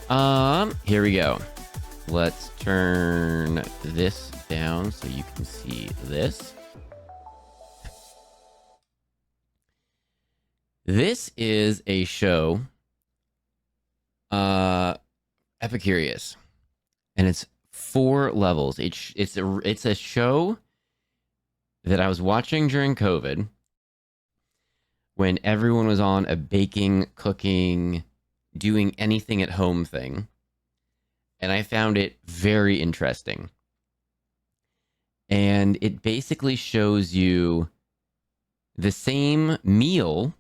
Here we go. Let's turn this down so you can see this. This is a show, Epicurious, and it's 4 levels. It's a show that I was watching during COVID when everyone was on a baking, cooking, doing anything at home thing. And I found it very interesting. And it basically shows you the same meal.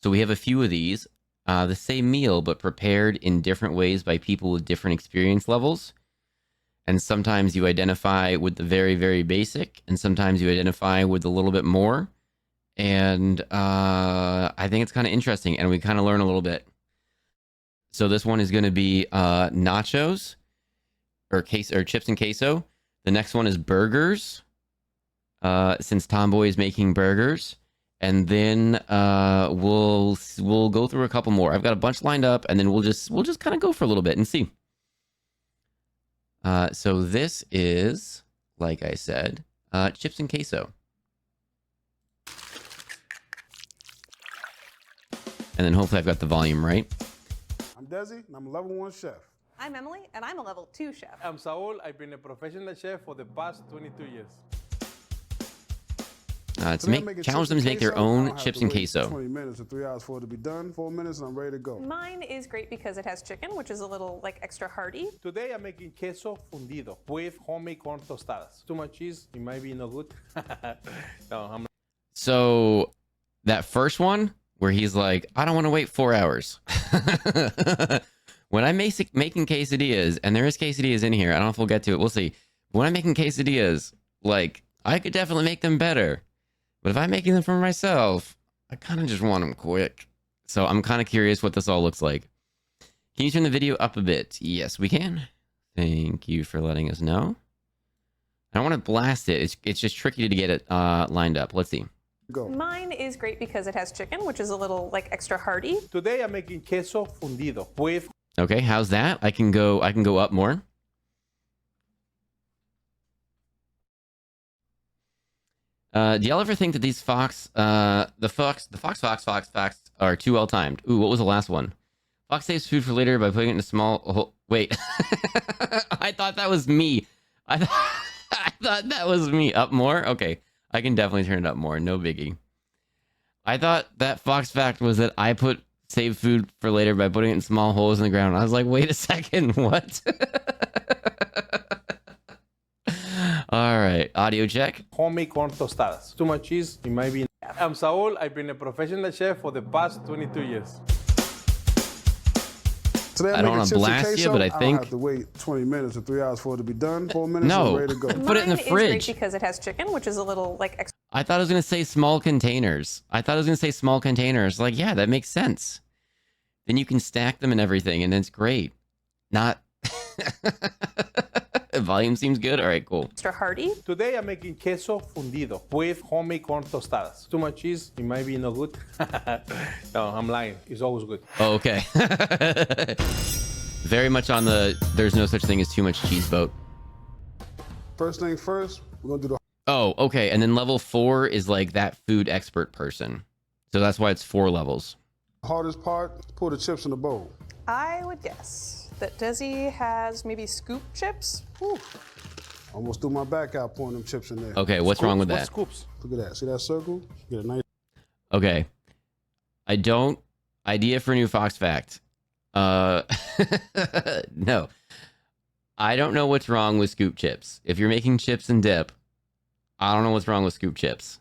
So we have a few of these, the same meal, but prepared in different ways by people with different experience levels. And sometimes you identify with the very, very basic, and sometimes you identify with a little bit more. And I think it's kind of interesting, and we kind of learn a little bit. So this one is going to be nachos or chips and queso. The next one is burgers, since Tomboy is making burgers. And then we'll go through a couple more. I've got a bunch lined up, and then we'll just kind of go for a little bit and see. So this is, like I said, chips and queso. And then hopefully I've got the volume right. I'm Desi, and I'm a level 1 chef. I'm Emily, and I'm a level 2 chef. I'm Saul. I've been a professional chef for the past 22 years. Challenge them to make their own chips and queso. 20 minutes or 3 hours for it to be done. 4 minutes and I'm ready to go. Mine is great because it has chicken, which is a little like extra hearty. Today I'm making queso fundido with homemade corn tostadas. Too much cheese, it might be no good. No, So that first one where he's like, I don't want to wait 4 hours. When I'm making quesadillas, and there is quesadillas in here, I don't know if we'll get to it, we'll see. When I'm making quesadillas, like, I could definitely make them better. But if I'm making them for myself, I kind of just want them quick. So I'm kind of curious what this all looks like. Can you turn the video up a bit? Yes, we can. Thank you for letting us know. I don't want to blast it. It's just tricky to get it lined up. Let's see. Go. Mine is great because it has chicken, which is a little like extra hearty. Today I'm making queso fundido with... Okay, how's that? I can go up more. Do y'all ever think that these Fox are too well timed? Ooh, what was the last one? Fox saves food for later by putting it in a small hole. Wait, I thought that was me. I thought that was me. Up more? Okay, I can definitely turn it up more. No biggie. I thought that Fox fact was that I save food for later by putting it in small holes in the ground. I was like, wait a second, what? All right, audio check. Homemade corn tostadas. Too much cheese, it might be... I'm Saul. I've been a professional chef for the past 22 years. Today I don't want to blast you, but I think... I have to wait 20 minutes or 3 hours for it to be done. 4 minutes and I'm ready to go. Put it in the fridge. Mine is great because it has chicken, which is a little like extra... I thought I was going to say small containers. Like, yeah, that makes sense. Then you can stack them and everything, and it's great. Not... Volume seems good. All right, cool. Extra hearty. Today I'm making queso fundido with homemade corn tostadas. Too much cheese, it might be no good. No, I'm lying. It's always good. Oh, okay. Very much on the there's no such thing as too much cheese boat. First thing first, we're going to do the Oh, okay. And then level 4 is like that food expert person. So that's why it's 4 levels. hardest part. Pour the chips in the bowl. I would guess that Desi has maybe scoop chips. Whew. Almost threw my back out pouring them chips in there. Okay, what's wrong with that? Scoops. Look at that. See that circle? Get a nice... Okay. Idea for a new Fox fact. No. I don't know what's wrong with scoop chips. If you're making chips and dip, I don't know what's wrong with scoop chips.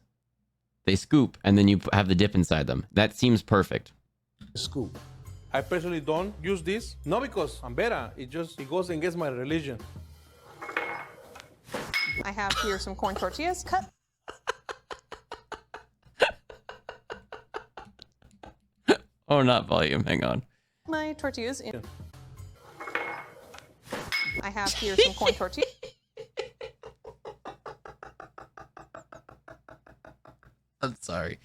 They scoop and then you have the dip inside them. That seems perfect. Scoop. I personally don't use this. Not because I'm better. It goes against my religion. I have here some corn tortillas cut. Oh, not volume. Hang on. My tortillas in. I have here some corn tortillas. I'm sorry.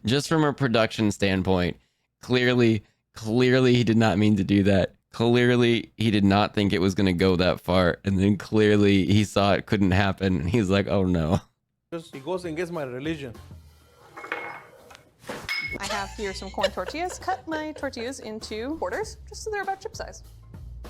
Just from a production standpoint, clearly he did not mean to do that. Clearly, he did not think it was going to go that far. And then clearly he saw it couldn't happen. And he's like, oh no. He goes against my religion. I have here some corn tortillas. Cut my tortillas into quarters, just so they're about chip size.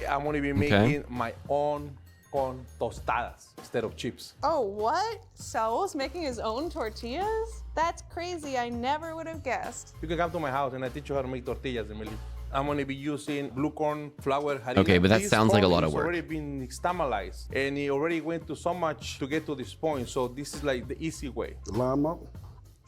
I'm going to be making my own corn tostadas instead of chips. Oh, what? Saul's making his own tortillas? That's crazy. I never would have guessed. You can come to my house and I teach you how to make tortillas, Emily. I'm going to be using blue corn flour harina. Okay, but that This sounds like a corn lot of is work. already been nixtamalized, and it already went to so much to get to this point. So this is like the easy way. Line them up.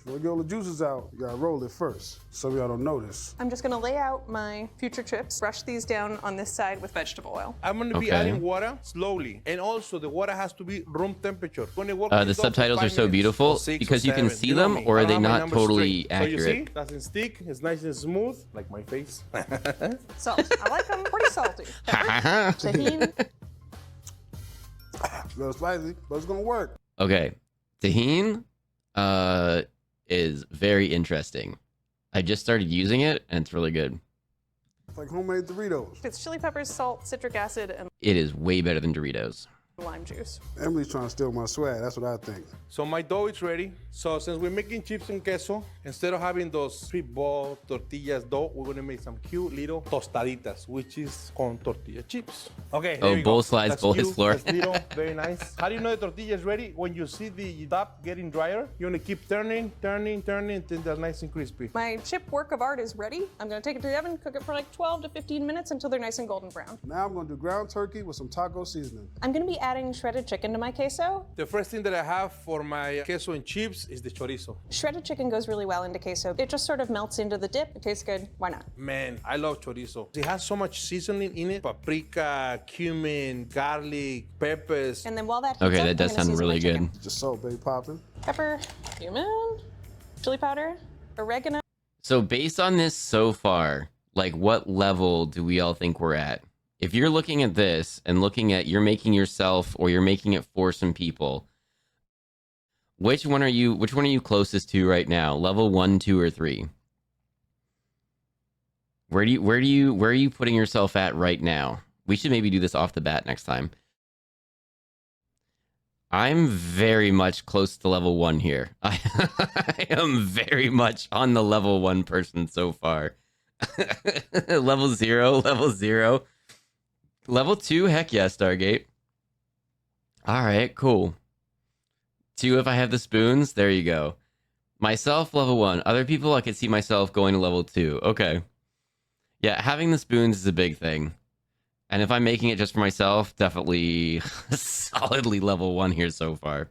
Before you get all the juices out, you gotta roll it first. Some of y'all don't notice. I'm just gonna lay out my future chips, brush these down on this side with vegetable oil. I'm going to be adding water slowly, and also the water has to be room temperature. The subtitles are so beaueful because you can see them, or are they not totally accurate? So you see, doesn't stick. It's nice and smooth, like my face. Salt. I like them pretty salty. Pepper, tahini. A little spicy, but it's gonna work. Okay, tahini is very interesting. I just started using it and it's really good. It's like homemade Doritos. It's chili peppers, salt, citric acid, and It is way better than Doritos. lime juice. Emily's trying to steal my swag. That's what I think. So my dough is ready. So since we're making chips and queso, instead of having those street ball tortillas dough, we're gonna make some cute little tostaditas, which is corn tortilla chips. Okay, there we go. bowl slides, That's bowl cute, his floor. that's little, very nice. How do you know the tortilla is ready? When you see the top getting drier, you wanna keep turning, until they're nice and crispy. My chip work of art is ready. I'm gonna take it to the oven, cook it for like 12 to 15 minutes until they're nice and golden brown. Now I'm gonna do ground turkey with some taco seasoning. I'm gonna be adding shredded chicken to my queso. The first thing that I have for my queso and chips is the chorizo. Shredded chicken goes really well into queso. It just sort of melts into the dip. It tastes good. Why not? Man, I love chorizo. It has so much seasoning in it. Paprika, cumin, garlic, peppers. And then while that heats Okay, up, that does I'm gonna sound season my really chicken. good. Just salt, baby, popping. Pepper, cumin, chili powder, oregano. So based on this so far, like what level do we all think we're at? If you're looking at this and looking at you're making yourself or you're making it for some people, which one are you closest to right now? Level 1, 2, or 3? Where are you putting yourself at right now? We should maybe do this off the bat next time. I'm very much close to level 1 here. I am very much on the level 1 person so far. Level 0, level 0. Level 2, heck yeah, Stargate. All right, cool. 2 if I have the spoons. There you go. Myself, level 1. Other people, I could see myself going to level 2. Okay. Yeah, having the spoons is a big thing. And if I'm making it just for myself, definitely solidly level 1 here so far.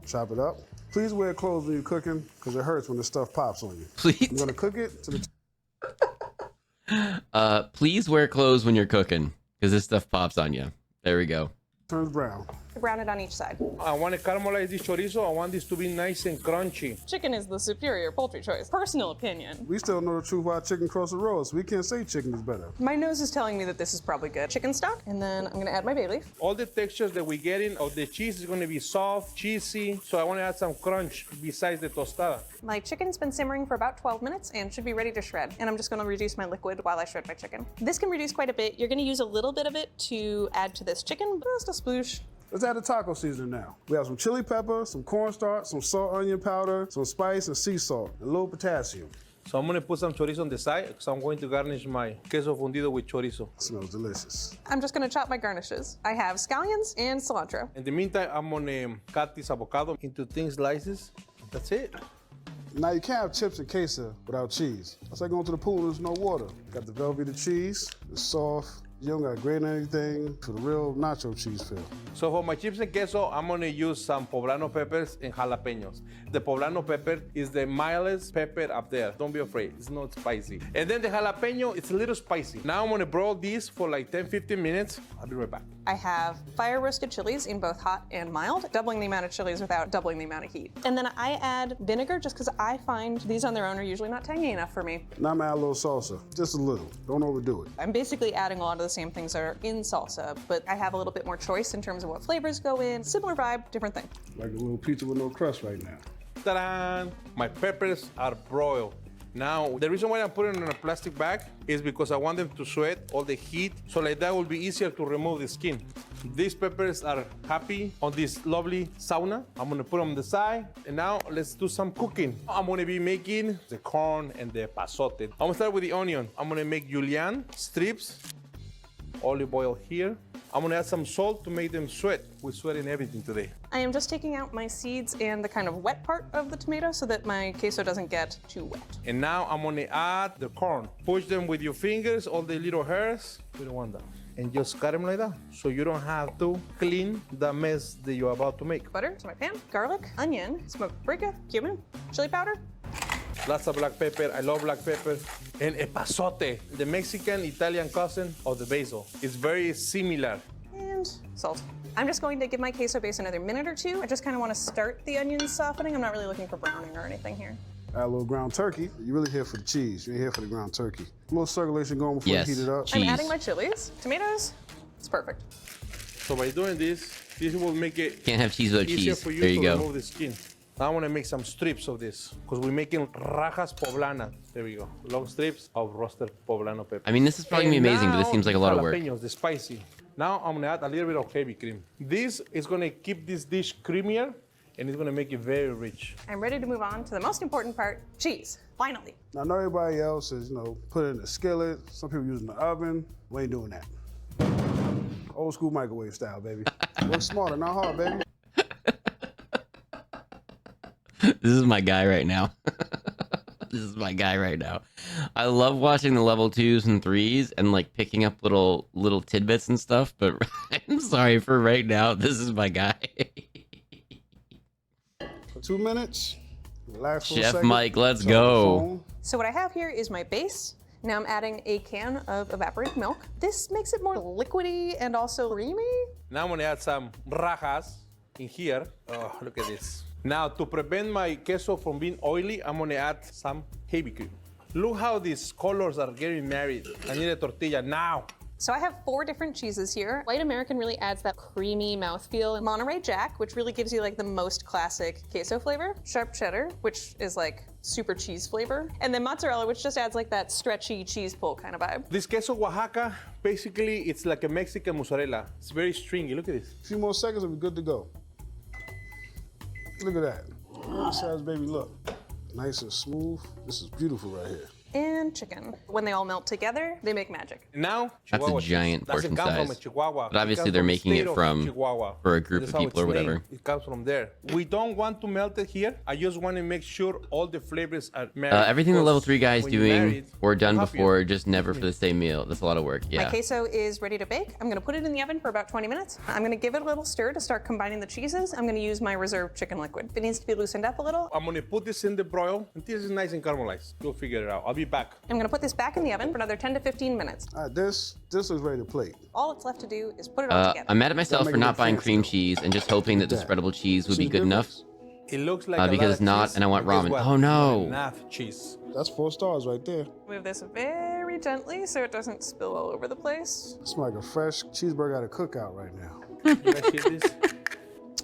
Chop it up. Please wear clothes when you're cooking, because it hurts when the stuff pops on you. Please. I'm gonna cook it to the Please wear clothes when you're cooking, because this stuff pops on you. There we go. turns brown. Brown it on each side. I want to caramelize this chorizo. I want this to be nice and crunchy. Chicken is the superior poultry choice. Personal opinion. We still know the truth why chicken cross the road, so we can't say chicken is better. My nose is telling me that this is probably good. Chicken stock, and then I'm gonna add my bay leaf. All the textures that we're getting of the cheese is going to be soft, cheesy. So I want to add some crunch besides the tostada. My chicken's been simmering for about 12 minutes and should be ready to shred. And I'm just gonna reduce my liquid while I shred my chicken. This can reduce quite a bit. You're gonna use a little bit of it to add to this chicken, just a sploosh. Let's add the taco seasoning now. We have some chili pepper, some cornstarch, some salt, onion powder, some spice, and sea salt, and a little potassium. So I'm going to put some chorizo on the side because I'm going to garnish my queso fundido with chorizo. Smells delicious. I'm just gonna chop my garnishes. I have scallions and cilantro. In the meantime, I'm going to cut this avocado into thin slices. That's it. Now you can't have chips and queso without cheese. That's like going to the pool and there's no water. Got the Velveeta cheese, it's soft. You don't got grate anything for the real nacho cheese feel. So for my chips and queso, I'm gonna use some poblano peppers and jalapenos. The poblano pepper is the mildest pepper up there. Don't be afraid, it's not spicy. And then the jalapeno, it's a little spicy. Now I'm gonna broil this for like 10-15 minutes. I'll be right back. I have fire roasted chilies in both hot and mild, doubling the amount of chilies without doubling the amount of heat. And then I add vinegar just because I find these on their own are usually not tangy enough for me. Now I'm gonna add a little salsa, just a little. Don't overdo it. I'm basically adding a lot of the same things that are in salsa, but I have a little bit more choice in terms of what flavors go in. Similar vibe, different thing. Like a little pizza with no crust right now. Ta-da! My peppers are broiled. Now, the reason why I'm putting it in a plastic bag is because I want them to sweat all the heat, so like that will be easier to remove the skin. These peppers are happy on this lovely sauna. I'm gonna put them on the side, and now let's do some cooking. I'm gonna be making the corn and the pasote. I'm gonna start with the onion. I'm gonna make julienne strips, olive oil here. I'm gonna add some salt to make them sweat. We're sweating everything today. I am just taking out my seeds and the kind of wet part of the tomato so that my queso doesn't get too wet. And now I'm gonna add the corn. Push them with your fingers, all the little hairs. We don't want that. And just cut them like that. So you don't have to clean the mess that you're about to make. Butter to my pan, garlic, onion, smoked paprika, cumin, chili powder. Lots of black pepper. I love black pepper. And epazote, the Mexican-Italian cousin of the basil. It's very similar. And salt. I'm just going to give my queso base another minute or two. I just kind of want to start the onions softening. I'm not really looking for browning or anything here. Add a little ground turkey. You're really here for the cheese. You're here for the ground turkey. A little circulation going before Yes. you heat it up. I'm Cheese. adding my chilies, tomatoes. It's perfect. So by doing this will make it Can't have cheese without easier cheese. for you There to you go. remove the skin. Now I want to make some strips of this because we're making rajas poblanas. There we go. Long strips of roasted poblano pepper. I mean, this is probably gonna be amazing, but this seems like a lot of work. Jalapenos, the spicy. Now I'm gonna add a little bit of heavy cream. This is gonna keep this dish creamier and it's gonna make it very rich. I'm ready to move on to the most important part, cheese. Finally. Now, I know everybody else is, put it in the skillet. Some people using the oven. We ain't doing that. Old school microwave style, baby. Work smarter, not hard, baby. This is my guy right now. This is my guy right now. I love watching the level 2s and 3s and like picking up little tidbits and stuff, but I'm sorry for right now. This is my guy. For 2 minutes. Relax for a Chef second. Mike, let's Check the go. phone. So what I have here is my base. Now I'm adding a can of evaporated milk. This makes it more liquidy and also creamy. Now I'm gonna add some rajas in here. Oh, look at this. Now to prevent my queso from being oily, I'm gonna add some heavy cream. Look how these colors are getting married. I need a tortilla now. So I have 4 different cheeses here. White American really adds that creamy mouthfeel. Monterey Jack, which really gives you like the most classic queso flavor. Sharp cheddar, which is like super cheese flavor. And then mozzarella, which just adds like that stretchy cheese pull kind of vibe. This queso Oaxaca, basically it's like a Mexican mozzarella. It's very stringy, look at this. A few more seconds and we're good to go. Look at that. Look how this baby look. Nice and smooth. This is beautiful right here. And chicken. When they all melt together, they make magic. Now, That's a Chihuahua giant cheese. Doesn't portion come from size. Chihuahua. But obviously It comes they're from the making state it of from Chihuahua. for a group That's of how people or it's named. whatever. It comes from there. We don't want to melt it here. I just want to make sure all the flavors are married. Everything the level because 3 guys when you're doing married, or done you're happier. before, just never for the same meal. That's a lot of work. My Yeah. queso is ready to bake. I'm gonna put it in the oven for about 20 minutes. I'm gonna give it a little stir to start combining the cheeses. I'm gonna use my reserve chicken liquid. If it needs to be loosened up a little, I'm gonna put this in the broil until it's nice and caramelized. You'll figure it out. I'll be back. I'm gonna put this back in the oven for another 10 to 15 minutes. All right, this looks ready to plate. All that's left to do is put it all together. I'm mad at myself Gotta for make it not look buying fancy, cream though. cheese and just hoping that the that. spreadable cheese would See be the good enough. difference? It looks like a because lot it's of not, cheese, and I want but guess ramen. what? Oh, no. Not enough cheese. That's 4 stars right there. Move this very gently so it doesn't spill all over the place. It's like a fresh cheeseburger out of cookout right now. You guys hear this?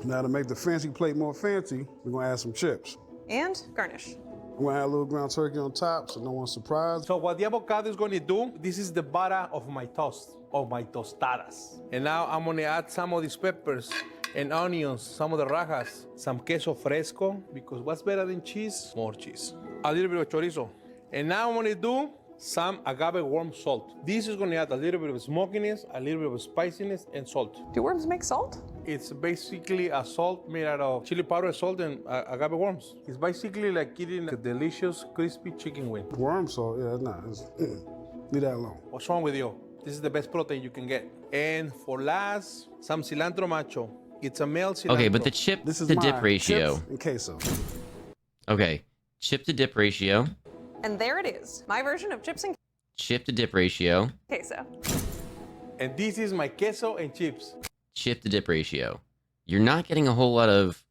Now to make the fancy plate more fancy, we're gonna add some chips. And garnish. I'm gonna add a little ground turkey on top so no one's surprised. So what the avocado is going to do, this is the butter of my toast, of my tostadas. And now I'm going to add some of these peppers and onions, some of the rajas, some queso fresco, because what's better than cheese? More cheese. A little bit of chorizo. And now I'm going to do some agave worm salt. This is going to add a little bit of smokiness, a little bit of spiciness, and salt. Do worms make salt? It's basically a salt made out of chili powder, salt, and agave worms. It's basically like eating a delicious, crispy chicken wing. Worm salt, yeah, nah, leave that alone. What's wrong with you? This is the best protein you can get. And for last, some cilantro macho. It's a male cilantro. Okay, but the chip This is to my dip ratio. chips and queso. Okay, chip to dip ratio. And there it is, my version of chips and Chip to dip ratio. queso. And this is my queso and chips. Chip to dip ratio. You're not getting a whole lot of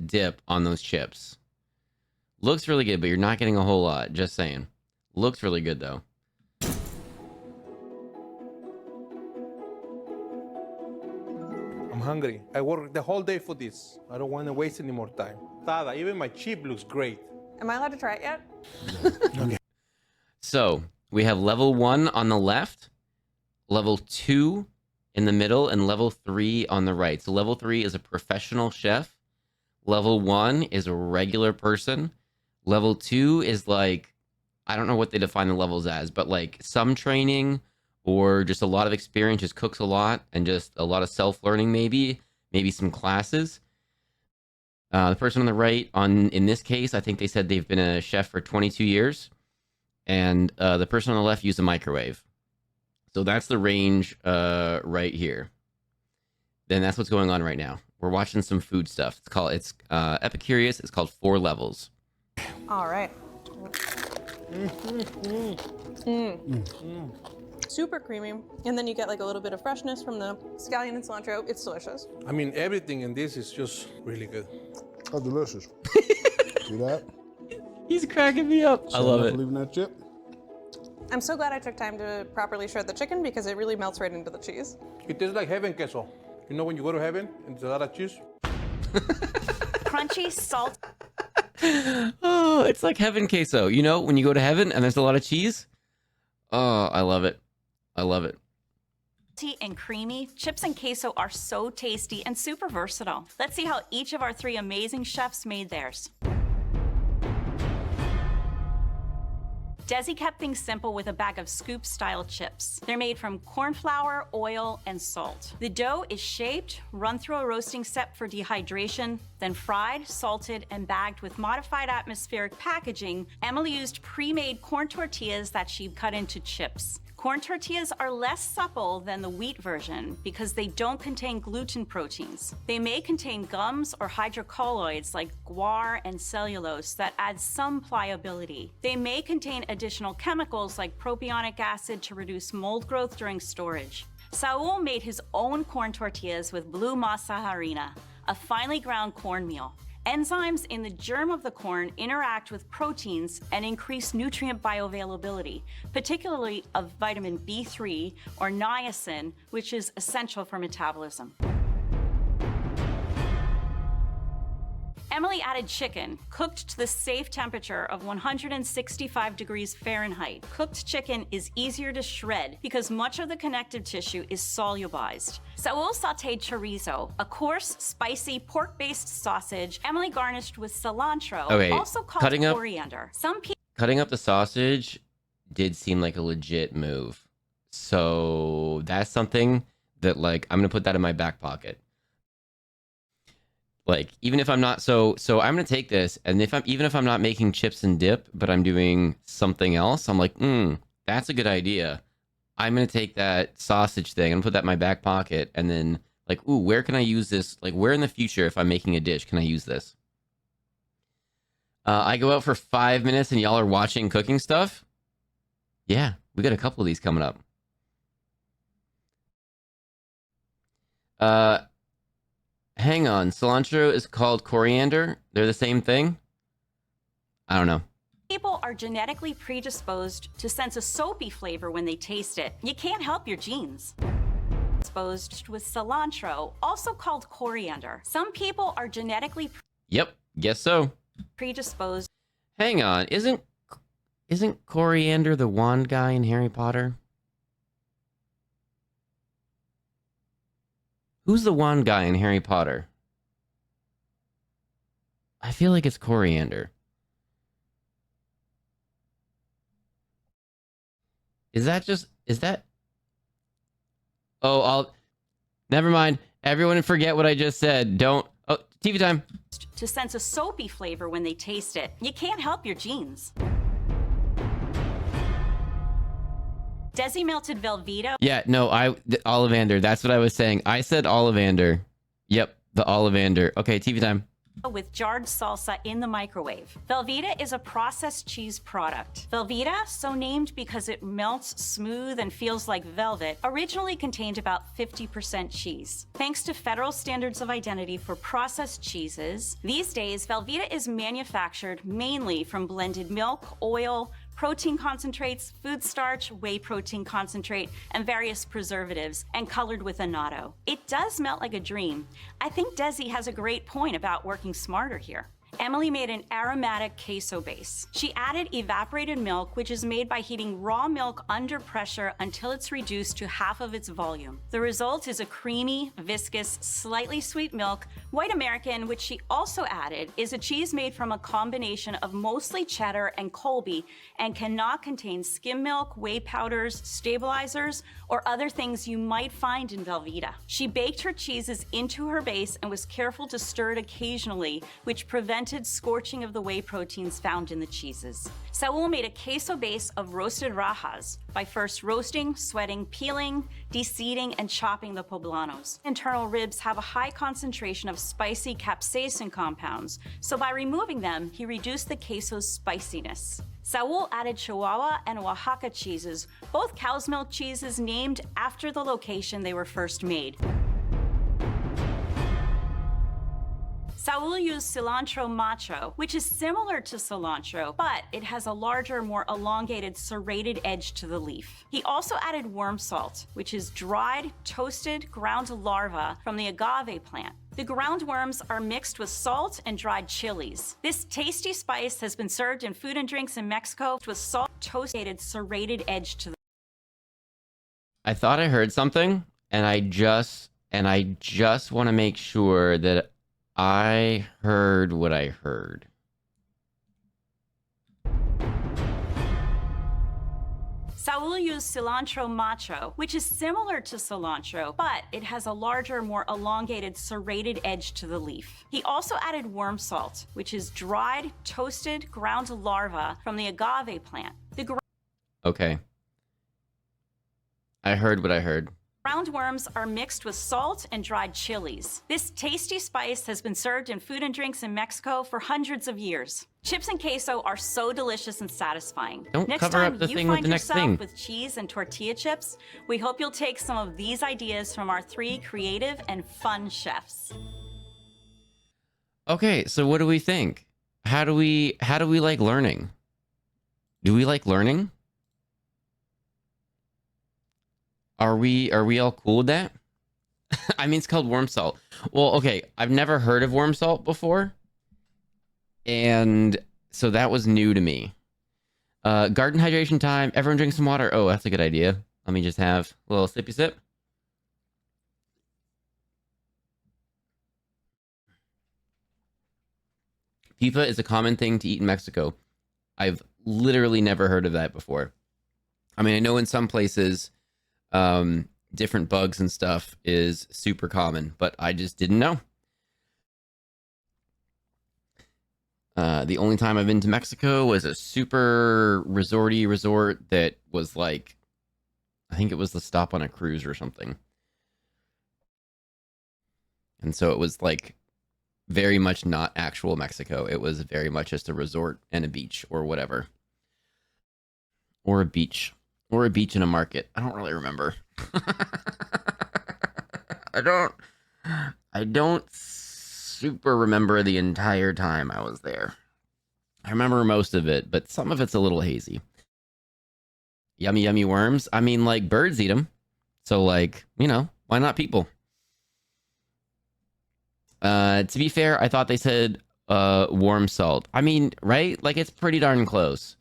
dip on those chips. Looks really good, but you're not getting a whole lot. Just saying. Looks really good though. I'm hungry. I worked the whole day for this. I don't want to waste any more time. Tada, even my chip looks great. Am I allowed to try it yet? So we have level 1 on the left, level 2 in the middle, and level 3 on the right. So level 3 is a professional chef. Level 1 is a regular person. Level 2 is like, I don't know what they define the levels as, but like some training or just a lot of experience, just cooks a lot and just a lot of self-learning, maybe some classes. The person on the right, in this case, I think they said they've been a chef for 22 years. And the person on the left used a microwave. So that's the range right here. Then that's what's going on right now. We're watching some food stuff. It's Epicurious. It's called 4 Levels. All right. Super creamy. And then you get like a little bit of freshness from the scallion and cilantro. It's delicious. I mean, everything in this is just really good. Oh, delicious. See that? He's cracking me up. I love it. Leaving that chip. I'm so glad I took time to properly shred the chicken because it really melts right into the cheese. It tastes like heaven queso. You know when you go to heaven and there's a lot of cheese? Crunchy, salt. Oh, it's like heaven queso. You know, when you go to heaven and there's a lot of cheese? Oh, I love it. I love it. And creamy, chips and queso are so tasty and super versatile. Let's see how each of our 3 amazing chefs made theirs. Desi kept things simple with a bag of scoop-style chips. They're made from corn flour, oil, and salt. The dough is shaped, run through a roasting step for dehydration, then fried, salted, and bagged with modified atmospheric packaging. Emily used pre-made corn tortillas that she cut into chips. Corn tortillas are less supple than the wheat version because they don't contain gluten proteins. They may contain gums or hydrocolloids like guar and cellulose that add some pliability. They may contain additional chemicals like propionic acid to reduce mold growth during storage. Saul made his own corn tortillas with blue masa harina, a finely ground cornmeal. Enzymes in the germ of the corn interact with proteins and increase nutrient bioavailability, particularly of vitamin B3 or niacin, which is essential for metabolism. Emily added chicken, cooked to the safe temperature of 165 degrees Fahrenheit. Cooked chicken is easier to shred because much of the connective tissue is solubilized. Saul sauteed chorizo, a coarse, spicy, pork-based sausage Emily garnished with cilantro, also called coriander. Cutting up the sausage did seem like a legit move. So that's something that, like, I'm going to put that in my back pocket. Like, even if I'm not, so I'm going to take this, and even if I'm not making chips and dip, but I'm doing something else, I'm like, that's a good idea. I'm going to take that sausage thing and put that in my back pocket, and then, like, ooh, where can I use this? Like, where in the future, if I'm making a dish, can I use this? I go out for 5 minutes, and y'all are watching cooking stuff? Yeah, we got a couple of these coming up. Hang on, cilantro is called coriander? They're the same thing? I don't know. People are genetically predisposed to sense a soapy flavor when they taste it. You can't help your genes. Exposed with cilantro, also called coriander. Some people are genetically Yep, guess so. predisposed. Hang on, isn't coriander the wand guy in Harry Potter? Who's the wand guy in Harry Potter? I feel like it's coriander. Is that? Oh, never mind. Everyone forget what I just said. Don't. Oh, TV time. To sense a soapy flavor when they taste it. You can't help your genes. Desi melted Velveeta. Yeah, no, the Ollivander. That's what I was saying. I said Ollivander. Yep, the Ollivander. Okay, TV time. With jarred salsa in the microwave. Velveeta is a processed cheese product. Velveeta, so named because it melts smooth and feels like velvet, originally contained about 50% cheese. Thanks to federal standards of identity for processed cheeses, these days Velveeta is manufactured mainly from blended milk, oil, protein concentrates, food starch, whey protein concentrate, and various preservatives, and colored with annatto. It does melt like a dream. I think Desi has a great point about working smarter here. Emily made an aromatic queso base. She added evaporated milk, which is made by heating raw milk under pressure until it's reduced to half of its volume. The result is a creamy, viscous, slightly sweet milk. White American, which she also added, is a cheese made from a combination of mostly cheddar and Colby and cannot contain skim milk, whey powders, stabilizers, or other things you might find in Velveeta. She baked her cheeses into her base and was careful to stir it occasionally, which prevented scorching of the whey proteins found in the cheeses. Saul made a queso base of roasted rajas by first roasting, sweating, peeling, deseeding, and chopping the poblanos. Internal ribs have a high concentration of spicy capsaicin compounds, so by removing them, he reduced the queso's spiciness. Saul added Chihuahua and Oaxaca cheeses, both cow's milk cheeses named after the location they were first made. Saul used cilantro macho, which is similar to cilantro, but it has a larger, more elongated, serrated edge to the leaf. He also added worm salt, which is dried, toasted, ground larvae from the agave plant. The ground worms are mixed with salt and dried chilies. This tasty spice has been served in food and drinks in Mexico with salt, toasted, serrated edge to the... I thought I heard something, and I just want to make sure that I heard what I heard. Saul used cilantro macho, which is similar to cilantro, but it has a larger, more elongated, serrated edge to the leaf. He also added worm salt, which is dried, toasted, ground larvae from the agave plant. Okay. I heard what I heard. Ground worms are mixed with salt and dried chilies. This tasty spice has been served in food and drinks in Mexico for hundreds of years. Chips and queso are so delicious and satisfying. Don't Next cover time up the you thing with find the next yourself thing. with cheese and tortilla chips, we hope you'll take some of these ideas from our 3 creative and fun chefs. Okay, so what do we think? How do we like learning? Do we like learning? Are we all cool with that? I mean, it's called worm salt. Well, okay, I've never heard of worm salt before. And so that was new to me. Garden hydration time. Everyone drink some water. Oh, that's a good idea. Let me just have a little sippy sip. Pipa is a common thing to eat in Mexico. I've literally never heard of that before. I mean, I know in some places, different bugs and stuff is super common, but I just didn't know. The only time I've been to Mexico was a super resorty resort that was like, I think it was the stop on a cruise or something. And so it was like very much not actual Mexico. It was very much just a resort and a beach or whatever. Or a beach. Or a beach and a market. I don't really remember. I don't super remember the entire time I was there. I remember most of it, but some of it's a little hazy. Yummy, yummy worms. I mean, like, birds eat them. So, like, you know, why not people? To be fair, I thought they said warm salt. I mean, right? Like, it's pretty darn close.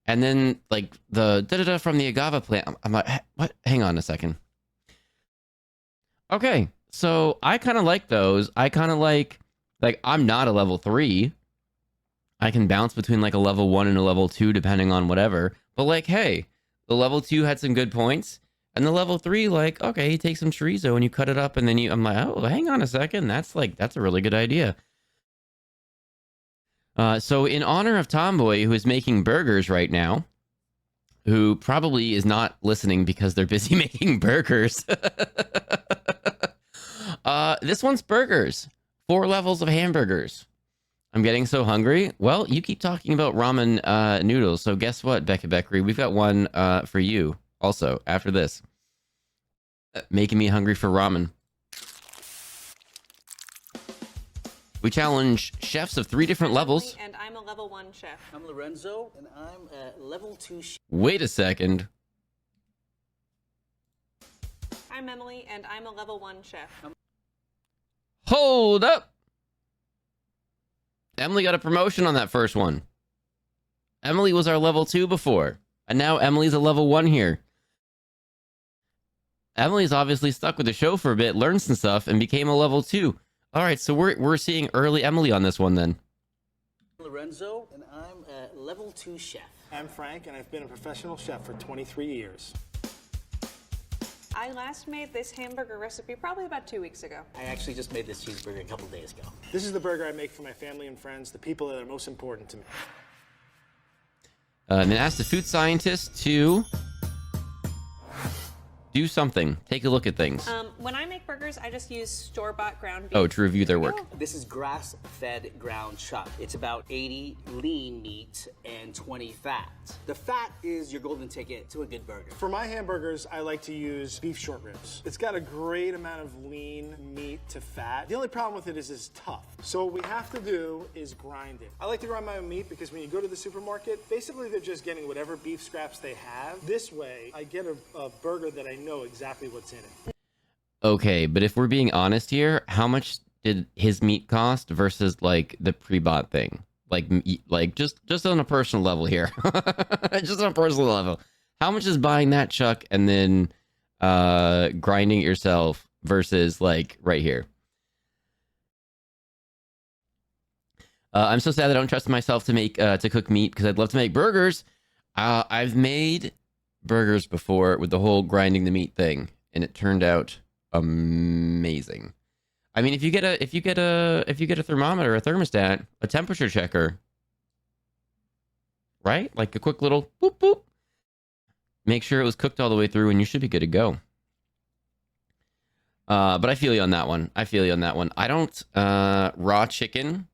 And then, like, the da-da-da from the agave plant, I'm like, what? Hang on a second. Okay, so I kind of like those. I kind of like, I'm not a level 3. I can bounce between, like, a level 1 and a level 2, depending on whatever. But, like, hey, the level 2 had some good points. And the level 3, like, okay, you take some chorizo and you cut it up, and then I'm like, oh, hang on a second. That's a really good idea. So in honor of Tomboy, who is making burgers right now, who probably is not listening because they're busy making burgers. This one's burgers. 4 levels of hamburgers. I'm getting so hungry. Well, you keep talking about ramen noodles. So guess what, Becca Beckery? We've got one for you also after this. Making me hungry for ramen. We challenge chefs of 3 different levels. And I'm a level 1 chef. I'm Lorenzo, and I'm a level 2 chef. Wait a second. I'm Emily, and I'm a level 1 chef. Hold up. Emily got a promotion on that first one. Emily was our level 2 before, and now Emily's a level 1 here. Emily's obviously stuck with the show for a bit, learned some stuff, and became a level 2. All right, so we're seeing early Emily on this one then. Lorenzo, and I'm a level 2 chef. I'm Frank, and I've been a professional chef for 23 years. I last made this hamburger recipe probably about 2 weeks ago. I actually just made this cheeseburger a couple days ago. This is the burger I make for my family and friends, the people that are most important to me. And then ask the food scientist to do something. Take a look at things. When I make burgers, I just use store-bought ground beef. Oh, to review their work. This is grass-fed ground chuck. It's about 80 lean meat and 20 fat. The fat is your golden ticket to a good burger. For my hamburgers, I like to use beef short ribs. It's got a great amount of lean meat to fat. The only problem with it is it's tough. So what we have to do is grind it. I like to grind my own meat because when you go to the supermarket, basically they're just getting whatever beef scraps they have. This way, I get a burger that I know exactly what's in it. Okay, but if we're being honest here, how much did his meat cost versus like the pre-bought thing? Like just on a personal level here. Just on a personal level. How much is buying that chuck and then grinding it yourself versus like right here? I'm so sad I don't trust myself to make to cook meat because I'd love to make burgers. I've made burgers before with the whole grinding the meat thing, and it turned out amazing. I mean, if you get a thermometer, a thermostat, a temperature checker, right? Like a quick little boop boop. Make sure it was cooked all the way through, and you should be good to go. But I feel you on that one. I don't raw chicken.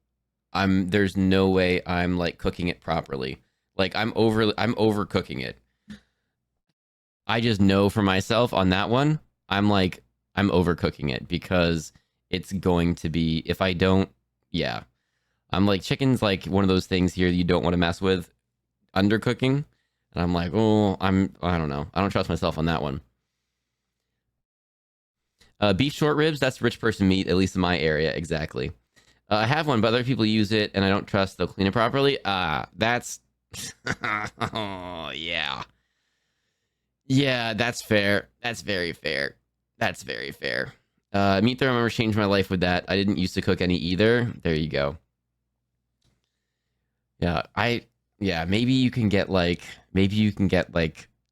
There's no way I'm like cooking it properly. Like I'm overcooking it. I just know for myself on that one, I'm overcooking it because it's going to be, if I don't, yeah. I'm like, chicken's like one of those things here that you don't want to mess with, undercooking. And I'm like, oh, I don't know. I don't trust myself on that one. Beef short ribs, that's rich person meat, at least in my area, exactly. I have one, but other people use it, and I don't trust they'll clean it properly. That's... oh, yeah. Yeah, that's fair. That's very fair. That's very fair. Meat thermometer changed my life with that. I didn't used to cook any either. There you go. Yeah, maybe you can get like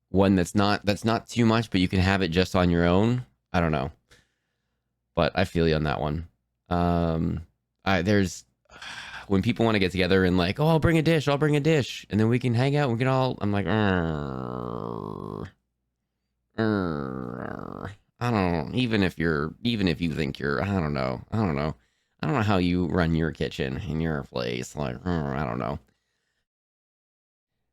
one that's not too much, but you can have it just on your own. I don't know. But I feel you on that one. There's when people want to get together and like, oh, I'll bring a dish, and then we can hang out. We can all. I'm like, I don't know. Even if you think you're, I don't know how you run your kitchen in your place. Like, I don't know.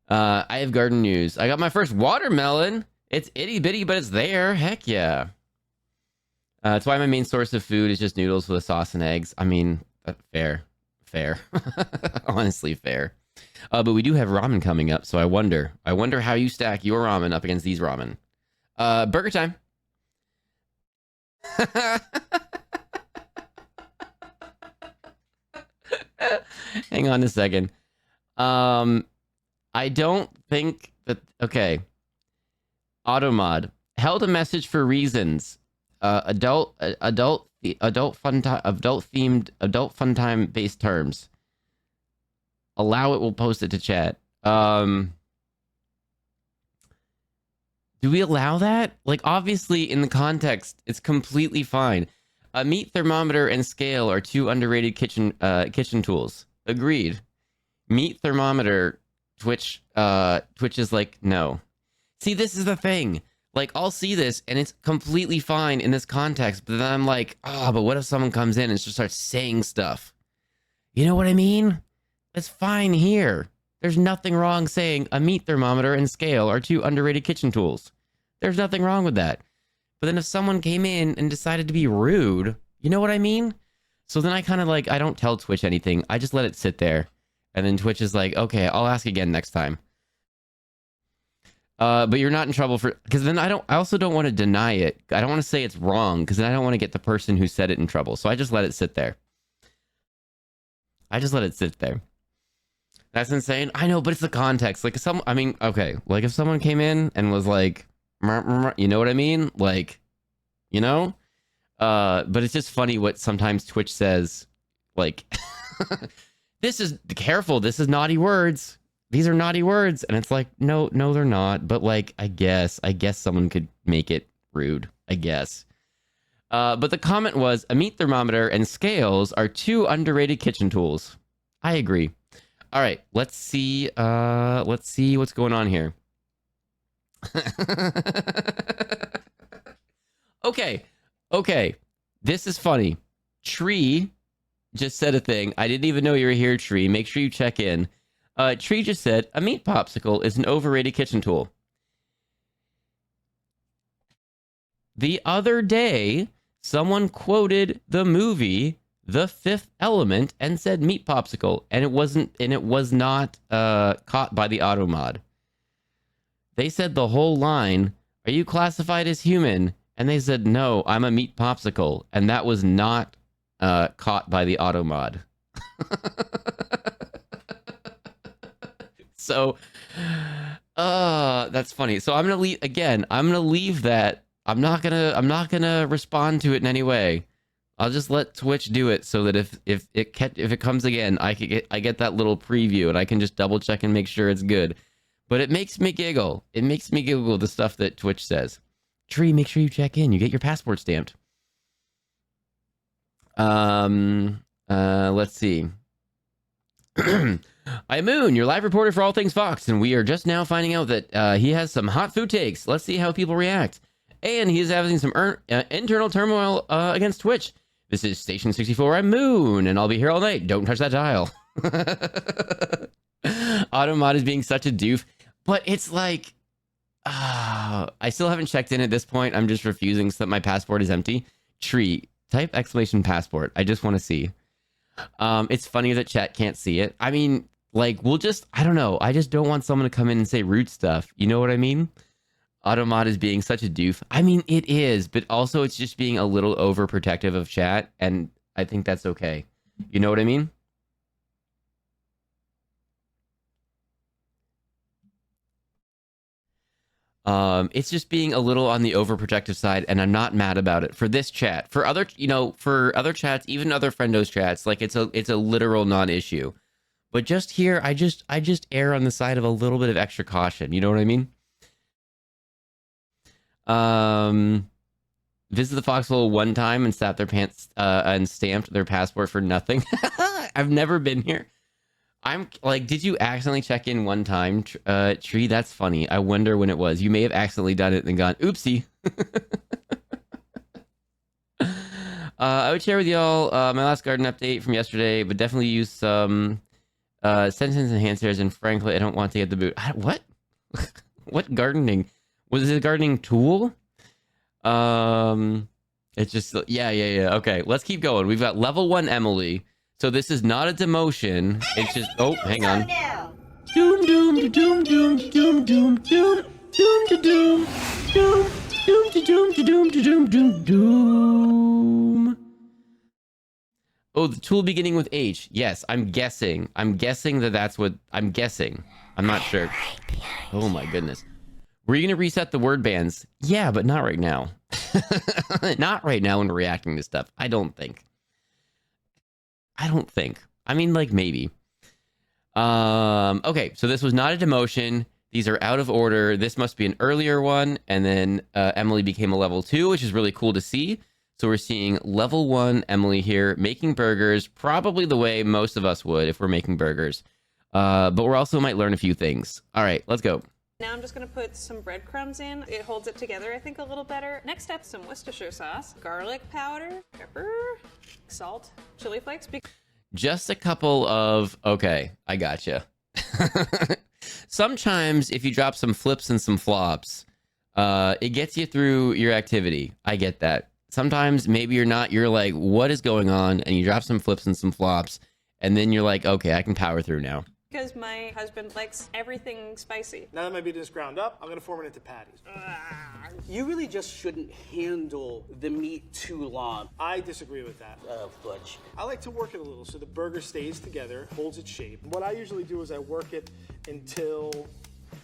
I have garden news. I got my first watermelon. It's itty bitty, but it's there. Heck yeah. That's why my main source of food is just noodles with sauce and eggs. I mean, fair. Honestly, fair. But we do have ramen coming up, so I wonder how you stack your ramen up against these ramen. Burger time. Hang on a second. I don't think that. Okay. Automod held a message for reasons. Adult fun time based terms. Allow it. We'll post it to chat. Do we allow that? Like, obviously, in the context, it's completely fine. A meat thermometer and scale are two underrated kitchen tools. Agreed. Meat thermometer, Twitch is like, no. See, this is the thing. Like, I'll see this, and it's completely fine in this context, but then I'm like, but what if someone comes in and just starts saying stuff? You know what I mean? It's fine here. There's nothing wrong saying a meat thermometer and scale are two underrated kitchen tools. There's nothing wrong with that. But then if someone came in and decided to be rude, you know what I mean? So then I kind of like, I don't tell Twitch anything. I just let it sit there. And then Twitch is like, okay, I'll ask again next time. But you're not in trouble for, because then I also don't want to deny it. I don't want to say it's wrong, because then I don't want to get the person who said it in trouble. So I just let it sit there. I just let it sit there. That's insane. I know, but it's the context. Like I mean, okay, like if someone came in and was like, you know what I mean? Like, you know? But it's just funny what sometimes Twitch says, like, this is careful, this is naughty words. These are naughty words. And it's like, no, they're not. But like, I guess someone could make it rude, I guess. But the comment was, a meat thermometer and scales are 2 underrated kitchen tools. I agree. All right, let's see what's going on here. Okay. This is funny. Tree just said a thing. I didn't even know you were here, Tree. Make sure you check in. Tree just said, a meat popsicle is an overrated kitchen tool. The other day, someone quoted the movie The Fifth Element and said meat popsicle, and it was not caught by the auto mod. They said the whole line, are you classified as human? And they said, no, I'm a meat popsicle, and that was not caught by the auto mod. So, that's funny. So I'm gonna leave again. I'm gonna leave that. I'm not gonna respond to it in any way. I'll just let Twitch do it so that if it comes again, I get that little preview and I can just double check and make sure it's good. But it makes me giggle. It makes me giggle the stuff that Twitch says. Tree, make sure you check in. You get your passport stamped. Let's see. I'm Moon, your live reporter for all things Fox, and we are just now finding out that he has some hot food takes. Let's see how people react. And he is having some internal turmoil against Twitch. This is Station 64. I'm Moon, and I'll be here all night. Don't touch that dial. Automod is being such a doof. But it's like, I still haven't checked in at this point. I'm just refusing so that my passport is empty. Tree, type exclamation passport. I just want to see. It's funny that chat can't see it. I mean, like, I don't know. I just don't want someone to come in and say rude stuff. You know what I mean? Automod is being such a doof. I mean, it is, but also it's just being a little overprotective of chat, and I think that's okay. You know what I mean? It's just being a little on the overprotective side, and I'm not mad about it for this chat. For other, for other chats, even other friendos chats, like it's a literal non-issue. But just here, I just err on the side of a little bit of extra caution. You know what I mean? Visited the foxhole one time and sat their pants and stamped their passport for nothing. I've never been here. I'm like, did you accidentally check in one time, Tree? That's funny. I wonder when it was. You may have accidentally done it and gone, oopsie. I would share with y'all my last garden update from yesterday, but definitely use some sentence enhancers, and frankly, I don't want to get the boot. What? What gardening? Was it a gardening tool? It's just, yeah. Okay, let's keep going. We've got level 1 Emily. So this is not a demotion. It's just, oh, hang on. Doom, doom, doom, doom, doom, doom, doom, doom, doom, doom, doom, doom, doom, doom, doom, doom. Oh, the tool beginning with H. Yes, I'm guessing. I'm guessing that's what I'm guessing. I'm not sure. Oh my goodness. Were you going to reset the word bands? Yeah, but not right now. Not right now when we're reacting to stuff. I don't think. I mean, like, maybe. Okay, so this was not a demotion. These are out of order. This must be an earlier one. And then Emily became a level 2, which is really cool to see. So we're seeing level 1 Emily here making burgers, probably the way most of us would if we're making burgers. But we also might learn a few things. All right, let's go. Now I'm just gonna put some breadcrumbs in. It holds it together, I think, a little better. Next step, some Worcestershire sauce, garlic powder, pepper, salt, chili flakes. Just a couple of, okay, I gotcha. Sometimes if you drop some flips and some flops, it gets you through your activity. I get that. Sometimes maybe you're like, what is going on? And you drop some flips and some flops, and then you're like, okay, I can power through now. Because my husband likes everything spicy. Now that my meat is ground up, I'm gonna form it into patties. You really just shouldn't handle the meat too long. I disagree with that. Fudge. I like to work it a little so the burger stays together, holds its shape. What I usually do is I work it until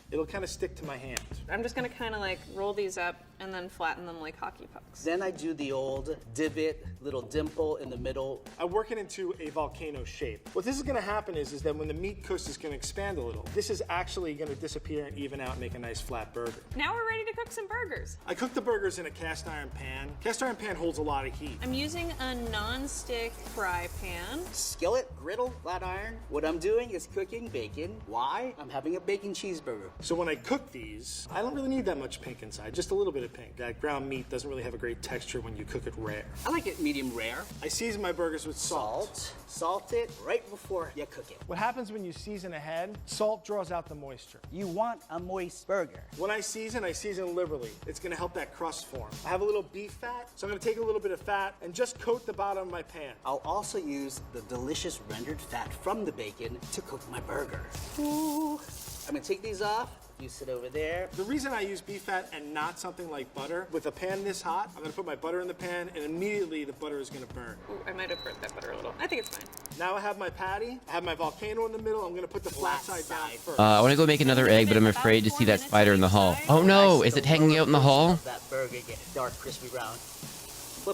it'll kind of stick to my hand. I'm just gonna kind of like roll these up and then flatten them like hockey pucks. Then I do the old divot, little dimple in the middle. I work it into a volcano shape. What this is gonna happen is that when the meat cooks, it's gonna expand a little. This is actually gonna disappear and even out and make a nice flat burger. Now we're ready to cook some burgers. I cook the burgers in a cast iron pan. Cast iron pan holds a lot of heat. I'm using a non-stick fry pan. Skillet, griddle, flat iron. What I'm doing is cooking bacon. Why? I'm having a bacon cheeseburger. So when I cook these, I don't really need that much pink inside, just a little bit of pink. That ground meat doesn't really have a great texture when you cook it rare. I like it medium rare. I season my burgers with salt. Salt it right before you cook it. What happens when you season ahead, salt draws out the moisture. You want a moist burger. When I season liberally. It's gonna help that crust form. I have a little beef fat, so I'm gonna take a little bit of fat and just coat the bottom of my pan. I'll also use the delicious rendered fat from the bacon to cook my burger. Ooh. I'm gonna take these off. You sit over there. The reason I use beef fat and not something like butter, with a pan this hot, I'm gonna put my butter in the pan and immediately the butter is gonna burn. Ooh, I might have burnt that butter a little. I think it's fine. Now I have my patty, I have my volcano in the middle, I'm gonna put the flat side down first. I want to go make another egg, but I'm afraid to see that spider in the hall. Oh no, is it hanging out in the hall? That burger get dark, crispy brown.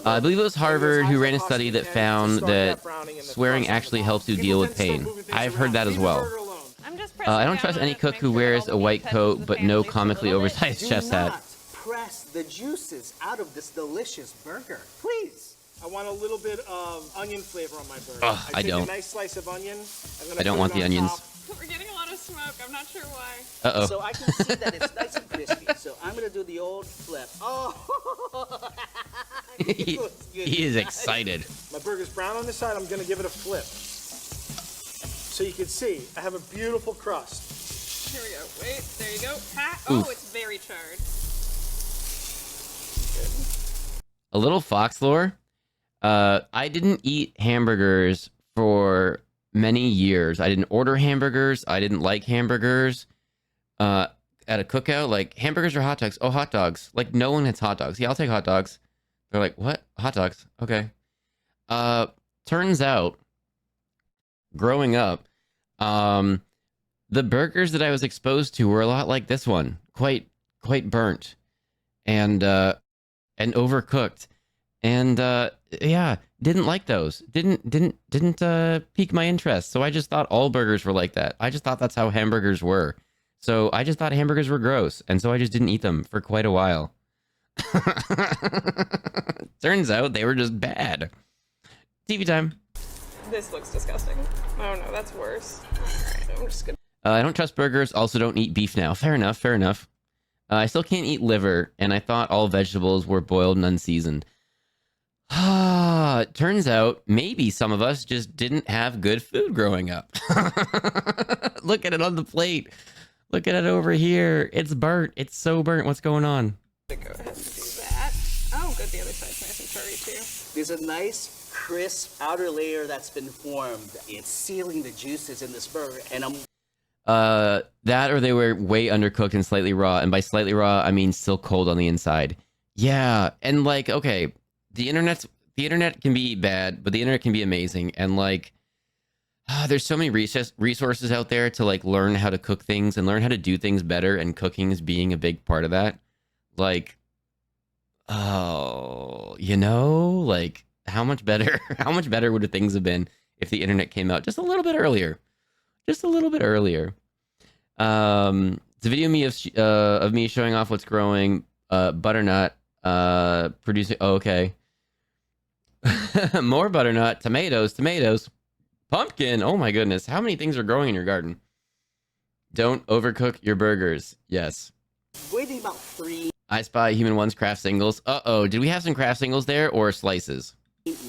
I believe it was Harvard who ran a study that found that swearing actually helps you deal with pain. I've heard that as well. I'm just I don't trust any cook who wears a white coat but no comically oversized chef's Do hat. not press the juices out of this delicious burger, please. I want a little bit of onion flavor on my burger. Ugh, I take don't. a nice slice of onion. I don't want the onions. We're getting a lot of smoke. I'm not sure why. Uh-oh. So I can see that it's nice and crispy. So I'm gonna do the old flip. Oh, he is excited. My burger's brown on this side, I'm gonna give it a flip. So you can see, I have a beautiful crust. Here we go. Wait, there you go. Oh, it's very charred. A little fox lore. I didn't eat hamburgers for many years. I didn't order hamburgers. I didn't like hamburgers. At a cookout, like, hamburgers or hot dogs? Oh, hot dogs. Like, no one hits hot dogs. Yeah, I'll take hot dogs. They're like, what? Hot dogs? Okay. Turns out, growing up, the burgers that I was exposed to were a lot like this one. Quite burnt. And overcooked. And, yeah, didn't like those. Didn't pique my interest. So I just thought all burgers were like that. I just thought that's how hamburgers were. So I just thought hamburgers were gross. And so I just didn't eat them for quite a while. Turns out they were just bad. TV time. This looks disgusting. Oh no, that's worse. Alright, I'm just gonna... I don't trust burgers. Also don't eat beef now. Fair enough. I still can't eat liver. And I thought all vegetables were boiled and unseasoned. Turns out maybe some of us just didn't have good food growing up. Look at it on the plate. Look at it over here. It's burnt. It's so burnt. What's going on? Go ahead and do that. Oh, good. The other side's nice and charry too. There's a nice, crisp outer layer that's been formed. It's sealing the juices in this burger, and I'm... That or they were way undercooked and slightly raw. And by slightly raw, I mean still cold on the inside. Yeah. And like, okay, the internet can be bad, but the internet can be amazing. And like, there's so many resources out there to like learn how to cook things and learn how to do things better. And cooking is being a big part of that. Like, oh, you know, like how much better would things have been if the internet came out just a little bit earlier? Just a little bit earlier. It's a video of me showing off what's growing. Butternut, producing. Oh, okay. More butternut. Tomatoes. Pumpkin. Oh my goodness. How many things are growing in your garden? Don't overcook your burgers. Yes. Waiting about 3 I Spy Human One's craft singles. Uh-oh. Did we have some craft singles there or slices?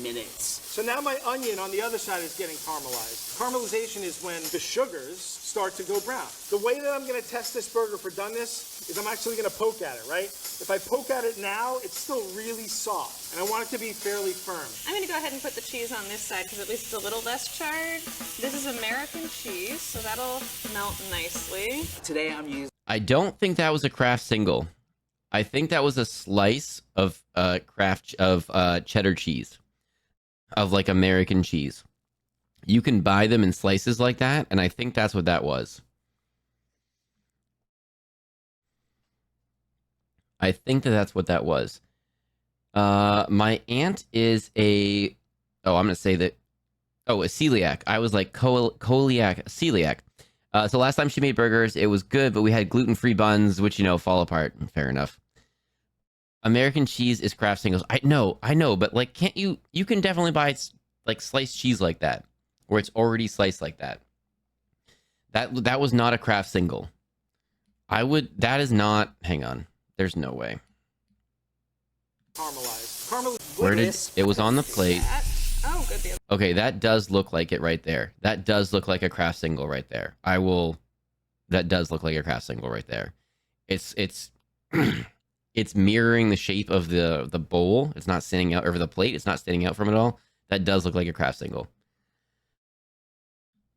minutes So now my onion on the other side is getting caramelized. Caramelization is when the sugars start to go brown. The way that I'm gonna test this burger for doneness is I'm actually gonna poke at it, right? If I poke at it now, it's still really soft, and I want it to be fairly firm. I'm gonna go ahead and put the cheese on this side because at least it's a little less charred. This is American cheese, so that'll melt nicely. Today I'm using I don't think that was a craft single. I think that was a slice of cheddar cheese, of like American cheese. You can buy them in slices like that, and I think that's what that was. I think that that's what that was. My aunt is a... Oh, I'm going to say that... Oh, a celiac. I was like celiac. So last time she made burgers, it was good, but we had gluten-free buns, which, you know, fall apart. Fair enough. American cheese is craft singles. I know, but like, can't you... You can definitely buy like sliced cheese like that, where it's already sliced like that. That was not a craft single. That is not... Hang on. There's no way. Caramelized. Where did... It was on the plate. Oh, good deal. Okay, that does look like it right there. That does look like a craft single right there. That does look like a craft single right there. It's it's mirroring the shape of the bowl. It's not standing out over the plate. It's not standing out from it all. That does look like a craft single.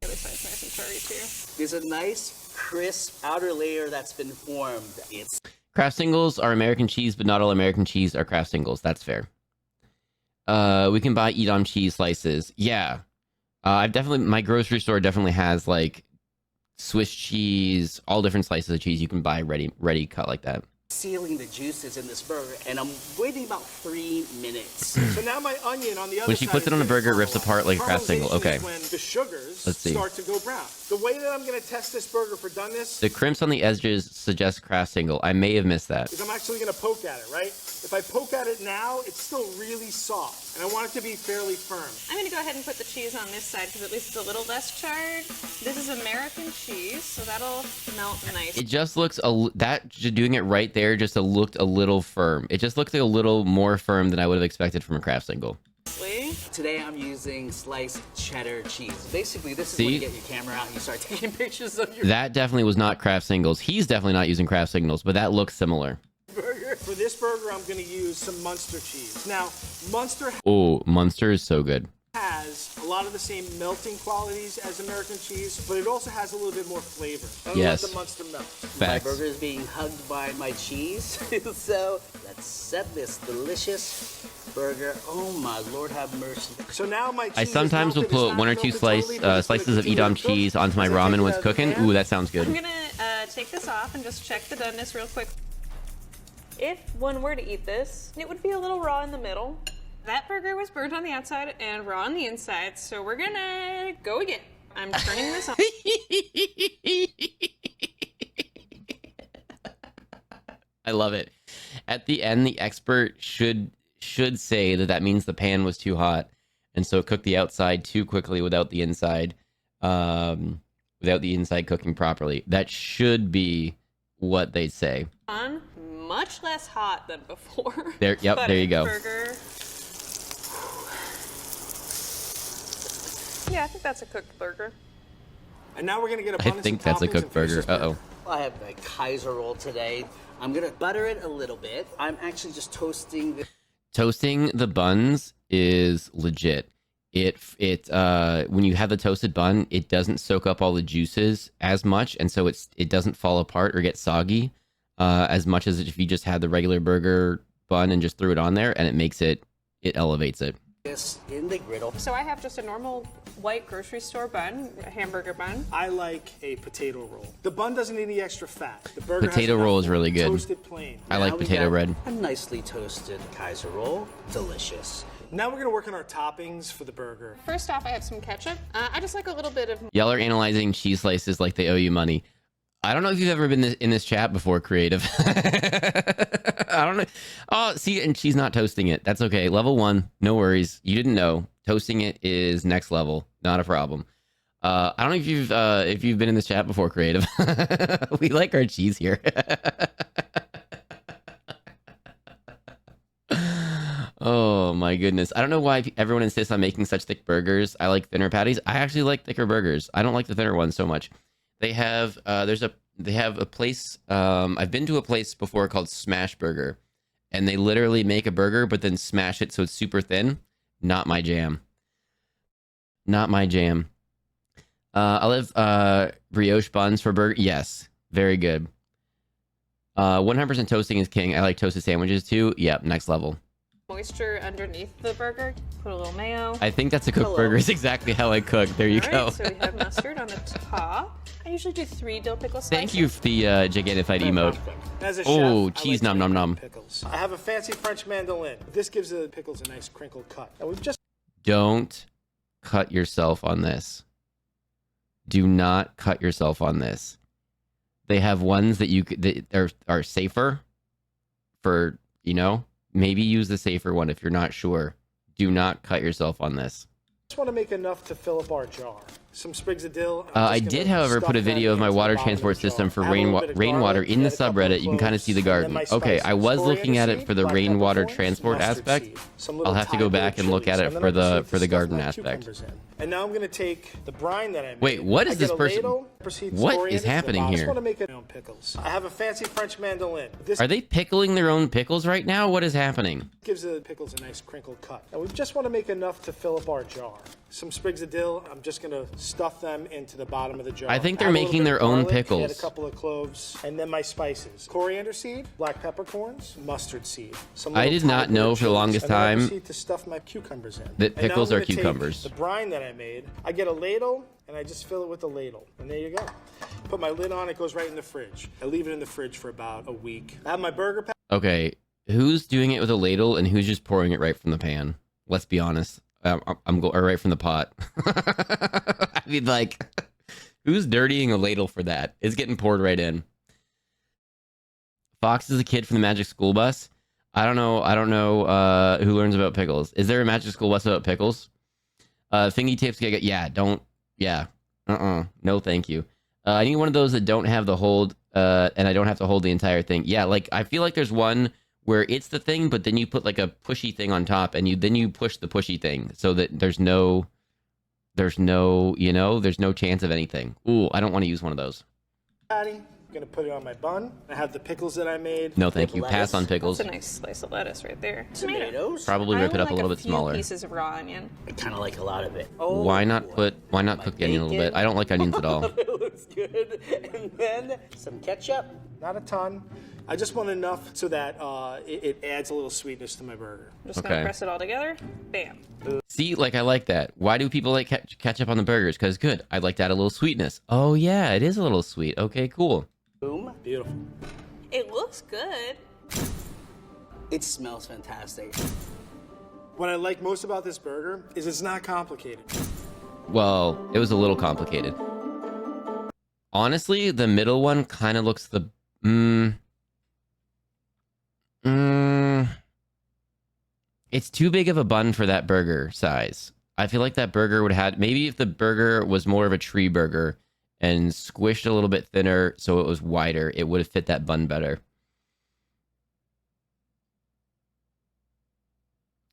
The other side's nice and charry too. There's a nice, crisp outer layer that's been formed. It's Craft singles are American cheese, but not all American cheese are craft singles. That's fair. We can buy Edam cheese slices. Yeah. My grocery store definitely has like Swiss cheese, all different slices of cheese you can buy ready cut like that. sealing the juices in this burger, and I'm waiting about 3 minutes. So now my onion on the other When she side puts it on a burger, it rips apart like a craft single. Caramelization Okay. is when the sugars Let's see. start to go brown. The way that I'm going to test this burger for doneness The crimps on the edges suggest craft single. I may have missed that. is I'm actually going to poke at it, right? If I poke at it now, it's still really soft, and I want it to be fairly firm. I'm gonna go ahead and put the cheese on this side because at least it's a little less charred. This is American cheese, so that'll melt nice. It just looks doing it right there looked a little firm. It just looked like a little more firm than I would have expected from a craft single. Today I'm using sliced cheddar cheese. Basically, this is See? when you get your camera out and you start taking pictures of your That definitely was not craft singles. He's definitely not using craft singles, but that looks similar. burger. For this burger, I'm going to use some Munster cheese. Now, Munster Oh, Munster is so good. has a lot of the same melting qualities as American cheese, but it also has a little bit more flavor. I don't Yes. let the Munster melt. My Facts. burger is being hugged by my cheese. So let's set this delicious burger. Oh my Lord, have mercy. So now my cheese I sometimes will is melted. put It's one or not two melted totally, but it's slices gonna of continue Edam to cook cheese onto my as I ramen take when it it's out of the cooking. pan. Ooh, that sounds I'm good. gonna take this off and just check the doneness real quick. If one were to eat this, it would be a little raw in the middle. That burger was burnt on the outside and raw on the inside, so we're gonna go again. I'm turning this on. I love it. At the end, the expert should say that means the pan was too hot, and so it cooked the outside too quickly without the inside cooking properly. That should be what they say. On much less hot than before. There, yep, But there you go. Burger. Yeah, I think that's a cooked burger. And now we're going to get I abundance think of that's a toppings cooked and finish burger. this burger. Uh-oh. I have a Kaiser roll today. I'm gonna butter it a little bit. I'm actually just toasting the Toasting the buns is legit. When you have the toasted bun, it doesn't soak up all the juices as much, and so it doesn't fall apart or get soggy as much as if you just had the regular burger bun and just threw it on there, and it elevates it. this in the griddle. So I have just a normal white grocery store bun, a hamburger bun. I like a potato roll. The bun doesn't need any extra fat. The burger Potato has roll enough is really good. Toasted plain. I like Now we potato got bread. A nicely toasted Kaiser roll. Delicious. Now we're gonna work on our toppings for the burger. First off, I have some ketchup. I just like a little bit of Y'all are analyzing cheese slices like they owe you money. I don't know if you've ever been in this chat before, Creative. I don't know. Oh, see, and she's not toasting it. That's okay. Level 1, no worries. You didn't know. Toasting it is next level. Not a problem. I don't know if you've been in this chat before, Creative. We like our cheese here. Oh Oh my goodness. I don't know why everyone insists on making such thick burgers. I like thinner patties. I actually like thicker burgers. I don't like the thinner ones so much. They have they have a place, I've been to a place before called Smash Burger, and they literally make a burger but then smash it so it's super thin. Not my jam. Not my jam. I'll have brioche buns for burger. Yes, very good. 100% toasting is king. I like toasted sandwiches too. Yep, next level. Moisture underneath the burger. Put a little mayo. I think that's a cooked burger. Is exactly how I cook. There you All go. right, so we have mustard on the top. I usually do 3 dill pickle slices. Thank you for the gigantified emote. As a Oh, chef, I cheese like nom to nom make nom. pickles. I have a fancy French mandolin. This gives the pickles a nice crinkled cut. And we've just Don't cut yourself on this. Do not cut yourself on this. They have ones that that are safer for, you know, maybe use the safer one if you're not sure. Do not cut yourself on this. want to make enough to fill up our jar. Some sprigs of dill. I did, however, put a video of my water transport system for rainwater in the subreddit. You can kind of see the garden. Okay, I was looking at it for the rainwater transport aspect. I'll have to go back and look at it for the garden aspect. And now I'm going to take the brine that I made. Wait, what is this person? What is happening here? I just want to make it pickles. I have a fancy French mandolin. This Are they pickling their own pickles right now? What is happening? gives the pickles a nice crinkled cut. And we just want to make enough to fill up our jar. Some sprigs of dill. I'm just going to stuff them into the bottom of the jar. I think they're Add a little making bit their of own garlic, pickles. Add a couple of cloves, and then my spices: coriander seed, black peppercorns, mustard seed. Some I little did not Thai know grilled for the cheese, longest and then I time proceed to stuff my cucumbers in. that And now pickles I'm are gonna take cucumbers. The brine that I made, I get a ladle and I just fill it with a ladle, and there you go. Put my lid on, it goes right in the fridge. I leave it in the fridge for about a week. I have my burger patty. Okay, who's doing it with a ladle and who's just pouring it right from the pan? Let's be honest. I'm going right from the pot. I mean, like, who's dirtying a ladle for that? It's getting poured right in. Fox is a kid from the Magic School Bus. I don't know who learns about pickles. Is there a Magic School Bus about pickles? Thingy tips. No, thank you. I need one of those that don't have the hold, and I don't have to hold the entire thing. Yeah, like I feel like there's one where it's the thing, but then you put like a pushy thing on top, and you push the pushy thing so that there's no chance of anything. Ooh, I don't want to use one of those. I'm gonna put it on my bun. I have the pickles that I made. No, thank you. Pass on pickles. That's a nice slice of lettuce right there. Tomatoes. Probably I rip it only up a like little bit few smaller. Pieces of raw onion. I kind of like a lot of it. Why not cook the onion a little bit? I don't like onions at all. It looks good. And then some ketchup. Not a ton. I just want enough so that it adds a little sweetness to my burger. I'm just Okay. gonna press it all together. Bam. See, like I like that. Why do people like ketchup on the burgers? Because good. I'd like to add a little sweetness. Oh yeah, it is a little sweet. Okay, cool. Boom. Beautiful. It looks good. It smells fantastic. What I like most about this burger is it's not complicated. Well, it was a little complicated. Honestly, the middle one kind of looks it's too big of a bun for that burger size. I feel like that burger would have maybe if the burger was more of a tree burger and squished a little bit thinner so it was wider, it would have fit that bun better.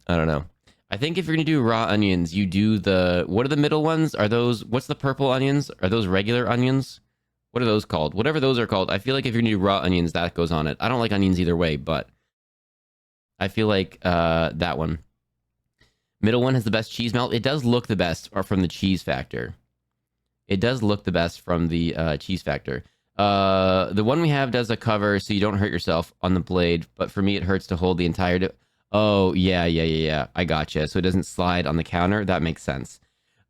I don't know. I think if you're going to do raw onions, you do what are the middle ones? What's the purple onions? Are those regular onions? What are those called? Whatever those are called. I feel like if you're going to do raw onions, that goes on it. I don't like onions either way, but I feel like that one. Middle one has the best cheese melt. It does look the best from the cheese factor. It does look the best from the cheese factor. The one we have does a cover so you don't hurt yourself on the blade, but for me it hurts to hold the entire... Oh, yeah. I gotcha. So it doesn't slide on the counter. That makes sense.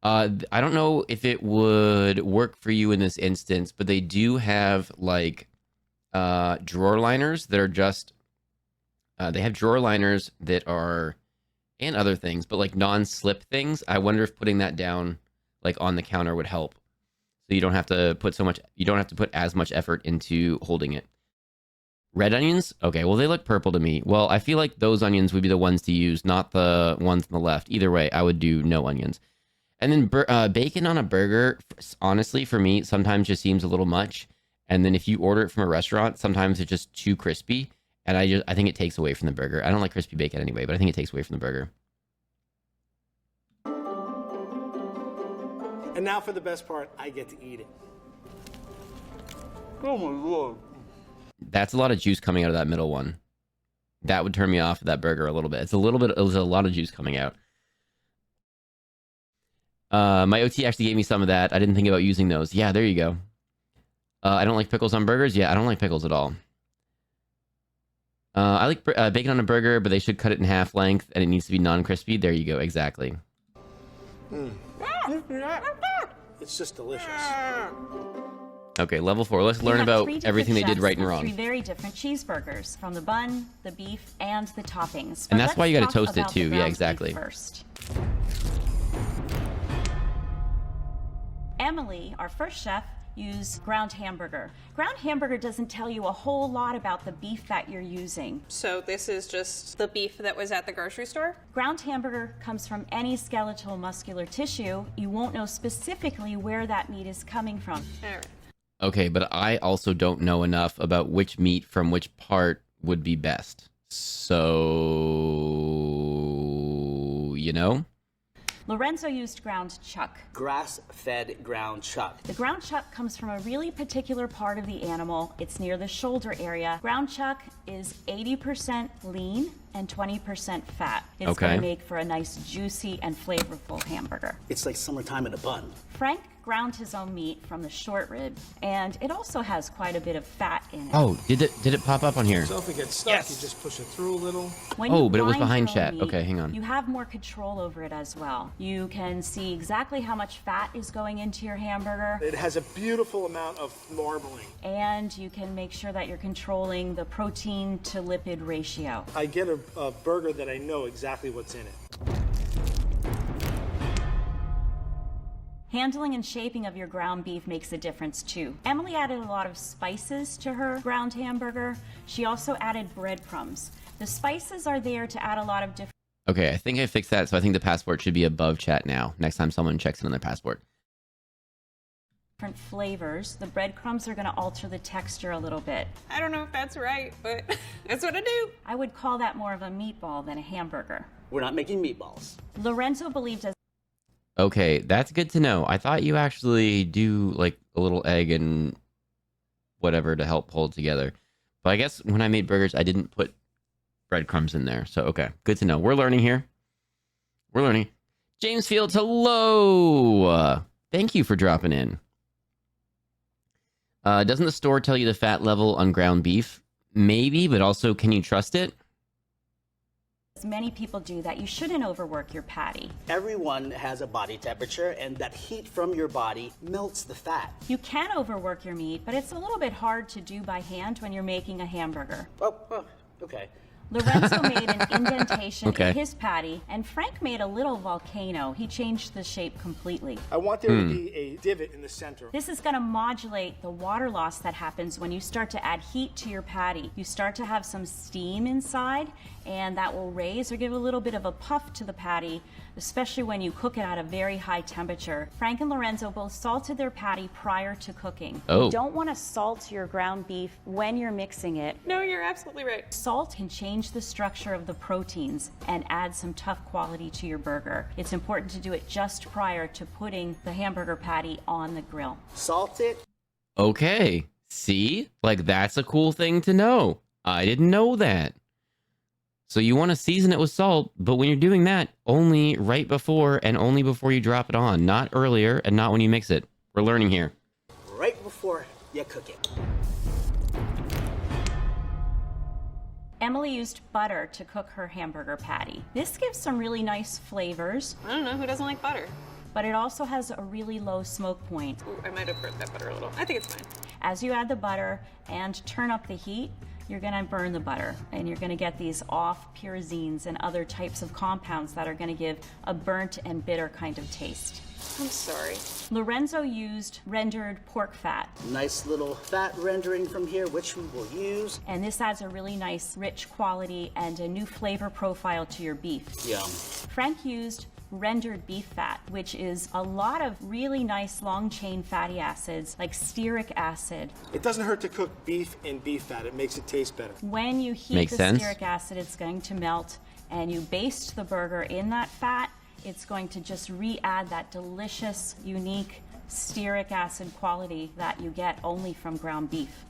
I don't know if it would work for you in this instance, but they do have like drawer liners that are just... they have drawer liners that are... and other things, but like non-slip things. I wonder if putting that down like on the counter would help. So you don't have to put as much effort into holding it. Red onions? Okay, well, they look purple to me. Well, I feel like those onions would be the ones to use, not the ones on the left. Either way, I would do no onions. And then bacon on a burger, honestly, for me, sometimes just seems a little much. And then if you order it from a restaurant, sometimes it's just too crispy. And I think it takes away from the burger. I don't like crispy bacon anyway, but I think it takes away from the burger. And now for the best part, I get to eat it. Oh my lord. That's a lot of juice coming out of that middle one. That would turn me off of that burger a little bit. It was a lot of juice coming out. My OT actually gave me some of that. I didn't think about using those. Yeah, there you go. I don't like pickles on burgers. Yeah, I don't like pickles at all. I like bacon on a burger, but they should cut it in half length, and it needs to be non-crispy. There you go, exactly. It's just delicious. Okay, level 4. Let's We learn have about 3 different everything they did chefs right and with wrong. 3 very different cheeseburgers, from the bun, the beef, and the toppings. And But that's why let's you gotta talk toast it about the too. Yeah, ground beef exactly. First. Emily, our first chef, used ground hamburger. Ground hamburger doesn't tell you a whole lot about the beef that you're using. So this is just the beef that was at the grocery store? Ground hamburger comes from any skeletal muscular tissue. You won't know specifically where that meat is coming from. All right. Okay, but I also don't know enough about which meat from which part would be best. So, you know? Lorenzo used ground chuck. Grass-fed ground chuck. The ground chuck comes from a really particular part of the animal. It's near the shoulder area. Ground chuck is 80% lean and 20% fat. It's Okay. going to make for a nice, juicy, and flavorful hamburger. It's like summertime in a bun. Frank ground his own meat from the short rib, and it also has quite a bit of fat in it. Oh, did it pop up on here? So if it gets stuck, you just push it through a little. When Oh, you but it was grind behind your own chat. meat, Okay, hang on. You have more control over it as well. You can see exactly how much fat is going into your hamburger, It has a beautiful amount of marbling. and you can make sure that you're controlling the protein to lipid ratio. I get a burger that I know exactly what's in it. Handling and shaping of your ground beef makes a difference too. Emily added a lot of spices to her ground hamburger. She also added breadcrumbs. The spices are there to add a lot of different Okay, I think I fixed that, so I think the passport should be above chat now. Next time someone checks in on their passport. flavors. The breadcrumbs are going to alter the texture a little bit. I don't know if that's right, but that's what I do. I would call that more of a meatball than a hamburger. We're not making meatballs. Lorenzo believed as Okay, that's good to know. I thought you actually do like a little egg and whatever to help hold together. But I guess when I made burgers, I didn't put breadcrumbs in there. So, okay, good to know. We're learning here. We're learning. James Fields, hello. Thank you for dropping in. Doesn't the store tell you the fat level on ground beef? Maybe, but also, can you trust it? many people do that, you shouldn't overwork your patty. Everyone has a body temperature, and that heat from your body melts the fat. You can overwork your meat, but it's a little bit hard to do by hand when you're making a hamburger. Oh, okay. Lorenzo made an indentation Okay. in his patty, and Frank made a little volcano. He changed the shape completely. I want there to be a divot in the center. This is going to modulate the water loss that happens when you start to add heat to your patty. You start to have some steam inside, and that will raise or give a little bit of a puff to the patty, especially when you cook it at a very high temperature. Frank and Lorenzo both salted their patty prior to cooking. Oh. You don't want to salt your ground beef when you're mixing it. No, you're absolutely right. Salt can change the structure of the proteins and add some tough quality to your burger. It's important to do it just prior to putting the hamburger patty on the grill. Salt it. Okay. See? Like, that's a cool thing to know. I didn't know that. So you want to season it with salt, but when you're doing that, only right before and only before you drop it on, not earlier and not when you mix it. We're learning here. Right before you cook it. Emily used butter to cook her hamburger patty. This gives some really nice flavors, I don't know, who doesn't like butter? but it also has a really low smoke point. Ooh, I might have burnt that butter a little. I think it's fine. As you add the butter and turn up the heat, you're going to burn the butter, and you're going to get these off pyrazines and other types of compounds that are going to give a burnt and bitter kind of taste. I'm sorry. Lorenzo used rendered pork fat, Nice little fat rendering from here, which we will use. and this adds a really nice rich quality and a new flavor profile to your beef. Yum. Frank used rendered beef fat, which is a lot of really nice long chain fatty acids like stearic acid. It doesn't hurt to cook beef in beef fat. It makes it taste better. When you heat Makes the sense. stearic acid, it's going to melt, and you baste the burger in that fat. It's going to just re-add that delicious, unique stearic acid quality that you get only from ground beef.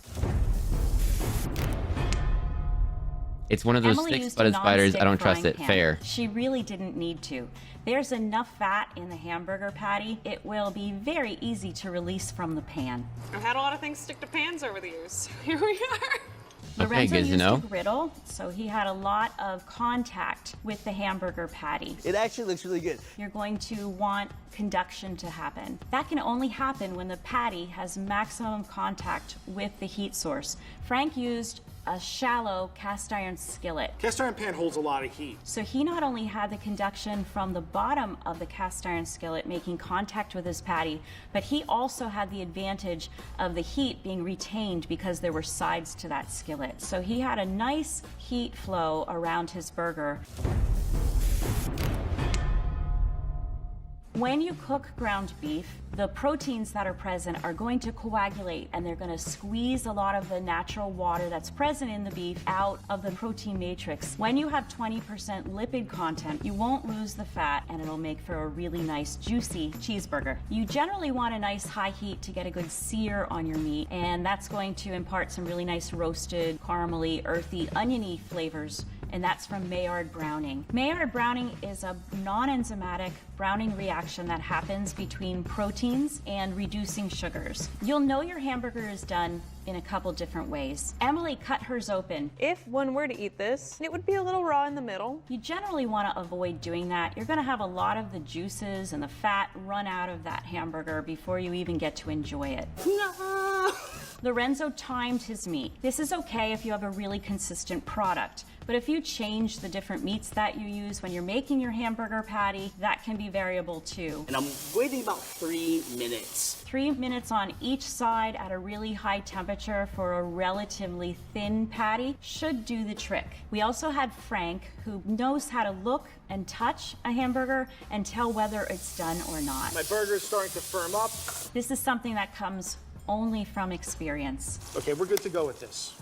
It's one of those Emily thick used sputted a spiders. I nonstick don't trust frying it. pan. Fair. She really didn't need to. There's enough fat in the hamburger patty. It will be very easy to release from the pan. I've had a lot of things stick to pans over the years. Here we are. Lorenzo good to used know. a griddle, so he had a lot of contact with the hamburger patty. It actually looks really good. You're going to want conduction to happen. That can only happen when the patty has maximum contact with the heat source. Frank used a shallow cast iron skillet. Cast iron pan holds a lot of heat. So he not only had the conduction from the bottom of the cast iron skillet making contact with his patty, but he also had the advantage of the heat being retained because there were sides to that skillet. So he had a nice heat flow around his burger. When you cook ground beef, the proteins that are present are going to coagulate, and they're going to squeeze a lot of the natural water that's present in the beef out of the protein matrix. When you have 20% lipid content, you won't lose the fat, and it'll make for a really nice juicy cheeseburger. You generally want a nice high heat to get a good sear on your meat, and that's going to impart some really nice roasted, caramely, earthy, oniony flavors, and that's from Maillard browning. Maillard browning is a non-enzymatic browning reaction that happens between proteins and reducing sugars. You'll know your hamburger is done in a couple different ways. Emily cut hers open. If one were to eat this, it would be a little raw in the middle. You generally want to avoid doing that. You're going to have a lot of the juices and the fat run out of that hamburger before you even get to enjoy it. No. Lorenzo timed his meat. This is okay if you have a really consistent product, but if you change the different meats that you use when you're making your hamburger patty, that can be variable too. And I'm waiting about 3 minutes. 3 minutes on each side at a really high temperature for a relatively thin patty should do the trick. We also had Frank, who knows how to look and touch a hamburger and tell whether it's done or not. My burger is starting to firm up. This is something that comes only from experience. Okay, we're good to go with this.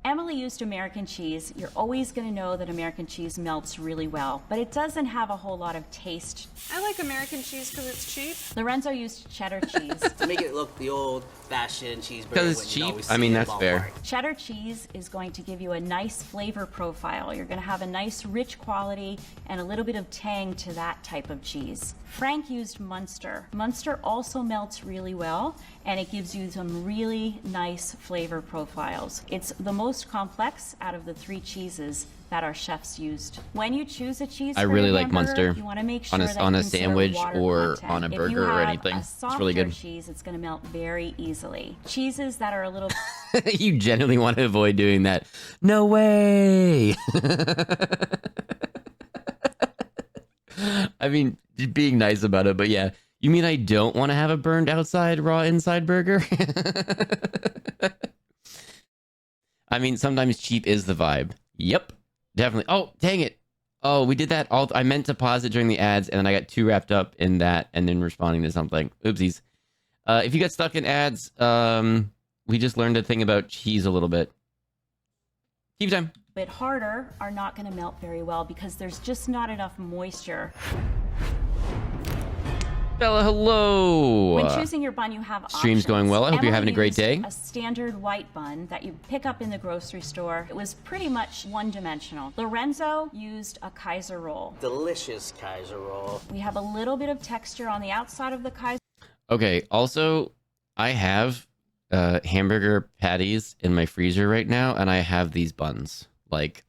Emily used American cheese. You're always going to know that American cheese melts really well, but it doesn't have a whole lot of taste. I like American cheese because it's cheap. Lorenzo used cheddar cheese. To make it look the old-fashioned cheeseburger. Because it's when you cheap? always I see mean, it that's at fair. Walmart. Cheddar cheese is going to give you a nice flavor profile. You're going to have a nice rich quality and a little bit of tang to that type of cheese. Frank used Munster. Munster also melts really well, and it gives you some really nice flavor profiles. It's the most complex out of the 3 cheeses that our chefs used. When you choose a cheese, I for really your like hamburger, Munster you want to make on sure a- that on you a consider sandwich water or content. on a If burger you or have anything. a It's really good. softer cheese, it's going to melt very easily. Cheeses that are a little You genuinely want to avoid doing that. No way. I mean, just being nice about it, but yeah. You mean I don't want to have a burned outside, raw inside burger? I mean, sometimes cheap is the vibe. Yep, definitely. Oh, dang it. Oh, we did that all. I meant to pause it during the ads, and then I got too wrapped up in that and then responding to something. Oopsies. If you got stuck in ads, we just learned a thing about cheese a little bit. Keep time. bit harder are not going to melt very well because there's just not enough moisture. Bella, hello. When choosing your bun, you have options. Stream's going well. I hope you're having a great day. Emily used a standard white bun that you pick up in the grocery store. It was pretty much one-dimensional. Lorenzo used a Kaiser roll. Delicious Kaiser roll. We have a little bit of texture on the outside of the Kaiser. Okay, also, I have hamburger patties in my freezer right now, and I have these buns. Like,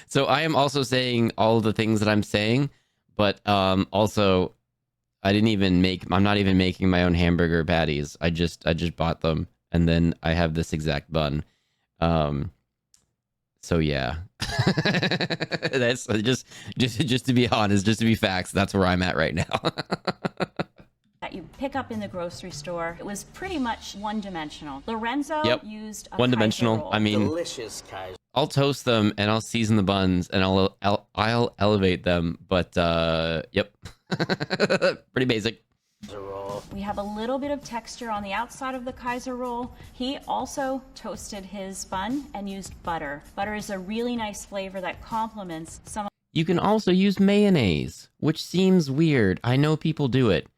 so I am also saying all of the things that I'm saying, but also, I'm not even making my own hamburger patties. I just bought them, and then I have this exact bun. So yeah, that's just to be honest, just to be facts. That's where I'm at right now. That you pick up in the grocery store. It was pretty much one-dimensional. Lorenzo used a one-dimensional. Kaiser roll. I mean, Delicious Kaiser. I'll toast them and I'll season the buns and I'll elevate them. But yep, pretty basic. We have a little bit of texture on the outside of the Kaiser roll. He also toasted his bun and used butter. Butter is a really nice flavor that complements some. You can also use mayonnaise, which seems weird. I know people do it,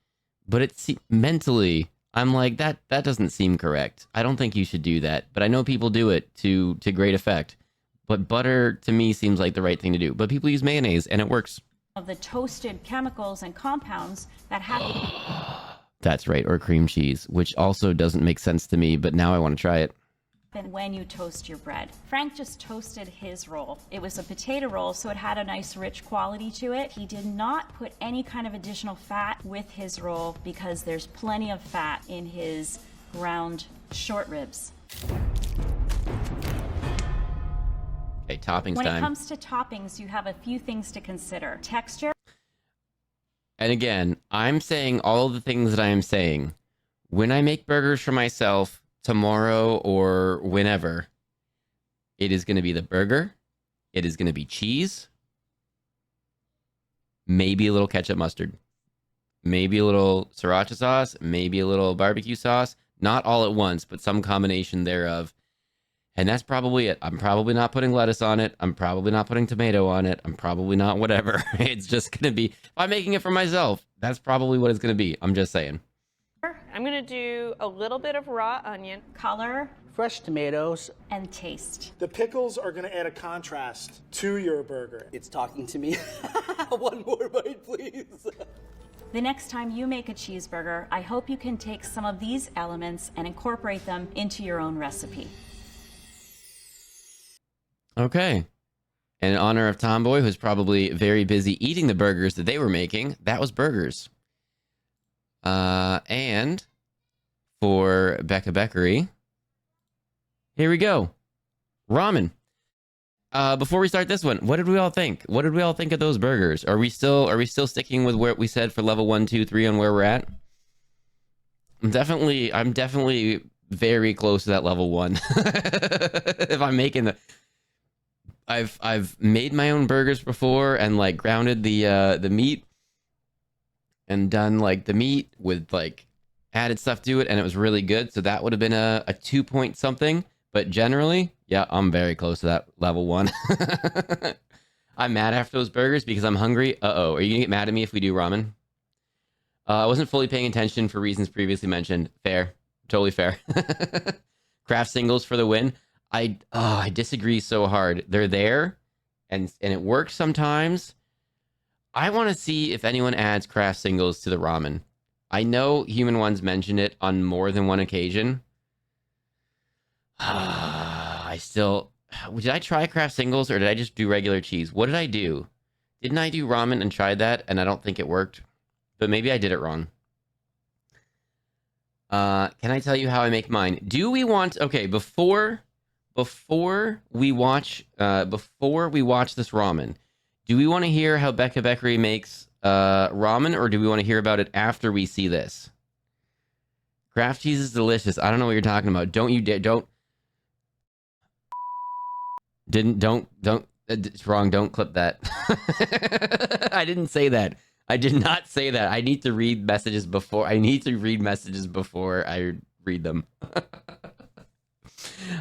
but it's mentally, I'm like, that doesn't seem correct. I don't think you should do that, but I know people do it to great effect. But butter to me seems like the right thing to do. But people use mayonnaise and it works. Of the toasted chemicals and compounds that happen. That's right, or cream cheese, which also doesn't make sense to me, but now I want to try it. When you toast your bread. Frank just toasted his roll. It was a potato roll, so it had a nice rich quality to it. He did not put any kind of additional fat with his roll because there's plenty of fat in his ground short ribs. Okay, toppings When time. it comes to toppings, you have a few things to consider. Texture. And again, I'm saying all of the things that I am saying. When I make burgers for myself tomorrow or whenever, it is going to be the burger. It is going to be cheese. Maybe a little ketchup mustard. Maybe a little sriracha sauce. Maybe a little barbecue sauce. Not all at once, but some combination thereof. And that's probably it. I'm probably not putting lettuce on it. I'm probably not putting tomato on it. I'm probably not whatever. It's just going to be, if I'm making it for myself, that's probably what it's going to be. I'm just saying. I'm gonna do a little bit of raw onion. Color. Fresh tomatoes. And taste. The pickles are going to add a contrast to your burger. It's talking to me. One more bite, please. The next time you make a cheeseburger, I hope you can take some of these elements and incorporate them into your own recipe. Okay. And in honor of Tomboy, who's probably very busy eating the burgers that they were making, that was burgers. And for Becca Beckery, here we go. Ramen. Before we start this one, what did we all think? What did we all think of those burgers? Are we still sticking with what we said for level 1, 2, 3 on where we're at? I'm definitely very close to that level 1. If I'm making the, I've made my own burgers before and like grounded the meat and done like the meat with like added stuff to it, and it was really good. So that would have been a 2-point something. But generally, yeah, I'm very close to that level 1. I'm mad after those burgers because I'm hungry. Uh-oh, are you gonna get mad at me if we do ramen? I wasn't fully paying attention for reasons previously mentioned. Fair, totally fair. Craft singles for the win. I disagree so hard. They're there, and it works sometimes. I want to see if anyone adds craft singles to the ramen. I know Human Ones mentioned it on more than one occasion. Did I try craft singles or did I just do regular cheese? What did I do? Didn't I do ramen and tried that and I don't think it worked? But maybe I did it wrong. Can I tell you how I make mine? Do we want, okay, before we watch this ramen, do we want to hear how Becca Beckery makes ramen, or do we want to hear about it after we see this? Kraft cheese is delicious. I don't know what you're talking about. It's wrong. Don't clip that. I didn't say that. I did not say that. I need to read messages before I read them.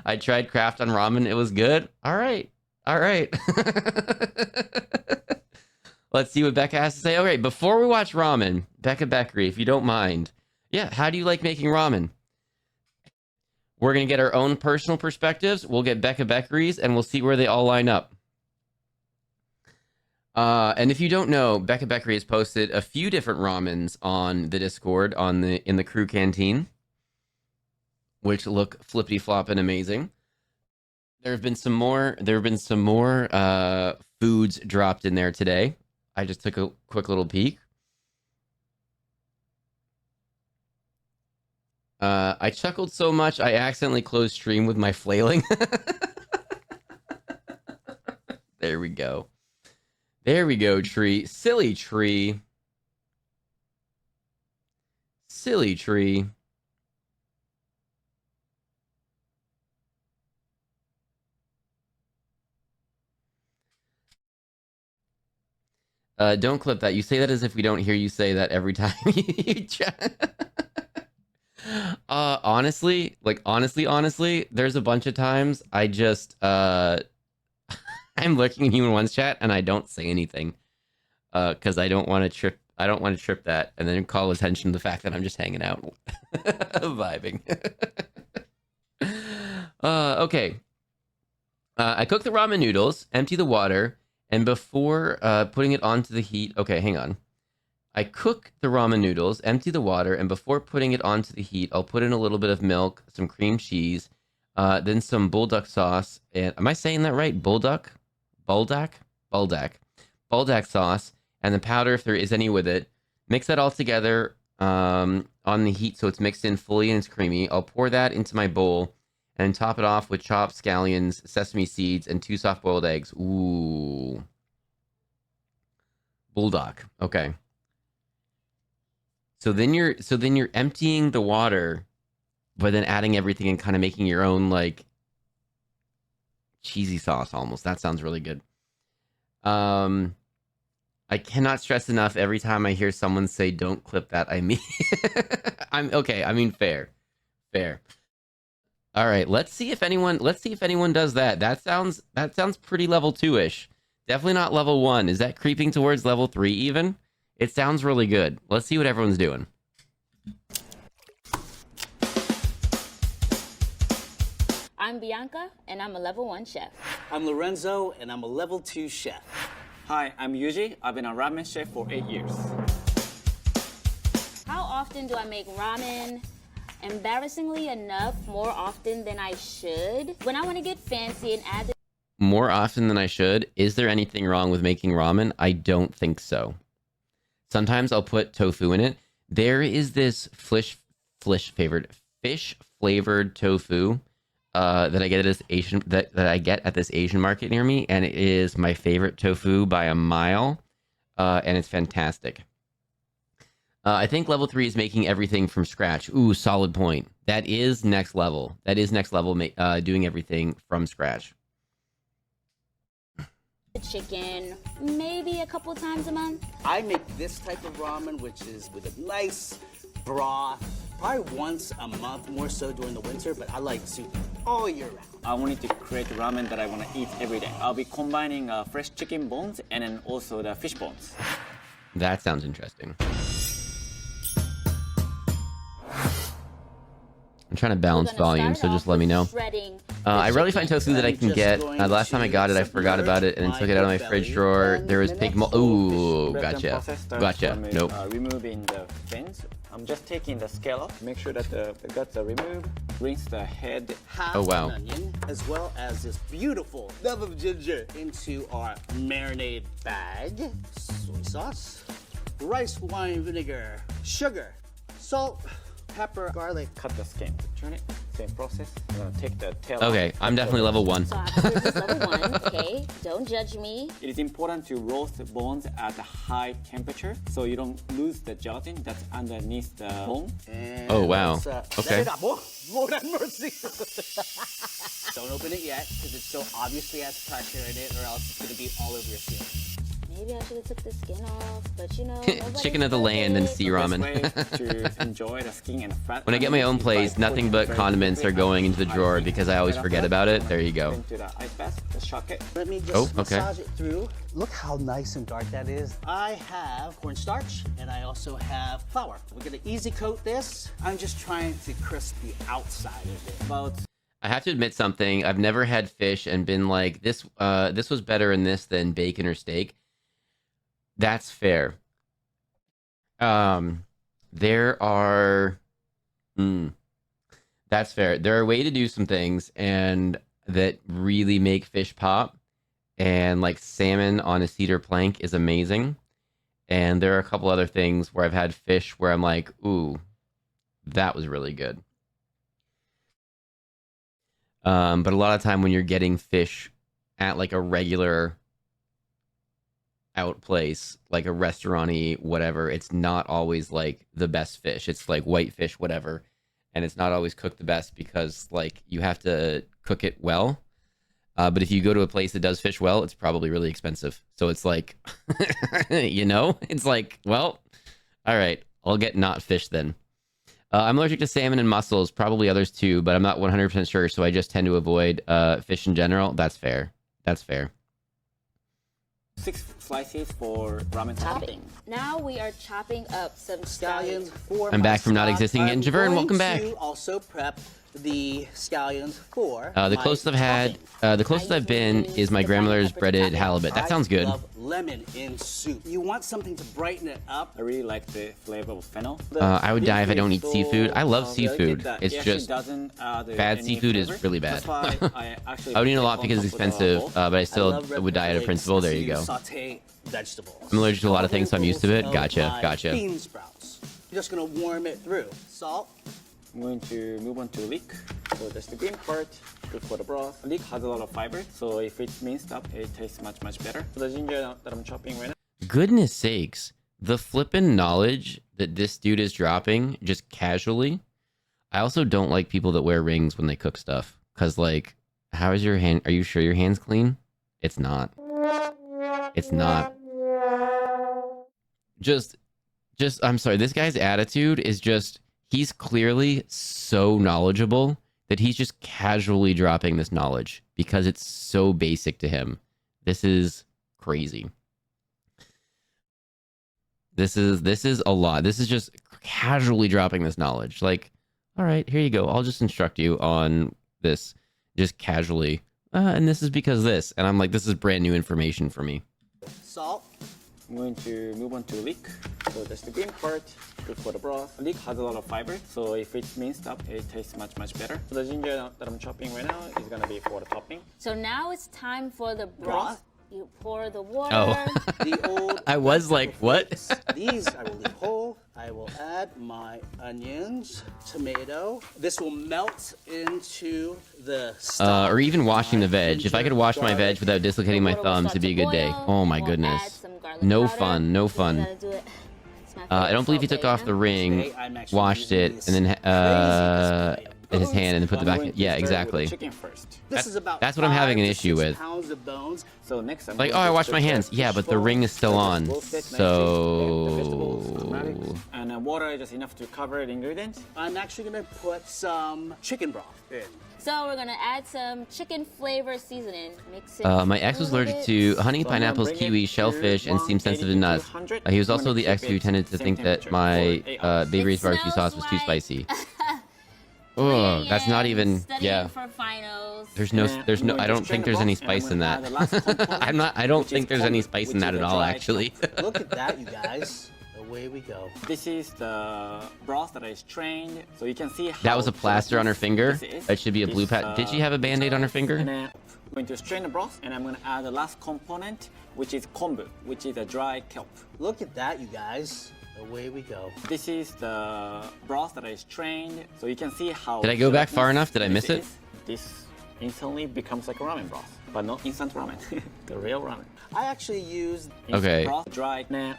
I tried Kraft on ramen. It was good. All right. Let's see what Becca has to say. All right, before we watch ramen, Becca Beckery, if you don't mind. Yeah, how do you like making ramen? We're going to get our own personal perspectives. We'll get Becca Beckery's, and we'll see where they all line up. And if you don't know, Becca Beckery has posted a few different ramens on the Discord in the crew canteen, which look flippity flop and amazing. There have been some more foods dropped in there today. I just took a quick little peek. I chuckled so much I accidentally closed stream with my flailing. There we go. There we go, tree. Silly tree. Silly tree. Don't clip that. You say that as if we don't hear you say that every time you chat. Honestly, there's a bunch of times I just I'm looking at Human One's chat and I don't say anything. Because I don't want to trip that and then call attention to the fact that I'm just hanging out vibing. Okay. I cook the ramen noodles, empty the water, and before putting it onto the heat... Okay, hang on. I cook the ramen noodles, empty the water, and before putting it onto the heat, I'll put in a little bit of milk, some cream cheese, then some bulldog sauce. And am I saying that right? Bulldog sauce, and the powder if there is any with it. Mix that all together on the heat so it's mixed in fully and it's creamy. I'll pour that into my bowl and top it off with chopped scallions, sesame seeds, and 2 soft-boiled eggs. Ooh. Bulldog. Okay. So then you're emptying the water, but then adding everything and kind of making your own like cheesy sauce almost. That sounds really good. I cannot stress enough every time I hear someone say don't clip that, I mean fair. All right, let's see if anyone does that. That sounds pretty level 2-ish. Definitely not level 1. Is that creeping towards level 3 even? It sounds really good. Let's see what everyone's doing. I'm Bianca, and I'm a level 1 chef. I'm Lorenzo, and I'm a level 2 chef. Hi, I'm Yuji. I've been a ramen chef for 8 years. How often do I make ramen? Embarrassingly enough, more often than I should. When I want to get fancy and add the... More often than I should. Is there anything wrong with making ramen? I don't think so. Sometimes I'll put tofu in it. There is this fish flavored tofu that I get at this Asian that I get at this Asian market near me, and it is my favorite tofu by a mile, and it's fantastic. I think level 3 is making everything from scratch. Ooh, solid point. That is next level. Doing everything from scratch. chicken maybe a couple times a month. I make this type of ramen, which is with a nice broth, probably once a month, more so during the winter, but I like soup all year round. I wanted to create ramen that I want to eat every day. I'll be combining fresh chicken bones and then also the fish bones. That sounds interesting. I'm trying to balance volume, so just let me know. I rarely find tofu that I can get. The last time I got it, I forgot about it and then took it out of my fridge drawer. There was pig ooh, gotcha. Gotcha. Nope. Removing the fins. I'm just taking the scallop. Make sure that the guts are removed. Rinse the head. Half oh, wow. an onion, as well as this beautiful nub of ginger into our marinade bag. Soy sauce, rice wine vinegar, sugar, salt, pepper, garlic. Cut the skin. Turn it. Same process. I'm gonna take the tail. Okay, I'm definitely level 1. So after this is level 1, okay? Don't judge me. It is important to roast the bones at a high temperature so you don't lose the gelatin that's underneath the bone. And oh wow. Okay. Lord have mercy. Don't open it yet, because it still obviously has pressure in it, or else it's gonna be all over your ceiling. Maybe I should have took the skin off, but you know, Chicken of the land and sea ramen. To enjoy the skin and the fat. When I get my own place, nothing but condiments are going into the drawer because I always forget about it. There you go. Let me just massage it through. Look how nice and dark that is. I have cornstarch and I also have flour. We're gonna easy coat this. I'm just trying to crisp the outside of it. I have to admit something. I've never had fish and been like, this was better in this than bacon or steak. That's fair. There are... that's fair. There are ways to do some things and that really make fish pop. And like salmon on a cedar plank is amazing. And there are a couple other things where I've had fish where I'm like, ooh, that was really good. But a lot of time when you're getting fish at like a regular out place, like a restaurant-y whatever, it's not always like the best fish. It's like white fish, whatever. And it's not always cooked the best because like you have to cook it well. But if you go to a place that does fish well, it's probably really expensive. So it's like, you know, it's like, well, all right, I'll get not fish then. I'm allergic to salmon and mussels, probably others too, but I'm not 100% sure. So I just tend to avoid fish in general. That's fair. That's fair. 6 slices for ramen topping. Now we are chopping up some Scallions scallions. for I'm my back from not stock. existing again. I'm Javern, going welcome back. to also prep the scallions for The my closest I've had, the closest I've been is my grandmother's breaded halibut. That sounds good. I love lemon in soup. You want something to brighten it up. I really like the flavor of fennel. I would die if I don't eat seafood. I love seafood. It's just bad seafood is really bad. I would eat a lot because it's expensive, but I still would die out of principle. There you go. Saute vegetables. I'm allergic to a lot of things, so I'm used to it. Gotcha, gotcha. Bean sprouts. You're just gonna warm it through. Salt. I'm going to move on to leek. So that's the green part, good for the broth. Leek has a lot of fiber, so if it's minced up, it tastes much, much better. So the ginger that I'm chopping right now. Goodness sakes, the flippin' knowledge that this dude is dropping just casually. I also don't like people that wear rings when they cook stuff. Cause like, how is your hand? Are you sure your hand's clean? It's not. It's not. Just, I'm sorry. This guy's attitude is just, he's clearly so knowledgeable that he's just casually dropping this knowledge because it's so basic to him. This is crazy. This is a lot. This is just casually dropping this knowledge. Like, all right, here you go. I'll just instruct you on this just casually. And this is because this. And I'm like, this is brand new information for me. Salt. I'm going to move on to leek. So that's the green part, good for the broth. Leek has a lot of fiber, so if it's minced up, it tastes much, much better. So the ginger that I'm chopping right now is gonna be for the topping. So now it's time for the broth. You pour the water. Oh. The old I was like, what? These I will leave whole. I will add my onions, tomato. This will melt into the stock. Or even washing the veg. If I could wash my veg without dislocating my thumbs, it'd be a good day. Oh my goodness. No fun, no fun. I don't believe he took off the ring, washed it, and then his hand, and then put the back. Yeah, exactly. That's what I'm having an issue with. So next, Like, oh, I washed my hands. Yeah, but the ring is still on. So. And water just enough to cover the ingredients. I'm actually gonna put some chicken broth in. So we're gonna add some chicken flavor seasoning. Mix it. My ex was allergic to honey, pineapples, kiwi, shellfish, and seemed sensitive to nuts. He was also the ex who tended to think that my baby's barbecue sauce was too spicy. Oh, that's not even. Yeah. There's no. I don't think there's any spice in that. I don't think there's any spice in that at all, actually. Look at that, you guys. Away we go. This is the broth that I strained, so you can see how That was a plaster on her finger. That should be a blue pat. Did she have a band-aid on her finger? And I'm going to strain the broth, and I'm going to add the last component, which is kombu, which is a dry kelp. Look at that, you guys. Away we go. This is the broth that I strained, so you can see how. Did I go back far enough? Did I miss it? This instantly becomes like a ramen broth, but not instant ramen. The real ramen. I actually used Okay. Broth dry. Nah.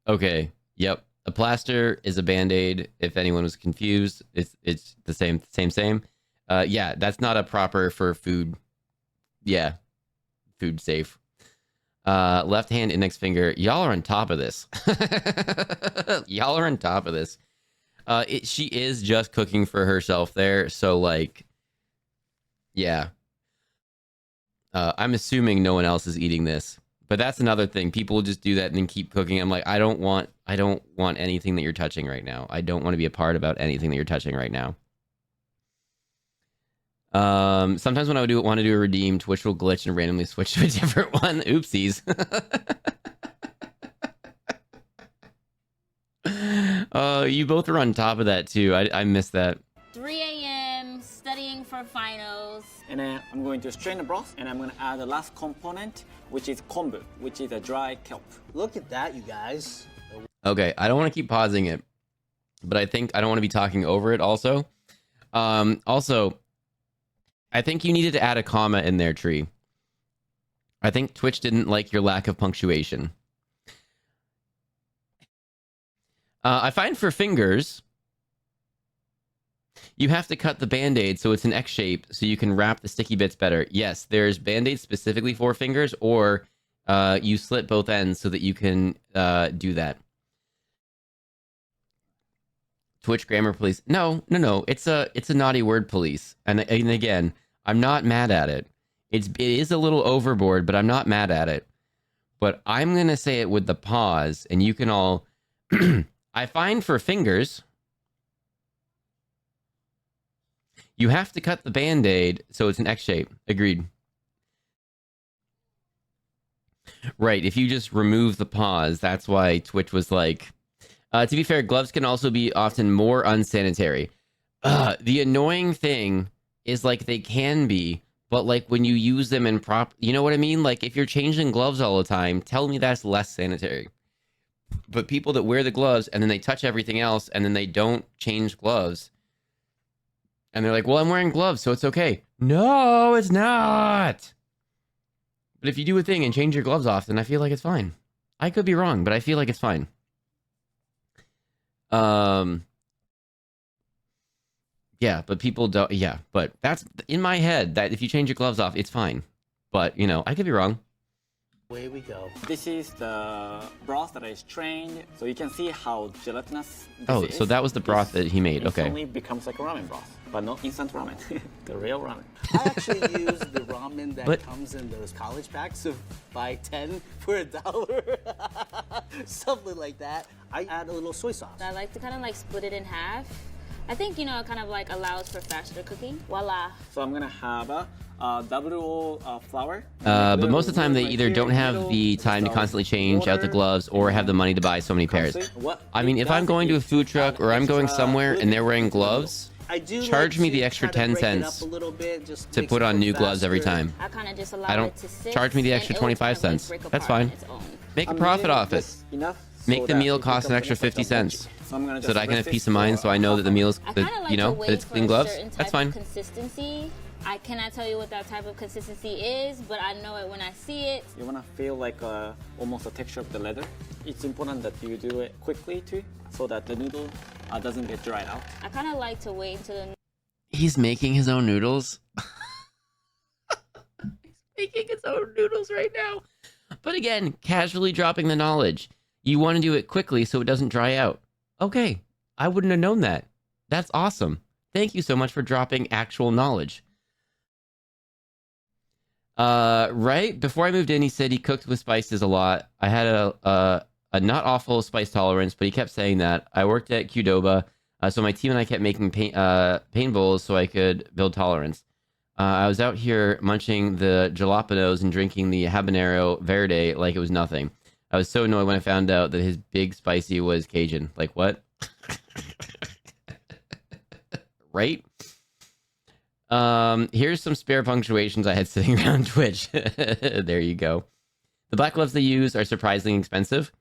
Okay. Yep. A plaster is a band-aid. If anyone was confused, it's the same. Yeah, that's not a proper for food. Yeah, food safe. Left hand, index finger. Y'all are on top of this. Y'all are on top of this. She is just cooking for herself there, so like, yeah. I'm assuming no one else is eating this. But that's another thing. People will just do that and then keep cooking. I'm like, I don't want anything that you're touching right now. I don't want to be a part about anything that you're touching right now. Sometimes when I want to do a redeem, Twitch will glitch and randomly switch to a different one. Oopsies. You both are on top of that too. I missed that. 3 a.m. studying for finals. And then I'm going to strain the broth, and I'm going to add the last component, which is kombu, which is a dry kelp. Look at that, you guys. Okay, I don't want to keep pausing it, but I think I don't want to be talking over it also. Also, I think you needed to add a comma in there, Tree. I think Twitch didn't like your lack of punctuation. I find for fingers, You have to cut the Band-Aid so it's an X shape so you can wrap the sticky bits better. Yes, there's Band-Aids specifically for fingers, or you slit both ends so that you can do that. Twitch grammar police. No. It's a naughty word police. And again, I'm not mad at it. It is a little overboard, but I'm not mad at it. But I'm gonna say it with the pause, and you can all. I find for fingers, you have to cut the Band-Aid so it's an X shape. Agreed. Right, if you just remove the pause, that's why Twitch was like... to be fair, gloves can also be often more unsanitary. The annoying thing is, like, they can be, but, like, when you use them in you know what I mean? Like, if you're changing gloves all the time, tell me that's less sanitary. But people that wear the gloves and then they touch everything else and then they don't change gloves. And they're like, well, I'm wearing gloves, so it's okay. No, it's not. But if you do a thing and change your gloves often, I feel like it's fine. I could be wrong, but I feel like it's fine. Yeah, but people don't. Yeah, but that's in my head that if you change your gloves off, it's fine. But, you know, I could be wrong. Away we go. This is the broth that I strained, so you can see how gelatinous this Oh, is. so that was the broth that he made. Okay. Instantly becomes like a ramen broth, but not instant ramen. The real ramen. I actually use the ramen that comes in those college packs of buy 10 for $1. Something like that. I add a little soy sauce. I like to kind of like split it in half. I think, you know, it kind of like allows for faster cooking. Voila. So I'm gonna have a double flour. But most of the time they either don't have the time to constantly change out the gloves or have the money to buy so many pairs. I mean, if I'm going to a food truck or I'm going somewhere and they're wearing gloves, charge me the extra 10 cents to put on new gloves every time. I don't charge me the extra 25 cents. That's fine. Make a profit off it. Make the meal cost an extra 50 cents. So that I can have peace of mind, so I know that the meal is, you know, that it's clean gloves. That's fine. Consistency. I cannot tell you what that type of consistency is, but I know it when I see it. You wanna feel like almost the texture of the leather. It's important that you do it quickly too, so that the noodle doesn't get dried out. I kind of like to wait until the... He's making his own noodles. He's making his own noodles right now. But again, casually dropping the knowledge. You want to do it quickly so it doesn't dry out. Okay, I wouldn't have known that. That's awesome. Thank you so much for dropping actual knowledge. Right before I moved in, he said he cooked with spices a lot. I had a not awful spice tolerance, but he kept saying that. I worked at Qdoba, so my team and I kept making pain bowls so I could build tolerance. I was out here munching the jalapenos and drinking the habanero verde like it was nothing. I was so annoyed when I found out that his big spicy was Cajun. Like, what? Right? Here's some spare punctuations I had sitting around Twitch. There you go. The black gloves they use are surprisingly expensive.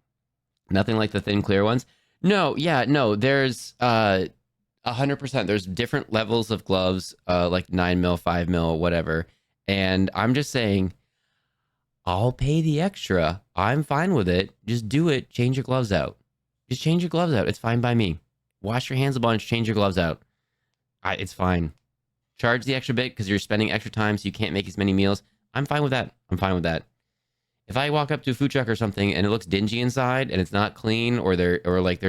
Nothing like the thin, clear ones. No, yeah, no, there's 100%. There's different levels of gloves, like 9mm, 5mm, whatever. And I'm just saying, I'll pay the extra. I'm fine with it. Just do it. Change your gloves out. Just change your gloves out. It's fine by me. Wash your hands a bunch. Change your gloves out. It's fine. Charge the extra bit because you're spending extra time so you can't make as many meals. I'm fine with that. I'm fine with that. If I walk up to a food truck or something and it looks dingy inside and it's not clean, or they're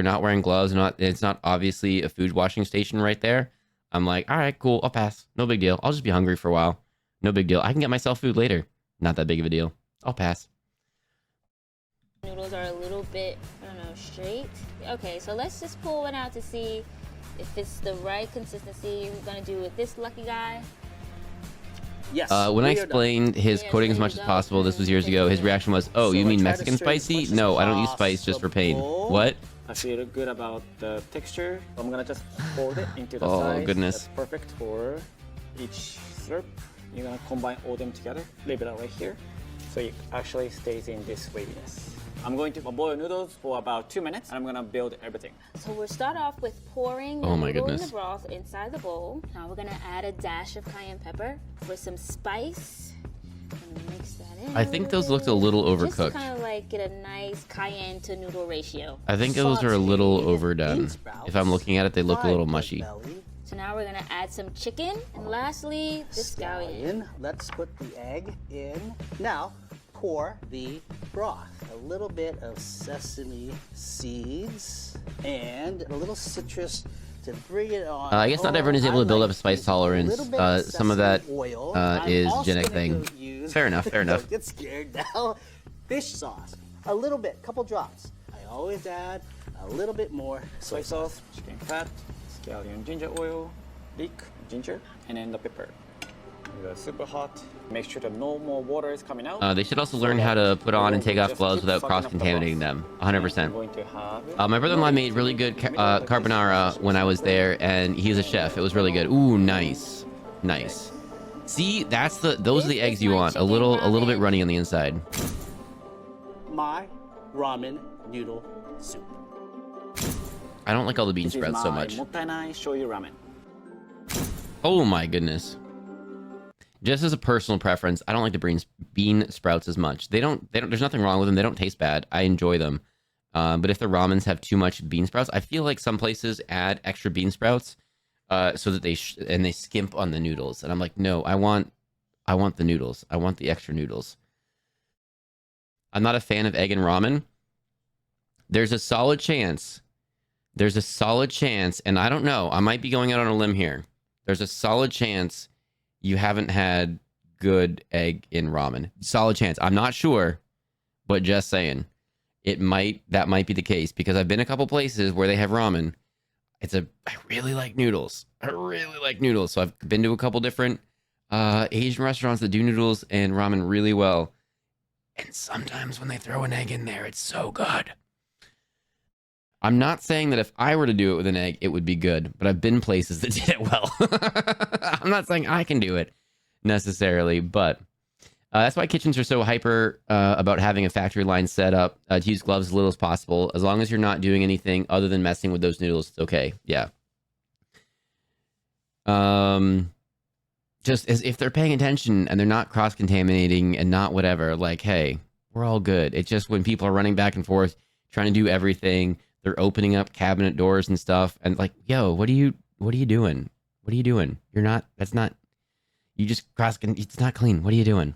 not wearing gloves, and it's not obviously a food washing station right there, I'm like, all right, cool. I'll pass. No big deal. I'll just be hungry for a while. No big deal. I can get myself food later. Not that big of a deal. I'll pass. Noodles are a little bit, I don't know, straight. Okay, so let's just pull one out to see if it's the right consistency. We're gonna do with this lucky guy. Yes. When I explained his coating as much as possible, this was years ago, his reaction was, oh, you mean Mexican spicy? No, I don't use spice just for pain. What? I feel good about the texture. I'm gonna just fold it into the size. Oh, goodness. That's perfect for each slurp. You're gonna combine all them together, leave it right here, so it actually stays in this waviness. I'm going to boil noodles for about 2 minutes, and I'm gonna build everything. So we'll start off with pouring the noodle in the broth inside the bowl. Now we're gonna add a dash of cayenne pepper for some spice. And mix that in. I think those looked a little overcooked. Just to kind of like get a nice cayenne to noodle ratio. I think those are a little overdone. If I'm looking at it, they look a little mushy. So now we're gonna add some chicken. And lastly, the scallion. Let's put the egg in. Now, pour the broth. A little bit of sesame seeds and a little citrus to bring it on. I guess not everyone is able to build up a spice tolerance. Some of that is genetic thing. Fair enough, fair enough. Get scared now. Fish sauce. A little bit, couple drops. I always add a little bit more Soy sauce, chicken fat, scallion ginger oil, leek, ginger, and then the pepper. It's super hot. Make sure that no more water is coming out. They should also learn how to put on and take off gloves without cross-contaminating them. 100%. My brother-in-law made really good carbonara when I was there, and he's a chef. It was really good. Ooh, nice, nice. See, those are the eggs you want. A little bit runny on the inside. My ramen noodle soup. I don't like all the bean sprouts so much. Mottainai shoyu ramen. Oh my goodness. Just as a personal preference, I don't like the bean sprouts as much. They don't. There's nothing wrong with them. They don't taste bad. I enjoy them. But if the ramens have too much bean sprouts, I feel like some places add extra bean sprouts so that they skimp on the noodles. And I'm like, no, I want the noodles. I want the extra noodles. I'm not a fan of egg and ramen. There's a solid chance, and I don't know, I might be going out on a limb here. There's a solid chance you haven't had good egg in ramen. Solid chance. I'm not sure, but just saying. That might be the case, because I've been a couple places where they have ramen. I really like noodles. So I've been to a couple different Asian restaurants that do noodles and ramen really well. And sometimes when they throw an egg in there, it's so good. I'm not saying that if I were to do it with an egg, it would be good, but I've been places that did it well. I'm not saying I can do it necessarily, but that's why kitchens are so hyper about having a factory line set up to use gloves as little as possible. As long as you're not doing anything other than messing with those noodles, it's okay. Yeah. Just as if they're paying attention and they're not cross-contaminating and not whatever, like, hey, we're all good. It's just when people are running back and forth, trying to do everything, they're opening up cabinet doors and stuff, and like, yo, what are you doing? What are you doing? You just it's not clean. What are you doing?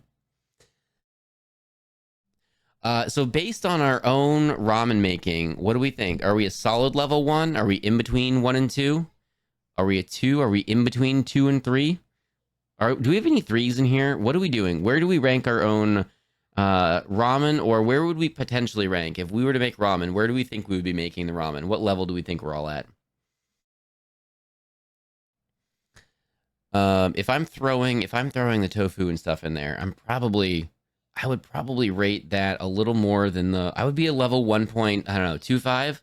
So based on our own ramen making, what do we think? Are we a solid level 1? Are we in between 1 and 2? Are we a 2? Are we in between 2 and 3? Do we have any 3s in here? What are we doing? Where do we rank our own ramen, or where would we potentially rank? If we were to make ramen, where do we think we would be making the ramen? What level do we think we're all at? If I'm throwing the tofu and stuff in there, I would probably rate that a little more than I would be a level 1.25,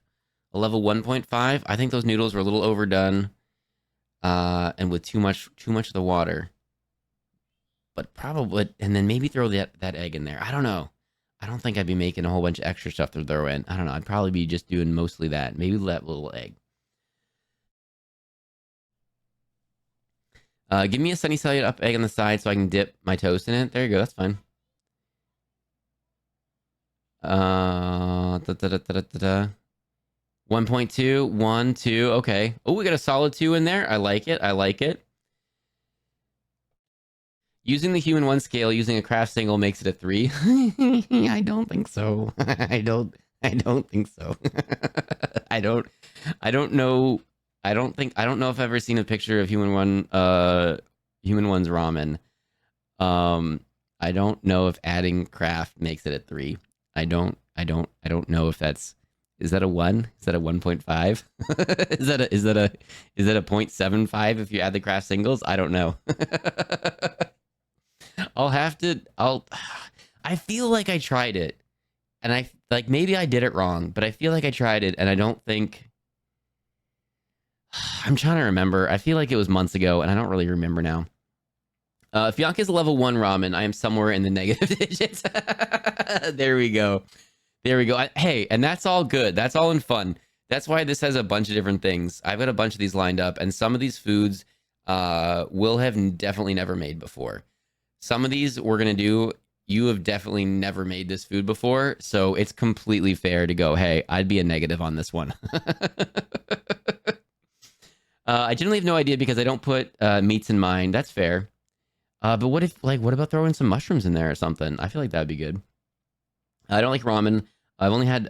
a level 1.5. I think those noodles were a little overdone, and with too much of the water. But probably, and then maybe throw that egg in there. I don't know. I don't think I'd be making a whole bunch of extra stuff to throw in. I don't know. I'd probably be just doing mostly that. Maybe that little egg. Give me a sunny side up egg on the side so I can dip my toast in it. There you go. That's fine. 1.2, 1, 2. Okay. Oh, we got a solid 2 in there. I like it. Using the human 1 scale, using a craft single makes it a 3. I don't think so. I don't think so. I don't know. I don't know if I've ever seen a picture of human 1's ramen. I don't know if adding craft makes it a 3. I don't know if is that a 1? Is that a 1.5? is that a 0.75 if you add the craft singles? I don't know. I feel like I tried it, and maybe I did it wrong, but I feel like I tried it, and I don't think, I'm trying to remember. I feel like it was months ago, and I don't really remember now. If Bianca is a level 1 ramen, I am somewhere in the negative digits. There we go. Hey, and that's all good. That's all in fun. That's why this has a bunch of different things. I've got a bunch of these lined up, and some of these foods will have definitely never made before. Some of these we're going to do, you have definitely never made this food before, so it's completely fair to go, hey, I'd be a negative on this one. I generally have no idea because I don't put meats in mine. That's fair. But what about throwing some mushrooms in there or something? I feel like that'd be good. I don't like ramen. I've only had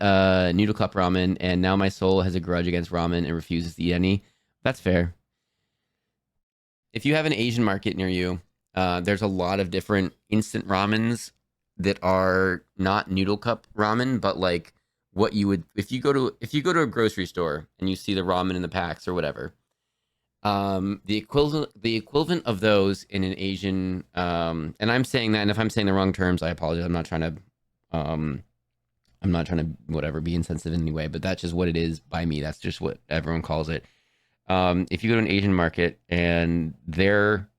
noodle cup ramen, and now my soul has a grudge against ramen and refuses to eat any. That's fair. If you have an Asian market near you, there's a lot of different instant ramens that are not noodle cup ramen, but like what you would if you go to a grocery store and you see the ramen in the packs or whatever. The equivalent of those in an Asian, and I'm saying that, and if I'm saying the wrong terms, I apologize. I'm not trying to whatever be insensitive in any way, but that's just what it is by me. That's just what everyone calls it. If you go to an Asian market and their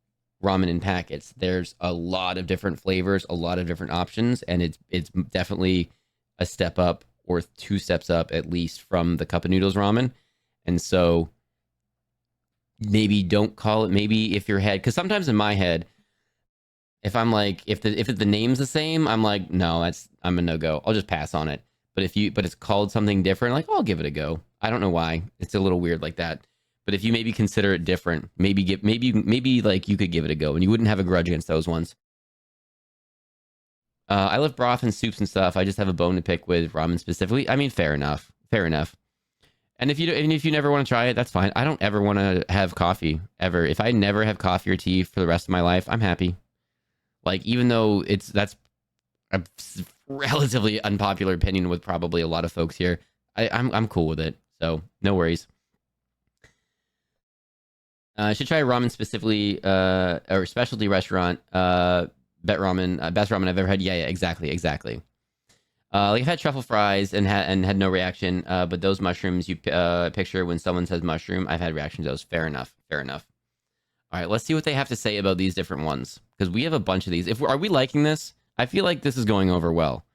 ramen in packets, there's a lot of different flavors, a lot of different options, and it's definitely a step up or 2 steps up at least from the cup of noodles ramen. And so maybe don't call it, maybe if your head, because sometimes in my head, if I'm like, if the name's the same, I'm like, no, I'm a no-go. I'll just pass on it. But but it's called something different, like, oh, I'll give it a go. I don't know why. It's a little weird like that. But if you maybe consider it different, maybe like you could give it a go and you wouldn't have a grudge against those ones. I love broth and soups and stuff. I just have a bone to pick with ramen specifically. I mean, fair enough. Fair enough. And if you never want to try it, that's fine. I don't ever want to have coffee ever. If I never have coffee or tea for the rest of my life, I'm happy. Like, even though that's a relatively unpopular opinion with probably a lot of folks here, I'm cool with it. So no worries. I should try ramen specifically, or specialty restaurant. Best ramen I've ever had. Yeah, exactly. Like I've had truffle fries and had no reaction. But those mushrooms you picture when someone says mushroom, I've had reaction to those. Fair enough. All right, let's see what they have to say about these different ones, because we have a bunch of these. Are we liking this? I feel like this is going over well.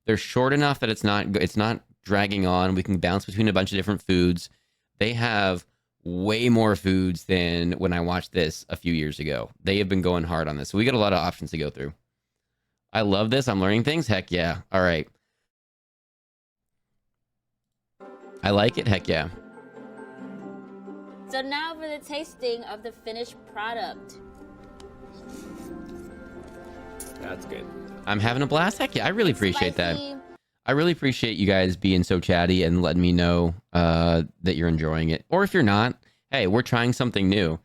They're short enough that it's not dragging on. We can bounce between a bunch of different foods. They have way more foods than when I watched this a few years ago. They have been going hard on this. So we got a lot of options to go through. I love this. I'm learning things. Heck yeah. All right. I like it. Heck yeah. So now for the tasting of the finished product. That's good. I'm having a blast. Heck yeah. I really appreciate that. I really appreciate you guys being so chatty and letting me know that you're enjoying it. Or if you're not, hey, we're trying something new.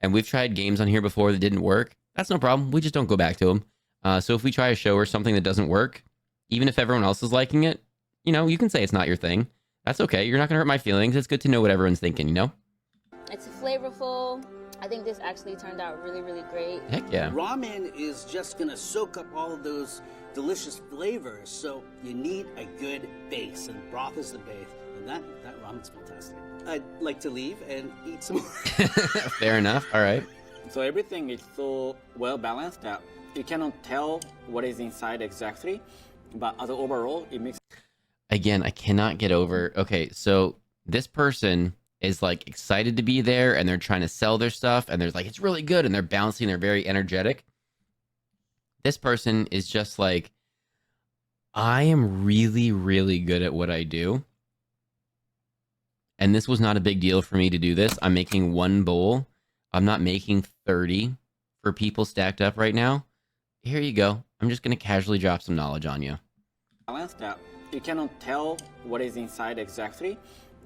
And we've tried games on here before that didn't work. That's no problem. We just don't go back to them. So if we try a show or something that doesn't work, even if everyone else is liking it, you can say it's not your thing. That's okay. You're not going to hurt my feelings. It's good to know what everyone's thinking, It's flavorful. I think this actually turned out really, really great. Heck yeah. Ramen is just gonna soak up all of those delicious flavors, so you need a good base, and broth is the base, and that ramen's fantastic. I'd like to leave and eat some more. Fair enough. All right. So everything is so well balanced that you cannot tell what is inside exactly, but as overall, it makes. Again, I cannot get over. Okay, so this person is like excited to be there and they're trying to sell their stuff and they're like, it's really good, and they're bouncing, they're very energetic. This person is just like, I am really, really good at what I do. And this was not a big deal for me to do this. I'm making 1 bowl. I'm not making 30 for people stacked up right now. Here you go. I'm just going to casually drop some knowledge on you. Balanced that you cannot tell what is inside exactly,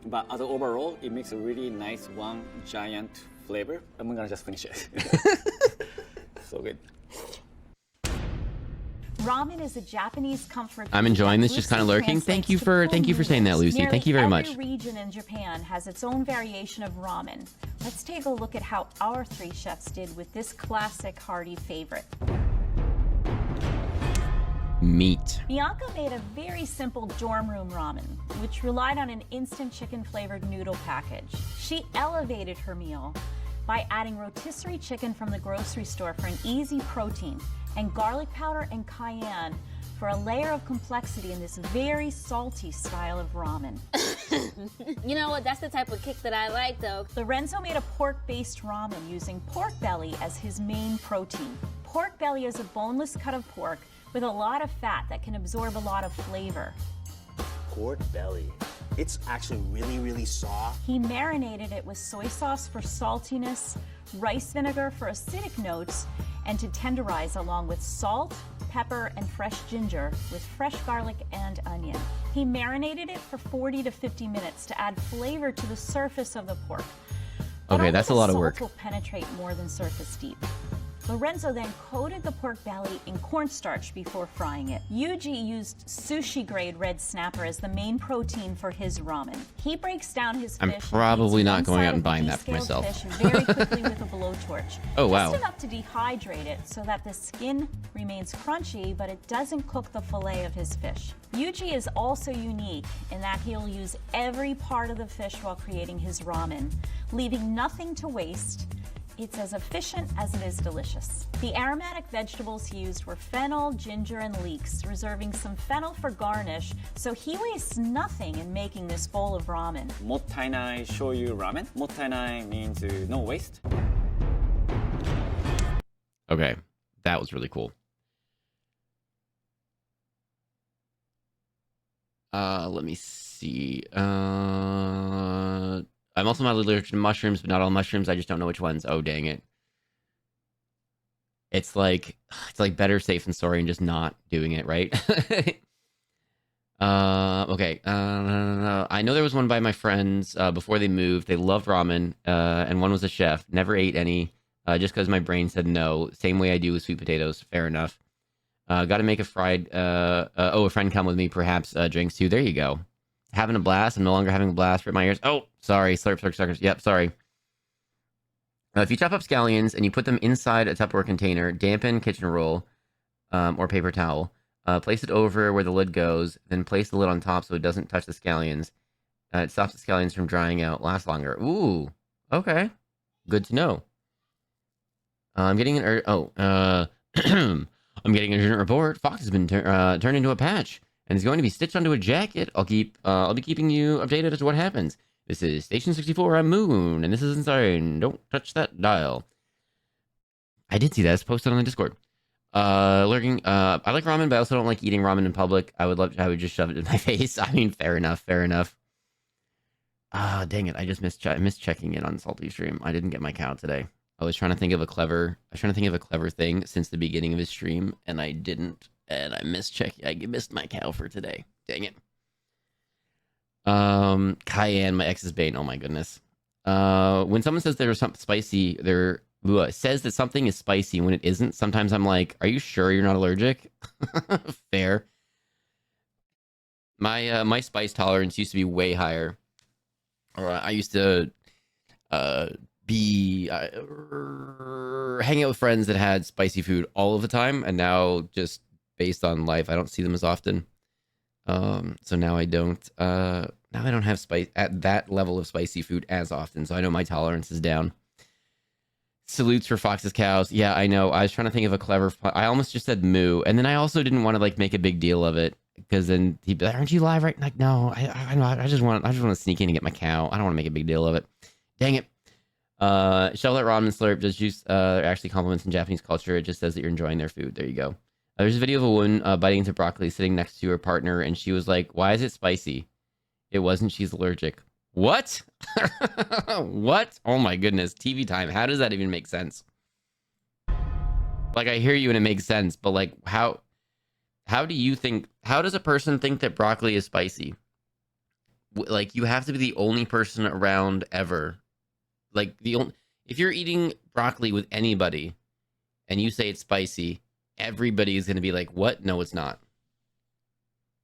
but as overall, it makes a really nice one giant flavor. I'm gonna just finish it. So good. Ramen is a Japanese comfort. I'm enjoying this, just kind of lurking. Thank you for saying that, Lucy. Thank you very much. Every region in Japan has its own variation of ramen. Let's take a look at how our 3 chefs did with this classic hearty favorite. Meat. Bianca made a very simple dorm room ramen, which relied on an instant chicken flavored noodle package. She elevated her meal by adding rotisserie chicken from the grocery store for an easy protein, and garlic powder and cayenne for a layer of complexity in this very salty style of ramen. You know what? That's the type of kick that I like, though. Lorenzo made a pork-based ramen using pork belly as his main protein. Pork belly is a boneless cut of pork with a lot of fat that can absorb a lot of flavor. Pork belly. It's actually really, really soft. He marinated it with soy sauce for saltiness, rice vinegar for acidic notes, and to tenderize along with salt, pepper, and fresh ginger with fresh garlic and onion. He marinated it for 40 to 50 minutes to add flavor to the surface of the pork. Okay, that's a lot of work. Salt will penetrate more than surface deep. Lorenzo then coated the pork belly in cornstarch before frying it. Yuji used sushi-grade red snapper as the main protein for his ramen. He breaks down his fish. I'm probably not going out and buying that for myself. Fish very quickly with a blowtorch. Oh, wow. Just enough to dehydrate it so that the skin remains crunchy, but it doesn't cook the fillet of his fish. Yuji is also unique in that he'll use every part of the fish while creating his ramen, leaving nothing to waste. It's as efficient as it is delicious. The aromatic vegetables he used were fennel, ginger, and leeks, reserving some fennel for garnish, so he wastes nothing in making this bowl of ramen. Mottainai shoyu ramen. Mottainai means no waste. Okay, that was really cool. Let me see. I'm also not allergic to mushrooms, but not all mushrooms. I just don't know which ones. Oh, dang it. It's like better safe than sorry and just not doing it, right? Okay. I know there was one by my friends before they moved. They loved ramen, and one was a chef. Never ate any, just because my brain said no. Same way I do with sweet potatoes. Fair enough. Got to make a fried... a friend come with me, perhaps drinks too. There you go. Having a blast. I'm no longer having a blast. Rip my ears. Oh, sorry. Slurp, slurp, slurp. Yep, sorry. If you chop up scallions and you put them inside a Tupperware container, dampen kitchen roll or paper towel, place it over where the lid goes, then place the lid on top so it doesn't touch the scallions. It stops the scallions from drying out, lasts longer. Ooh, okay. Good to know. I'm getting an... I'm getting an urgent report. Fox has been turned into a patch and is going to be stitched onto a jacket. I'll be keeping you updated as to what happens. This is Station 64 on Moon, and this is Insane. Don't touch that dial. I did see that. It's posted on the Discord. I like ramen, but I also don't like eating ramen in public. I would just shove it in my face. I mean, fair enough. Dang it. I just missed checking in on Salty Stream. I didn't get my cow today. I was trying to think of a clever thing since the beginning of his stream, and I didn't. And I missed my cow for today. Dang it. Cayenne, my ex's bane. Oh my goodness. When someone says there's something spicy, says that something is spicy when it isn't, sometimes I'm like, are you sure you're not allergic? Fair. My spice tolerance used to be way higher. Or I used to hang out with friends that had spicy food all of the time, and now just based on life, I don't see them as often. So now I don't have spice at that level of spicy food as often. So I know my tolerance is down. Salutes for Fox's cows. Yeah, I know. I was trying to think of a clever... I almost just said moo. And then I also didn't want to like make a big deal of it. Because then he'd be like, aren't you live right? Like, no, I just want to sneak in and get my cow. I don't want to make a big deal of it. Dang it. Shovel Ramen Slurp does use actually compliments in Japanese culture. It just says that you're enjoying their food. There you go. There's a video of a woman biting into broccoli sitting next to her partner, and she was like, why is it spicy? It wasn't. She's allergic. What? What? Oh my goodness. TV time. How does that even make sense? Like, I hear you and it makes sense, but like, how does a person think that broccoli is spicy? Like, you have to be the only person around ever. Like, if you're eating broccoli with anybody and you say it's spicy, everybody is going to be like, what? No, it's not.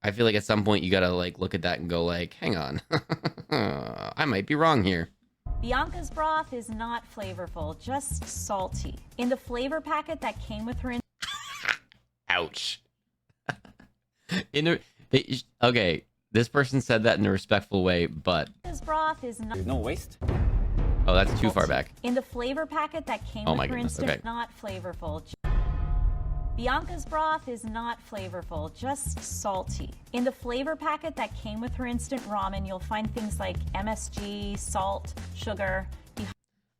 I feel like at some point you got to like look at that and go like, hang on. I might be wrong here. Bianca's broth is not flavorful, just salty. In the flavor packet that came with her... Ouch. Okay, this person said that in a respectful way, but... Bianca's broth is not... No waste. Oh, that's too far back. In the flavor packet that came with her instant, not flavorful. Bianca's broth is not flavorful, just salty. In the flavor packet that came with her instant ramen, you'll find things like MSG, salt, sugar.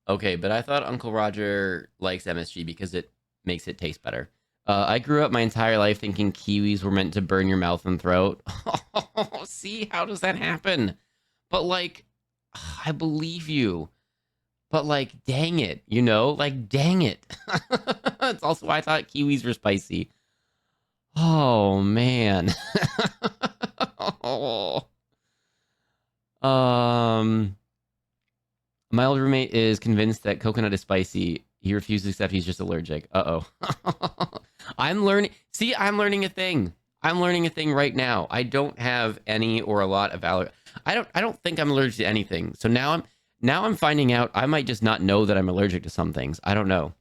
Okay, but I thought Uncle Roger likes MSG because it makes it taste better. I grew up my entire life thinking kiwis were meant to burn your mouth and throat. See, how does that happen? But like, I believe you. But like, dang it, you know? Like, dang it. That's also why I thought kiwis were spicy. Oh, man. Oh. My old roommate is convinced that coconut is spicy. He refuses to accept he's just allergic. Uh-oh. I'm learning. See, I'm learning a thing. I'm learning a thing right now. I don't have any or a lot of allergy. I don't think I'm allergic to anything. So now I'm finding out I might just not know that I'm allergic to some things. I don't know.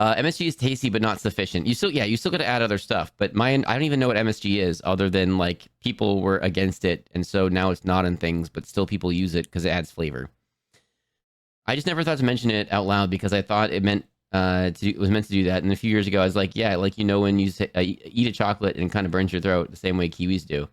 MSG is tasty, but not sufficient. You still got to add other stuff. But I don't even know what MSG is, other than like people were against it, and so now it's not in things, but still people use it because it adds flavor. I just never thought to mention it out loud because I thought it meant it was meant to do that. And a few years ago, I was like, yeah, like when you say, eat a chocolate and it kind of burns your throat the same way kiwis do.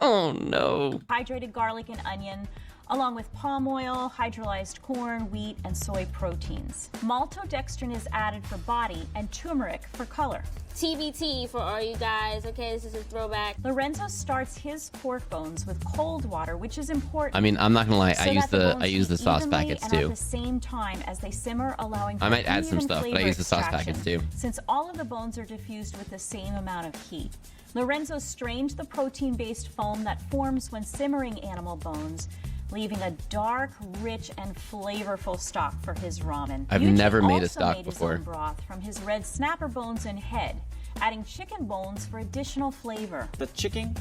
Oh no! Hydrated garlic and onion, along with palm oil, hydrolyzed corn, wheat, and soy proteins. Maltodextrin is added for body and turmeric for color. TBT for all you guys. Okay, this is a throwback. Lorenzo starts his pork bones with cold water, which is important. I mean, I'm not gonna lie. So I use the sauce packets and too. At the same time as they simmer, allowing for I might add some uneven stuff, but I flavor use the sauce extraction, packets too. Since all of the bones are diffused with the same amount of heat. Lorenzo strained the protein-based foam that forms when simmering animal bones, leaving a dark, rich, and flavorful stock for his ramen. I've Eugene never made a also stock made before. His own broth from his red snapper bones and head, adding chicken bones for additional flavor. The chicken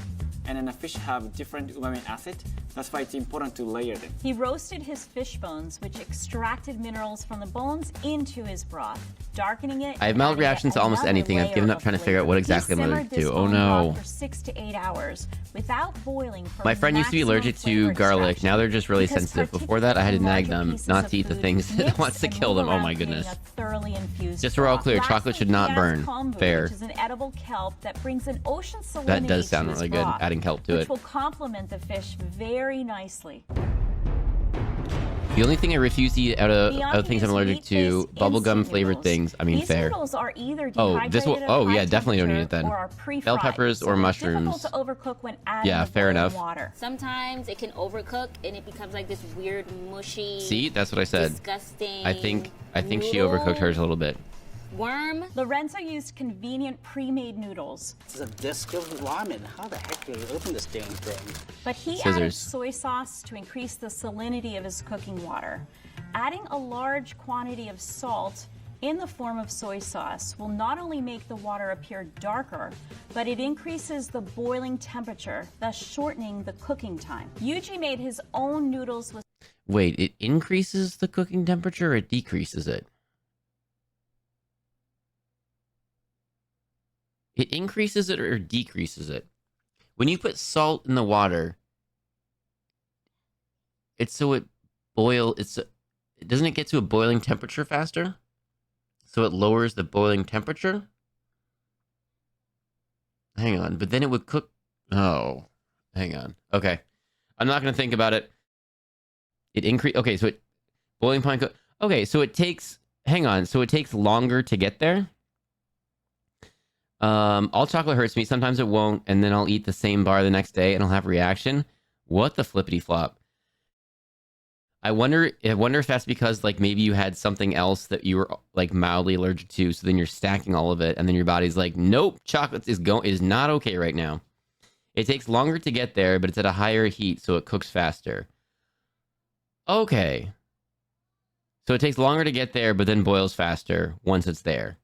and then the fish have different umami acid. That's why it's important to layer them. He roasted his fish bones, which extracted minerals from the bones into his broth, darkening it. I have mild adding reactions to almost another anything. I've given layer up trying to of figure out what flavor. exactly He I'm simmered allergic this to. Oh bone no. broth for 6 to 8 hours without boiling for My friend used to be maximum allergic to flavor garlic. extraction. Now they're just really Because sensitive. Before that, I had to nag larger them pieces not of to eat the food things that mix wants to and kill move them. Oh around my creating goodness. a thoroughly infused Just so we're all broth. clear, chocolate should not Lastly, he burn. adds kombu, Fair. which is an edible kelp that brings an ocean salinity That does sound to his really good, broth, adding kelp to which it. will complement the fish very nicely. The only thing I refuse to eat out Beyond of things I'm these allergic to, meat-based bubblegum instant flavored noodles. things. I mean, These fair. noodles are either Oh, this will. dehydrated at Oh, yeah, high definitely don't eat it temperature then. or are pre-fried, Bell peppers so or they're mushrooms. difficult to overcook when adding Yeah, the fair boiling enough. water. Sometimes it can overcook and it becomes like this weird, mushy. See, that's what I said. Disgusting. I think she noodle. overcooked hers a little bit. Worm. Lorenzo used convenient pre-made noodles, This is a disc of ramen. How the heck do you open this damn thing? but he added Scissors. soy sauce to increase the salinity of his cooking water. Adding a large quantity of salt in the form of soy sauce will not only make the water appear darker, but it increases the boiling temperature, thus shortening the cooking time. Yuji made his own noodles with Wait, it increases the cooking temperature or it decreases it? It increases it or decreases it? When you put salt in the water, doesn't it get to a boiling temperature faster? So it lowers the boiling temperature? Hang on, but then it would cook. Oh, hang on. Okay. I'm not going to think about it. Okay, so boiling point. Okay, so it takes, hang on. So it takes longer to get there. All chocolate hurts me. Sometimes it won't. And then I'll eat the same bar the next day and I'll have a reaction. What the flippity flop? I wonder if that's because like maybe you had something else that you were like mildly allergic to, so then you're stacking all of it, and then your body's like, nope, chocolate is not okay right now. It takes longer to get there, but it's at a higher heat, so it cooks faster. Okay. So it takes longer to get there, but then boils faster once it's there.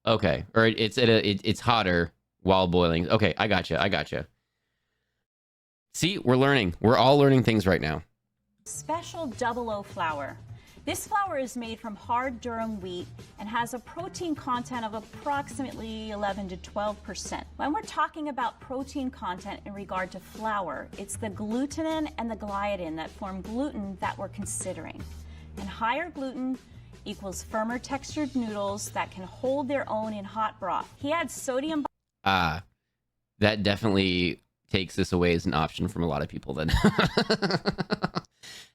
Okay, or it's hotter while boiling. Okay, I gotcha. See, we're learning. We're all learning things right now. special 00 flour. This flour is made from hard durum wheat and has a protein content of approximately 11 to 12%. When we're talking about protein content in regard to flour, it's the glutenin and the gliadin that form gluten that we're considering. And higher gluten equals firmer textured noodles that can hold their own in hot broth. He adds sodium. That definitely takes this away as an option from a lot of people then.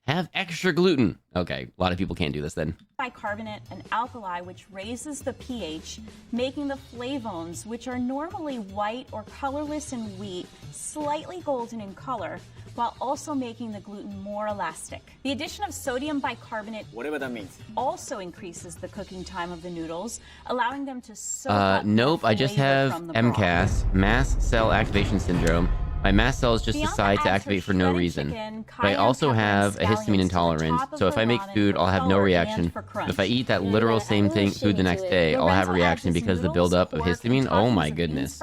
Have extra gluten. Okay, a lot of people can't do this then. Bicarbonate, an alkali which raises the pH, making the flavones, which are normally white or colorless in wheat, slightly golden in color, while also making the gluten more elastic. The addition of sodium bicarbonate, whatever that means, also increases the cooking time of the noodles, allowing them to soak up nope, I just have MCAS, mast cell activation syndrome. My mast cells just decide to activate for no reason. But I also have a histamine intolerance, so if I make food, I'll have no reaction. But if I eat that literal same food the next day, I'll have a reaction because of the buildup of histamine. Oh my goodness.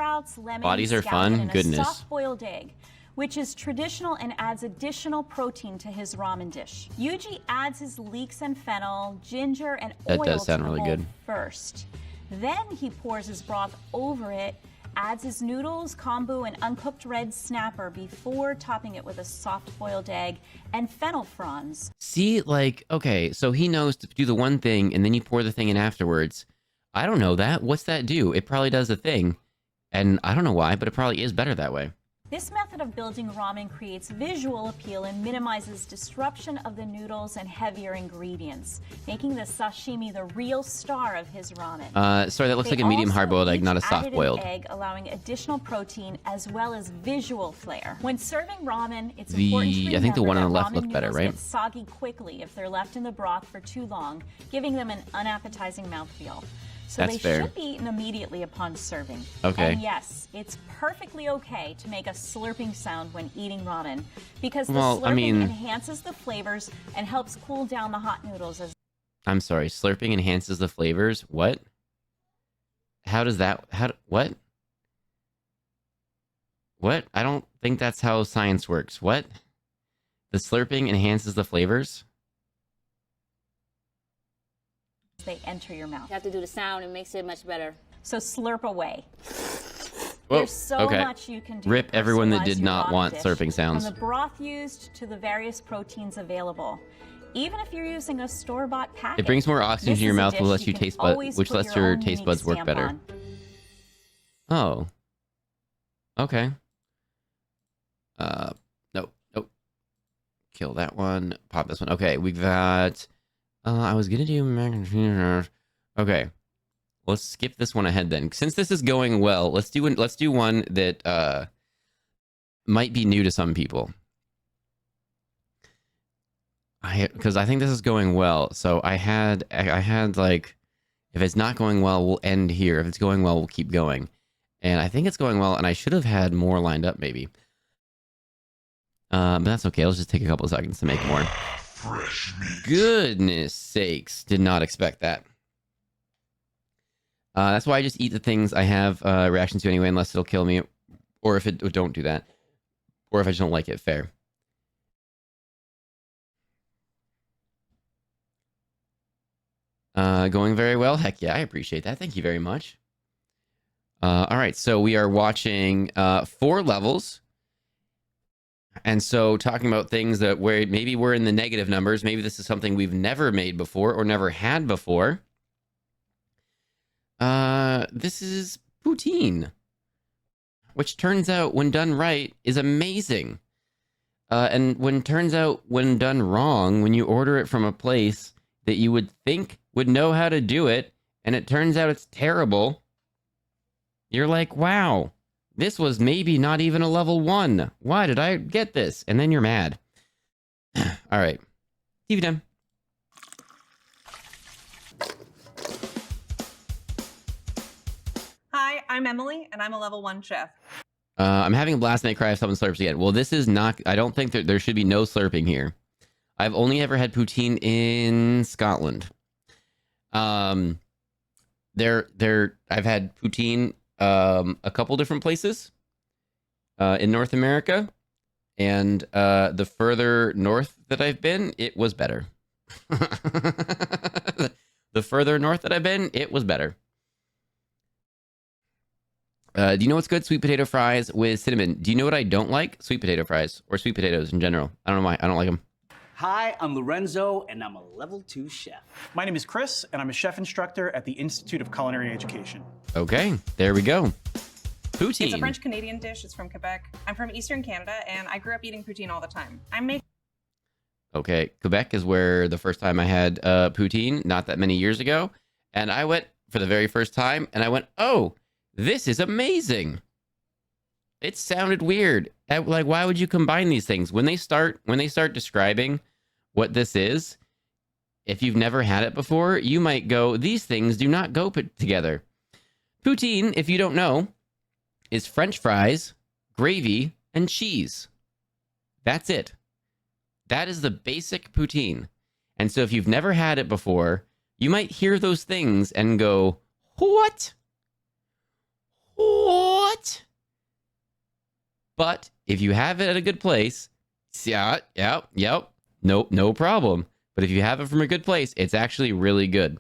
Bodies are fun. Goodness. Soft-boiled egg, which is traditional and adds additional protein to his ramen dish. Yuji adds his leeks and fennel, ginger, and oil that does sound to the really bowl good. First. Then he pours his broth over it, adds his noodles, kombu, and uncooked red snapper before topping it with a soft-boiled egg and fennel fronds. See, like, okay, so he knows to do the one thing, and then you pour the thing in afterwards. I don't know that. What's that do? It probably does a thing, and I don't know why, but it probably is better that way. This method of building ramen creates visual appeal and minimizes disruption of the noodles and heavier ingredients, making the sashimi the real star of his ramen. Sorry, that looks like a medium hard-boiled egg, not a soft-boiled. Egg, allowing additional protein as well as visual flair. When serving ramen, it's important to remember I think the one on the left ramen looked better, noodles right? get soggy quickly if they're left in the broth for too long, giving them an unappetizing mouthfeel. So That's they fair. should be eaten immediately upon serving. Okay. And yes, it's perfectly okay to make a slurping sound when eating ramen because the Well, slurping I mean, enhances the flavors and helps cool down the hot noodles as I'm sorry, slurping enhances the flavors? What? How does that... What? What? I don't think that's how science works. What? The slurping enhances the flavors? they enter your mouth. You have to do the sound. It makes it much better. So slurp away. Whoa, There's so okay. much you can do. Rip to everyone that personalize did your not ramen want dish, slurping sounds. From the broth used to the various proteins available. Even if you're using a store-bought package. It brings more oxygen this to your is a mouth, dish which lets you can taste always which put lets your own taste unique buds work stamp better. on. Oh. Okay. Nope. Kill that one. Pop this one. Okay, we've got... I was gonna do mac and cheese. Okay. Let's skip this one ahead then. Since this is going well, let's do one that might be new to some people. Because I think this is going well. So I had like, if it's not going well, we'll end here. If it's going well, we'll keep going. And I think it's going well, and I should have had more lined up maybe. But that's okay. Let's just take a couple of seconds to make more. Goodness sakes. Did not expect that. That's why I just eat the things I have reactions to anyway, unless it'll kill me. Or if it don't do that. Or if I just don't like it. Fair. Going very well. Heck yeah, I appreciate that. Thank you very much. All right, so we are watching 4 levels. And so talking about things that maybe we're in the negative numbers. Maybe this is something we've never made before or never had before. This is poutine, which turns out when done right is amazing. And when done wrong, when you order it from a place that you would think would know how to do it, and it turns out it's terrible, you're like, wow, this was maybe not even a level 1. Why did I get this? And then you're mad. All right. TV time. Hi, I'm Emily, and I'm a level 1 chef. I'm having a blast and I cry if someone slurps again. Well, this is not... I don't think there should be no slurping here. I've only ever had poutine in Scotland. I've had poutine a couple different places in North America, and the further north that I've been, it was better. The further north that I've been, it was better. Do you know what's good? Sweet potato fries with cinnamon. Do you know what I don't like? Sweet potato fries, or sweet potatoes in general. I don't know why. I don't like them. Hi, I'm Lorenzo, and I'm a level 2 chef. My name is Chris, and I'm a chef instructor at the Institute of Culinary Education. Okay, there we go. Poutine. It's a French-Canadian dish. It's from Quebec. I'm from Eastern Canada, and I grew up eating poutine all the time. Okay, Quebec is where the first time I had poutine, not that many years ago. And I went for the very first time, and I went, oh, this is amazing. It sounded weird. Like, why would you combine these things? When they start describing what this is, if you've never had it before, you might go, these things do not go put together. Poutine, if you don't know, is French fries, gravy, and cheese. That's it. That is the basic poutine. And so if you've never had it before, you might hear those things and go, what? What? But if you have it at a good place, yep, no problem. But if you have it from a good place, it's actually really good.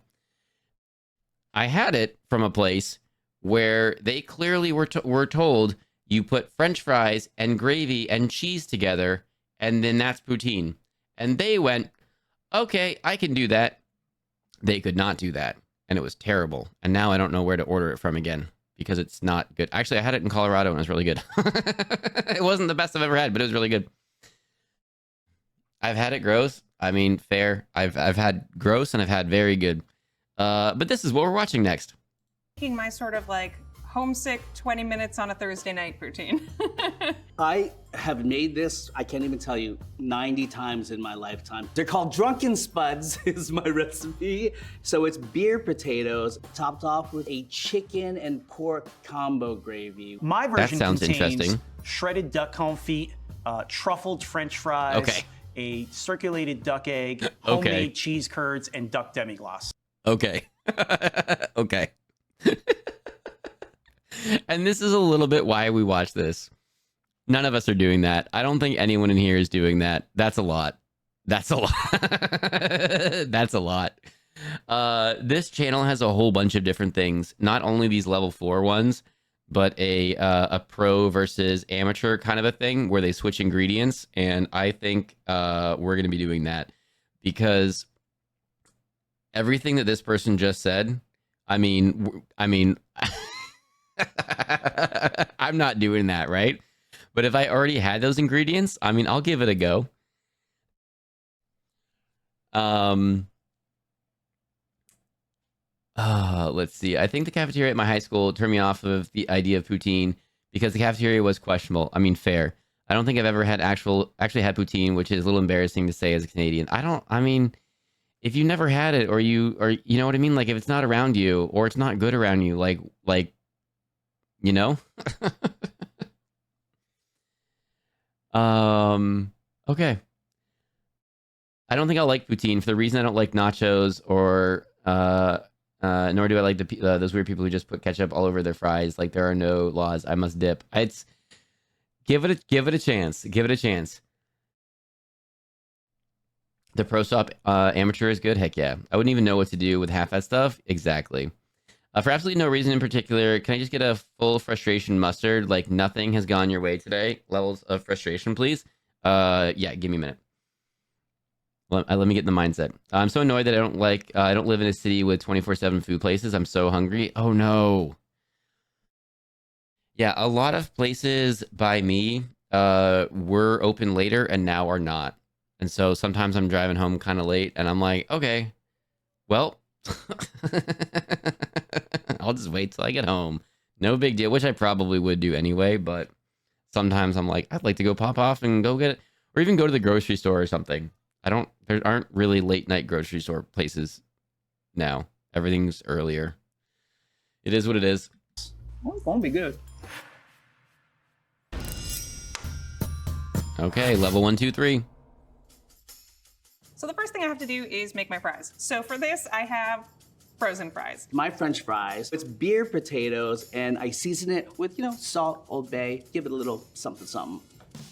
I had it from a place where they clearly were told you put French fries and gravy and cheese together, and then that's poutine. And they went, okay, I can do that. They could not do that, and it was terrible. And now I don't know where to order it from again because it's not good. Actually, I had it in Colorado, and it was really good. It wasn't the best I've ever had, but it was really good. I've had it gross. I mean, fair. I've had gross, and I've had very good. But this is what we're watching next. Making my sort of like homesick 20 minutes on a Thursday night poutine. I have made this, I can't even tell you, 90 times in my lifetime. They're called Drunken Spuds is my recipe. So it's beer potatoes topped off with a chicken and pork combo gravy. My version sounds contains interesting. shredded duck confit, truffled French fries, Okay. a circulated duck egg, homemade cheese curds, and duck demi-glace. Okay. Okay. And this is a little bit why we watch this. None of us are doing that. I don't think anyone in here is doing that. That's a lot. That's a lot. That's a lot. This channel has a whole bunch of different things. Not only these level 4 ones, but a pro versus amateur kind of a thing where they switch ingredients. And I think we're going to be doing that because everything that this person just said, I mean, I'm not doing that, right? But if I already had those ingredients, I mean, I'll give it a go. Let's see. I think the cafeteria at my high school turned me off of the idea of poutine because the cafeteria was questionable. I mean, fair. I don't think I've ever had actually had poutine, which is a little embarrassing to say as a Canadian. I mean, if you never had it or you know what I mean? Like if it's not around you or it's not good around you, like, you know? Okay. I don't think I'll like poutine for the reason I don't like nachos or nor do I like those weird people who just put ketchup all over their fries. Like there are no laws. I must dip. It's give it a chance. Give it a chance. The Pro Stop amateur is good. Heck yeah. I wouldn't even know what to do with half that stuff. Exactly. For absolutely no reason in particular, can I just get a full frustration mustard? Like nothing has gone your way today. Levels of frustration, please. Yeah, give me a minute. Let me get in the mindset. I'm so annoyed that I don't live in a city with 24/7 food places. I'm so hungry. Oh no. Yeah, a lot of places by me were open later and now are not. And so sometimes I'm driving home kind of late and I'm like, okay, well, I'll just wait till I get home. No big deal, which I probably would do anyway, but sometimes I'm like, I'd like to go pop off and go get it, or even go to the grocery store or something. There aren't really late night grocery store places now. Everything's earlier. It is what it is. Well, it's gonna be good. Okay, level 1, 2, 3. So the first thing I have to do is make my fries. So for this, I have frozen fries. My French fries, it's beer potatoes, and I season it with, salt, Old Bay, give it a little something, something.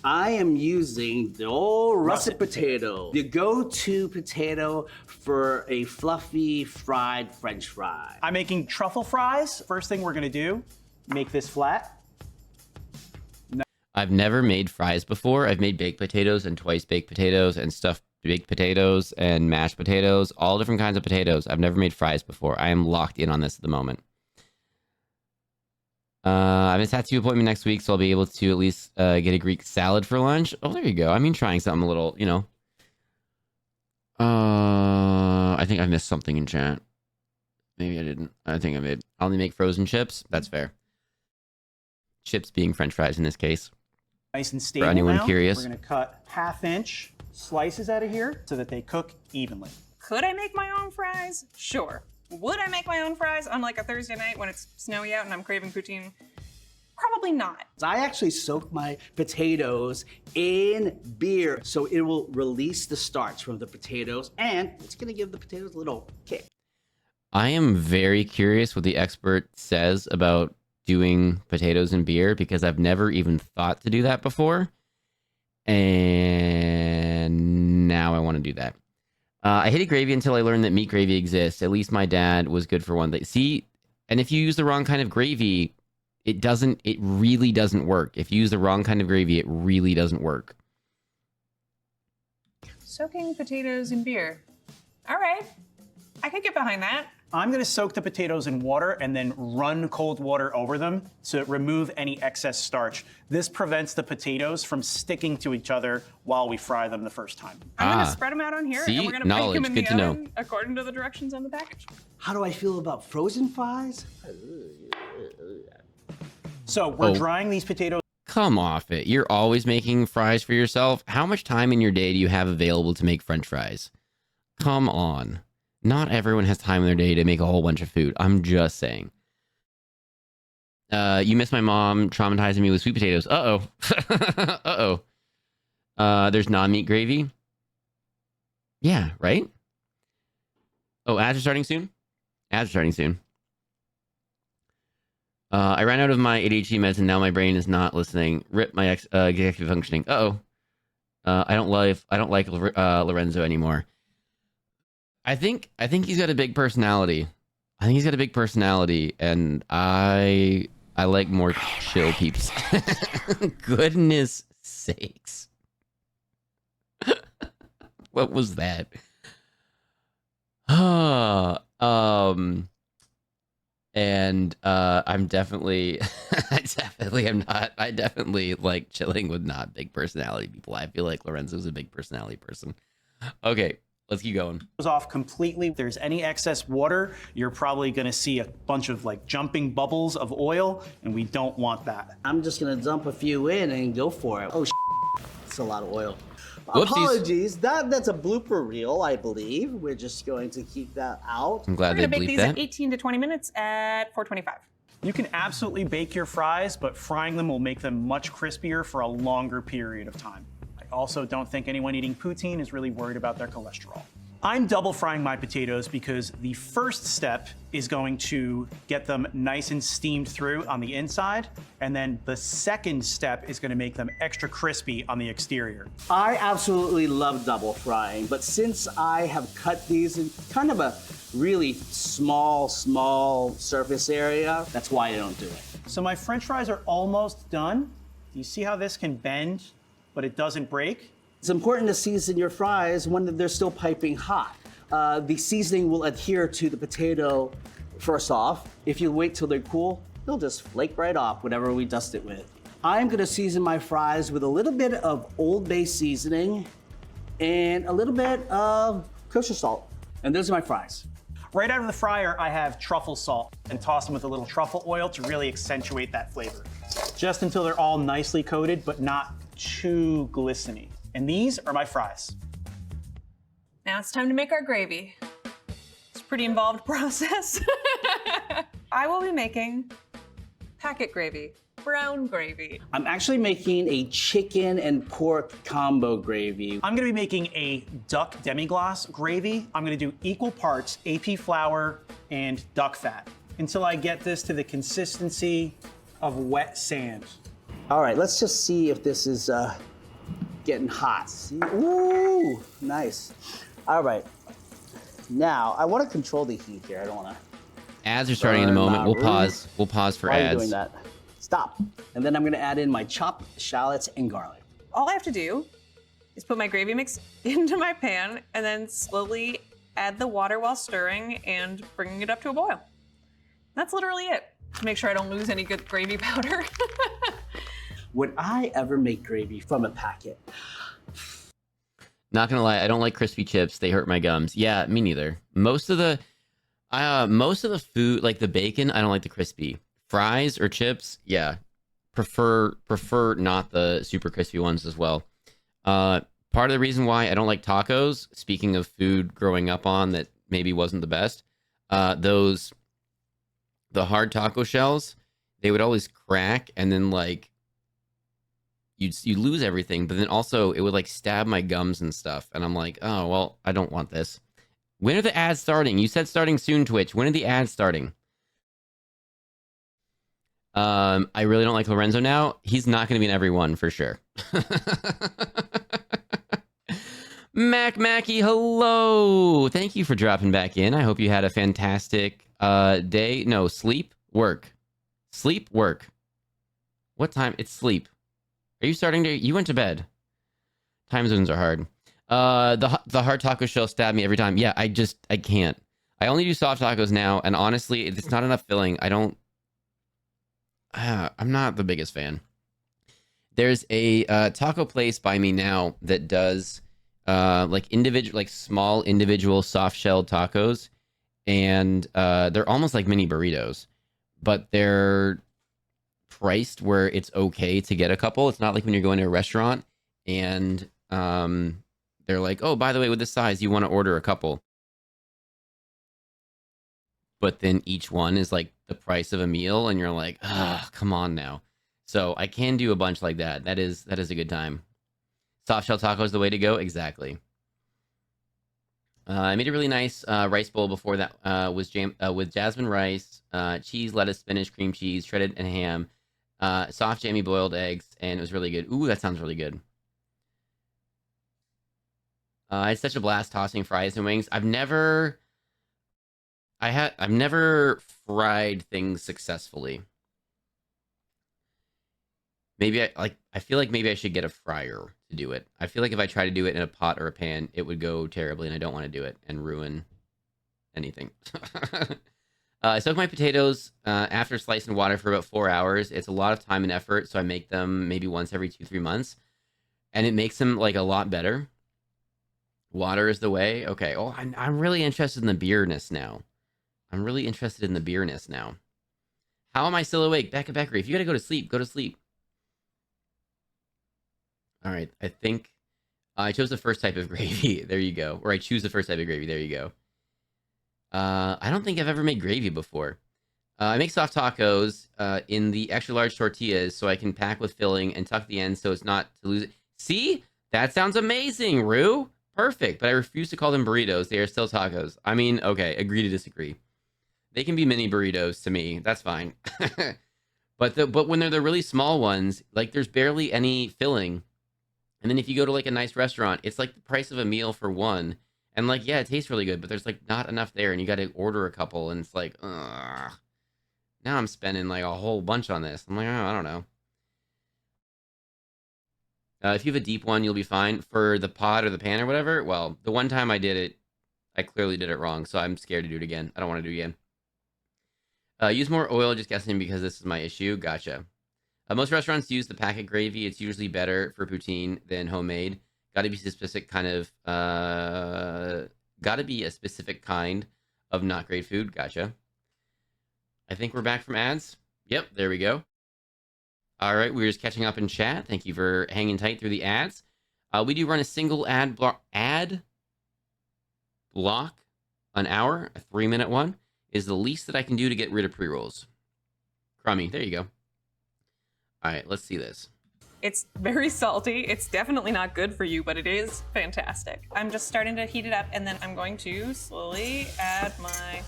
I am using the old russet potato, the go-to potato for a fluffy fried French fry. I'm making truffle fries. First thing we're gonna do, make this flat. I've never made fries before. I've made baked potatoes and twice baked potatoes and stuffed baked potatoes and mashed potatoes, all different kinds of potatoes. I've never made fries before. I am locked in on this at the moment. I have a tattoo appointment next week, so I'll be able to at least get a Greek salad for lunch. Oh, there you go. I mean, trying something a little, I think I missed something in chat. Maybe I didn't. I think I only make frozen chips. That's fair. Chips being French fries in this case. Nice and stable. For anyone now, curious. We're going to cut 1/2 inch slices out of here so that they cook evenly. Could I make my own fries? Sure. Would I make my own fries on like a Thursday night when it's snowy out and I'm craving poutine? Probably not. I actually soak my potatoes in beer so it will release the starch from the potatoes and it's gonna give the potatoes a little kick. I am very curious what the expert says about doing potatoes in beer because I've never even thought to do that before. And now I want to do that. I hated gravy until I learned that meat gravy exists. At least my dad was good for one thing. See, and if you use the wrong kind of gravy, it really doesn't work. If you use the wrong kind of gravy, it really doesn't work. Soaking potatoes in beer. All right. I could get behind that. I'm going to soak the potatoes in water and then run cold water over them to remove any excess starch. This prevents the potatoes from sticking to each other while we fry them the first time. I'm going to spread them out on here, See? and we're going to bake them in Good the to know. oven according to the directions on the package. How do I feel about frozen fries? So we're drying these potatoes. Come off it. You're always making fries for yourself. How much time in your day do you have available to make French fries? Come on. Not everyone has time in their day to make a whole bunch of food. I'm just saying. You miss my mom traumatizing me with sweet potatoes. Uh-oh. Uh-oh. There's non-meat gravy. Yeah, right? Oh, ads are starting soon? Ads are starting soon. I ran out of my ADHD meds and now my brain is not listening. Rip my executive functioning. Uh-oh. I don't like Lorenzo anymore. I think he's got a big personality. And I like more chill peeps. Goodness sakes. What was that? And I'm definitely I definitely like chilling with not big personality people. I feel like Lorenzo's a big personality person. Okay, let's keep going. Off completely. If there's any excess water, you're probably going to see a bunch of like jumping bubbles of oil, and we don't want that. I'm just gonna dump a few in and go for it. Oh, it's a lot of oil. Whoopsies. Apologies, that's a blooper reel, I believe. We're just going to keep that out. I'm glad We're they going to bake bleeped these that. at 18 to 20 minutes at 425. You can absolutely bake your fries, but frying them will make them much crispier for a longer period of time. I also don't think anyone eating poutine is really worried about their cholesterol. I'm double frying my potatoes because the first step is going to get them nice and steamed through on the inside, and then the second step is going to make them extra crispy on the exterior. I absolutely love double frying, but since I have cut these in kind of a really small surface area, that's why I don't do it. So my French fries are almost done. You see how this can bend, but it doesn't break? It's important to season your fries when they're still piping hot. The seasoning will adhere to the potato first off. If you wait till they're cool, they'll just flake right off, whatever we dust it with. I'm gonna season my fries with a little bit of Old Bay seasoning and a little bit of kosher salt. And those are my fries. Right out of the fryer, I have truffle salt and toss them with a little truffle oil to really accentuate that flavor. Just until they're all nicely coated, but not too glistening. And these are my fries. Now it's time to make our gravy. It's a pretty involved process. I will be making packet gravy, brown gravy. I'm actually making a chicken and pork combo gravy. I'm gonna be making a duck demi-glace gravy. I'm gonna do equal parts AP flour and duck fat until I get this to the consistency of wet sand. All right, let's just see if this is getting hot. See? Ooh, nice. All right. Now, I want to control the heat here. I don't want to. Ads are starting in a moment. We'll pause. We'll pause for Why ads. are you doing that? Stop. And then I'm going to add in my chopped shallots and garlic. All I have to do is put my gravy mix into my pan and then slowly add the water while stirring and bringing it up to a boil. That's literally it. To make sure I don't lose any good gravy powder. Would I ever make gravy from a packet? Not gonna lie, I don't like crispy chips. They hurt my gums. Yeah, me neither. Most of the food, like the bacon, I don't like the crispy. Fries or chips, yeah. Prefer not the super crispy ones as well. Part of the reason why I don't like tacos, speaking of food growing up on that maybe wasn't the best, the hard taco shells, they would always crack, and then like you lose everything, but then also it would like stab my gums and stuff, and I'm like, oh well, I don't want this. When are the ads starting? You said starting soon, Twitch. When are the ads starting? I really don't like Lorenzo now. He's not going to be in every one for sure. Mackie, hello. Thank you for dropping back in. I hope you had a fantastic day. No, sleep, work. Sleep, work. What time? It's sleep. Are you starting to... You went to bed. Time zones are hard. The hard taco shell stabbed me every time. Yeah, I can't. I only do soft tacos now, and honestly, it's not enough filling. I'm not the biggest fan. There's a taco place by me now that does like small individual soft shell tacos, and they're almost like mini burritos, but they're priced where it's okay to get a couple. It's not like when you're going to a restaurant and they're like, oh, by the way, with this size, you want to order a couple. But then each one is like the price of a meal, and you're like, ah, come on now. So I can do a bunch like that. That is a good time. Soft shell taco is the way to go. Exactly. I made a really nice rice bowl before that with jasmine rice, cheese, lettuce, spinach, cream cheese, shredded, and ham. Soft jammy boiled eggs, and it was really good. Ooh, that sounds really good. I had such a blast tossing fries and wings. I've never fried things successfully. Maybe I feel like maybe I should get a fryer to do it. I feel like if I try to do it in a pot or a pan, it would go terribly, and I don't want to do it and ruin anything. I soak my potatoes after slicing water for about 4 hours. It's a lot of time and effort, so I make them maybe once every 2-3 months, and it makes them like a lot better. Water is the way. Okay. Oh, I'm really interested in the beerness now. How am I still awake? Becca Becker, if you gotta go to sleep, go to sleep. All right. I think I chose the first type of gravy. There you go. Or I choose the first type of gravy. There you go. I don't think I've ever made gravy before. I make soft tacos in the extra large tortillas so I can pack with filling and tuck the ends so it's not to lose it. See? That sounds amazing, Rue. Perfect. But I refuse to call them burritos. They are still tacos. I mean, okay, agree to disagree. They can be mini burritos to me. That's fine. But when they're the really small ones, like there's barely any filling. And then if you go to like a nice restaurant, it's like the price of a meal for one. And like, yeah, it tastes really good, but there's like not enough there, and you got to order a couple, and it's like, ugh. Now I'm spending like a whole bunch on this. I'm like, oh, I don't know. If you have a deep one, you'll be fine. For the pot or the pan or whatever, well, the one time I did it, I clearly did it wrong, so I'm scared to do it again. I don't want to do it again. Use more oil, just guessing because this is my issue. Gotcha. Most restaurants use the packet gravy. It's usually better for poutine than homemade. Got to be a specific kind of not great food. Gotcha. I think we're back from ads. Yep, there we go. All right, we're just catching up in chat. Thank you for hanging tight through the ads. We do run a single ad block an hour. A 3-minute one is the least that I can do to get rid of pre-rolls. Crummy, there you go. All right, let's see this. It's very salty. It's definitely not good for you, but it is fantastic. I'm just starting to heat it up, and then I'm going to slowly add my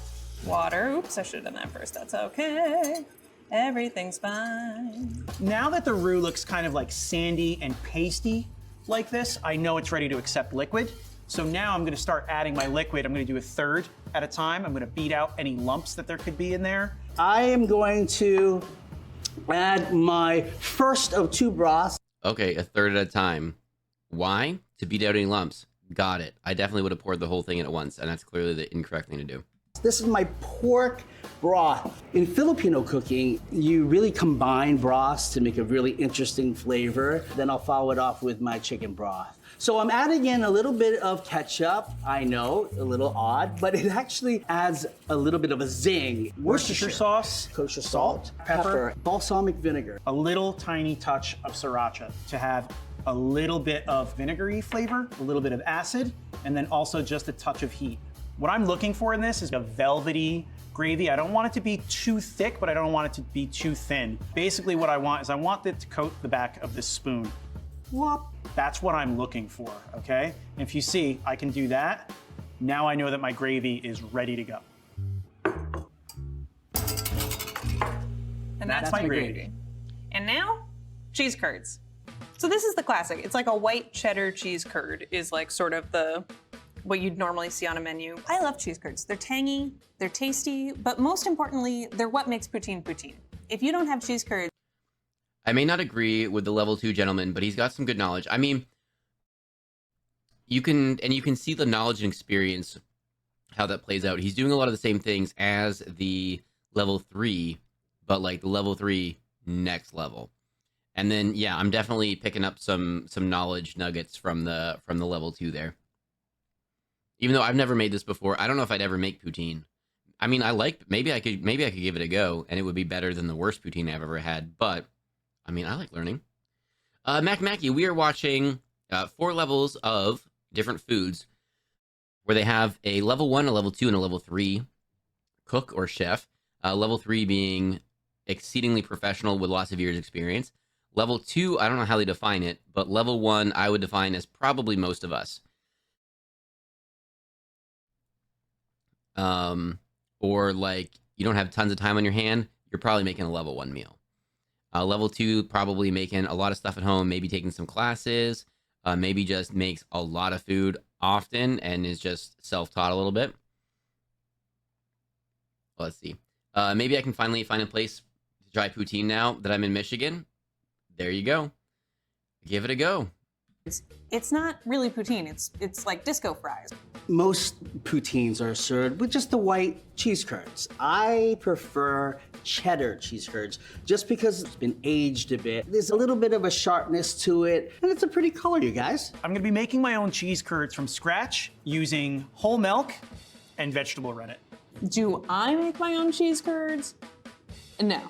water. Oops, I should have done that first. That's okay. Everything's fine. Now that the roux looks kind of like sandy and pasty like this, I know it's ready to accept liquid. So now I'm gonna start adding my liquid. I'm gonna do a third at a time. I'm gonna beat out any lumps that there could be in there. I am going to add my first of 2 broths. Okay, a third at a time. Why? To beat out any lumps. Got it. I definitely would have poured the whole thing in at once, and that's clearly the incorrect thing to do. This is my pork broth. In Filipino cooking, you really combine broths to make a really interesting flavor. Then I'll follow it off with my chicken broth. So I'm adding in a little bit of ketchup. I know, a little odd, but it actually adds a little bit of a zing. Worcestershire sauce, kosher salt, pepper, balsamic vinegar. a little tiny touch of sriracha to have a little bit of vinegary flavor, a little bit of acid, and then also just a touch of heat. What I'm looking for in this is a velvety gravy. I don't want it to be too thick, but I don't want it to be too thin. Basically what I want is I want it to coat the back of this spoon. Whoop. That's what I'm looking for, okay? And if you see, I can do that. Now I know that my gravy is ready to go. And that's my gravy. And now, cheese curds. So this is the classic. It's like a white cheddar cheese curd is like sort of what you'd normally see on a menu. I love cheese curds. They're tangy, they're tasty, but most importantly, they're what makes poutine poutine. If you don't have cheese curds, I may not agree with the level 2 gentleman, but he's got some good knowledge. I mean, you can see the knowledge and experience, how that plays out. He's doing a lot of the same things as the level 3, but like the level 3 next level. And then, yeah, I'm definitely picking up some knowledge nuggets from the level 2 there. Even though I've never made this before, I don't know if I'd ever make poutine. I mean, maybe I could give it a go, and it would be better than the worst poutine I've ever had. But I mean, I like learning. Mackie, we are watching 4 levels of different foods, where they have a level 1, a level 2, and a level 3 cook or chef. Level 3 being exceedingly professional with lots of years experience. Level 2, I don't know how they define it, but level 1 I would define as probably most of us. Or like you don't have tons of time on your hand, you're probably making a level 1 meal. Level 2, probably making a lot of stuff at home, maybe taking some classes, maybe just makes a lot of food often and is just self-taught a little bit. Let's see. Maybe I can finally find a place to try poutine now that I'm in Michigan. There you go. Give it a go. it's not really poutine. It's like disco fries. Most poutines are served with just the white cheese curds. I prefer cheddar cheese curds just because it's been aged a bit. There's a little bit of a sharpness to it, and it's a pretty color, you guys. I'm gonna be making my own cheese curds from scratch using whole milk and vegetable rennet. Do I make my own cheese curds? No.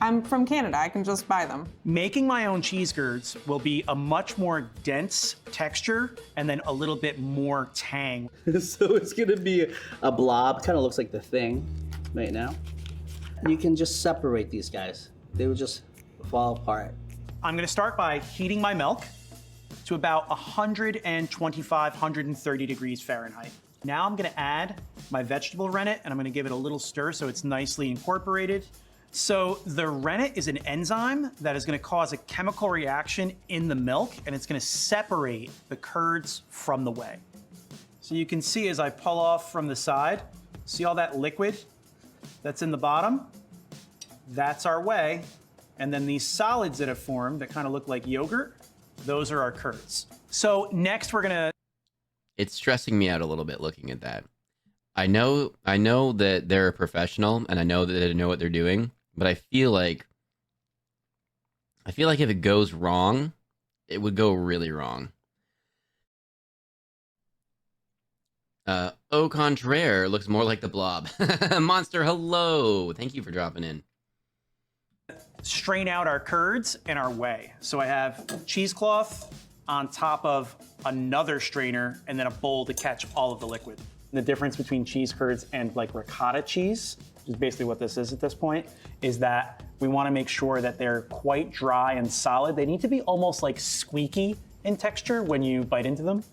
I'm from Canada, I can just buy them. Making my own cheese curds will be a much more dense texture and then a little bit more tang. So it's gonna be a blob, kind of looks like the thing right now. You can just separate these guys. They will just fall apart. I'm gonna start by heating my milk to about 125, 130 degrees Fahrenheit. Now I'm gonna add my vegetable rennet and I'm gonna give it a little stir so it's nicely incorporated. So the rennet is an enzyme that is gonna cause a chemical reaction in the milk and it's gonna separate the curds from the whey. So you can see as I pull off from the side, see all that liquid that's in the bottom? That's our whey. And then these solids that have formed that kind of look like yogurt, those are our curds. So next we're gonna... It's stressing me out a little bit looking at that. I know that they're a professional and I know that they know what they're doing, but I feel like if it goes wrong, it would go really wrong. Au contraire, looks more like the blob. Monster, hello. Thank you for dropping in. Strain out our curds and our whey. So I have cheesecloth on top of another strainer and then a bowl to catch all of the liquid. The difference between cheese curds and like ricotta cheese, which is basically what this is at this point, is that we want to make sure that they're quite dry and solid. They need to be almost like squeaky in texture when you bite into them.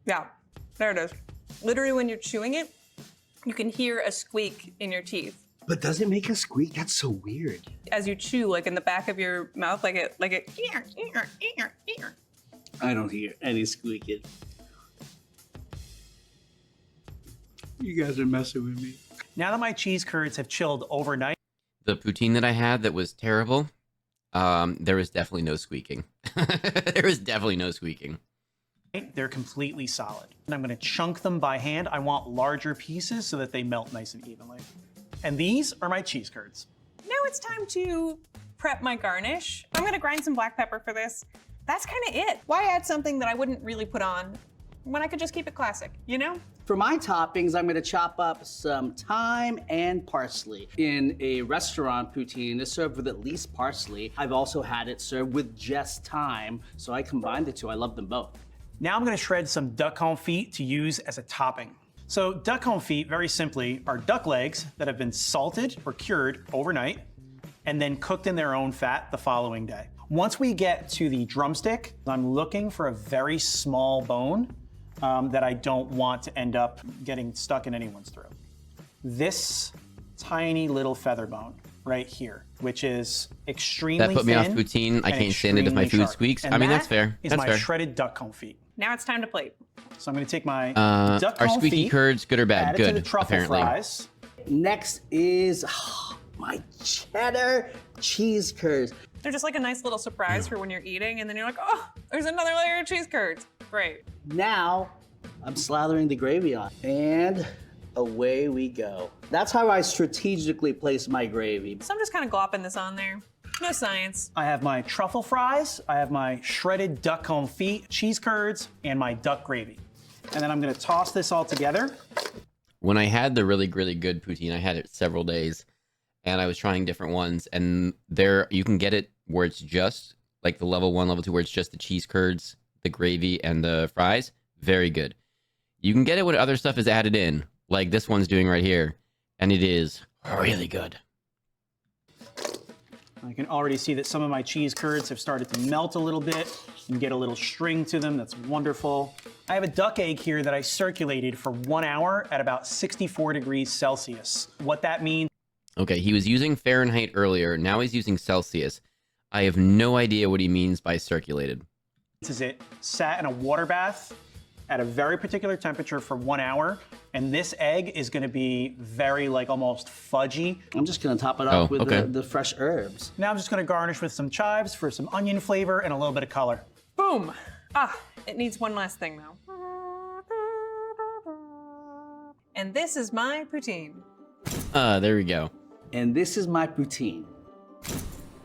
Yeah, there it is. Literally when you're chewing it, you can hear a squeak in your teeth. But does it make a squeak? That's so weird. As you chew, like in the back of your mouth, like it. I don't hear any squeaking. You guys are messing with me. Now that my cheese curds have chilled overnight. The poutine that I had that was terrible, there was definitely no squeaking. There was definitely no squeaking. they're completely solid. And I'm gonna chunk them by hand. I want larger pieces so that they melt nice and evenly. And these are my cheese curds. Now it's time to prep my garnish. I'm gonna grind some black pepper for this. That's kind of it. Why add something that I wouldn't really put on when I could just keep it classic, you know? For my toppings, I'm gonna chop up some thyme and parsley. In a restaurant, poutine is served with at least parsley. I've also had it served with just thyme, so I combined the two. I love them both. Now I'm gonna shred some duck confit to use as a topping. So duck confit, very simply, are duck legs that have been salted or cured overnight and then cooked in their own fat the following day. Once we get to the drumstick, I'm looking for a very small bone that I don't want to end up getting stuck in anyone's throat. This tiny little feather bone right here, which is extremely That put me off thin poutine. I and can't stand it if my extremely food sharp. squeaks. And I mean, that that's fair. is That's my fair. shredded duck confit. Now it's time to plate. So I'm gonna take my duck Are confit, squeaky curds good or bad? add it to the Good, truffle apparently. fries. Next is my cheddar cheese curds. They're just like a nice little surprise for when you're eating, and then you're like, oh, there's another layer of cheese curds. Great. Now, I'm slathering the gravy on, and away we go. That's how I strategically place my gravy. So I'm just kind of glopping this on there. No science. I have my truffle fries, I have my shredded duck confit, cheese curds, and my duck gravy. And then I'm gonna toss this all together. When I had the really, really good poutine, I had it several days, and I was trying different ones, and there you can get it where it's just like the level 1, level 2, where it's just the cheese curds, the gravy, and the fries. Very good. You can get it when other stuff is added in, like this one's doing right here, and it is really good. I can already see that some of my cheese curds have started to melt a little bit and get a little string to them. That's wonderful. I have a duck egg here that I circulated for 1 hour at about 64 degrees Celsius. What that means... Okay, he was using Fahrenheit earlier. Now he's using Celsius. I have no idea what he means by circulated. is it sat in a water bath at a very particular temperature for 1 hour, and this egg is gonna be very, like, almost fudgy. I'm just gonna top it off with the fresh herbs. Now I'm just gonna garnish with some chives for some onion flavor and a little bit of color. Boom! Ah, it needs one last thing though. And this is my poutine. There we go. And this is my poutine.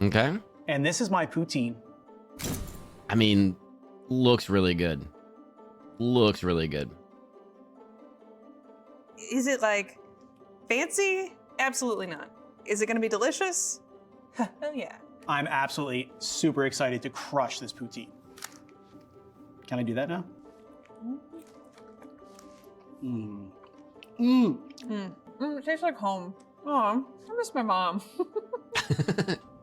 Okay. And this is my poutine. I mean, looks really good. Looks really good. Is it like fancy? Absolutely not. Is it gonna be delicious? Hell yeah. I'm absolutely super excited to crush this poutine. Can I do that now? It tastes like home. Oh, I miss my mom.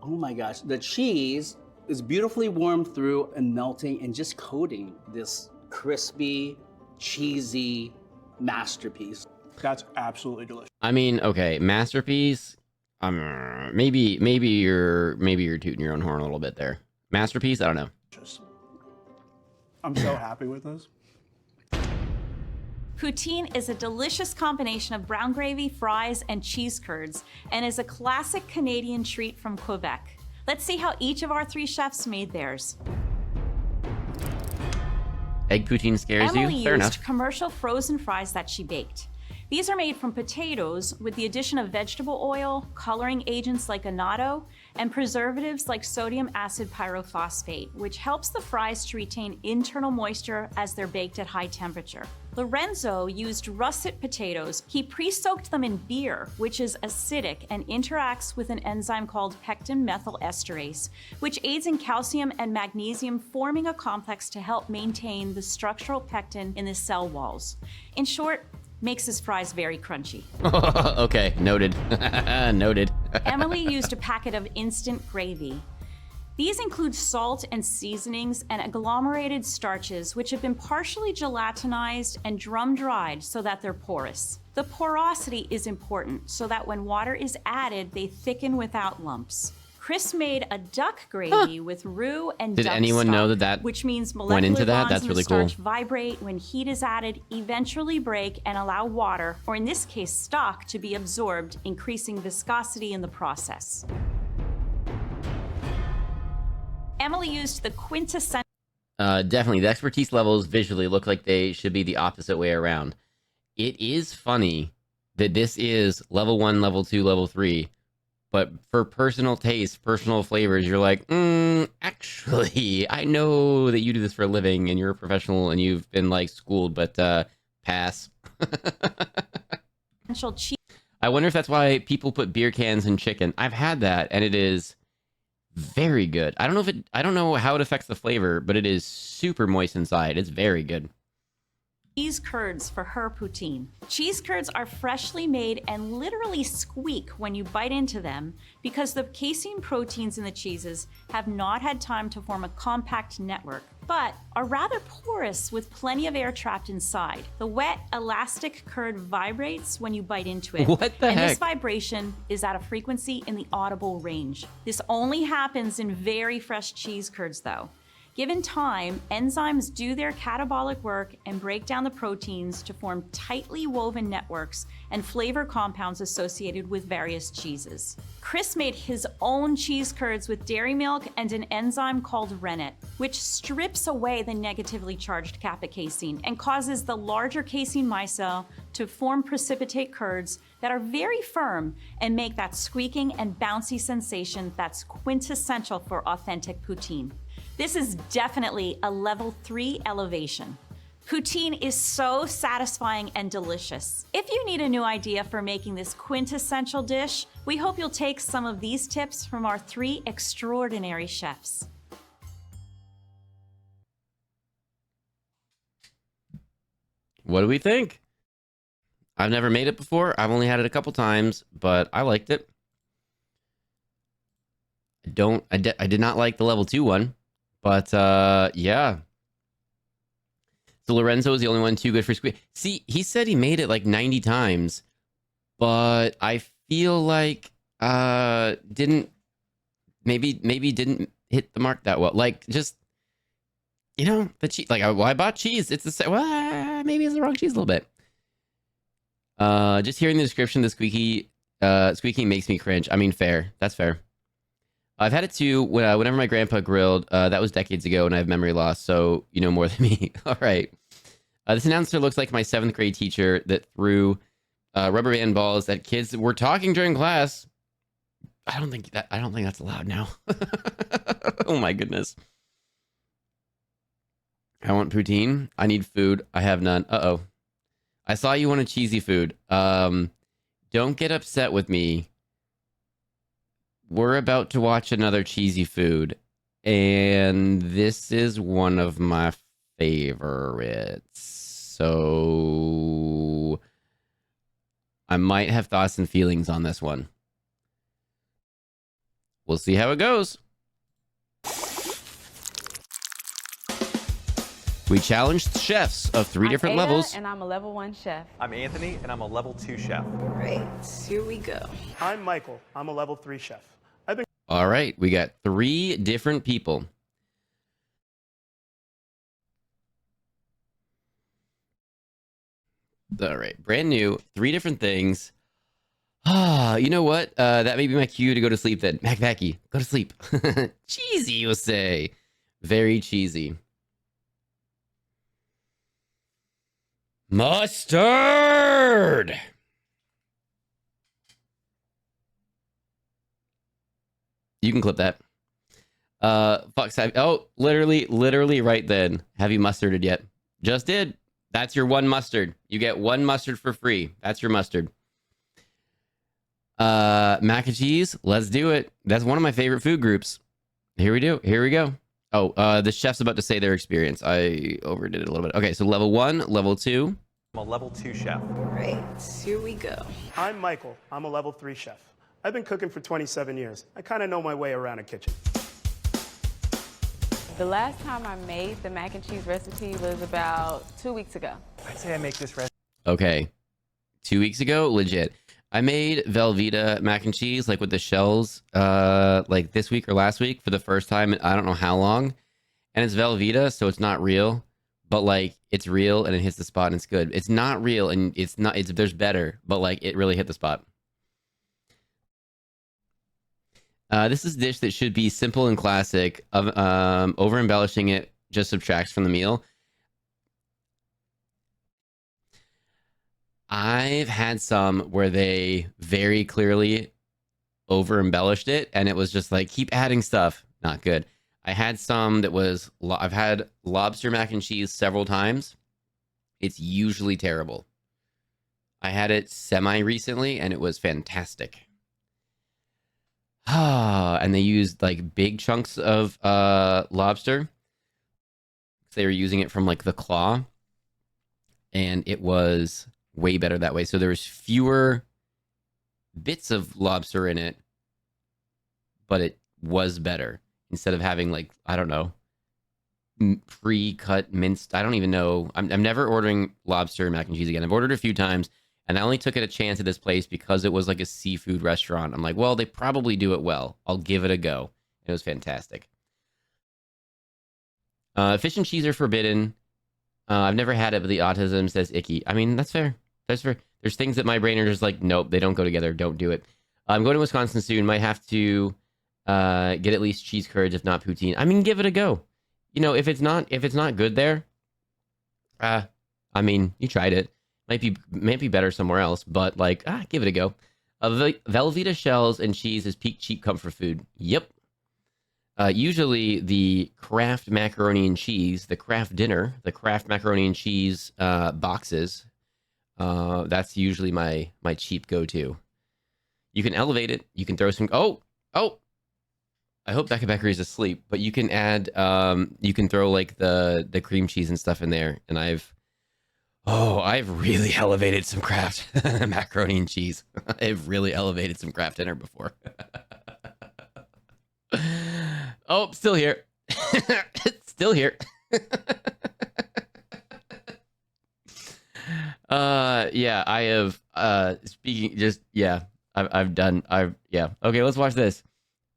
Oh my gosh, the cheese is beautifully warmed through and melting and just coating this crispy, cheesy masterpiece. That's absolutely delicious. I mean, okay, masterpiece. Maybe you're tooting your own horn a little bit there. Masterpiece, I don't know. I'm so happy with this. Poutine is a delicious combination of brown gravy, fries, and cheese curds, and is a classic Canadian treat from Quebec. Let's see how each of our three chefs made theirs. Egg poutine scares Emily you? Fair used enough. commercial frozen fries that she baked. These are made from potatoes with the addition of vegetable oil, coloring agents like annatto, and preservatives like sodium acid pyrophosphate, which helps the fries to retain internal moisture as they're baked at high temperature. Lorenzo used russet potatoes. He pre-soaked them in beer, which is acidic and interacts with an enzyme called pectin methyl esterase, which aids in calcium and magnesium forming a complex to help maintain the structural pectin in the cell walls. In short, makes his fries very crunchy. Okay, noted. Noted. Emily used a packet of instant gravy. These include salt and seasonings and agglomerated starches, which have been partially gelatinized and drum-dried so that they're porous. The porosity is important so that when water is added, they thicken without lumps. Chris made a duck gravy with roux and Did duck anyone stock, know that which means went molecular into that? bonds That's in really the cool. starch vibrate when heat is added, eventually break, and allow water, or in this case stock, to be absorbed, increasing viscosity in the process. Emily used the quintessential... Definitely, the expertise levels visually look like they should be the opposite way around. It is funny that this is level 1, level 2, level 3, but for personal taste, personal flavors, you're like, actually, I know that you do this for a living and you're a professional and you've been like schooled, but pass. I wonder if that's why people put beer cans in chicken. I've had that and it is very good. I don't know how it affects the flavor, but it is super moist inside. It's very good. Cheese curds for her poutine. Cheese curds are freshly made and literally squeak when you bite into them because the casein proteins in the cheeses have not had time to form a compact network, but are rather porous with plenty of air trapped inside. The wet, elastic curd vibrates when you bite into it. What the and heck? this vibration is at a frequency in the audible range. This only happens in very fresh cheese curds though. Given time, enzymes do their catabolic work and break down the proteins to form tightly woven networks and flavor compounds associated with various cheeses. Chris made his own cheese curds with dairy milk and an enzyme called rennet, which strips away the negatively charged kappa casein and causes the larger casein micelle to form precipitate curds that are very firm and make that squeaking and bouncy sensation that's quintessential for authentic poutine. This is definitely a level 3 elevation. Poutine is so satisfying and delicious. If you need a new idea for making this quintessential dish, we hope you'll take some of these tips from our 3 extraordinary chefs. What do we think? I've never made it before. I've only had it a couple times, but I liked it. I did not like the level 2 one. But, yeah. So Lorenzo is the only one too good for squeak. See, he said he made it like 90 times, but I feel like, maybe didn't hit the mark that well. Like, just, you know, the cheese, like, I bought cheese. It's the same, well, maybe it's the wrong cheese a little bit. Just hearing the description of the squeaking makes me cringe. I mean, fair. That's fair. I've had it too whenever my grandpa grilled. That was decades ago, and I have memory loss, so you know more than me. All right. This announcer looks like my 7th grade teacher that threw rubber band balls at kids that were talking during class. I don't think that's allowed now. Oh my goodness. I want poutine. I need food. I have none. Uh-oh. I saw you wanted cheesy food. Don't get upset with me. We're about to watch another cheesy food, and this is one of my favorites. So I might have thoughts and feelings on this one. We'll see how it goes. We challenged chefs of 3 different Ada, levels. And I'm a level 1 chef. I'm Anthony, and I'm a level 2 chef. Great. Here we go. I'm Michael. I'm a level 3 chef. All right, we got 3 different people. All right, brand new, 3 different things. Ah, you know what? That may be my cue to go to sleep then. Macvacky, go to sleep. Cheesy, you'll say. Very cheesy. Mustard! You can clip that. Fox, literally right then. Have you mustarded yet? Just did. That's your 1 mustard. You get 1 mustard for free. That's your mustard. Mac and cheese. Let's do it. That's one of my favorite food groups. Here we go. Oh, the chef's about to say their experience. I overdid it a little bit. Okay, so level 1, level 2. I'm a level 2 chef. Great. Here we go. I'm Michael. I'm a level 3 chef. I've been cooking for 27 years. I kind of know my way around a kitchen. The last time I made the mac and cheese recipe was about 2 weeks ago. I'd say I make this recipe. Okay. 2 weeks ago? Legit. I made Velveeta mac and cheese, like with the shells, like this week or last week for the first time in I don't know how long. And it's Velveeta, so it's not real. But like it's real and it hits the spot and it's good. It's not real and there's better, but like it really hit the spot. This is a dish that should be simple and classic, over embellishing it just subtracts from the meal. I've had some where they very clearly over embellished it, and it was just like, keep adding stuff. Not good. I had some that was, I've had lobster mac and cheese several times. It's usually terrible. I had it semi recently and it was fantastic. And they used like big chunks of lobster. They were using it from like the claw, and it was way better that way. So there was fewer bits of lobster in it, but it was better instead of having like, I don't know, pre-cut minced. I don't even know. I'm never ordering lobster mac and cheese again. I've ordered a few times, and I only took it a chance at this place because it was like a seafood restaurant. I'm like, well, they probably do it well. I'll give it a go. It was fantastic. Fish and cheese are forbidden. I've never had it, but the autism says icky. I mean, that's fair. That's fair. There's things that my brain are just like, nope, they don't go together. Don't do it. I'm going to Wisconsin soon. Might have to get at least cheese curds, if not poutine. I mean, give it a go. You know, if it's not good there, I mean, you tried it. Might be better somewhere else, but like, give it a go. Velveeta shells and cheese is peak cheap comfort food. Yep. Usually the Kraft macaroni and cheese, the Kraft dinner, the Kraft macaroni and cheese boxes. That's usually my cheap go-to. You can elevate it. You can throw some. Oh. I hope Becca Bakery is asleep, but you can add. You can throw like the cream cheese and stuff in there, and I've really elevated some Kraft macaroni and cheese. I've really elevated some Kraft dinner before. Oh, still here. Still here. Yeah, I have Okay, let's watch this.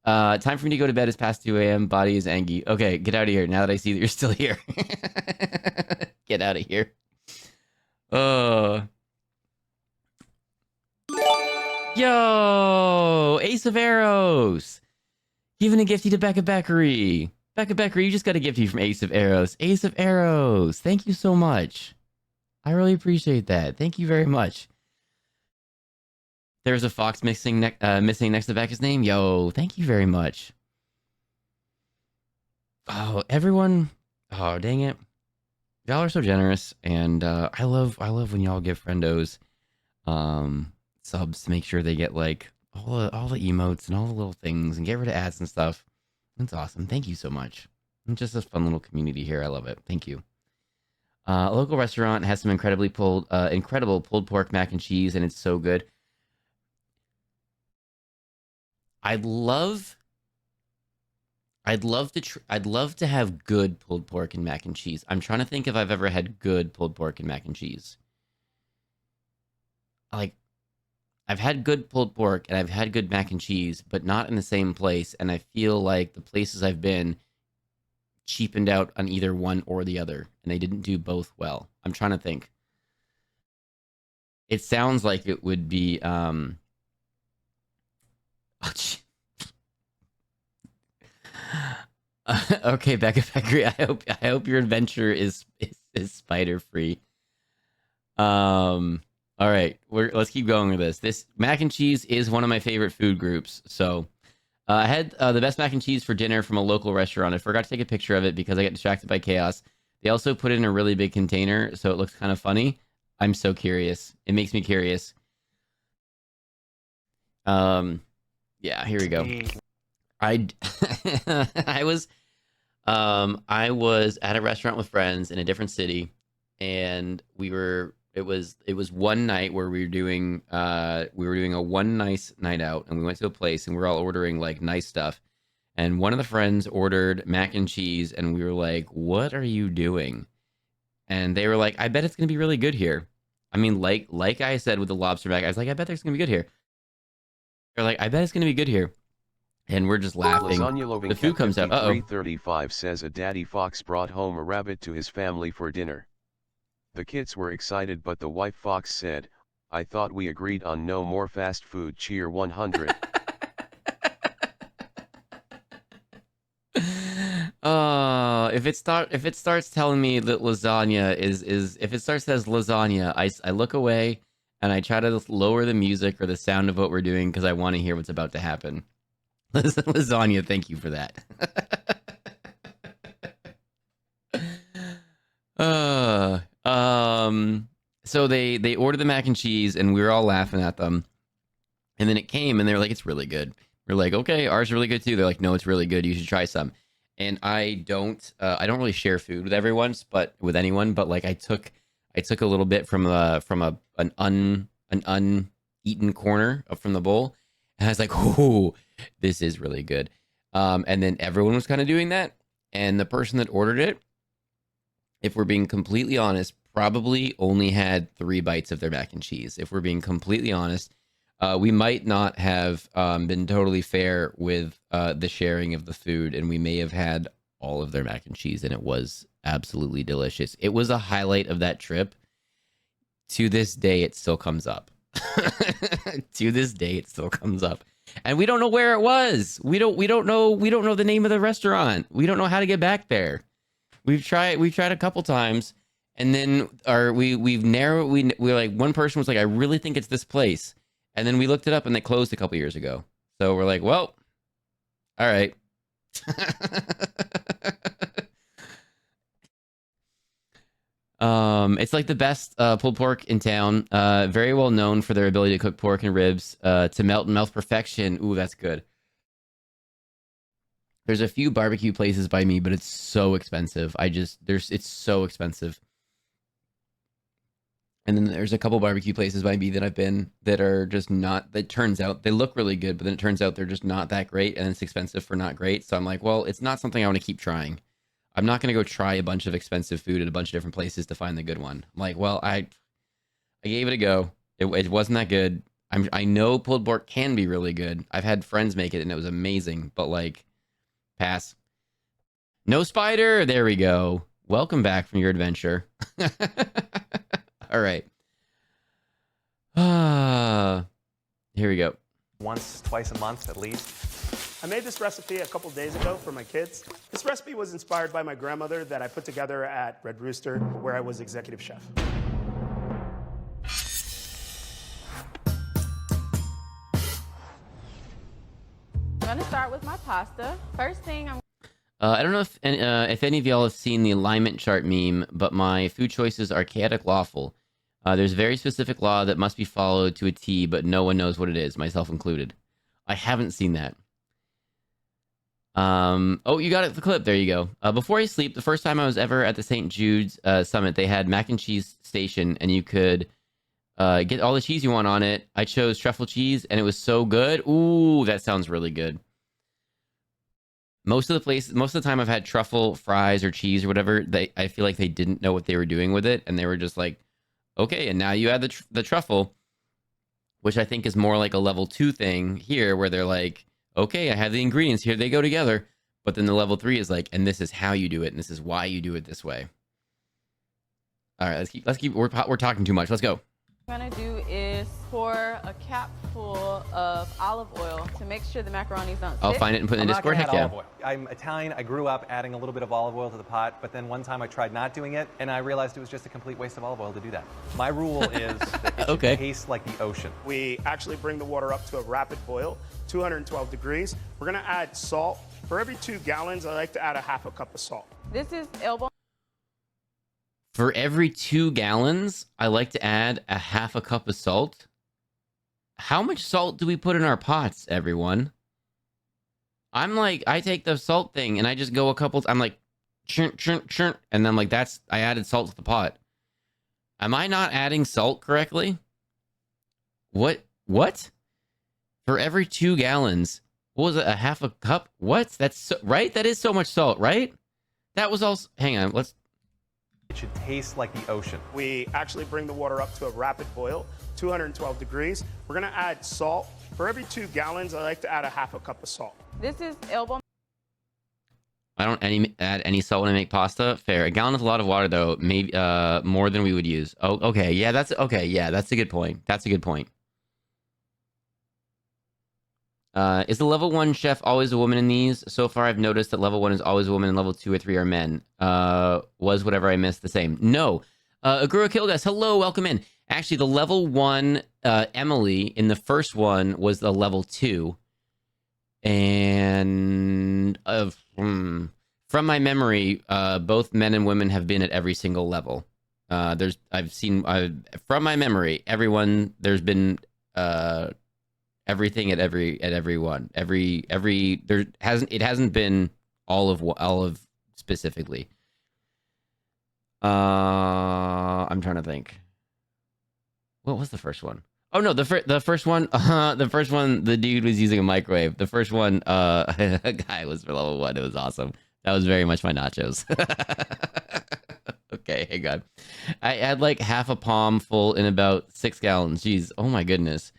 Time for me to go to bed. It's past 2 a.m. Body is angry. Okay, get out of here now that I see that you're still here. Get out of here. Yo, Ace of Arrows. Giving a gifty to Becca Bakery. Becca Bakery, you just got a gifty from Ace of Arrows. Ace of Arrows. Thank you so much. I really appreciate that. Thank you very much. There's a fox missing next to Becca's name. Yo, thank you very much. Oh, everyone. Oh, dang it. Y'all are so generous, and I love when y'all give friendos subs to make sure they get like all the emotes and all the little things and get rid of ads and stuff. That's awesome. Thank you so much. It's just a fun little community here. I love it. Thank you. A local restaurant has some incredible pulled pork mac and cheese, and it's so good. I'd love to have good pulled pork and mac and cheese. I'm trying to think if I've ever had good pulled pork and mac and cheese. Like, I've had good pulled pork and I've had good mac and cheese, but not in the same place. And I feel like the places I've been cheapened out on either one or the other, and they didn't do both well. I'm trying to think. It sounds like it would be okay, Becca Bakery. I hope your adventure is spider free. All right, let's keep going with this. This mac and cheese is one of my favorite food groups. So I had the best mac and cheese for dinner from a local restaurant. I forgot to take a picture of it because I got distracted by chaos. They also put it in a really big container, so it looks kind of funny. I'm so curious. It makes me curious. Yeah, here we go. I was at a restaurant with friends in a different city, and it was one night where we were doing a one nice night out, and we went to a place and we were all ordering like nice stuff. And one of the friends ordered mac and cheese, and we were like, "What are you doing?" And they were like, "I bet it's gonna be really good here." I mean, like I said with the lobster mac, I was like, "I bet it's gonna be good here." They're like, "I bet it's gonna be good here," and we're just laughing. The food comes out. 335 says a daddy fox brought home a rabbit to his family for dinner. The kids were excited, but the wife fox said, "I thought we agreed on no more fast food." Cheer 100. if it starts telling me that lasagna is if it starts as lasagna, I look away and I try to lower the music or the sound of what we're doing because I want to hear what's about to happen. Lasagna, thank you for that. So they ordered the mac and cheese and we were all laughing at them. And then it came and they were like, it's really good. We're like, okay, ours is really good too. They're like, no, it's really good. You should try some. And I don't really share food with anyone, but like I took a little bit from an uneaten corner from the bowl, and I was like, oh, this is really good. And then everyone was kind of doing that, and the person that ordered it, if we're being completely honest, probably only had 3 bites of their mac and cheese. If we're being completely honest, we might not have been totally fair with the sharing of the food, and we may have had all of their mac and cheese, and it was absolutely delicious. It was a highlight of that trip. To this day, it still comes up. To this day, it still comes up, and we don't know where it was. We don't know the name of the restaurant. We don't know how to get back there. We've tried a couple times, and then we've narrowed. We like, one person was like, I really think it's this place. And then we looked it up and they closed a couple years ago. So we're like, well, all right. It's like the best pulled pork in town. Very well known for their ability to cook pork and ribs to melt perfection. Ooh, that's good. There's a few barbecue places by me, but it's so expensive. It's so expensive. And then there's a couple barbecue places by me that I've been that are just not, that turns out they look really good, but then it turns out they're just not that great and it's expensive for not great. So I'm like, well, it's not something I want to keep trying. I'm not going to go try a bunch of expensive food at a bunch of different places to find the good one. I'm like, well, I gave it a go. It wasn't that good. I know pulled pork can be really good. I've had friends make it and it was amazing, but like, pass. No spider. There we go. Welcome back from your adventure. All right. Here we go. Once, twice a month at least. I made this recipe a couple days ago for my kids. This recipe was inspired by my grandmother that I put together at Red Rooster, where I was executive chef. I'm gonna start with my pasta. First thing I don't know if any of y'all have seen the alignment chart meme, but my food choices are chaotic lawful. There's a very specific law that must be followed to a T, but no one knows what it is, myself included. I haven't seen that. Oh, you got it, the clip. There you go. Before I sleep, the first time I was ever at the St. Jude's Summit, they had mac and cheese station, and you could get all the cheese you want on it. I chose truffle cheese, and it was so good. Ooh, that sounds really good. Most of the time I've had truffle fries or cheese or whatever, I feel like they didn't know what they were doing with it, and they were just like, okay, and now you add the truffle, which I think is more like a level 2 thing here, where they're like, okay, I have the ingredients here, they go together. But then the level 3 is like, and this is how you do it, and this is why you do it this way. All right, let's keep. We're talking too much. Let's go. What I'm gonna do is pour a cap full of olive oil to make sure the macaronis don't stick. I'll find it and put it in Discord. Heck yeah. Olive oil. I'm Italian. I grew up adding a little bit of olive oil to the pot, but then one time I tried not doing it, and I realized it was just a complete waste of olive oil to do that. My rule is that it should taste like the ocean. We actually bring the water up to a rapid boil, 212 degrees. We're gonna add salt. For every 2 gallons, I like to add a half a cup of salt. This is elbow. For every 2 gallons, I like to add a half a cup of salt. How much salt do we put in our pots, everyone? I'm like, I take the salt thing and I just go a couple, I'm like, churn, churn, churn, and then I'm like, I added salt to the pot. Am I not adding salt correctly? What? For every 2 gallons, what was it, a half a cup? What? That's so, right? That is so much salt, right? That was also, hang on, let's. It should taste like the ocean. We actually bring the water up to a rapid boil, 212 degrees. We're gonna add salt. For every 2 gallons, I like to add a half a cup of salt. This is elbow. I don't add any salt when I make pasta. Fair. A gallon is a lot of water, though. Maybe more than we would use. Oh, okay. Yeah, that's okay. Yeah, that's a good point. That's a good point. Is the level 1 chef always a woman in these? So far, I've noticed that level 1 is always a woman and level 2 or 3 are men. Was whatever I missed the same? No. Agura Kilgus, hello, welcome in. Actually, the level 1 Emily in the first one was the level 2. And from my memory, both men and women have been at every single level. From my memory, there's been everything at every one. It hasn't been all of specifically. I'm trying to think. What was the first one? Oh no, the first one. The first one, the dude was using a microwave. The first one, a guy was for level 1. It was awesome. That was very much my nachos. Okay, hang on. I had like half a palm full in about 6 gallons. Jeez, oh my goodness.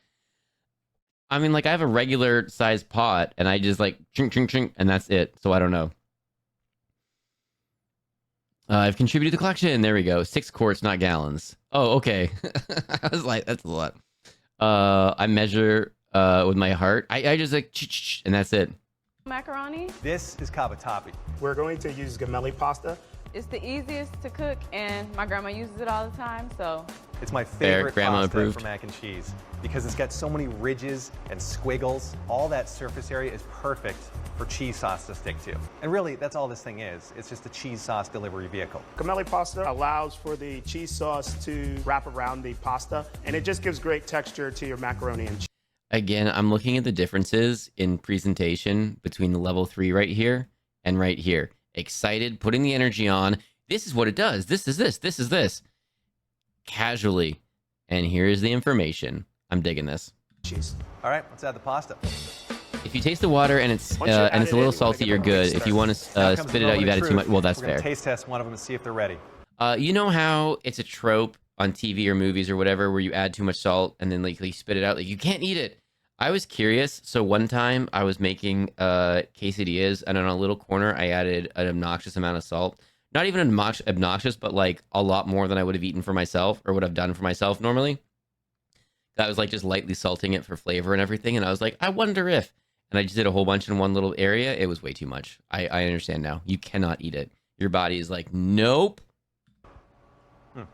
I mean, like I have a regular sized pot, and I just like chink chink chink, and that's it. So I don't know. I've contributed to the collection. There we go. 6 quarts, not gallons. Oh, okay. I was like, that's a lot. I measure with my heart. I just like, and that's it. Macaroni. This is cavatappi. We're going to use gemelli pasta. It's the easiest to cook, and my grandma uses it all the time, so. It's my favorite grandma pasta approved. for mac and cheese because it's got so many ridges and squiggles. All that surface area is perfect for cheese sauce to stick to. And really, that's all this thing is. It's just a cheese sauce delivery vehicle. Gemelli pasta allows for the cheese sauce to wrap around the pasta, and it just gives great texture to your macaroni and cheese. Again, I'm looking at the differences in presentation between the level 3 right here and right here. Excited, putting the energy on. This is what it does. This is this. This is this. Casually. And here's the information. I'm digging this. Cheese. All right, let's add the pasta. If you taste the water and it's a little salty, you're good. If you want to spit it out, you've added too much. Well, that's We're gonna fair. taste test one of them and see if they're ready. You know how it's a trope on TV or movies or whatever where you add too much salt and then like you spit it out, like you can't eat it. I was curious, so one time I was making quesadillas, and on a little corner I added an obnoxious amount of salt. Not even obnoxious, but like a lot more than I would have eaten for myself or would have done for myself normally. I was like just lightly salting it for flavor and everything, and I was like, I wonder if. And I just did a whole bunch in one little area. It was way too much. I understand now. You cannot eat it. Your body is like, nope.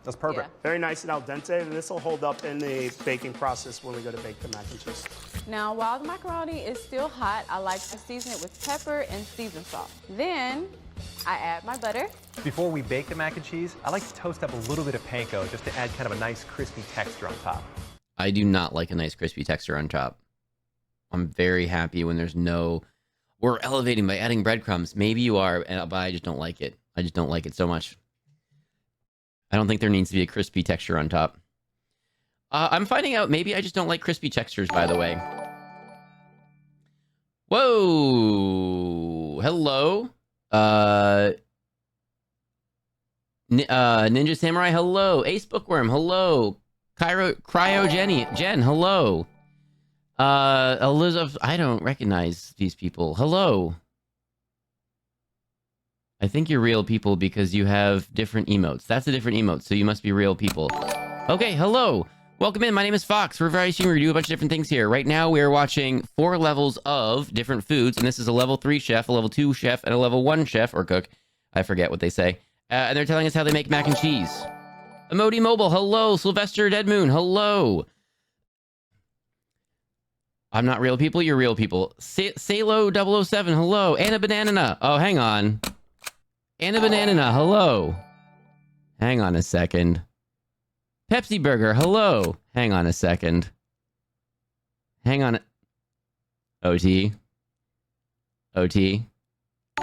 That's perfect. Yeah. Very nice and al dente, and this will hold up in the baking process when we go to bake the mac and cheese. Now, while the macaroni is still hot, I like to season it with pepper and seasoned salt. Then, I add my butter. Before we bake the mac and cheese, I like to toast up a little bit of panko just to add kind of a nice crispy texture on top. I do not like a nice crispy texture on top. I'm very happy when there's no... We're elevating by adding breadcrumbs. Maybe you are, but I just don't like it. I just don't like it so much. I don't think there needs to be a crispy texture on top. I'm finding out maybe I just don't like crispy textures, by the way. Whoa! Hello? Ninja Samurai, hello. Ace Bookworm, hello. Jen, hello. Elizabeth, I don't recognize these people. Hello. I think you're real people because you have different emotes. That's a different emote, so you must be real people. Okay, hello. Welcome in. My name is Fox. We're very streamer. We do a bunch of different things here. Right now, we are watching 4 levels of different foods, and this is a level 3 chef, a level 2 chef, and a level 1 chef, or cook. I forget what they say. And they're telling us how they make mac and cheese. Emoti Mobile, hello. Sylvester Deadmoon, hello. I'm not real people. You're real people. Salo 007, hello. Anna Banana. Oh, hang on. Anna Banana, hello. Hang on a second. Pepsi Burger, hello. Hang on a second. Hang on. OT. OT.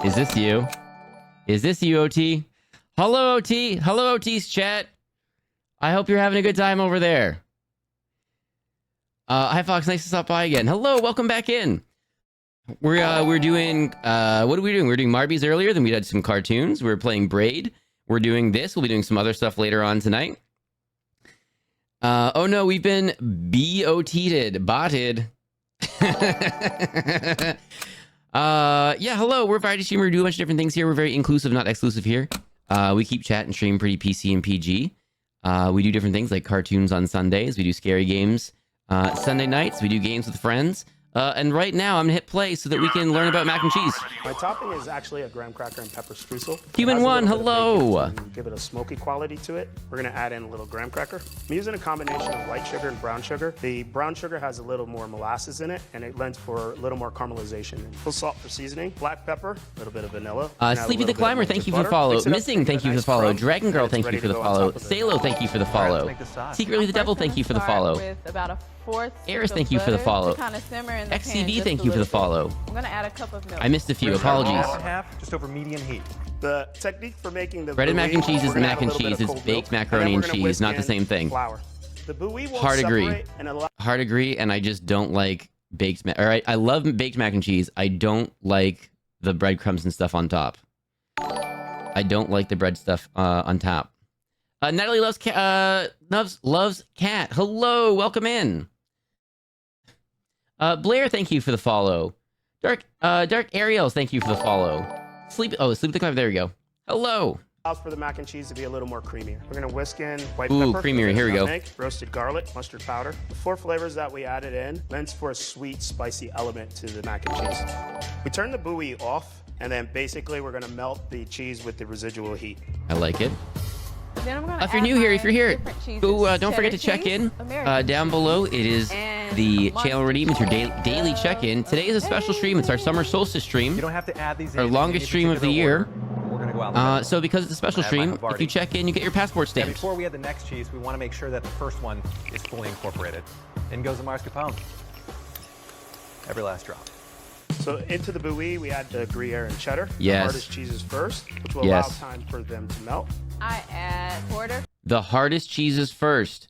Is this you? Is this you, OT? Hello, OT. Hello, OT's chat. I hope you're having a good time over there. Hi, Fox. Nice to stop by again. Hello, welcome back in. We're doing, what are we doing? We were doing Marbies earlier, then we had some cartoons. We were playing Braid. We're doing this. We'll be doing some other stuff later on tonight. Oh no, we've been BOT'd, botted. Yeah, hello, we're Variety Streamer. We do a bunch of different things here. We're very inclusive, not exclusive here. We keep chat and stream pretty PC and PG. We do different things like cartoons on Sundays. We do scary games. Sunday nights, we do games with friends. And right now, I'm gonna hit play so that we can learn about mac and cheese. My topping is actually a graham cracker and pepper streusel. Human one, hello. Give it a smoky quality to it. We're gonna add in a little graham cracker. I'm using a combination of white sugar and brown sugar. The brown sugar has a little more molasses in it, and it lends for a little more caramelization. A little salt for seasoning, black pepper, a little bit of vanilla. Sleepy the Climber, thank you for the follow. Missing, thank you for the follow. Dragon Girl, thank you for the follow. Salo, thank you for the follow. Secretly the Devil, thank you for the follow. With about a 4th Eris, thank you for the follow. XCV, thank you for the follow. I'm gonna add a cup of milk. I missed a few, apologies. Just over medium heat. The technique for making the Breaded mac and cheese is mac and cheese. It's baked macaroni and cheese, not the same thing. The buoy won't Hard agree. separate and allow Hard agree, and I just don't like baked mac. All right, I love baked mac and cheese. I don't like the breadcrumbs and stuff on top. I don't like the bread stuff on top. Natalie loves cat. Hello, welcome in. Blair, thank you for the follow. Dark Ariels, thank you for the follow. Sleep the Climber, there we go. Hello. allows for the mac and cheese to be a little more creamier. We're gonna whisk in white Ooh, pepper, creamier. Here we go. nutmeg, roasted garlic, mustard powder. The 4 flavors that we added in lends for a sweet, spicy element to the mac and cheese. We turn the buoy off, and then basically we're gonna melt the cheese with the residual heat. I like it. Then I'm gonna If you're new here, go, don't forget to check in down below. It is the channel redeem. It's your daily check-in. Today is a special stream. It's our summer solstice stream. You don't have to add these. Our longest stream of the year. We're gonna go out. So because it's a special stream, if you check in, you get your passport Yeah, stamped. before we add the next cheese, we want to make sure that the first one is fully incorporated. In goes the mascarpone. Every last drop. So into the buoy, we add the Gruyere and cheddar. Yes. The hardest cheeses first, which will Yes. allow time for them to melt. I add quarter. The hardest cheeses first.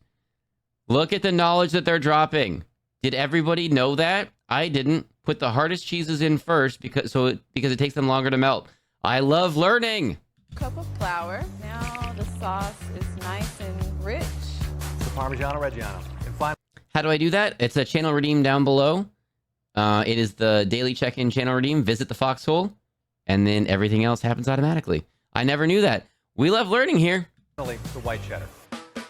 Look at the knowledge that they're dropping. Did everybody know that? I didn't. Put the hardest cheeses in first because it takes them longer to melt. I love learning. Cup of flour. Now the sauce is nice and rich. It's the Parmigiano Reggiano. And finally, How do I do that? It's a channel redeem down below. It is the daily check-in channel redeem. Visit the foxhole, and then everything else happens automatically. I never knew that. We love learning here. the white cheddar.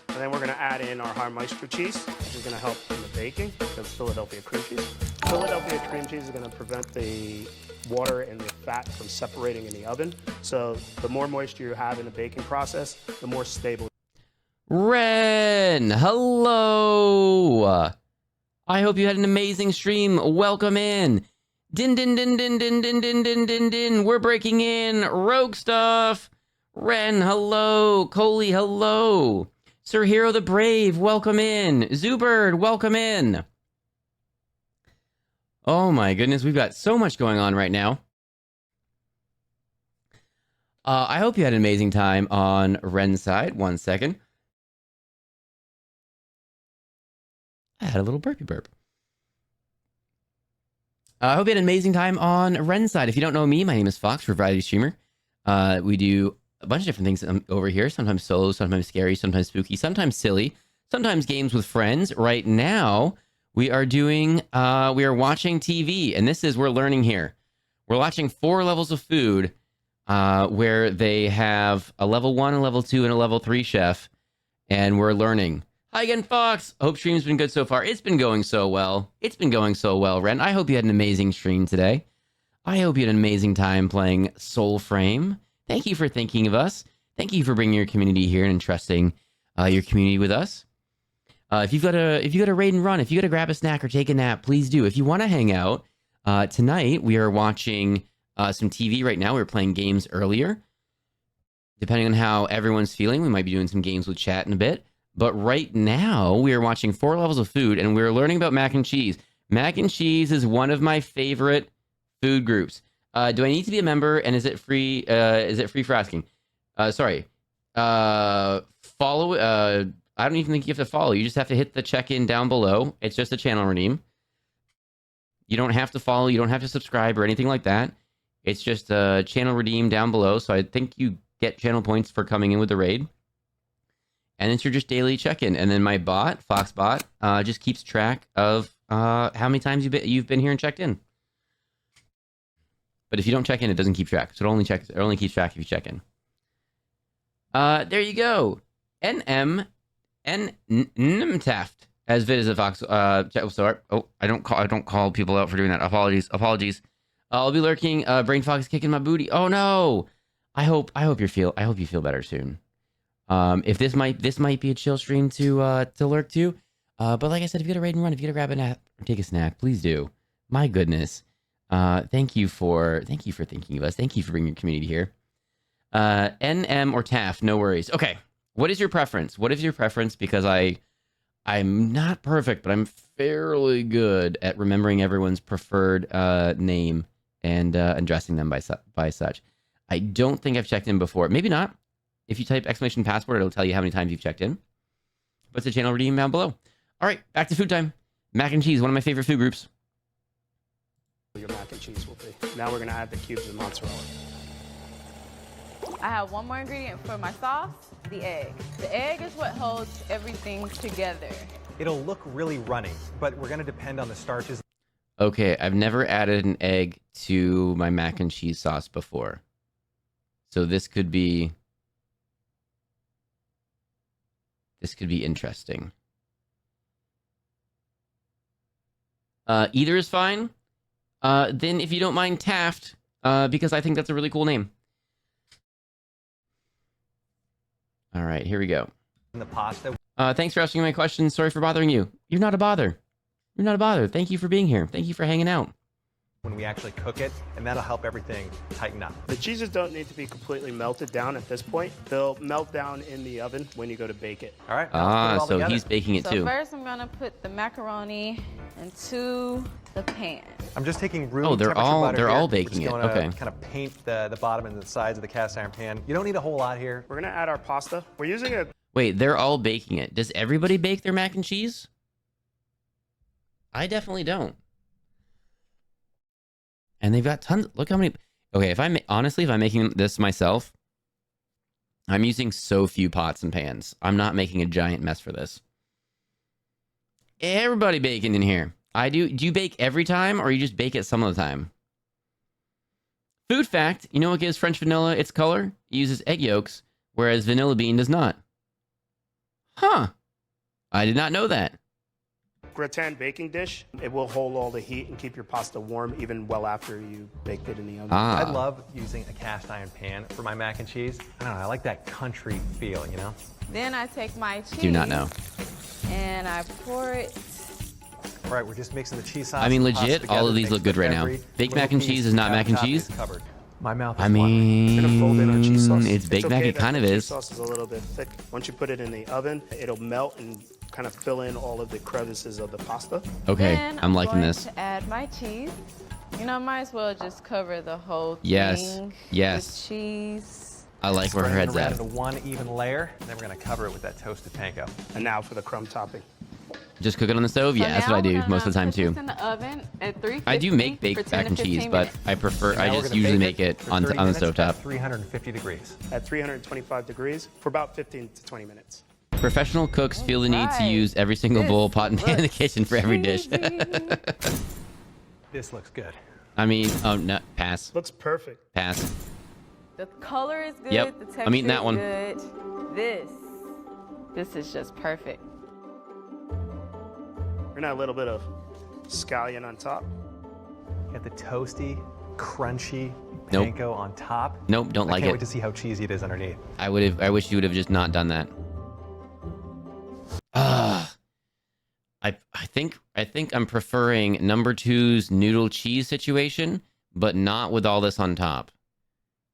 And then we're gonna add in our high moisture cheese, which is gonna help in the baking. That's Philadelphia cream cheese. Philadelphia cream cheese is gonna prevent the water and the fat from separating in the oven. So the more moisture you have in the baking process, the more stable. Ren, hello. I hope you had an amazing stream. Welcome in. Din din din din din din din din din din. We're breaking in. Rogue stuff. Ren, hello. Coley, hello. Sir Hero the Brave, welcome in. Zoobird, welcome in. Oh my goodness, we've got so much going on right now. I hope you had an amazing time on Ren's side. 1 second. I had a little burpy burp. I hope you had an amazing time on Ren's side. If you don't know me, my name is Fox, we're a variety streamer. We do a bunch of different things over here. Sometimes solo, sometimes scary, sometimes spooky, sometimes silly, sometimes games with friends. Right now, we are watching TV, and we're learning here. We're watching 4 levels of food, where they have a level 1, a level 2, and a level 3 chef, and we're learning. Hi again, Fox. Hope stream's been good so far. It's been going so well. It's been going so well, Ren. I hope you had an amazing stream today. I hope you had an amazing time playing Soul Frame. Thank you for thinking of us. Thank you for bringing your community here and entrusting your community with us. If you've got a raid and run, if you got to grab a snack or take a nap, please do. If you want to hang out tonight, we are watching some TV right now. We were playing games earlier. Depending on how everyone's feeling, we might be doing some games with chat in a bit. But right now, we are watching 4 levels of food, and we're learning about mac and cheese. Mac and cheese is one of my favorite food groups. Do I need to be a member, and is it free? Is it free for asking? Sorry. Follow. I don't even think you have to follow. You just have to hit the check-in down below. It's just a channel redeem. You don't have to follow. You don't have to subscribe or anything like that. It's just a channel redeem down below. So I think you get channel points for coming in with the raid. And it's your just daily check-in. And then my bot, Foxbot, just keeps track of how many times you've been here and checked in. But if you don't check in, it doesn't keep track. So it only keeps track if you check in. There you go. Nmtaft. As vid as a fox. Sorry. Oh, I don't call people out for doing that. Apologies. I'll be lurking. Brain fog is kicking my booty. Oh no. I hope you feel better soon. If this might be a chill stream to lurk to. But like I said, if you gotta raid and run, if you gotta grab a nap or take a snack, please do. My goodness. Thank you for thinking of us. Thank you for bringing your community here. NM or TAF, no worries. Okay. What is your preference? Because I'm not perfect, but I'm fairly good at remembering everyone's preferred name and addressing them by such. I don't think I've checked in before. Maybe not. If you type !passport, it'll tell you how many times you've checked in. What's the channel redeem down below? All right, back to food time. Mac and cheese, one of my favorite food groups. Your mac and cheese will be. Now we're gonna add the cubes of mozzarella. I have one more ingredient for my sauce, the egg. The egg is what holds everything together. It'll look really runny, but we're gonna depend on the starches. Okay, I've never added an egg to my mac and cheese sauce before. So this could be interesting. Either is fine. Then if you don't mind Taft, because I think that's a really cool name. All right, here we go. The pasta. Thanks for asking my question. Sorry for bothering you. You're not a bother. Thank you for being here. Thank you for hanging out. When we actually cook it, and that'll help everything tighten up. The cheeses don't need to be completely melted down at this point. They'll melt down in the oven when you go to bake it. All right. So he's baking it too. So first I'm gonna put the macaroni into the pan. I'm just taking room Oh, they're temperature all butter they're here. all We're baking just it. gonna Okay. Kind of paint the bottom and the sides of the cast iron pan. You don't need a whole lot here. We're gonna add our pasta. We're using a Wait, they're all baking it. Does everybody bake their mac and cheese? I definitely don't. And they've got tons. Look how many. Okay, if I'm making this myself, I'm using so few pots and pans. I'm not making a giant mess for this. Everybody baking in here. I do. Do you bake every time, or you just bake it some of the time? Food fact: you know what gives French vanilla its color? It uses egg yolks, whereas vanilla bean does not. Huh. I did not know that. gratin baking dish. It will hold all the heat and keep your pasta warm even well after you baked it in the oven. I love using a cast iron pan for my mac and cheese. I don't know, I like that country feel, you know? Then I take my cheese. Do not know. And I pour it. All right, we're just mixing the cheese sauce. I mean, and pasta legit, together all of to these make look good right now. every Baked little mac and piece cheese is not mac and top cheese. is covered. My mouth is I mean, We're gonna fold in our cheese sauce. it's baked mac. okay It that kind of the is. cheese sauce is a little bit thick. Once you put it in the oven, it'll melt and kind of fill in all of the crevices of the pasta. Okay, Then I'm liking going this. to add my cheese. You know, might as well just cover the whole Yes, thing yes. with cheese. I like where her Spread it head's around at. into one even layer, and then we're gonna cover it with that toasted panko. And now for the crumb topping. Just cook it on the stove? So Yeah, that's now what I do we're gonna most of the time put too. this in the oven at 350 I do make for baked 10 mac and to cheese, 15 but minutes. I prefer, Now I we're just gonna usually bake make it for on 30 the minutes stovetop. at 350 degrees. At 325 degrees for about 15 to 20 minutes. Professional cooks feel the need to Alright. use every single This bowl, pot, and pan in the kitchen for every dish. This looks good. I mean, oh no, pass, Looks perfect. pass. The color is good. Yep, The texture I'm eating that is one. good. This is just perfect. We're gonna add a little bit of scallion on top. Get the toasty, crunchy Nope. panko on top. Nope, don't I like can't it. wait to see how cheesy it is underneath. I wish you would have just not done that. I think I'm preferring number 2's noodle cheese situation, but not with all this on top.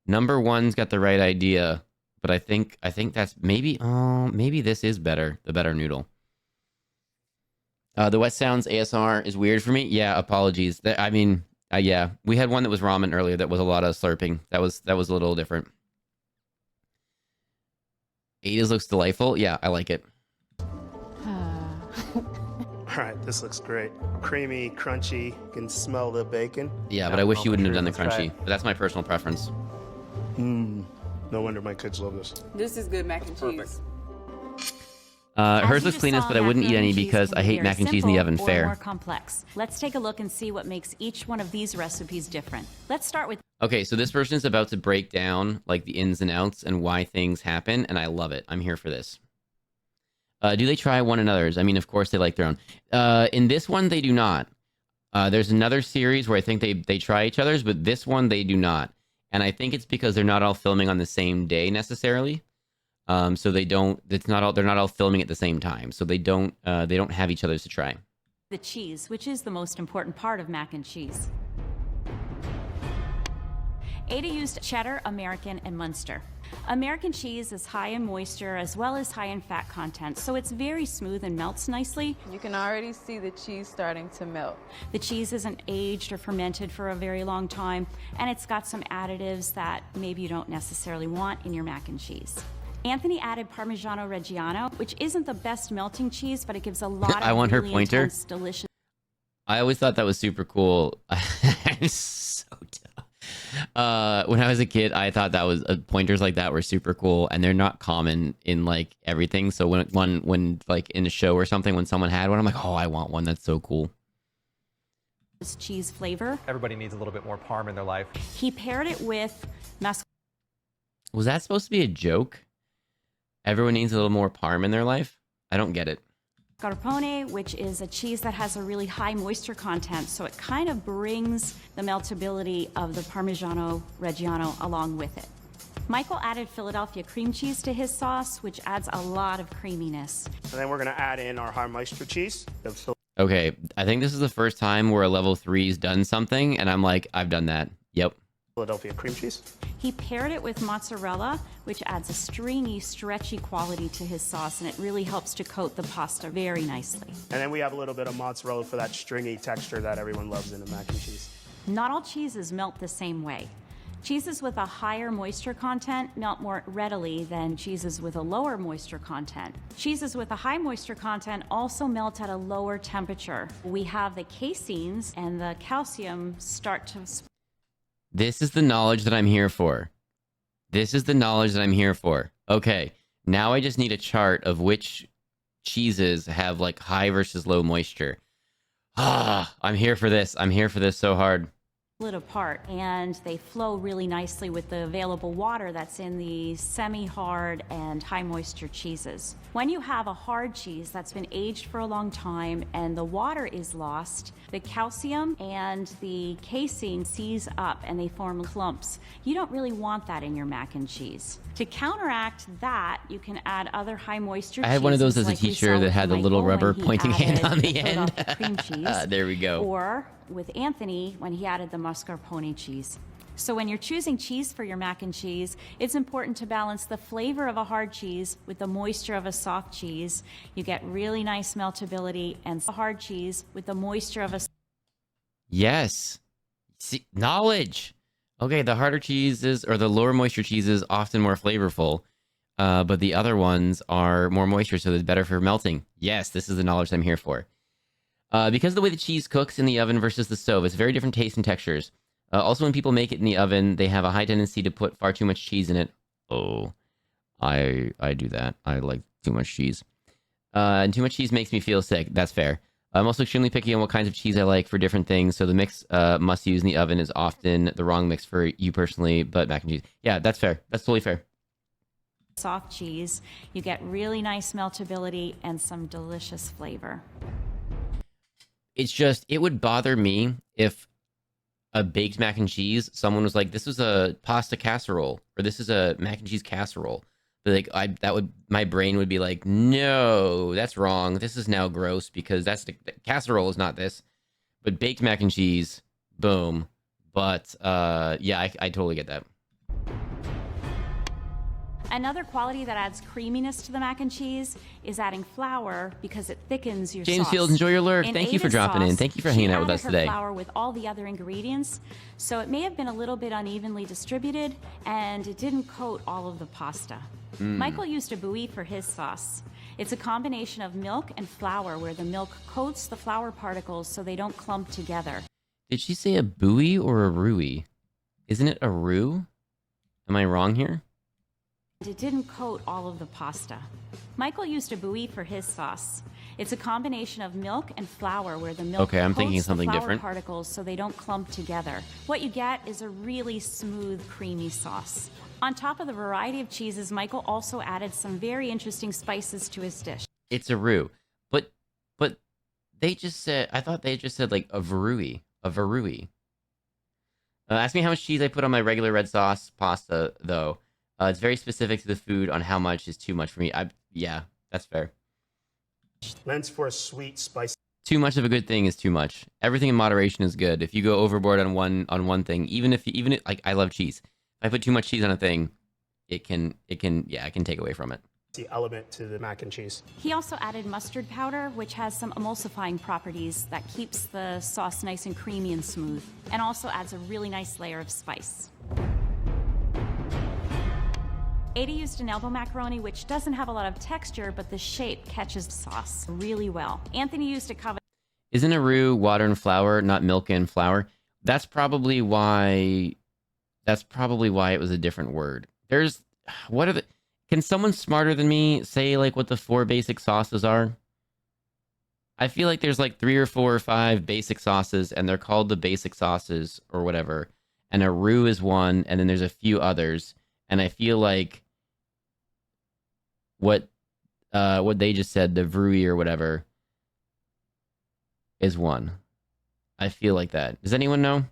Number 1's got the right idea, but I think that's maybe this is better, the better noodle. The wet sounds ASMR is weird for me. Yeah, apologies. Yeah, we had one that was ramen earlier that was a lot of slurping. That was a little different. Ada's looks delightful. Yeah, I like it. All right, this looks great. Creamy, crunchy. You can smell the bacon. Yeah, but I wish you wouldn't have done the Let's try crunchy. it. But that's my personal preference. No wonder my kids love this. This is good mac and cheese. Hers you looks just cleanest, saw, but I wouldn't eat macaroni any and cheese because can I be hate either mac and cheese in the simple oven. or Fair. more complex. Let's take a look and see what makes each one of these recipes different. Let's start with Okay, so this person is about to break down like the ins and outs and why things happen, and I love it. I'm here for this. Do they try one another's? I mean, of course they like their own. In this one, they do not. There's another series where I think they try each other's, but this one they do not. And I think it's because they're not all filming on the same day necessarily. So they don't. They're not all filming at the same time. So they don't have each other's to try. The cheese, which is the most important part of mac and cheese. Ada used cheddar, American, and Munster. American cheese is high in moisture as well as high in fat content, so it's very smooth and melts nicely. You can already see the cheese starting to melt. The cheese isn't aged or fermented for a very long time, and it's got some additives that maybe you don't necessarily want in your mac and cheese. Anthony added Parmigiano Reggiano, which isn't the best melting cheese, but it gives a lot of I want really her pointer. intense, delicious. I always thought that was super cool. I'm so dumb. When I was a kid, I thought that was pointers like that were super cool, and they're not common in like everything. So when like in a show or something, when someone had one, I'm like, oh, I want one. That's so cool. Cheese flavor. Everybody needs a little bit more parm in their life. He paired it with Was that supposed to be a joke? Everyone needs a little more parm in their life? I don't get it. mascarpone, which is a cheese that has a really high moisture content, so it kind of brings the meltability of the Parmigiano Reggiano along with it. Michael added Philadelphia cream cheese to his sauce, which adds a lot of creaminess. And then we're gonna add in our Harmeister cheese. Okay, I think this is the first time where a level 3's done something, and I'm like, I've done that. Yep. Philadelphia cream cheese. He paired it with mozzarella, which adds a stringy, stretchy quality to his sauce, and it really helps to coat the pasta very nicely. And then we have a little bit of mozzarella for that stringy texture that everyone loves in a mac and cheese. Not all cheeses melt the same way. Cheeses with a higher moisture content melt more readily than cheeses with a lower moisture content. Cheeses with a high moisture content also melt at a lower temperature. We have the caseins and the calcium start to... This is the knowledge that I'm here for. This is the knowledge that I'm here for. Okay, now I just need a chart of which cheeses have like high versus low moisture. Ah, I'm here for this. I'm here for this so hard. Split apart, and they flow really nicely with the available water that's in the semi-hard and high moisture cheeses. When you have a hard cheese that's been aged for a long time and the water is lost, the calcium and the casein seize up and they form clumps. You don't really want that in your mac and cheese. To counteract that, you can add other high moisture cheeses. I had one of those as a like we teacher saw that with had the little Michael rubber when he pointing hand added on the the end. Philadelphia cream cheese. There we go. Or with Anthony when he added the mascarpone cheese. So when you're choosing cheese for your mac and cheese, it's important to balance the flavor of a hard cheese with the moisture of a soft cheese. You get really nice meltability, and a hard cheese with the moisture of a... Yes. See, knowledge. Okay, the harder cheeses or the lower moisture cheeses often more flavorful, but the other ones are more moisture, so it's better for melting. Yes, this is the knowledge I'm here for. Because of the way the cheese cooks in the oven versus the stove, it's very different tastes and textures. Also, when people make it in the oven, they have a high tendency to put far too much cheese in it. Oh, I do that. I like too much cheese. And too much cheese makes me feel sick. That's fair. I'm also extremely picky on what kinds of cheese I like for different things, so the mix must use in the oven is often the wrong mix for you personally, but mac and cheese. Yeah, that's fair. That's totally fair. soft cheese. You get really nice meltability and some delicious flavor. It's just, it would bother me if a baked mac and cheese, someone was like, this is a pasta casserole, or this is a mac and cheese casserole. But like, my brain would be like, no, that's wrong. This is now gross because the casserole is not this. But baked mac and cheese, boom. But yeah, I totally get that. Another quality that adds creaminess to the mac and cheese is adding flour because it thickens your James sauce. Fields, enjoy your lurk. In Thank you for Ada's dropping in. sauce, Thank you for hanging out with us she added her today. flour with all the other ingredients, so it may have been a little bit unevenly distributed, and it didn't coat all of the pasta. Michael used a bouillie for his sauce. It's a combination of milk and flour where the milk coats the flour particles so they don't clump together. Did she say a buoy or a roux? Isn't it a roux? Am I wrong here? It didn't coat all of the pasta. Michael used a bouillie for his sauce. It's a combination of milk and flour where the milk Okay, I'm coats thinking the something flour different. particles so they don't clump together. What you get is a really smooth, creamy sauce. On top of the variety of cheeses, Michael also added some very interesting spices to his dish. It's a roux. But they just said, I thought they just said like a verui. A verui. Ask me how much cheese I put on my regular red sauce pasta, though. It's very specific to the food on how much is too much for me. Yeah, that's fair. Meant for a sweet, spicy. Too much of a good thing is too much. Everything in moderation is good. If you go overboard on one thing, even if like I love cheese. If I put too much cheese on a thing, it can take away from it. The element to the mac and cheese. He also added mustard powder, which has some emulsifying properties that keeps the sauce nice and creamy and smooth, and also adds a really nice layer of spice. Ada used an elbow macaroni, which doesn't have a lot of texture, but the shape catches the sauce really well. Anthony used a combination. Isn't a roux water and flour, not milk and flour? That's probably why it was a different word. Can someone smarter than me say like what the 4 basic sauces are? I feel like there's like 3 or 4 or 5 basic sauces, and they're called the basic sauces or whatever. And a roux is one, and then there's a few others. And I feel like what they just said, the verui or whatever, is one. I feel like that. Does anyone know?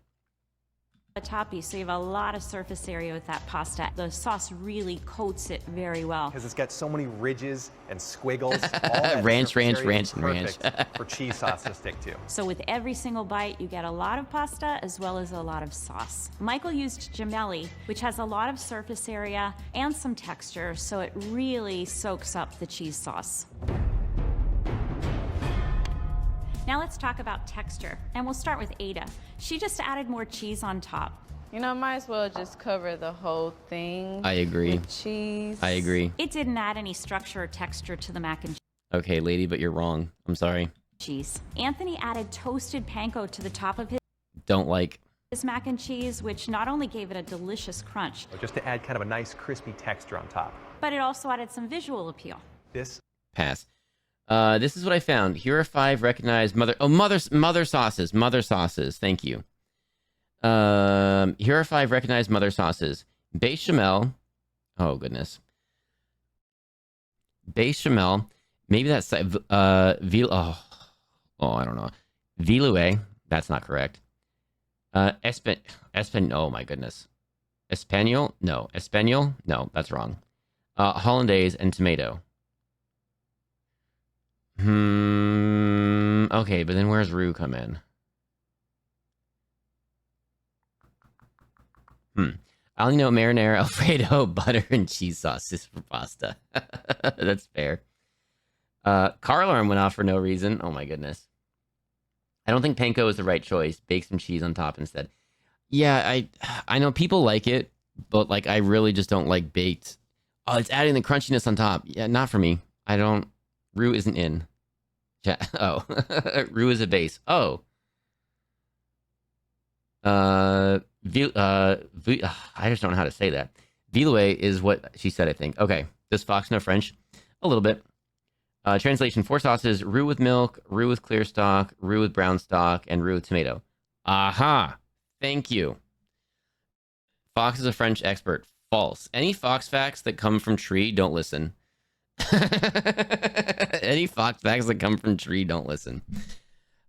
A toppy, so you have a lot of surface area with that pasta. The sauce really coats it very well. Because it's got so many ridges and squiggles. All that ranch, surface area is ranch. for cheese sauce to stick to. So with every single bite, you get a lot of pasta as well as a lot of sauce. Michael used gemelli, which has a lot of surface area and some texture, so it really soaks up the cheese sauce. Now let's talk about texture, and we'll start with Ada. She just added more cheese on top. You know, might as well just cover the whole thing. I agree. With cheese. I agree. It didn't add any structure or texture to the mac and cheese. Okay, lady, but you're wrong. I'm sorry. Anthony added toasted panko to the top of Don't like. his mac and cheese, which not only gave it a delicious crunch, Just to add kind of a nice crispy texture on top. but it also added some visual appeal. Pass. This is what I found. Here are 5 recognized mother sauces. Mother sauces. Thank you. Here are 5 recognized mother sauces. Bechamel. Oh goodness. Bechamel. Maybe that's I don't know. Villoué. That's not correct. Oh my goodness. Espanol? No. Espanol? No, that's wrong. Hollandaise and tomato. Okay, but then where's roux come in? I only know marinara, Alfredo, butter, and cheese sauces for pasta. That's fair. Car alarm went off for no reason. Oh my goodness. I don't think panko is the right choice. Bake some cheese on top instead. Yeah, I know people like it, but like I really just don't like baked. Oh, it's adding the crunchiness on top. Yeah, not for me. Roux isn't in. Oh, roux is a base. Oh. I just don't know how to say that. Villoué is what she said, I think. Okay. Does Fox know French? A little bit. Translation: 4 sauces: roux with milk, roux with clear stock, roux with brown stock, and roux with tomato. Aha! Thank you. Fox is a French expert. False. Any Fox facts that come from tree, don't listen. Any Fox facts that come from tree, don't listen.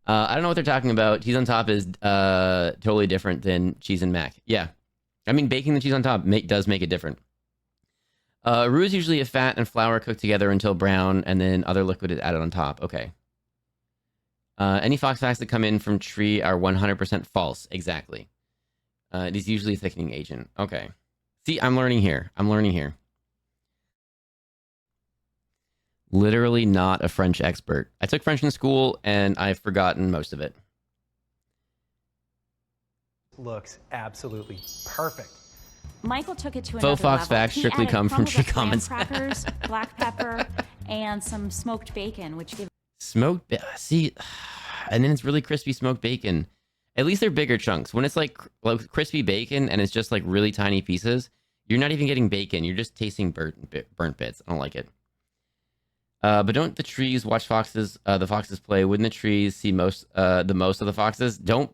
I don't know what they're talking about. Cheese on top is totally different than cheese and mac. Yeah. I mean, baking the cheese on top does make it different. Roux is usually a fat and flour cooked together until brown, and then other liquid is added on top. Okay. Any Fox facts that come in from tree are 100% false. Exactly. It is usually a thickening agent. Okay. See, I'm learning here. Literally not a French expert. I took French in school, and I've forgotten most of it. Looks absolutely perfect. Michael took it to another Faux Fox level. facts He strictly added come from tree crumbled up comments. graham crackers, black pepper, and some smoked bacon, which gives See, and then it's really crispy smoked bacon. At least they're bigger chunks. When it's like crispy bacon and it's just like really tiny pieces, you're not even getting bacon. You're just tasting burnt bits. I don't like it. But don't the trees watch the foxes play? Wouldn't the trees see the most of the foxes? Don't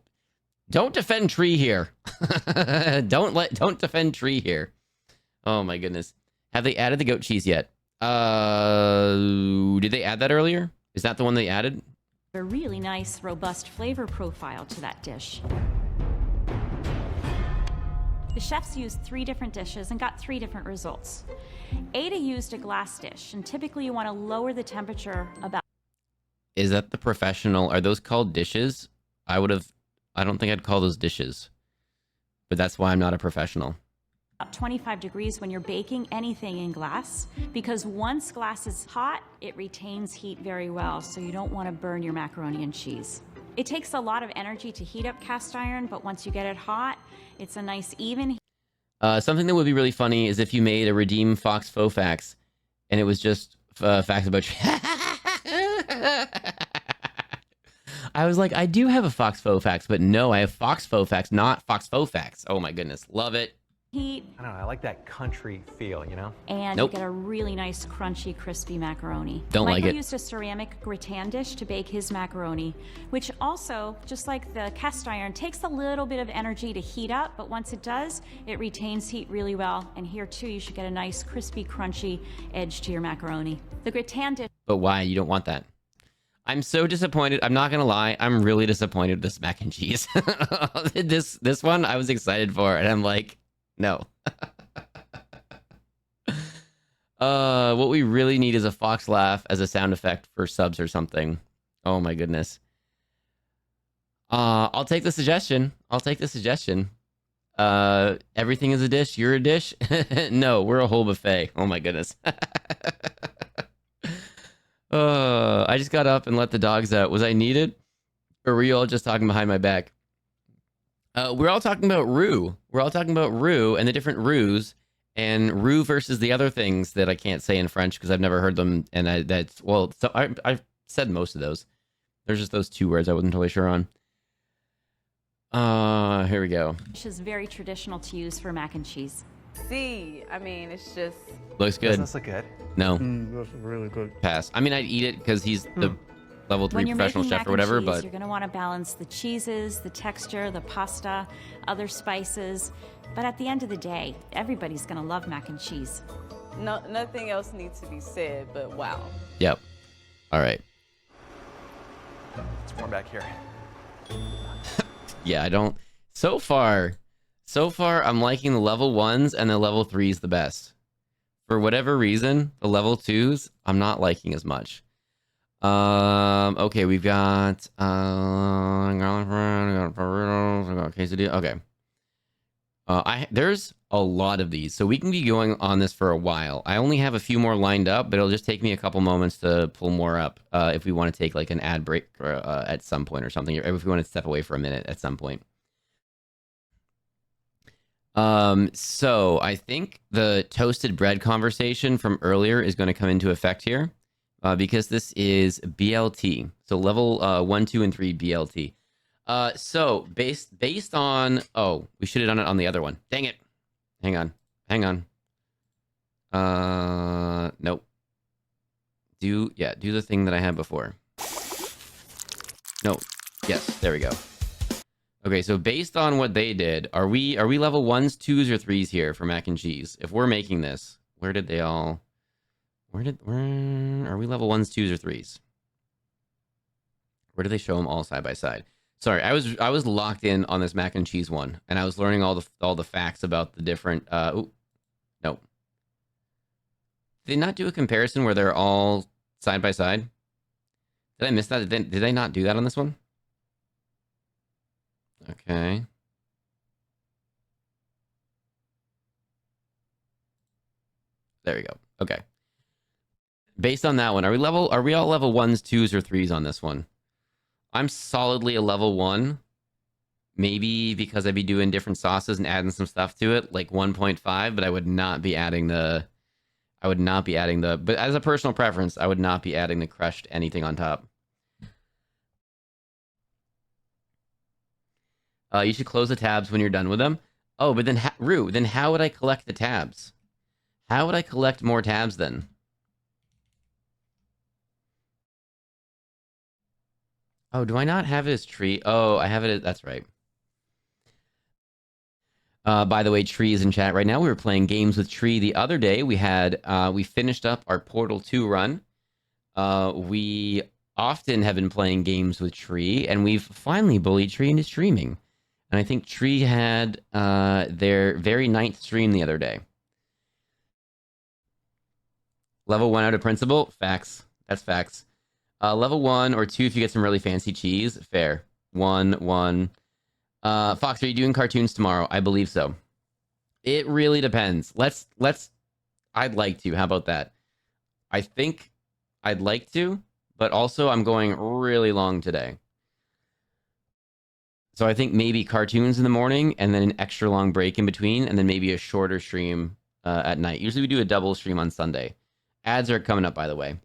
defend tree here. Don't defend tree here. Oh my goodness. Have they added the goat cheese yet? Did they add that earlier? Is that the one they added? A really nice, robust flavor profile to that dish. The chefs used 3 different dishes and got 3 different results. Ada used a glass dish, and typically you want to lower the temperature about... Is that the professional? Are those called dishes? I don't think I'd call those dishes. But that's why I'm not a professional. 25 degrees when you're baking anything in glass, because once glass is hot, it retains heat very well, so you don't want to burn your macaroni and cheese. It takes a lot of energy to heat up cast iron, but once you get it hot, it's a nice even heat. Something that would be really funny is if you made a Redeem Fox faux facts, and it was just facts about... I was like, I do have a Fox faux facts, but no, I have Fox faux facts, not Fox faux facts. Oh my goodness, love it. Heat. I don't know, I like that country feel, you know? And Nope. you get a really nice, crunchy, crispy macaroni. Don't like Michael it. used a ceramic gratin dish to bake his macaroni, which also, just like the cast iron, takes a little bit of energy to heat up, but once it does, it retains heat really well. And here too, you should get a nice, crispy, crunchy edge to your macaroni. The gratin dish. But why? You don't want that. I'm so disappointed. I'm not gonna lie. I'm really disappointed with this mac and cheese. This one I was excited for, and I'm like, no. What we really need is a fox laugh as a sound effect for subs or something. Oh my goodness. I'll take the suggestion. I'll take the suggestion. Everything is a dish. You're a dish. No, we're a whole buffet. Oh my goodness. I just got up and let the dogs out. Was I needed? Or were you all just talking behind my back? We're all talking about roux. We're all talking about roux and the different roux, and roux versus the other things that I can't say in French because I've never heard them. And I've said most of those. There's just those 2 words I wasn't totally sure on. Here we go. Dish is very traditional to use for mac and cheese. See, I mean, it's just... Looks good. Doesn't this look good? No. That's really good. Pass. I mean, I'd eat it because he's the level 3 When you're professional making chef mac or whatever, and cheese, but you're going to want to balance the cheeses, the texture, the pasta, other spices. But at the end of the day, everybody's going to love mac and cheese. No, nothing else needs to be said, but wow. Yep. All right. It's warm back here. Yeah, I don't... So far, I'm liking the level 1s and the level 3s the best. For whatever reason, the level 2s, I'm not liking as much. Okay, we've got... garlic bread, we got burritos, we got quesadilla. Okay. There's a lot of these, so we can be going on this for a while. I only have a few more lined up, but it'll just take me a couple moments to pull more up if we want to take like an ad break at some point or something, or if we want to step away for a minute at some point. So I think the toasted bread conversation from earlier is going to come into effect here because this is BLT. So level 1, 2, and 3 BLT. So based on, oh, we should have done it on the other one. Dang it. Hang on. Nope. Do the thing that I had before. No. Yes, there we go. Okay, so based on what they did, are we level 1s, 2s, or 3s here for mac and cheese? If we're making this, are we level 1s, 2s, or 3s? Where do they show them all side by side? Sorry, I was locked in on this mac and cheese one, and I was learning all the facts about the different. No. Did they not do a comparison where they're all side by side? Did I miss that? Did they not do that on this one? Okay. There we go. Okay. Based on that one, are we all level 1s, 2s, or 3s on this one? I'm solidly a level 1. Maybe because I'd be doing different sauces and adding some stuff to it, like 1.5, but I would not be adding the but as a personal preference, I would not be adding the crushed anything on top. You should close the tabs when you're done with them. Oh, but then, then how would I collect the tabs? How would I collect more tabs then? Oh, do I not have it as tree? Oh, I have it as, that's right. By the way, Tree is in chat right now. We were playing games with Tree the other day. We finished up our Portal 2 run. We often have been playing games with Tree, and we've finally bullied Tree into streaming. And I think Tree had their very 9th stream the other day. Level 1 out of principle? Facts. That's facts. Level 1 or 2 if you get some really fancy cheese. Fair. 1. Fox, are you doing cartoons tomorrow? I believe so. It really depends. I'd like to. How about that? I think I'd like to, but also I'm going really long today. So I think maybe cartoons in the morning and then an extra long break in between, and then maybe a shorter stream at night. Usually we do a double stream on Sunday. Ads are coming up, by the way.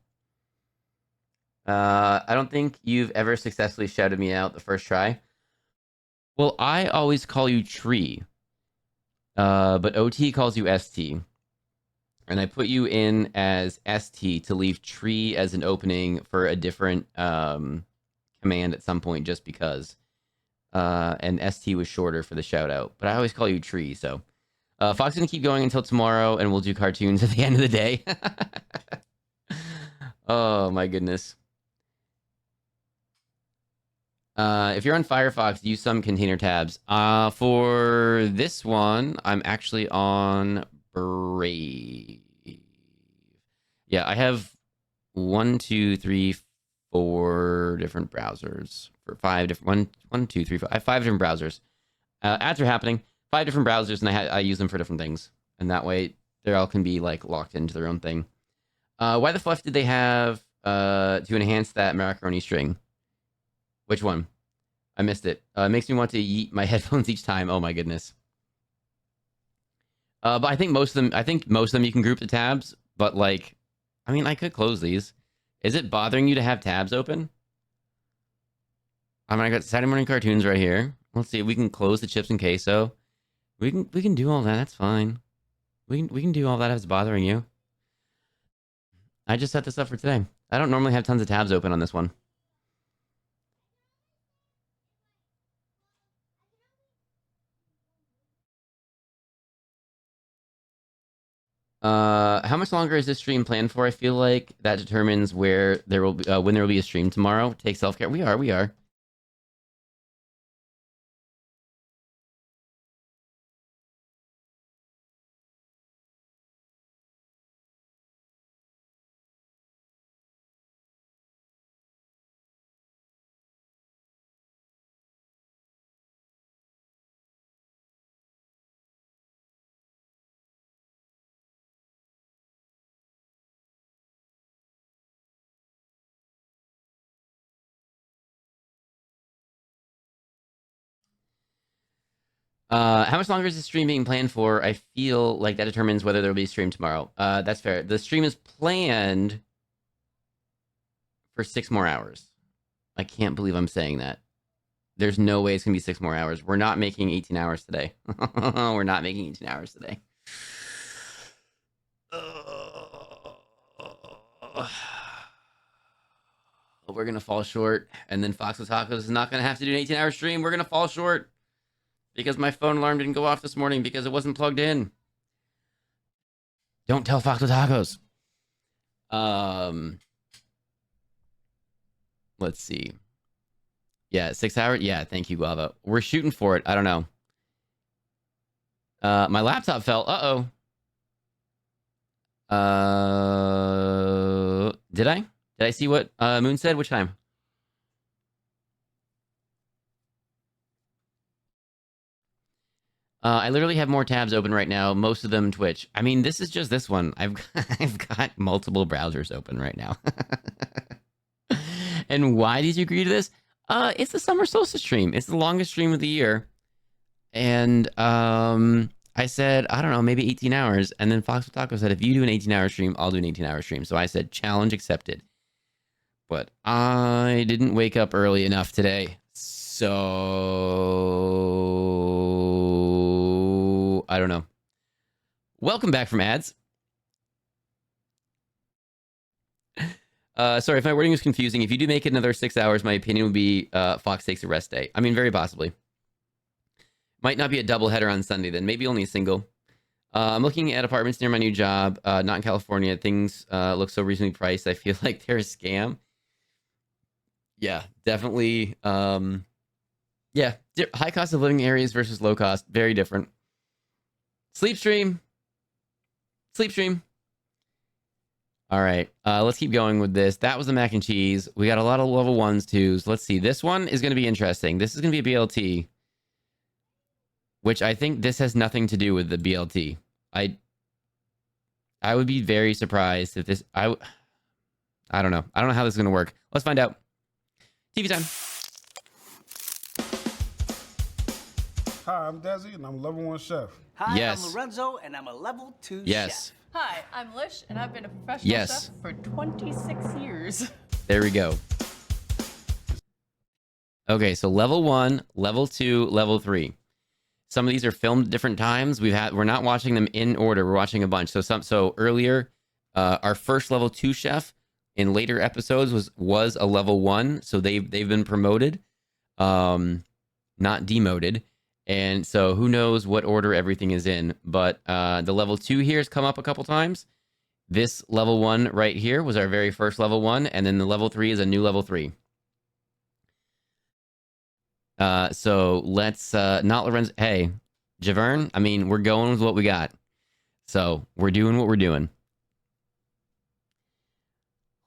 I don't think you've ever successfully shouted me out the first try. Well, I always call you Tree, but OT calls you ST. And I put you in as ST to leave Tree as an opening for a different command at some point, just because. And ST was shorter for the shout out. But I always call you Tree, so. Fox is going to keep going until tomorrow, and we'll do cartoons at the end of the day. Oh, my goodness. If you're on Firefox, use some container tabs. For this one, I'm actually on Brave. Yeah, I have 1, 2, 3, 4 different browsers. For 5 different... 1, 2, 3, 4. I have 5 different browsers. Ads are happening. 5 different browsers, and I use them for different things. And that way, they all can be, like, locked into their own thing. Why the fluff did they have to enhance that macaroni string? Which one? I missed it. It makes me want to yeet my headphones each time. Oh my goodness. But I think most of them you can group the tabs, but like, I mean, I could close these. Is it bothering you to have tabs open? I mean, I got Saturday morning cartoons right here. Let's see if we can close the chips and queso. We can do all that. That's fine. We can do all that if it's bothering you. I just set this up for today. I don't normally have tons of tabs open on this one. How much longer is this stream planned for? I feel like that determines where there will be, when there will be a stream tomorrow. Take self-care. We are. How much longer is the stream being planned for? I feel like that determines whether there will be a stream tomorrow. That's fair. The stream is planned for 6 more hours. I can't believe I'm saying that. There's no way it's going to be 6 more hours. We're not making 18 hours today. We're not making 18 hours today. We're going to fall short. And then Fox with Tacos is not going to have to do an 18-hour stream. We're going to fall short. Because my phone alarm didn't go off this morning because it wasn't plugged in. Don't tell Fox with Tacos. Let's see. Yeah, 6 hours. Yeah, thank you, Guava. We're shooting for it. I don't know. My laptop fell. Did I? Did I see what Moon said? Which time? I literally have more tabs open right now. Most of them Twitch. I mean, this is just this one. I've got multiple browsers open right now. And why did you agree to this? It's the summer solstice stream. It's the longest stream of the year. And I said, I don't know, maybe 18 hours. And then Fox with Taco said, if you do an 18-hour stream, I'll do an 18-hour stream. So I said, challenge accepted. But I didn't wake up early enough today. So I don't know. Welcome back from ads. Sorry if my wording was confusing. If you do make it another 6 hours, my opinion would be Fox takes a rest day. I mean, very possibly. Might not be a double header on Sunday then. Maybe only a single. I'm looking at apartments near my new job. Not in California. Things look so reasonably priced. I feel like they're a scam. Yeah, definitely. Yeah, high cost of living areas versus low cost. Very different. Sleep stream. All right, let's keep going with this. That was the mac and cheese. We got a lot of level 1s, 2s. Let's see. This one is going to be interesting. This is going to be a BLT, which I think this has nothing to do with the BLT. I would be very surprised if this... I don't know. I don't know how this is going to work. Let's find out. TV time. Hi, I'm Desi, and I'm a level 1 chef. Hi, Yes. I'm Lorenzo, and I'm a level 2 Yes. chef. Hi, I'm Lish, and I've been a professional Yes. chef for 26 years. There we go. Okay, so level 1, level 2, level 3. Some of these are filmed at different times. We're not watching them in order. We're watching a bunch. So earlier, our first level 2 chef in later episodes was a level 1. So they've been promoted, not demoted. And so who knows what order everything is in. But the level 2 here has come up a couple times. This level 1 right here was our very first level 1. And then the level 3 is a new level 3. So let's not Lorenzo. Hey, Javern, I mean, we're going with what we got. So we're doing what we're doing.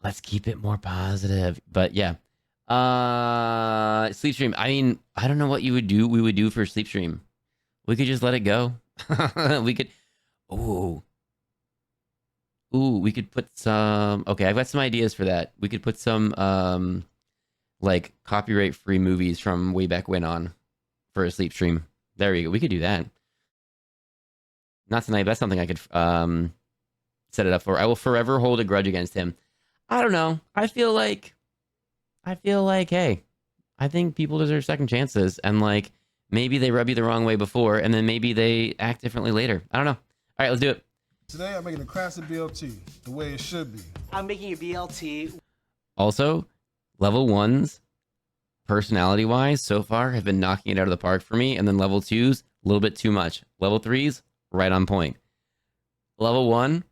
Let's keep it more positive. But yeah. Sleep stream. I mean, I don't know what we would do for sleep stream. We could just let it go. We could we could put some I've got some ideas for that. We could put some like copyright free movies from way back when on for a sleep stream. There you go. We could do that. Not tonight, but that's something I could set it up for. I will forever hold a grudge against him. I don't know. I feel like, hey, I think people deserve second chances, and like maybe they rub you the wrong way before, and then maybe they act differently later. I don't know. All right, let's do it. Today I'm making a classic BLT, the way it should be. I'm making a BLT. Also, level 1s, personality-wise, so far have been knocking it out of the park for me, and then level 2s, a little bit too much. Level 3s, right on point. Level 1,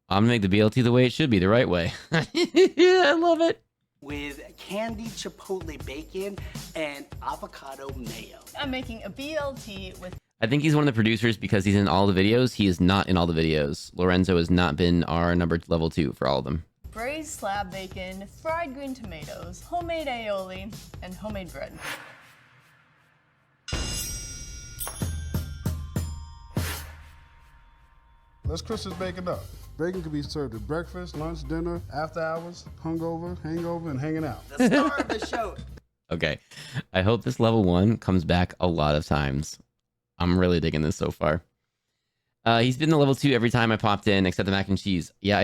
I'm gonna make the BLT the way it should be, the right way. I love it. With candied chipotle bacon and avocado mayo. I'm making a BLT with I think he's one of the producers because he's in all the videos. He is not in all the videos. Lorenzo has not been our level 2 for all of them. braised slab bacon, fried green tomatoes, homemade aioli, and homemade bread. Let's crisp this bacon up. Bacon can be served at breakfast, lunch, dinner, after hours, hungover, hangover, and hanging out. The star of the show. Okay. I hope this level 1 comes back a lot of times. I'm really digging this so far. He's been the level 2 every time I popped in, except the mac and cheese. Yeah,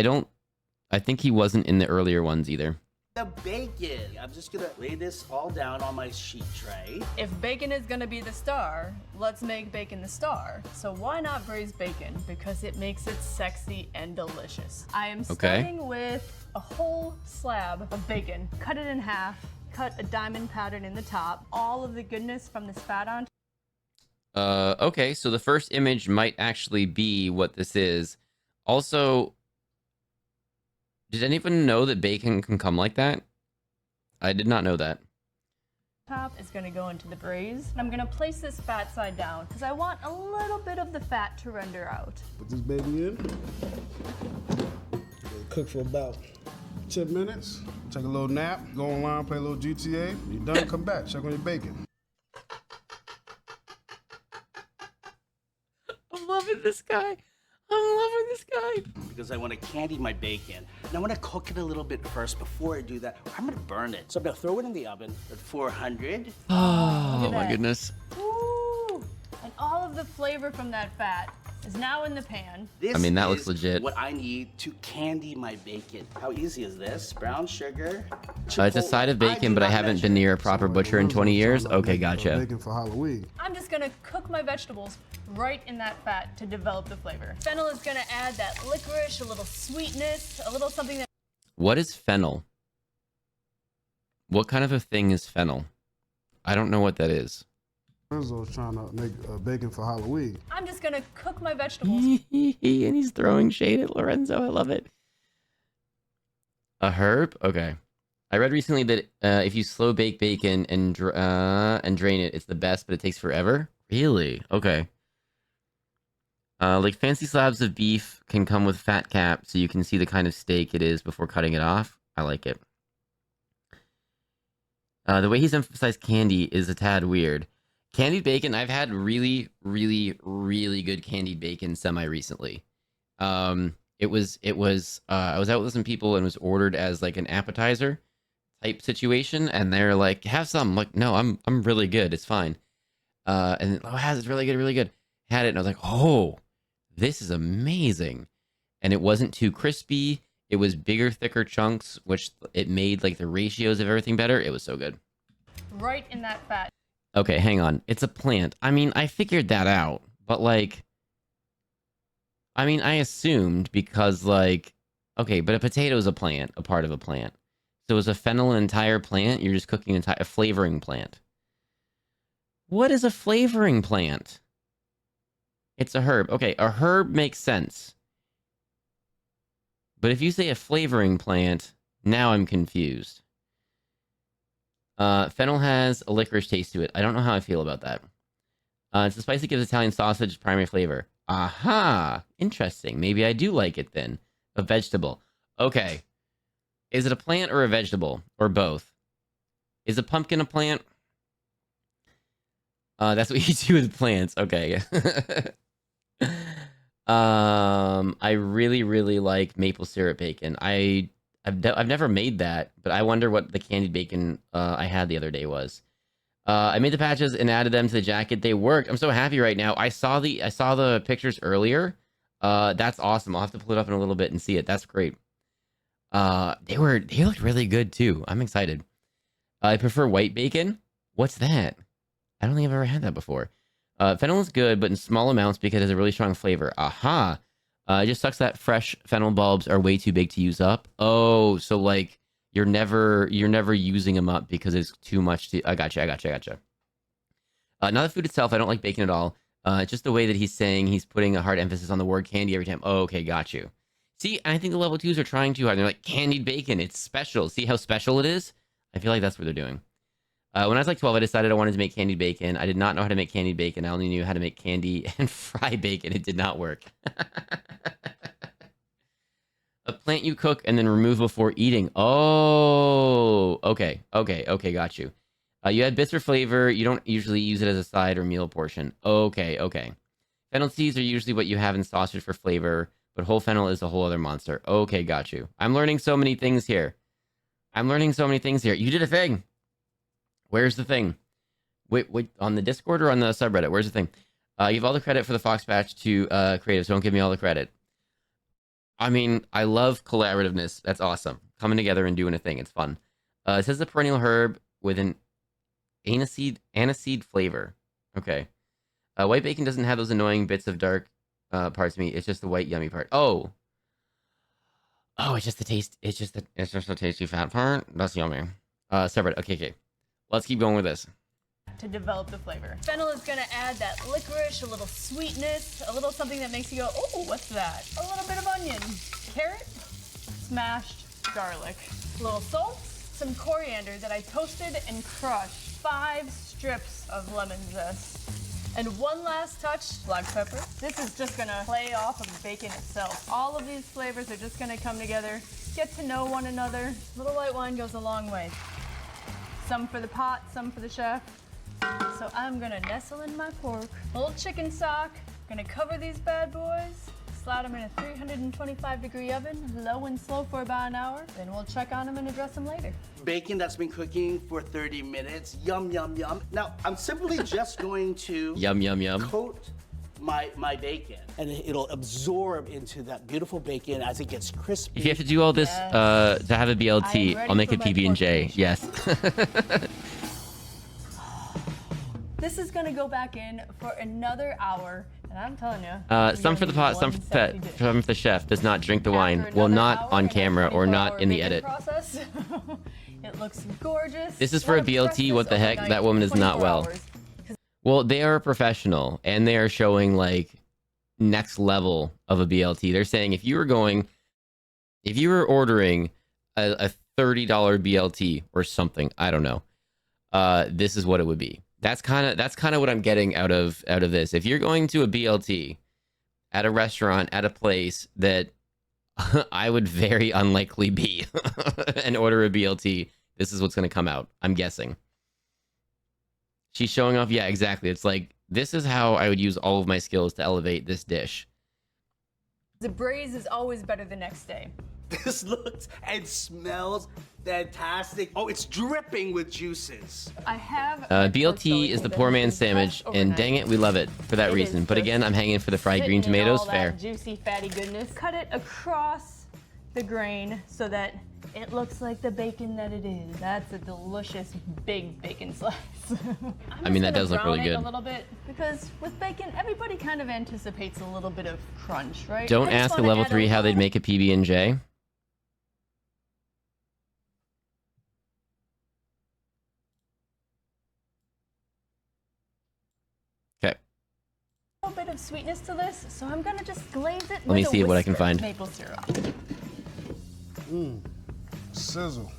I think he wasn't in the earlier ones either. The bacon. I'm just gonna lay this all down on my sheet tray. If bacon is gonna be the star, let's make bacon the star. So why not braise bacon? Because it makes it sexy and delicious. I am starting with a whole slab of bacon. Cut it in half, cut a diamond pattern in the top. All of the goodness from this fat on. Okay, so the first image might actually be what this is. Also, did anyone know that bacon can come like that? I did not know that. Top is going to go into the braise. I'm going to place this fat side down because I want a little bit of the fat to render out. Put this baby in. Cook for about 10 minutes. Take a little nap, go online, play a little GTA. When you're done, come back, check on your bacon. I'm loving this guy. I'm loving this guy. Because I want to candy my bacon. And I want to cook it a little bit first before I do that. I'm going to burn it. So I'm going to throw it in the oven at 400. Oh, my goodness. Ooh, and all of the flavor from that fat is now in the pan. This I mean, that is looks legit. what I need to candy my bacon. How easy is this? Brown sugar. It's a side of bacon, but I haven't been near a proper butcher in 20 years. Okay, gotcha. Bacon for Halloween. I'm just gonna cook my vegetables right in that fat to develop the flavor. Fennel is gonna add that licorice, a little sweetness, a little something that... What is fennel? What kind of a thing is fennel? I don't know what that is. Lorenzo's trying to make bacon for Halloween. I'm just gonna cook my vegetables. And he's throwing shade at Lorenzo. I love it. A herb? Okay. I read recently that if you slow bake bacon and drain it, it's the best, but it takes forever. Really? Okay. Like fancy slabs of beef can come with fat cap, so you can see the kind of steak it is before cutting it off. I like it. The way he's emphasized candy is a tad weird. Candied bacon, I've had really, really, really good candied bacon semi-recently. I was out with some people and was ordered as like an appetizer type situation, and they're like, have some. I'm like, no, I'm really good. It's fine. And it's really good, really good. Had it, and I was like, oh, this is amazing. And it wasn't too crispy. It was bigger, thicker chunks, which it made like the ratios of everything better. It was so good. Right in that fat. Okay, hang on. It's a plant. I mean, I figured that out, but like, I mean, I assumed because like, okay, but a potato is a plant, a part of a plant. So is a fennel an entire plant? You're just cooking a flavoring plant. What is a flavoring plant? It's a herb. Okay, a herb makes sense. But if you say a flavoring plant, now I'm confused. Fennel has a licorice taste to it. I don't know how I feel about that. It's the spice that gives Italian sausage primary flavor. Aha! Interesting. Maybe I do like it then. A vegetable. Okay. Is it a plant or a vegetable? Or both? Is a pumpkin a plant? That's what you do with plants. Okay. I really, really like maple syrup bacon. I've never made that, but I wonder what the candied bacon I had the other day was. I made the patches and added them to the jacket. They worked. I'm so happy right now. I saw the pictures earlier. That's awesome. I'll have to pull it up in a little bit and see it. That's great. They looked really good too. I'm excited. I prefer white bacon. What's that? I don't think I've ever had that before. Fennel is good, but in small amounts because it has a really strong flavor. Aha. It just sucks that fresh fennel bulbs are way too big to use up. Oh, so like you're never using them up because it's too much to... I gotcha. Not the food itself. I don't like bacon at all. Just the way that he's saying he's putting a hard emphasis on the word candy every time. Oh, okay, got you. See, I think the level 2s are trying too hard. They're like, candied bacon, it's special. See how special it is? I feel like that's what they're doing. When I was like 12, I decided I wanted to make candied bacon. I did not know how to make candied bacon. I only knew how to make candy and fry bacon. It did not work. A plant you cook and then remove before eating. Oh, okay, got you. You add bits for flavor. You don't usually use it as a side or meal portion. Okay. Fennel seeds are usually what you have in sausage for flavor, but whole fennel is a whole other monster. Okay, got you. I'm learning so many things here. You did a thing. Where's the thing? Wait, on the Discord or on the subreddit? Where's the thing? You have all the credit for the Fox patch to creatives. Don't give me all the credit. I mean, I love collaborativeness. That's awesome. Coming together and doing a thing. It's fun. It says a perennial herb with an aniseed flavor. Okay. White bacon doesn't have those annoying bits of dark parts of meat. It's just the white yummy part. Oh, it's just the taste. It's just the tasty fat part. That's yummy. Separate. Okay. Let's keep going with this. To develop the flavor. Fennel is gonna add that licorice, a little sweetness, a little something that makes you go, oh, what's that? A little bit of onion, carrot, smashed garlic, a little salt, some coriander that I toasted and crushed, 5 strips of lemon zest, and one last touch, black pepper. This is just gonna play off of bacon itself. All of these flavors are just gonna come together, get to know one another. A little white wine goes a long way. Some for the pot, some for the chef. So I'm gonna nestle in my pork. A little chicken stock. Gonna cover these bad boys. Slide them in a 325-degree oven, low and slow for about an hour. Then we'll check on them and address them later. Bacon that's been cooking for 30 minutes. Yum, yum, yum. Now, I'm simply just going to coat my bacon, and it'll absorb into that beautiful bacon as it gets crispy. If you have to do all this to have a BLT, I'll make a PB&J. Yes. This is gonna go back in for another hour, and I'm telling you. Some for the pot, some for the chef does not drink the wine. Well, not on camera or not in the edit. Process. It looks gorgeous. This is for a BLT. What the heck? That woman is not well. Well, they are a professional, and they are showing like next level of a BLT. They're saying if you were ordering a $30 BLT or something, I don't know, this is what it would be. That's kind of what I'm getting out of this. If you're going to a BLT at a restaurant, at a place that I would very unlikely be and order a BLT, this is what's going to come out, I'm guessing. She's showing off. Yeah, exactly. It's like, this is how I would use all of my skills to elevate this dish. The braise is always better the next day. This looks and smells fantastic. Oh, it's dripping with juices. I have BLT is the poor man's sandwich, and dang it, we love it for that reason. But again, I'm hanging for the fried green tomatoes. All Fair. that juicy, fatty goodness. Cut it across the grain so that it looks like the bacon that it is. That's a delicious big bacon slice. I mean, that does look really good. A little bit, because with bacon, everybody kind of anticipates a little bit of crunch, right? Don't ask a level 3 how they'd make a PB&J. Okay. A little bit of sweetness to this, so I'm gonna just glaze it. Let me see what I can find. Maple syrup. Sizzle.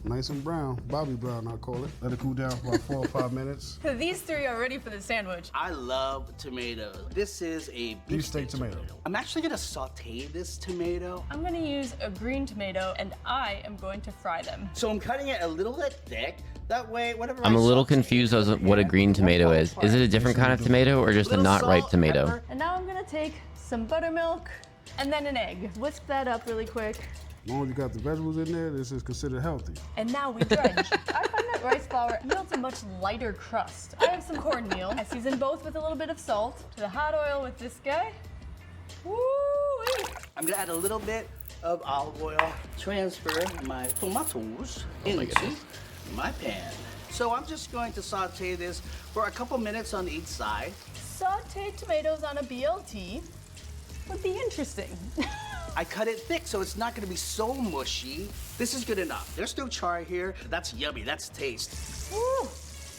Nice and brown. Bobby brown, I call it. Let it cool down for about 4 or 5 minutes. These three are ready for the sandwich. I love tomatoes. This is a beef steak tomato. I'm actually gonna saute this tomato. I'm gonna use a green tomato, and I am going to fry them. So I'm cutting it a little bit thick. That way, whatever. I'm a little confused as to what a green tomato is. Is it a different kind of tomato or just a not ripe tomato? And now I'm gonna take some buttermilk and then an egg. Whisk that up really quick. As long as you got the vegetables in there, this is considered healthy. And now we dredge. I find that rice flour yields a much lighter crust. I have some cornmeal. I season both with a little bit of salt. To the hot oil with this guy. Woo-wee. I'm gonna add a little bit of olive oil. Transfer my tomatoes into my pan. So I'm just going to saute this for a couple minutes on each side. Sauteed tomatoes on a BLT would be interesting. I cut it thick so it's not gonna be so mushy. This is good enough. There's no char here. That's yummy, that's taste. Woo.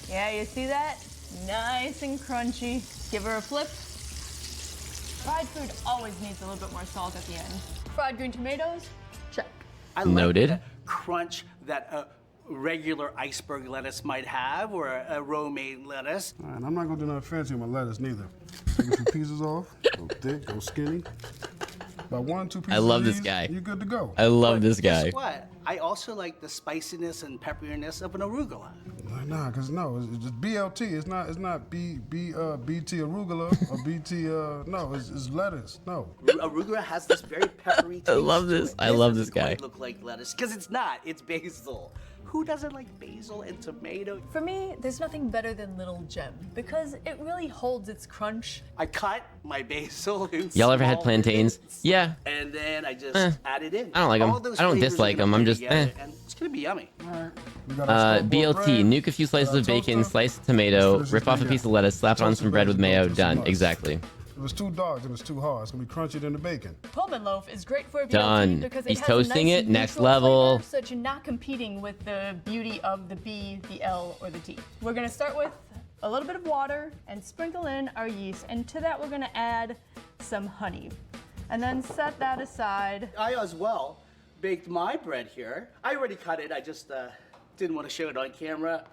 Yeah, you see that? Nice and crunchy. Give her a flip. Fried food always needs a little bit more salt at the end. Fried green tomatoes, check. I like Noted. the crunch that a regular iceberg lettuce might have, or a romaine lettuce. All right, I'm not gonna do nothing fancy with my lettuce neither. Take a few pieces off, go thick, go skinny. About 1 or 2 pieces I love of this these, guy. You're good to go. I love this guy. Guess what? I also like the spiciness and pepperiness of an arugula. Nah, cause no, it's just BLT. It's not BT arugula or BT. No, it's lettuce. No. Arugula has this very peppery taste. I love this. I love this guy. Look like lettuce, because it's not. It's basil. Who doesn't like basil and tomato? For me, there's nothing better than Little Gem because it really holds its crunch. I cut my basil in Y'all ever had small plantains? bits, Yeah. And then I just add it in. I don't like them. All those I don't flavors dislike are gonna them. I'm come just together, and it's gonna be yummy. BLT, nuke a few slices of bacon, slice a tomato, rip off a piece of lettuce, slap it on some bread with mayo, done. Exactly. If it's too dark, then it's too hard. It's gonna be crunchier than the bacon. Pullman loaf is great for a BLT Done. because He's it has toasting a nice it, next neutral level. flavor, so that you're not competing with the beauty of the B, the L, or the T. We're gonna start with a little bit of water and sprinkle in our yeast, and to that we're gonna add some honey. And then set that aside. I as well baked my bread here. I already cut it. I just didn't want to show it on camera.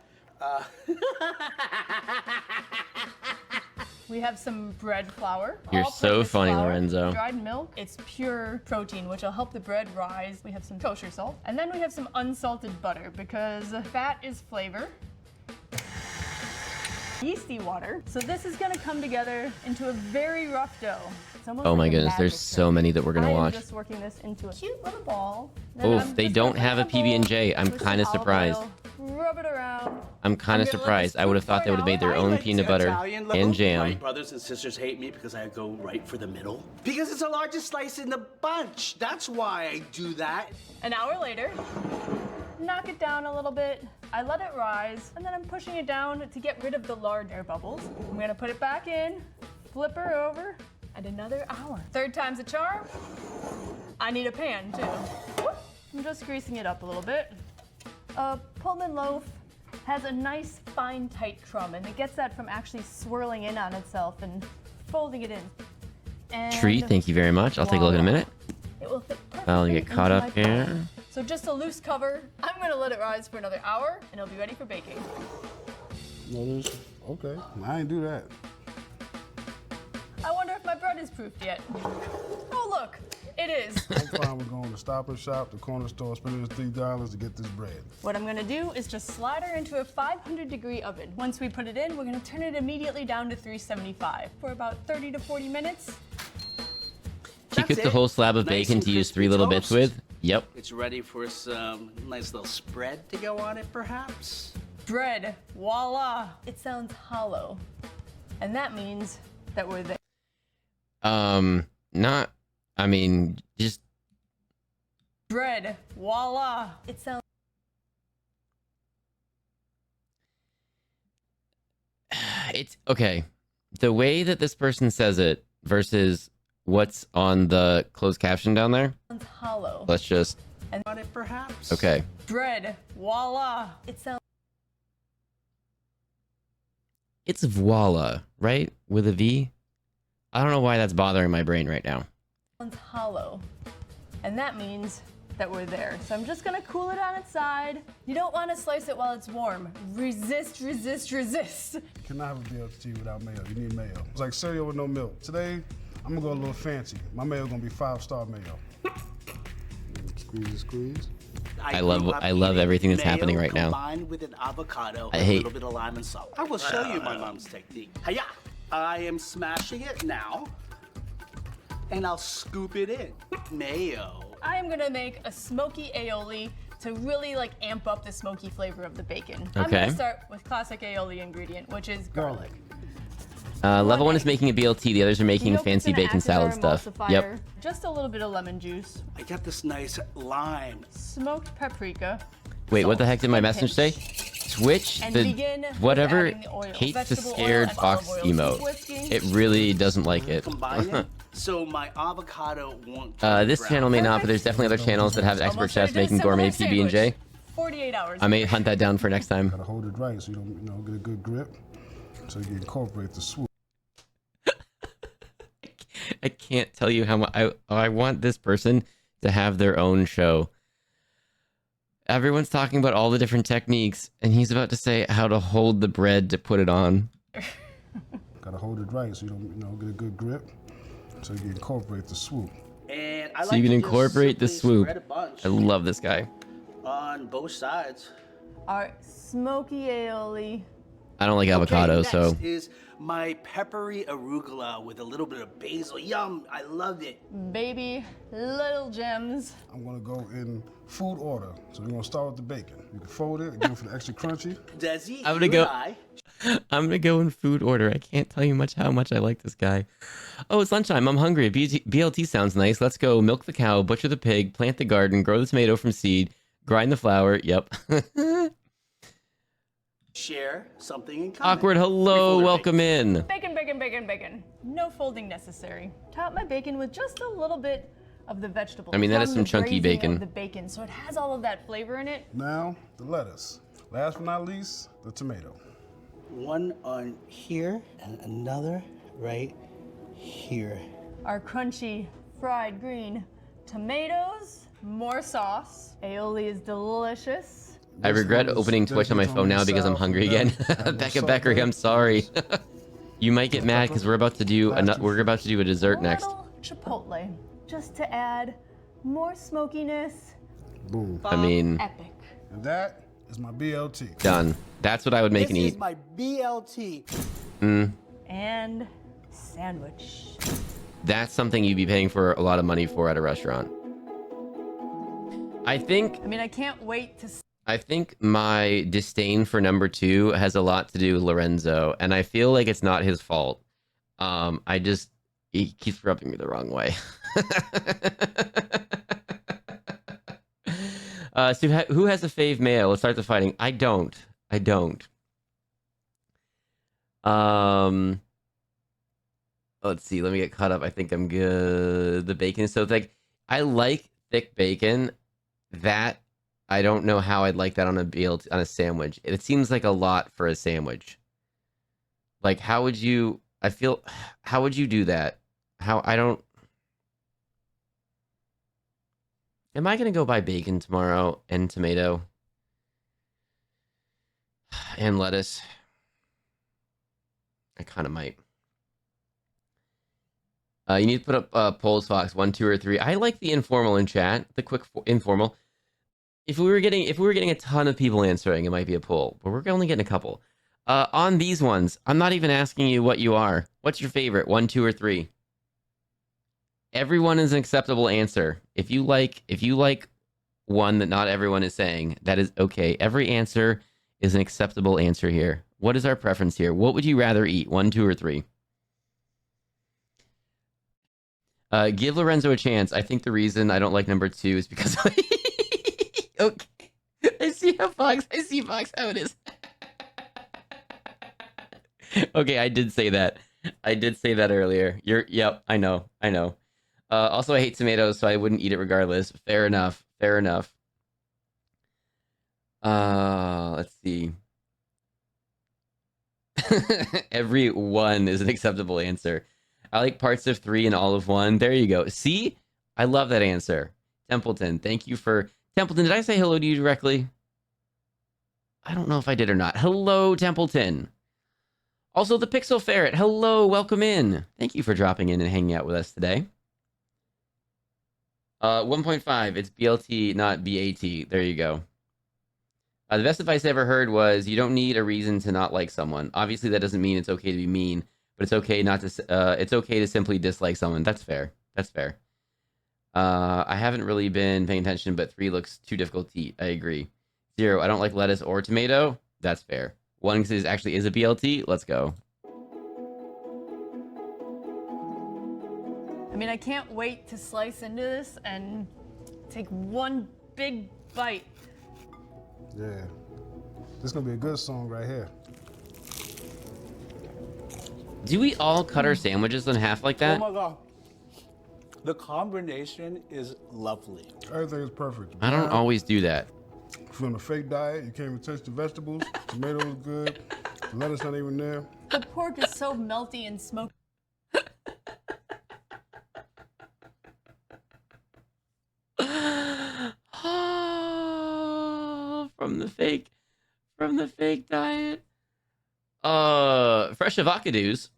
We have some bread flour. You're so all-purpose funny, flour, Lorenzo. Dried milk. It's pure protein, which will help the bread rise. We have some kosher salt. And then we have some unsalted butter because fat is flavor. Yeasty water. So this is gonna come together into a very rough dough. It's almost Oh my like a goodness, magic there's trick. so many that we're gonna watch. I'm just working this into a cute little ball. Then Oof, I'm they just don't gonna have a put it in PB&J. I'm with some kind of olive surprised. oil, Rub it around. I'm kind of I'm gonna let surprised. this I would have cook thought for they would have an made their hour. own like peanut butter Italian level. and My jam. brothers and sisters hate me because I go right for the middle. Because it's the largest slice in the bunch. That's why I do that. An hour later, knock it down a little bit. I let it rise, and then I'm pushing it down to get rid of the large air bubbles. I'm gonna put it back in, flip her over, and another hour. Third time's a charm. I need a pan too. Whoop. I'm just greasing it up a little bit. A Pullman loaf has a nice fine tight crumb, and it gets that from actually swirling in on itself and folding it in. And Tree, thank you very much. I'll take a look in a minute. it will fit perfectly I'll get caught into up my pan. here. So just a loose cover. I'm gonna let it rise for another hour, and it'll be ready for baking. No, okay, I ain't do that. I wonder if my bread is proofed yet. Oh look, it is. I'm fine with going to Stop and Shop, the corner store, spending the $3 to get this bread. What I'm gonna do is just slide her into a 500-degree oven. Once we put it in, we're gonna turn it immediately down to 375 for about 30 to 40 minutes. She cooked the whole slab of bacon to use 3 little bits with. Yep. It's ready for some nice little spread to go on it, perhaps? Bread, voila. It sounds hollow. And that means that we're there. Not, I mean, just. Bread, voila. It sounds. It's okay. The way that this person says it versus what's on the closed caption down there. Sounds hollow. Let's just. And on it, perhaps. Okay. Bread, voila. It sounds. It's voila, right? With a V. I don't know why that's bothering my brain right now. Sounds hollow. And that means that we're there. So I'm just gonna cool it on its side. You don't want to slice it while it's warm. Resist, resist, resist. You cannot have a BLT without mayo. You need mayo. It's like cereal with no milk. Today, I'm gonna go a little fancy. My mayo gonna be 5-star mayo. Squeeze, squeeze. I love everything that's happening right now. Combined with an avocado, I and hate- a little bit of lime and salt. I will show you my mom's technique. Hiya! I am smashing it now, and I'll scoop it in. Mayo. I am gonna make a smoky aioli to really like amp up the smoky flavor of the bacon. I'm Okay. gonna start with classic aioli ingredient, which is garlic. Level 1 is making a BLT. The others are making Yolk is fancy gonna bacon act as our salad stuff. emulsifier. Yep. Just a little bit of lemon juice. I got this nice lime. Smoked paprika. Wait, what the heck did my and message pinch. say? Switch And the begin with whatever adding the oil. hates the Vegetable oil scared and fox olive oil. Keep emote. whisking. It really doesn't like it. Combine it, so my avocado won't. This channel may not, but there's definitely other channels that have expert Almost ready chefs to do a making gourmet similar PB and J. sandwich. 48 hours. I may hunt that down for next time. Gotta hold it right so you don't, get a good grip. So you can incorporate the swoop. I can't tell you how much I want this person to have their own show. Everyone's talking about all the different techniques, and he's about to say how to hold the bread to put it on. Gotta hold it right so you don't, get a good grip. So you can incorporate the swoop. And I So like you can to just incorporate the simply swoop. spread a bunch I love this guy. on both sides. Our smoky aioli. I don't like avocado, okay, so next is my peppery arugula with a little bit of basil. Yum! I love it. Baby, little gems. I'm gonna go in food order. So we're gonna start with the bacon. You can fold it and go for the extra crunchy. Desi, I'm gonna you go. and I'm gonna go in food order. I can't tell you how much I like this guy. Oh, it's lunchtime. I'm hungry. BLT sounds nice. Let's go. Milk the cow, butcher the pig, plant the garden, grow the tomato from seed, grind the flour. Yep. share something in common. Awkward. Hello. Welcome in. Bacon, bacon, bacon, bacon. No folding necessary. Top my bacon with just a little bit of the vegetable. I mean, that is from some the chunky braising bacon. of the bacon, so it has all of that flavor in it. Now, the lettuce. Last but not least, the tomato. One on here and another right here. Our crunchy fried green tomatoes, more sauce. Aioli is delicious. I regret opening Twitch on my phone now because I'm hungry again. Becca Beckery, I'm sorry. You might get mad because we're about to do a dessert next. Little chipotle, just to add more smokiness. Boom. I mean, Epic. And that is my BLT. done. That's what I would make This and is eat. my BLT. And sandwich. That's something you'd be paying for a lot of money for at a restaurant. I think I can't wait to. I think my disdain for number 2 has a lot to do with Lorenzo, and I feel like it's not his fault. He keeps rubbing me the wrong way. So who has a fave male? Let's start the fighting. I don't. Let's see. Let me get caught up. I think I'm good. The bacon is so thick. I like thick bacon. That I don't know how I'd like that on a BLT, on a sandwich. It seems like a lot for a sandwich. Like, how would you? I feel. How would you do that? How I don't. Am I gonna go buy bacon tomorrow and tomato and lettuce? I kind of might. You need to put up polls, Fox, 1, 2, or 3. I like the informal in chat, the quick informal. If we were getting a ton of people answering, it might be a poll, but we're only getting a couple. On these ones, I'm not even asking you what you are. What's your favorite? 1, 2, or 3? Everyone is an acceptable answer. If you like one that not everyone is saying, that is okay. Every answer is an acceptable answer here. What is our preference here? What would you rather eat? 1, 2, or 3? Give Lorenzo a chance. I think the reason I don't like number 2 is because okay. I see Fox how it is. Okay, I did say that. I did say that earlier. Yep, I know. Also, I hate tomatoes, so I wouldn't eat it regardless. Fair enough. Let's see. Every one is an acceptable answer. I like parts of 3 and all of 1. There you go. See? I love that answer. Templeton, thank you for... Templeton, did I say hello to you directly? I don't know if I did or not. Hello, Templeton. Also, the Pixel Ferret. Hello, welcome in. Thank you for dropping in and hanging out with us today. 1.5, it's BLT, not BAT. There you go. The best advice I ever heard was you don't need a reason to not like someone. Obviously, that doesn't mean it's okay to be mean, but it's okay not to. It's okay to simply dislike someone. That's fair. I haven't really been paying attention, but 3 looks too difficult to eat. I agree. 0, I don't like lettuce or tomato. That's fair. 1 is a BLT. Let's go. I mean, I can't wait to slice into this and take one big bite. Yeah. This is gonna be a good song right here. Do we all cut our sandwiches in half like that? Oh my god. The combination is lovely. Everything is perfect. I don't always do that. If you're on a fake diet, you can't even taste the vegetables. Tomato is good. The lettuce not even there. The pork is so melty and smoky. From the fake diet. Fresh avocados.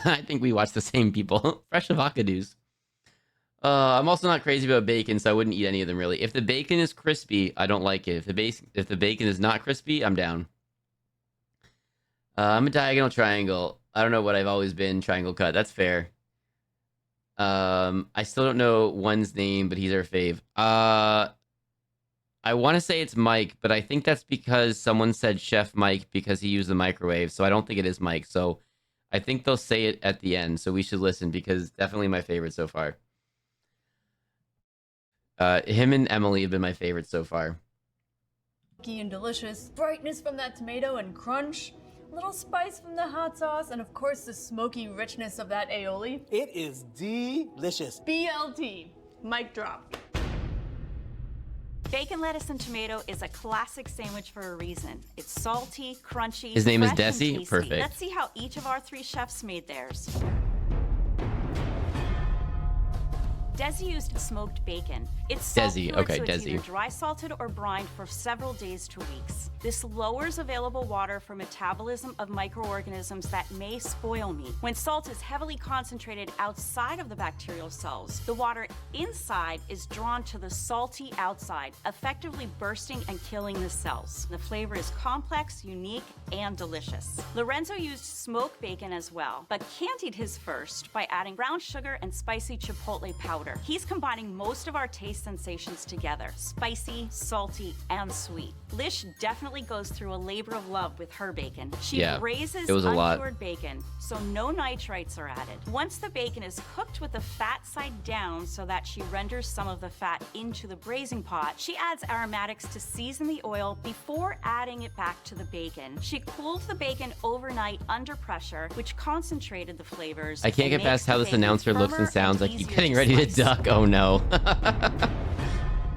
I think we watch the same people. Fresh avocados. I'm also not crazy about bacon, so I wouldn't eat any of them really. If the bacon is crispy, I don't like it. If the bacon is not crispy, I'm down. I'm a diagonal triangle. I don't know what I've always been. Triangle cut. That's fair. I still don't know one's name, but he's our fave. I want to say it's Mike, but I think that's because someone said Chef Mike because he used the microwave, so I don't think it is Mike. So I think they'll say it at the end, so we should listen because definitely my favorite so far. Him and Emily have been my favorite so far. And delicious. Brightness from that tomato and crunch. A little spice from the hot sauce, and of course the smoky richness of that aioli. It is delicious. BLT. Mic drop. Bacon, lettuce, and tomato is a classic sandwich for a reason. It's salty, crunchy, His name is fresh, and Desi? tasty. Perfect. Let's see how each of our 3 chefs made theirs. Desi used smoked bacon. It's salt Desi, cured, okay, so it's Desi. either dry salted or brined for several days to weeks. This lowers available water for metabolism of microorganisms that may spoil meat. When salt is heavily concentrated outside of the bacterial cells, the water inside is drawn to the salty outside, effectively bursting and killing the cells. The flavor is complex, unique, and delicious. Lorenzo used smoked bacon as well, but candied his first by adding brown sugar and spicy chipotle powder. He's combining most of our taste sensations together: spicy, salty, and sweet. Lish definitely goes through a labor of love with her bacon. She raises it was a lot. uncured bacon, so no nitrites are added. Once the bacon is cooked with the fat side down so that she renders some of the fat into the braising pot, she adds aromatics to season the oil before adding it back to the bacon. She cooled the bacon overnight under pressure, which concentrated the flavors. I can't and get past makes how the this bacon announcer looks and firmer sounds like he's easier getting ready to slice. duck. Oh no.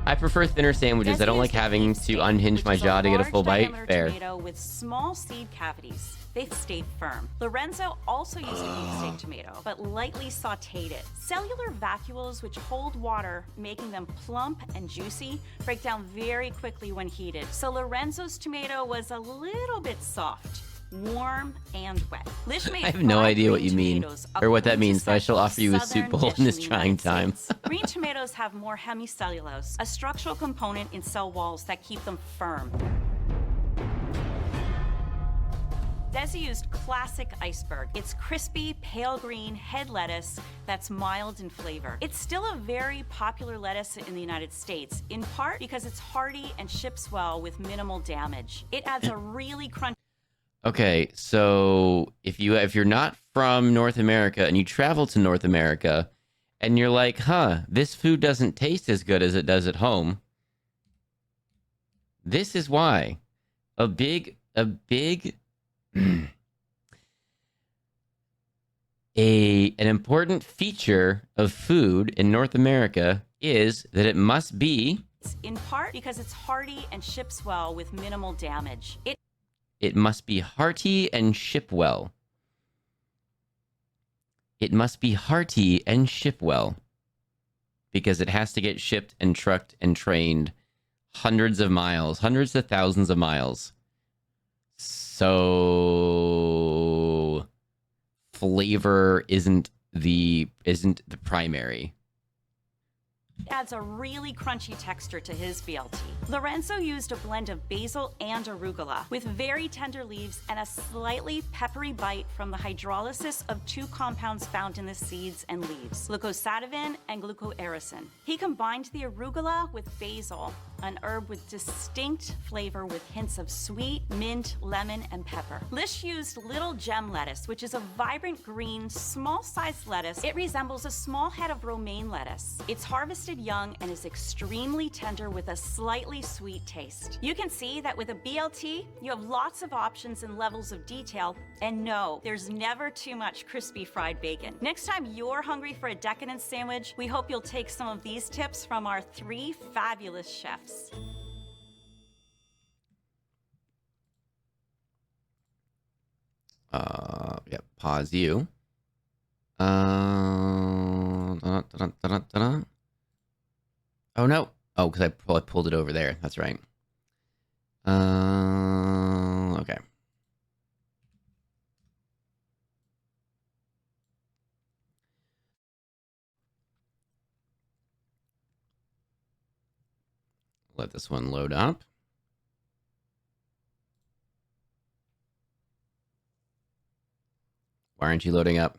I prefer thinner sandwiches. I don't like having to unhinge my jaw to get a full bite. Fair. Tomato with small seed cavities. They stayed firm. Lorenzo also used a beefsteak tomato, but lightly sautéed it. Cellular vacuoles, which hold water, making them plump and juicy, break down very quickly when heated. So Lorenzo's tomato was a little bit soft, warm, and wet. Lish made I have no idea what you mean or what that means, but I shall offer you a soup bowl in this trying time. Green tomatoes have more hemicellulose, a structural component in cell walls that keep them firm. Desi used classic iceberg. It's crispy, pale green head lettuce that's mild in flavor. It's still a very popular lettuce in the United States, in part because it's hardy and ships well with minimal damage. It adds a really crunchy... Okay, so if you're not from North America and you travel to North America and you're like, huh, this food doesn't taste as good as it does at home, this is why. An important feature of food in North America is that it must be, in part because it's hardy and ships well with minimal damage. It must be hearty and ship well. It must be hearty and ship well. Because it has to get shipped and trucked and trained hundreds of miles, hundreds of thousands of miles. So flavor isn't the primary. It adds a really crunchy texture to his BLT. Lorenzo used a blend of basil and arugula with very tender leaves and a slightly peppery bite from the hydrolysis of two compounds found in the seeds and leaves, glucosativin and glucoericin. He combined the arugula with basil, an herb with distinct flavor with hints of sweet, mint, lemon, and pepper. Lish used little gem lettuce, which is a vibrant green, small-sized lettuce. It resembles a small head of romaine lettuce. It's harvested young and is extremely tender with a slightly sweet taste. You can see that with a BLT, you have lots of options and levels of detail, and no, there's never too much crispy fried bacon. Next time you're hungry for a decadent sandwich, we hope you'll take some of these tips from our 3 fabulous chefs. Yep, pause you. Oh no. Oh, because I pulled it over there. That's right. Okay. Let this one load up. Why aren't you loading up?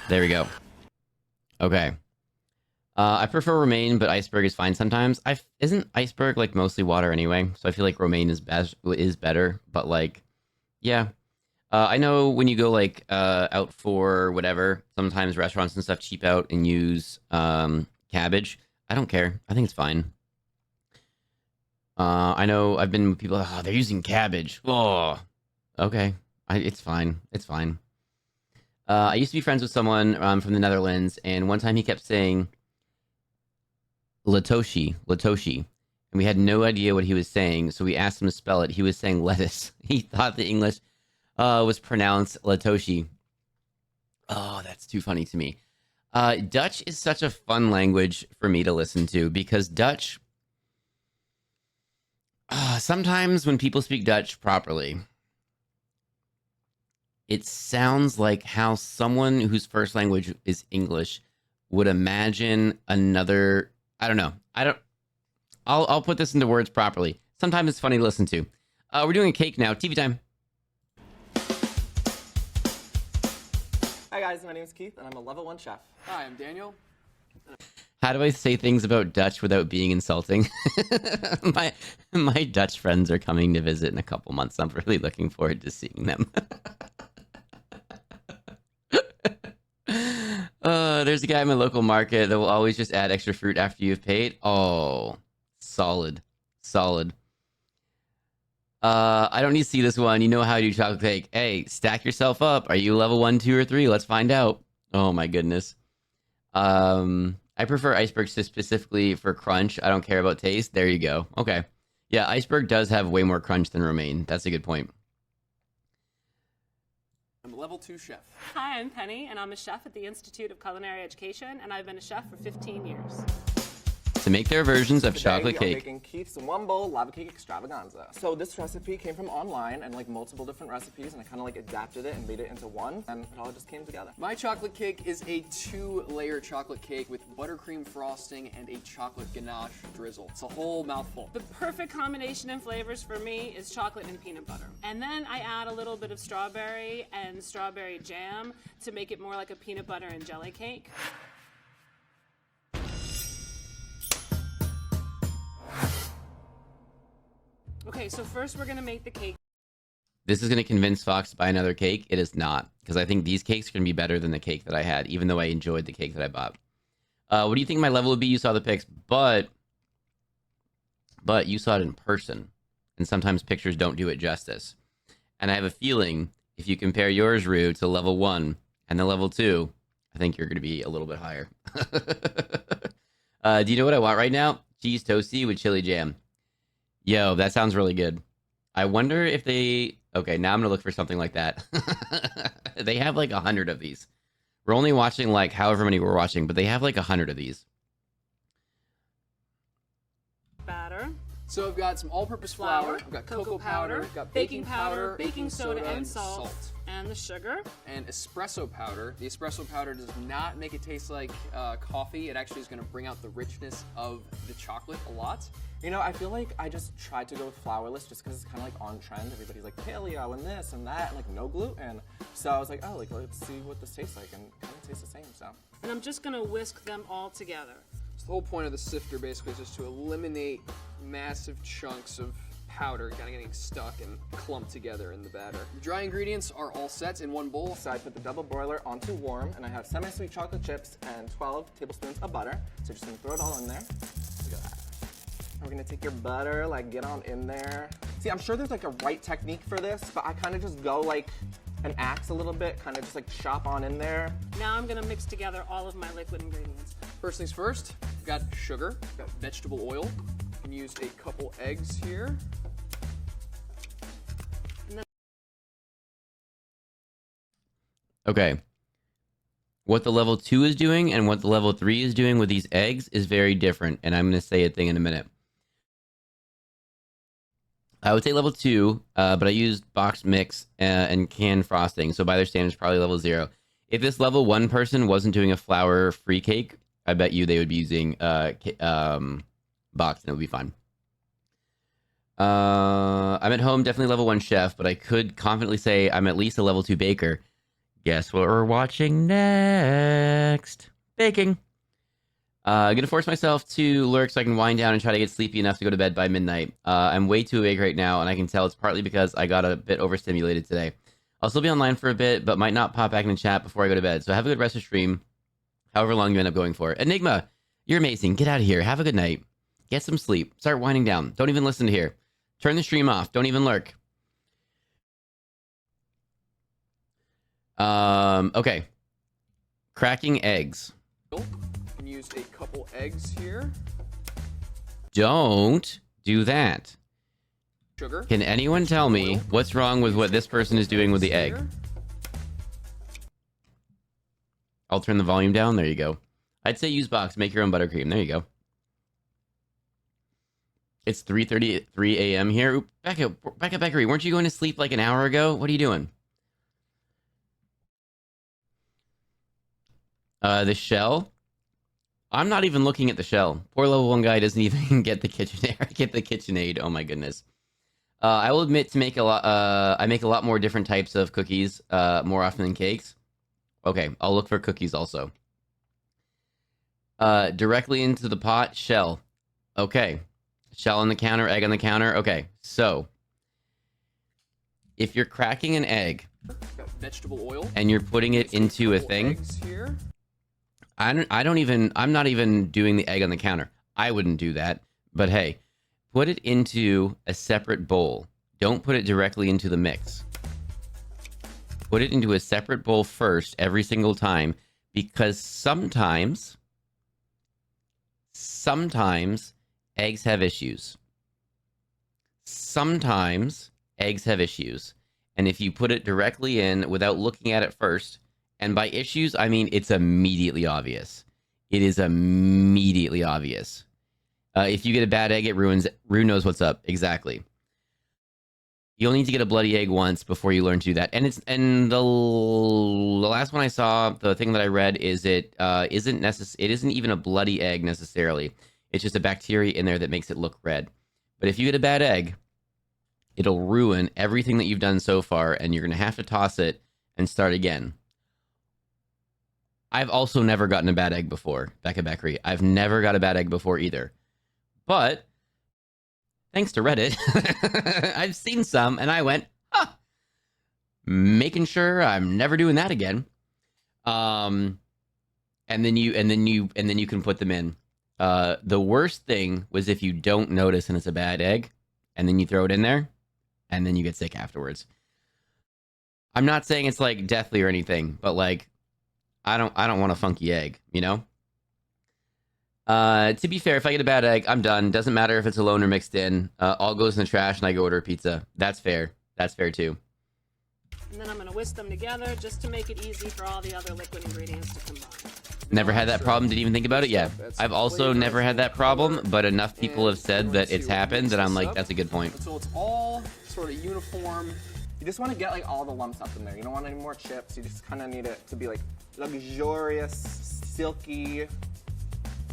There we go. Okay. I prefer romaine, but iceberg is fine sometimes. Isn't iceberg like mostly water anyway? So I feel like romaine is better. But like, yeah. I know when you go like out for whatever, sometimes restaurants and stuff cheap out and use cabbage. I don't care. I think it's fine. I know I've been with people. Oh, they're using cabbage. Oh, okay. It's fine. It's fine. I used to be friends with someone from the Netherlands, and one time he kept saying Latoshi, and we had no idea what he was saying, so we asked him to spell it. He was saying lettuce. He thought the English was pronounced Latoshi. Oh, that's too funny to me. Dutch is such a fun language for me to listen to, because Dutch, sometimes when people speak Dutch properly, it sounds like how someone whose first language is English would imagine another. I don't know. I'll put this into words properly. Sometimes it's funny to listen to. We're doing a cake now. TV time. Hi guys, my name is Keith and I'm a level 1 chef. Hi, I'm Daniel. How do I say things about Dutch without being insulting? my Dutch friends are coming to visit in a couple months. I'm really looking forward to seeing them. There's a guy in my local market that will always just add extra fruit after you've paid. Oh, solid. I don't need to see this one. You know how I do chocolate cake. Hey, stack yourself up. Are you level 1, 2, or 3? Let's find out. Oh my goodness. I prefer iceberg specifically for crunch. I don't care about taste. There you go. Okay. Yeah, iceberg does have way more crunch than romaine. That's a good point. I'm a level 2 chef. Hi, I'm Penny, and I'm a chef at the Institute of Culinary Education, and I've been a chef for 15 years. To make their versions of Today chocolate we are cake. making Keith's one bowl lava cake extravaganza. So this recipe came from online and like multiple different recipes, and I kind of like adapted it and made it into one, and it all just came together. My chocolate cake is a 2-layer chocolate cake with buttercream frosting and a chocolate ganache drizzle. It's a whole mouthful. The perfect combination in flavors for me is chocolate and peanut butter. And then I add a little bit of strawberry and strawberry jam to make it more like a peanut butter and jelly cake. Okay, so first we're gonna make the cake. This is going to convince Fox to buy another cake. It is not, because I think these cakes are going to be better than the cake that I had, even though I enjoyed the cake that I bought. What do you think my level would be? You saw the pics, but you saw it in person, and sometimes pictures don't do it justice. And I have a feeling if you compare yours, Rue, to level 1 and the level 2, I think you're going to be a little bit higher. Do you know what I want right now? Cheese toasty with chili jam. Yo, that sounds really good. I wonder if they... Okay, now I'm going to look for something like that. They have like 100 of these. We're only watching like however many we're watching, but they have like 100 of these. Batter. So I've got some all-purpose flour, I've got cocoa powder, I've got baking powder, baking soda, and salt. And the sugar. And espresso powder. The espresso powder does not make it taste like coffee. It actually is going to bring out the richness of the chocolate a lot. You know, I feel like I just tried to go with flourless just because it's kind of like on trend. Everybody's like paleo and this and that and like no gluten. So I was like, oh, like let's see what this tastes like, and it kind of tastes the same. So. And I'm just gonna whisk them all together. So the whole point of the sifter basically is just to eliminate massive chunks of powder kind of getting stuck and clumped together in the batter. The dry ingredients are all set in one bowl. So I put the double broiler onto warm, and I have semi-sweet chocolate chips and 12 tablespoons of butter. So just gonna throw it all in there. Look at that. We're gonna take your butter, like get on in there. See, I'm sure there's like a right technique for this, but I kind of just go like an axe a little bit, kind of just like chop on in there. Now I'm gonna mix together all of my liquid ingredients. First things first, I've got sugar, I've got vegetable oil. I can use a couple eggs here. Okay. What the level 2 is doing and what the level 3 is doing with these eggs is very different, and I'm going to say a thing in a minute. I would say level 2, but I used box mix and canned frosting, so by their standards, probably level 0. If this level 1 person wasn't doing a flour-free cake, I bet you they would be using box, and it would be fine. I'm at home, definitely level 1 chef, but I could confidently say I'm at least a level 2 baker. Guess what we're watching next? Baking. I'm going to force myself to lurk so I can wind down and try to get sleepy enough to go to bed by midnight. I'm way too awake right now, and I can tell it's partly because I got a bit overstimulated today. I'll still be online for a bit, but might not pop back in the chat before I go to bed. So have a good rest of stream, however long you end up going for. Enigma, you're amazing. Get out of here. Have a good night. Get some sleep. Start winding down. Don't even listen to here. Turn the stream off. Don't even lurk. Okay. Cracking eggs. Can use a couple eggs here. Don't do that. Sugar. Can anyone tell me what's wrong with what this person is doing with the egg? I'll turn the volume down. There you go. I'd say use box. Make your own buttercream. There you go. It's 3:33 a.m. here. Oop, back up, Beckery. Weren't you going to sleep like an hour ago? What are you doing? The shell. I'm not even looking at the shell. Poor level 1 guy doesn't even get the KitchenAid. Oh my goodness. I will admit to make a lot. I make a lot more different types of cookies more often than cakes. Okay, I'll look for cookies also. Directly into the pot, shell. Okay, shell on the counter, egg on the counter. Okay, so if you're cracking an egg, got vegetable oil, and you're putting it into a thing. Eggs here. I'm not even doing the egg on the counter. I wouldn't do that. But hey, put it into a separate bowl. Don't put it directly into the mix. Put it into a separate bowl first every single time, because sometimes Sometimes eggs have issues. Sometimes eggs have issues. And if you put it directly in without looking at it first, and by issues, I mean it's immediately obvious. It is immediately obvious. If you get a bad egg, it ruins. Rue knows what's up. Exactly. You'll need to get a bloody egg once before you learn to do that. And the last one I saw, the thing that I read is it isn't even a bloody egg necessarily. It's just a bacteria in there that makes it look red. But if you get a bad egg, it'll ruin everything that you've done so far, and you're going to have to toss it and start again. I've also never gotten a bad egg before, Becca Beckery. I've never got a bad egg before either. But thanks to Reddit, I've seen some, and I went, huh, making sure I'm never doing that again. And then you can put them in. The worst thing was if you don't notice and it's a bad egg, and then you throw it in there, and then you get sick afterwards. I'm not saying it's like deathly or anything, but like, I don't want a funky egg, you know? To be fair, if I get a bad egg, I'm done. Doesn't matter if it's alone or mixed in. All goes in the trash and I go order a pizza. That's fair. That's fair too. And then I'm going to whisk them together just to make it easy for all the other liquid ingredients to combine. Never had that problem. Didn't even think about it. Yeah. I've also never had that problem, but enough people have said that it's happened that I'm like, that's a good point. So it's all sort of uniform. You just want to get like all the lumps up in there. You don't want any more chips. You just kind of need it to be like luxurious, silky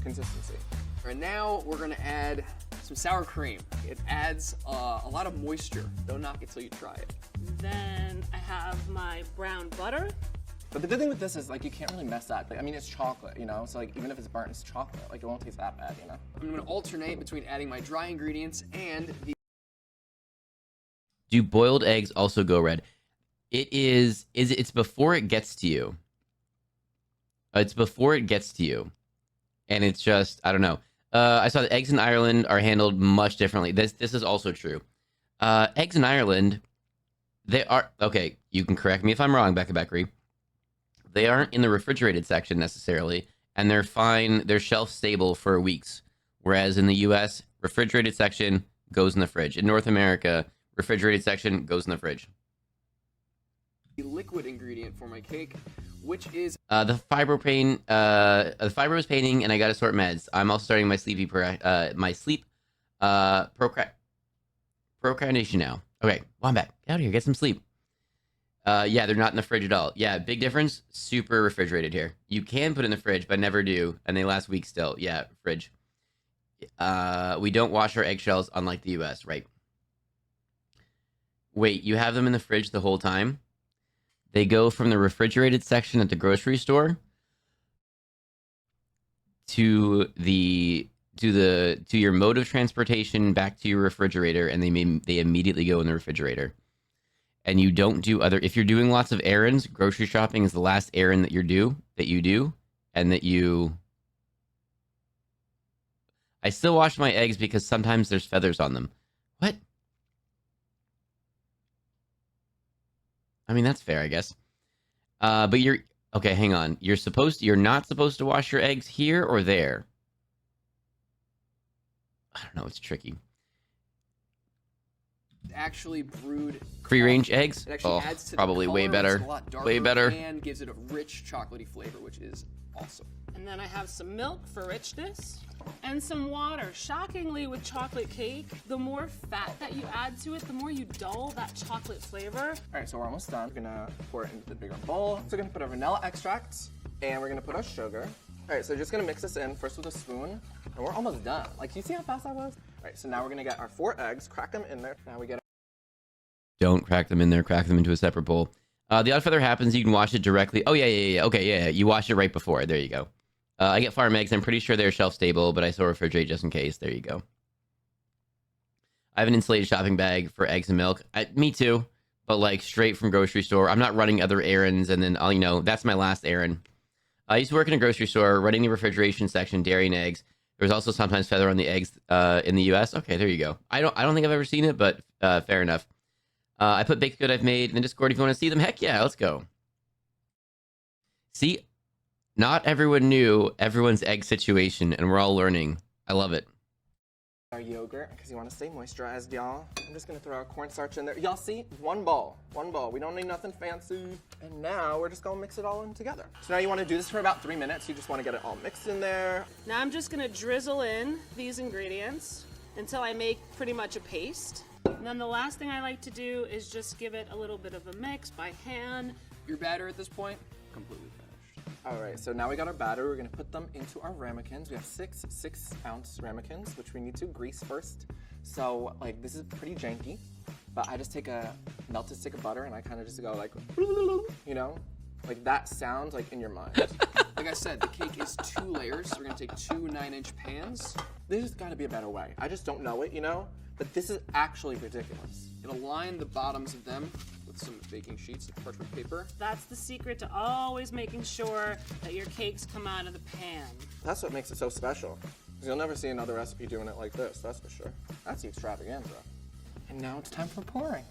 consistency. All right, now we're gonna add some sour cream. It adds a lot of moisture. Don't knock it till you try it. Then I have my brown butter. But the good thing with this is like you can't really mess that. Like, I mean, it's chocolate, you know. So like even if it's burnt, it's chocolate. Like it won't taste that bad, you know. I'm gonna alternate between adding my dry ingredients and the. Do boiled eggs also go red? It's before it gets to you. It's before it gets to you. And it's just, I don't know. I saw that eggs in Ireland are handled much differently. This is also true. Eggs in Ireland, they are, okay, you can correct me if I'm wrong, Becca Beckery. They aren't in the refrigerated section necessarily, and they're fine, they're shelf stable for weeks. Whereas in the US, refrigerated section goes in the fridge. In North America, refrigerated section goes in the fridge. The liquid ingredient for my cake, which is the fibro is painting, and I got to sort meds. I'm also starting my sleep procrastination now. Okay, well, I'm back. Get out of here, get some sleep. Yeah, they're not in the fridge at all. Yeah, big difference. Super refrigerated here. You can put it in the fridge, but never do, and they last weeks still. Yeah, fridge. We don't wash our eggshells, unlike the US, right? Wait, you have them in the fridge the whole time? They go from the refrigerated section at the grocery store to your mode of transportation back to your refrigerator, and they immediately go in the refrigerator. And you don't do if you're doing lots of errands, grocery shopping is the last errand that you do, and that you. I still wash my eggs because sometimes there's feathers on them. What? I mean, that's fair, I guess. But okay, hang on. You're not supposed to wash your eggs here or there. I don't know, it's tricky. actually brewed free-range eggs. It actually adds to probably the way color, better. it's a lot darker, Way better. and gives it a rich chocolatey flavor, which is awesome. And then I have some milk for richness and some water. Shockingly, with chocolate cake, the more fat that you add to it, the more you dull that chocolate flavor. All right, so we're almost done. We're gonna pour it into the bigger bowl. So we're gonna put our vanilla extract, and we're gonna put our sugar. All right, so just gonna mix this in first with a spoon, and we're almost done. Like, you see how fast that was? All right, so now we're gonna get our 4 eggs, crack them in there. Now we get Don't crack them in there. Crack them into a separate bowl. The odd feather happens. You can wash it directly. Oh, yeah. Okay, yeah. You wash it right before. There you go. I get farm eggs. I'm pretty sure they're shelf stable, but I still refrigerate just in case. There you go. I have an insulated shopping bag for eggs and milk. Me too, but like straight from grocery store. I'm not running other errands, and then that's my last errand. I used to work in a grocery store, running the refrigeration section, dairy and eggs. There's also sometimes feather on the eggs in the U.S. Okay, there you go. I don't think I've ever seen it, but fair enough. I put baked good I've made in the Discord if you want to see them. Heck yeah, let's go. See, Not everyone knew everyone's egg situation, and we're all learning. I love it. Our yogurt, because you want to stay moisturized, y'all. I'm just gonna throw our cornstarch in there. Y'all see? One ball. We don't need nothing fancy. And now we're just gonna mix it all in together. So now you want to do this for about 3 minutes. You just want to get it all mixed in there. Now I'm just gonna drizzle in these ingredients until I make pretty much a paste. And then the last thing I like to do is just give it a little bit of a mix by hand. Your batter at this point, completely finished. All right, so now we got our batter. We're gonna put them into our ramekins. We have 6-ounce ramekins, which we need to grease first. So like this is pretty janky, but I just take a melted stick of butter and I kind of just go like, you know, like that sound like in your mind. Like I said, the cake is 2 layers. We're gonna take 2 9-inch pans. There's gotta be a better way. I just don't know it, you know? But this is actually ridiculous. Gonna line the bottoms of them with some baking sheets of parchment paper. That's the secret to always making sure that your cakes come out of the pan. That's what makes it so special. 'Cause you'll never see another recipe doing it like this, that's for sure. That's the extravaganza. And now it's time for pouring.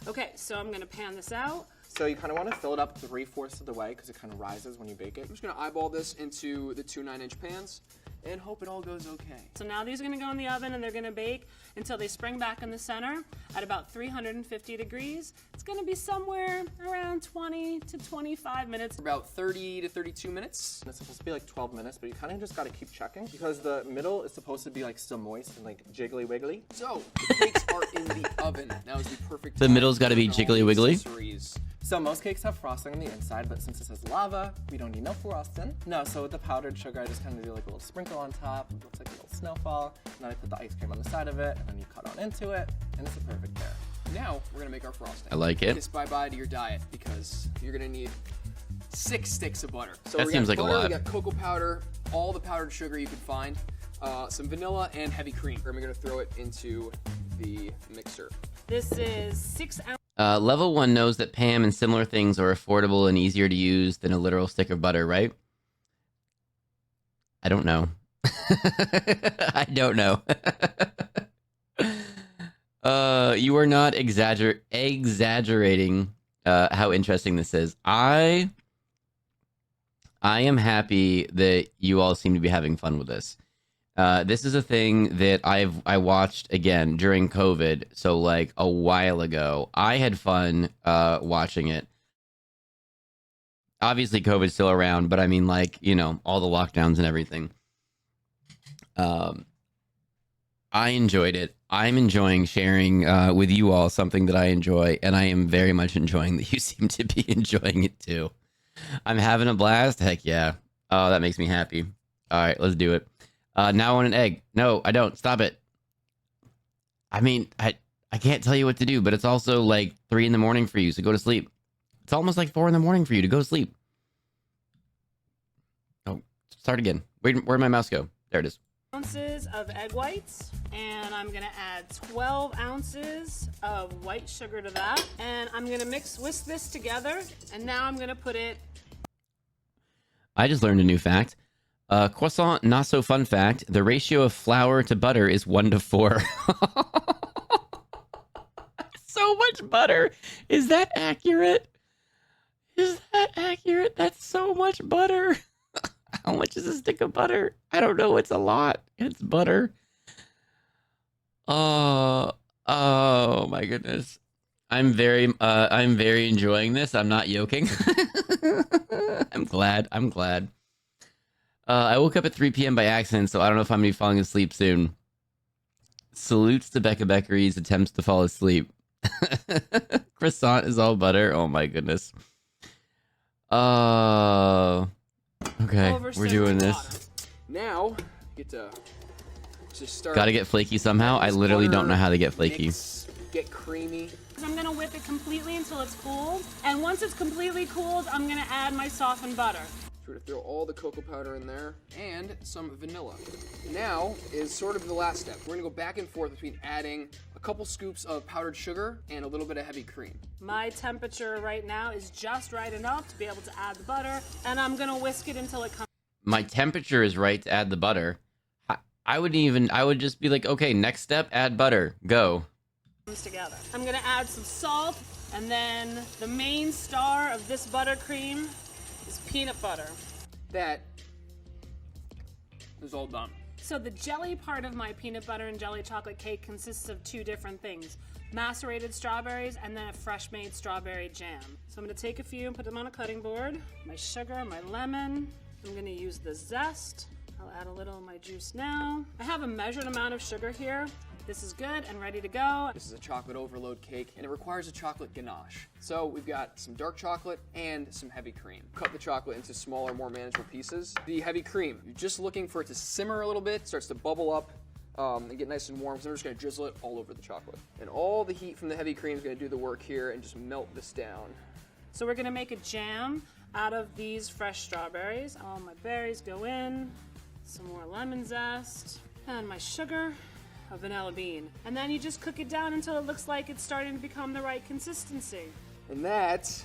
Okay, so I'm gonna pan this out. So you kind of want to fill it up 3/4 of the way because it kind of rises when you bake it. I'm just gonna eyeball this into the 2 9-inch pans and hope it all goes okay. So now these are gonna go in the oven and they're gonna bake until they spring back in the center at about 350 degrees. It's gonna be somewhere around 20 to 25 minutes. About 30 to 32 minutes. And it's supposed to be like 12 minutes, but you kind of just got to keep checking because the middle is supposed to be like still moist and like jiggly wiggly. So the cakes are in the oven. Now is the perfect The time middle's got to be to put all jiggly the wiggly. accessories. So most cakes have frosting on the inside, but since it says lava, we don't need no frosting. No, so with the powdered sugar, I just kind of do like a little sprinkle on top. It looks like a little snowfall. And then I put the ice cream on the side of it, and then you cut on into it, and it's a perfect pair. Now we're gonna make our frosting. I like it. Kiss bye-bye to your diet because you're gonna need 6 sticks of butter. So That we seems got like a butter, lot. We got cocoa powder, all the powdered sugar you can find, some vanilla and heavy cream. And we're gonna throw it into the mixer. This is 6 ounces. Level 1 knows that Pam and similar things are affordable and easier to use than a literal stick of butter, right? I don't know. I don't know. You are not exaggerating how interesting this is. I am happy that you all seem to be having fun with this. This is a thing that I watched again during COVID, so like a while ago. I had fun watching it. Obviously, COVID's still around, but I mean, like, you know, all the lockdowns and everything. I enjoyed it. I'm enjoying sharing with you all something that I enjoy, and I am very much enjoying that you seem to be enjoying it too. I'm having a blast. Heck yeah. Oh, that makes me happy. All right, let's do it. Now I want an egg. No, I don't. Stop it. I mean, I can't tell you what to do, but it's also like 3 in the morning for you, so go to sleep. It's almost like 4 in the morning for you to go to sleep. Oh, start again. Where'd my mouse go? There it is. Ounces of egg whites, and I'm gonna add 12 ounces of white sugar to that, and I'm gonna whisk this together, and now I'm gonna put it. I just learned a new fact. Croissant, not so fun fact. The ratio of flour to butter is 1:4. So much butter. Is that accurate? Is that accurate? That's so much butter. How much is a stick of butter? I don't know. It's a lot. It's butter. Oh my goodness. I'm very enjoying this. I'm not joking. I'm glad. I woke up at 3 p.m. by accident, so I don't know if I'm going to be falling asleep soon. Salutes to Becca Beckery's attempts to fall asleep. Croissant is all butter. Oh my goodness. Okay, we're doing this. Now, get to just start. Gotta get flaky somehow. I literally don't know how to get flaky. Get creamy. I'm gonna whip it completely until it's cooled, and once it's completely cooled, I'm gonna add my softened butter. We're gonna throw all the cocoa powder in there and some vanilla. Now is sort of the last step. We're gonna go back and forth between adding a couple scoops of powdered sugar and a little bit of heavy cream. My temperature right now is just right enough to be able to add the butter, and I'm gonna whisk it until it comes. My temperature is right to add the butter. I would just be like, okay, next step, add butter, go. Together. I'm gonna add some salt, and then the main star of this buttercream is peanut butter. that is all done. So the jelly part of my peanut butter and jelly chocolate cake consists of two different things. Macerated strawberries and then a fresh made strawberry jam. So I'm gonna take a few and put them on a cutting board. My sugar, my lemon. I'm gonna use the zest. I'll add a little of my juice now. I have a measured amount of sugar here. This is good and ready to go. This is a chocolate overload cake, and it requires a chocolate ganache. So we've got some dark chocolate and some heavy cream. Cut the chocolate into smaller, more manageable pieces. The heavy cream, you're just looking for it to simmer a little bit, starts to bubble up and get nice and warm, so we're just gonna drizzle it all over the chocolate. And all the heat from the heavy cream is gonna do the work here and just melt this down. So we're gonna make a jam out of these fresh strawberries. All my berries go in, some more lemon zest, and my sugar, a vanilla bean. And then you just cook it down until it looks like it's starting to become the right consistency. And that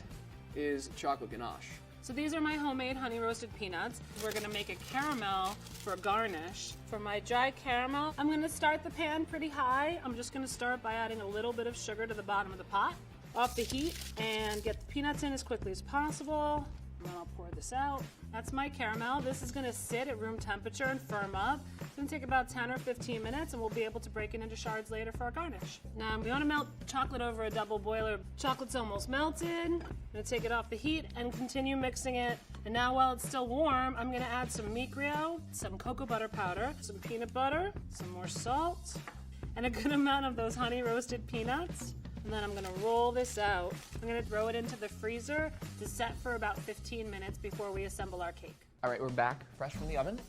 is chocolate ganache. So these are my homemade honey roasted peanuts. We're gonna make a caramel for garnish. For my dry caramel, I'm gonna start the pan pretty high. I'm just gonna start by adding a little bit of sugar to the bottom of the pot. Off the heat and get the peanuts in as quickly as possible. And then I'll pour this out. That's my caramel. This is gonna sit at room temperature and firm up. It's gonna take about 10 or 15 minutes and we'll be able to break it into shards later for our garnish. Now we wanna melt chocolate over a double boiler. Chocolate's almost melted. I'm gonna take it off the heat and continue mixing it. And now while it's still warm, I'm gonna add some micrio, some cocoa butter powder, some peanut butter, some more salt, and a good amount of those honey roasted peanuts. And then I'm gonna roll this out. I'm gonna throw it into the freezer to set for about 15 minutes before we assemble our cake. All right, we're back fresh from the oven.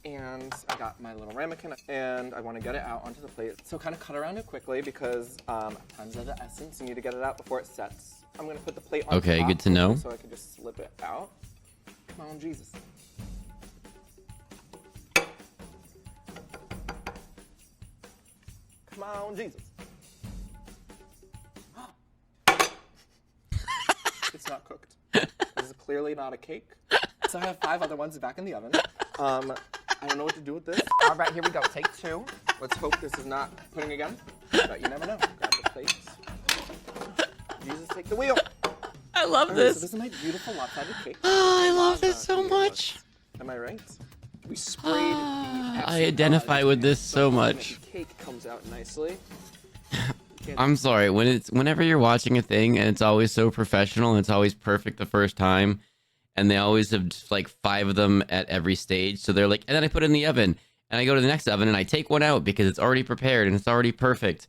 And I got my little ramekin and I wanna get it out onto the plate. So kind of cut around it quickly because time's of the essence. You need to get it out before it sets. I'm gonna put the plate on Okay, top good to know. so I can just slip it out. Come on, Jesus. Come on, Jesus. It's not cooked. This is clearly not a cake. So I have 5 other ones back in the oven. I don't know what to do with this. All right, here we go. Take 2. Let's hope this is not pudding again. But you never know. Grab the plates. Jesus, take the wheel. I love All right, this. So this is my beautiful lopsided cake. Oh, I love this so much. Am I right? We sprayed the I identify with this so much. The cake comes out nicely. I'm sorry, whenever you're watching a thing and it's always so professional and it's always perfect the first time, and they always have just like 5 of them at every stage. So they're like, and then I put it in the oven and I go to the next oven and I take one out because it's already prepared and it's already perfect.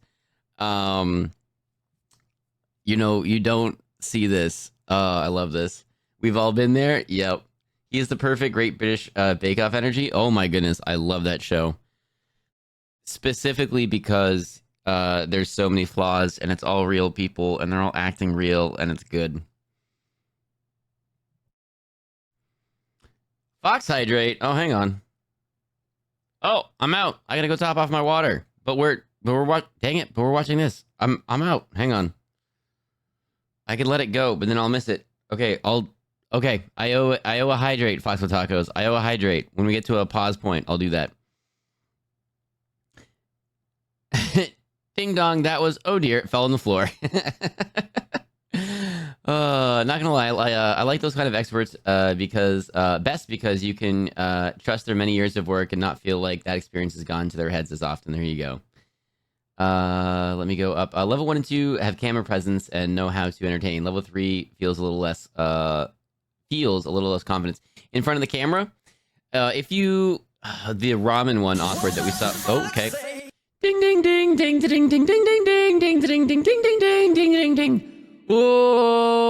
You know, you don't see this. I love this. We've all been there. Yep. He's the perfect Great British Bake Off energy. Oh my goodness. I love that show. Specifically because there's so many flaws and it's all real people and they're all acting real and it's good. Fox hydrate. Oh, hang on. Oh, I'm out. I gotta go top off my water. But we're dang it. But we're watching this. I'm out. Hang on. I could let it go, but then I'll miss it. Okay, okay. I owe a hydrate, Fox with Tacos. I owe a hydrate. When we get to a pause point, I'll do that. Ding dong, that was, oh dear, it fell on the floor. Not gonna lie, I like those kind of experts because you can trust their many years of work and not feel like that experience has gone to their heads as often. There you go. Let me go up. Level 1 and 2 have camera presence and know how to entertain. Level 3 feels a little less confidence in front of the camera. If you the ramen one awkward that we saw. Oh, okay. Ding ding ding ding ding ding ding ding ding ding ding ding ding ding ding ding ding ding. Whoa,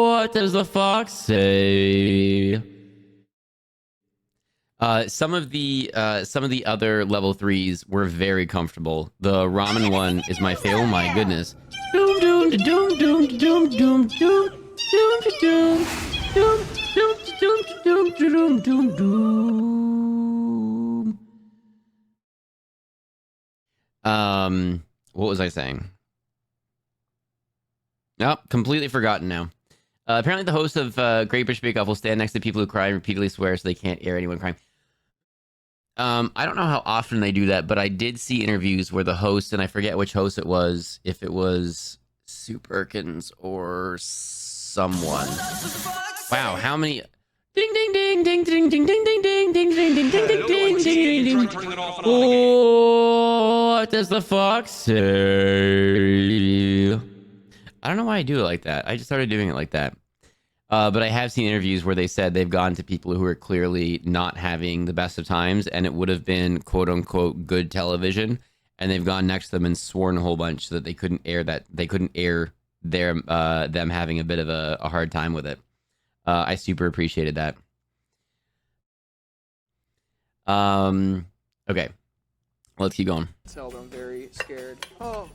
what does the fox say? Some of the other level 3s were very comfortable. The ramen one is my favorite. Oh my goodness. Doom doom doom doom doom doom doom doom doom doom doom doom doom doom doom. What was I saying? Nope, completely forgotten now. Apparently the host of Great British Bake Off will stand next to people who cry and repeatedly swear so they can't air anyone crying. I don't know how often they do that, but I did see interviews where the host, and I forget which host it was, if it was Sue Perkins or someone. Wow, how many... Ding ding ding ding ding ding ding ding ding ding ding ding ding ding ding ding ding. What does the fox say? I don't know why I do it like that. I just started doing it like that. But I have seen interviews where they said they've gone to people who are clearly not having the best of times, and it would have been quote unquote good television, and they've gone next to them and sworn a whole bunch so that they couldn't air their them having a bit of a hard time with it. I super appreciated that. Okay, let's keep going. Tell them I'm very scared. Oh,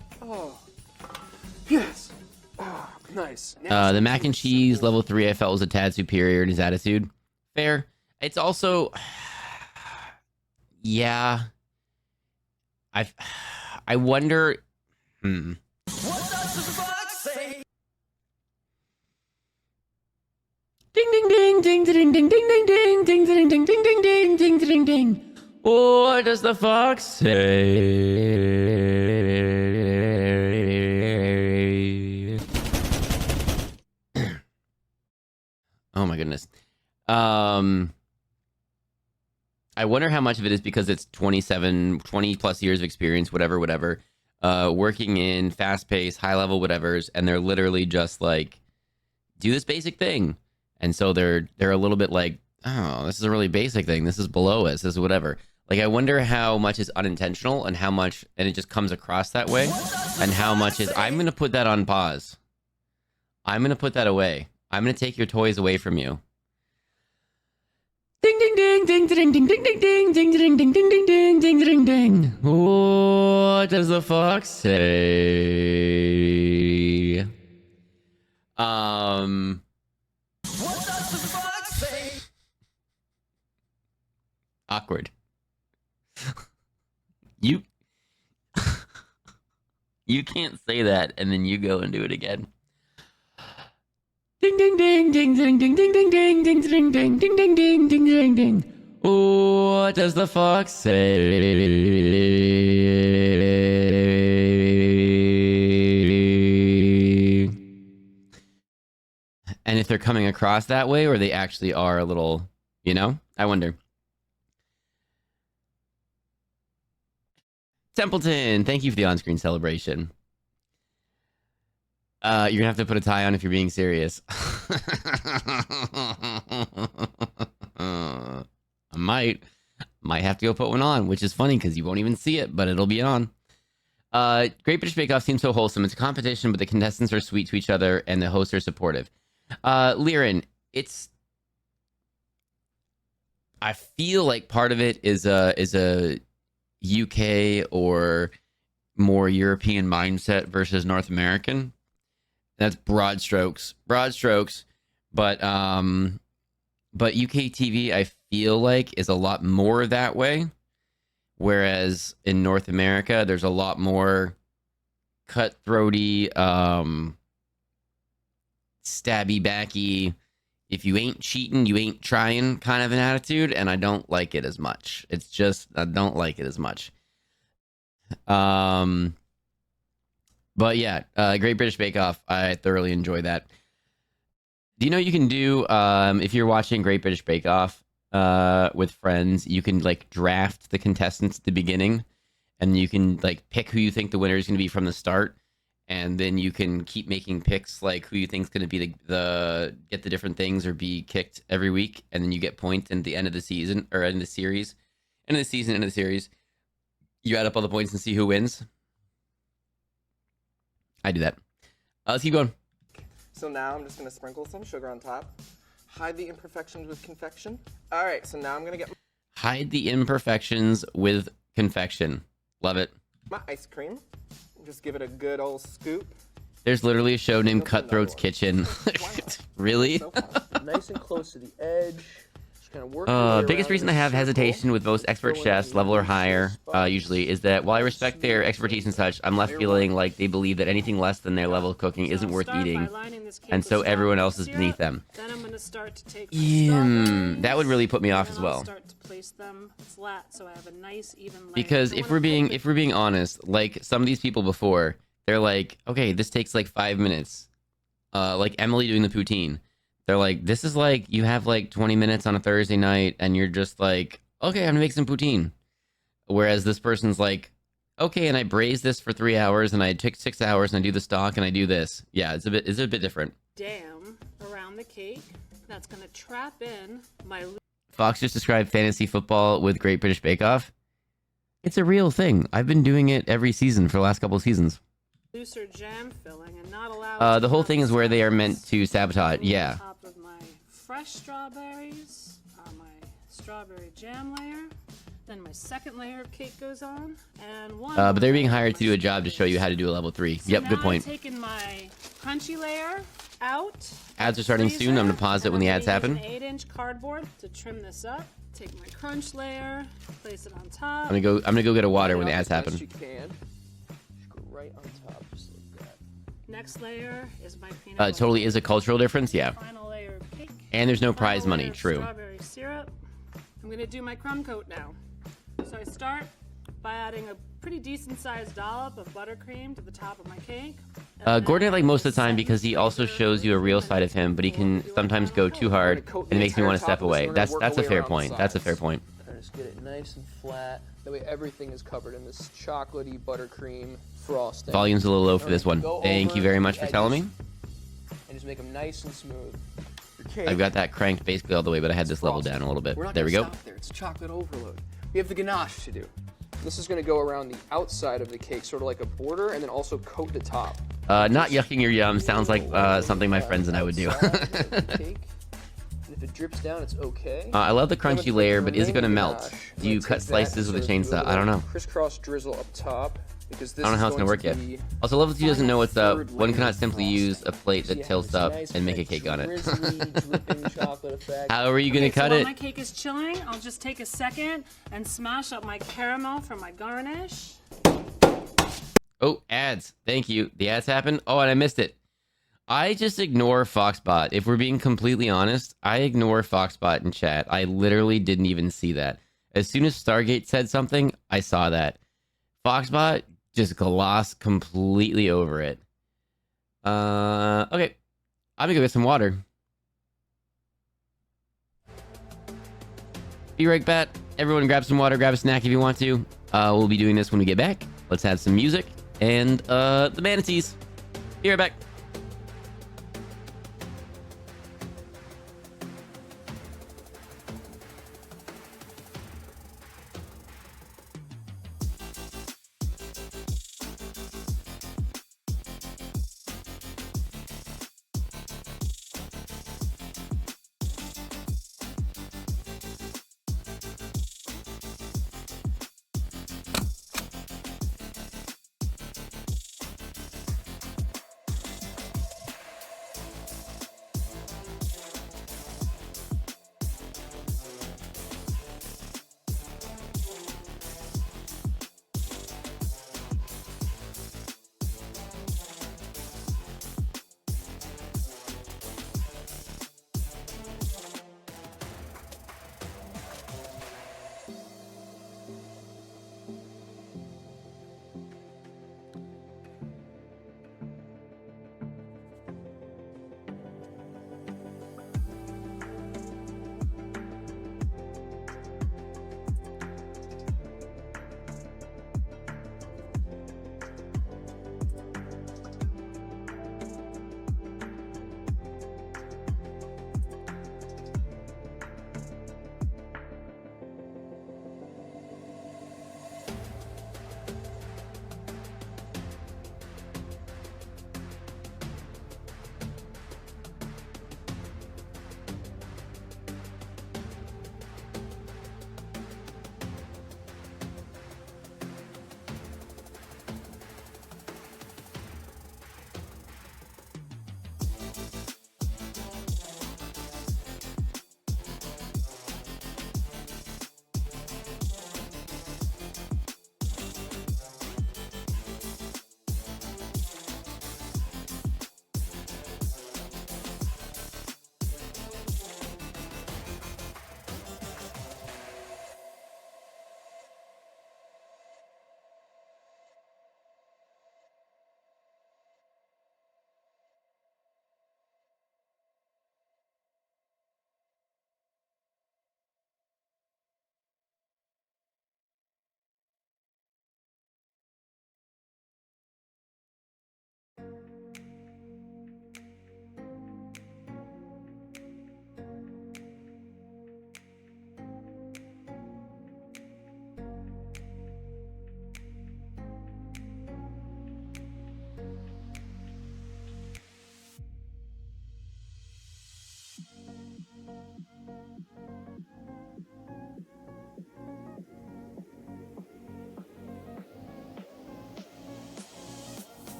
yes. Oh, nice. The mac and cheese level 3 I felt was a tad superior in his attitude. Fair. It's also, yeah. I wonder. What does the fox say? Ding ding ding ding ding ding ding ding ding ding ding ding ding ding ding ding ding ding. What does the fox say? Oh my goodness. I wonder how much of it is because it's 20 plus years of experience, whatever, working in fast-paced, high-level whatevers, and they're literally just like, do this basic thing. And so they're a little bit like, oh, this is a really basic thing. This is below us. This is whatever. Like, I wonder how much is unintentional and how much, and it just comes across that way, and how much is, I'm going to put that on pause. I'm going to put that away. I'm going to take your toys away from you. Ding ding ding ding ding ding ding ding ding ding ding ding ding ding ding ding ding ding. What does the fox say? What does the fox say? Awkward. You can't say that and then you go and do it again. Ding ding ding ding ding ding ding ding ding ding ding ding ding ding ding ding ding ding. What does the fox say? And if they're coming across that way, or they actually are a little, I wonder. Templeton, thank you for the on-screen celebration. You're gonna have to put a tie on if you're being serious. I might have to go put one on, which is funny because you won't even see it, but it'll be on. Great British Bake Off seems so wholesome. It's a competition, but the contestants are sweet to each other and the hosts are supportive. Liren, I feel like part of it is a UK or more European mindset versus North American. That's broad strokes. But UK TV, I feel like, is a lot more that way. Whereas in North America, there's a lot more cutthroaty, stabby backy, if you ain't cheating, you ain't trying kind of an attitude, and I don't like it as much. It's just, I don't like it as much. But yeah, Great British Bake Off, I thoroughly enjoy that. Do you know you can do, if you're watching Great British Bake Off with friends, you can like draft the contestants at the beginning, and you can like pick who you think the winner is going to be from the start, and then you can keep making picks like who you think is going to be the get the different things or be kicked every week, and then you get points at the end of the season or end of the series, end of the series. You add up all the points and see who wins. I do that. Let's keep going. So now I'm just going to sprinkle some sugar on top. Hide the imperfections with confection. All right, so now I'm going to get Hide the imperfections with confection. Love it. my ice cream. Just give it a good old scoop. There's literally a show named Cutthroat's Kitchen. Really? Nice and close to the edge. Just kind of work biggest reason I have hesitation with most expert chefs, level or higher, usually, is that while I respect their expertise and such, I'm left feeling like they believe that anything less than their level of cooking isn't worth eating, and so everyone else is beneath them. Then I'm going to start to take That would really put me off as well. start to place them flat so I have a nice even layer. Because if we're being honest, like some of these people before, they're like, okay, this takes like 5 minutes. Like Emily doing the poutine. They're like, this is like, you have like 20 minutes on a Thursday night and you're just like, okay, I'm gonna make some poutine. Whereas this person's like, okay, and I braise this for 3 hours and I take 6 hours and I do the stock and I do this. Yeah, it's a bit different. Dam around the cake. That's gonna trap in my Fox just described fantasy football with Great British Bake Off. It's a real thing. I've been doing it every season for the last couple of seasons. looser jam filling and not allow The whole thing is where they are meant to sabotage. Yeah. on top of my fresh strawberries on my strawberry jam layer. Then my second layer of cake goes on, and one. But they're being hired to do a job to show you how to do a level 3. So Yep, now good point. I've taken my crunchy layer out. Ads are starting soon. I'm gonna pause it when the ads happen. An 8-inch cardboard to trim this up. Take my crunch layer, place it on top. I'm gonna go get a water when the ads You happen. can. Just go right on top, just like that. Next layer is my peanut It totally is a cultural difference. Yeah. final layer of cake. And there's no Final prize layer money. of True. Strawberry syrup. I'm gonna do my crumb coat now. So I start by adding a pretty decent sized dollop of buttercream to the top of my cake. Gordon I like most of the time because he also shows you a real side of him, but he can sometimes go too hard and it makes me want to step away. That's a fair point. That's a fair point. And just get it nice and flat. That way everything is covered in this chocolatey buttercream frosting. Volume's a little low for this one. Go Thank over you very much the for telling me. edges And just make them nice and smooth. Your cake. I've got that cranked basically all the way, but I had this level down a little bit. We're not There we gonna go. stop there. It's chocolate overload. We have the ganache to do. This is going to go around the outside of the cake, sort of like a border, and then also coat the top. Not yucking your yum sounds like something my friends and I would do. And if it drips down, it's okay. I love the crunchy layer, but is it going to melt? ganache. Do you cut slices with a chainsaw? I don't know. Crisscross drizzle up top. Because this I don't know how it's going gonna work to yet. be Also, level 2 doesn't know what's up. third One layer cannot of simply frosting. use a plate So that you have tilts this up nice, and make a like, cake on it. drizzly, dripping chocolate effect. How are you gonna cut so while it? my cake is chilling, I'll just take a second and smash up my caramel for my garnish. Oh, ads. Thank you. The ads happen. Oh, and I missed it. I just ignore Foxbot. If we're being completely honest, I ignore Foxbot in chat. I literally didn't even see that. As soon as Stargate said something, I saw that. Foxbot just glossed completely over it. Okay. I'm gonna go get some water. Be right back. Everyone grab some water, grab a snack if you want to. We'll be doing this when we get back. Let's have some music and the manatees. Be right back.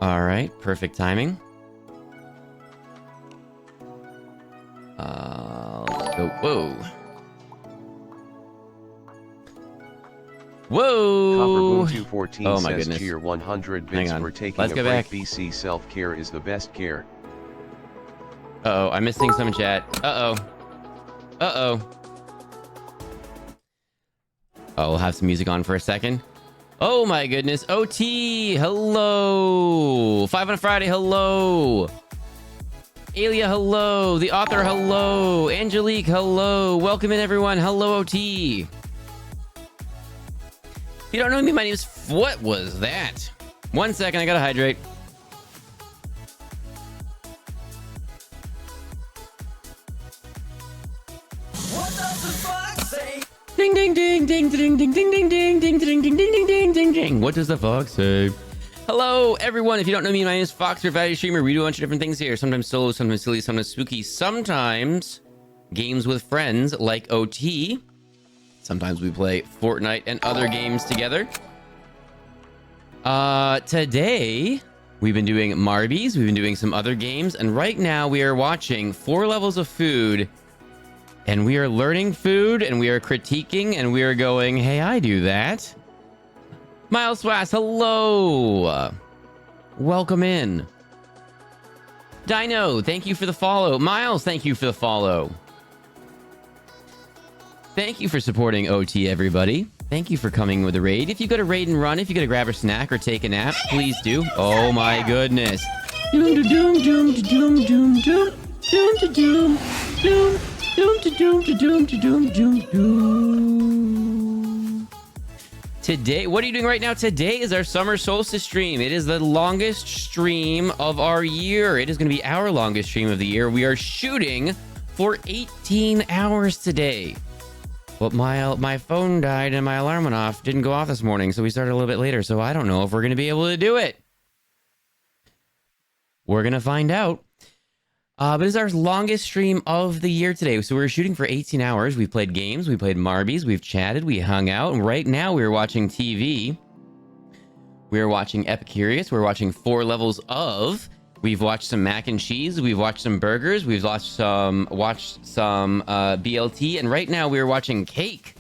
All right, perfect timing. Let's go. Whoa. Whoa! Copperboom214 Oh my says goodness. cheer 100 Hang bits on. for taking Let's a go break. back. BC self-care is the best care. Uh-oh, I'm missing some chat. Uh-oh. Uh-oh. Oh, we'll have some music on for a second. Oh my goodness. OT, hello. 5 on a Friday, hello. Alia, hello. The author, hello. Angelique, hello. Welcome in, everyone. Hello, OT. If you don't know me, my name is... What was that? 1 second, I gotta hydrate. Ding ding ding ding ding ding ding ding ding ding ding ding ding ding ding ding ding. What does the fox say? Hello, everyone. If you don't know me, my name is Fox, your value streamer. We do a bunch of different things here. Sometimes solo, sometimes silly, sometimes spooky, sometimes games with friends like OT. Sometimes we play Fortnite and other games together. Today we've been doing Marbies, we've been doing some other games, and right now we are watching 4 levels of food, and we are learning food, and we are critiquing, and we are going, hey, I do that. Miles Swass, hello. Welcome in. Dino, thank you for the follow. Miles, thank you for the follow. Thank you for supporting OT, everybody. Thank you for coming with a raid. If you go to raid and run, if you go to grab a snack or take a nap, please do. Oh my goodness. Doom doom doom doom doom doom doom doom doom doom doom doom doom doom doom. Today, what are you doing right now? Today is our summer solstice stream. It is the longest stream of our year. It is going to be our longest stream of the year. We are shooting for 18 hours today. But my phone died and my alarm went off. Didn't go off this morning, so we started a little bit later. So I don't know if we're going to be able to do it. We're going to find out. But it's our longest stream of the year today. So we're shooting for 18 hours. We've played games. We played Marbies. We've chatted. We hung out. And right now we're watching TV. We're watching Epicurious. We're watching 4 levels of... We've watched some mac and cheese. We've watched some burgers. We've watched some BLT. And right now we're watching Cake.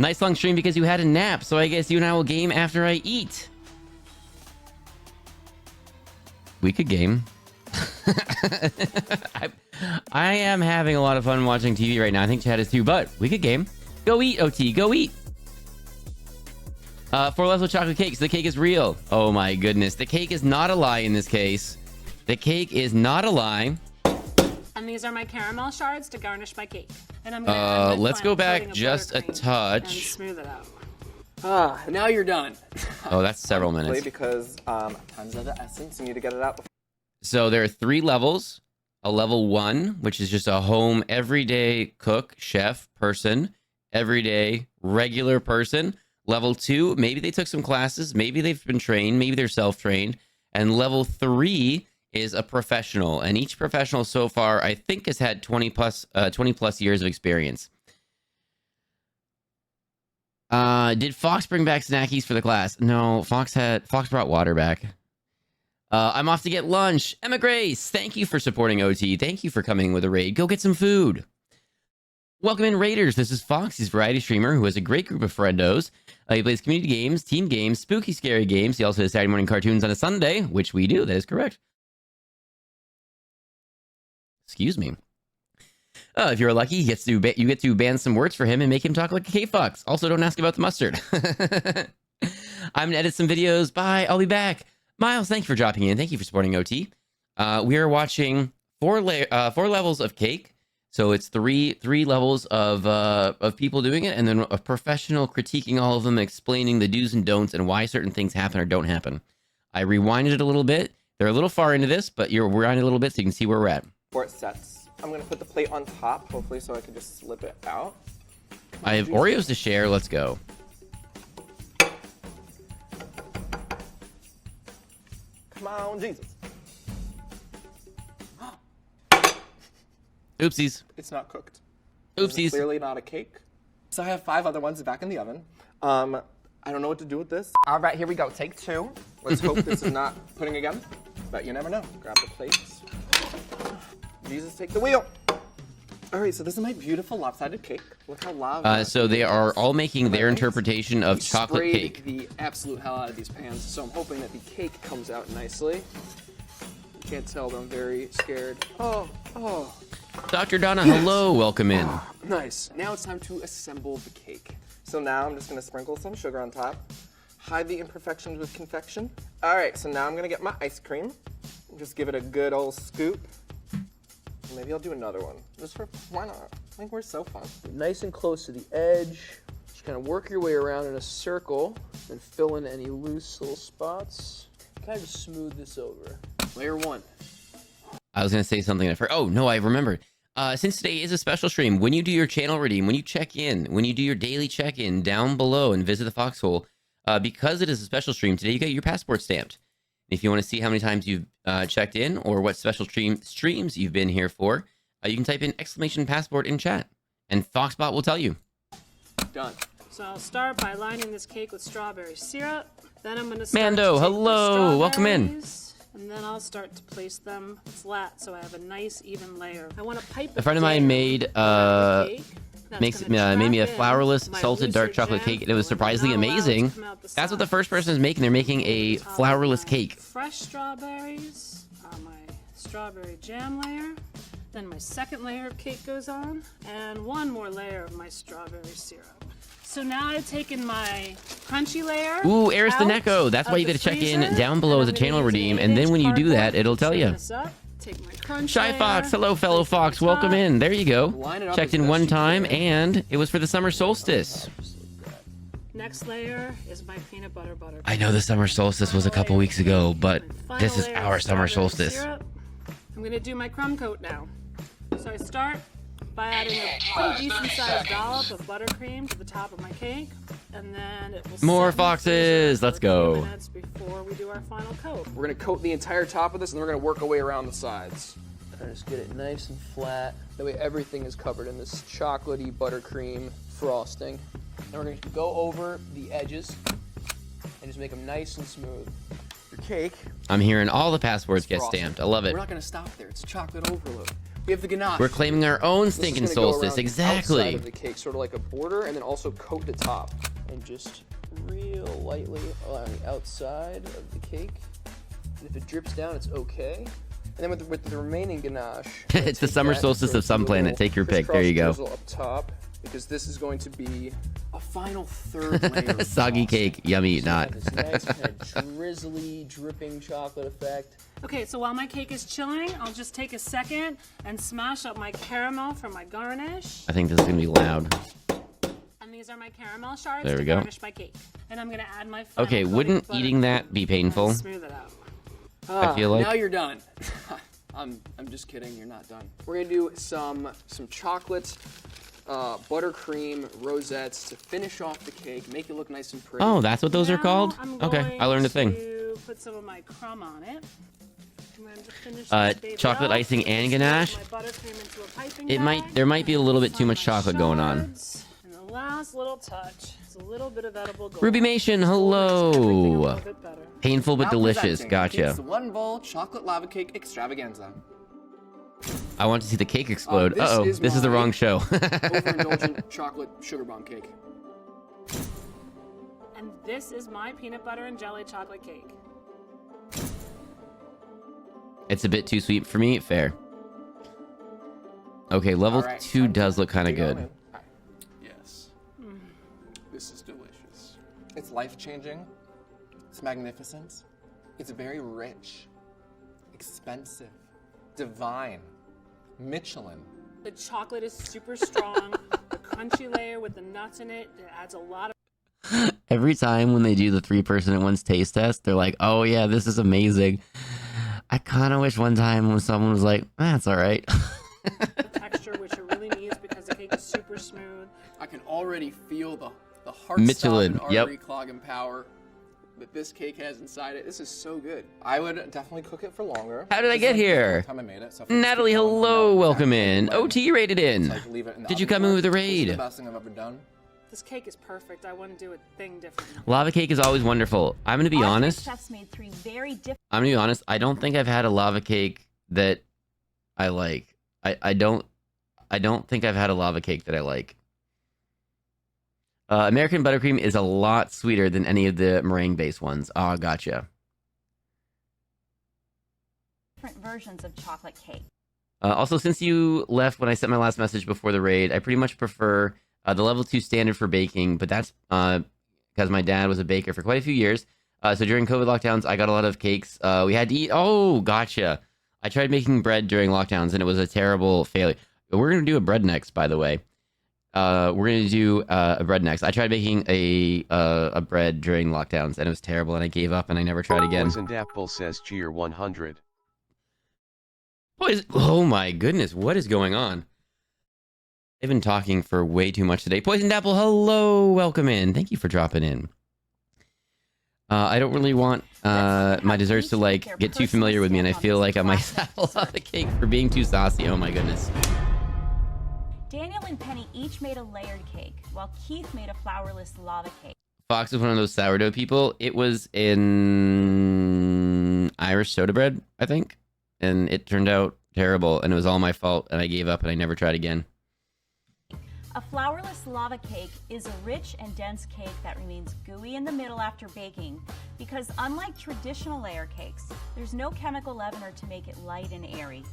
Nice long stream because you had a nap. So I guess you and I will game after I eat. We could game. I am having a lot of fun watching TV right now. I think Chad is too, but we could game. Go eat, OT. Go eat. 4 levels of chocolate cake. So the cake is real. Oh my goodness. The cake is not a lie in this case. The cake is not a lie. And these are my caramel shards to garnish my cake. And I'm gonna let's go back just a touch. And smooth it out. Now you're done. Oh, that's several minutes. Because time's of the essence. You need to get it out before. So there are 3 levels. A level 1, which is just a home everyday cook, chef, person, everyday regular person. Level 2, maybe they took some classes, maybe they've been trained, maybe they're self-trained. And level 3 is a professional. And each professional so far, I think, has had 20 plus years of experience. Did Fox bring back snackies for the class? No, Fox brought water back. I'm off to get lunch. Emma Grace, thank you for supporting OT. Thank you for coming with a raid. Go get some food. Welcome in, Raiders. This is Fox. He's a variety streamer who has a great group of friendos. He plays community games, team games, spooky, scary games. He also does Saturday morning cartoons on a Sunday, which we do. That is correct. Excuse me. If you're lucky, you get to ban some words for him and make him talk like a K-Fox. Also, don't ask about the mustard. I'm going to edit some videos. Bye. I'll be back. Miles, thank you for dropping in. Thank you for supporting OT. We are watching 4 levels of Cake. So it's three levels of people doing it, and then a professional critiquing all of them, explaining the do's and don'ts and why certain things happen or don't happen. I rewinded it a little bit. They're a little far into this, but you're rewinding a little bit so you can see where we're at. Before it sets, I'm gonna put the plate on top, hopefully, so I can just slip it out. I have Oreos to share. Let's go. Come on, Jesus. Oopsies. It's not cooked. Oopsies. It's clearly not a cake. So I have 5 other ones back in the oven. I don't know what to do with this. All right, here we go. Take 2. Let's hope this is not pudding again, but you never know. Grab the plates. Jesus, take the wheel. All right, so this is my beautiful lopsided cake. Look how loud. So they are all making their interpretation of chocolate Sprayed cake. the absolute hell out of these pans, so I'm hoping that the cake comes out nicely. You can't tell, but I'm very scared. Oh. Dr. Donna, hello, welcome in. Nice. Now it's time to assemble the cake. So now I'm just gonna sprinkle some sugar on top. Hide the imperfections with confection. All right, so now I'm gonna get my ice cream. Just give it a good old scoop. Maybe I'll do another one. Just for, why not? I think we're so fun. Nice and close to the edge. Just kind of work your way around in a circle and fill in any loose little spots. Kind of just smooth this over. Layer 1. I was going to say something. Oh, no, I remembered. Since today is a special stream, when you do your channel redeem, when you check in, when you do your daily check-in down below and visit the foxhole, because it is a special stream, today you get your passport stamped. If you want to see how many times you've checked in or what special streams you've been here for, you can type in !passport in chat, and Foxbot will tell you. Done. So I'll start by lining this cake with strawberry syrup. Then I'm going to start Mando, to take hello, the welcome in. strawberries, and then I'll start to place them flat so I have a nice even layer. I want to pipe A friend of mine made made me a flourless salted dark chocolate cake, and it was surprisingly amazing. That's what the first person is making. They're making a flourless cake. Fresh strawberries on my strawberry jam layer. Then my second layer of cake goes on, and one more layer of my strawberry syrup. So now I've taken my crunchy layer. Ooh, Eris the Neko. That's why you got to check in down below as a channel redeem, and then when you do that, it'll tell you. Take my crunch Shy layer, Fox, hello fellow Fox, welcome in. There you go. Line it up Checked as in best one you time, can. and it was for the summer solstice. Next layer is my peanut butter buttercream. I know the summer solstice was a couple weeks ago, but Final this is layer of our summer strawberry solstice. syrup. I'm gonna do my crumb coat now. So I start by adding a pretty decent sized dollop of buttercream to the top of my cake, and then it will More sit in the foxes, freezer let's for a few go. minutes before we do our final coat. We're going to coat the entire top of this, and then we're going to work our way around the sides. And just get it nice and flat. That way everything is covered in this chocolatey buttercream frosting. Then we're going to go over the edges and just make them nice and smooth. Your cake. I'm hearing all the passports get frosted. stamped. I love it. We're not going to stop there. It's a chocolate overload. We have the ganache. We're claiming our own This is stinking gonna go solstice. around the Exactly. outside of the cake, sort of like a border, and then also coat the top. And just real lightly along the outside of the cake. And if it drips down, it's okay. And then with the remaining ganache, It's the summer solstice of some planet. Take your pick. There you go. drizzle up top, because this is going to be a final third layer. Of Soggy cake. Yummy, not. this nice kind of drizzly, dripping chocolate effect. Okay, so while my cake is chilling, I'll just take a second and smash up my caramel for my garnish. I think this is going to be loud. And these are my caramel shards There to we go. garnish my cake. And I'm gonna add my final Okay, coating wouldn't of butter eating that be painful? and smooth it out. I feel like. Now you're done. I'm just kidding. You're not done. We're gonna do some chocolate, buttercream rosettes to finish off the cake, make it look nice and pretty. Oh, that's what those are Now called? I'm Okay, I learned a thing. to put some of my crumb on it. I'm going to finish this baby Chocolate off. icing and Stir ganache. my buttercream into a piping There might be a little bit too much chocolate going on. shards. And the last little touch is a little bit of edible gold. Ruby Mation, hello. Painful but Now delicious. presenting Gotcha. Pete's One Bowl Chocolate Lava Cake Extravaganza. I want to see the cake explode. This Uh-oh, is this is the my wrong show. Overindulgent chocolate sugar bomb cake. And this is my peanut butter and jelly chocolate cake. It's a bit too sweet for me. Fair. Okay, level All right, 2 does look kind of Keep good. going. Yes. This is delicious. It's life-changing. It's magnificent. It's very rich, expensive, divine, Michelin. The chocolate is super strong. The crunchy layer with the nuts in it adds a lot of. Every time when they do the 3-person at once taste test, they're like, oh yeah, this is amazing. I kind of wish one time when someone was like, that's all right. texture, which it really needs because the cake is super smooth. I can already feel the heart Michelin, stop and yep. artery clogging power that this cake has inside it. This is so good. I would definitely cook it for longer. How did I This get is like the here? fourth time I made it, so if it's Natalie, too long, hello, I'll know welcome exactly in. when OT rated in. to, like, leave it in the Did you oven come for. in with a This is the raid? best thing I've ever done. This cake is perfect. I wouldn't do a thing different. Lava cake is always wonderful. I'm gonna be honest. Chefs made 3 very different. I'm gonna be honest. I don't think I've had a lava cake that I like. I don't think I've had a lava cake that I like. American buttercream is a lot sweeter than any of the meringue-based ones. Oh, gotcha. Different versions of chocolate cake. Also, since you left when I sent my last message before the raid, I pretty much prefer the level 2 standard for baking, but that's because my dad was a baker for quite a few years. So during COVID lockdowns, I got a lot of cakes. We had to eat. Oh, gotcha. I tried making bread during lockdowns, and it was a terrible failure. We're going to do a bread next, by the way. We're going to do a bread next. I tried making a bread during lockdowns, and it was terrible, and I gave up, and I never tried again. Poisoned Apple says cheer 100. Oh my goodness, what is going on? I've been talking for way too much today. Poisoned Apple, hello, welcome in. Thank you for dropping in. I don't really want my desserts to like get too familiar with me, and I feel like I might saddle off the cake for being too saucy. Oh my goodness. Daniel and Penny each made a layered cake, while Keith made a flourless lava cake. Fox was one of those sourdough people. It was in Irish soda bread, I think. And it turned out terrible, and it was all my fault, and I gave up, and I never tried again. A flourless lava cake is a rich and dense cake that remains gooey in the middle after baking because unlike traditional layer cakes, there's no chemical leavener to make it light and airy.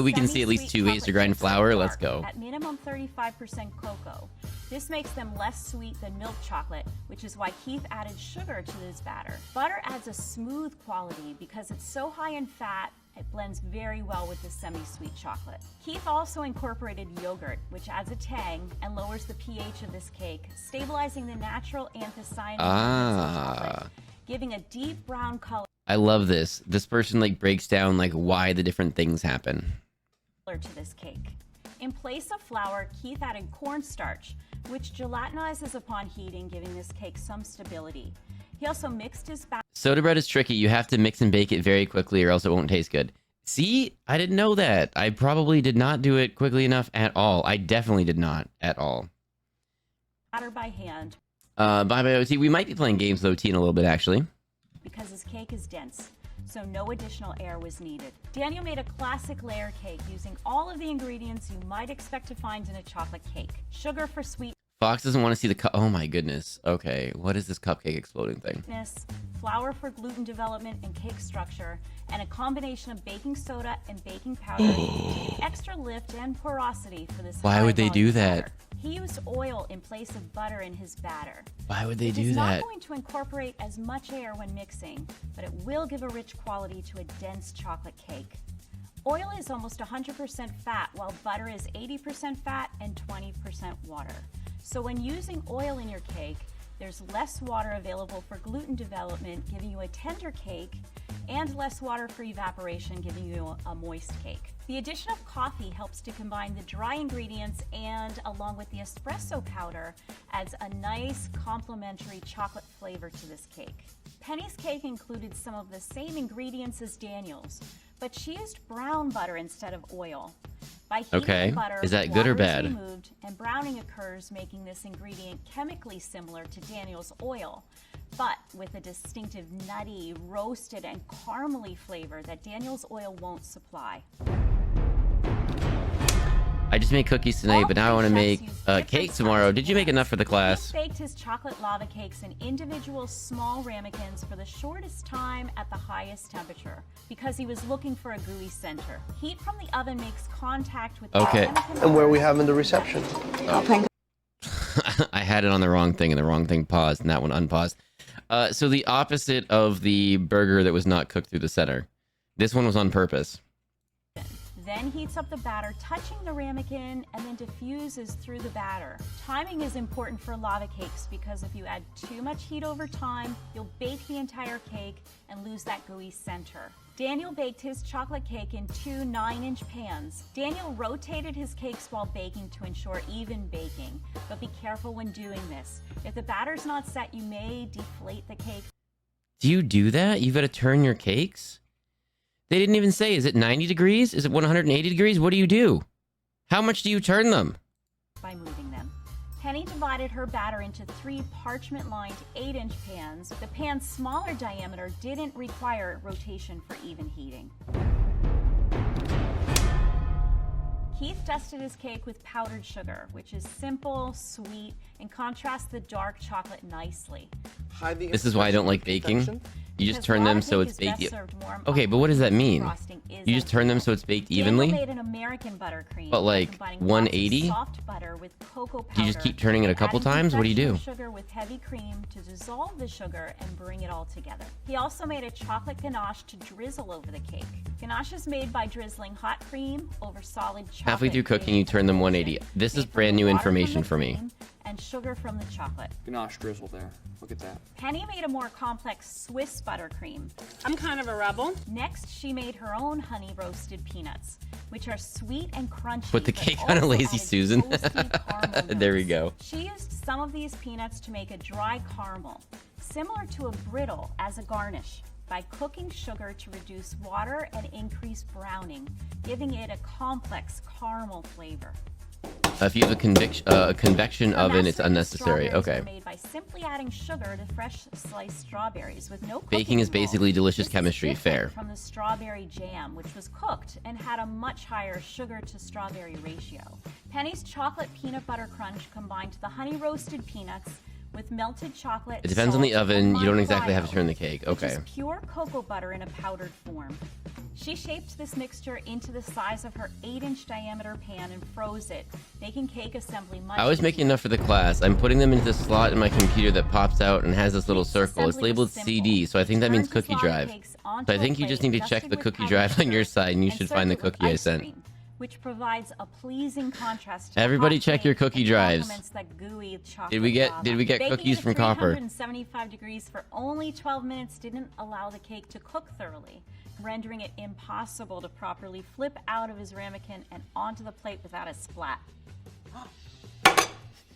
We can see at least 2 ways to grind flour. Let's go. At minimum 35% cocoa. This makes them less sweet than milk chocolate, which is why Keith added sugar to this batter. Butter adds a smooth quality because it's so high in fat. It blends very well with the semi-sweet chocolate. Keith also incorporated yogurt, which adds a tang and lowers the pH of this cake, stabilizing the natural anthocyanin of chocolate, giving a deep brown color I love this. This person like breaks down like why the different things happen. to this cake. In place of flour, Keith added cornstarch, which gelatinizes upon heating, giving this cake some stability. He also mixed his batter. Soda bread is tricky. You have to mix and bake it very quickly or else it won't taste good. See, I didn't know that. I probably did not do it quickly enough at all. I definitely did not at all. Batter by hand. Bye-bye, OT. We might be playing games with OT in a little bit, actually. Because his cake is dense, so no additional air was needed. Daniel made a classic layer cake using all of the ingredients you might expect to find in a chocolate cake. Sugar for sweet. Fox doesn't want to see the cup. Oh my goodness. Okay, what is this cupcake exploding thing? Flour for gluten development and cake structure, and a combination of baking soda and baking powder to extra lift and porosity for this. Why would they do that? Batter. He used oil in place of butter in his batter. Why would they do It is that? not going to incorporate as much air when mixing, but it will give a rich quality to a dense chocolate cake. Oil is almost 100% fat, while butter is 80% fat and 20% water. So when using oil in your cake, there's less water available for gluten development, giving you a tender cake, and less water for evaporation, giving you a moist cake. The addition of coffee helps to combine the dry ingredients and, along with the espresso powder, adds a nice complementary chocolate flavor to this cake. Penny's cake included some of the same ingredients as Daniel's, but she used brown butter instead of oil. By heating Okay. the butter, Is that good or water is bad? removed and browning occurs, making this ingredient chemically similar to Daniel's oil, but with a distinctive nutty, roasted, and caramely flavor that Daniel's oil won't supply. I just made cookies tonight, but now I want to make cake tomorrow. Did you make enough for the class? He baked his chocolate lava cakes in individual small ramekins for the shortest time at the highest temperature because he was looking for a gooey center. Heat from the oven makes contact with the ramekin. And where are we having the reception? I had it on the wrong thing, and the wrong thing paused, and that one unpaused. So the opposite of the burger that was not cooked through the center. This one was on purpose. Then heats up the batter, touching the ramekin, and then diffuses through the batter. Timing is important for lava cakes because if you add too much heat over time, you'll bake the entire cake and lose that gooey center. Daniel baked his chocolate cake in 2 9-inch pans. Daniel rotated his cakes while baking to ensure even baking, but be careful when doing this. If the batter's not set, you may deflate the cake. Do you do that? You've got to turn your cakes? They didn't even say, is it 90 degrees? Is it 180 degrees? What do you do? How much do you turn them? By moving them. Penny divided her batter into 3 parchment-lined 8-inch pans. The pan's smaller diameter didn't require rotation for even heating. Keith dusted his cake with powdered sugar, which is simple, sweet, and contrasts the dark chocolate nicely. This is why I don't like baking. You just turn them so it's baked. Okay, but what does that mean? You just turn them so it's baked evenly? Made an American buttercream, But like 180? soft butter with cocoa powder. Do you just keep turning it a couple times? What do you do? Sugar with heavy cream to dissolve the sugar and bring it all together. He also made a chocolate ganache to drizzle over the cake. Ganache is made by drizzling hot cream over solid chocolate. Halfway through cooking, you turn them 180. This is brand new information for me. And sugar from the chocolate. Ganache drizzle there. Look at that. Penny made a more complex Swiss buttercream. I'm kind of a rebel. Next, she made her own honey roasted peanuts, which are sweet and crunchy. Put the cake on a Lazy Susan. There we go. She used some of these peanuts to make a dry caramel, similar to a brittle as a garnish, by cooking sugar to reduce water and increase browning, giving it a complex caramel flavor. If you have a convection oven, it's unnecessary. Okay. Made by simply adding sugar to fresh sliced strawberries with no Baking is basically delicious chemistry. Fair. From the strawberry jam, which was cooked and had a much higher sugar to strawberry ratio. Penny's chocolate peanut butter crunch combined the honey roasted peanuts with melted chocolate. It depends on the oven. You don't exactly have to turn the cake. Okay. Which is pure cocoa butter in a powdered form. She shaped this mixture into the size of her 8-inch diameter pan and froze it, making cake assembly much I was making enough for the class. I'm putting them into the slot in my computer that pops out and has this little circle. It's labeled CD, so I think that means cookie drive. So I think you just need to check the cookie drive on your side, and you should find the cookie I sent. Which provides a pleasing contrast to Everybody check your cookie drives. Did we get cookies from Copper? 175 degrees for only 12 minutes didn't allow the cake to cook thoroughly, rendering it impossible to properly flip out of his ramekin and onto the plate without a splat.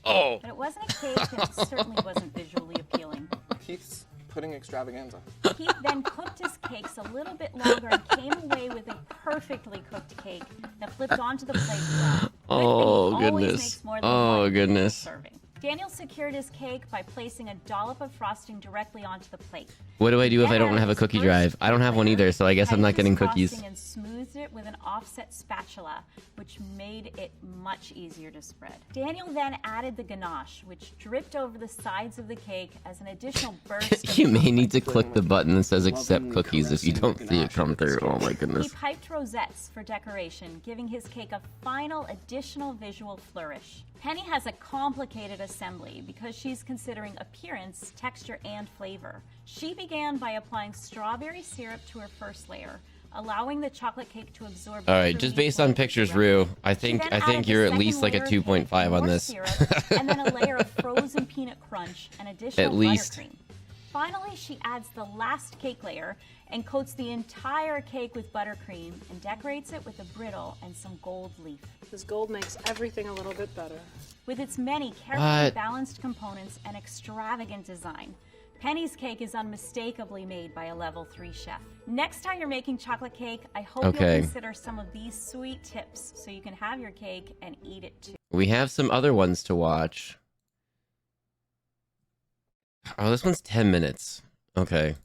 Oh! But it wasn't a cake, and it certainly wasn't visually appealing. Keith's pudding extravaganza. Keith then cooked his cakes a little bit longer and came away with a perfectly cooked cake that flipped onto the plate well. Oh, goodness. Oh, goodness. Serving. Daniel secured his cake by placing a dollop of frosting directly onto the plate. What do I do if I don't have a cookie drive? I don't have one either, so I guess I'm not getting cookies. And smoothed it with an offset spatula, which made it much easier to spread. Daniel then added the ganache, which dripped over the sides of the cake as an additional burst. You may need to click the button that says accept cookies if you don't see it come through. Oh my goodness. He piped rosettes for decoration, giving his cake a final additional visual flourish. Penny has a complicated assembly because she's considering appearance, texture, and flavor. She began by applying strawberry syrup to her first layer, allowing the chocolate cake to absorb. All right, just based on pictures, Rue, I think you're at least like a 2.5 on this. And then a layer of frozen peanut crunch and additional buttercream. Finally, she adds the last cake layer and coats the entire cake with buttercream and decorates it with a brittle and some gold leaf. This gold makes everything a little bit better. With its many carefully balanced components and extravagant design, Penny's cake is unmistakably made by a level 3 chef. Next time you're making chocolate cake, I hope you'll consider some of these sweet tips so you can have your cake and eat it too. We have some other ones to watch. Oh, this one's 10 minutes. Okay.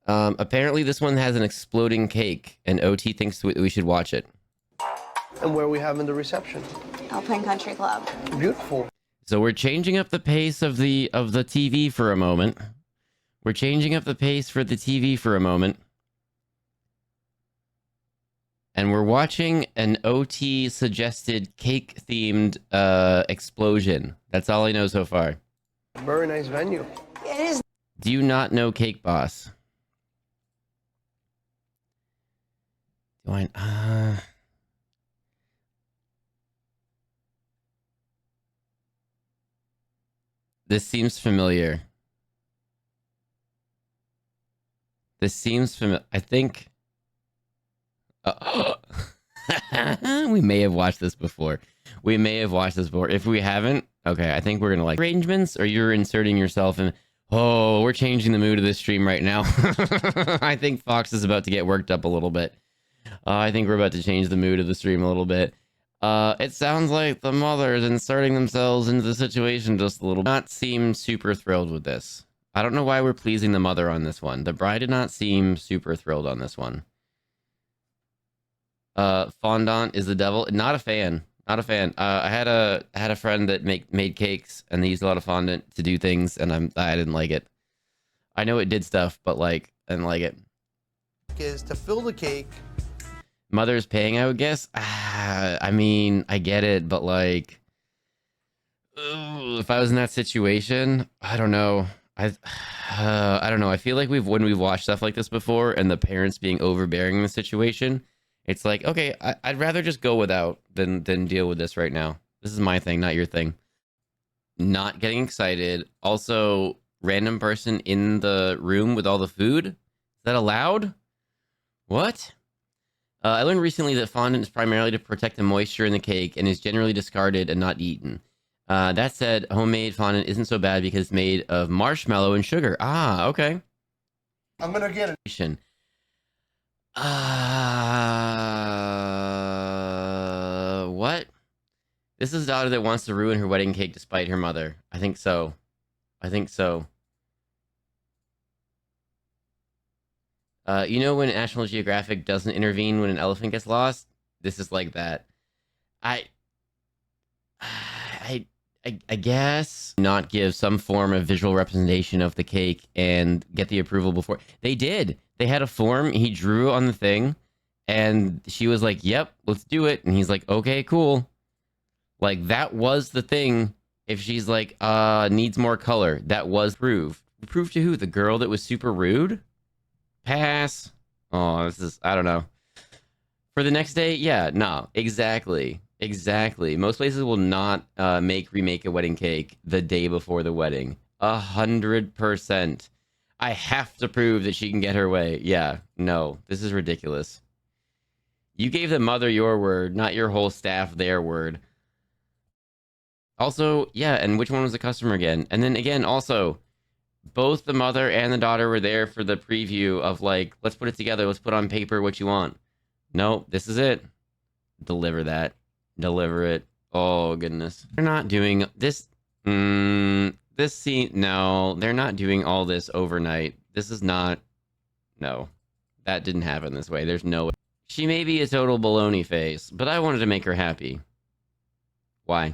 Apparently this one has an exploding cake, and OT thinks we should watch it. And where are we having the reception? Alpine Country Club. Beautiful. So we're changing up the pace of the TV for a moment. We're changing up the pace for the TV for a moment. And we're watching an OT suggested cake themed explosion. That's all I know so far. Very nice venue. It is. Do you not know Cake Boss? Do I? This seems familiar. This seems familiar. I think. We may have watched this before. If we haven't, okay, I think we're gonna like arrangements, or you're inserting yourself in. Oh, we're changing the mood of this stream right now. I think Fox is about to get worked up a little bit. I think we're about to change the mood of the stream a little bit. It sounds like the mother is inserting themselves into the situation just a little. Not seem super thrilled with this. I don't know why we're pleasing the mother on this one. The bride did not seem super thrilled on this one. Fondant is the devil. Not a fan. Not a fan. I had a friend that made cakes, and they used a lot of fondant to do things, and I didn't like it. I know it did stuff, but like I didn't like it. Is to fill the cake. Mother's paying, I would guess. I mean, I get it, but like, if I was in that situation, I don't know. I don't know. I feel like when we've watched stuff like this before, and the parents being overbearing in the situation, it's like, okay, I'd rather just go without than deal with this right now. This is my thing, not your thing. Not getting excited. Also, random person in the room with all the food. Is that allowed? What? I learned recently that fondant is primarily to protect the moisture in the cake and is generally discarded and not eaten. That said, homemade fondant isn't so bad because it's made of marshmallow and sugar. Ah, okay. I'm gonna get it. What? This is a daughter that wants to ruin her wedding cake despite her mother. I think so. I think so. You know when National Geographic doesn't intervene when an elephant gets lost? This is like that. I guess not give some form of visual representation of the cake and get the approval before. They did. They had a form. He drew on the thing, and she was like, "Yep, let's do it." And he's like, "Okay, cool." Like that was the thing. If she's like, needs more color, that was proved. Proved to who? The girl that was super rude? Pass. Oh, this is, I don't know. For the next day, yeah, no, exactly. Most places will not remake a wedding cake the day before the wedding. 100%. I have to prove that she can get her way. Yeah, no, this is ridiculous. You gave the mother your word, not your whole staff their word. Also, yeah, and which one was the customer again? And then again, also, both the mother and the daughter were there for the preview of like, let's put it together. Let's put on paper what you want. No, this is it. Deliver that. Deliver it. Oh, goodness. They're not doing this. This scene. No, they're not doing all this overnight. This is not. No, that didn't happen this way. There's no way. She may be a total baloney face, but I wanted to make her happy. Why?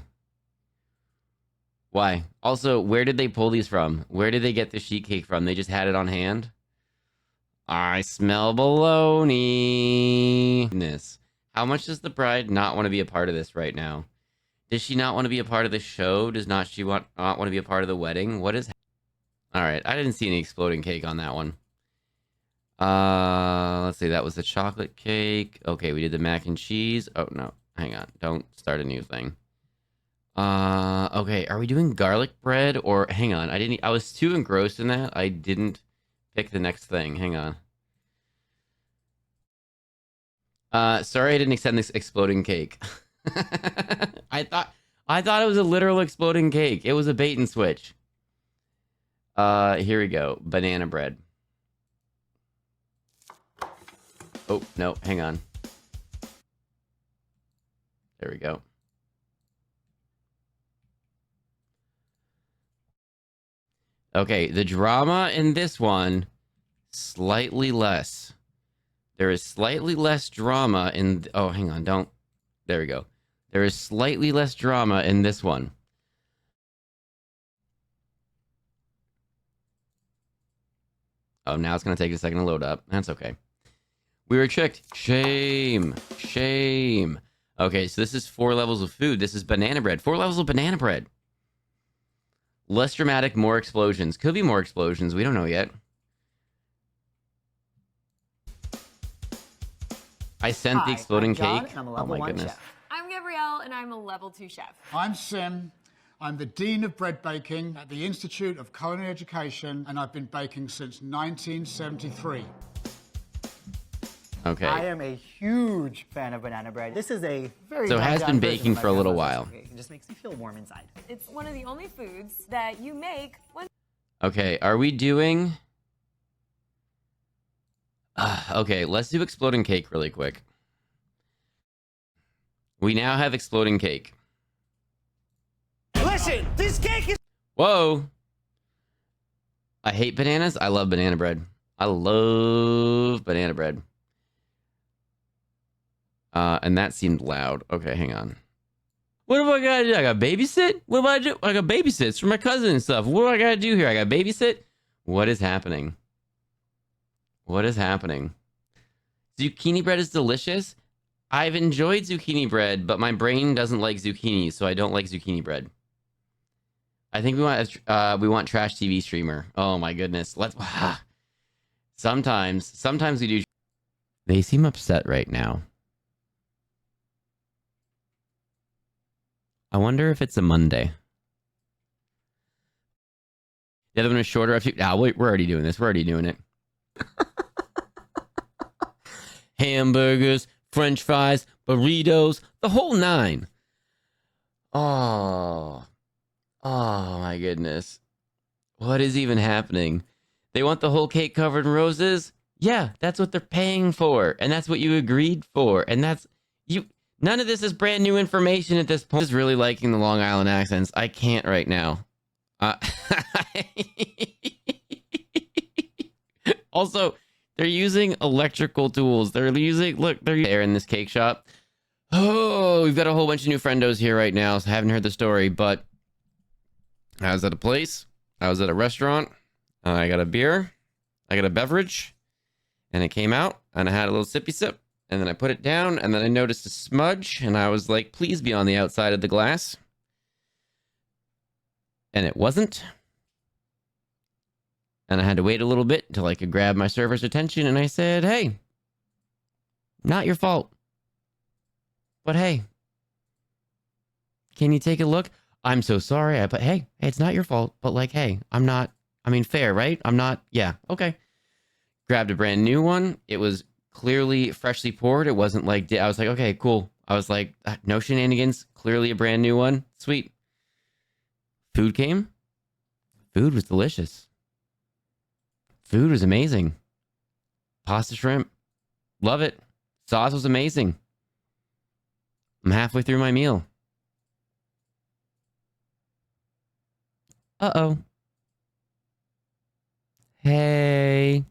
Why? Also, where did they pull these from? Where did they get the sheet cake from? They just had it on hand? I smell baloney. How much does the bride not want to be a part of this right now? Does she not want to be a part of the show? Does not she not want to be a part of the wedding? What is... All right, I didn't see any exploding cake on that one. Let's see, that was the chocolate cake. Okay, we did the mac and cheese. Oh, no, hang on. Don't start a new thing. Okay, are we doing garlic bread or hang on, I was too engrossed in that. I didn't pick the next thing. Hang on. Sorry I didn't extend this exploding cake. I thought it was a literal exploding cake. It was a bait and switch. Here we go. Banana bread. Oh, no, hang on. There we go. Okay, the drama in this one, slightly less. There is slightly less drama in... Oh, hang on, don't... There we go. There is slightly less drama in this one. Oh, now it's going to take a second to load up. That's okay. We were tricked. Shame. Shame. Okay, so this is 4 levels of food. This is banana bread. 4 levels of banana bread. Less dramatic, more explosions. Could be more explosions. We don't know yet. I sent the exploding cake. Oh my goodness. I'm Gabrielle, and I'm a level 2 chef. I'm Sim. I'm the Dean of Bread Baking at the Institute of Culinary Education, and I've been baking since 1973. Okay. I am a huge fan of banana bread. This is a very So it has been baking for a little while. It just makes me feel warm inside. It's one of the only foods that you make when... Okay, are we doing... okay, let's do exploding cake really quick. We now have exploding cake. Listen, this cake is... Whoa. I hate bananas. I love banana bread. I love banana bread. And that seemed loud. Okay, hang on. What do I gotta do? I gotta babysit? What do I do? I gotta babysit. It's for my cousin and stuff. What do I gotta do here? I gotta babysit? What is happening? What is happening? Zucchini bread is delicious. I've enjoyed zucchini bread, but my brain doesn't like zucchini, so I don't like zucchini bread. I think we want trash TV streamer. Oh my goodness. Let's sometimes we do. They seem upset right now. I wonder if it's a Monday. The other one is shorter. We're already doing this. We're already doing it. Hamburgers, French fries, burritos, the whole nine. Oh my goodness. What is even happening? They want the whole cake covered in roses? Yeah, that's what they're paying for. And that's what you agreed for. And that's you. None of this is brand new information at this point. I'm just really liking the Long Island accents. I can't right now. Also, they're using electrical tools. They're in this cake shop. Oh, we've got a whole bunch of new friendos here right now. So I haven't heard the story, but I was at a place. I was at a restaurant. I got a beer. I got a beverage. And it came out. And I had a little sippy sip. And then I put it down. And then I noticed a smudge. And I was like, please be on the outside of the glass. And it wasn't. And I had to wait a little bit until I could grab my server's attention. And I said, hey, not your fault. But hey, can you take a look? I'm so sorry. Hey, it's not your fault. But like, hey, fair, right? Yeah, okay. Grabbed a brand new one. It was clearly freshly poured. It wasn't like, I was like, okay, cool. I was like, no shenanigans. Clearly a brand new one. Sweet. Food came. Food was delicious. Food was amazing. Pasta shrimp. Love it. Sauce was amazing. I'm halfway through my meal. Uh-oh. Hey.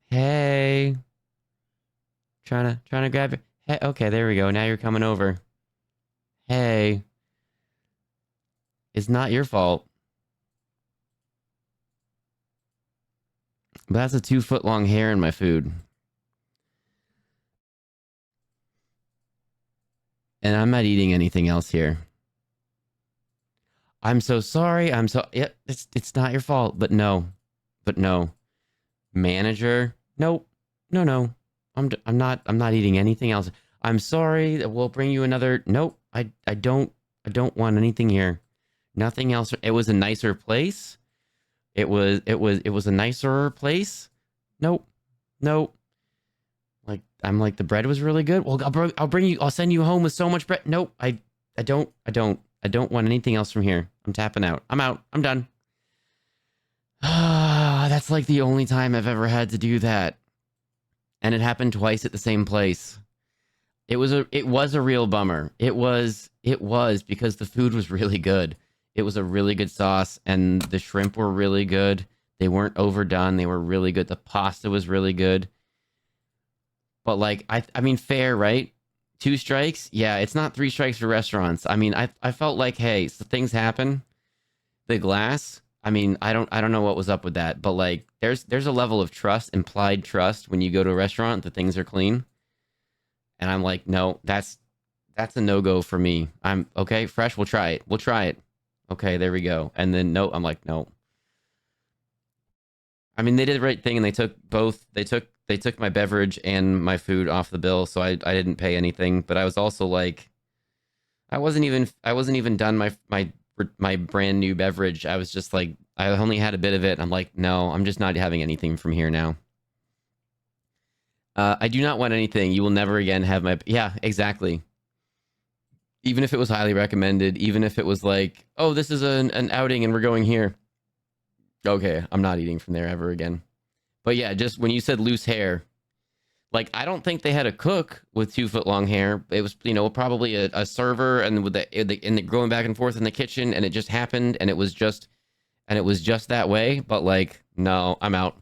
Hey. Trying to grab it. Hey, okay, there we go. Now you're coming over. Hey. It's not your fault. But that's a 2-foot long hair in my food. And I'm not eating anything else here. I'm so sorry. Yeah, it's not your fault, but no. Manager, nope. No. I'm not eating anything else. I'm sorry. We'll bring you another. Nope. I don't want anything here. Nothing else. It was a nicer place. It was a nicer place. Nope. Like, I'm like, the bread was really good. Well, I'll send you home with so much bread. Nope. I don't want anything else from here. I'm tapping out. I'm out. I'm done. That's like the only time I've ever had to do that. And it happened twice at the same place. It was a real bummer. It was because the food was really good. It was a really good sauce, and the shrimp were really good. They weren't overdone. They were really good. The pasta was really good. But like, I mean, fair, right? 2 strikes? Yeah, it's not 3 strikes for restaurants. I mean, I felt like, hey, so things happen. The glass, I mean, I don't know what was up with that, but like, there's a level of trust, implied trust, when you go to a restaurant that things are clean. And I'm like, no, that's a no-go for me. I'm okay, fresh, we'll try it. Okay, there we go. And then no, I'm like, no. I mean, they did the right thing, and they took my beverage and my food off the bill, so I didn't pay anything. But I was also like, I wasn't even done my brand new beverage. I was just like, I only had a bit of it. I'm like, no, I'm just not having anything from here now. I do not want anything. You will never again have my... Yeah, exactly. Even if it was highly recommended, even if it was like, oh, this is an outing and we're going here. Okay, I'm not eating from there ever again. But yeah, just when you said loose hair, Like, I don't think they had a cook with 2 foot long hair. It was, you know, probably a server, and with the going back and forth in the kitchen, and it just happened, and it was just that way. But like, no, I'm out.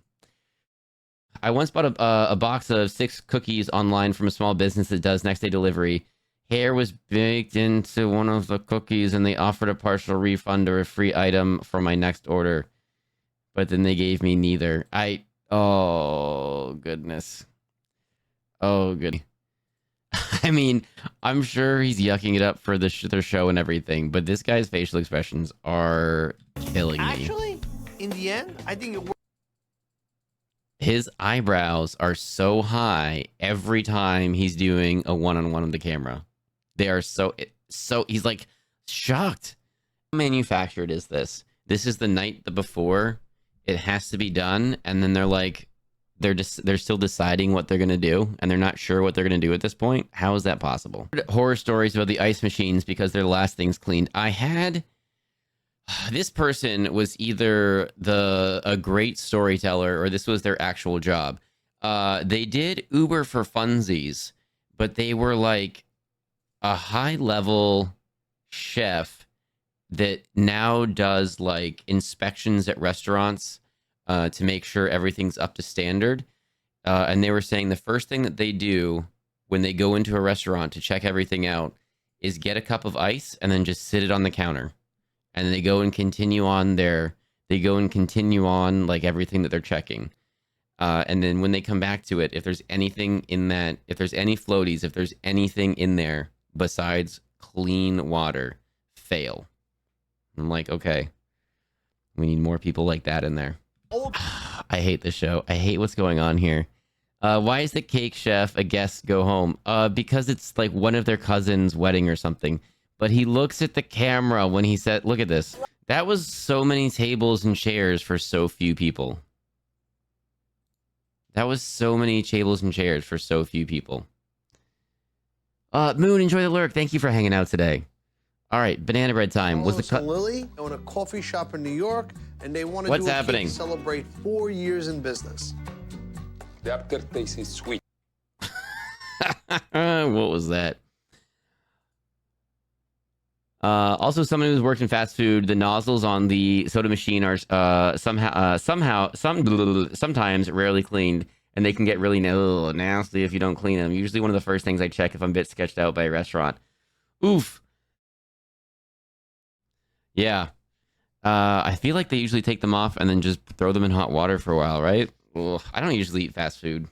I once bought a box of 6 cookies online from a small business that does next day delivery. Hair was baked into one of the cookies, and they offered a partial refund or a free item for my next order. But then they gave me neither. Oh, goodness. Oh, good. I mean, I'm sure he's yucking it up for their show and everything, but this guy's facial expressions are killing me. Actually, in the end, I think it worked. His eyebrows are so high every time he's doing a one-on-one on the camera. They are so he's like shocked. How manufactured is this? This is the night before it has to be done, and then they're like, they're still deciding what they're gonna do, and they're not sure what they're gonna do at this point. How is that possible? Horror stories about the ice machines because they're the last things cleaned. I had this person was either a great storyteller or this was their actual job. They did Uber for funsies, but they were like a high level chef that now does like inspections at restaurants to make sure everything's up to standard. And they were saying the first thing that they do when they go into a restaurant to check everything out is get a cup of ice and then just sit it on the counter. And they go and continue on like everything that they're checking. And then when they come back to it, if there's anything in that, if there's any floaties, if there's anything in there besides clean water, fail. I'm like, okay, we need more people like that in there. I hate this show. I hate what's going on here. Why is the cake chef a guest go home? Because it's like one of their cousins' wedding or something. But he looks at the camera when he said, look at this. That was so many tables and chairs for so few people. That was so many tables and chairs for so few people. Moon, enjoy the lurk. Thank you for hanging out today. All right, banana bread time. Was the Lily own a coffee shop in New York, and they want to What's do a happening? cake to celebrate 4 years in business. The aftertaste is sweet. What was that? Also, someone who's worked in fast food, the nozzles on the soda machine are sometimes rarely cleaned, and they can get really nasty if you don't clean them. Usually one of the first things I check if I'm a bit sketched out by a restaurant. Oof. Yeah. I feel like they usually take them off and then just throw them in hot water for a while, right? Ugh, I don't usually eat fast food.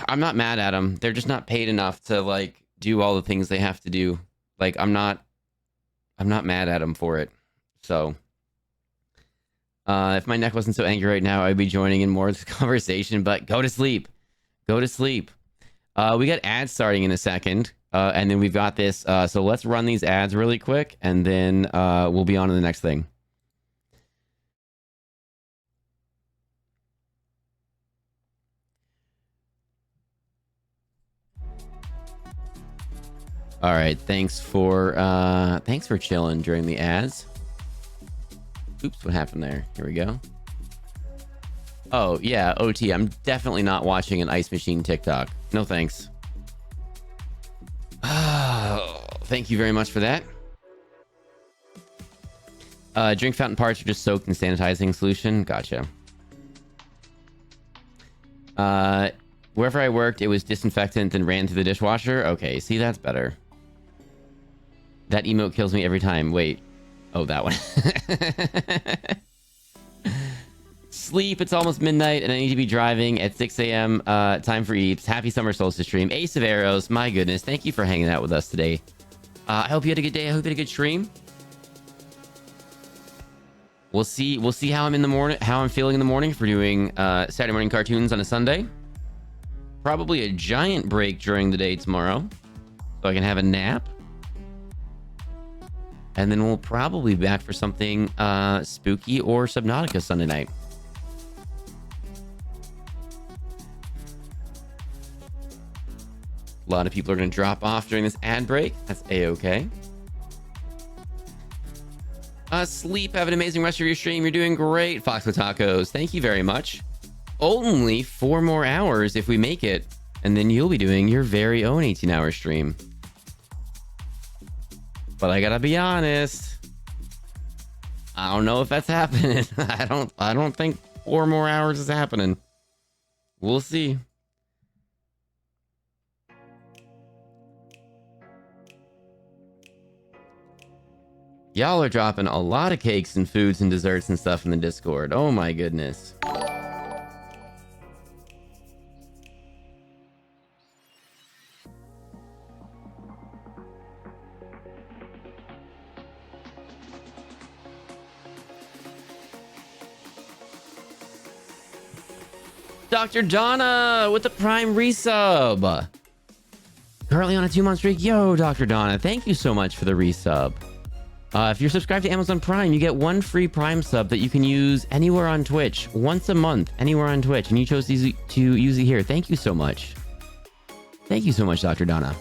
I'm not mad at them. They're just not paid enough to like do all the things they have to do. Like, I'm not mad at him for it. So, if my neck wasn't so angry right now, I'd be joining in more of this conversation, but go to sleep. Go to sleep. We got ads starting in a second, and then we've got this. So let's run these ads really quick, and then we'll be on to the next thing. All right, thanks for chilling during the ads. Oops, what happened there? Here we go. Oh yeah, OT. I'm definitely not watching an ice machine TikTok. No thanks. Thank you very much for that. Drink fountain parts are just soaked in sanitizing solution. Gotcha. Wherever I worked, it was disinfectant and ran through the dishwasher. Okay, see, that's better. That emote kills me every time. Wait. Oh, that one. Sleep. It's almost midnight, and I need to be driving at 6 a.m. Time for Eeps. Happy summer solstice stream. Ace of Arrows. My goodness. Thank you for hanging out with us today. I hope you had a good day. I hope you had a good stream. We'll see how I'm in the morning, how I'm feeling in the morning for doing Saturday morning cartoons on a Sunday. Probably a giant break during the day tomorrow, so I can have a nap. And then we'll probably be back for something spooky or Subnautica Sunday night. A lot of people are going to drop off during this ad break. That's A-okay. Sleep. Have an amazing rest of your stream. You're doing great, Fox with Tacos. Thank you very much. only 4 more hours if we make it, and then you'll be doing your very own 18-hour stream. But I gotta be honest, I don't know if that's happening. I don't think 4 more hours is happening. We'll see. Y'all are dropping a lot of cakes and foods and desserts and stuff in the Discord. Oh my goodness. Dr. Donna with the Prime resub. Currently on a 2-month streak. Yo, Dr. Donna, thank you so much for the resub. If you're subscribed to Amazon Prime, you get 1 free Prime sub that you can use anywhere on Twitch, once a month, anywhere on Twitch, and you chose to use it here. Thank you so much. Thank you so much, Dr. Donna.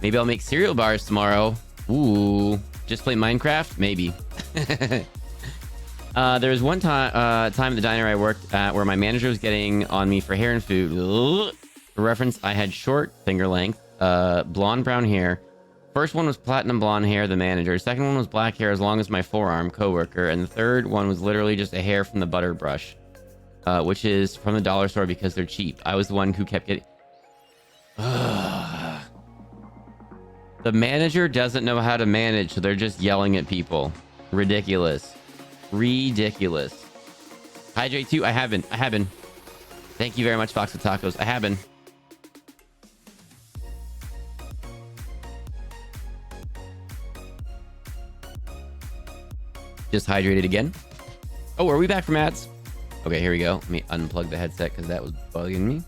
Maybe I'll make cereal bars tomorrow. Ooh, just play Minecraft? Maybe. There was one time at the diner I worked at where my manager was getting on me for hair and food. For reference, I had short finger length, blonde brown hair. First one was platinum blonde hair, the manager. Second one was black hair as long as my forearm, coworker. And the third one was literally just a hair from the butter brush, which is from the dollar store because they're cheap. I was the one who kept getting... The manager doesn't know how to manage, so they're just yelling at people. Ridiculous. Ridiculous. Hydrate too? I have been. Thank you very much, Fox with Tacos. I have been. Just hydrated again. Oh, are we back from ads? Okay, here we go. Let me unplug the headset because that was bugging me.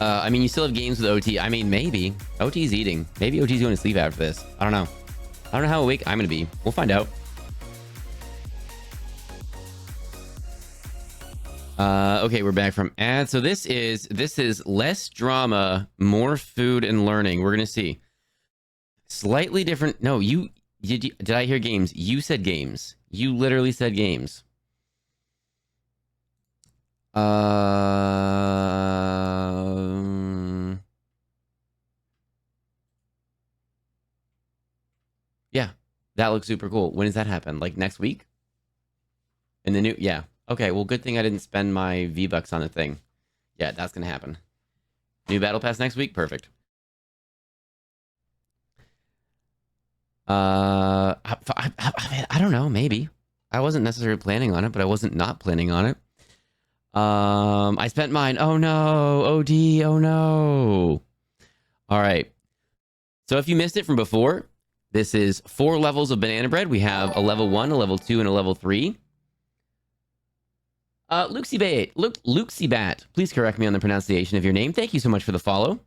I mean, you still have games with OT. I mean, maybe. OT's eating. Maybe OT's going to sleep after this. I don't know. I don't know how awake I'm going to be. We'll find out. Okay, we're back from ads. So this is less drama, more food and learning. We're going to see. Slightly different. No, did I hear games? You said games. You literally said games. Yeah, that looks super cool. When does that happen? Like next week? In the new, yeah. Okay, well, good thing I didn't spend my V-Bucks on the thing. Yeah, that's gonna happen. New battle pass next week? Perfect. I don't know, maybe. I wasn't necessarily planning on it, but I wasn't not planning on it. I spent mine. Oh no, OD, oh no. All right. So if you missed it from before, this is 4 levels of banana bread. We have a level 1, a level 2, and a level 3. Luxibat, please correct me on the pronunciation of your name. Thank you so much for the follow.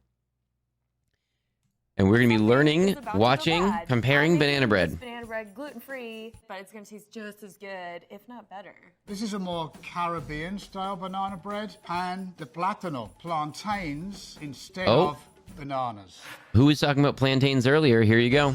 And we're going to be learning, watching, comparing banana bread. Banana bread, gluten-free, but it's going to taste just as good, if not better. This is a more Caribbean-style banana bread. Pan de plátano, plantains instead of bananas. Who was talking about plantains earlier? Here you go.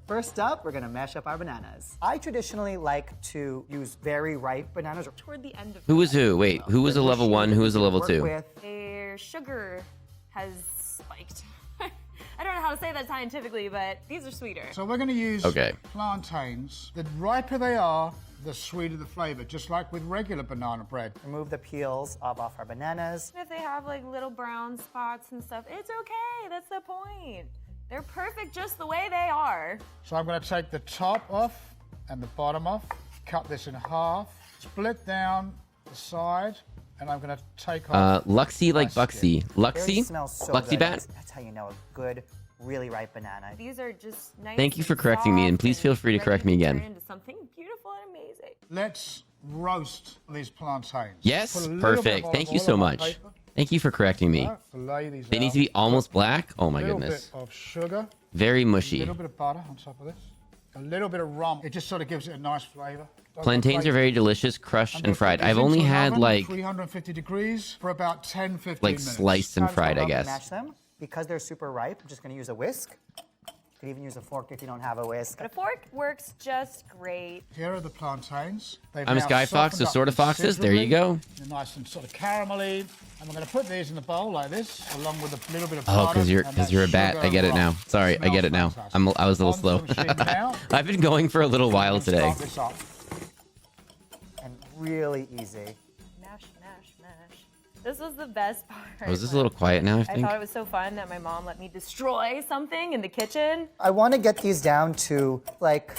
First up, we're gonna mash up our bananas. I traditionally like to use very ripe bananas. Toward the end of Who was who? Wait, who was a level 1? Who was a level 2? Their sugar has spiked. I don't know how to say that scientifically, but these are sweeter. So we're gonna use plantains. The riper they are, the sweeter the flavor, just like with regular banana bread. Remove the peels off our bananas. If they have like little brown spots and stuff, it's okay. That's the point. They're perfect just the way they are. So I'm going to take the top off and the bottom off, cut this in half, split down the side, and I'm going to take off. Luxy like Buxy. Luxy? It smells so Luxy good. Bat? That's how you know a good, really ripe banana. These are just nice. Thank you for correcting me, and please feel free to correct me again. Turn into something beautiful and amazing. Let's roast these plantains. Yes, perfect. Thank you so much. Thank you for correcting me. They need to be almost black. Oh my goodness. A little bit of sugar. Very mushy. A little bit of butter on top of this. A little bit of rum. It just sort of gives it a nice flavor. Plantains are very delicious, crushed and fried. I've only had like 350 degrees for about 10-15 like minutes. sliced and fried, I guess. Mash them. Because they're super ripe, I'm just gonna use a whisk. You could even use a fork if you don't have a whisk. But a fork works just great. Here are the plantains. They've I'm a now Sky Fox, so softened up sort of foxes. There you considerably. go. They're nice and sort of caramelly. And we're going to put these in the bowl like this, along with a little bit of Oh, butter. because you're a bat. I get it now. Sorry, I get it now. I was a little slow. I've been going for a little while today. Start this up. And really easy. Mash, mash, mash. This was the best part. Oh, is this a little quiet now, I I think? thought it was so fun that my mom let me destroy something in the kitchen. I want to get these down to like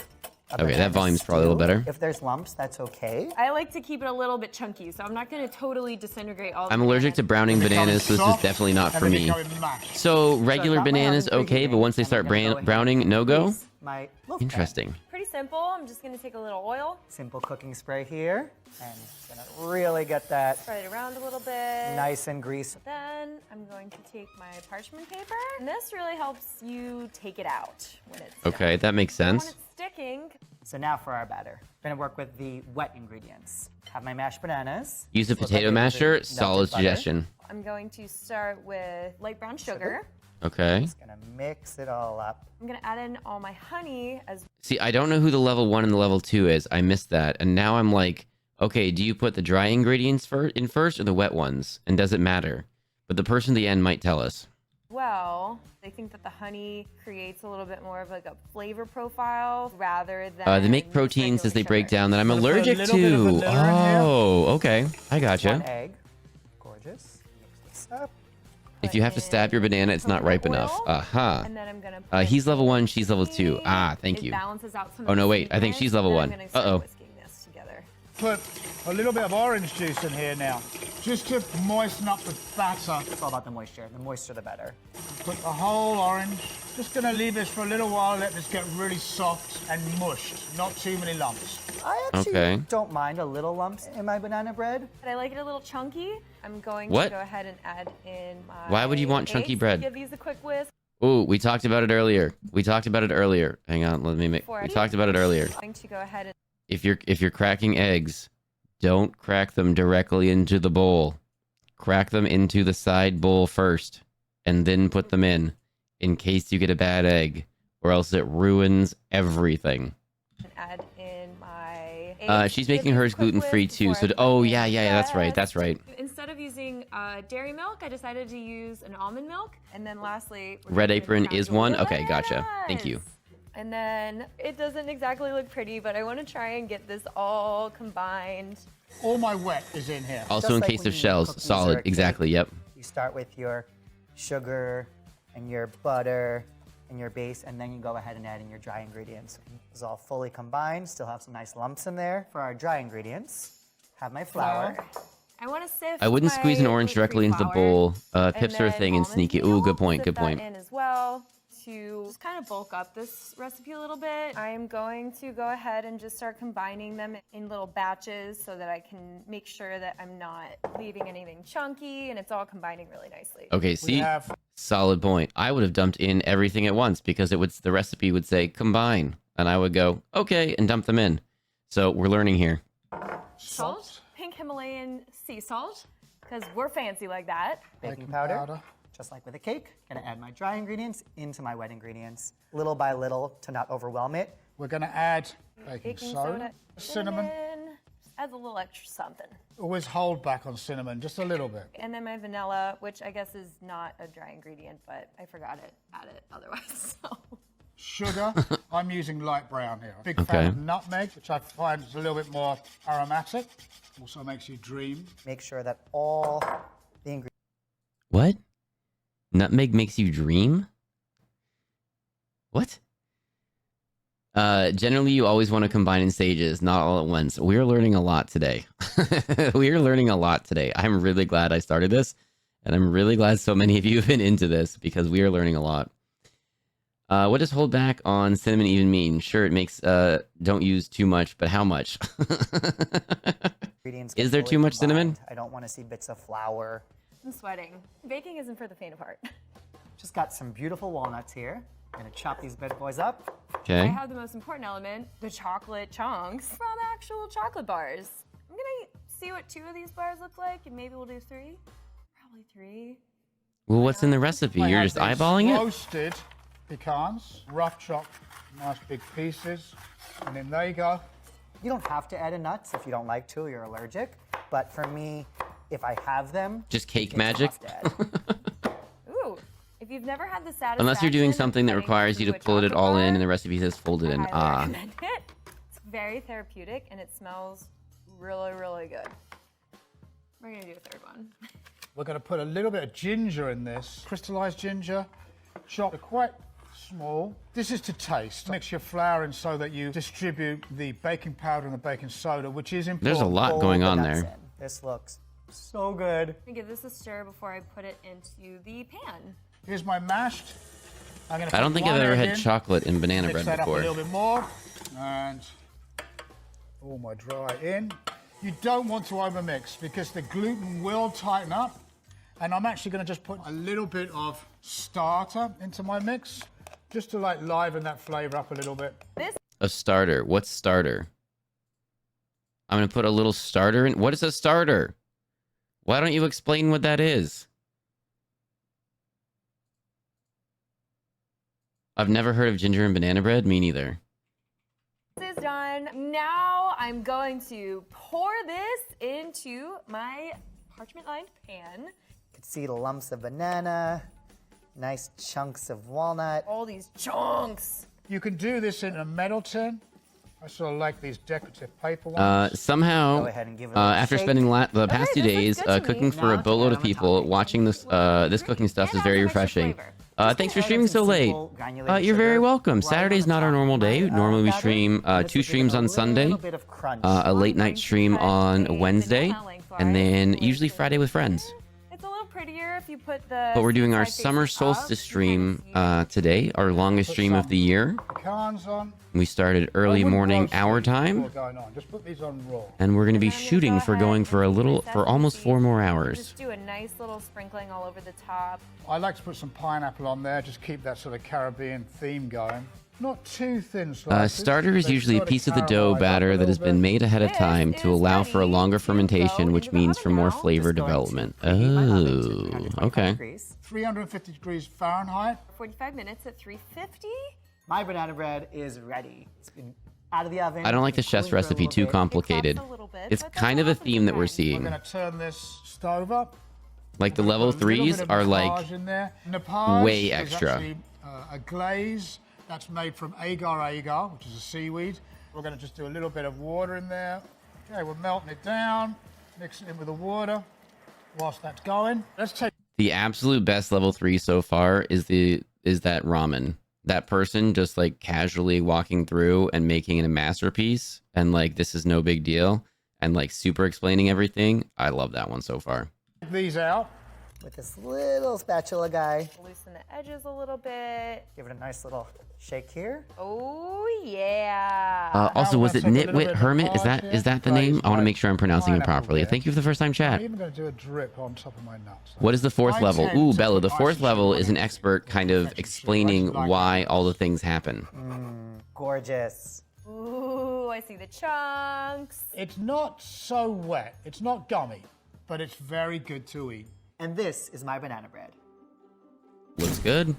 a Okay, that banana volume's probably a little stew. better. If there's lumps, that's okay. I like to keep it a little bit chunky, so I'm not going to totally disintegrate all the I'm allergic to browning bananas, so this is definitely not for me. So regular bananas, okay, but once they start browning, no go? My Interesting. Pretty simple. I'm just going to take a little oil, simple cooking spray here, and it's gonna really get that spread it around a little bit. nice and greasy. Then I'm going to take my parchment paper, and this really helps you take it out when it's Okay, that makes done. sense. When it's sticking. So now for our batter. I'm gonna work with the wet ingredients. Have my mashed bananas. Use a Flip potato it masher, into solid melted butter. suggestion. I'm going to start with light brown sugar. Okay. Just gonna mix it all up. I'm going to add in all my honey as See, I don't know who the level 1 and the level 2 is. I missed that. And now I'm like, okay, do you put the dry ingredients in first or the wet ones? And does it matter? But the person at the end might tell us. well. I think that the honey creates a little bit more of like a flavor profile rather than They make proteins as they break sugar. down that I'm Gonna put a allergic little bit of to. vanilla in here. Oh, okay. I One gotcha. egg. Gorgeous. Mix this up. If you have to stab your banana, it's not ripe enough. Aha. And then I'm going to He's level 1, she's level 2. Ah, thank it you. balances out some Oh, of no, the wait. I think sweetness, she's level and then 1. I'm gonna start Uh-oh. whisking this together. Put a little bit of orange juice in here now, just to moisten up the batter. It's all about the moisture. The moister, the better. Put the whole orange. Just gonna leave this for a little while, let this get really soft and mushed, not too many lumps. I actually Okay. don't mind a little lumps in my banana bread. But I like it a little chunky. I'm going What? to go ahead and add in my Why would you want chunky eggs. bread? Give these a quick whisk. Ooh, we talked about it earlier. Hang on, let me make. We talked about it earlier. I'm going to go ahead and If you're cracking eggs, don't crack them directly into the bowl. Crack them into the side bowl first, and then put them in case you get a bad egg, or else it ruins everything. add in my eggs. She's Give making these a hers quick gluten-free whisk too. before So, I put oh in yeah, the that's right. rest. That's right. Instead of using dairy milk, I decided to use an almond milk. And then lastly, we're Red gonna Apron crown is jewel one. Okay, gotcha. Thank you. bananas. And then it doesn't exactly look pretty, but I want to try and get this all combined. All my wet is in here. Also, Just in like case when of you shells, cook solid. dessert, Exactly. Yep. You start with your sugar and your butter and your base, and then you go ahead and add in your dry ingredients. It's all fully combined, still have some nice lumps in there. For our dry ingredients, have my flour. I want to sift. I wouldn't squeeze an my orange directly into the flour. bowl. Pips are a then thing and almond sneaky. meal, Ooh, good point. sift Good point. that in as well to just kind of bulk up this recipe a little bit. I'm going to go ahead and just start combining them in little batches so that I can make sure that I'm not leaving anything chunky and it's all combining really nicely. Okay, see, solid point. I would have dumped in everything at once because the recipe would say combine, and I would go okay and dump them in. So we're learning here. Salt, pink Himalayan sea salt, because we're fancy like that. Baking powder. Just like with a cake, gonna add my dry ingredients into my wet ingredients, little by little to not overwhelm it. We're gonna add baking soda, cinnamon. Just adds a little extra something. Always hold back on cinnamon, just a little bit. And then my vanilla, which I guess is not a dry ingredient, but I forgot it, add it otherwise. So. Sugar, I'm using light brown here. Big Okay. fan of nutmeg, which I find is a little bit more aromatic. Also makes you dream. Make sure that all the ingredients. What? Nutmeg makes you dream? What? Generally, you always want to combine in stages, not all at once. We're learning a lot today. We are learning a lot today. I'm really glad I started this, and I'm really glad so many of you have been into this because we are learning a lot. What does hold back on cinnamon even mean? Sure, it makes don't use too much, but how much? Ingredients Is get there fully too much combined. cinnamon? I don't want to see bits of flour. I'm sweating. Baking isn't for the faint of heart. Just got some beautiful walnuts here. Gonna chop these bad boys up. I Okay. have the most important element, the chocolate chunks from actual chocolate bars. I'm gonna see what 2 of these bars look like, and maybe we'll do 3. Probably 3. Well, what's in the recipe? I You're have just these eyeballing it? Roasted pecans, rough chopped, nice big pieces, and then there you go. You don't have to add in nuts if you don't like to or you're allergic, but for me, if I have them, Just cake it's magic? must add. Ooh, if you've never had the satisfaction Unless you're doing of something that cutting requires you to through a pull it chocolate all bar, in and the recipe says fold it in. I highly Ah. recommend it. It's very therapeutic and it smells really, really good. We're gonna do a third one. We're going to put a little bit of ginger in this, crystallized ginger, chopped quite small. This is to taste. Mix your flour in so that you distribute the baking powder and the baking soda, which is important. There's a lot going on there. This looks so good. I'm gonna give this a stir before I put it into the pan. Here's my mashed. I'm gonna I don't put think I've one ever egg had in, chocolate in banana mix bread that before. up a little bit more, and all my dry in. You don't want to overmix because the gluten will tighten up. And I'm actually going to just put a little bit of starter into my mix, just to like liven that flavor up a little bit. A starter. What's starter? I'm going to put a little starter in. What is a starter? Why don't you explain what that is? I've never heard of ginger and banana bread. Me neither. This is done. Now I'm going to pour this into my parchment-lined pan. You can see the lumps of banana, nice chunks of walnut. All these chunks. You can do this in a metal tin. I sort of like these decorative paper ones. Somehow, Go ahead and give it a little after shake. spending the past 2 days cooking for a Now boatload to of people, watching this this cooking stuff is very refreshing. Thanks for streaming so late. You're very welcome. Saturday's not our normal day. Normally we stream 2 streams on Sunday, a late night stream on Wednesday, and then usually Friday with friends. It's a little prettier if you put the. But we're doing our side summer facing up. solstice stream today, our longest stream of the year. Pecans on. We started early morning our time, Going on. Just put these on raw. and we're going to be shooting for going for almost 4 more hours. Just do a nice little sprinkling all over the top. I like to put some pineapple on there, just keep that sort of Caribbean theme going. Not too thin slices. Starter is They usually a sort of piece of the dough caramelize up batter a that has little been bit. made ahead of time to allow for a longer fermentation, which means for more flavor development. Oh, okay. 350 degrees Fahrenheit. 45 minutes at 350. My banana bread is ready. It's been out of the oven. I don't like the it's been chef's cooling for a recipe little too bit. complicated. It's kind of a theme that we're We're seeing. going to turn this stove up. Like the level Put a little 3s bit of are like Napage in there. Napage way is extra. actually, a glaze that's made from agar, which is a seaweed. We're going to just do a little bit of water in there. Okay, we're melting it down. Mix it in with the water. Whilst that's going, let's take. The absolute best level 3 so far is that ramen. That person just like casually walking through and making it a masterpiece, and like this is no big deal, and like super explaining everything. I love that one so far. These out. With this little spatula guy. Loosen the edges a little bit. Give it a nice little shake here. Oh yeah. Also, was it Nitwit Hermit? Is that the name? I want to make sure I'm pronouncing it properly. Thank you for the first time chat. I'm even going to do a drip on top of my nuts. What is the 4th I level? tend Ooh, to Bella, the put 4th ice level in is an expert kind of explaining why all the things happen. Gorgeous. Ooh, I see the chunks. It's not so wet. It's not gummy, but it's very good to eat. And this is my banana bread. Looks good.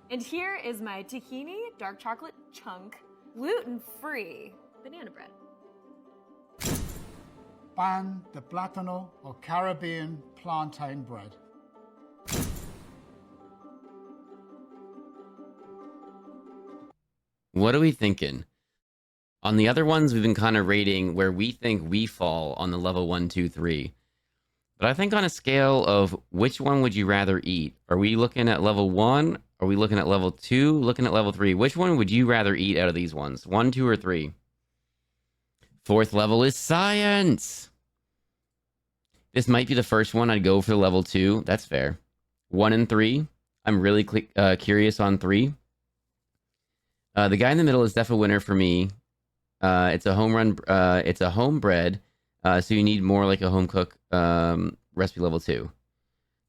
And here is my tahini dark chocolate chunk, gluten-free banana bread. Pan de plátano or Caribbean plantain bread. What are we thinking? On the other ones, we've been kind of rating where we think we fall on the level 1, 2, 3. But I think on a scale of which one would you rather eat? Are we looking at level 1? Are we looking at level 2? Looking at level 3? Which one would you rather eat out of these ones? 1, 2, or 3? 4th level is science. This might be the first one. I'd go for level 2. That's fair. 1 and 3. I'm really curious on 3. The guy in the middle is definitely a winner for me. It's a home run. It's a home bread. So you need more like a home cook recipe level 2.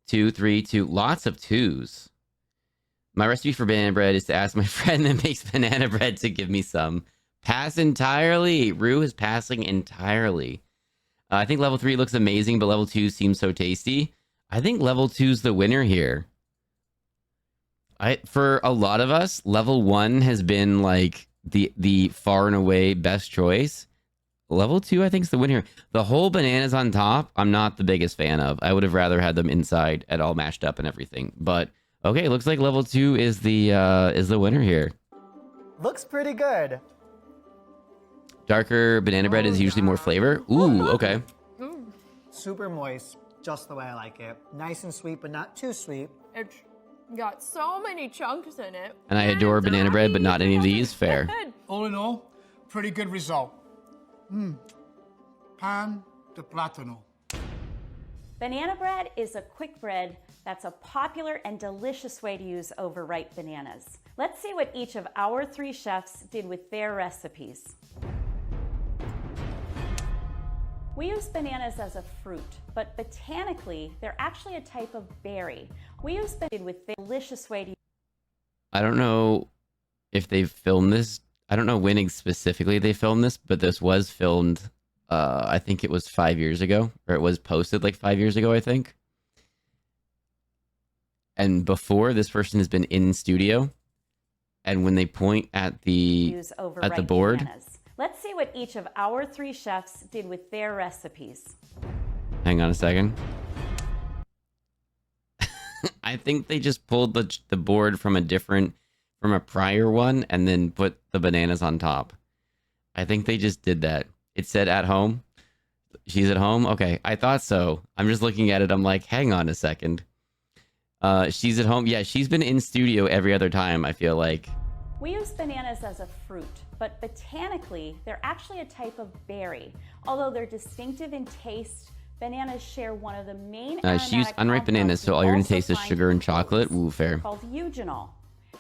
2, 3, 2. Lots of 2s. My recipe for banana bread is to ask my friend that makes banana bread to give me some. Pass entirely. Rue is passing entirely. I think level 3 looks amazing, but level 2 seems so tasty. I think level 2's the winner here. For a lot of us, level 1 has been like the far and away best choice. Level 2, I think, is the winner. The whole bananas on top, I'm not the biggest fan of. I would have rather had them inside and all mashed up and everything. But okay, looks like level 2 is the winner here. Looks pretty good. Darker banana bread is usually more flavor. Ooh, okay. Super moist, just the way I like it. Nice and sweet, but not too sweet. It's got so many chunks in it. And I adore banana bread, but not any of these. Fair. All in all, pretty good result. Pan de plátano. Banana bread is a quick bread that's a popular and delicious way to use overripe bananas. Let's see what each of our 3 chefs did with their recipes. We use bananas as a fruit, but botanically, they're actually a type of berry. We use bananas with a delicious way to. I don't know if they filmed this. I don't know when specifically they filmed this, but this was filmed, I think it was 5 years ago, or it was posted like 5 years ago, I think. And before, this person has been in studio, and when they point at the board. Bananas. Let's see what each of our 3 chefs did with their recipes. Hang on a second. I think they just pulled the board from a prior one and then put the bananas on top. I think they just did that. It said at home. She's at home? Okay, I thought so. I'm just looking at it. I'm like, hang on a second. She's at home. Yeah, she's been in studio every other time, I feel like. We use bananas as a fruit, but botanically, they're actually a type of berry. Although they're distinctive in taste, bananas share one of the main She used unripe bananas, so all you're going to taste is sugar and chocolate. Ooh, fair. Called eugenol.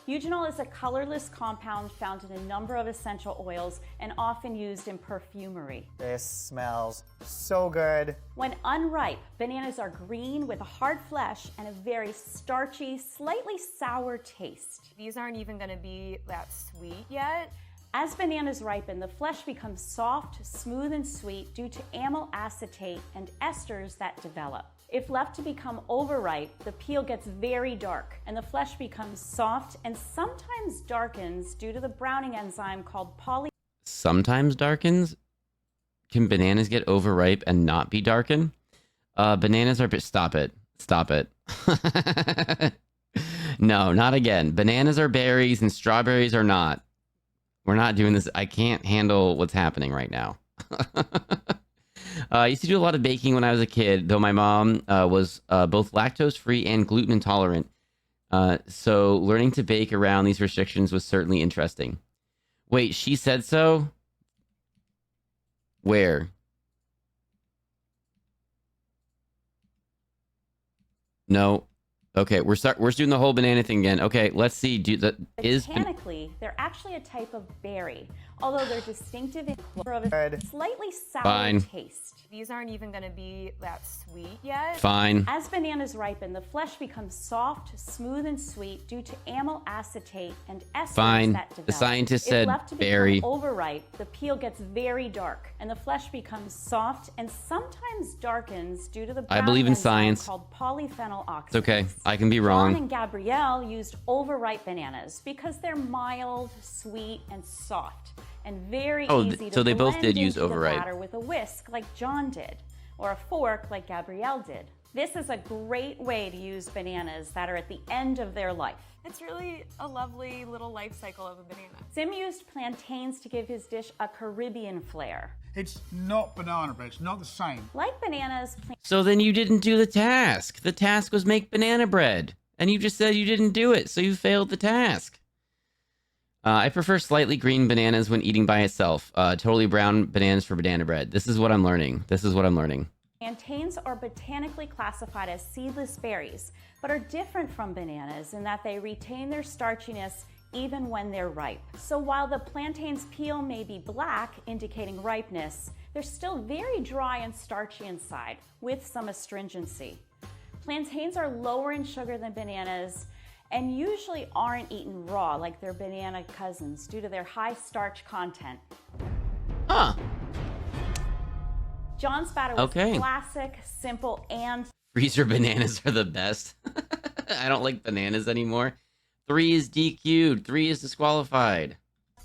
Eugenol is a colorless compound found in a number of essential oils and often used in perfumery. This smells so good. When unripe, bananas are green with a hard flesh and a very starchy, slightly sour taste. These aren't even going to be that sweet yet. As bananas ripen, the flesh becomes soft, smooth, and sweet due to amyl acetate and esters that develop. If left to become overripe, the peel gets very dark and the flesh becomes soft and sometimes darkens due to the browning enzyme called Sometimes darkens? Can bananas get overripe and not be darkened? Bananas are... Stop it. Stop it. No, not again. Bananas are berries and strawberries are not. We're not doing this. I can't handle what's happening right now. I used to do a lot of baking when I was a kid, though my mom was both lactose-free and gluten intolerant. So learning to bake around these restrictions was certainly interesting. Wait, she said so? Where? No. Okay, we're doing the whole banana thing again. Okay, let's see. Botanically, they're actually a type of berry, although they're distinctive in slightly sour taste. These aren't even going to be that sweet yet. Fine. As bananas ripen, the flesh becomes soft, smooth, and sweet due to amyl acetate and esters that develop. The scientist said if left to berry. become overripe, the peel gets very dark, and the flesh becomes soft and sometimes darkens due to the I believe in science. called polyphenol oxidase. It's okay. I can be John wrong. and Gabrielle used overripe bananas because they're mild, sweet, and soft, and very easy to so they both blend did use into the overripe. batter with a whisk like John did, or a fork like Gabrielle did. This is a great way to use bananas that are at the end of their life. It's really a lovely little life cycle of a banana. Sim used plantains to give his dish a Caribbean flair. It's not banana bread. It's not the same. Like bananas, So then you didn't do the task. The task was make banana bread. And you just said you didn't do it, so you failed the task. I prefer slightly green bananas when eating by itself. Totally brown bananas for banana bread. This is what I'm learning. plantains are botanically classified as seedless berries, but are different from bananas in that they retain their starchiness even when they're ripe. So while the plantain's peel may be black, indicating ripeness, they're still very dry and starchy inside, with some astringency. Plantains are lower in sugar than bananas and usually aren't eaten raw like their banana cousins due to their high starch content. Huh. John's batter was classic, simple, and Freezer bananas are the best. I don't like bananas anymore. 3 is DQ'd. 3 is disqualified.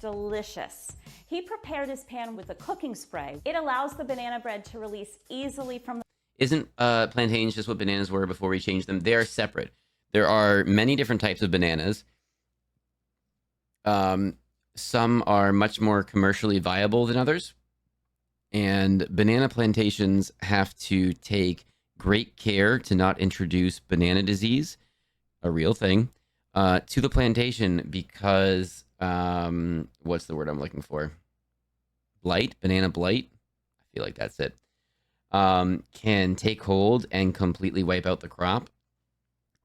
Delicious. He prepared his pan with a cooking spray. It allows the banana bread to release easily from the... Isn't plantains just what bananas were before we changed them? They are separate. There are many different types of bananas. Some are much more commercially viable than others. And banana plantations have to take great care to not introduce banana disease, a real thing, to the plantation because, what's the word I'm looking for? Blight, banana blight. I feel like that's it. Can take hold and completely wipe out the crop.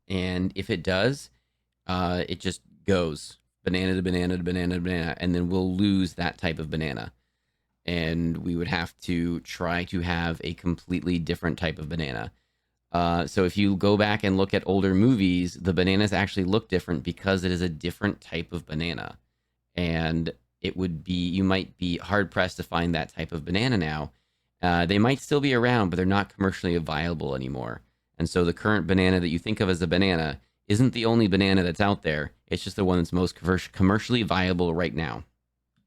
And if it does, it just goes banana to banana to banana to banana, and then we'll lose that type of banana. And we would have to try to have a completely different type of banana. So if you go back and look at older movies, the bananas actually look different because it is a different type of banana. And it would be, you might be hard pressed to find that type of banana now. They might still be around, but they're not commercially viable anymore. And so the current banana that you think of as a banana isn't the only banana that's out there. It's just the one that's most commercially viable right now.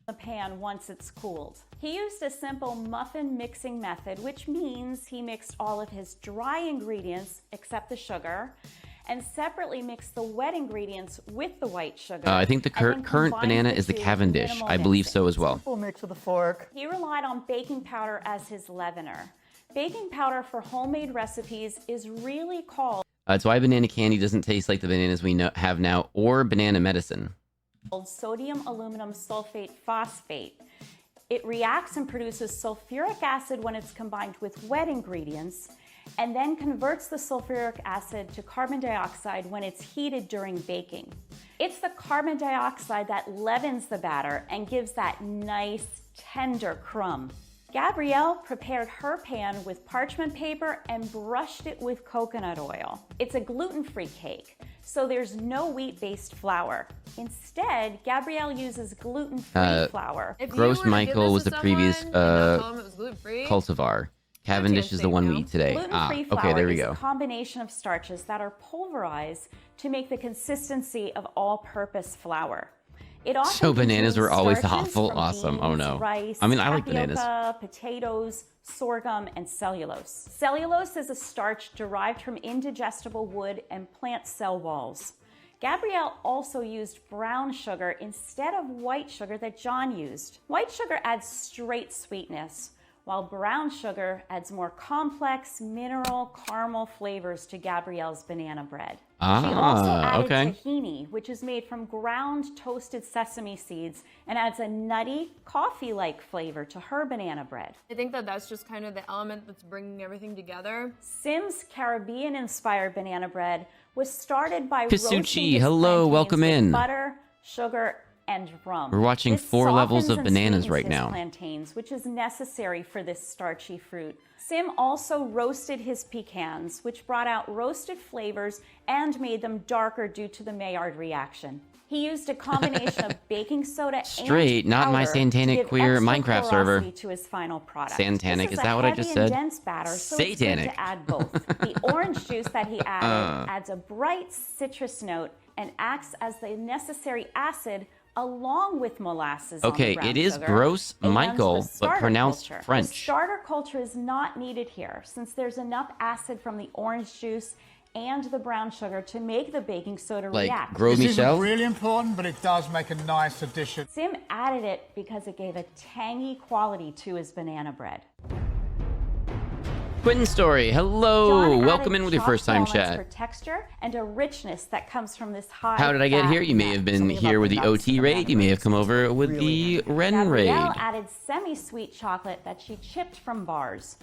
The pan once it's cooled. He used a simple muffin mixing method, which means he mixed all of his dry ingredients except the sugar and separately mixed the wet ingredients with the white sugar. I think the current banana is the Cavendish. I believe so as well. Simple mix with a fork. He relied on baking powder as his leavener. Baking powder for homemade recipes is really called It's why banana candy doesn't taste like the bananas we have now, or banana medicine. Sodium aluminum sulfate phosphate. It reacts and produces sulfuric acid when it's combined with wet ingredients, and then converts the sulfuric acid to carbon dioxide when it's heated during baking. It's the carbon dioxide that leavens the batter and gives that nice, tender crumb. Gabrielle prepared her pan with parchment paper and brushed it with coconut oil. It's a gluten-free cake, so there's no wheat-based flour. Instead, Gabrielle uses gluten-free flour. Gross Michael was the previous cultivar. Cavendish is the one we eat today. Gluten-free Okay, there we flour go. is a combination of starches that are pulverized to make the consistency of all-purpose flour. It often So bananas were always starches awful. from Awesome. Oh beans, no. rice, I mean, I like bananas. tapioca, potatoes, sorghum, and cellulose. Cellulose is a starch derived from indigestible wood and plant cell walls. Gabrielle also used brown sugar instead of white sugar that John used. White sugar adds straight sweetness, while brown sugar adds more complex, mineral, caramel flavors to Gabrielle's banana bread. She also added tahini, which is made from ground toasted sesame seeds and adds a nutty, coffee-like flavor to her banana bread. I think that that's just kind of the element that's bringing everything together. Sim's Caribbean-inspired banana bread was started by Pisucci, roasting his hello, plantains welcome with in. butter, sugar, and rum. We're watching This 4 levels softens of and bananas sweetens right his now. plantains, which is necessary for this starchy fruit. Sim also roasted his pecans, which brought out roasted flavors and made them darker due to the Maillard reaction. He used a combination of baking soda Straight, and not my powder satanic to give queer extra Minecraft server. porosity to his final product. Santanic, This is that what I a just heavy and said? dense batter, so it's good Satanic. to add both. The orange juice that he added adds a bright citrus note and acts as the necessary acid along with molasses on the Okay, brown it is sugar Gross and Michael, the but starter pronounced culture. The French. starter culture is not needed here since there's enough acid from the orange juice and the brown sugar to make the baking soda Like react. Gros This Michel? isn't really important, but it does make a nice addition. Sim added it because it gave a tangy quality to his banana bread. Quentin Story, hello. John Welcome added in with your chopped first time walnuts chat. for texture and a richness that comes from this high. How did I get here? You may have been here with the OT raid. You may have come over with the Ren raid. Gabrielle added semi-sweet chocolate that she chipped from bars.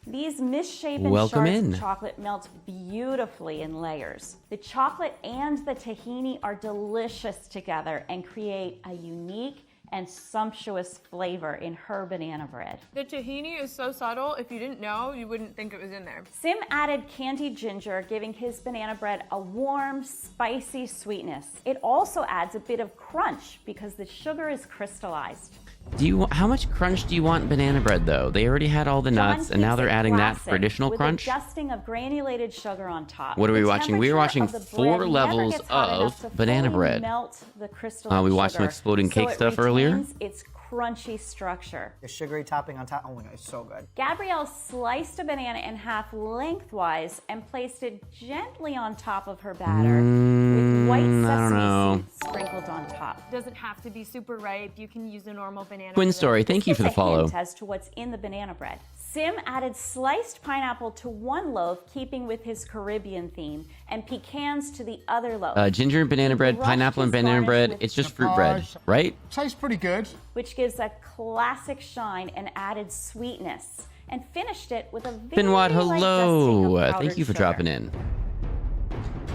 These misshapen Welcome shards in. of chocolate melt beautifully in layers. The chocolate and the tahini are delicious together and create a unique and sumptuous flavor in her banana bread. The tahini is so subtle, if you didn't know, you wouldn't think it was in there. Sim added candied ginger, giving his banana bread a warm, spicy sweetness. It also adds a bit of crunch because the sugar is crystallized. How much crunch do you want in banana bread though? They already had all the nuts, and now they're adding that for additional with crunch. A dusting of granulated sugar on top. What are we The watching? We are watching temperature of the 4 bread levels never gets hot enough of to banana fully bread. Melt the crystalline We watched some sugar, exploding cake so stuff it earlier. retains its crunchy structure. The sugary topping on top. Oh my god, it's so good. Gabrielle sliced a banana in half lengthwise and placed it gently on top of her batter with white I don't know. sesame seeds sprinkled on top. Doesn't have to be super ripe. You can use a normal banana. Twin story. Thank you for the Gives a follow. hint as to what's in the banana bread. Sim added sliced pineapple to one loaf, keeping with his Caribbean theme, and pecans to the other loaf. Ginger and banana bread, Brushed pineapple and his banana garnish bread. with It's just fruit bread, right? Tastes pretty good. which gives a classic shine and added sweetness, and finished it with a very Finwad, light dusting hello. of Thank powdered you for sugar. dropping in.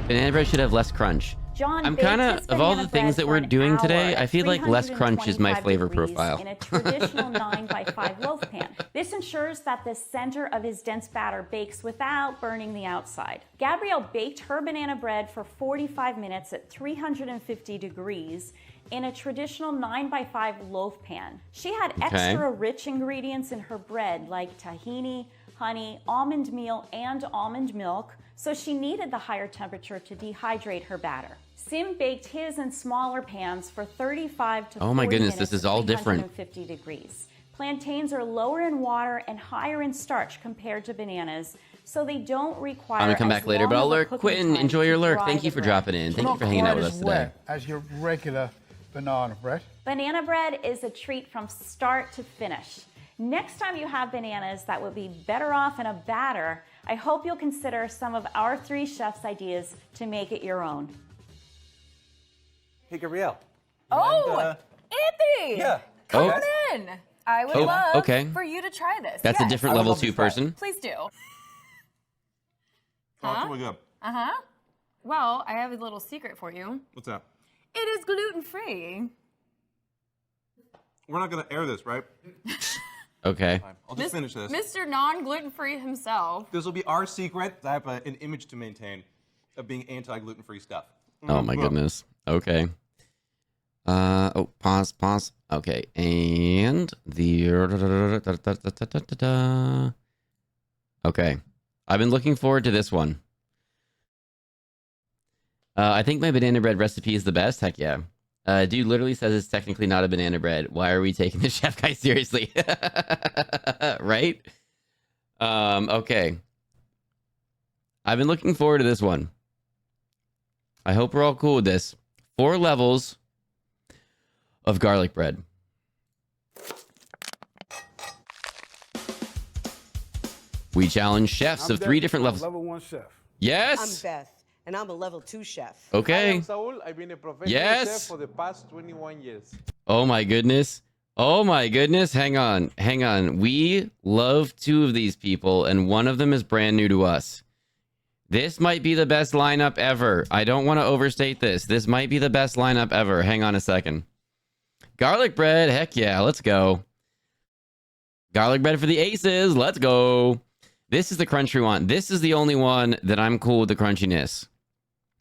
Banana bread should have less crunch. John I'm baked kind his of all banana the things bread that we're for an doing hour today, at I feel like less crunch is my 325 flavor degrees profile. in a traditional 9x5 loaf pan. This ensures that the center of his dense batter bakes without burning the outside. Gabrielle baked her banana bread for 45 minutes at 350 degrees in a traditional 9x5 loaf pan. She had extra rich ingredients in her bread like tahini, honey, almond meal, and almond milk, so she needed the higher temperature to dehydrate her batter. Sim baked his in smaller pans for 35 to 40 Oh my goodness, minutes this is at all different. 350 degrees. Plantains are lower in water and higher in starch compared to bananas, so they don't require I'm gonna come as back later, but long I'll of a lurk. cooking Quentin, time enjoy to your lurk. dry Thank the you for bread. dropping in. Thank you Not for hanging out quite with as us today. wet as your regular banana bread. Banana bread is a treat from start to finish. Next time you have bananas that would be better off in a batter, I hope you'll consider some of our three chefs' ideas to make it your own. Hey, Gabrielle. Oh, Anthony! Yeah. Come Oh. on in. I would Oh, love okay. for you to try this. That's a Yes. different level 2 person. Please do. Oh, Huh? it's really good. Uh-huh. Well, I have a little secret for you. What's that? It is gluten-free. We're not going to air this, right? Okay. I'll just finish this. Mr. Non-gluten-free himself. This will be our secret. I have an image to maintain of being anti-gluten-free stuff. Oh my goodness. Okay. Oh, pause. Okay, and the okay. I've been looking forward to this one. I think my banana bread recipe is the best. Heck yeah. Dude literally says it's technically not a banana bread. Why are we taking the chef guy seriously? Right? Okay. I've been looking forward to this one. I hope we're all cool with this. 4 levels of garlic bread. We challenge chefs of 3 different levels. Level 1 chef. Yes. I'm Beth, and I'm a level 2 chef. Okay. I'm Saul. I've been a professional Yes. chef for the past 21 years. Oh my goodness. Oh my goodness. Hang on. We love 2 of these people, and one of them is brand new to us. This might be the best lineup ever. I don't want to overstate this. This might be the best lineup ever. Hang on a second. Garlic bread. Heck yeah. Let's go. Garlic bread for the aces. Let's go. This is the crunch we want. This is the only one that I'm cool with the crunchiness.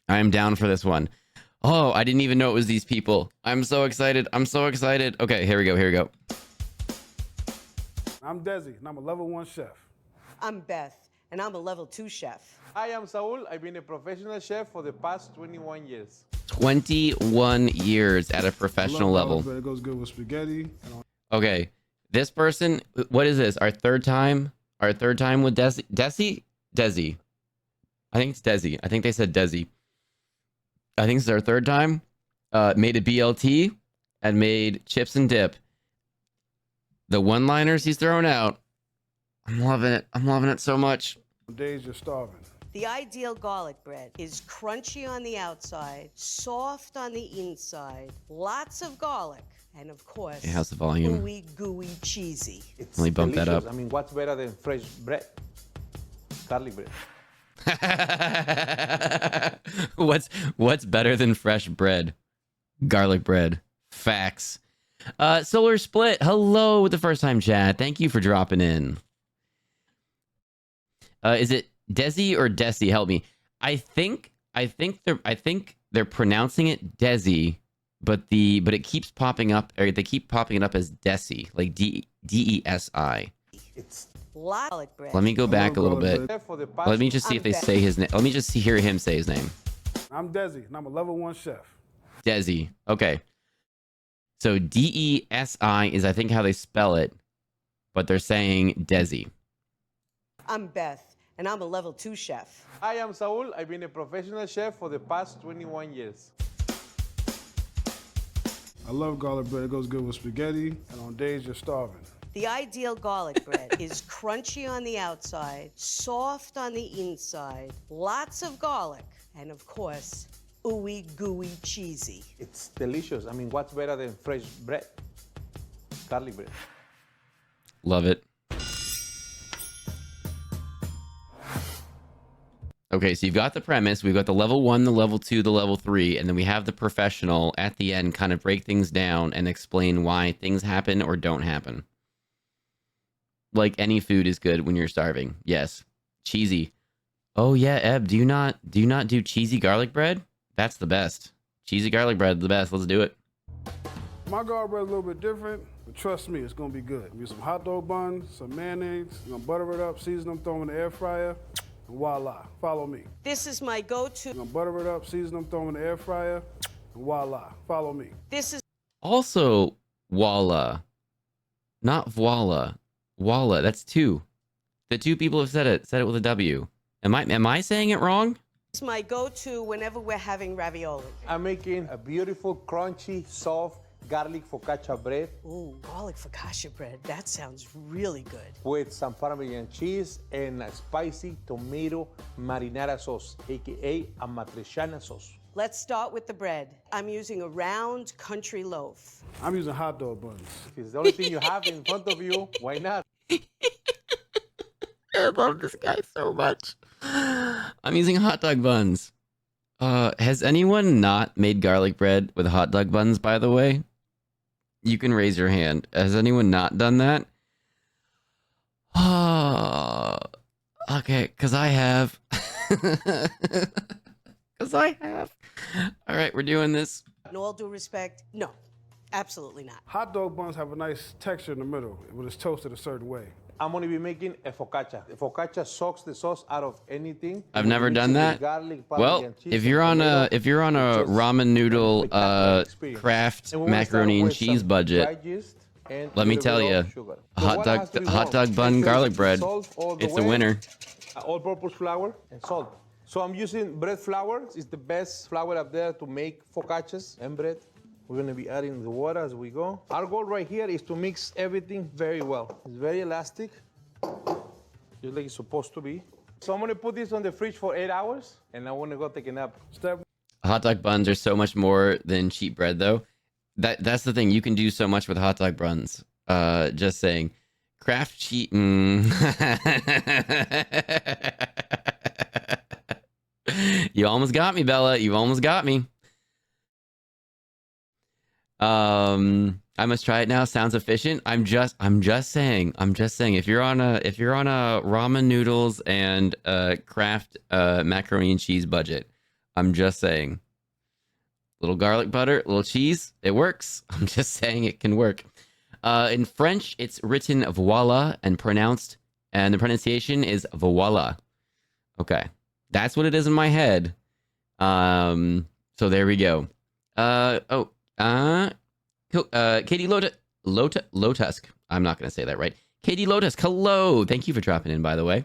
I am down for this one. Oh, I didn't even know it was these people. I'm so excited. Okay, here we go. I'm Desi, and I'm a level 1 chef. I'm Beth, and I'm a level 2 chef. I am Saul. I've been a professional chef for the past 21 years. 21 years at a professional level. But it goes good with spaghetti. Okay, this person, what is this? Our third time with Desi? Desi. I think it's Desi. I think they said Desi. I think this is our third time. Made a BLT and made chips and dip. The one-liners he's throwing out. I'm loving it. I'm loving it so much. Days you're starving. The ideal garlic bread is crunchy on the outside, soft on the inside, lots of garlic, and of course, Okay, how's the volume? gooey, cheesy. Let me bump that up. I mean, what's better than fresh bread? Garlic bread. What's better than fresh bread? Garlic bread. Facts. Solar Split, hello with the first time chat. Thank you for dropping in. Is it Desi or Desi? Help me. I think they're pronouncing it Desi, but it keeps popping up, or they keep popping it up as Desi, like Desi. It's garlic bread. Let me go back a little bit. Let me just see if they say his name. Let me just hear him say his name. I'm Desi, and I'm a level 1 chef. Desi. Okay. So Desi is, I think, how they spell it, but they're saying Desi. I'm Beth, and I'm a level 2 chef. I am Saul. I've been a professional chef for the past 21 years. I love garlic bread. It goes good with spaghetti, and on days you're starving. The ideal garlic bread is crunchy on the outside, soft on the inside, lots of garlic, and of course, ooey gooey cheesy. It's delicious. I mean, what's better than fresh bread? Garlic bread. Love it. Okay, so you've got the premise. We've got the level 1, the level 2, the level 3, and then we have the professional at the end kind of break things down and explain why things happen or don't happen. Like any food is good when you're starving. Yes. Cheesy. Oh yeah, Eb, do you not do cheesy garlic bread? That's the best. Cheesy garlic bread, the best. Let's do it. My garlic bread is a little bit different, but trust me, it's gonna be good. Use some hot dog buns, some mayonnaise, you're gonna butter it up, season them, throw them in the air fryer, and voila, follow me. This is my go-to. You're gonna butter it up, season them, throw them in the air fryer, and voila, follow me. This is Also, voila. Not voila. Voila, that's 2. The 2 people have said it with a W. Am I saying it wrong? It's my go-to whenever we're having ravioli. I'm making a beautiful, crunchy, soft garlic focaccia bread. Ooh, garlic focaccia bread. That sounds really good. With some Parmesan cheese and a spicy tomato marinara sauce, aka a matriciana sauce. Let's start with the bread. I'm using a round country loaf. I'm using hot dog buns. If it's the only thing you have in front of you, why not? I love this guy so much. I'm using hot dog buns. Has anyone not made garlic bread with hot dog buns, by the way? You can raise your hand. Has anyone not done that? Okay, because I have. Because I have. All right, we're doing this. In all due respect, no, absolutely not. Hot dog buns have a nice texture in the middle when it's toasted a certain way. I'm going to be making a focaccia. A focaccia soaks the sauce out of anything. I've never done that. Garlic, well, if you're on a ramen noodle Kraft macaroni and cheese budget, let me tell you, hot dog bun garlic bread, it's a winner. All-purpose flour and salt. So I'm using bread flour. It's the best flour up there to make focaccias and bread. We're gonna be adding the water as we go. Our goal right here is to mix everything very well. It's very elastic, just like it's supposed to be. So I'm gonna put this on the fridge for 8 hours, and I wanna go take a nap. Hot dog buns are so much more than cheap bread, though. That's the thing. You can do so much with hot dog buns. Just saying. Kraft cheat. You almost got me, Bella. You almost got me. I must try it now. Sounds efficient. I'm just saying. If you're on a ramen noodles and Kraft macaroni and cheese budget, I'm just saying. Little garlic butter, little cheese, it works. I'm just saying it can work. In French, it's written voila and the pronunciation is voila. Okay, that's what it is in my head. So there we go. Katie Lotusk. I'm not going to say that right. Katie Lotusk, hello. Thank you for dropping in, by the way.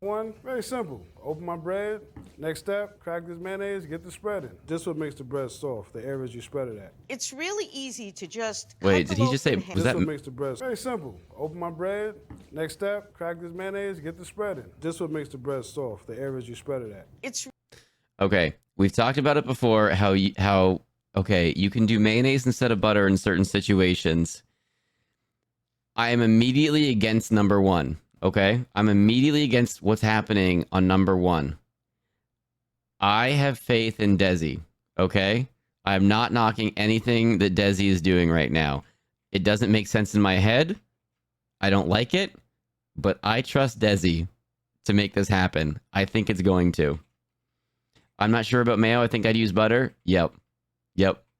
One, very simple. Open my bread. Next step, crack this mayonnaise, get the spreading. This is what makes the bread soft, the areas you spread it at. It's really easy to just Wait, did he just say, was This that? what makes the bread very simple. Open my bread. Next step, crack this mayonnaise, get the spreading. This is what makes the bread soft, the areas you spread it at. It's Okay, we've talked about it before, how you can do mayonnaise instead of butter in certain situations. I am immediately against number 1. Okay, I'm immediately against what's happening on number 1. I have faith in Desi. Okay, I'm not knocking anything that Desi is doing right now. It doesn't make sense in my head. I don't like it, but I trust Desi to make this happen. I think it's going to. I'm not sure about mayo. I think I'd use butter. Yep.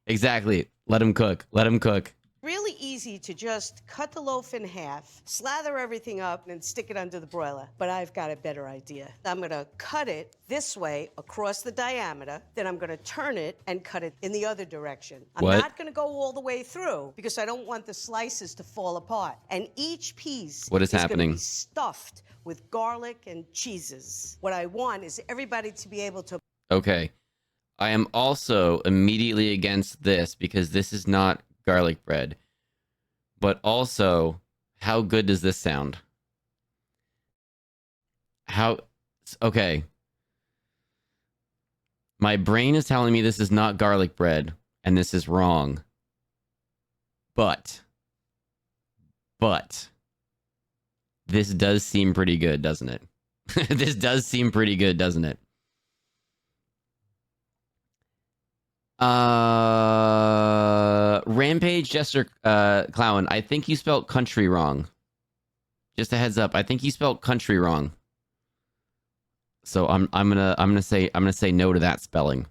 Exactly. Let him cook. Let him cook. Really easy to just cut the loaf in half, slather everything up, and stick it under the broiler. But I've got a better idea. I'm gonna cut it this way across the diameter, then I'm gonna turn it and cut it in the other direction. I'm What? not gonna go all the way through because I don't want the slices to fall apart. And each piece What is gonna happening? be stuffed with garlic and cheeses. What I want is everybody to be able to Okay. I am also immediately against this because this is not garlic bread. But also, how good does this sound? Okay. My brain is telling me this is not garlic bread, and this is wrong. But, this does seem pretty good, doesn't it? This does seem pretty good, doesn't it? Rampage Jester Clown, I think you spelled country wrong. Just a heads up, I think you spelled country wrong. So I'm gonna say no to that spelling.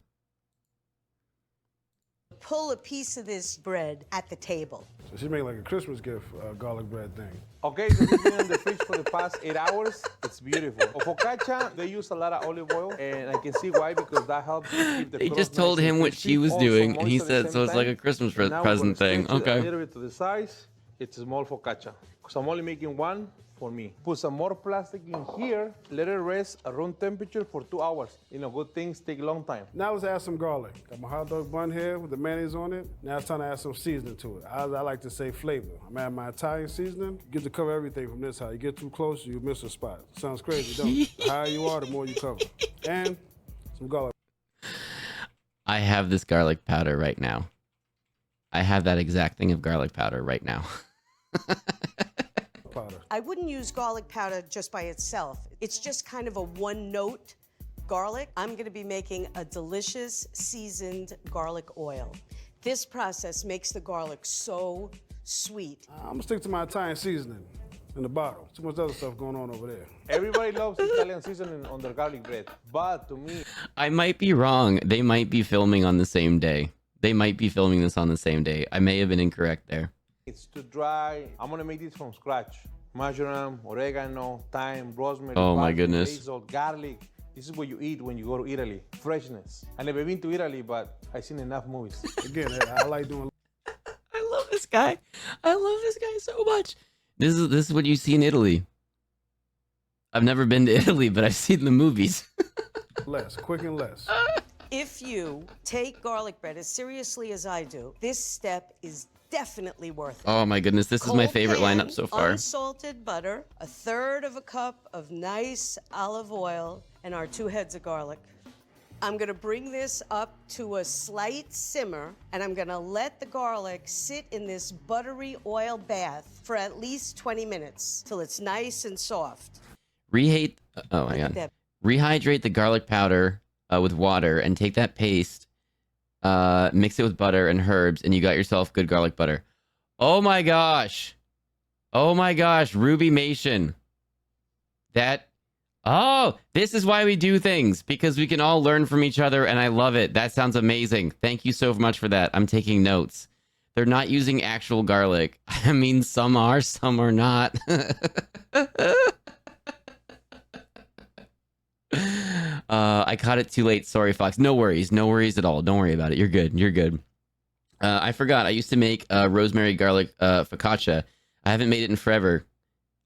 pull a piece of this bread at the table. So she made like a Christmas gift, garlic bread thing. Okay, so it's been in the fridge for the past 8 hours. It's beautiful. For focaccia, they use a lot of olive oil, and I can see why, because that helps keep the They crust just told nice him and what crispy, she was also doing, and he moist at the said, so same it's like a time. Christmas And now we're present gonna thing. stretch it Okay. a little bit to the size. It's a small focaccia, because I'm only making one for me. Put some more plastic in here, let it rest at room temperature for 2 hours. You know, good things take a long time. Now let's add some garlic. Got my hot dog bun here with the mayonnaise on it. Now it's time to add some seasoning to it. I like to say flavor. I'm adding my Italian seasoning. You get to cover everything from this high. You get too close, you miss a spot. Sounds crazy, don't it? The higher you are, the more you cover. And some garlic. I have this garlic powder right now. I have that exact thing of garlic powder right now. I wouldn't use garlic powder just by itself. It's just kind of a one-note garlic. I'm gonna be making a delicious seasoned garlic oil. This process makes the garlic so sweet. I'm gonna stick to my Italian seasoning in the bottle. Too much other stuff going on over there. Everybody loves Italian seasoning on their garlic bread, but to me, I might be wrong. They might be filming on the same day. They might be filming this on the same day. I may have been incorrect there. it's too dry. I'm gonna make this from scratch. Marjoram, oregano, thyme, rosemary, Oh my parsley, goodness. basil, garlic. This is what you eat when you go to Italy. Freshness. I never been to Italy, but I've seen enough movies. Again, I like doing. I love this guy. I love this guy so much. This is what you see in Italy. I've never been to Italy, but I've seen the movies. Less, quick and less. If you take garlic bread as seriously as I do, this step is definitely worth it. Oh my goodness, this is my Cold favorite pan, lineup so far. Unsalted butter, 1/3 of a cup of nice olive oil, and our 2 heads of garlic. I'm gonna bring this up to a slight simmer, and I'm gonna let the garlic sit in this buttery oil bath for at least 20 minutes till it's nice and soft. Oh my god. that. Rehydrate the garlic powder with water and take that paste, mix it with butter and herbs, and you got yourself good garlic butter. Oh my gosh. Oh my gosh, Ruby Mation. This is why we do things, because we can all learn from each other, and I love it. That sounds amazing. Thank you so much for that. I'm taking notes. They're not using actual garlic. I mean, some are, some are not. I caught it too late. Sorry, Fox. No worries. No worries at all. Don't worry about it. You're good. You're good. I forgot. I used to make rosemary garlic focaccia. I haven't made it in forever.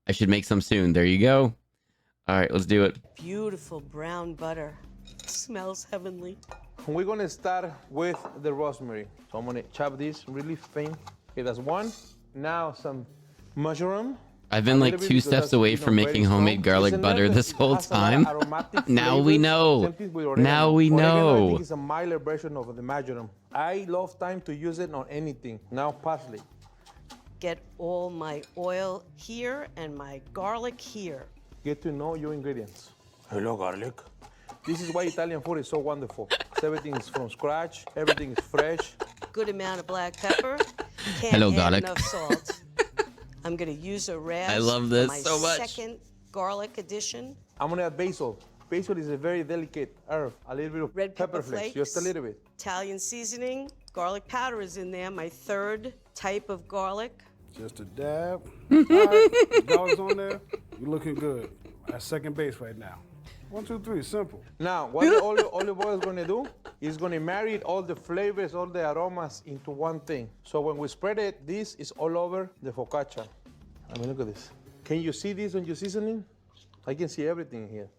I should make some soon. There you go. All right, let's do it. Beautiful brown butter. Smells heavenly. We're gonna start with the rosemary. So I'm gonna chop this really thin. Okay, that's one. Now some mushroom. I've been like 2 steps away from making homemade garlic butter this whole time. Now we know. Now we Oregano, I know. think it's a milder version of the marjoram. I love thyme to use it on anything. Now parsley. Get all my oil here and my garlic here. Get to know your ingredients. Hello, garlic. This is why Italian food is so wonderful. Everything is from scratch. Everything is fresh. Good amount of black pepper. Can't Hello, add garlic. enough salt. I'm gonna use a rasp. I love for this my so much. second garlic addition. I'm gonna add basil. Basil is a very delicate herb. A little bit of Red pepper flakes, flakes. just a little bit. Italian seasoning. Garlic powder is in there, my third type of garlic. Just a dab. All right, garlic's on there. You're looking good. At second base right now. 1, 2, 3, simple. Now, what the olive oil is going to do is going to marry all the flavors, all the aromas into one thing. So when we spread it, this is all over the focaccia. I mean, look at this. Can you see this on your seasoning? I can see everything here.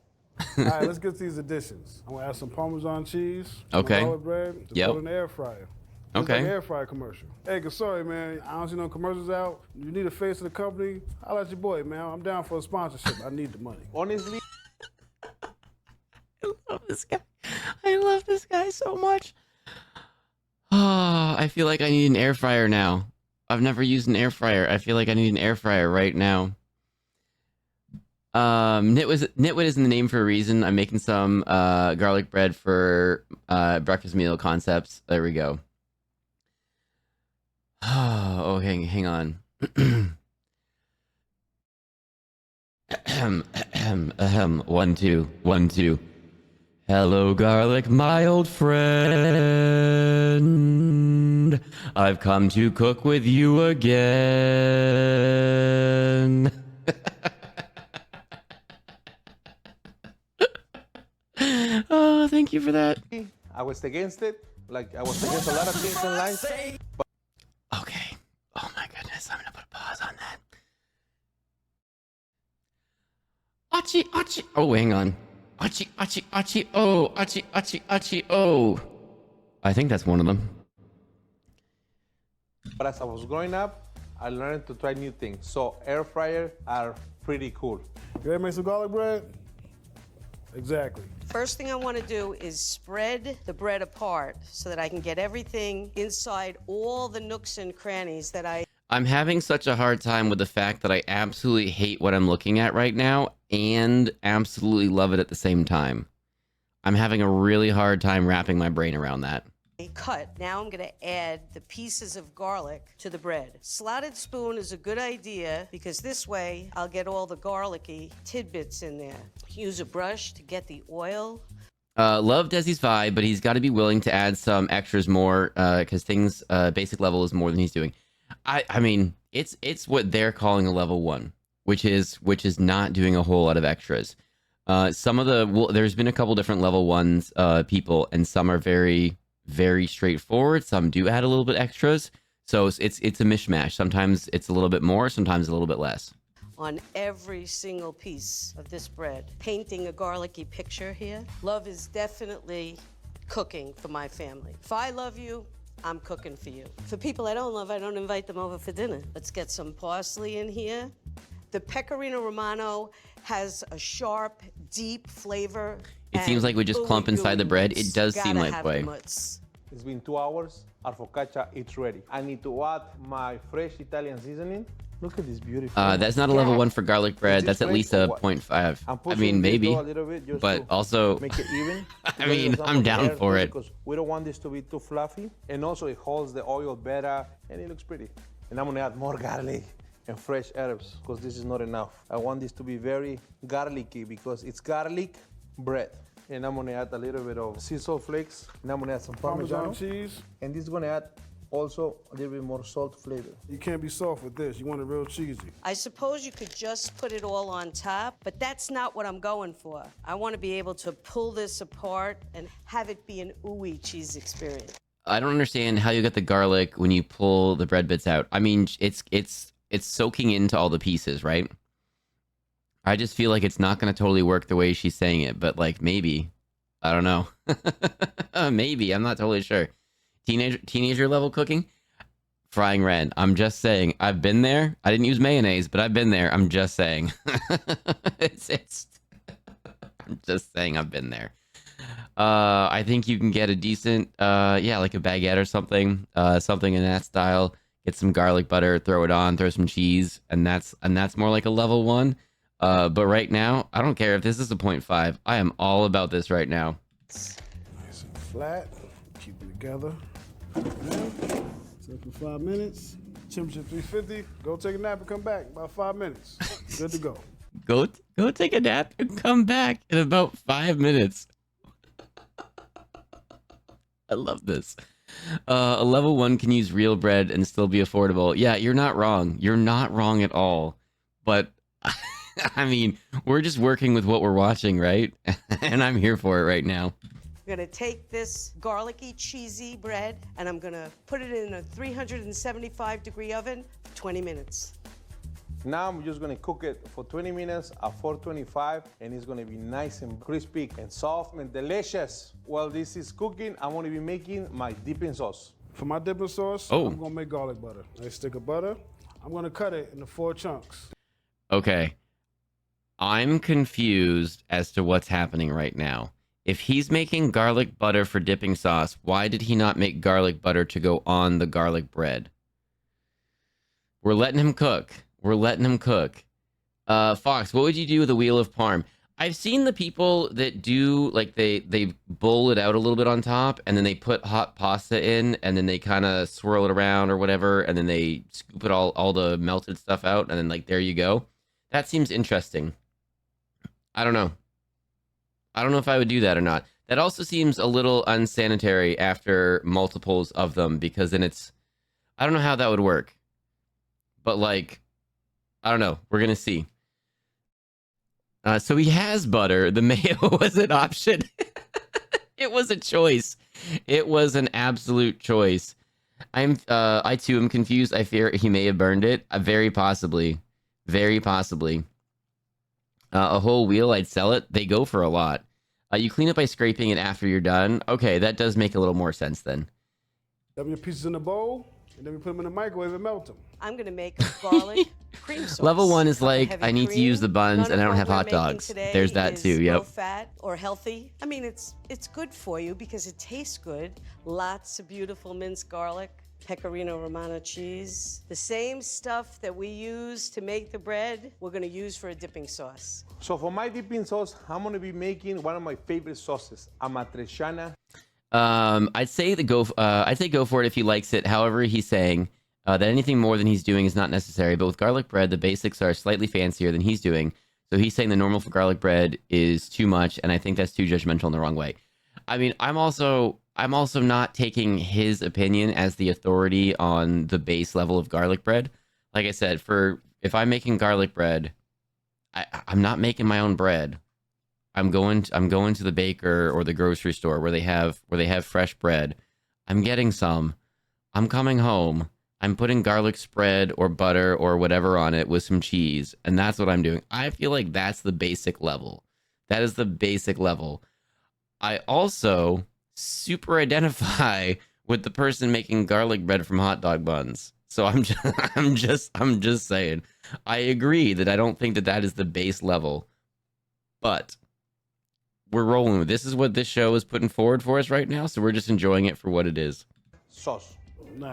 All right, let's get these additions. I'm gonna add some Parmesan cheese. Okay. Some garlic bread. To put in the air fryer. It's Okay. like an air fryer commercial. Hey, sorry, man. I don't see no commercials out. You need a face of the company. I'll let your boy, man. I'm down for a sponsorship. I need the money. Honestly. I love this guy. I love this guy so much. Oh, I feel like I need an air fryer now. I've never used an air fryer. I feel like I need an air fryer right now. Nitwit isn't the name for a reason. I'm making some garlic bread for breakfast meal concepts. There we go. Oh, hang on. Ahem. 1, 2, 1, 2. Hello, garlic, my old friend. I've come to cook with you again. Oh, thank you for that. I was against it. Like, I was against a lot of things in life. But okay. Oh my goodness. I'm going to put a pause on that. Achi, achi. Oh, hang on. Achi, achi, achi, oh. Achi, achi, achi, oh. I think that's one of them. But as I was growing up, I learned to try new things. So air fryer are pretty cool. You ready to make some garlic bread? Exactly. First thing I want to do is spread the bread apart so that I can get everything inside all the nooks and crannies that I'm having such a hard time with the fact that I absolutely hate what I'm looking at right now and absolutely love it at the same time. I'm having a really hard time wrapping my brain around that. cut. Now I'm going to add the pieces of garlic to the bread. Slotted spoon is a good idea because this way I'll get all the garlicky tidbits in there. Use a brush to get the oil. Love Desi's vibe, but he's got to be willing to add some extras more because things basic level is more than he's doing. I mean, it's what they're calling a level 1, which is not doing a whole lot of extras. Some of the there's been a couple different level 1s people, and some are very straightforward. Some do add a little bit extras, so it's a mishmash. Sometimes it's a little bit more, sometimes a little bit less. On every single piece of this bread, painting a garlicky picture here. Love is definitely cooking for my family. If I love you, I'm cooking for you. For people I don't love, I don't invite them over for dinner. Let's get some parsley in here. The Pecorino Romano has a sharp, deep flavor. It seems like we just clump inside the bread. It does seem that way. It's been 2 hours. Our focaccia is ready. I need to add my fresh Italian seasoning. Look at this beautiful. That's not a level 1 for garlic bread. That's at least a 0.5. I mean, maybe, but also, make it even. I mean, I'm down for it. Because we don't want this to be too fluffy, and also it holds the oil better, and it looks pretty. And I'm gonna add more garlic and fresh herbs because this is not enough. I want this to be very garlicky because it's garlic bread. And I'm gonna add a little bit of sea salt flakes, and I'm gonna add some Parmesan cheese. And this is gonna add also a little bit more salt flavor. You can't be soft with this. You want it real cheesy. I suppose you could just put it all on top, but that's not what I'm going for. I want to be able to pull this apart and have it be an ooey cheese experience. I don't understand how you get the garlic when you pull the bread bits out. I mean, it's soaking into all the pieces, right? I just feel like it's not going to totally work the way she's saying it, but like maybe. I don't know. Maybe. I'm not totally sure. Teenager level cooking? Frying red. I'm just saying. I've been there. I didn't use mayonnaise, but I've been there. I'm just saying. I'm just saying I've been there. I think you can get a decent, like a baguette or something. Something in that style. Get some garlic butter, throw it on, throw some cheese, and that's more like a level 1. But right now, I don't care if this is a 0.5. I am all about this right now. Nice and flat. Keep it together. Set for 5 minutes. Temperature 350. Go take a nap and come back. About 5 minutes. Good to go. Go take a nap and come back in about 5 minutes. I love this. A level 1 can use real bread and still be affordable. Yeah, you're not wrong. You're not wrong at all. But I mean, we're just working with what we're watching, right? And I'm here for it right now. I'm gonna take this garlicky, cheesy bread and I'm gonna put it in a 375-degree oven for 20 minutes. Now I'm just gonna cook it for 20 minutes at 425, and it's gonna be nice and crispy and soft and delicious. While this is cooking, I'm gonna be making my dipping sauce. For my dipping sauce, I'm gonna make garlic butter. Nice stick of butter. I'm gonna cut it into 4 chunks. Okay. I'm confused as to what's happening right now. If he's making garlic butter for dipping sauce, why did he not make garlic butter to go on the garlic bread? We're letting him cook. We're letting him cook. Fox, what would you do with a wheel of parm? I've seen the people that do, like, they bowl it out a little bit on top, and then they put hot pasta in, and then they kind of swirl it around or whatever, and then they scoop it all the melted stuff out, and then, like, there you go. That seems interesting. I don't know. I don't know if I would do that or not. That also seems a little unsanitary after multiples of them, because then it's... I don't know how that would work. But, like... I don't know. We're going to see. So he has butter. The mayo was an option. It was a choice. It was an absolute choice. I too am confused. I fear he may have burned it. Very possibly. Very possibly. A whole wheel, I'd sell it. They go for a lot. You clean it by scraping it after you're done. Okay, that does make a little more sense then. Dump your pieces in a bowl, and then we put them in the microwave and melt them. I'm gonna make a garlic cream sauce. Level 1 is like, I need to use the buns and I don't have hot dogs. There's that too, yep. Low fat or healthy. I mean, it's good for you because it tastes good. Lots of beautiful minced garlic, pecorino romano cheese. The same stuff that we use to make the bread, we're gonna use for a dipping sauce. So for my dipping sauce, I'm gonna be making one of my favorite sauces, amatriciana. I'd say go for it if he likes it. However, he's saying that anything more than he's doing is not necessary. But with garlic bread, the basics are slightly fancier than he's doing. So he's saying the normal for garlic bread is too much, and I think that's too judgmental in the wrong way. I mean, I'm also not taking his opinion as the authority on the base level of garlic bread. Like I said, if I'm making garlic bread, I'm not making my own bread. I'm going to the baker or the grocery store where they have fresh bread. I'm getting some. I'm coming home. I'm putting garlic spread or butter or whatever on it with some cheese, and that's what I'm doing. I feel like that's the basic level. That is the basic level. I also super identify with the person making garlic bread from hot dog buns. So I'm just saying. I agree that I don't think that is the base level, but we're rolling with this. Is what this show is putting forward for us right now, so we're just enjoying it for what it is. Sauce. No.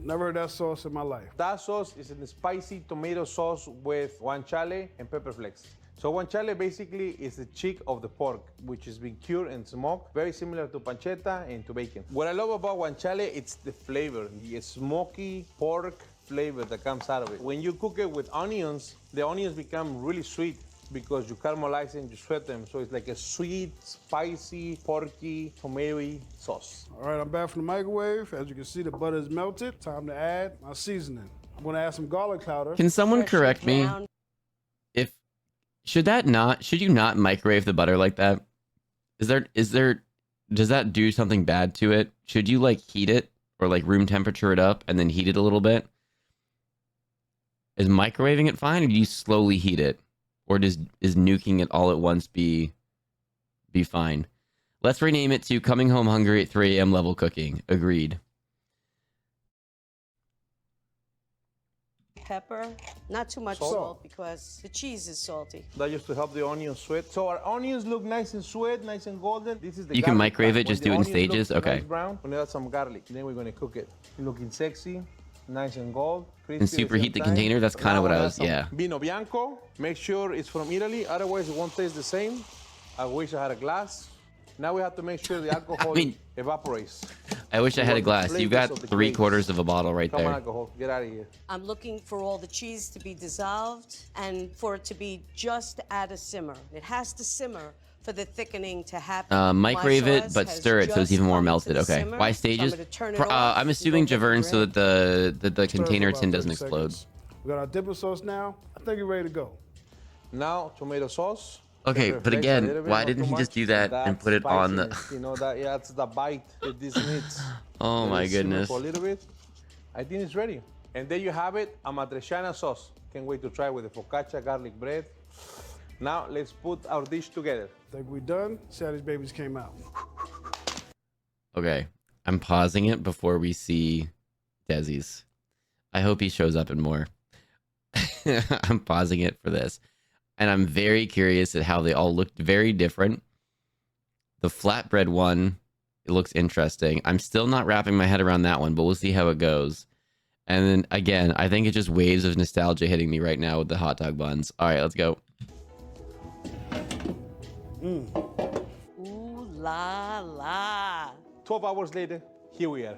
Never heard that sauce in my life. That sauce is a spicy tomato sauce with guanciale and pepper flakes. So guanciale basically is the cheek of the pork, which has been cured and smoked, very similar to pancetta and to bacon. What I love about guanciale, it's the flavor, the smoky pork flavor that comes out of it. When you cook it with onions, the onions become really sweet because you caramelize and you sweat them. So it's like a sweet, spicy, porky, tomatoey sauce. All right, I'm back from the microwave. As you can see, the butter is melted. Time to add my seasoning. I'm gonna add some garlic powder. Can someone correct me? Should you not microwave the butter like that? Does that do something bad to it? Should you like heat it or like room temperature it up and then heat it a little bit? Is microwaving it fine, or do you slowly heat it? Or is nuking it all at once be fine? Let's rename it to Coming Home Hungry at 3 a.m. level cooking. Agreed. Pepper, not too much salt because the cheese is salty. That used to help the onions sweat. So our onions look nice and sweet, nice and golden. This is the You can microwave it, just do it in stages? Okay. Nice brown, we're gonna add some garlic. Then we're gonna cook it. Looking sexy, nice and gold. And superheat the container? That's kind of what I was, yeah. Vino Bianco, make sure it's from Italy, otherwise it won't taste the same. I wish I had a glass. Now we have to make sure the alcohol evaporates. I wish I had a glass. You got 3/4 of a bottle right Come there. on, alcohol, get out of here. I'm looking for all the cheese to be dissolved and for it to be just at a simmer. It has to simmer for the thickening to happen. Microwave My it, sauce but has stir it so it's just even more come to melted. the Okay. simmer, Why so stages? I'm gonna turn it off I'm assuming and go for the Javern so that the Stir it for container about tin 30 doesn't explode. seconds. We got our dipping sauce now. I think we're ready to go. Now, tomato sauce. Okay, That but reflects a again, little bit, why not didn't too he just much. do that and That's put it on the? spiciness. You know, that's the bite that this needs. Oh Let my it simmer goodness. for a little bit. I think it's ready. And there you have it, a matriciana sauce. Can't wait to try with the focaccia garlic bread. Now let's put our dish together. Think we done? See how these babies came out. Okay, I'm pausing it before we see Desi's. I hope he shows up in more. I'm pausing it for this. And I'm very curious at how they all looked very different. The flatbread one, it looks interesting. I'm still not wrapping my head around that one, but we'll see how it goes. And then again, I think it's just waves of nostalgia hitting me right now with the hot dog buns. All right, let's go. Ooh la la. 12 hours later, here we are.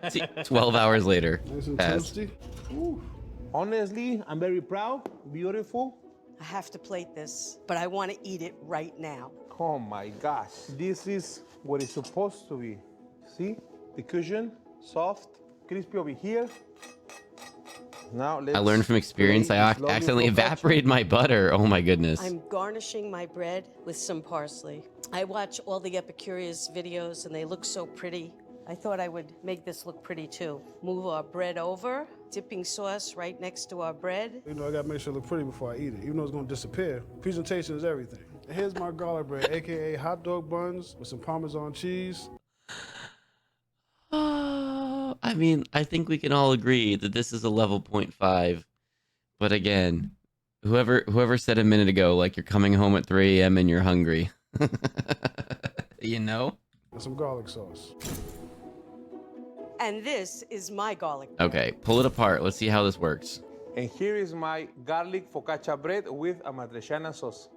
See, 12 hours later. Nice and Passed. toasty. Ooh. Honestly, I'm very proud, beautiful. I have to plate this, but I want to eat it right now. Oh my gosh. This is what it's supposed to be. See? The cushion, soft, crispy over here. Now let's I learned from experience. I accidentally evaporated my butter. Oh my goodness. I'm garnishing my bread with some parsley. I watch all the Epicurious videos and they look so pretty. I thought I would make this look pretty too. Move our bread over, dipping sauce right next to our bread. You know, I gotta make sure it look pretty before I eat it, even though it's gonna disappear. Presentation is everything. And here's my garlic bread, AKA hot dog buns with some Parmesan cheese. I mean, I think we can all agree that this is a level 0.5. But again, whoever said a minute ago, like you're coming home at 3 a.m. and you're hungry. You know? And some garlic sauce. And this is my garlic. Okay, pull it apart. Let's see how this works. And here is my garlic focaccia bread with a matriciana sauce.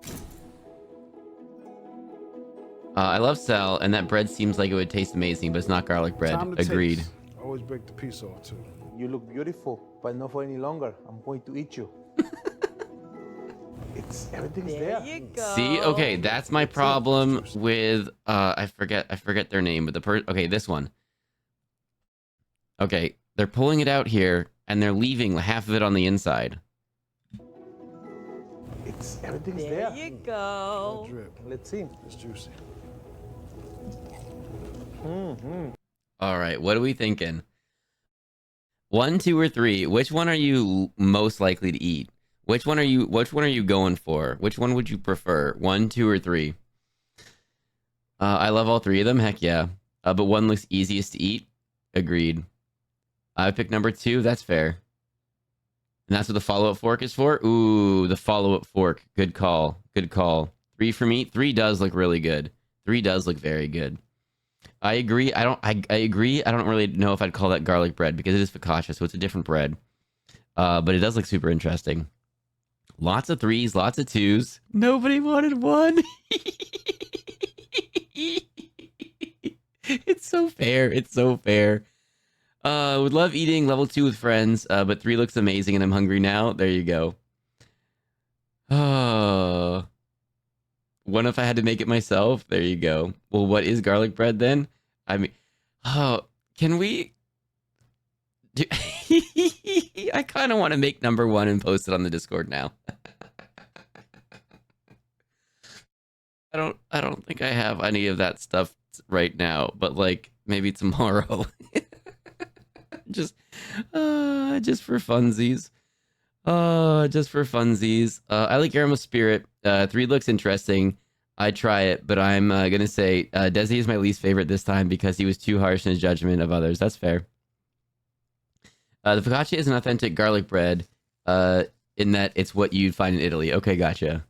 I love Sal, and that bread seems like it would taste amazing, but it's not garlic bread. Time to Agreed. taste. Always break the piece off too. You look beautiful, but not for any longer. I'm going to eat you. Everything's there. There you go. See, okay, that's my problem with I forget their name, but okay, this one. Okay, they're pulling it out here and they're leaving half of it on the inside. Everything's There there. you go. Let's see. It's juicy. All right, what are we thinking? 1, 2, or 3? Which one are you most likely to eat? Which one are you going for? Which one would you prefer? 1, 2, or 3? I love all 3 of them. Heck yeah. But one looks easiest to eat. Agreed. I picked number 2. That's fair. And that's what the follow-up fork is for? Ooh, the follow-up fork. Good call. Good call. 3 for me. 3 does look really good. 3 does look very good. I agree. I agree. I don't really know if I'd call that garlic bread because it is focaccia, so it's a different bread. But it does look super interesting. Lots of 3s, lots of 2s. Nobody wanted 1. It's so fair. It's so fair. Would love eating level 2 with friends, but 3 looks amazing and I'm hungry now. There you go. What if I had to make it myself? There you go. Well, what is garlic bread then? I mean, can we... I kind of want to make number 1 and post it on the Discord now. I don't think I have any of that stuff right now, but like maybe tomorrow. just for funsies. Just for funsies. I like Aramo Spirit. 3 looks interesting. I'd try it, but I'm gonna say Desi is my least favorite this time because he was too harsh in his judgment of others. That's fair. The focaccia is an authentic garlic bread, in that it's what you'd find in Italy. Okay, gotcha.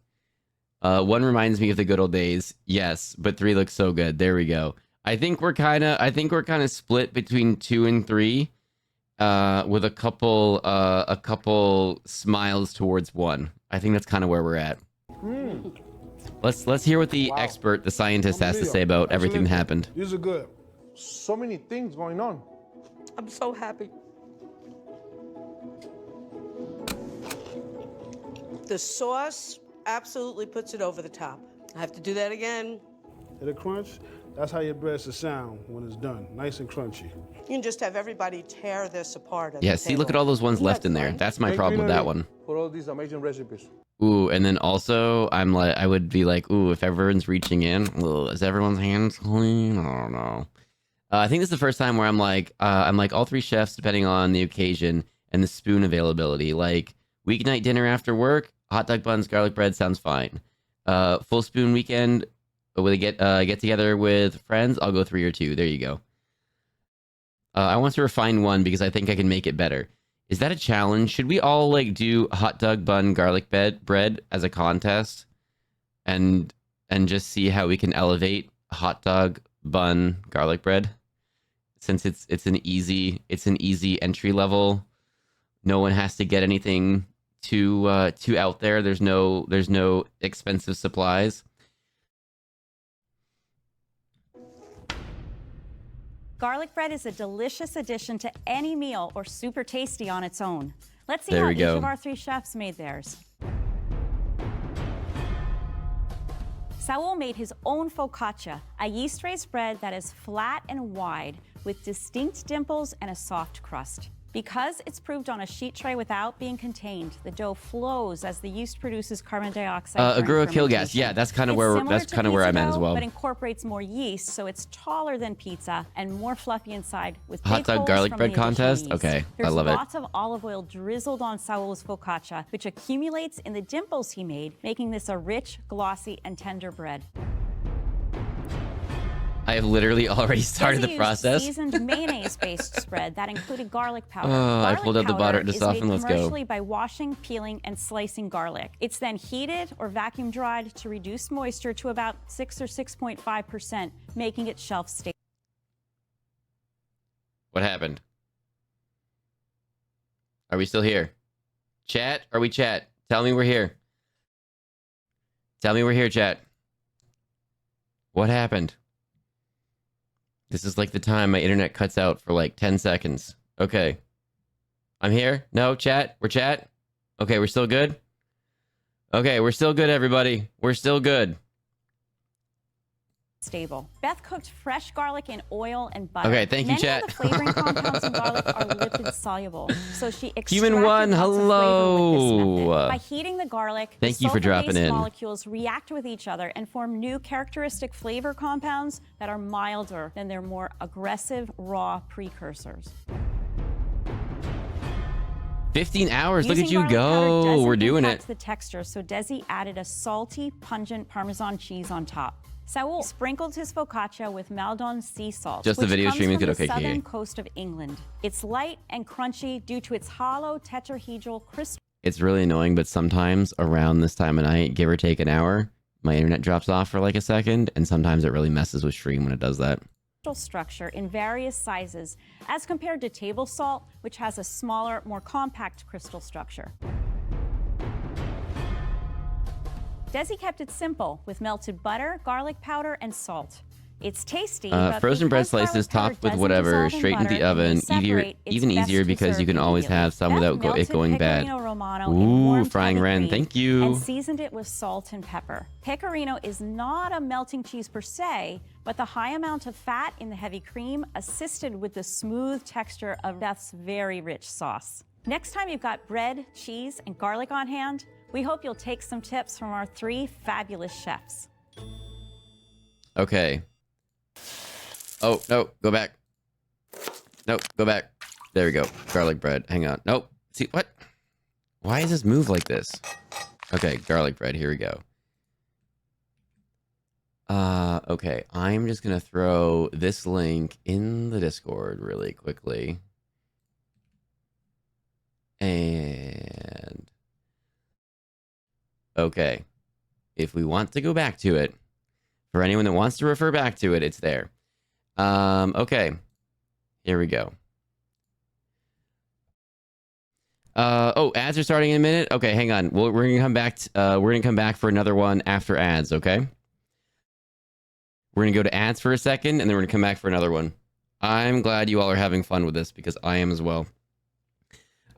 1 reminds me of the good old days. Yes, but 3 looks so good. There we go. I think we're kind of split between 2 and 3, with a couple smiles towards 1. I think that's kind of where we're at. Let's hear what the expert, the scientist, has to say about everything that happened. These are good. So many things going on. I'm so happy. The sauce absolutely puts it over the top. I have to do that again. Hit a crunch. That's how your bread should sound when it's done. Nice and crunchy. You can just have everybody tear this apart. Yeah, see, look at all those ones left in there. That's my problem with that one. For all these amazing recipes. Ooh, and then also, I would be like, ooh, if everyone's reaching in, is everyone's hands clean? I don't know. I think this is the first time where I'm like all three chefs, depending on the occasion and the spoon availability. Like, weeknight dinner after work, hot dog buns, garlic bread sounds fine. Full spoon weekend, when they get together with friends, I'll go 3 or 2. There you go. I want to refine one because I think I can make it better. Is that a challenge? Should we all like do hot dog bun garlic bread as a contest, and just see how we can elevate hot dog bun garlic bread? Since it's an easy entry level. No one has to get anything too out there. There's no expensive supplies. Garlic bread is a delicious addition to any meal or super tasty on its own. Let's see There how we each go. of our 3 chefs made theirs. Saul made his own focaccia, a yeast-raised bread that is flat and wide with distinct dimples and a soft crust. Because it's proved on a sheet tray without being contained, the dough flows as the yeast produces carbon dioxide. Aguro kill gas. Yeah, that's kind of where I'm at as well. But incorporates more yeast, so it's taller than pizza and more fluffy inside with Hot big dog holes garlic from bread the additional contest? yeast. Okay, There's I love it. lots of olive oil drizzled on Saul's focaccia, which accumulates in the dimples he made, making this a rich, glossy, and tender bread. I have literally already started Desi the used process. seasoned mayonnaise-based spread that included garlic powder. I pulled out the butter to is soften. made Let's go. commercially by washing, peeling, and slicing garlic. It's then heated or vacuum dried to reduce moisture to about 6 or 6.5%, making it shelf stable. What happened? Are we still here? Chat? Are we chat? Tell me we're here. Tell me we're here, chat. What happened? This is like the time my internet cuts out for like 10 seconds. Okay. I'm here? No, chat? We're chat? Okay, we're still good? Okay, we're still good, everybody. We're still good. Stable. Beth cooked fresh garlic in oil and butter. Okay, thank you, Many chat. of the flavoring compounds in garlic are lipid soluble, so she extracted Human one, lots of flavor with this hello. method. By heating the garlic, Thank the you for dropping sulfur-based in. molecules react with each other and form new characteristic flavor compounds that are milder than their more aggressive raw precursors. 15 hours. Look Using at you garlic powder go. doesn't We're doing impact it. the texture, so Desi added a salty, pungent Parmesan cheese on top. Saul sprinkled his focaccia with Maldon sea salt, Just the which video comes streaming from is the good. Okay, southern okay. coast of England. It's light and crunchy due to its hollow tetrahedral crystal It's really annoying, but sometimes around this time of night, give or take an hour, my internet drops off for like a second, and sometimes it really messes with stream when it does that. structure in various sizes, as compared to table salt, which has a smaller, more compact crystal structure. Desi kept it simple with melted butter, garlic powder, and salt. It's tasty. But Frozen bread because garlic slices powder topped with doesn't whatever, dissolve in straight into butter the and oven. separate, it's Even best easier to because you serve can always immediately. have some Beth without it melted going bad. Pecorino Romano in Ooh, warm frying heavy Ren, cream thank you. And seasoned it with salt and pepper. Pecorino is not a melting cheese per se, but the high amount of fat in the heavy cream assisted with the smooth texture of Beth's very rich sauce. Next time you've got bread, cheese, and garlic on hand, we hope you'll take some tips from our 3 fabulous chefs. Okay. Oh, no, go back. Nope, go back. There we go. Garlic bread. Hang on. Nope. See, what? Why does this move like this? Okay, garlic bread. Here we go. Okay. I'm just going to throw this link in the Discord really quickly. And... okay. If we want to go back to it, for anyone that wants to refer back to it, it's there. Okay. Here we go. Oh, ads are starting in a minute. Okay, hang on. We're gonna come back. We're gonna come back for another one after ads. Okay. We're gonna go to ads for a second, and then we're gonna come back for another one. I'm glad you all are having fun with this because I am as well.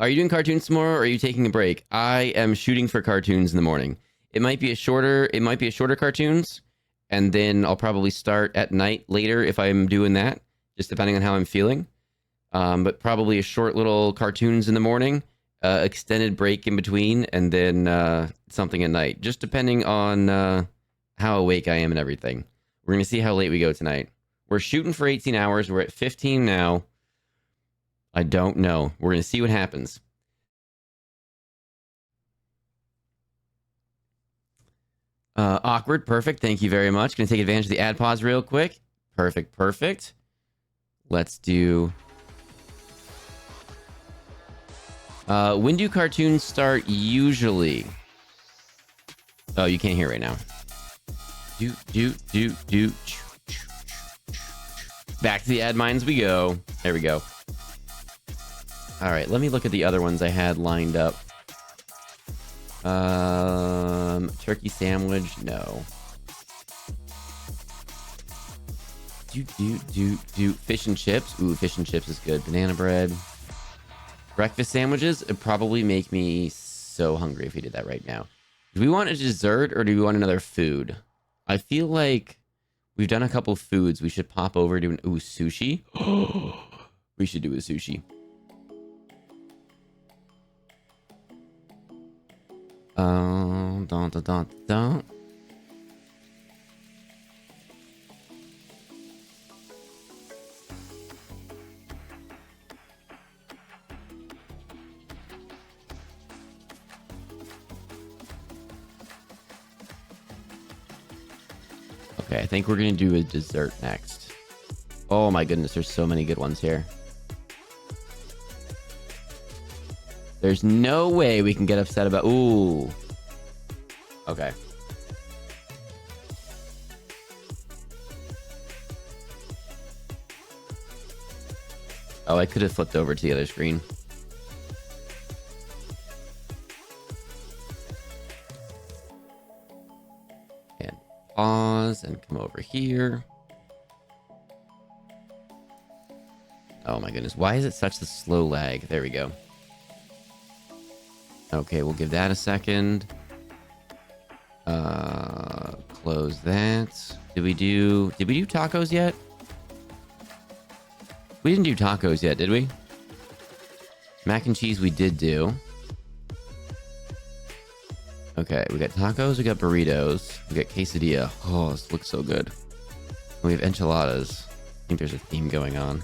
Are you doing cartoons tomorrow, or are you taking a break? I am shooting for cartoons in the morning. It might be a shorter cartoons, and then I'll probably start at night later if I'm doing that, just depending on how I'm feeling. But probably a short little cartoons in the morning, extended break in between, and then something at night, just depending on how awake I am and everything. We're gonna see how late we go tonight. We're shooting for 18 hours. We're at 15 now. I don't know. We're gonna see what happens. Awkward. Perfect. Thank you very much. Gonna take advantage of the ad pause real quick. Perfect. Let's do... when do cartoons start usually? Oh, you can't hear right now. Back to the ad mines we go. There we go. All right, let me look at the other ones I had lined up. Turkey sandwich, no. Fish and chips. Ooh, fish and chips is good. Banana bread. Breakfast sandwiches would probably make me so hungry if we did that right now. Do we want a dessert or do we want another food? I feel like we've done a couple foods. We should pop over to sushi. We should do a sushi. Don't. Okay, I think we're gonna do a dessert next. Oh my goodness, there's so many good ones here. There's no way we can get upset about... Ooh. Okay. Oh, I could have flipped over to the other screen. And pause and come over here. Oh my goodness. Why is it such a slow lag? There we go. Okay, we'll give that a second. Close that. Did we do tacos yet? We didn't do tacos yet, did we? Mac and cheese we did do. Okay, we got tacos, we got burritos, we got quesadilla. Oh, this looks so good. And we have enchiladas. I think there's a theme going on.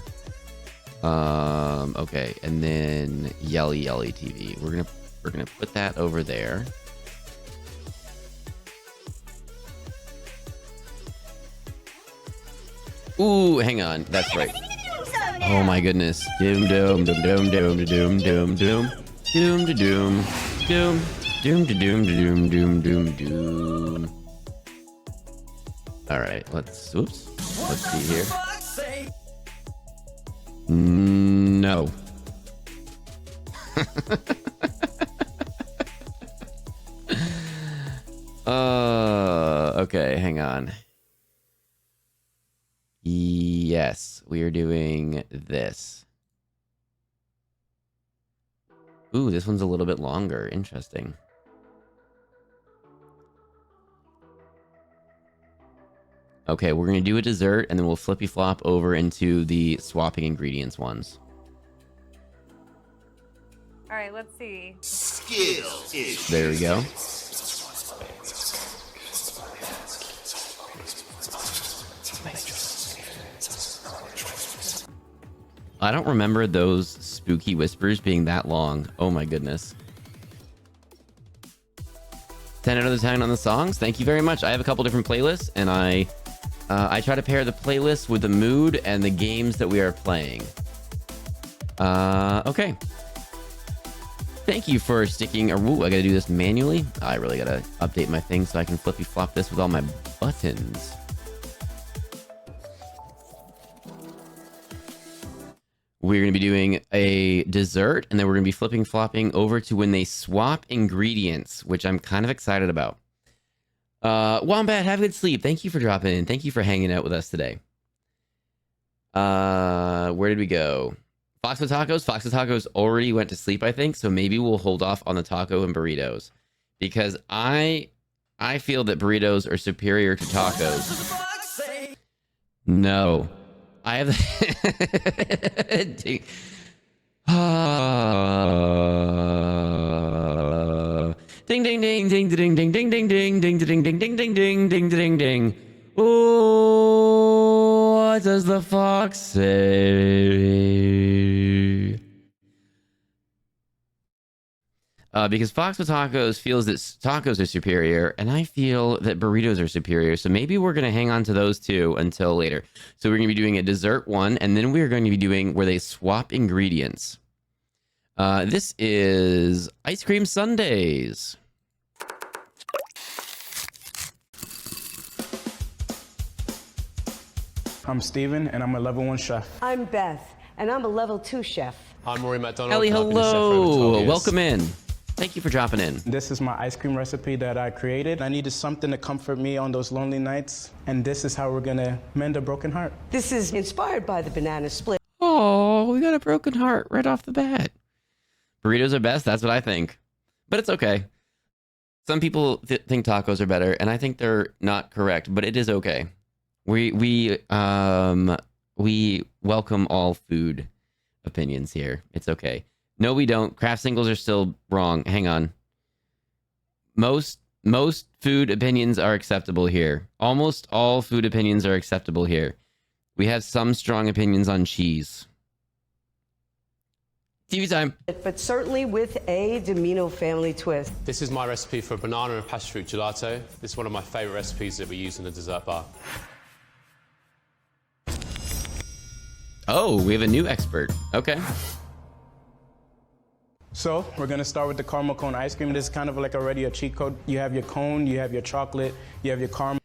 Okay, and then Yelly TV. We're gonna put that over there. Ooh, hang on. That's right. Oh my goodness. Doom doom doom doom doom doom doom doom doom doom doom doom doom doom doom doom doom. All right, let's see here. No. Okay, hang on. Yes, we are doing this. Ooh, this one's a little bit longer. Interesting. Okay, we're going to do a dessert, and then we'll flippy flop over into the swapping ingredients ones. All right, let's see. Skills. There we go. I don't remember those spooky whispers being that long. Oh my goodness. 10 out of the 10 on the songs. Thank you very much. I have a couple different playlists, and I try to pair the playlist with the mood and the games that we are playing. Okay. Thank you for sticking... Ooh, I gotta do this manually. I really gotta update my thing so I can flippy flop this with all my buttons. We're going to be doing a dessert, and then we're going to be flipping flopping over to when they swap ingredients, which I'm kind of excited about. Wombat, have a good sleep. Thank you for dropping in. Thank you for hanging out with us today. Where did we go? Fox with Tacos. Fox with Tacos already went to sleep, I think, so maybe we'll hold off on the taco and burritos. Because I I feel that burritos are superior to tacos. No. I have ding ding ding ding ding ding ding ding ding ding ding ding ding ding ding ding ding ding. Ooh, what does the fox say? Because Fox with Tacos feels that tacos are superior, and I feel that burritos are superior. So maybe we're going to hang on to those two until later. So we're going to be doing a dessert one, and then we're going to be doing where they swap ingredients. This is ice cream sundaes. I'm Steven, and I'm a level 1 chef. I'm Beth, and I'm a level 2 chef. I'm Rory McDonald. Ellie, hello. Welcome in. Thank you for dropping in. This is my ice cream recipe that I created. I needed something to comfort me on those lonely nights, and this is how we're gonna mend a broken heart. This is inspired by the banana split. Oh, we got a broken heart right off the bat. Burritos are best. That's what I think. But it's okay. Some people think tacos are better, and I think they're not correct, but it is okay. We welcome all food opinions here. It's okay. No, we don't. Kraft singles are still wrong. Hang on. Most food opinions are acceptable here. Almost all food opinions are acceptable here. We have some strong opinions on cheese. TV time. But certainly with a Domino family twist. This is my recipe for banana and passion fruit gelato. This is one of my favorite recipes that we use in the dessert bar. Oh, we have a new expert. Okay. So we're gonna start with the caramel cone ice cream. This is kind of like already a cheat code. You have your cone, you have your chocolate, you have your caramel.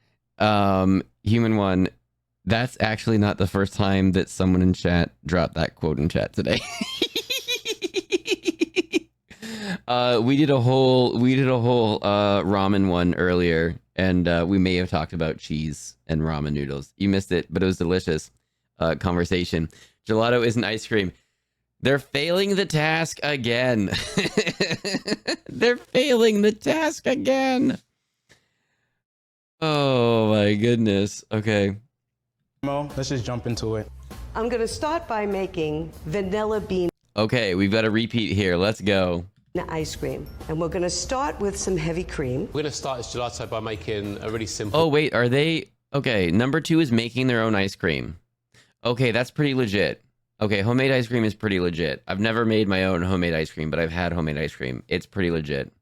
Human one, that's actually not the first time that someone in chat dropped that quote in chat today. We did a whole ramen one earlier, and we may have talked about cheese and ramen noodles. You missed it, but it was delicious. Conversation. Gelato isn't ice cream. They're failing the task again. They're failing the task again. Oh my goodness. Okay. Let's just jump into it. I'm going to start by making vanilla bean Okay, we've got a repeat here. Let's go. ice cream. And we're going to start with some heavy cream. We're going to start this gelato by making a really simple... Oh, wait, are they... Okay, number 2 is making their own ice cream. Okay, that's pretty legit. Okay, homemade ice cream is pretty legit. I've never made my own homemade ice cream, but I've had homemade ice cream. It's pretty legit.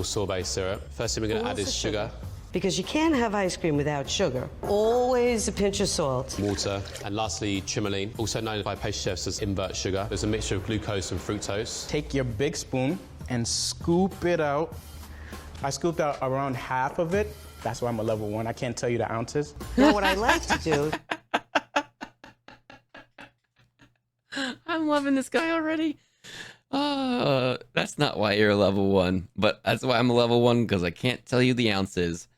Sorbet syrup. First thing we're going to add is sugar. Because you can't have ice cream without sugar. Always a pinch of salt. Water. And lastly, trimoline, also known by pastry chefs as invert sugar. There's a mixture of glucose and fructose. Take your big spoon and scoop it out. I scooped out around half of it. That's why I'm a level 1. I can't tell you the ounces. Now what I like to do... I'm loving this guy already. That's not why you're a level 1, but that's why I'm a level 1, because I can't tell you the ounces.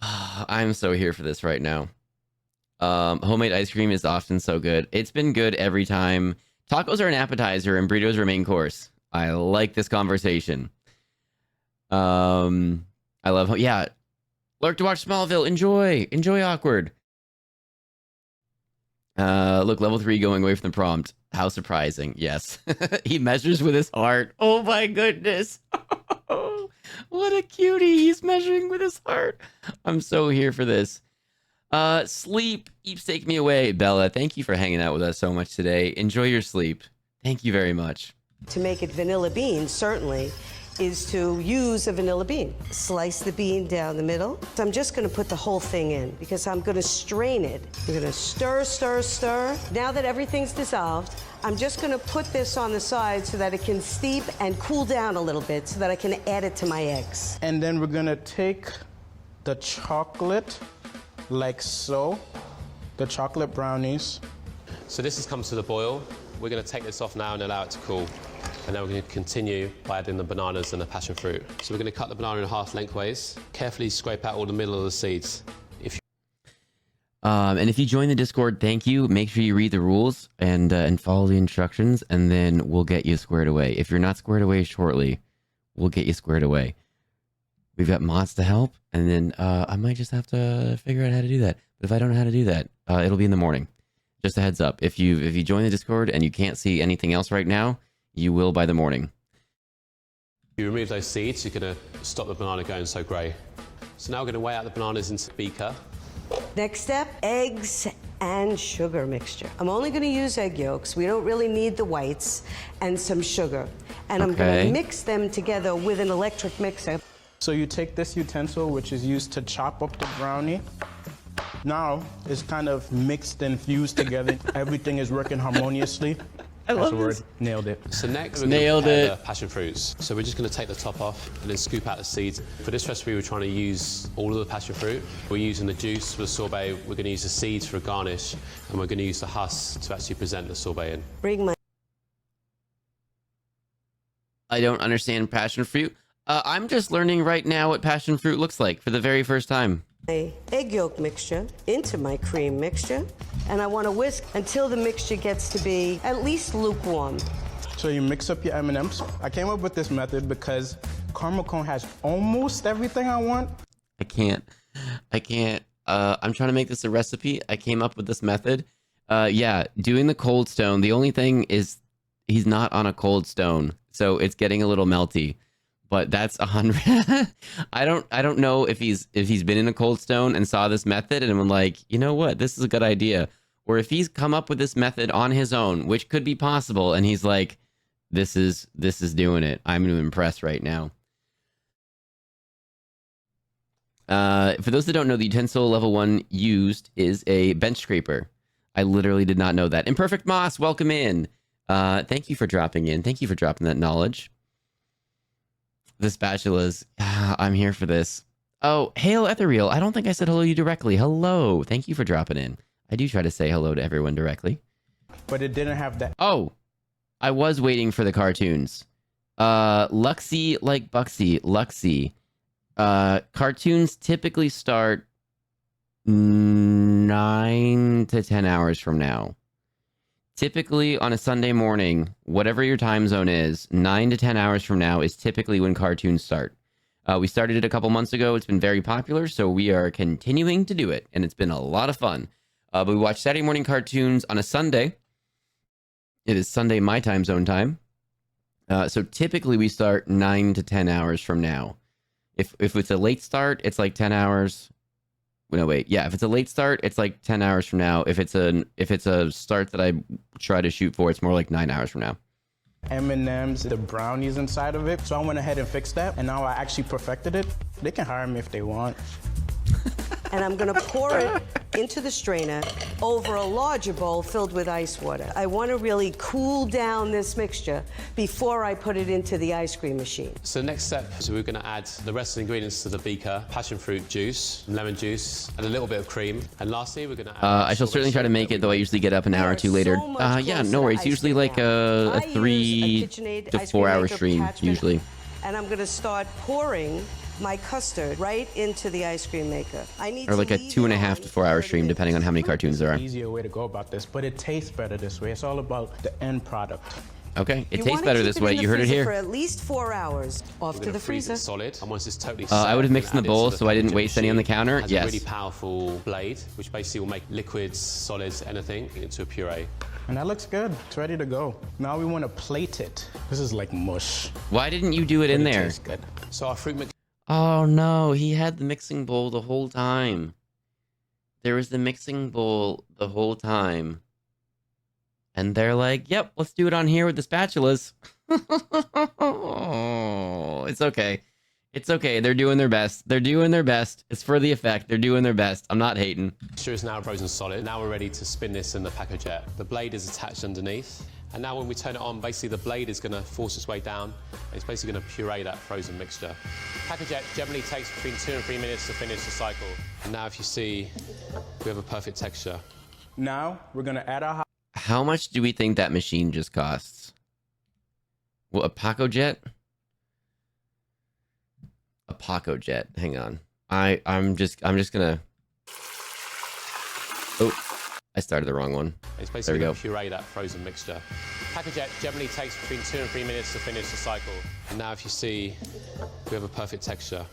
I'm so here for this right now. Homemade ice cream is often so good. It's been good every time. Tacos are an appetizer and burritos are a main course. I like this conversation. I love... Yeah. Lurk to watch Smallville. Enjoy. Enjoy Awkward. Look, level 3 going away from the prompt. How surprising. Yes. He measures with his heart. Oh my goodness. What a cutie. He's measuring with his heart. I'm so here for this. Sleep keeps taking me away. Bella, thank you for hanging out with us so much today. Enjoy your sleep. Thank you very much. To make it vanilla bean, certainly, is to use a vanilla bean. Slice the bean down the middle. So I'm just going to put the whole thing in because I'm going to strain it. I'm going to stir, stir, stir. Now that everything's dissolved, I'm just going to put this on the side so that it can steep and cool down a little bit so that I can add it to my eggs. And then we're going to take the chocolate like so, the chocolate brownies. So this has come to the boil. We're going to take this off now and allow it to cool. And then we're going to continue by adding the bananas and the passion fruit. So we're going to cut the banana in half lengthways. Carefully scrape out all the middle of the seeds. And if you join the Discord, thank you. Make sure you read the rules and follow the instructions, and then we'll get you squared away. If you're not squared away shortly, we'll get you squared away. We've got mods to help, and then I might just have to figure out how to do that. But if I don't know how to do that, it'll be in the morning. Just a heads up. If you join the Discord and you can't see anything else right now, you will by the morning. You remove those seeds, you're going to stop the banana going so grey. So now we're going to weigh out the bananas into the beaker. Next step, eggs and sugar mixture. I'm only going to use egg yolks. We don't really need the whites, and some sugar. And I'm going to mix them together with an electric mixer. So you take this utensil, which is used to chop up the brownie. Now it's kind of mixed and fused together. Everything is working harmoniously. I love this. Nailed it. So next we're going to prepare the passion fruits. So we're just going to take the top off and then scoop out the seeds. For this recipe, we're trying to use all of the passion fruit. We're using the juice for the sorbet. We're going to use the seeds for a garnish, and we're going to use the husk to actually present the sorbet in. Bring my... I don't understand passion fruit. I'm just learning right now what passion fruit looks like for the very first time. My egg yolk mixture into my cream mixture, and I want to whisk until the mixture gets to be at least lukewarm. So you mix up your M&Ms. I came up with this method because caramel cone has almost everything I want. I can't. I'm trying to make this a recipe. I came up with this method. Yeah, doing the cold stone. The only thing is he's not on a cold stone, so it's getting a little melty. But that's 100. I don't know if he's been in a cold stone and saw this method and I'm like, you know what, this is a good idea. Or if he's come up with this method on his own, which could be possible, and he's like, this is doing it. I'm impressed right now. For those that don't know, the utensil level 1 used is a bench scraper. I literally did not know that. Imperfect Moss, welcome in. Thank you for dropping in. Thank you for dropping that knowledge. The spatulas. I'm here for this. Oh, hail Ethereal. I don't think I said hello to you directly. Hello. Thank you for dropping in. I do try to say hello to everyone directly. But it didn't have that. Oh, I was waiting for the cartoons. Luxy like Buxy. Luxy. Cartoons typically start 9 to 10 hours from now. Typically on a Sunday morning, whatever your time zone is, 9 to 10 hours from now is typically when cartoons start. We started it a couple months ago. It's been very popular, so we are continuing to do it, and it's been a lot of fun. But we watch Saturday morning cartoons on a Sunday. It is Sunday my time zone time. So typically we start 9 to 10 hours from now. If it's a late start, it's like 10 hours. No, wait. Yeah, if it's a late start, it's like 10 hours from now. If it's a start that I try to shoot for, it's more like 9 hours from now. M&M's, the brownies inside of it. So I went ahead and fixed that, and now I actually perfected it. They can hire me if they want. And I'm going to pour it into the strainer over a larger bowl filled with ice water. I want to really cool down this mixture before I put it into the ice cream machine. So the next step is we're going to add the rest of the ingredients to the beaker: passion fruit juice, lemon juice, and a little bit of cream. And lastly, we're going to add... I shall certainly try to make it, though I usually get up an hour or two later. Yeah, no worries. Usually like a 3 to 4 hour stream, usually. And I'm going to start pouring my custard right into the ice cream maker. Or like a 2.5 to 4 hour stream, depending on how many cartoons there are. Easier way to go about this, but it tastes better this way. It's all about the end product. Okay, it tastes better this way. You heard it here. For at least 4 hours. Off to the freezer. Solid. And once it's totally I would have mixed in the bowl so I didn't waste any on the counter. It has yes. a really powerful blade, which basically will make liquids, solids, anything into a puree. And that looks good. It's ready to go. Now we want to plate it. This is like mush. Why didn't you do it in there? Tastes good. So our fruit mix. Oh no, he had the mixing bowl the whole time. There was the mixing bowl the whole time. And they're like, yep, let's do it on here with the spatulas. Oh, it's okay. It's okay. They're doing their best. They're doing their best. It's for the effect. They're doing their best. I'm not hating. Mixture is now frozen solid. Now we're ready to spin this in the Paco Jet. The blade is attached underneath. And now when we turn it on, basically the blade is going to force its way down. It's basically going to puree that frozen mixture. Paco Jet generally takes between 2 and 3 minutes to finish the cycle. And now if you see, we have a perfect texture. Now we're going to add our... How much do we think that machine just costs? Well, a Paco Jet? A Paco Jet. Hang on. I'm just gonna... Oh, I started the wrong one. It's basically going to puree that frozen mixture. Paco Jet generally takes between 2 and 3 minutes to finish the cycle. And now if you see, we have a perfect texture.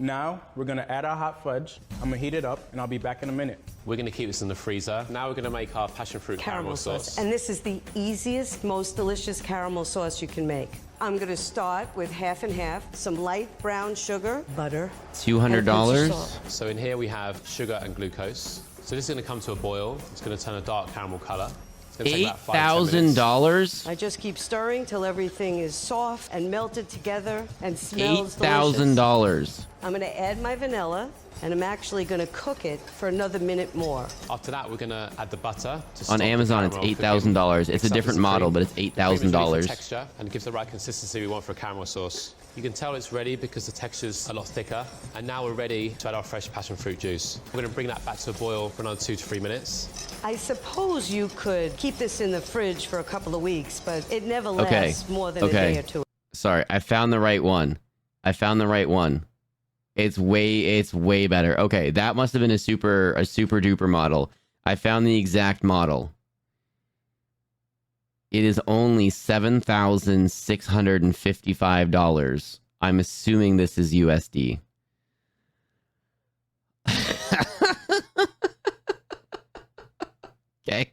Now, we're gonna add our hot fudge. I'm gonna heat it up, and I'll be back in a minute. We're gonna keep this in the freezer. Now we're gonna make our passion fruit caramel sauce. And this is the easiest, most delicious caramel sauce you can make. I'm gonna start with half and half, some light brown sugar, butter. $200. So in here we have sugar and glucose. So this is gonna come to a boil. It's gonna turn a dark caramel color. It's gonna take about 5 to 10 minutes. $8,000? I just keep stirring till everything is soft and melted together and smells delicious. $8,000. I'm gonna add my vanilla, and I'm actually gonna cook it for another minute more. After that, we're gonna add the butter. On Amazon, it's $8,000. It's a different model, but it's $8,000. Texture and gives the right consistency we want for a caramel sauce. You can tell it's ready because the texture's a lot thicker. And now we're ready to add our fresh passion fruit juice. We're gonna bring that back to a boil for another 2 to 3 minutes. I suppose you could keep this in the fridge for a couple of weeks, but it never lasts more than a day or two. Sorry, I found the right one. It's way better. Okay, that must have been a super duper model. I found the exact model. It is only $7,655. I'm assuming this is USD. Okay.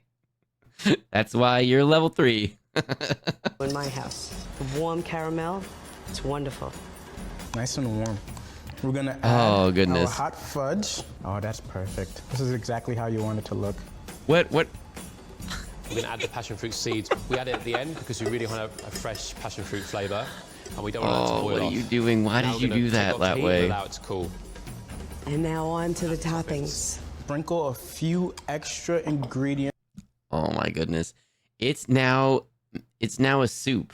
That's why you're level 3. In my house, the warm caramel, it's wonderful. Nice and warm. We're gonna add our hot fudge. Oh, that's perfect. This is exactly how you want it to look. What? We're gonna add the passion fruit seeds. We add it at the end because we really want a fresh passion fruit flavor, and we don't want it to boil what off. are you doing? Why did you do that that way? Allow it to cool. And now on to the toppings. Sprinkle a few extra ingredients. Oh my goodness. It's now a soup.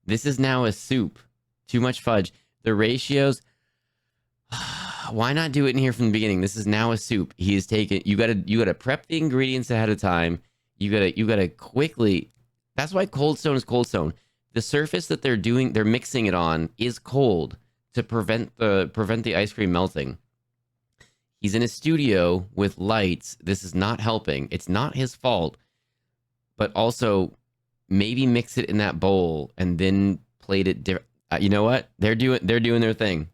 This is now a soup. Too much fudge. The ratios. Why not do it in here from the beginning? This is now a soup. He is taking. You gotta prep the ingredients ahead of time. You gotta quickly. That's why Cold Stone is Cold Stone. The surface that they're mixing it on is cold to prevent the ice cream melting. He's in a studio with lights. This is not helping. It's not his fault. But also, maybe mix it in that bowl and then plate it different. You know what? They're doing their thing.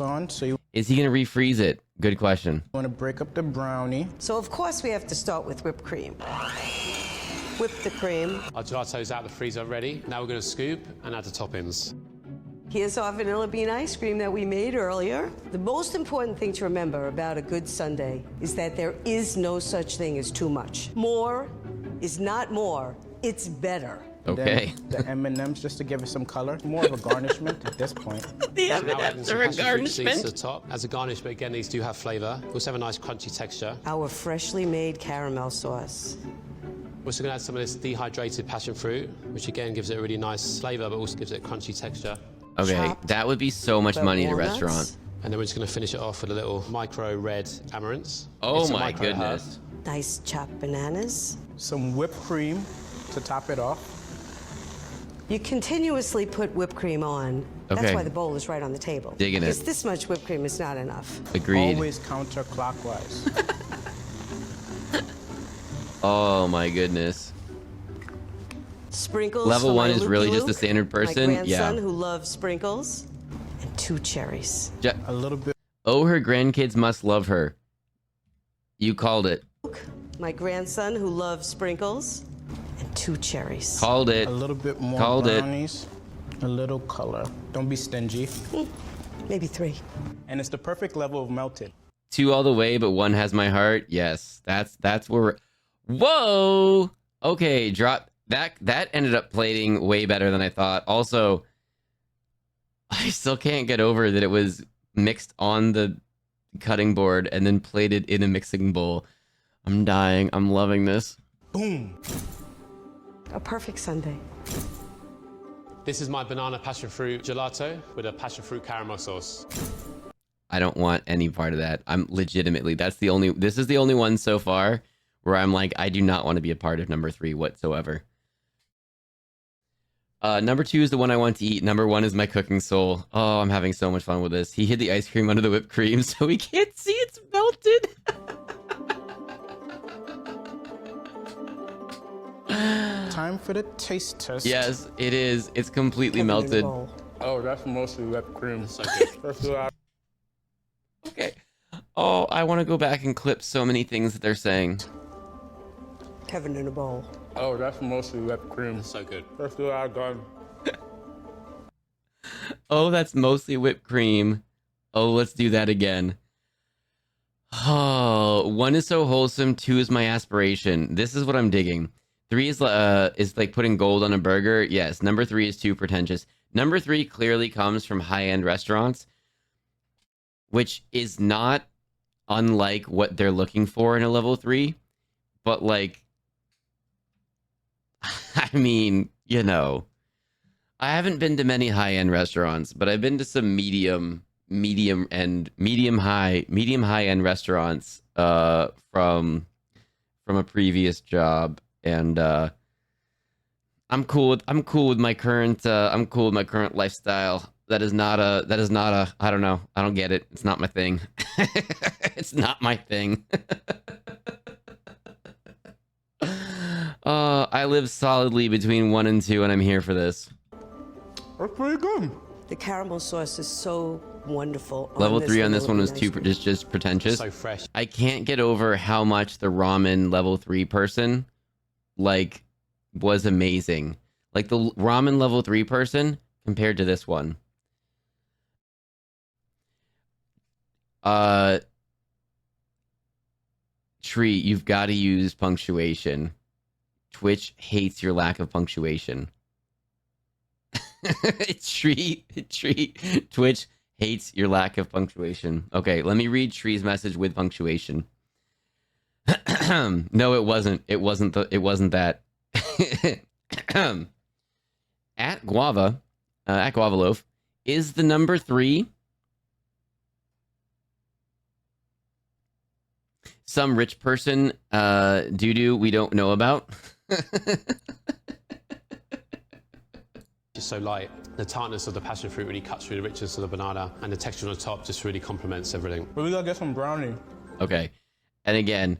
On, so you Is he gonna refreeze it? Good question. want to break up the brownie. So of course we have to start with whipped cream. Whip the cream. Our gelato's out of the freezer ready. Now we're gonna scoop and add the toppings. Here's our vanilla bean ice cream that we made earlier. The most important thing to remember about a good sundae is that there is no such thing as too much. More is not more, it's better. Okay. Then the M&Ms just to give it some color. More of a garnishment at this point. The M&Ms are a garnishment. To the top as a garnish, but again, these do have flavor. We also have a nice crunchy texture. Our freshly made caramel sauce. We're also going to add some of this dehydrated passion fruit, which again gives it a really nice flavor, but also gives it a crunchy texture. Okay, that would be so much money at a walnuts. restaurant. And then we're just going to finish it off with a little micro red amaranth. Oh It's a my micro herb. goodness. Nice chopped bananas. Some whipped cream to top it off. You continuously put whipped cream on. Okay. That's why the bowl is right on the table. Digging it. Because this much whipped cream is not enough. Agreed. Always counterclockwise. Oh my goodness. Sprinkles. Level for 1 my is really just Luke, the standard person. My grandson Yeah. who loves sprinkles. And 2 cherries. A little bit. Oh, her grandkids must love her. You called it. My grandson who loves sprinkles. And 2 cherries. Called it. A little bit more Called brownies. A little color. Don't be stingy. Maybe 3. And it's the perfect level of melted. 2 all the way, but 1 has my heart. Yes, that's where we're... Whoa! Okay, drop... That ended up plating way better than I thought. Also, I still can't get over that it was mixed on the cutting board and then plated in a mixing bowl. I'm dying. I'm loving this. Boom. A perfect sundae. This is my banana passion fruit gelato with a passion fruit caramel sauce. I don't want any part of that. I'm legitimately... This is the only one so far where I'm like, I do not want to be a part of number 3 whatsoever. Number 2 is the one I want to eat. Number 1 is my cooking soul. Oh, I'm having so much fun with this. He hid the ice cream under the whipped cream, so we can't see it's melted. Time for the taste test. Yes, it is. It's completely melted. Oh, that's mostly whipped cream. So good. Okay. Oh, I want to go back and clip so many things that they're saying. Kevin in a bowl. Oh, that's mostly whipped cream. That's so good. Let's do our gun. Oh, that's mostly whipped cream. Oh, let's do that again. Oh, 1 is so wholesome, 2 is my aspiration. This is what I'm digging. 3 is like putting gold on a burger. Yes, number 3 is too pretentious. Number 3 clearly comes from high-end restaurants, which is not unlike what they're looking for in a level 3. But like, I mean, you know, I haven't been to many high-end restaurants, but I've been to some medium high end restaurants from a previous job, and I'm cool with my current lifestyle. That is not a I don't know. I don't get it. It's not my thing. It's not my thing. I live solidly between 1 and 2, and I'm here for this. That's pretty good. The caramel sauce is so wonderful. Level 3 on this one was just pretentious. So fresh. I can't get over how much the ramen level 3 person like was amazing. Like the ramen level 3 person compared to this one. Tree, you've got to use punctuation. Twitch hates your lack of punctuation. Twitch hates your lack of punctuation. Okay, let me read Tree's message with punctuation. No, it wasn't. It wasn't that. At Guavaloaf, is the number 3 some rich person doo-doo we don't know about? Just so light. The tartness of the passion fruit really cuts through the richness of the banana, and the texture on the top just really complements everything. But we gotta get some brownie. Okay. And again,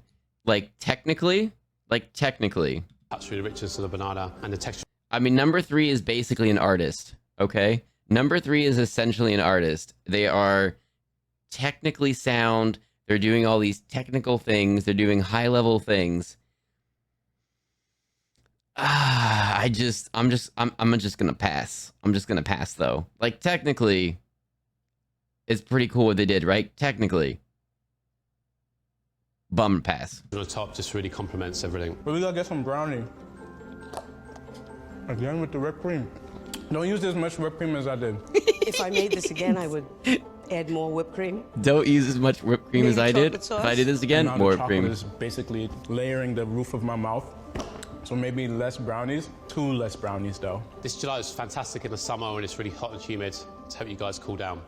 technically cuts through the richness of the banana and the texture. I mean, number 3 is basically an artist. Okay. Number 3 is essentially an artist. They are technically sound. They're doing all these technical things. They're doing high level things. I'm just gonna pass. I'm just gonna pass though. Like technically, it's pretty cool what they did, right? Technically. Bum pass. On the top just really complements everything. But we gotta get some brownie. Again with the whipped cream. Don't use as much whipped cream as I did. If I made this again, I would add more whipped cream. Don't use as much whipped cream as I did. chocolate sauce? If I did this again, Now more the whipped cream. chocolate is basically layering the roof of my mouth. So maybe less brownies, 2 less brownies though. This gelato is fantastic in the summer when it's really hot and humid to help you guys cool down.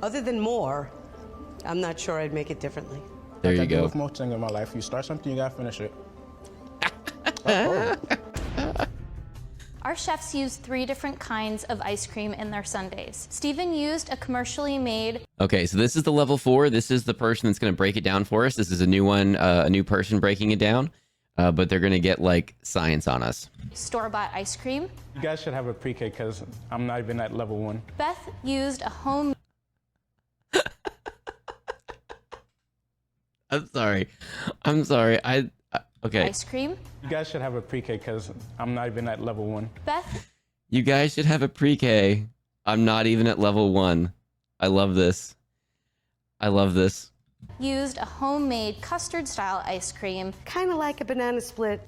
Other than more, I'm not sure I'd make it differently. There Like you I do go. with most things in my life, you start something, you gotta finish it. Our chefs used 3 different kinds of ice cream in their sundaes. Steven used a commercially made... Okay, so this is the level 4. This is the person that's going to break it down for us. This is a new one, a new person breaking it down. But they're going to get, science on us. store-bought ice cream. You guys should have a pre-K because I'm not even at level 1. Beth used a home... I'm sorry. Okay. ice cream. You guys should have a pre-K because I'm not even at level 1. Beth You guys should have a pre-K. I'm not even at level 1. I love this. used a homemade custard-style ice cream. Kind of like a banana split,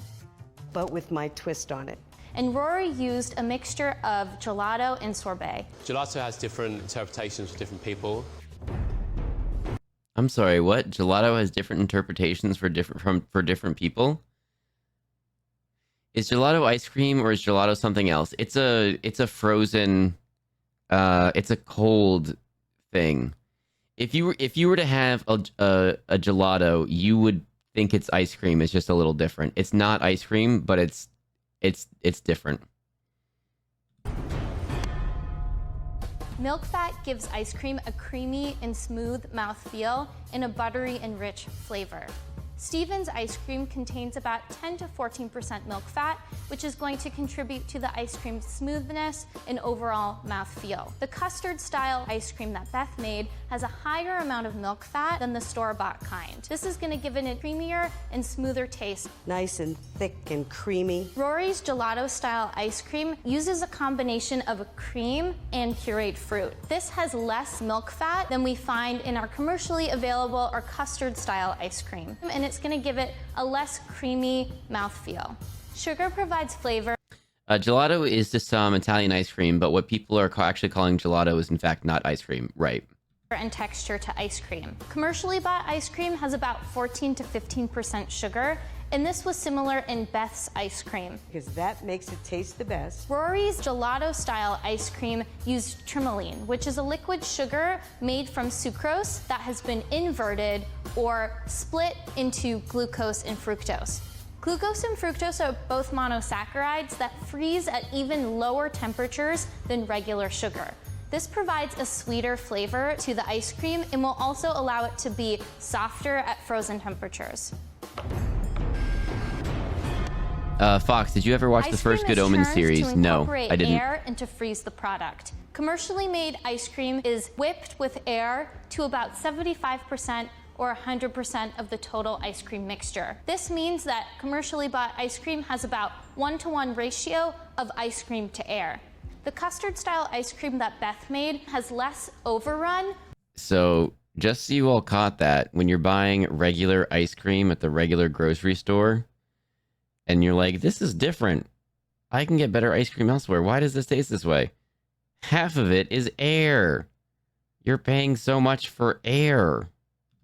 but with my twist on it. And Rory used a mixture of gelato and sorbet. Gelato has different interpretations for different people. I'm sorry, what? Gelato has different interpretations for different people? Is gelato ice cream or is gelato something else? It's a frozen it's a cold thing. If you were to have a gelato, you would think it's ice cream. It's just a little different. It's not ice cream, but it's different. Milk fat gives ice cream a creamy and smooth mouthfeel and a buttery and rich flavor. Steven's ice cream contains about 10 to 14% milk fat, which is going to contribute to the ice cream's smoothness and overall mouthfeel. The custard-style ice cream that Beth made has a higher amount of milk fat than the store-bought kind. This is going to give it a creamier and smoother taste. Nice and thick and creamy. Rory's gelato-style ice cream uses a combination of a cream and pureed fruit. This has less milk fat than we find in our commercially available or custard-style ice cream, and it's going to give it a less creamy mouthfeel. Sugar provides flavor. Gelato is just some Italian ice cream, but what people are actually calling gelato is in fact not ice cream, right? And texture to ice cream. Commercially bought ice cream has about 14 to 15% sugar, and this was similar in Beth's ice cream. Because that makes it taste the best. Rory's gelato-style ice cream used trimoline, which is a liquid sugar made from sucrose that has been inverted or split into glucose and fructose. Glucose and fructose are both monosaccharides that freeze at even lower temperatures than regular sugar. This provides a sweeter flavor to the ice cream and will also allow it to be softer at frozen temperatures. Fox, did you ever watch the first Good Omens series? No, I didn't. Air and to freeze the product. Commercially made ice cream is whipped with air to about 75% or 100% of the total ice cream mixture. This means that commercially bought ice cream has about 1-to-1 ratio of ice cream to air. The custard-style ice cream that Beth made has less overrun. So, just so you all caught that, when you're buying regular ice cream at the regular grocery store, and you're like, this is different. I can get better ice cream elsewhere. Why does this taste this way? Half of it is air. You're paying so much for air.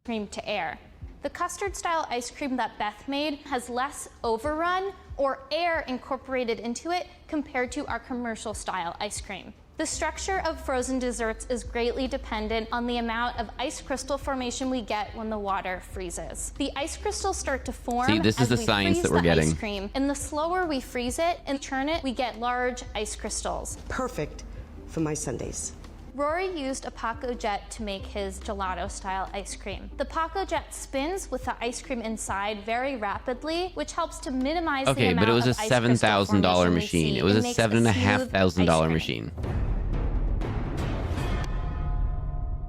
Cream to air. The custard-style ice cream that Beth made has less overrun or air incorporated into it compared to our commercial-style ice cream. The structure of frozen desserts is greatly dependent on the amount of ice crystal formation we get when the water freezes. The ice crystals start to form. See, this is the science that we're getting. Ice cream, and the slower we freeze it and churn it, we get large ice crystals. Perfect for my sundaes. Rory used a Paco Jet to make his gelato-style ice cream. The Paco Jet spins with the ice cream inside very rapidly, which helps to minimize the amount of Okay, but it was a ice crystal $7,000 formation we machine. see It was a and makes a smooth $7,500 machine.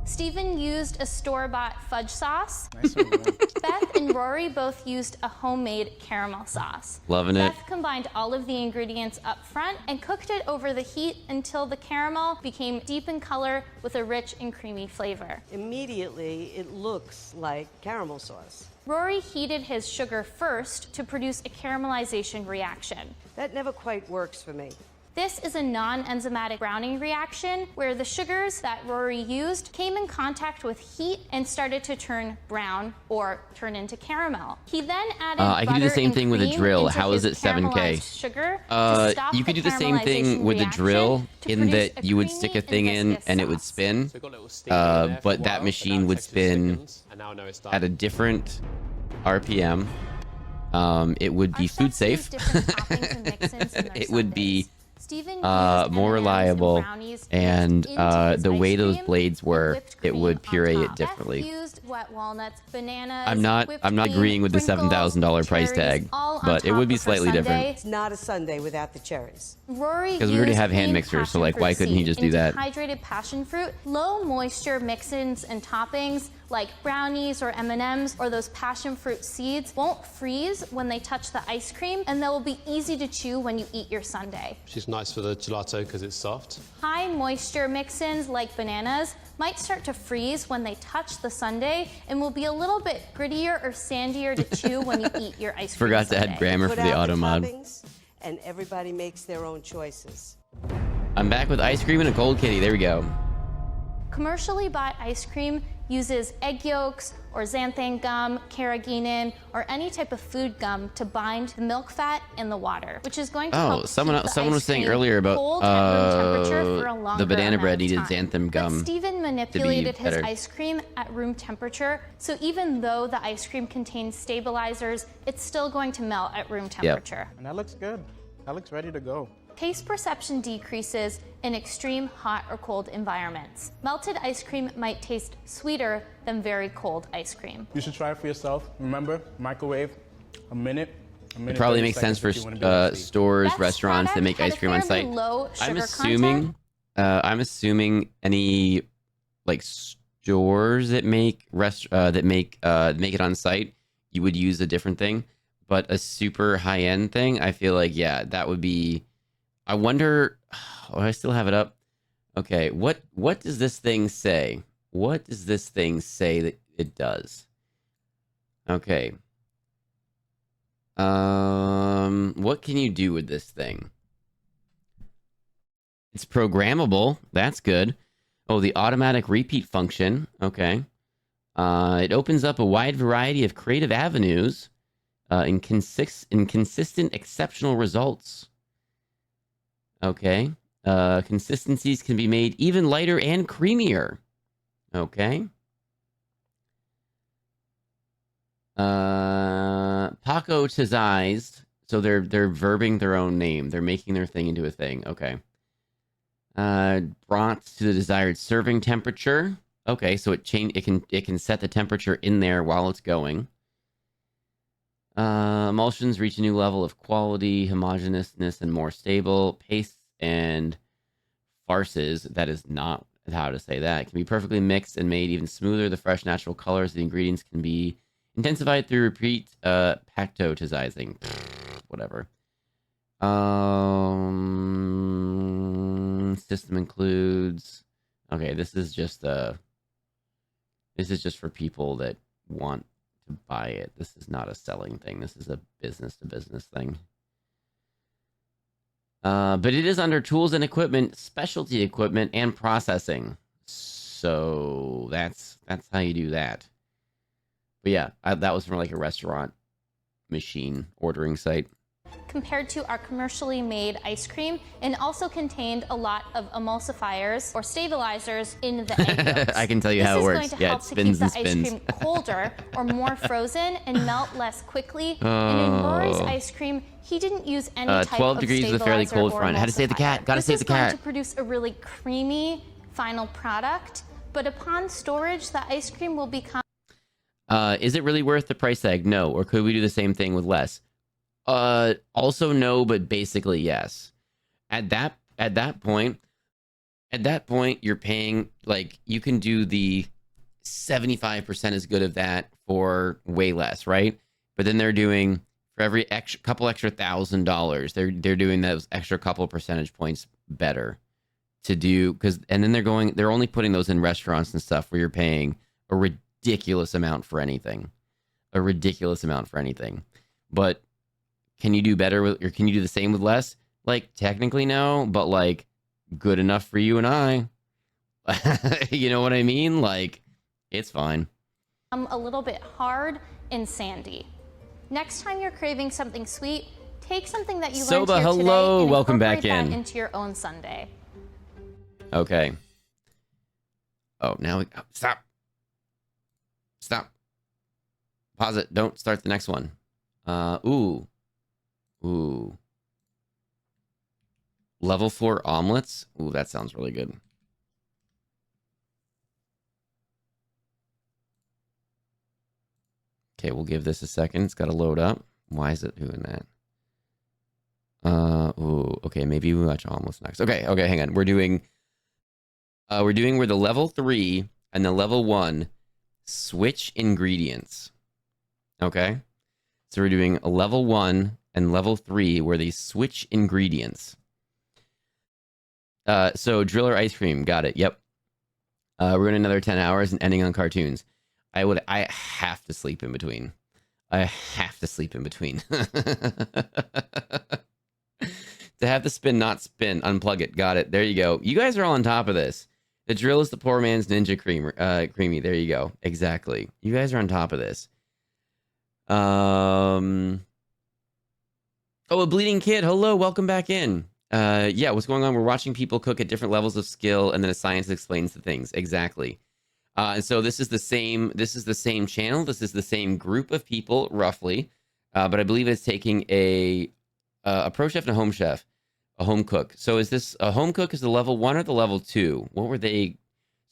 Steven used a store-bought fudge sauce. Beth and Rory both used a homemade caramel sauce. Loving it. Beth combined all of the ingredients up front and cooked it over the heat until the caramel became deep in color with a rich and creamy flavor. Immediately, it looks like caramel sauce. Rory heated his sugar first to produce a caramelization reaction. That never quite works for me. This is a non-enzymatic browning reaction where the sugars that Rory used came in contact with heat and started to turn brown or turn into caramel. He then added I could do the same thing with a drill. How is it 7K? Sugar you could do the same thing with a drill in that you would stick a thing in and it would spin, but that machine would spin at a different RPM. It would be food safe. It would be more reliable, and the way those blades were, it would puree it differently. Used wet walnuts, bananas, I'm not agreeing with the $7,000 price tag, but it would be slightly different. It's not a sundae without the cherries. Because we already have hand mixers, so like, why couldn't he just do that? Dehydrated passion fruit, low moisture mix-ins and toppings like brownies or M&Ms or those passion fruit seeds won't freeze when they touch the ice cream, and they will be easy to chew when you eat your sundae. She's nice for the gelato because it's soft. High moisture mix-ins like bananas might start to freeze when they touch the sundae and will be a little bit grittier or sandier to chew when you eat your ice cream. Forgot to add grammar for the auto mod. And everybody makes their own choices. I'm back with ice cream and a cold kitty. There we go. Commercially bought ice cream uses egg yolks or xanthan gum, carrageenan, or any type of food gum to bind the milk fat in the water, which is going to help someone was saying earlier about the banana bread needed xanthan gum. But Steven manipulated his ice cream at room temperature, so even though the ice cream contains stabilizers, it's still going to melt at room temperature. And that looks good. That looks ready to go. Taste perception decreases in extreme hot or cold environments. Melted ice cream might taste sweeter than very cold ice cream. You should try it for yourself. Remember, microwave, a minute. It probably makes sense for stores, restaurants that make ice cream on site. I'm assuming any like stores that make make it on site, you would use a different thing. But a super high end thing, I feel like that would be. I wonder. Oh, I still have it up. Okay, what does this thing say? What does this thing say that it does? Okay. What can you do with this thing? It's programmable. That's good. Oh, the automatic repeat function. Okay. It opens up a wide variety of creative avenues in consistent, exceptional results. Okay. Consistencies can be made even lighter and creamier. Okay. Pacotized. So they're verbing their own name. They're making their thing into a thing. Okay. Brought to the desired serving temperature. Okay, so it can set the temperature in there while it's going. Emulsions reach a new level of quality, homogeneousness, and more stable. Pastes and farces, that is not how to say that, can be perfectly mixed and made even smoother. The fresh natural colors of the ingredients can be intensified through repeat pacotizing. Whatever. System includes. Okay, this is just for people that want to buy it. This is not a selling thing. This is a business to business thing. But it is under tools and equipment, specialty equipment, and processing. So that's how you do that. But yeah, that was from like a restaurant machine ordering site. Compared to our commercially made ice cream, and also contained a lot of emulsifiers or stabilizers in the egg yolks. I can tell you how it works. This is going to help to keep the ice cream colder or more frozen and melt less quickly. And in Rory's ice cream, he didn't use any type 12 of degrees with a fairly cold front. How to save the cat? Gotta save the cat. This is going to produce a really creamy final product, but upon storage, the ice cream will become. Is it really worth the price tag? No. Or could we do the same thing with less? Also no, but basically yes. At that point, you're paying, like, you can do the 75% as good of that for way less, right? But then they're doing, for every couple extra $1,000, they're doing those extra couple percentage points better to do, and then they're only putting those in restaurants and stuff where you're paying a ridiculous amount for anything. But can you do better with, or can you do the same with less? Like, technically no, but like, good enough for you and I. You know what I mean? Like, it's fine. A little bit hard and sandy. Next time you're craving something sweet, take something that you learned here hello, today and welcome back incorporate in. that into your own sundae. Okay. Oh, now stop. Pause it. Don't start the next one. Ooh. Level 4 omelets. Ooh, that sounds really good. Okay, we'll give this a second. It's got to load up. Why is it doing that? Ooh, okay, maybe we watch omelets next. Okay, hang on. We're doing where the level 3 and the level 1 switch ingredients. Okay? So we're doing a level 1 and level 3 where they switch ingredients. So Driller ice cream, got it. Yep. We're going another 10 hours and ending on cartoons. I have to sleep in between. To have the spin not spin, unplug it. Got it. There you go. You guys are all on top of this. The drill is the poor man's ninja creamy. There you go. Exactly. You guys are on top of this. Oh, a bleeding kid. Hello, welcome back in. Yeah, what's going on? We're watching people cook at different levels of skill, and then a science explains the things. Exactly. And so this is the same channel. This is the same group of people, roughly. But I believe it's taking a pro chef and a home chef. A home cook. So is this a home cook is the level 1 or the level 2? What were they?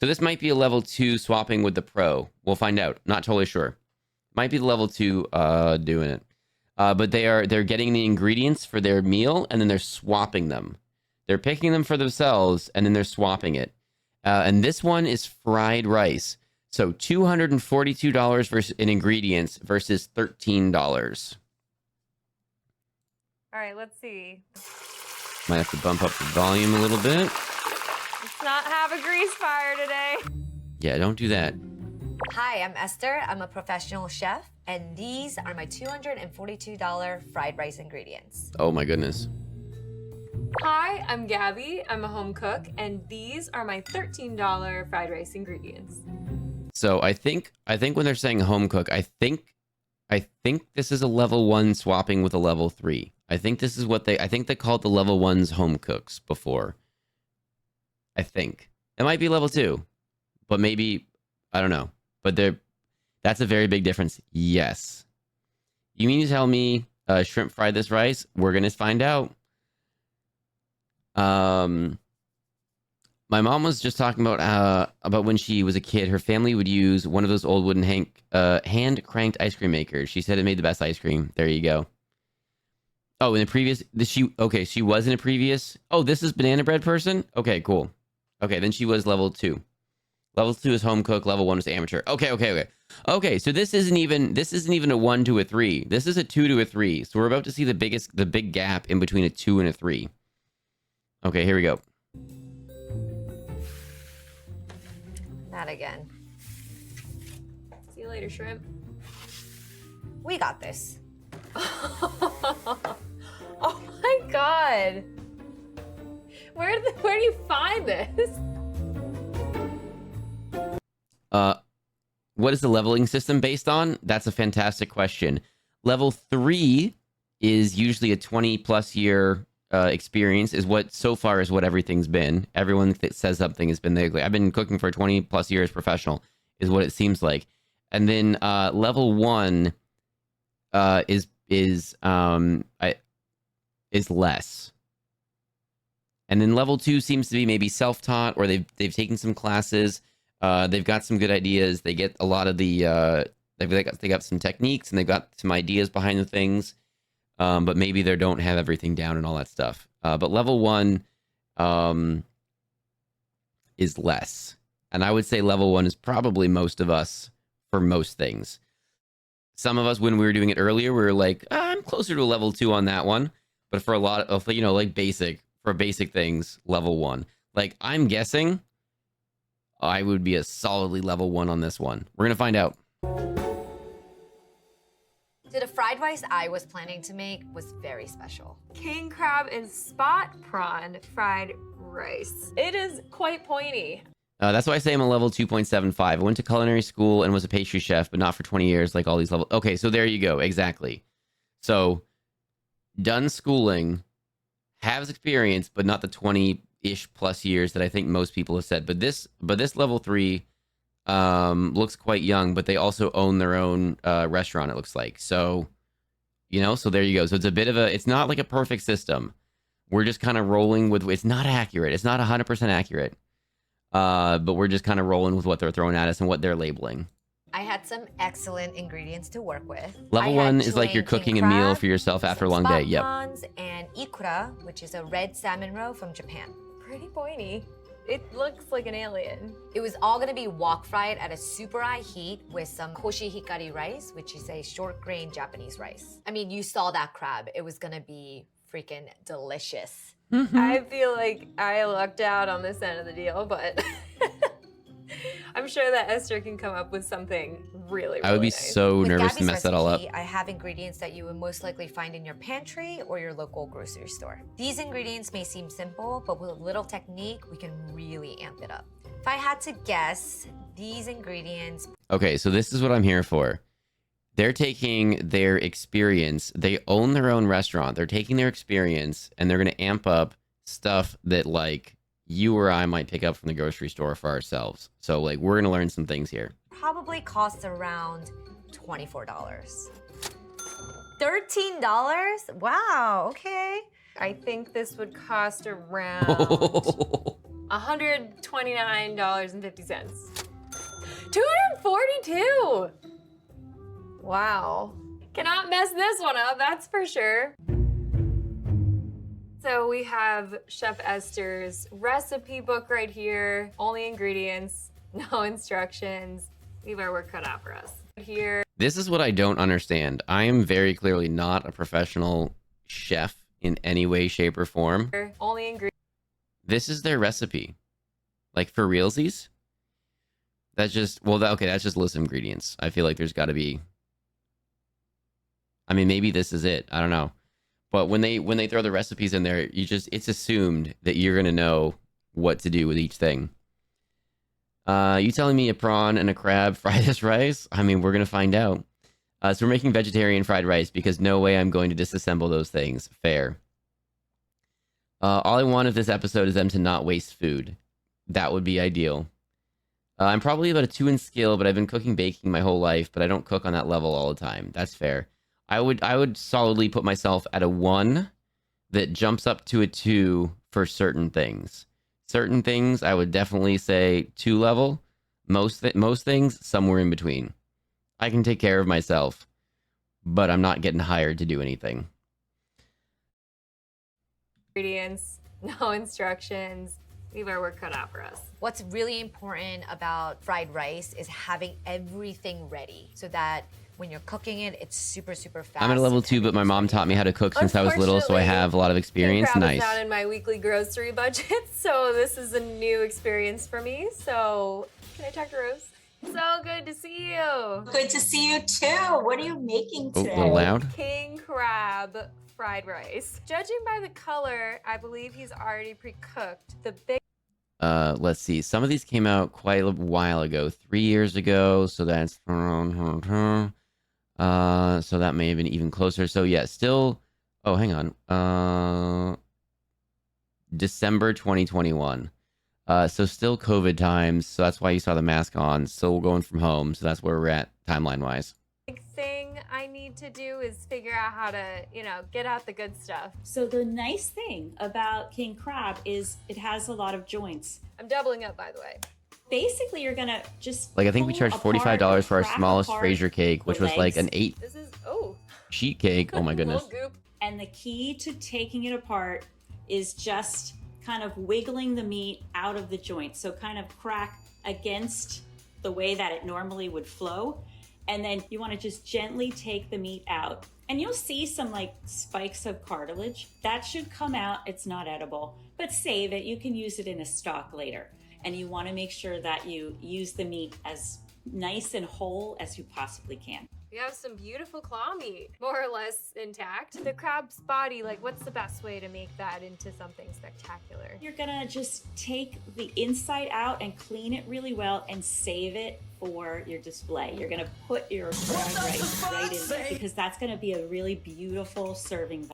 So this might be a level 2 swapping with the pro. We'll find out. Not totally sure. Might be the level 2 doing it. But they're getting the ingredients for their meal and then they're swapping them. They're picking them for themselves and then they're swapping it. And this one is fried rice. So $242 in ingredients versus $13. All right, let's see. Might have to bump up the volume a little bit. Let's not have a grease fire today. Yeah, don't do that. Hi, I'm Esther. I'm a professional chef, and these are my $242 fried rice ingredients. Oh my goodness. Hi, I'm Gabby. I'm a home cook, and these are my $13 fried rice ingredients. So I think when they're saying home cook, I think this is a level 1 swapping with a level 3. I think this is what I think they called the level 1s home cooks before. I think. It might be level 2, but maybe, I don't know. But that's a very big difference. Yes. You mean to tell me shrimp fried this rice? We're going to find out. My mom was just talking about when she was a kid, her family would use one of those old wooden hand-cranked ice cream makers. She said it made the best ice cream. There you go. Oh, in the previous, she was in a previous. Oh, this is banana bread person? Okay, cool. Okay, then she was level 2. Level 2 is home cook, level 1 is amateur. Okay, so this isn't even a 1 to a 3. This is a 2 to a 3. So we're about to see the big gap in between a 2 and a 3. Okay, here we go. Not again. See you later, shrimp. We got this. Oh my god. Where do you find this? What is the leveling system based on? That's a fantastic question. Level 3 is usually a 20+ year experience, is what so far is what everything's been. Everyone that says something has been there. I've been cooking for 20+ years professional, is what it seems like. And then level 1 is less. And then level 2 seems to be maybe self-taught, or they've taken some classes. They've got some good ideas. They get a lot of the they got some techniques and they've got some ideas behind the things. But maybe they don't have everything down and all that stuff. But level 1 is less. And I would say level 1 is probably most of us for most things. Some of us, when we were doing it earlier, we were like, I'm closer to a level 2 on that one. But for a lot of, like basic things, level 1. Like, I'm guessing I would be a solidly level 1 on this one. We're going to find out. So the fried rice I was planning to make was very special. King crab and spot prawn fried rice. It is quite pointy. That's why I say I'm a level 2.75. I went to culinary school and was a pastry chef, but not for 20 years like all these levels. Okay, so there you go. Exactly. So, done schooling, has experience, but not the 20-ish plus years that I think most people have said. But this level 3 looks quite young, but they also own their own restaurant, it looks like. So, so there you go. So it's a bit of it's not like a perfect system. We're just kind of rolling with, it's not accurate. It's not 100% accurate. But we're just kind of rolling with what they're throwing at us and what they're labeling. I had some excellent ingredients to work with. Level 1 is like you're cooking a meal for yourself after a long day. Yep. Prawns and ikura, which is a red salmon roe from Japan. Pretty pointy. It looks like an alien. It was all gonna be wok fried at a super high heat with some koshihikari rice, which is a short grain Japanese rice. I mean, you saw that crab. It was gonna be freaking delicious. I feel like I lucked out on this end of the deal, but I'm sure that Esther can come up with something really I would be nice. so With nervous Gabby's to mess that all up. recipe, I have ingredients that you would most likely find in your pantry or your local grocery store. These ingredients may seem simple, but with a little technique, we can really amp it up. If I had to guess, these ingredients... Okay, so this is what I'm here for. They're taking their experience. They own their own restaurant. They're taking their experience and they're going to amp up stuff that like you or I might pick up from the grocery store for ourselves. So like we're going to learn some things here. probably costs around $24. $13? Wow, okay. I think this would cost around $129.50. $242! Wow. Cannot mess this one up, that's for sure. So we have Chef Esther's recipe book right here. Only ingredients, no instructions. We have our work cut out for us. Here. This is what I don't understand. I am very clearly not a professional chef in any way, shape, or form. Only ingredients. This is their recipe. Like, for realsies? That's just, well, okay, that's just list of ingredients. I feel like there's got to be... I mean, maybe this is it. I don't know. But when they throw the recipes in there, it's assumed that you're going to know what to do with each thing. You telling me a prawn and a crab fry this rice? I mean, we're going to find out. So we're making vegetarian fried rice because no way I'm going to disassemble those things. Fair. All I want of this episode is them to not waste food. That would be ideal. I'm probably about a 2 in skill, but I've been cooking baking my whole life, but I don't cook on that level all the time. That's fair. I would solidly put myself at a 1 that jumps up to a 2 for certain things. Certain things I would definitely say 2 level. Most things somewhere in between. I can take care of myself, but I'm not getting hired to do anything. Ingredients, no instructions. We have our work cut out for us. What's really important about fried rice is having everything ready so that when you're cooking it, it's super, super fast. I'm at a level 2, but my mom taught me how to cook since I was little, so I have a lot of experience. Crab Nice. is not in my weekly grocery budget, so this is a new experience for me. So, can I talk to Rose? So good to see you. Good to see you too. What are you making Oh, a today? little loud. King crab fried rice. Judging by the color, I believe he's already pre-cooked. The big Let's see. Some of these came out quite a while ago, 3 years ago. So that's so that may have been even closer. So yeah, still. Oh, hang on. December 2021. So still COVID times. So that's why you saw the mask on. Still going from home. So that's where we're at timeline wise. big thing I need to do is figure out how to, get out the good stuff. So the nice thing about king crab is it has a lot of joints. I'm doubling up, by the way. Basically, you're gonna just Like, I think we charged $45 for our smallest Fraser cake, which was like an 8 This is sheet cake. Oh my goodness. And the key to taking it apart is just kind of wiggling the meat out of the joint. So kind of crack against the way that it normally would flow. And then you want to just gently take the meat out. And you'll see some like spikes of cartilage. That should come out. It's not edible, but save it. You can use it in a stock later. And you want to make sure that you use the meat as nice and whole as you possibly can. We have some beautiful claw meat, more or less intact. The crab's body, what's the best way to make that into something spectacular? You're gonna just take the inside out and clean it really well and save it for your display. You're gonna put your fried rice right in there because that's gonna be a really beautiful serving.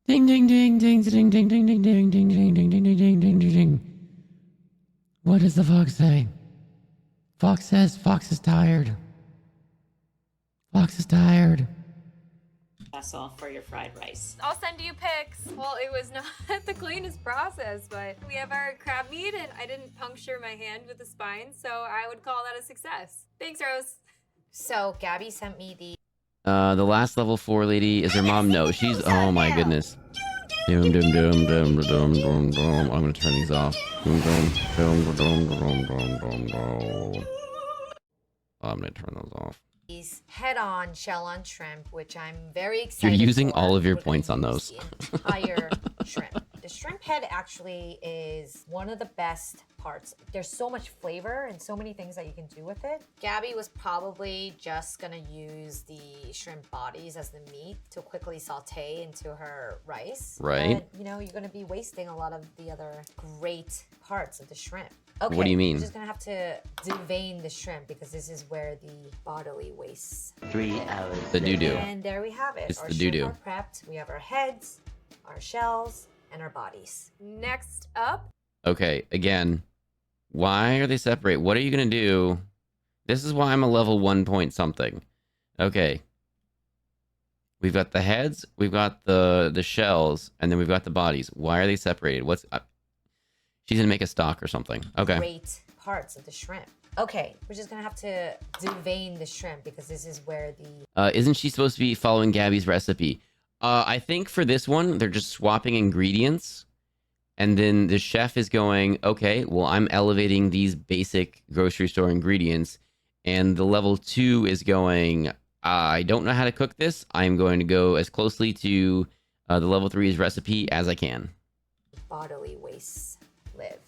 Ding ding ding ding ding ding ding ding ding ding ding ding ding ding ding ding ding. What does the fox say? Fox says Fox is tired. Fox is tired. That's all for your fried rice. I'll send you pics. Well, it was not the cleanest process, but we have our crab meat and I didn't puncture my hand with the spine, so I would call that a success. Thanks, Rose. So Gabby sent me the The last level 4 lady is her mom. No, she's, oh my goodness. Doom doom doom doom doom doom doom. I'm gonna turn these off. Doom doom doom doom doom doom doom doom. I'm gonna turn those off. these head-on shell-on shrimp, which I'm very excited. You're using for. all of your We're points on gonna those. use the entire shrimp. The shrimp head actually is one of the best parts. There's so much flavor and so many things that you can do with it. Gabby was probably just gonna use the shrimp bodies as the meat to quickly saute into her rice. Right. But, you're gonna be wasting a lot of the other great parts of the shrimp. Okay, What do you mean? You're just gonna have to devein the shrimp because this is where the bodily wastes. 3 hours. The doo-doo. And there we have it. It's Our the shrimp doo-doo. are prepped. We have our heads, our shells, and our bodies. Next up. Okay, again, why are they separate? What are you going to do? This is why I'm a level 1 point something. Okay. We've got the heads, we've got the shells, and then we've got the bodies. Why are they separated? What's she's gonna make a stock or something. Okay. Great parts of the shrimp. Okay, we're just gonna have to devein the shrimp because this is where the... Isn't she supposed to be following Gabby's recipe? I think for this one, they're just swapping ingredients. And then the chef is going, okay, well, I'm elevating these basic grocery store ingredients. And the level 2 is going, I don't know how to cook this. I'm going to go as closely to the level 3's recipe as I can. bodily wastes live.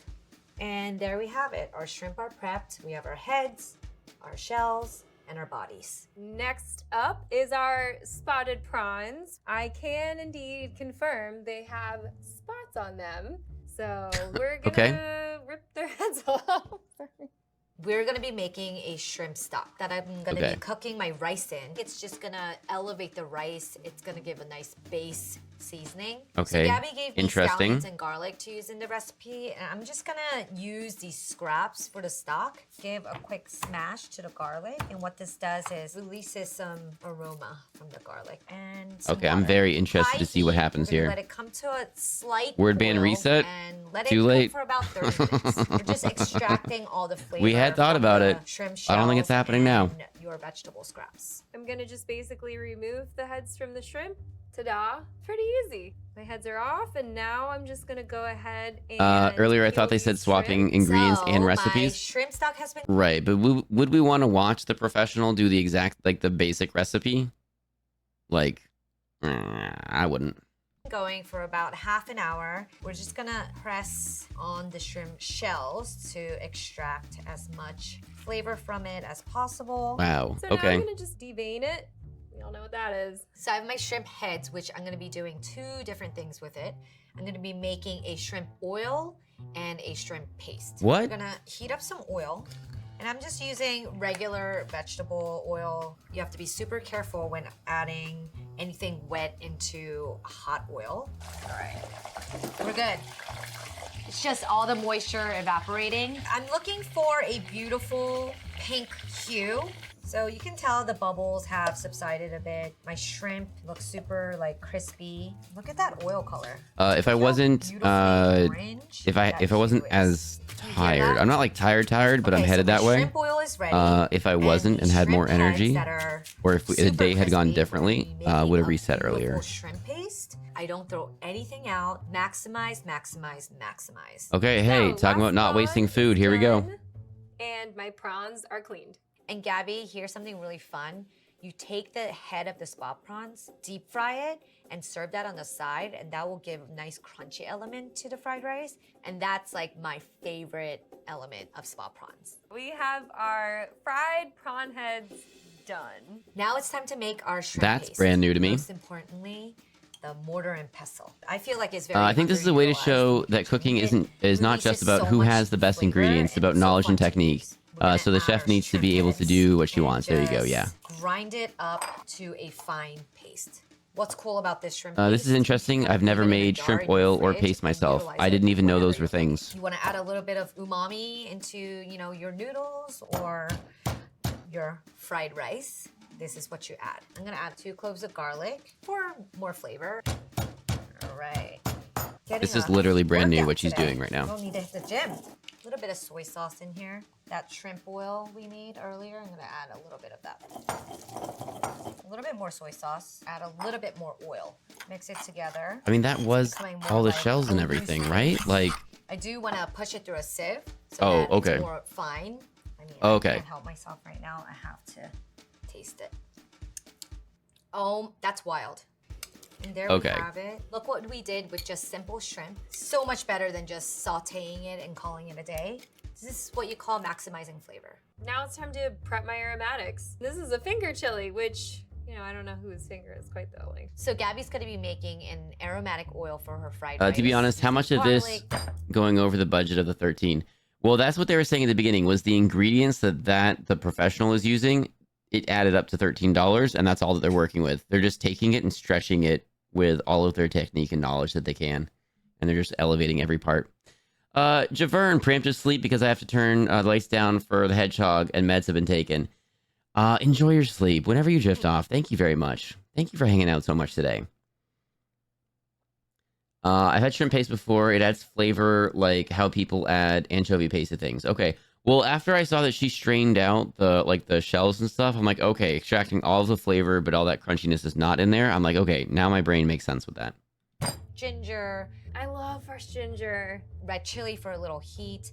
And there we have it. Our shrimp are prepped. We have our heads, our shells, and our bodies. Next up is our spotted prawns. I can indeed confirm they have spots on them. So we're gonna rip their heads off. We're gonna be making a shrimp stock that I'm gonna be cooking my rice in. It's just gonna elevate the rice. It's gonna give a nice base seasoning. Okay, so Gabby gave me interesting. scallions and garlic to use in the recipe, and I'm just gonna use these scraps for the stock. Give a quick smash to the garlic, and what this does is releases some aroma from the garlic. And Okay, I'm very interested to see what happens here. let it come to a slight Word band boil reset. and let it Too cook late. for about 30 minutes. We're just extracting all the flavor. We had thought from about the it. Shrimp I don't think it's shells happening now. and your vegetable scraps. I'm gonna just basically remove the heads from the shrimp. Ta-da! Pretty easy. My heads are off, and now I'm just gonna go ahead and Earlier, I thought they said swapping ingredients and My recipes. shrimp stock has been Right, but would we want to watch the professional do the exact, like the basic recipe? Like, I wouldn't. going for about half an hour. We're just gonna press on the shrimp shells to extract as much flavor from it as possible. Wow, So now okay. I'm gonna just devein it. We all know what that is. So I have my shrimp heads, which I'm gonna be doing two different things with it. I'm gonna be making a shrimp oil and a shrimp paste. What? We're gonna heat up some oil, and I'm just using regular vegetable oil. You have to be super careful when adding anything wet into hot oil. All right, we're good. It's just all the moisture evaporating. I'm looking for a beautiful pink hue. So you can tell the bubbles have subsided a bit. My shrimp looks super like crispy. Look at that oil color. If I wasn't, if I wasn't as tired, I'm not like tired, but I'm headed that way. Shrimp oil is ready. If I wasn't and had more energy, or if the day had gone differently, would have reset earlier. Shrimp paste. I don't throw anything out. Maximize, maximize, maximize. Okay, hey, talking about not wasting food. Here we go. And my prawns are cleaned. And Gabby, here's something really fun. You take the head of the spot prawns, deep fry it, and serve that on the side, and that will give a nice crunchy element to the fried rice. And that's like my favorite element of spot prawns. We have our fried prawn heads done. Now it's time to make our shrimp That's paste. brand new to me. Most importantly, the mortar and pestle. I feel like it's very I think this is a way to show that cooking is not just about who has the best ingredients, it's about knowledge and technique. So the chef needs to be able to do what she wants. There you go, yeah. Grind it up to a fine paste. What's cool about this shrimp This is interesting. I've never made shrimp oil or paste myself. I didn't even know those were things. You want to add a little bit of umami into, your noodles or your fried rice. This is what you add. I'm gonna add 2 cloves of garlic for more flavor. All right. This is literally brand new what she's doing right now. Don't need to hit the gym. A little bit of soy sauce in here. That shrimp oil we made earlier, I'm gonna add a little bit of that. A little bit more soy sauce. Add a little bit more oil. Mix it together. I mean, that was Becoming more all the like shells and everything, right? Like, I do want to push it through a sieve so Oh, that okay. it's more fine. I mean, Okay. I can't help myself right now. I have to taste it. Oh, that's wild. And there Okay. we have it. Look what we did with just simple shrimp. So much better than just sauteing it and calling it a day. This is what you call maximizing flavor. Now it's time to prep my aromatics. This is a finger chili, which, I don't know whose finger is quite the length. So Gabby's gonna be making an aromatic oil for her fried rice. to be honest, how much of this going over the budget of the 13? Well, that's what they were saying at the beginning was the ingredients that the professional is using. It added up to $13, and that's all that they're working with. They're just taking it and stretching it with all of their technique and knowledge that they can, and they're just elevating every part. Javern, preemptive sleep because I have to turn the lights down for the hedgehog, and meds have been taken. Enjoy your sleep whenever you drift off. Thank you very much. Thank you for hanging out so much today. I've had shrimp paste before. It adds flavor like how people add anchovy paste to things. Okay. Well, after I saw that she strained out the shells and stuff, I'm like, okay, extracting all of the flavor, but all that crunchiness is not in there. I'm like, okay, now my brain makes sense with that. Ginger. I love fresh ginger. Red chili for a little heat.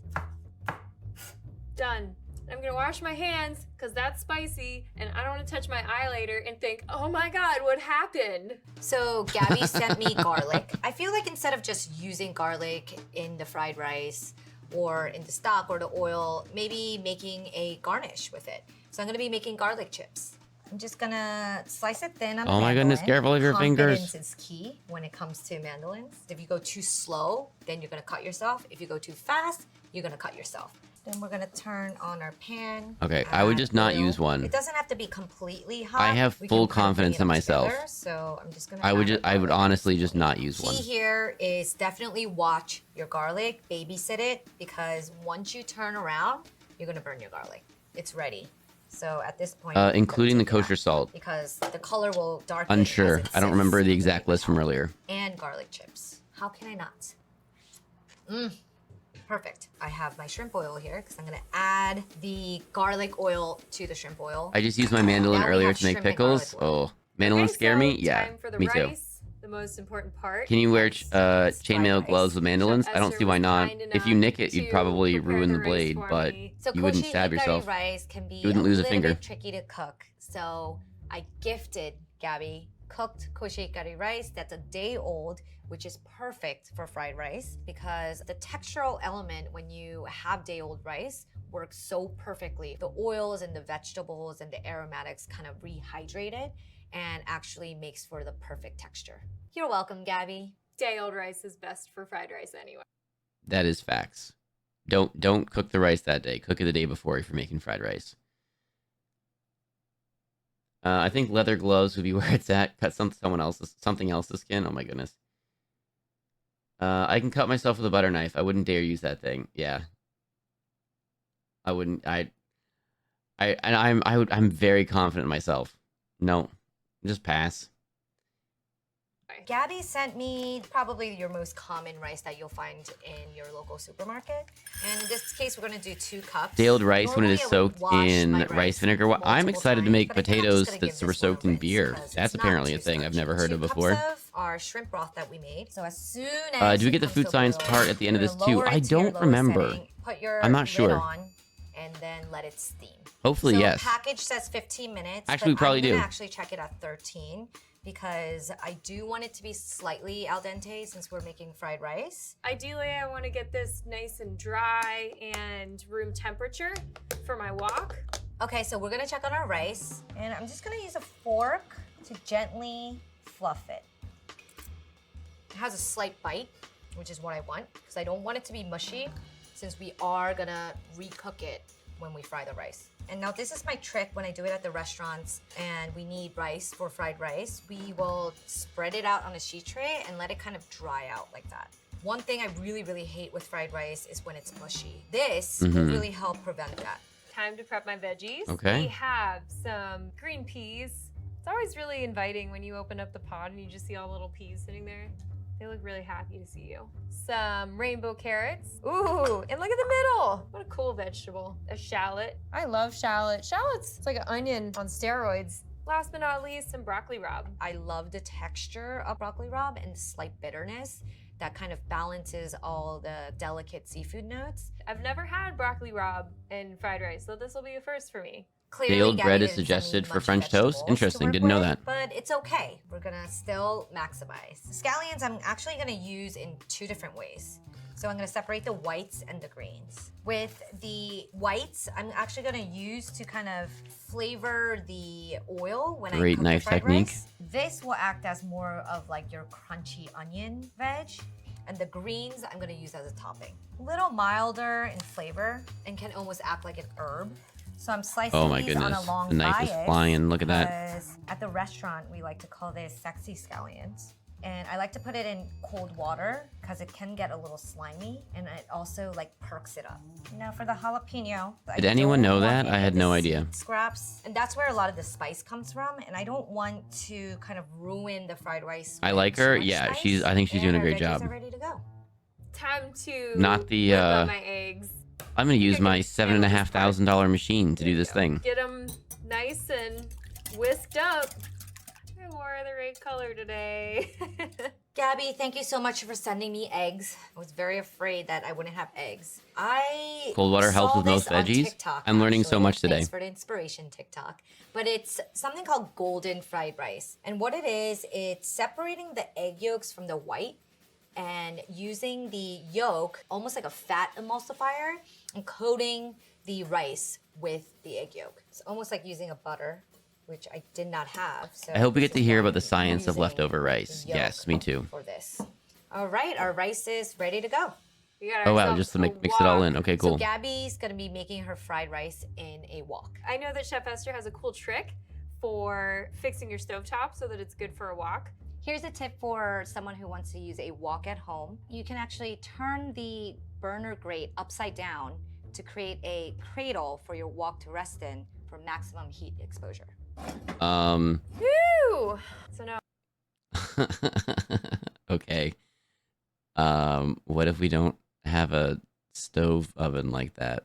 Done. I'm gonna wash my hands because that's spicy and I don't want to touch my eye later and think, oh my God, what happened? So Gabby sent me garlic. I feel like instead of just using garlic in the fried rice or in the stock or the oil, maybe making a garnish with it. So I'm gonna be making garlic chips. I'm just gonna slice it thin on the Oh my mandolin. goodness, careful of your Confidence fingers. is key when it comes to mandolins. If you go too slow, then you're gonna cut yourself. If you go too fast, you're gonna cut yourself. Then we're gonna turn on our pan. Okay, I would just not oil. use one. It doesn't have to be completely hot. I have We full can kind of bring confidence it in up myself. together, so I'm just gonna I would honestly just not use one. Key here is definitely watch your garlic, babysit it, because once you turn around, you're gonna burn your garlic. It's ready. So at this point, Including the kosher salt. because the color will darken. Unsure. as it I don't sits. remember the exact list from earlier. And garlic chips. How can I not? Perfect. I have my shrimp oil here because I'm gonna add the garlic oil to the shrimp oil. I just used my mandolin Now we earlier have to make shrimp and garlic pickles. oil. Oh, mandolins scare me? Yeah, Time for the me too. rice, the most important part. Can you wear chainmail gloves with mandolins? I don't see why not. If you nick it, you'd probably ruin the blade, but So you wouldn't kosher stab hikari yourself. rice can be You wouldn't lose a little finger. bit tricky to cook. So I gifted Gabby cooked kosher hikari rice that's a day old, which is perfect for fried rice because the textural element when you have day old rice works so perfectly. The oils and the vegetables and the aromatics kind of rehydrate it and actually makes for the perfect texture. You're welcome, Gabby. Day old rice is best for fried rice anyway. That is facts. Don't cook the rice that day. Cook it the day before if you're making fried rice. I think leather gloves would be where it's at. Cut something else's skin. Oh my goodness. I can cut myself with a butter knife. I wouldn't dare use that thing. Yeah. I wouldn't. I'm very confident in myself. No, just pass. Gabby sent me probably your most common rice that you'll find in your local supermarket. And in this case, we're gonna do 2 cups. Day old rice when it is Normally, I would soaked wash in my rice vinegar. Well, I'm multiple excited to times, make but I think I'm just potatoes gonna that give were this one a soaked in rinse beer. because That's it's not apparently a too thing I've starchy. never heard of 2 cups before. of our shrimp broth that we made. So as soon as Do we it get the comes food to science boil, part at the end of you're this gonna too? lower I it to your don't lowest remember. setting, put your I'm not lid sure. on, and then let it steam. Hopefully, so yes. Package says 15 minutes. Actually, we but probably I'm gonna do. actually check it at 13 because I do want it to be slightly al dente since we're making fried rice. Ideally, I want to get this nice and dry and room temperature for my wok. Okay, so we're gonna check on our rice, and I'm just gonna use a fork to gently fluff it. It has a slight bite, which is what I want, because I don't want it to be mushy, since we are gonna recook it when we fry the rice. And now this is my trick when I do it at the restaurants and we need rice for fried rice. We will spread it out on a sheet tray and let it kind of dry out like that. One thing I really, really hate with fried rice is when it's mushy. This will really help prevent that. Time to prep my veggies. Okay. We have some green peas. It's always really inviting when you open up the pod and you just see all the little peas sitting there. They look really happy to see you. Some rainbow carrots. Ooh, and look at the middle. What a cool vegetable. A shallot. I love shallot. Shallot's it's like an onion on steroids. Last but not least, some broccoli rabe. I love the texture of broccoli rabe and the slight bitterness that kind of balances all the delicate seafood notes. I've never had broccoli rabe in fried rice, so this will be a first for me. Clearly, Day-old Gabby bread is didn't send me suggested for much French toast. vegetables to Interesting, work didn't know with, that. But it's okay. We're gonna still maximize. Scallions I'm actually gonna use in 2 different ways. So I'm gonna separate the whites and the greens. With the whites, I'm actually gonna use to kind of flavor the oil when Great I cook knife the fried technique. rice. This will act as more of like your crunchy onion veg. And the greens I'm gonna use as a topping. A little milder in flavor and can almost act like an herb. So I'm slicing Oh my these on a goodness. long The knife is bias flying. Look at that. because at the restaurant, we like to call this sexy scallions. And I like to put it in cold water because it can get a little slimy and it also like perks it up. Now for the jalapeno. Did anyone know that? I had no idea. Scraps. And that's where a lot of the spice comes from. And I don't want to kind of ruin the fried rice. I like her. Yeah, I think she's doing a great job. Are ready to go. Time to Not the, whip up my eggs. I'm gonna use my $7,500 machine to do this thing. Get them nice and whisked up. I wore the right color today. Gabby, thank you so much for sending me eggs. I was very afraid that I wouldn't have eggs. Cold water helps with most veggies. TikTok, I'm learning so much today. Thanks for the inspiration, TikTok. But it's something called golden fried rice. And what it is, it's separating the egg yolks from the white and using the yolk, almost like a fat emulsifier, and coating the rice with the egg yolk. It's almost like using a butter, which I did not have. So I hope we get to hear about the science of leftover rice. Yes, me too. For this. All right, our rice is ready to go. Oh wow, just to mix it all in. Okay, cool. So Gabby's gonna be making her fried rice in a wok. I know that Chef Esther has a cool trick for fixing your stovetop so that it's good for a wok. Here's a tip for someone who wants to use a wok at home. You can actually turn the burner grate upside down to create a cradle for your wok to rest in for maximum heat exposure. Woo! So no. Okay. What if we don't have a stove oven like that?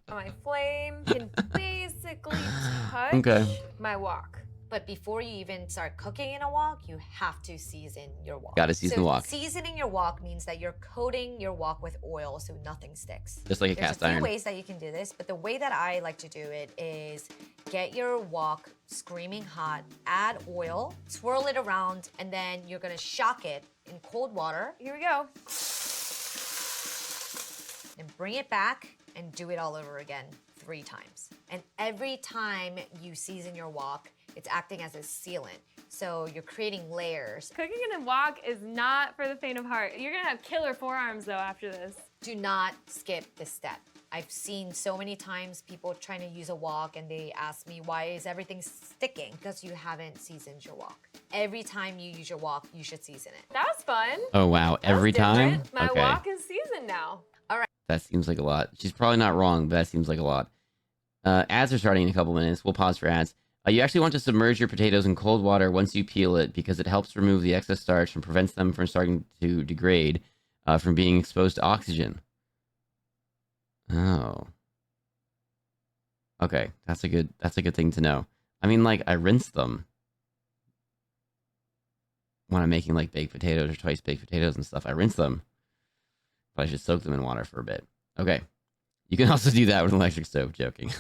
My flame can basically touch my wok. But before you even start cooking in a wok, you have to season your wok. Gotta season the wok. Seasoning your wok means that you're coating your wok with oil so nothing sticks. Just like a cast iron. There's a few ways that you can do this, but the way that I like to do it is get your wok screaming hot, add oil, swirl it around, and then you're gonna shock it in cold water. Here we go. And bring it back and do it all over again 3 times. And every time you season your wok, it's acting as a sealant. So you're creating layers. Cooking in a wok is not for the faint of heart. You're gonna have killer forearms though after this. Do not skip this step. I've seen so many times people trying to use a wok and they ask me, why is everything sticking? Because you haven't seasoned your wok. Every time you use your wok, you should season it. That was fun. Oh wow, every time? My wok is seasoned now. All right. That seems like a lot. She's probably not wrong, but that seems like a lot. Ads are starting in a couple minutes. We'll pause for ads. You actually want to submerge your potatoes in cold water once you peel it because it helps remove the excess starch and prevents them from starting to degrade from being exposed to oxygen. Oh. Okay, that's a good thing to know. I mean, like, I rinse them when I'm making like baked potatoes or twice baked potatoes and stuff. I rinse them, but I should soak them in water for a bit. Okay. You can also do that with an electric stove. Joking.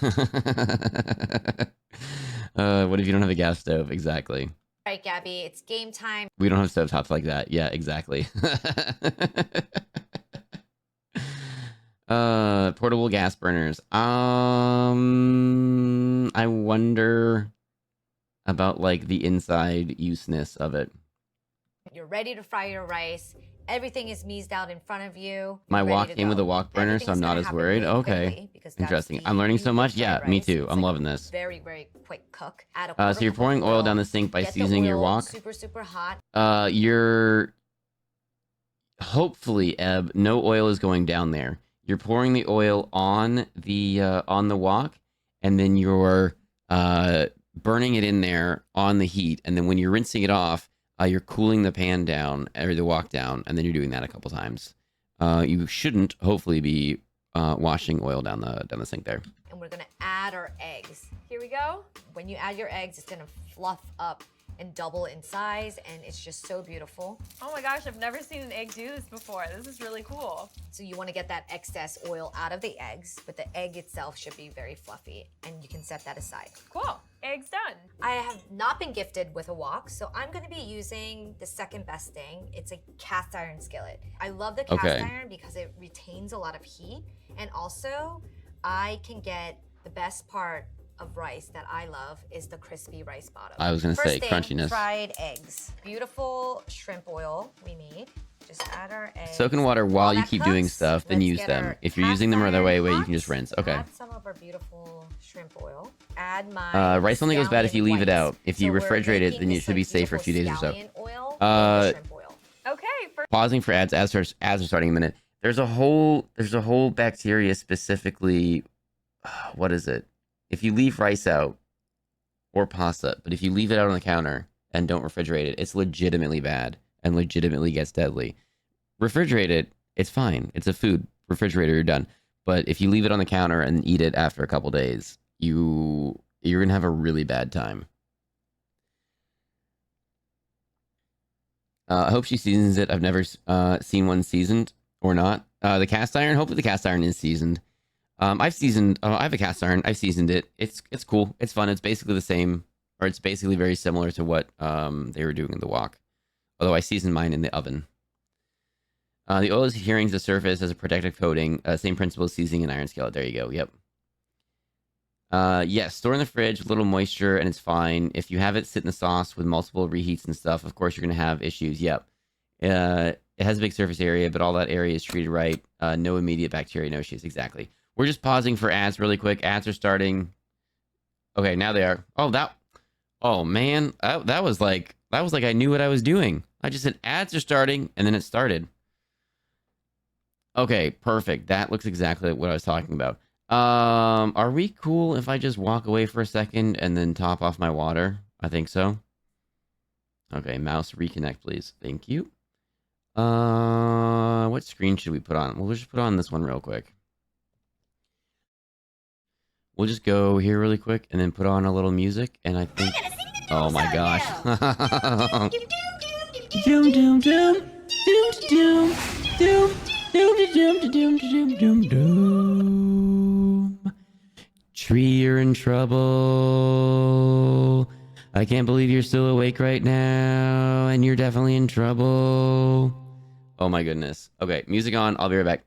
What if you don't have a gas stove? Exactly. All right, Gabby, it's game time. We don't have stovetops like that. Yeah, exactly. Portable gas burners. I wonder about like the inside useness of it. You're ready to fry your rice. Everything is meased out in front of you. My wok came with a wok burner, so I'm not as worried. Okay. Interesting. I'm learning so much. Yeah, me too. I'm loving this. Very, very quick cook. So you're pouring oil down the sink by seasoning your wok. Super, super hot. You're hopefully, Eb, no oil is going down there. You're pouring the oil on the wok, and then you're burning it in there on the heat, and then when you're rinsing it off, you're cooling the pan down, or the wok down, and then you're doing that a couple times. You shouldn't, hopefully, be washing oil down the sink there. And we're gonna add our eggs. Here we go. When you add your eggs, it's gonna fluff up and double in size, and it's just so beautiful. Oh my gosh, I've never seen an egg do this before. This is really cool. So you want to get that excess oil out of the eggs, but the egg itself should be very fluffy, and you can set that aside. Cool, eggs done. I have not been gifted with a wok, so I'm going to be using the second best thing. It's a cast iron skillet. I love the cast iron because it retains a lot of heat, and also I can get the best part of rice that I love is the crispy rice bottom. I was gonna say crunchiness. Fried eggs. Beautiful shrimp oil we made. Just add our eggs. Soak in water while you keep doing stuff, then use them. If you're using them the other way, you can just rinse. Okay. Add some of of our beautiful shrimp oil. Add my Rice only goes bad if you leave it scallion out. If you whites. So we're refrigerate it, making then it this, should be safe for a few days or so. scallion oil with the shrimp oil. Okay. Pausing for ads as are starting in a minute. There's a whole bacteria specifically. What is it? If you leave rice out or pasta, but if you leave it out on the counter and don't refrigerate it, it's legitimately bad and legitimately gets deadly. Refrigerate it, it's fine. It's a food. Refrigerator, you're done. But if you leave it on the counter and eat it after a couple days, you're gonna have a really bad time. I hope she seasons it. I've never seen one seasoned or not. The cast iron. Hopefully the cast iron is seasoned. I've seasoned. I have a cast iron. I've seasoned it. It's cool. It's fun. It's basically the same, or it's basically very similar to what they were doing in the wok. Although I seasoned mine in the oven. The oil is adhering to the surface as a protective coating. Same principle as seasoning an iron skillet. There you go. Yep. Yes, store in the fridge with a little moisture and it's fine. If you have it sit in the sauce with multiple reheats and stuff, of course you're going to have issues. Yep. It has a big surface area, but all that area is treated right. No immediate bacteria, no issues. Exactly. We're just pausing for ads really quick. Ads are starting. Okay, now they are. Oh man, that was like I knew what I was doing. I just said ads are starting and then it started. Okay, perfect. That looks exactly what I was talking about. Are we cool if I just walk away for a second and then top off my water? I think so. Okay, mouse reconnect, please. Thank you. What screen should we put on? We'll just put on this one real quick. We'll just go here really quick and then put on a little music, and I think... Oh my gosh. Doom doom doom doom doom doom doom doom doom doom doom doom. Tree, you're in trouble. I can't believe you're still awake right now, and you're definitely in trouble. Oh my goodness. Okay, music on. I'll be right back.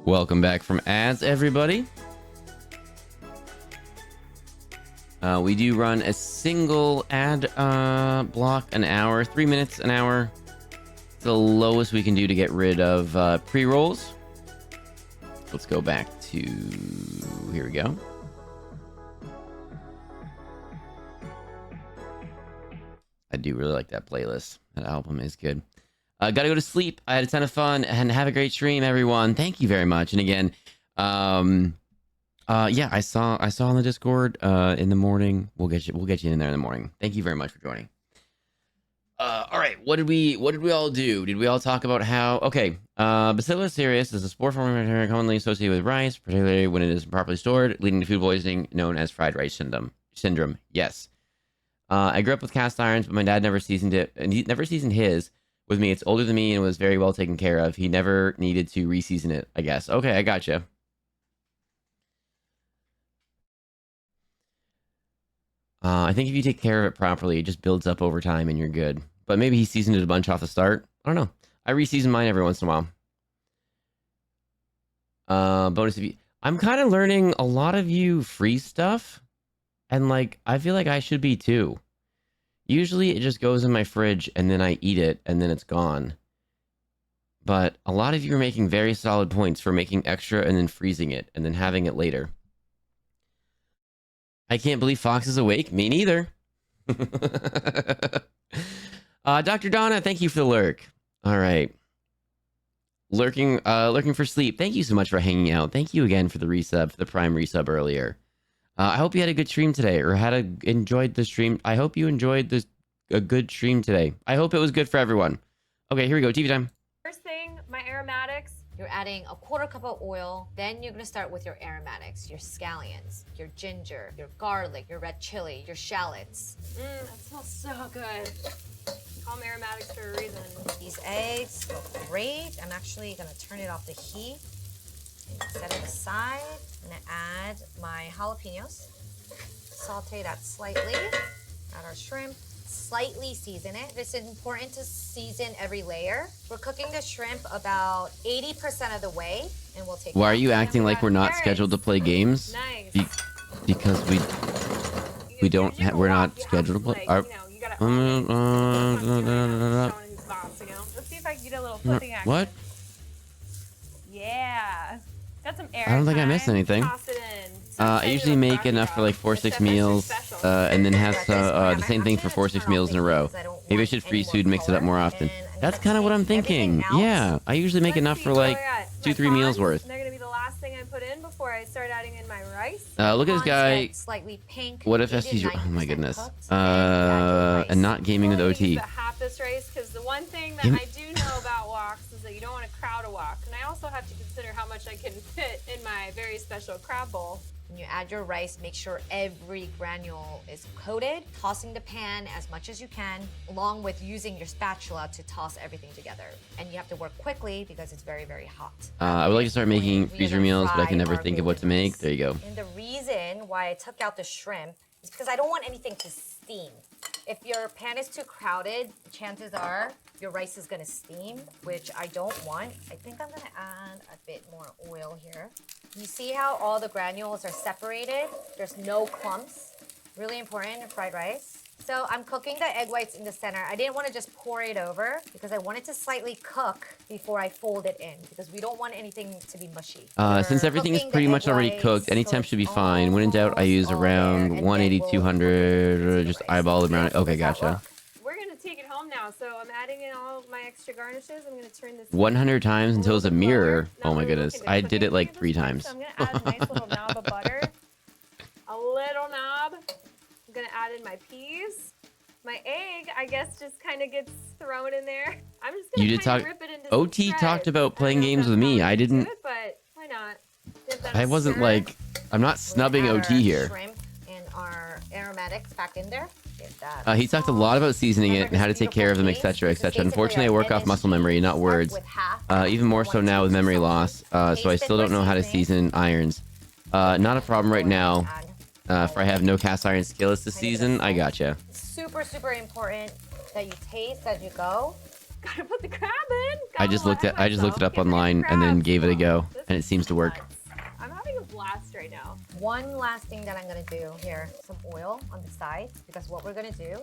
Welcome back from ads, everybody. We do run a single ad block an hour, 3 minutes an hour. It's the lowest we can do to get rid of pre-rolls. Let's go back to... Here we go. I do really like that playlist. That album is good. Gotta go to sleep. I had a ton of fun and have a great stream, everyone. Thank you very much. And again, yeah, I saw on the Discord in the morning. We'll get you in there in the morning. Thank you very much for joining. All right, what did we all do? Did we all talk about how? Okay, Bacillus cereus is a spore forming bacteria commonly associated with rice, particularly when it is improperly stored, leading to food poisoning, known as fried rice syndrome. Yes. I grew up with cast irons, but my dad never seasoned it, and he never seasoned his with me. It's older than me and was very well taken care of. He never needed to re-season it, I guess. Okay, I gotcha. I think if you take care of it properly, it just builds up over time and you're good. But maybe he seasoned it a bunch off the start. I don't know. I re-season mine every once in a while. Bonus if you... I'm kind of learning a lot of you freeze stuff. And like, I feel like I should be too. Usually it just goes in my fridge and then I eat it and then it's gone. But a lot of you are making very solid points for making extra and then freezing it and then having it later. I can't believe Fox is awake. Me neither. Dr. Donna, thank you for the lurk. All right. Lurking for sleep. Thank you so much for hanging out. Thank you again for the resub, for the Prime resub earlier. I hope you had a good stream today, or enjoyed the stream. I hope you enjoyed a good stream today. I hope it was good for everyone. Okay, here we go. TV time. First thing, my aromatics. You're adding a 1/4 cup of oil. Then you're gonna start with your aromatics, your scallions, your ginger, your garlic, your red chili, your shallots. That smells so good. Call them aromatics for a reason. These eggs look great. I'm actually gonna turn it off the heat and set it aside. I'm gonna add my jalapenos. Saute that slightly. Add our shrimp. Slightly season it. It's important to season every layer. We're cooking the shrimp about 80% of the way, and we'll take. Why are you acting like we're not scheduled to play games? Nice. Because we're not scheduled to play. Let's see if I can get a little flipping action. What? Yeah. Got some air. I don't think I missed anything. Toss it in. I usually make enough for like 4 or 6 meals, and then have the same thing for 4 or 6 meals in a row. Maybe I should freeze food and mix it up more often. That's kind of what I'm thinking. Yeah, I usually make enough for like 2 or 3 meals worth. They're gonna be the last thing I put in before I start adding in my rice. Look at this guy. Slightly pink. What if ST's? Oh my goodness. And not gaming with OT. Half this rice, because the one thing that I do know about woks is that you don't want to crowd a wok, and I also have to consider how much I can fit in my very special crab bowl. When you add your rice, make sure every granule is coated, tossing the pan as much as you can, along with using your spatula to toss everything together. And you have to work quickly because it's very, very hot. I would like to start making freezer meals, but I can never think of what to make. There you go. And the reason why I took out the shrimp is because I don't want anything to steam. If your pan is too crowded, chances are your rice is gonna steam, which I don't want. I think I'm gonna add a bit more oil here. You see how all the granules are separated? There's no clumps. Really important in fried rice. So I'm cooking the egg whites in the center. I didn't want to just pour it over because I wanted to slightly cook before I fold it in because we don't want anything to be mushy. Since everything is pretty much already cooked, any temp should be fine. When in doubt, I use around 180, 200, just eyeball it around. Okay, gotcha. We're gonna take it home now. So I'm adding in all of my extra garnishes. I'm gonna turn this 100 times until it's a mirror. Oh my goodness. I did it like 3 times. So I'm gonna add a nice little knob of butter. A little knob. I'm gonna add in my peas. My egg, I guess, just kind of gets thrown in there. I'm just gonna rip it into OT some talked shreds. about playing games with me. I didn't. But why not? I wasn't like. I'm not snubbing OT here. Shrimp and our aromatics back in there. Get that. He talked a lot about seasoning it and how to take care of them, etc., etc. Unfortunately, I work off muscle memory, not words. Even more so now with memory loss. So I still don't know how to season irons. Not a problem right now. If I have no cast iron skillets this season, I gotcha. Super, super important that you taste as you go. Gotta put the crab in. I just looked it up online and then gave it a go, and it seems to work. I'm having a blast right now. One last thing that I'm gonna do here, some oil on the side, because what we're gonna do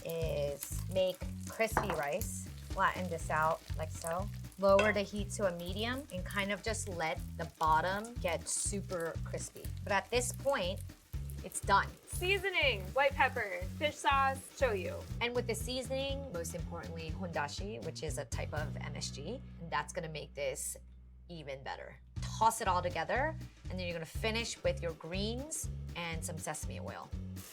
is make crispy rice. Flatten this out like so. Lower the heat to a medium and kind of just let the bottom get super crispy. But at this point, it's done. Seasoning, white pepper, fish sauce, shoyu. And with the seasoning, most importantly, hondashi, which is a type of MSG, and that's gonna make this even better. Toss it all together, and then you're gonna finish with your greens and some sesame oil.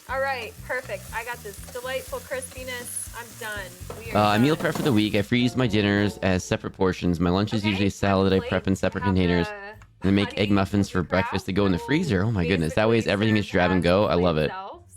All right, perfect. I got this delightful crispiness. I'm done. We are I done. meal prep for the week. I freeze my dinners as separate portions. My lunch is usually salad that I prep in separate containers. And then make egg muffins for breakfast to go in the freezer. Oh my goodness. That way everything is grab and go. I love it.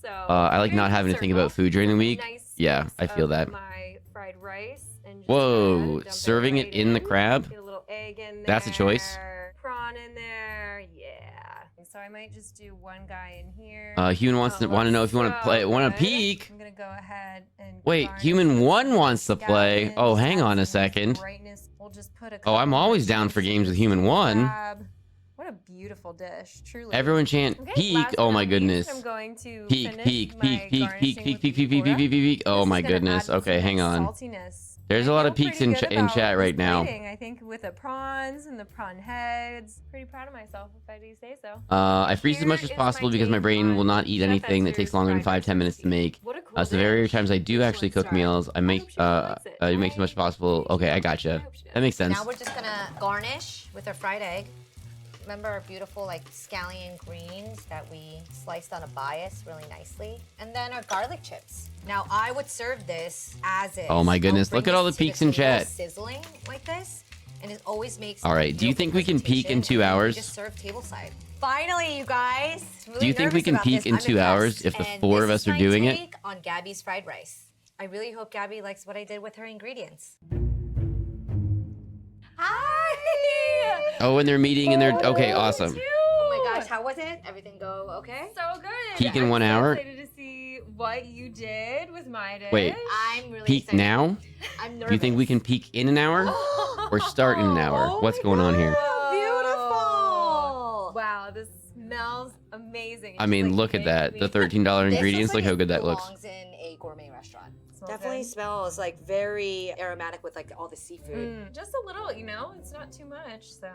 I like not having to think about food during the week. Yeah, I feel that. My fried rice and just Whoa, serving it in the crab? get a little egg in there. That's a choice. Prawn in there. Yeah. So I might just do one guy in here. Human want to know if you want to play. Want to peek? I'm gonna go ahead and Wait, Human 1 wants to play. Oh, hang on a second. We'll just put a Oh, I'm always down for games with Human 1. What a beautiful dish, truly. Everyone chant Okay, peek. last Oh but my not goodness. least, I'm going to Peek, finish peek, my peek, peek, garnishing peek, peek, with peek, peek, peek, peek, peek, peek. Oh my goodness. Okay, hang on. Saltiness. There's a lot of peeks in Pretty good chat about right this now. plating, I think with the prawns and the prawn heads. Pretty proud of myself if I do say so. I freeze as much as possible because my brain will not eat anything that takes longer than 5-10 minutes to make. So very rare times I do actually cook meals. I make I make as much as possible. Okay, I gotcha. That makes sense. Now we're just gonna garnish with our fried egg. Remember our beautiful like scallion greens that we sliced on a bias really nicely? And then our garlic chips. Now I would serve this as is. Oh my goodness, I'll bring look at all this the to peaks in table chat. Sizzling like this, and it always makes All right, do you think we can peak in 2 hours? Just serve tableside. Finally, you guys. Really Do you think we nervous can about peak this. in I'm 2 hours impressed. if the And 4 of this us is are my doing it? take on Gabby's fried rice. I really hope Gabby likes what I did with her ingredients. Hi! Oh, and they're meeting and they're okay, awesome. Oh my gosh, how was it? Everything go okay? So good. Peak in I'm 1 so hour? excited to see what you did with my dish. Wait, I'm really peak excited. now? I'm nervous. Do you think we can peak in an hour or start in an hour? What's going on here? Beautiful! Wow, this smells amazing. I mean, look at that. The $13 ingredients. Look how good that looks. Belongs in a gourmet restaurant. Smells Definitely good. smells like very aromatic with like all the seafood. Just a little, you know, it's not too much, so.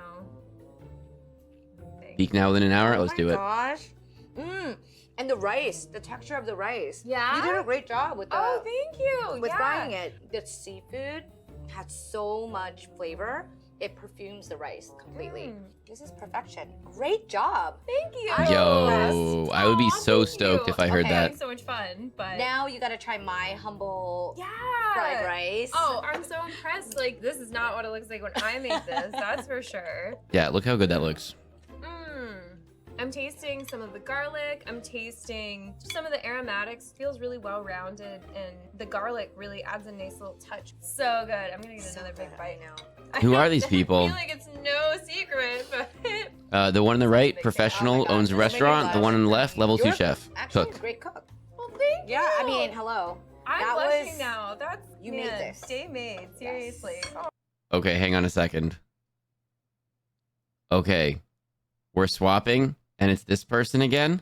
Peak now within an hour? Let's do it. Gosh. And the rice, the texture of the rice. Yeah? You did a great job with the Thank you. with yeah. frying it. The seafood has so much flavor. It perfumes the rice completely. This is perfection. Great job. Thank you. Yo, I would be so stoked if I heard that. Having so much fun, but Now you gotta try my humble fried rice. Oh, I'm so impressed. Like, this is not what it looks like when I make this. That's for sure. Yeah, look how good that looks. I'm tasting some of the garlic. I'm tasting some of the aromatics. Feels really well-rounded, and the garlic really adds a nice little touch. So good. I'm gonna get another big bite now. Who are these people? I feel like it's no secret, but The one on the right, professional, owns a restaurant. The one on the left, level 2 chef, Actually, cook. a great cook. well, thank you. Yeah, I mean, hello. I'm that blushing was now. That's you made man, this. Day made. Seriously. Oh. Okay, hang on a second. Okay, we're swapping, and it's this person again.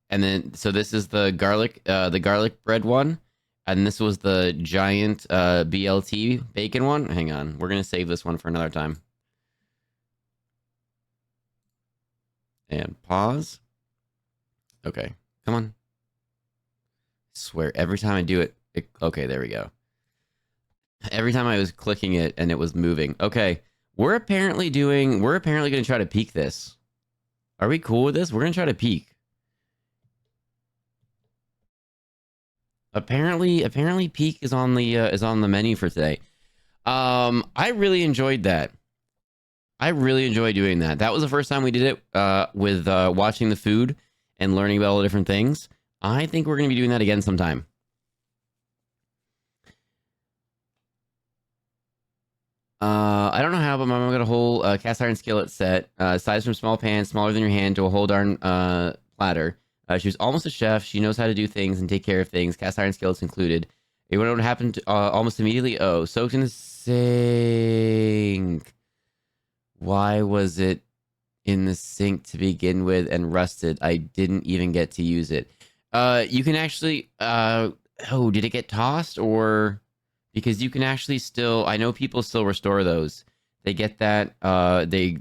And then, so this is the garlic bread one, and this was the giant BLT bacon one. Hang on, we're gonna save this one for another time. And pause. Okay, come on. Swear, every time I do it, okay, there we go. Every time I was clicking it and it was moving. Okay, we're apparently gonna try to peak this. Are we cool with this? We're gonna try to peak. Apparently peak is on the menu for today. I really enjoyed that. I really enjoyed doing that. That was the first time we did it with watching the food and learning about all the different things. I think we're going to be doing that again sometime. I don't know how, but my mom got a whole cast iron skillet set, size from small pan, smaller than your hand, to a whole darn platter. She was almost a chef. She knows how to do things and take care of things. Cast iron skillets included. You know what happened almost immediately? Oh, soaked in the sink. Why was it in the sink to begin with and rusted. I didn't even get to use it. You can actually, oh, did it get tossed or? Because you can actually still, I know people still restore those. They get that, they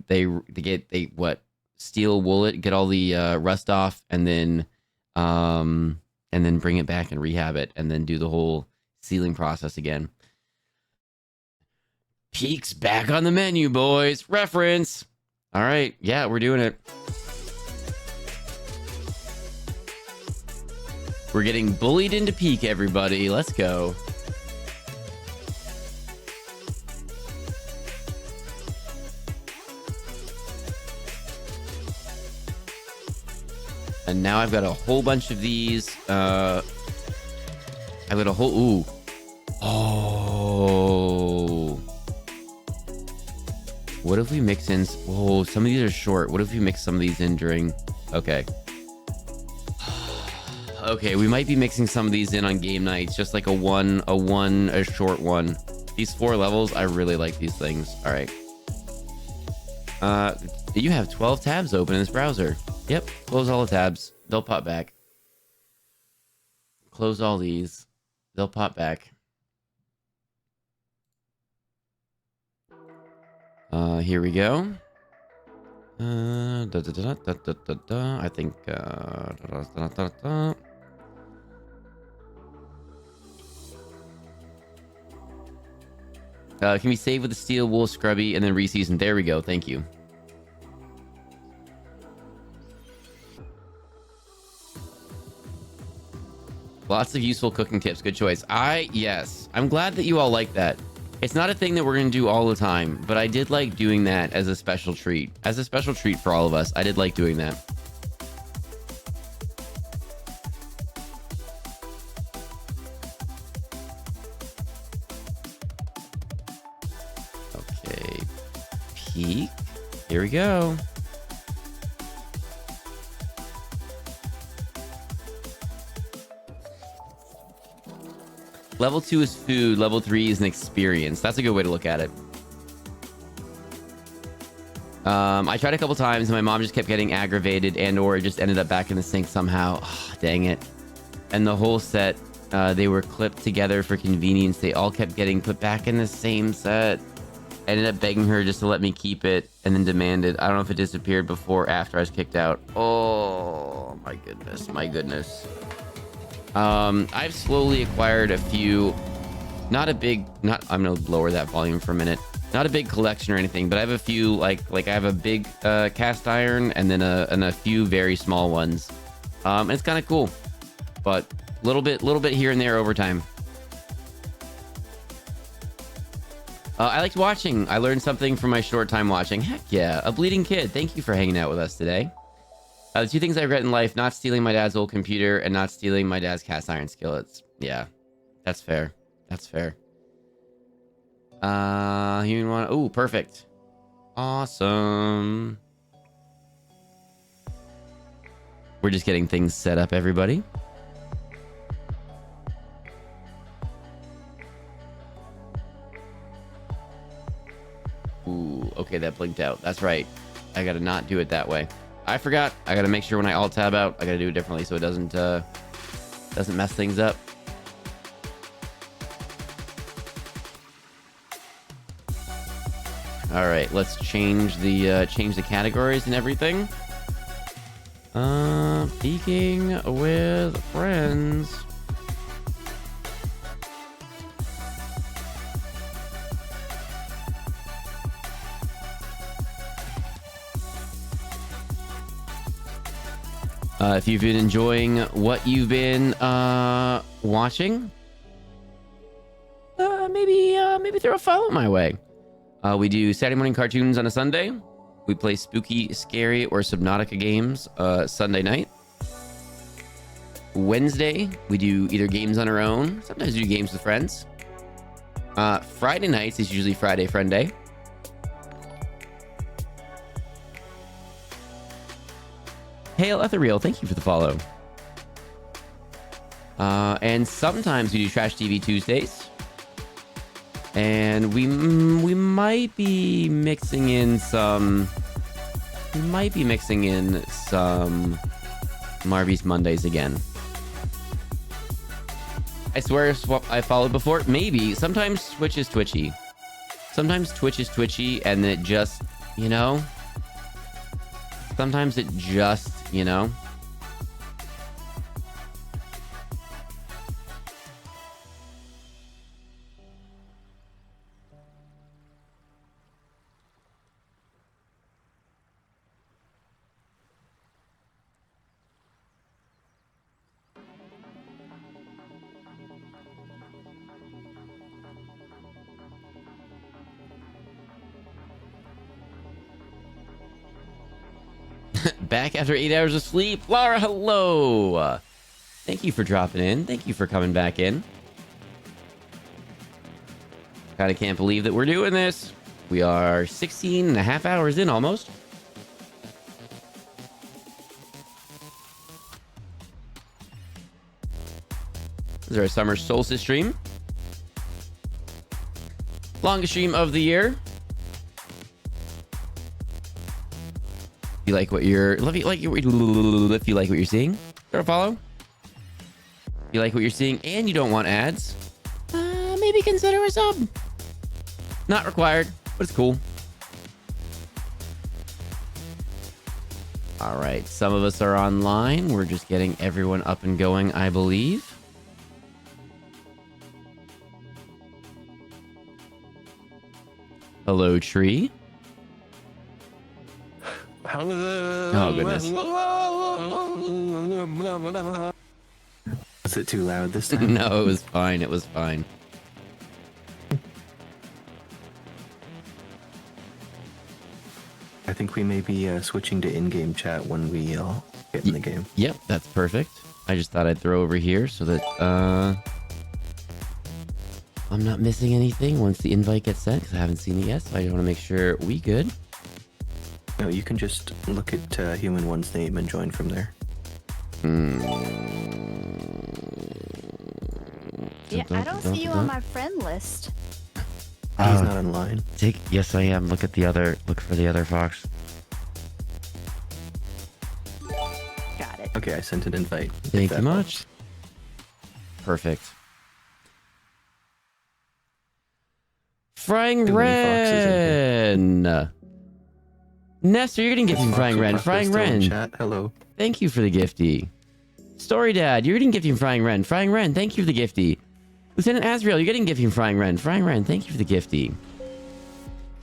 steel wool it, get all the rust off, and then bring it back and rehab it, and then do the whole sealing process again. Peaks back on the menu, boys. Reference. All right, yeah, we're doing it. We're getting bullied into peak, everybody. Let's go. And now I've got a whole bunch of these. I've got a whole... Ooh. Oh. What if we mix in... Oh, some of these are short. What if we mix some of these in during... Okay. Okay, we might be mixing some of these in on game nights. Just like a short one. These 4 levels, I really like these things. All right. You have 12 tabs open in this browser. Yep, close all the tabs. They'll pop back. Close all these. They'll pop back. Here we go. I think... can we save with the steel wool scrubby and then reseason? There we go. Thank you. Lots of useful cooking tips. Good choice. Yes. I'm glad that you all like that. It's not a thing that we're going to do all the time, but I did like doing that as a special treat. As a special treat for all of us. I did like doing that. Okay. Peak. Here we go. Level 2 is food. Level 3 is an experience. That's a good way to look at it. I tried a couple times and my mom just kept getting aggravated and or it just ended up back in the sink somehow. Oh, dang it. And the whole set, they were clipped together for convenience. They all kept getting put back in the same set. I ended up begging her just to let me keep it and then demanded. I don't know if it disappeared before or after I was kicked out. Oh, my goodness. My goodness. I've slowly acquired a few, I'm gonna lower that volume for a minute. Not a big collection or anything, but I have a few, like I have a big, cast iron and then a few very small ones. And it's kind of cool, but little bit here and there over time. I liked watching. I learned something from my short time watching. Heck yeah, a bleeding kid. Thank you for hanging out with us today. The 2 things I regret in life, not stealing my dad's old computer and not stealing my dad's cast iron skillets. Yeah, that's fair. That's fair. You want... Oh, perfect. Awesome. We're just getting things set up, everybody. Ooh, okay, that blinked out. That's right. I gotta not do it that way. I forgot. I gotta make sure when I alt tab out, I gotta do it differently so it doesn't mess things up. All right, let's change the categories and everything. Peeking with friends. If you've been enjoying what you've been watching, maybe throw a follow my way. We do Saturday morning cartoons on a Sunday. We play spooky, scary, or Subnautica games Sunday night. Wednesday, we do either games on our own. Sometimes we do games with friends. Friday nights is usually Friday Friend Day. Hail Ethereal, thank you for the follow. And sometimes we do Trash TV Tuesdays. And we might be mixing in some... we might be mixing in some Marby's Mondays again. I swear I followed before. Maybe. Sometimes Twitch is twitchy. Sometimes Twitch is twitchy and it just, you know? Sometimes it just, you know? Back after 8 hours of sleep. Laura, hello. Thank you for dropping in. Thank you for coming back in. Kinda can't believe that we're doing this. We are 16 and a half hours in almost. This is our summer solstice stream. Longest stream of the year. If you like what you're, if you like what you're seeing, throw a follow. If you like what you're seeing and you don't want ads, maybe consider a sub. Not required, but it's cool. All right, some of us are online. We're just getting everyone up and going, I believe. Hello, Tree. Oh, goodness. Was it too loud this time? No, it was fine. It was fine. I think we may be switching to in-game chat when we get in the game. Yep, that's perfect. I just thought I'd throw over here so that I'm not missing anything once the invite gets sent, because I haven't seen it yet, so I want to make sure we good. No, you can just look at Human One's name and join from there. Yeah, I don't see you on my friend list. He's not online. Yes, I am. Look for the other Fox. Got it. Okay, I sent an invite. Thank you much. Perfect. Frying Ren. Nestor, you're getting gifts from Frying Ren. Frying Ren. Chat. Hello. Thank you for the gifty. Story Dad, you're getting gifty from Frying Ren. Frying Ren, thank you for the gifty. Lieutenant Azrael, you're getting gifty from Frying Ren. Frying Ren, thank you for the gifty.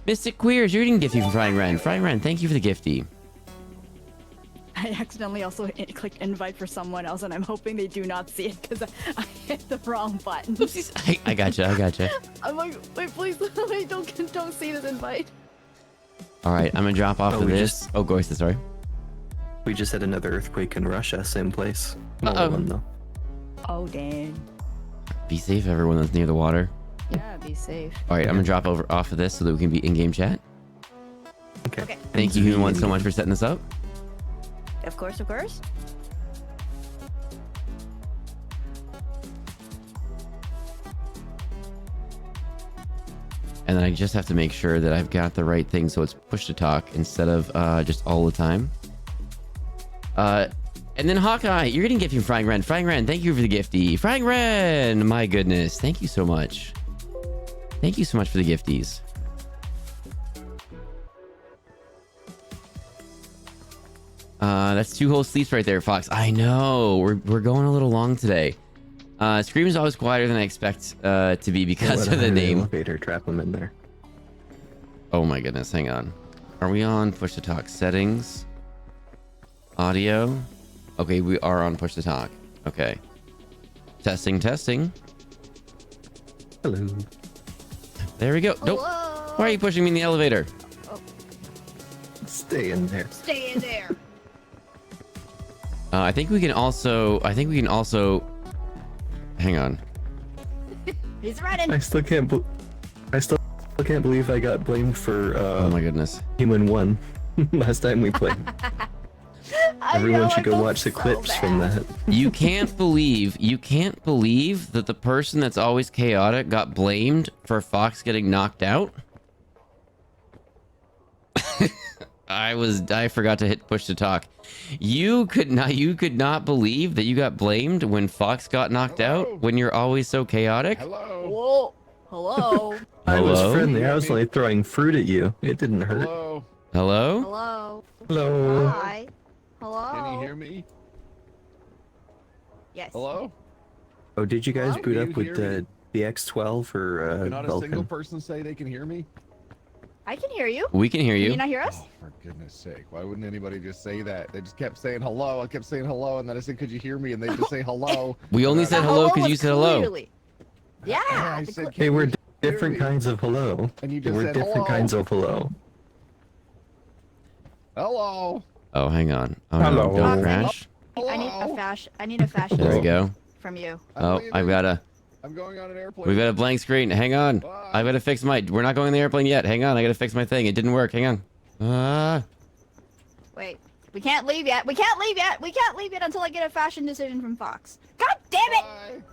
Mystic Queers, you're getting gifty from Frying Ren. Frying Ren, thank you for the gifty. I accidentally also clicked invite for someone else, and I'm hoping they do not see it because I hit the wrong button. Oopsies. I gotcha. I'm like, wait, please, wait, don't see this invite. All right, I'm gonna drop off of this. Oh, go ahead, sorry. We just had another earthquake in Russia, same place. One, though. Oh, dang. Be safe, everyone that's near the water. Yeah, be safe. All right, I'm gonna drop off of this so that we can be in-game chat. Okay. Thank you, Human, so much for setting this up. Of course, of course. And then I just have to make sure that I've got the right thing so it's push to talk instead of just all the time. And then Hawkeye, you're getting gifty from Frying Ren. Frying Ren, thank you for the gifty. Frying Ren, my goodness, thank you so much. Thank you so much for the gifties. That's 2 whole sleeps right there, Fox. I know, we're going a little long today. Scream is always quieter than I expect to be because of the name. Elevator, trap him in there. Oh my goodness, hang on. Are we on push to talk settings? Audio? Okay, we are on push to talk. Okay. Testing. Hello. There we go. Nope. Why are you pushing me in the elevator? Oh. Stay in there. Stay in there. I think we can also. Hang on. He's running. I still can't believe I got blamed for. Oh my goodness. Human One. Last time we played. Everyone should go watch the clips from that. You can't believe that the person that's always chaotic got blamed for Fox getting knocked out. I forgot to hit push to talk. You could not believe that you got blamed when Fox got knocked out when you're always so chaotic. Whoa. Hello. I was Hello? friendly. I was only throwing fruit at you. It didn't hurt. Hello? Hello. Hello. Hi. Hello. Can you hear me? Yes. Hello? Oh, did you guys Hello? boot Can up you with hear me? the X12 or Can not a single Vulcan? person say they can hear me? I can hear you. We can hear you. Can you not hear us? Oh, for goodness sake. Why wouldn't anybody just say that? They just kept saying hello. I kept saying hello, and then I said, could you hear me? And they just say hello. We only said hello because you said hello. Clearly. Yeah. I said, They were different kinds of hello. And you They just were said different hello. kinds of hello. Hello. Oh, hang on. Oh, Hello. no, don't crash. I need a fashion. There we go. From you. Oh, I'm going on an airplane. We've got a blank screen. Hang on. I've got to fix we're not going on the airplane yet. Hang on. I got to fix my thing. It didn't work. Hang on. Wait. We can't leave yet. We can't leave yet. We can't leave yet until I get a fashion decision from Fox. God damn it!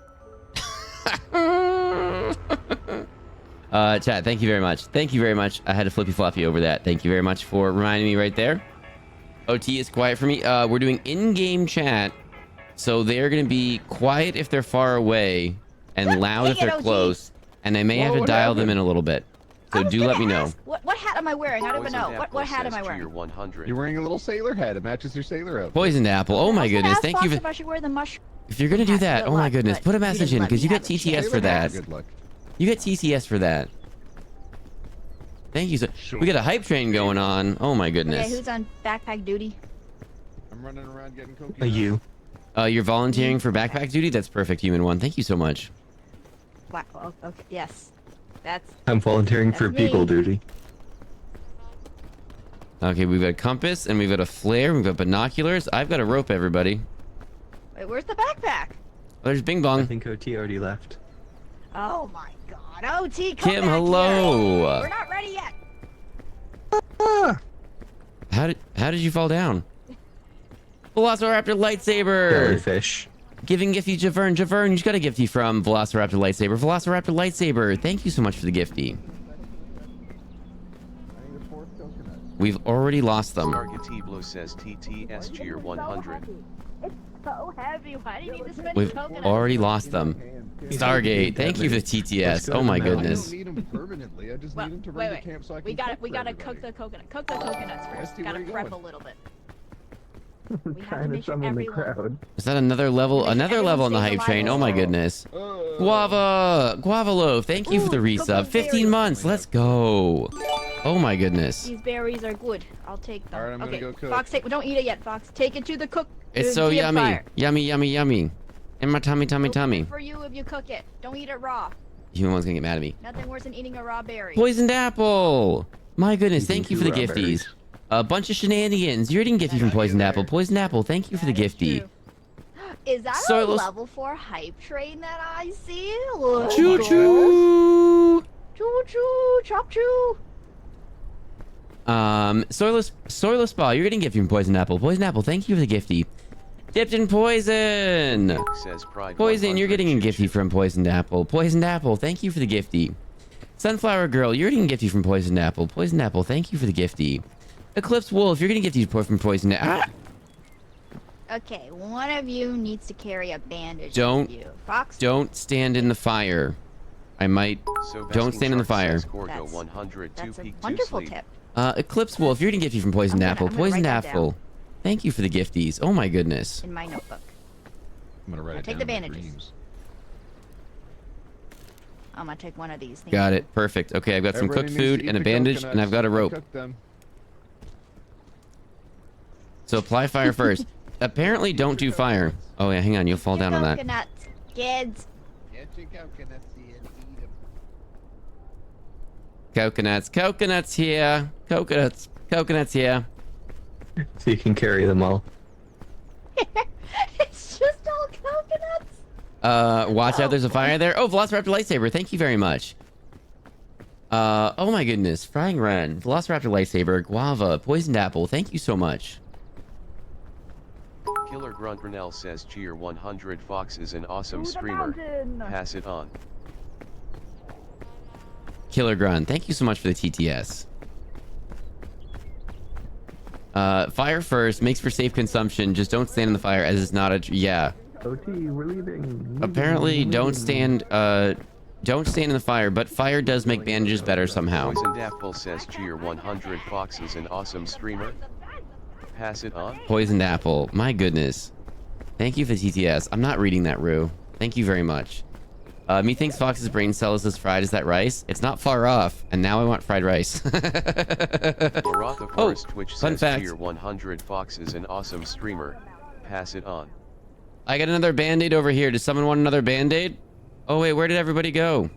Chat, thank you very much. Thank you very much. I had to flippy floppy over that. Thank you very much for reminding me right there. OT is quiet for me. We're doing in-game chat, so they're going to be quiet if they're far away and loud if they're close, and I may have to dial them in a little bit. So do let me know. What hat am I wearing? I don't even know. What hat am I wearing? You're wearing a little sailor hat. It matches your sailor outfit. Poisoned apple. Oh my goodness. Ask Thank Fox you. if I should wear the mushroom. If you're going to do that, oh my goodness, put a message in because you get TTS for that. Good luck. You get TTS for that. Thank you. We got a hype train going on. Oh my goodness. Okay, who's on backpack duty? I'm running around getting cookies. You. You're volunteering for backpack duty? That's perfect, Human One. Thank you so much. Wow. Okay. Yes. That's. I'm volunteering for That's me. beagle duty. Okay, we've got a compass and we've got a flare. We've got binoculars. I've got a rope, everybody. Wait, where's the backpack? Oh, there's Bing Bong. I think OT already left. Oh my God. OT, come Kim, back hello. here. We're not ready yet. How did you fall down? Velociraptor lightsaber. Jellyfish. Giving gifty Javern. Javern, you just got a gifty from Velociraptor lightsaber. Velociraptor lightsaber. Thank you so much for the gifty. We've already lost them. Targetiblo says TTSG or 100. It's so heavy. Why do you need to spend We've coconut? already lost them. Stargate, thank you for the TTS. Oh my goodness. I don't need them permanently. I just need them to run the camp so I can We gotta cook the coconut. Cook the coconuts first. Esty, Gotta where you prep a going? little bit. Trying to summon the crowd. Is that another level? Another level on the hype train. Oh my goodness. Guava loaf. Thank you for the resub. 15 months. Let's go. Oh my goodness. These berries are good. I'll take them. All right, I'm gonna okay, go cook. Fox, don't eat it yet, Fox. Take it to the cook. It's so to the yummy. fire. Yummy, yummy, yummy. In my tummy, tummy, tummy. For you if you cook it. Don't eat it raw. Human One's gonna get mad at me. Nothing worse than eating a raw berry. Poisoned apple. My goodness, thank you for the raw gifties. berries. A bunch of shenanigans. You're getting gifty from Poisoned Apple. Poisoned Apple, thank you for the gifty. Is that Soyless- a level 4 hype train that I see? Choo choo. Choo choo. Chop choo. Soyless Spa, you're getting gifty from Poisoned Apple. Poisoned Apple, thank you for the gifty. Dipped in poison. Says Pride Poison, you're 100. getting a gifty from Poisoned Apple. Poisoned Apple, thank you for the gifty. Sunflower Girl, you're getting a gifty from Poisoned Apple. Poisoned Apple, thank you for the gifty. Eclipse Wolf, you're getting a gifty from Poisoned Apple. Okay, one of you needs to carry a bandage. Don't- with you. Fox. Don't stand in the fire. I might. So Don't stand in the fire. Gorgo 100 That's a peak wonderful sleep. tip. Eclipse Wolf, you're getting a gifty from Poisoned Apple. I'm gonna Poisoned write that Apple, thank you for the gifties. Oh my goodness. In my notebook. I'm gonna write Now it take down the in my bandages. dreams. I'm gonna take one of these. Thank Got you. it. Perfect. Okay, I've got some Everybody cooked needs to food eat and a the bandage, and coconuts. I've got a I rope. cooked them. So apply fire first. Apparently, don't do fire. Oh yeah, hang on, you'll fall down on that. Coconuts, kids. Get your coconuts and eat them. Coconuts, coconuts here. Coconuts, coconuts here. So you can carry them all. It's just all coconuts. Watch out, there's a fire there. Oh, Velociraptor lightsaber, thank you very much. Oh my goodness, Frying Ren, Velociraptor lightsaber, Guava, Poisoned Apple, thank you so much. Killer Grunt Renell says Cheer 100 Fox is an awesome streamer. Pass it on. Killer Grunt, thank you so much for the TTS. Fire first. Makes for safe consumption. Just don't stand in the fire as it's not a... Yeah. OT, we're leaving. Apparently, don't stand in the fire, but fire does make bandages better somehow. Poisoned Apple says Cheer 100 Fox is an awesome streamer. Pass it on. Poisoned Apple. My goodness. Thank you for TTS. I'm not reading that, Rue. Thank you very much. Methinks Fox's brain cells is fried. Is that rice? It's not far off, and now I want fried rice. Baraka Forest Twitch fun says fact. Cheer 100 Fox is an awesome streamer. Pass it on. I got another band-aid over here. Does someone want another band-aid? Oh, wait, where did everybody go?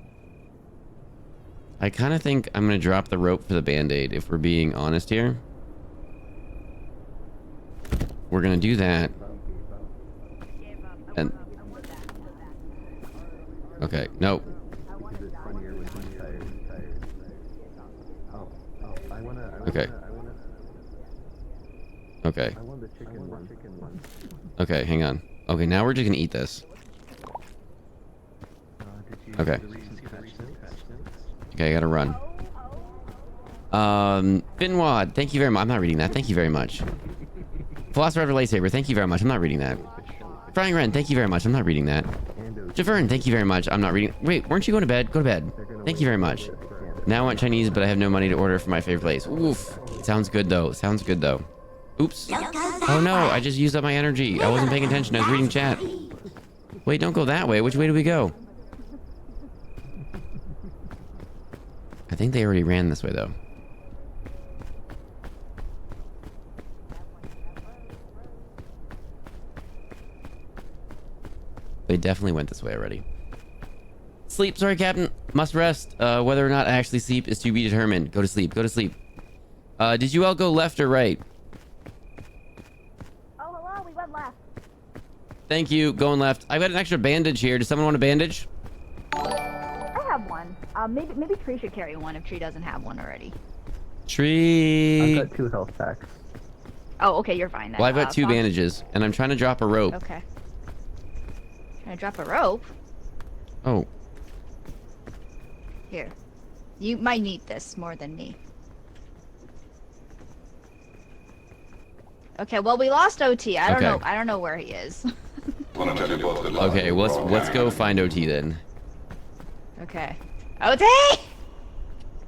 I kind of think I'm going to drop the rope for the band-aid, if we're being honest here. We're going to do that. And... Okay, nope. Okay. Okay. Okay, hang on. Okay, now we're just gonna eat this. Okay. Okay, I gotta run. Finwad, thank you very much. I'm not reading that. Thank you very much. Philosopher Lightsaber, thank you very much. I'm not reading that. Frying Ren, thank you very much. I'm not reading that. Javern, thank you very much. I'm not reading. Wait, weren't you going to bed? Go to bed. Thank you very much. Now I want Chinese, but I have no money to order for my favorite place. Oof. Sounds good though. Sounds good though. Oops. Oh no, I just used up my energy. I wasn't paying attention. I was reading chat. Wait, don't go that way. Which way do we go? I think they already ran this way though. They definitely went this way already. Sleep, sorry, Captain. Must rest. Whether or not I actually sleep is to be determined. Go to sleep. Go to sleep. Did you all go left or right? Oh, hello. We went left. Thank you. Going left. I've got an extra bandage here. Does someone want a bandage? I have one. Maybe Tree should carry one if Tree doesn't have one already. Tree. I've got 2 health packs. Oh, okay. You're fine then. Well, I've got 2 Fox? bandages, and I'm trying to drop a rope. Okay. Trying to drop a rope? Oh. Here. You might need this more than me. Okay, well we lost OT. I don't know. I don't know where he is. Okay, well, let's go find OT then. Okay. OT!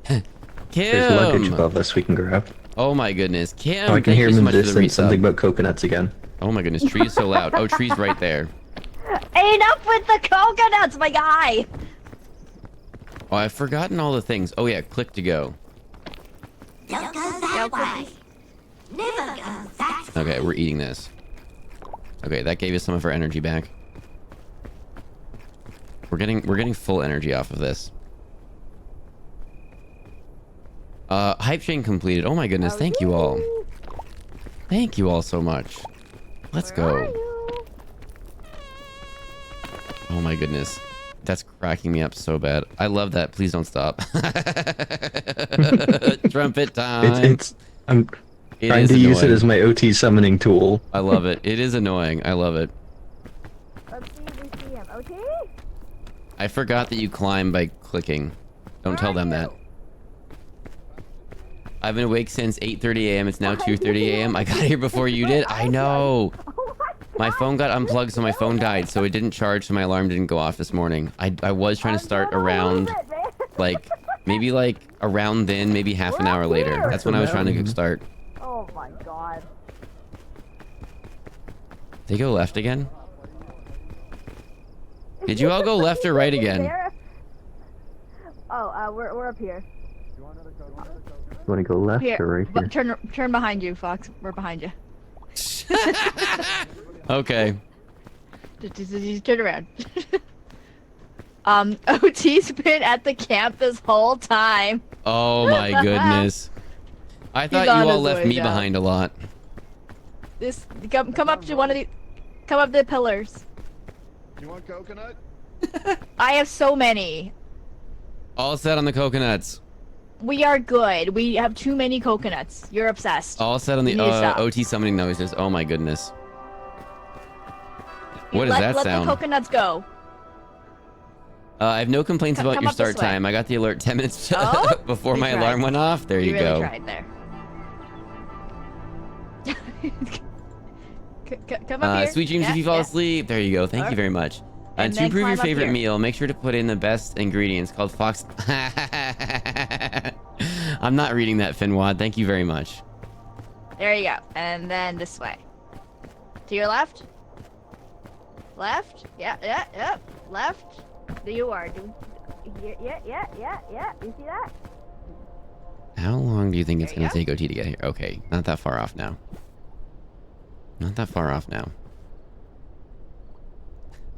Kim! There's luggage above us we can grab. Oh my goodness. Kim, Oh, I can thank hear you so him in much the for the distance. resub. Something about coconuts again. Oh my goodness, Tree is so loud. Oh, Tree's right there. Enough with the coconuts, my guy! Oh, I've forgotten all the things. Oh yeah, click to go. Don't go that way. Never go that way. Okay, we're eating this. Okay, that gave us some of our energy back. We're getting full energy off of this. Hype chain completed. Oh my goodness, thank you all. Thank you all so much. Let's go. Oh my goodness. That's cracking me up so bad. I love that. Please don't stop. Trumpet time. I'm trying to use it as my OT summoning tool. I love it. It is annoying. I love it. Let's see if we see him. OT? I forgot that you climb by clicking. Don't tell them that. I've been awake since 8:30 a.m. It's now 2:30 a.m. I got here before you did. I know. My phone got unplugged, so my phone died, so it didn't charge, so my alarm didn't go off this morning. I was trying to start around, like, maybe like around then, maybe half an hour later. That's when I was trying to start. Oh my god. They go left again? Did you all go left or right again? Oh, we're up here. You want to go left Here. or right here? Turn behind you, Fox. We're behind you. Okay. Just turn around. OT's been at the camp this whole time. Oh my goodness. I thought you all left me behind a lot. Come up to one of the, come up the pillars. You want coconut? I have so many. All set on the coconuts. We are good. We have too many coconuts. You're obsessed. All set on the You need to stop. OT summoning noises. Oh my goodness. What does that let sound? Let the coconuts go. I have no complaints about come your up this start way. time. I got the alert 10 minutes Oh? before You my tried. alarm went off. There you really go. tried there. Come up here. Sweet dreams Yeah, if you fall yeah. asleep. There you go. Thank you very much. And To then improve your climb up favorite here. meal, make sure to put in the best ingredients called fox. I'm not reading that, Finwad. Thank you very much. There you go. And then this way. To your left. Left. Yeah. Left. There you are. Yeah. You see that? How long do you think it's There going you to take OT to get here? Okay, not that far off now. Not that far off now.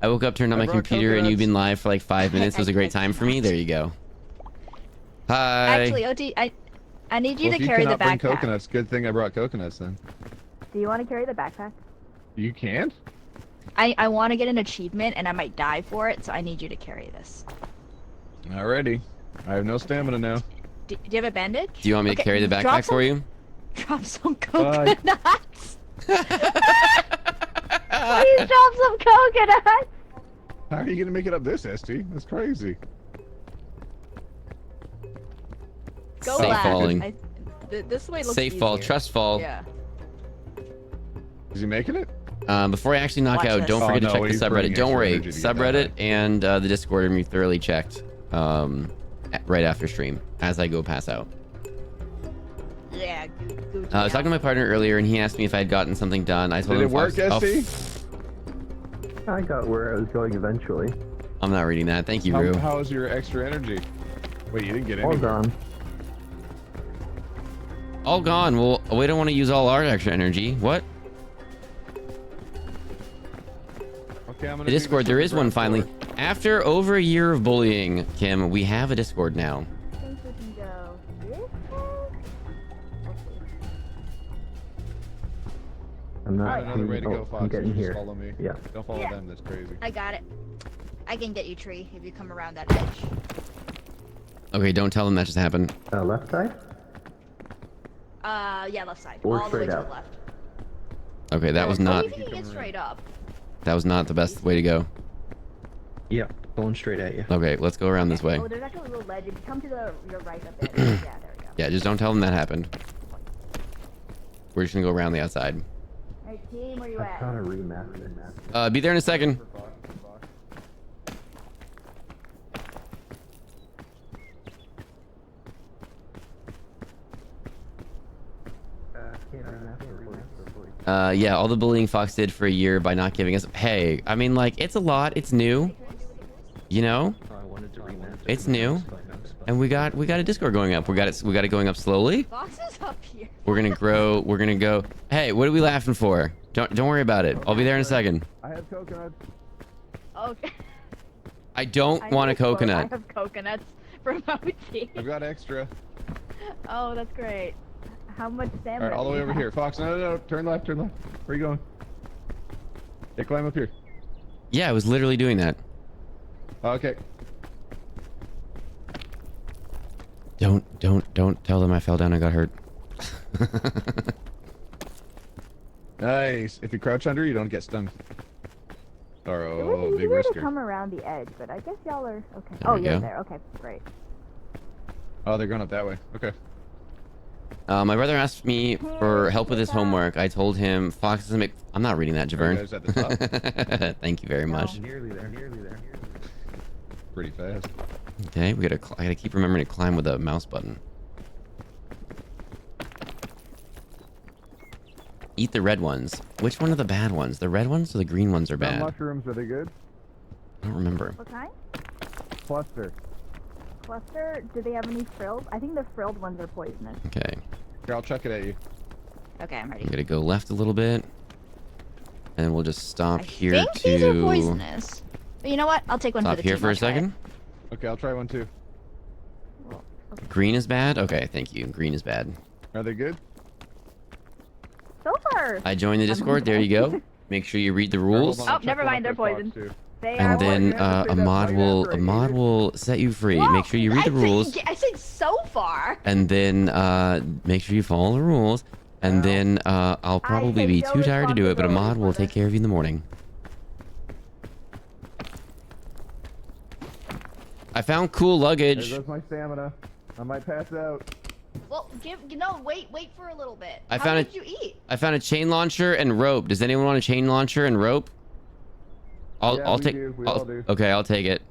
I woke up, turned on I my brought computer, and you've coconuts. been live for like 5 minutes. It was a great time for me. There you go. Hi. Actually, OT, I need you Well, to if carry you the cannot bring backpack. coconuts, good thing I brought coconuts then. Do you want to carry the backpack? You can't? I want to get an achievement, and I might die for it, so I need you to carry this. Alrighty. I have no stamina now. Do you have a bandage? Do you want me to Okay, carry the drop backpack some- for you? Drop some coconuts. Please drop some coconuts. How are you gonna make it up this, ST? That's crazy. Go Safe left. falling. This way looks Safe fall, easier. trust fall. Yeah. Is he making it? Before I actually knock Watch out, this. don't Oh, forget to no, check the he's subreddit. burning Don't extra worry, energy to get that subreddit and the Discord are thoroughly checked right after stream as I go pass out. Yeah. I was talking to my partner earlier, and he asked me if I had gotten something done. I told Did him it work, Fox- ST? I got where I was going eventually. I'm not reading that. Thank you, Rue. How's your extra energy? Wait, you didn't get All any? gone. All gone. Well, we don't want to use all our extra energy. What? Okay, I'm gonna The do Discord, this there on is the one ground finally. floor. After over a year of bullying, Kim, we have a Discord now. I think we can go this way. I'm not. Another way to go, I'm Fox. getting Just here. follow me. Yeah. Don't follow Yeah. them. That's crazy. I got it. I can get you, Tree, if you come around that edge. Okay, don't tell them that just happened. Left side? Yeah, left side. Or all the way straight to up? the left. Okay, that was Oh, not. you can get straight up. That was not the best way to go. Yeah, going straight at you. Okay, let's go around this way. Oh, there's actually a little ledge. If you come to your right up there. Yeah, there we go. Yeah, just don't tell them that happened. We're just gonna go around the outside. Alright, team, where you I'm at? trying to remaster. Be there in a second. Can't remaster voice. Yeah, all the bullying Fox did for a year by not giving us. Hey, I mean, like, it's a lot. It's new. You know, I wanted to remaster. it's new, and we got a Discord going up. We got it going up slowly. Fox is up here. We're gonna grow. We're gonna go. Hey, what are we laughing for? Don't worry about it. I'll be there in a second. I have coconuts. Okay. I don't I want a have both. coconut. I have coconuts from OT. I've got extra. Oh, that's great. How much All stamina? right, all the do way you over have? here. Fox, no. Turn left, turn left. Where are you going? Yeah, climb up here. Yeah, I was literally doing that. Okay. Don't tell them I fell down. I got hurt. Nice. If you crouch under, you don't get stung. Or It would oh, be big easier to whisker. come around the edge, but I guess y'all are okay. There Oh, we you're go. there. Okay, great. Oh, they're going up that way. Okay. My brother asked me for help with his homework. I told him Fox doesn't make. I'm not reading that, Are you guys at the Javern. Thank you very much. Nearly there. Pretty fast. Okay, I gotta keep remembering to climb with the mouse button. Eat the red ones. Which one are the bad ones? The red ones or the green ones are bad? Mushrooms, are they good? I don't remember. What kind? Cluster. Cluster? Do they have any frilled? I think the frilled ones are poisonous. Okay, Here, I'll chuck it at you. Okay, I'm ready. I'm gonna go left a little bit, and we'll just stop here I think to these are poisonous. But you know what? I'll take one stop for the here team. for I'll a try it. second. Okay, I'll try one too. Green is bad. Okay, thank you. Green is bad. Are they good? So far. I joined the Discord. There you go. Make sure you read the rules. Hold on, I'll Oh, check never one mind. up They're there, Fox, poisoned. too. They And are then poisonous. a mod will set you free. Make sure you read the rules, I said so far. and then make sure you follow the rules. And then I'll probably be too tired to do it, but a mod will take care of you in the morning. I found cool There luggage. goes my stamina. I might pass out. Well, wait for a little bit. I How found did you eat? I found a chain launcher and rope. Does anyone want a chain launcher and rope? I'll we take. do. We all do. Okay, I'll take it.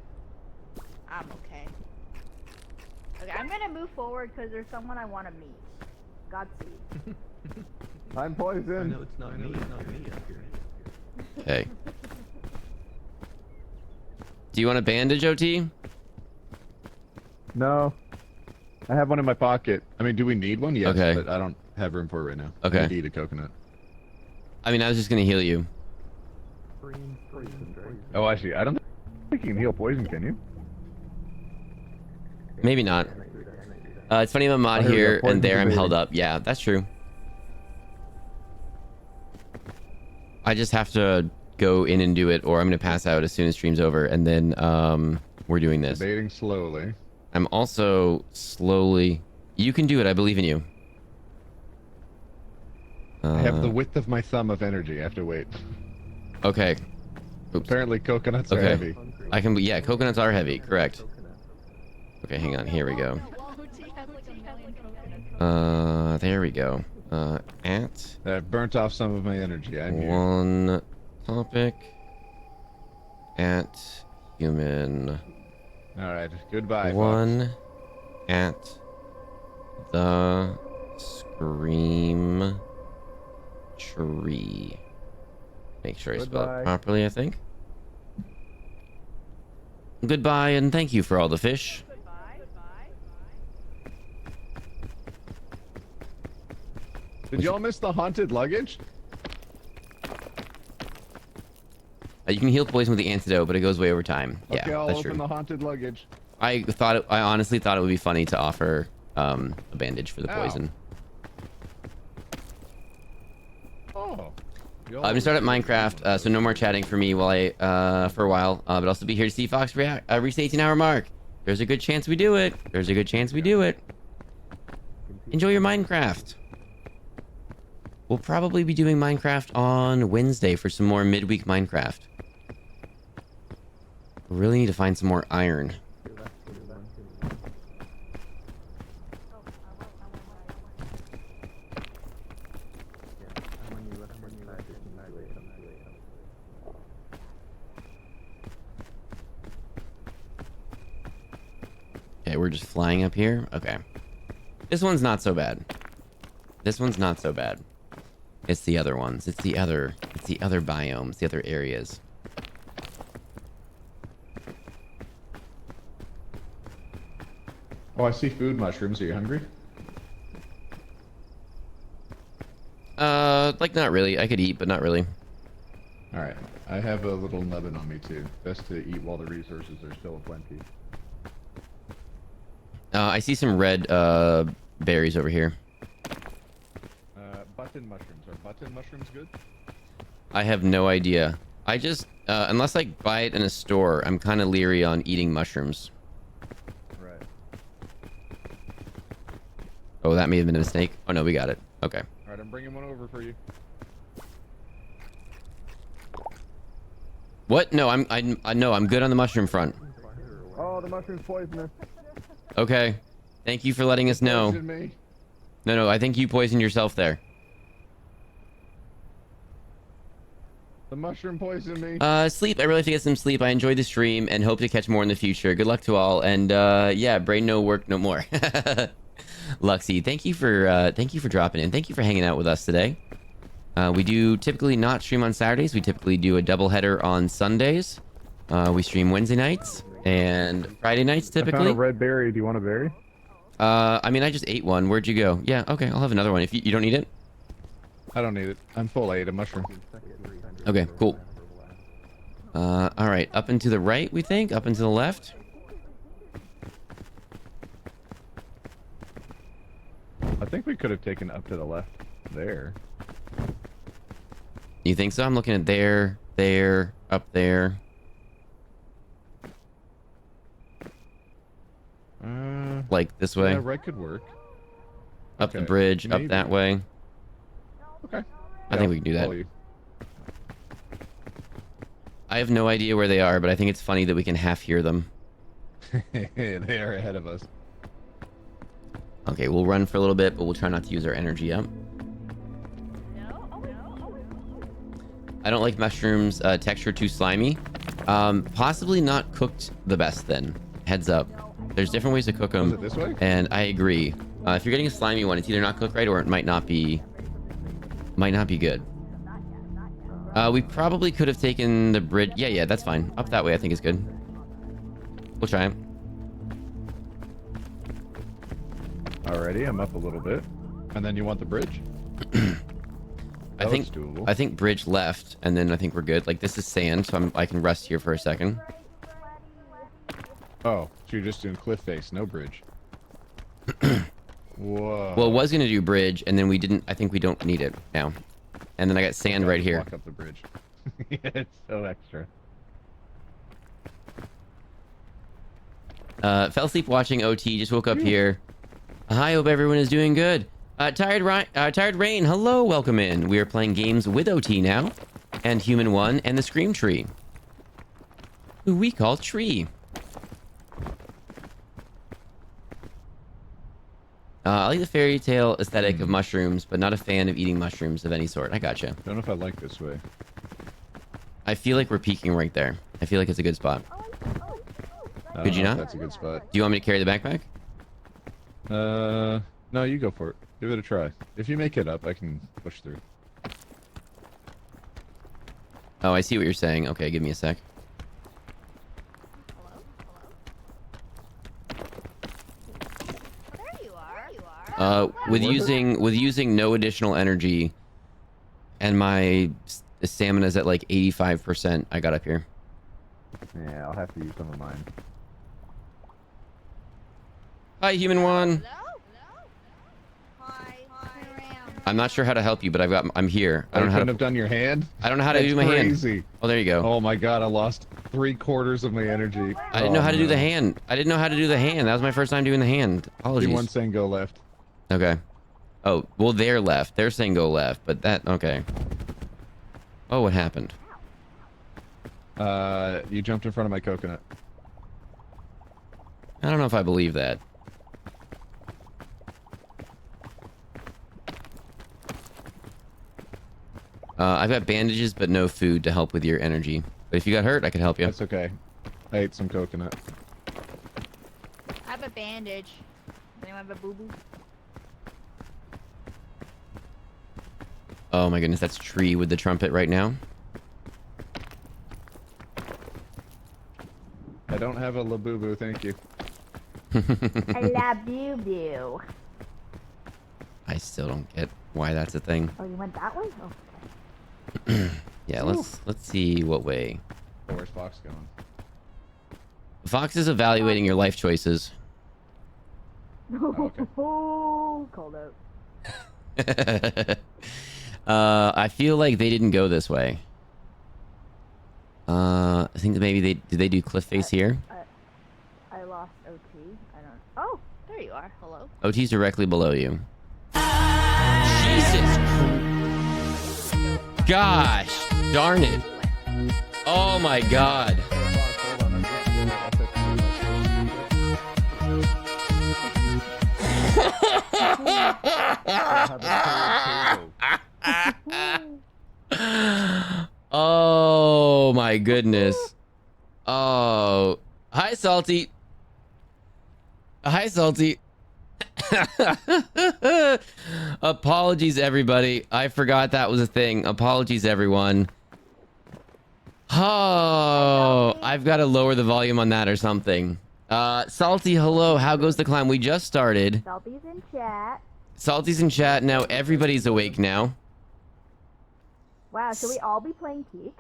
I'm okay. Okay, I'm gonna move forward because there's someone I want to meet. Godspeed. I'm poisoned. No, it's not me. It's not me up here. Okay. Do you want a bandage, OT? No. I have one in my pocket. I mean, do we need one? Yes, Okay. but I don't have room for it right now. Okay. I need a coconut. I mean, I was just gonna heal you. Oh, I see. I don't think you can heal poison, can you? Maybe not. It's funny I'm a mod Oh, here we go. here and Poison's there I'm evading. held up. Yeah, that's true. I just have to go in and do it, or I'm gonna pass out as soon as stream's over, and then we're doing this. Evading slowly. I'm also slowly. You can do it. I believe in you. I have the width of my thumb of energy. I have to wait. Okay. Oops. Apparently, coconuts are Okay. heavy. I can. Yeah, coconuts are heavy. Correct. Okay, hang on. Here we go. There we go. That burnt off some of my energy. I'm here. One topic. At human. All right. Goodbye. One at the scream tree. Make sure I spell Goodbye. it properly, I think. Goodbye, and thank you for all the fish. Did y'all miss the haunted luggage? You can heal poison with the antidote, but it goes way over time. Yeah, Okay, I'll that's open true. the haunted luggage. I honestly thought it would be funny to offer a bandage for the Ow. poison. Oh. I'm gonna start at Minecraft, so no more chatting for me while for a while. But I'll still be here to see Fox reach the 18-hour mark. There's a good chance we do it. There's a good chance we do it. Enjoy your Minecraft. We'll probably be doing Minecraft on Wednesday for some more midweek Minecraft. We really need to find some more iron. Okay, we're just flying up here. Okay. This one's not so bad. This one's not so bad. It's the other ones. It's the other biomes, the other areas. Oh, I see food mushrooms. Are you hungry? Like not really. I could eat, but not really. All right. I have a little nubbin on me too. Best to eat while the resources are still plenty. I see some red berries over here. Button mushrooms. Are button mushrooms good? I have no idea. I just unless I buy it in a store, I'm kind of leery on eating mushrooms. Right. Oh, that may have been a mistake. Oh no, we got it. Okay. All right, I'm bringing one over for you. What? No, I'm good on the mushroom front. Oh, the mushroom's poisonous. Okay. Thank you for letting us know. Poisoned me. No, I think you poisoned yourself there. The mushroom poisoned me. Sleep. I really have to get some sleep. I enjoyed the stream and hope to catch more in the future. Good luck to all. And yeah, brain no work no more. Luxy, thank you for dropping in. Thank you for hanging out with us today. We do typically not stream on Saturdays. We typically do a double header on Sundays. We stream Wednesday nights and Friday nights I found typically. a red berry. Do you want a berry? I mean, I just ate one. Where'd you go? Yeah, okay, I'll have another one. If you don't need it. I don't need it. I'm full. I ate a mushroom. Okay, cool. All right, up and to the right, we think. Up and to the left. I think we could have taken up to the left there. You think so? I'm looking at there, up there. Like this way. Yeah, right could work. Up the Okay, bridge, maybe. up that way. Okay. I think we can do that. follow you. I have no idea where they are, but I think it's funny that we can half hear them. They are ahead of us. Okay, we'll run for a little bit, but we'll try not to use our energy up. I don't like mushrooms texture too slimy. Possibly not cooked the best then. Heads up. There's different ways to cook them. Was it this way? And I agree. If you're getting a slimy one, it's either not cooked right or it might not be good. We probably could have taken the bridge. Yeah, that's fine. Up that way I think is good. We'll try it. Alrighty, I'm up a little bit. And then you want the bridge? I think bridge left, and then I think we're good. Like, this is sand, so I can rest here for a second. Oh, so you're just doing cliff face, no bridge. Whoa. Well, it was gonna do bridge, and then we didn't. I think we don't need it now. And then I got sand right here. Walk up the bridge. It's so extra. Fell asleep watching OT. Just woke up here. Hi, hope everyone is doing good. Tired Rain, hello, welcome in. We are playing games with OT now, and Human One, and the Scream Tree, who we call Tree. I like the fairy tale aesthetic of mushrooms, but not a fan of eating mushrooms of any sort. I gotcha. Don't know if I like this way. I feel like we're peaking right there. I feel like it's a good spot. Could you not? That's a good spot. Do you want me to carry the backpack? No, you go for it. Give it a try. If you make it up, I can push through. Oh, I see what you're saying. Okay, give me a sec. With using no additional energy, and my stamina's at like 85%, I got up here. Yeah, I'll have to use some of mine. Hi, Human One. I'm not sure how to help you, but I'm here. I don't know how to have done your hand. I don't know how to do my hand. Oh, there you go. Oh my god, I lost 3/4 of my energy. I didn't know how to do the hand. I didn't know how to do the hand. That was my first time doing the hand. Apologies. One saying go left. Okay. Oh, well, they're left. They're saying go left, but that okay. Oh, what happened? You jumped in front of my coconut. I don't know if I believe that. I've got bandages, but no food to help with your energy. But if you got hurt, I can help you. That's okay. I ate some coconut. I have a bandage. Does anyone have a boo-boo? Oh my goodness, that's Tree with the trumpet right now. I don't have a labubu, thank you. I love you. I still don't get why that's a thing. Oh, you went that way? Oh. Yeah, let's see what way. Where's Fox going? Fox is evaluating your life choices. Okay. Cold out. I feel like they didn't go this way. I think that maybe did they do cliff face here? I lost OT. I don't. Oh, there you are. Hello. OT's directly below you. Jesus. Gosh, darn it. Oh my god. Oh my goodness. Oh. Hi, Salty. Hi, Salty. Apologies, everybody. I forgot that was a thing. Apologies, everyone. Oh, I've got to lower the volume on that or something. Salty, hello. How goes the climb? We just started. Salty's in chat. Salty's in chat now. Everybody's awake now. Wow, should we all be playing Teak?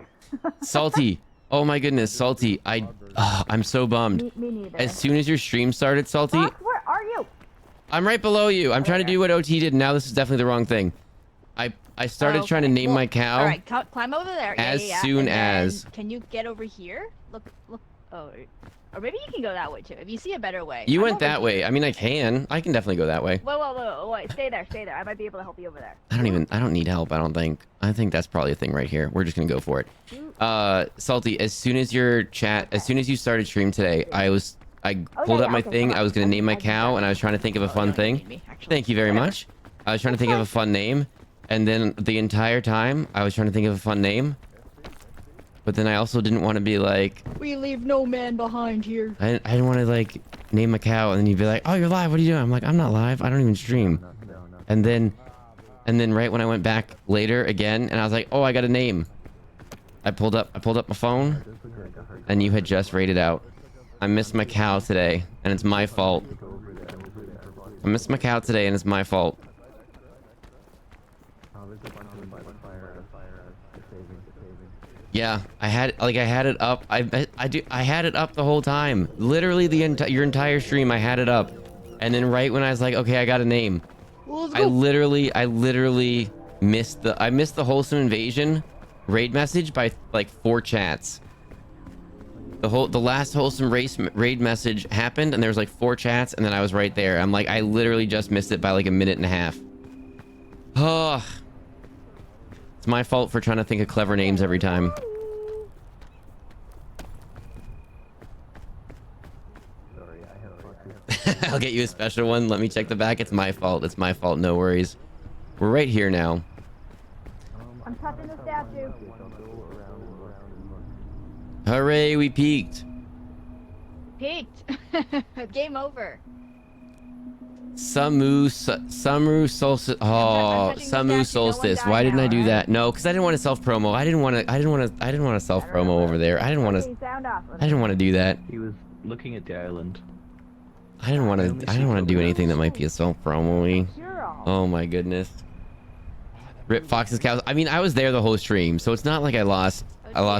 Salty. Oh my goodness, Salty. I'm so bummed. Me neither. As soon as your stream started, Salty. Fox, where are you? I'm right below you. I'm trying to do what OT did. Now this is definitely the wrong thing. I started trying to name my cow. All right, climb over there. As soon as. Can you get over here? Look. Oh, or maybe you can go that way too. If you see a better way. You went that way. I mean, I can definitely go that way. Wait. Stay there. I might be able to help you over there. I don't need help. I don't think. I think that's probably a thing right here. We're just gonna go for it. Salty, as soon as you started stream today, I I pulled up my thing. I was gonna name my cow, and I was trying to think of a fun thing. Thank you very much. I was trying to think of a fun name, and then the entire time I was trying to think of a fun name, but then I also didn't want to be like, We leave no man behind here. I didn't want to like name a cow, and then you'd be like, oh, you're live. What are you doing? I'm like, I'm not live. I don't even stream. And then right when I went back later again, and I was like, oh, I got a name. I pulled up my phone, and you had just rated out. I missed my cow today, and it's my fault. I missed my cow today, and it's my fault. Yeah, I had it up. I had it up the whole time. Literally your entire stream, I had it up. And then right when I was like, okay, I got a name. I literally missed the wholesome invasion raid message by like 4 chats. The last wholesome raid message happened, and there was like 4 chats, and then I was right there. I'm like, I literally just missed it by like a minute and a half. Oh, it's my fault for trying to think of clever names every time. I'll get you a special one. Let me check the back. It's my fault. It's my fault. No worries. We're right here now. I'm touching the statue. Hooray, we peaked. Peaked. Game over. Samu Solstice. Oh, Samu Solstice. Why didn't I do that? No, because I didn't want to self promo. I didn't want to self promo over there. I didn't want to do that. He was looking at the island. I didn't want to do anything that might be a self promo-y. Oh my goodness. Rip Fox's cows. I mean, I was there the whole stream, so it's not like I lost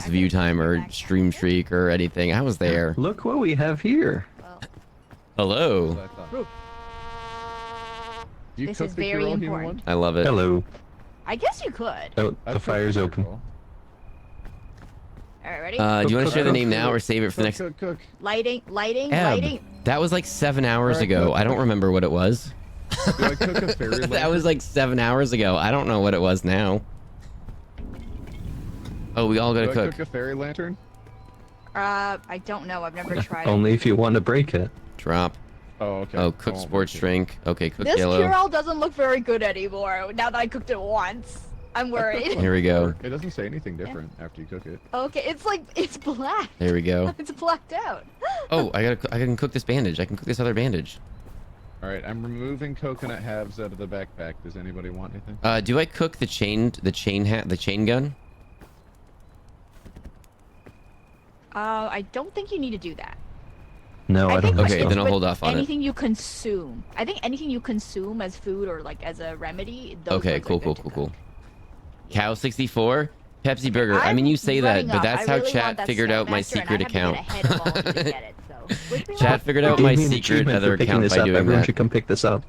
view time or stream streak or anything. I was there. Look what we have here. Hello. This is very important. I love it. Hello. I guess you could. Oh, the fire's open. All right, ready? Do you want to share the name now or save it for the next? Lighting. Eb, that was like 7 hours ago. I don't remember what it was. Do I cook a fairy lantern? That was like 7 hours ago. I don't know what it was now. Oh, we all gotta Do I cook. cook a fairy lantern? I don't know. I've never tried it. Only if you want to break it. Drop. Oh, okay. Oh, cook sports drink. Okay, cook This yellow. cure-all doesn't look very good anymore. Now that I cooked it once, I'm worried. Here we go. It doesn't say anything different after you cook it. Okay, it's black. There we go. It's blacked out. Oh, I can cook this bandage. I can cook this other bandage. All right, I'm removing coconut halves out of the backpack. Does anybody want anything? Do I cook the chain gun? I don't think you need to do that. No, I don't think Okay, so. then I'll hold off on it. Anything you consume. I think anything you consume as food or like as a remedy. Those Okay, ones are cool, good cool, to cool, cool. Cow 64, Pepsi Burger. I I'm mean, you say that, running but up. that's I how really want chat that figured out my Scoutmaster, and secret I have account. to get ahead of all of you to get it, so. Wish me Chat luck. figured out Gave my me an secret achievement other for picking account this by up. doing Everyone that. should come pick this up.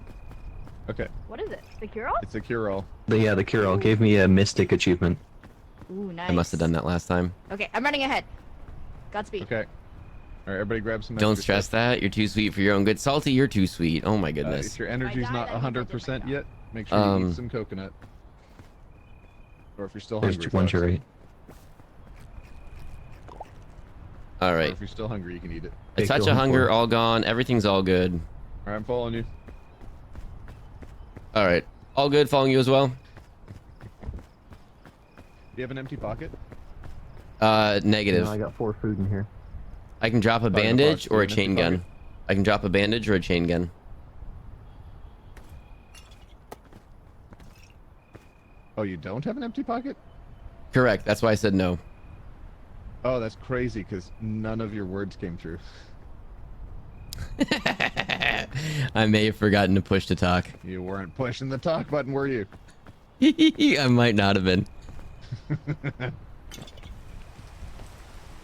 Okay. What is it? The cure-all? It's a cure-all. The cure-all gave me a mystic achievement. Ooh, nice. I must have done that last time. Okay, I'm running ahead. Godspeed. Okay. All right, everybody grab some. Don't extra stress stuff. that. You're too sweet for your own good. Salty, you're too sweet. Oh my If goodness. your energy's not 100% yet, make sure you eat some coconut. Or if you're still There's hungry. one folks. to right. All Or right. if you're still hungry, you can eat it. A touch of hunger, all gone. Everything's all good. All right, I'm following you. All right. All good. Following you as well. Do you have an empty pocket? Negative. No, I got 4 food in here. I can drop a in the bandage box, or a do you have an chain empty gun. pocket? I can drop a bandage or a chain gun. Oh, you don't have an empty pocket? Correct. That's why I said no. Oh, that's crazy because none of your words came through. I may have forgotten to push to talk. You weren't pushing the talk button, were you? I might not have been.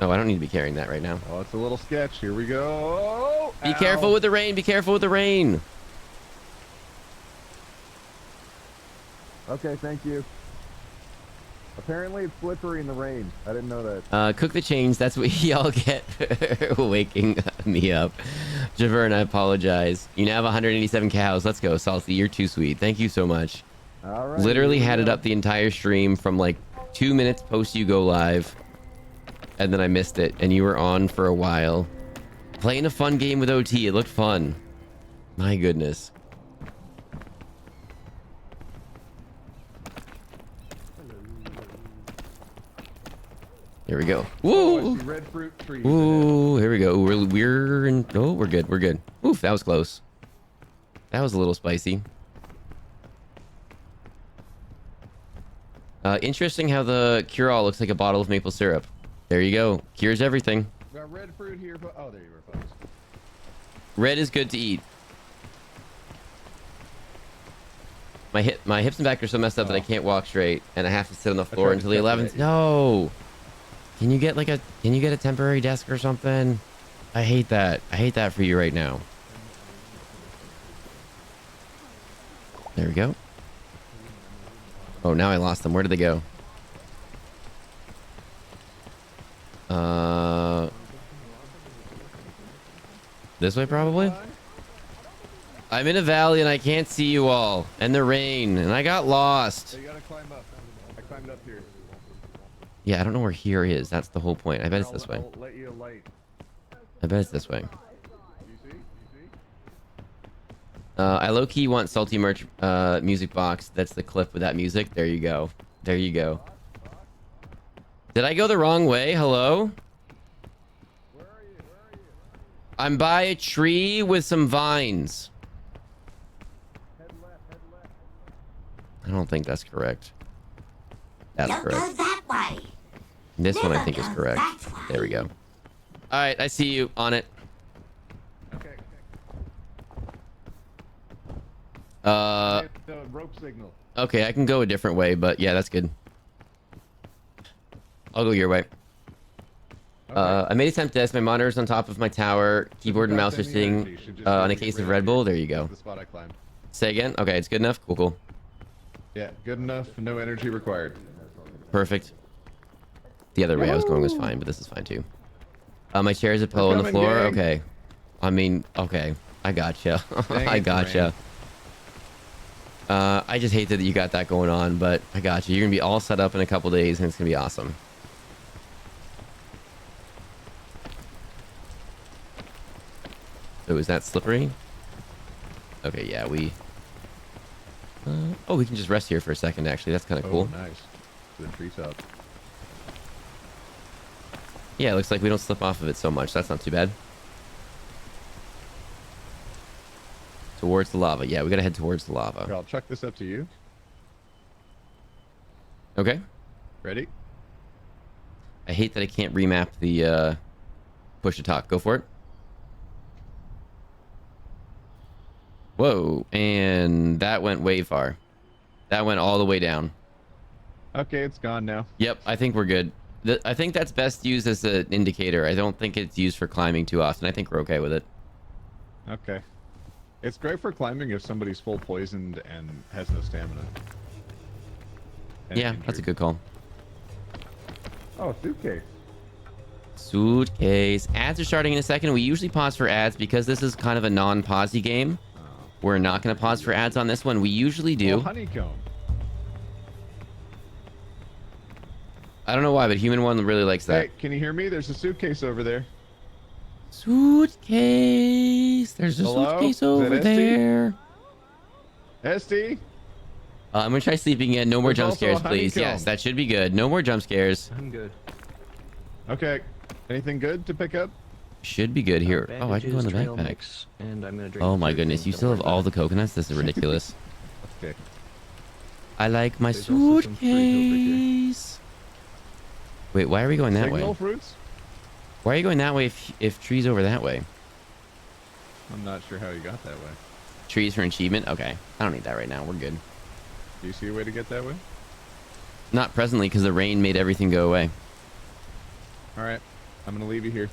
Oh, I don't need to be carrying that right now. Oh, it's a little sketch. Here we go. Be careful with the rain. Be careful with the rain. Okay, thank you. Apparently it's slippery in the rain. I didn't know that. Cook the chains. That's what y'all get for waking me up. Javern, I apologize. You now have 187 cows. Let's go, Salty. You're too sweet. Thank you so much. All right. Literally had it up the entire stream from like 2 minutes post you go live. And then I missed it. And you were on for a while. Playing a fun game with OT. It looked fun. My goodness. Here we go. Woo! Red fruit trees. Ooh, here we go. We're in. Oh, we're good. We're good. Oof, that was close. That was a little spicy. Interesting how the cure-all looks like a bottle of maple syrup. There you go. Cures everything. Got red fruit here. Oh, there you were, folks. Red is good to eat. My hips and back are so messed up that I can't walk straight, and I have to sit on the floor until the 11th. No. Can you get a temporary desk or something? I hate that. I hate that for you right now. There we go. Oh, now I lost them. Where did they go? This way probably? I'm in a valley and I can't see you all. And the rain. And I got lost. You gotta climb up. I climbed up here. Yeah, I don't know where here is. That's the whole point. I bet it's this way. I'll let you light. I bet it's this way. I low-key want Salty Merch music box. That's the clip with that music. There you go. There you go. Did I go the wrong way? Hello? I'm by a tree with some vines. I don't think that's correct. That's correct. that way. This one I think is correct. There we go. All right, I see you on it. Rope signal. Okay, I can go a different way, but yeah, that's good. I'll go your way. I made a temp desk. My monitor's on top of my tower. Keyboard and mouse are sitting on a case of Red Bull. There you go. The spot I climbed. Say again? Okay, it's good enough? Cool, cool. Yeah, good enough. No energy required. Perfect. The other way I was going was fine, but this is fine too. My chair is a pillow on the floor. gang. Okay. I mean, okay. I gotcha. I gotcha. I just hate that you got that going on, but I gotcha. You're gonna be all set up in a couple days, and it's gonna be awesome. Oh, is that slippery? Okay, yeah, we... oh, we can just rest here for a second, actually. That's kind of cool. Nice. The treetop. Yeah, it looks like we don't slip off of it so much. That's not too bad. Towards the lava. Yeah, we gotta head towards the lava. Okay, I'll chuck this up to you. Okay. Ready? I hate that I can't remap the push to talk. Go for it. Whoa, and that went way far. That went all the way down. Okay, it's gone now. Yep, I think we're good. I think that's best used as an indicator. I don't think it's used for climbing too often. I think we're okay with it. Okay. It's great for climbing if somebody's full poisoned and has no stamina. And Yeah, injured. that's a good call. Oh, suitcase. Suitcase. Ads are starting in a second. We usually pause for ads because this is kind of a non-pausey game. We're not going to pause for ads on this one. We usually do. Oh, honeycomb. I don't know why, but Human One really likes that. Hey, can you hear me? There's a suitcase over there. Suitcase. There's a Hello? suitcase Is that over Esty? there. Esty? I'm going to try sleeping again. No more There's jump also scares, a please. honeycomb. Yes, that should be good. No more jump scares. I'm good. Okay. Anything good to pick up? Should be good here. Oh, I can go in the Bandages, trail backpack. mix, and I'm gonna drink Oh the my fruit goodness, thing. you Don't still worry have all about the coconuts? This is ridiculous. Okay. I like my There's also some fruit over here. suitcase. Wait, why are we going that Signal way? fruits? Why are you going that way if trees over that way? I'm not sure how you got that way. Trees for achievement? Okay. I don't need that right now. We're good. Do you see a way to get that way? Not presently because the rain made everything go away. All right. I'm going to leave you here.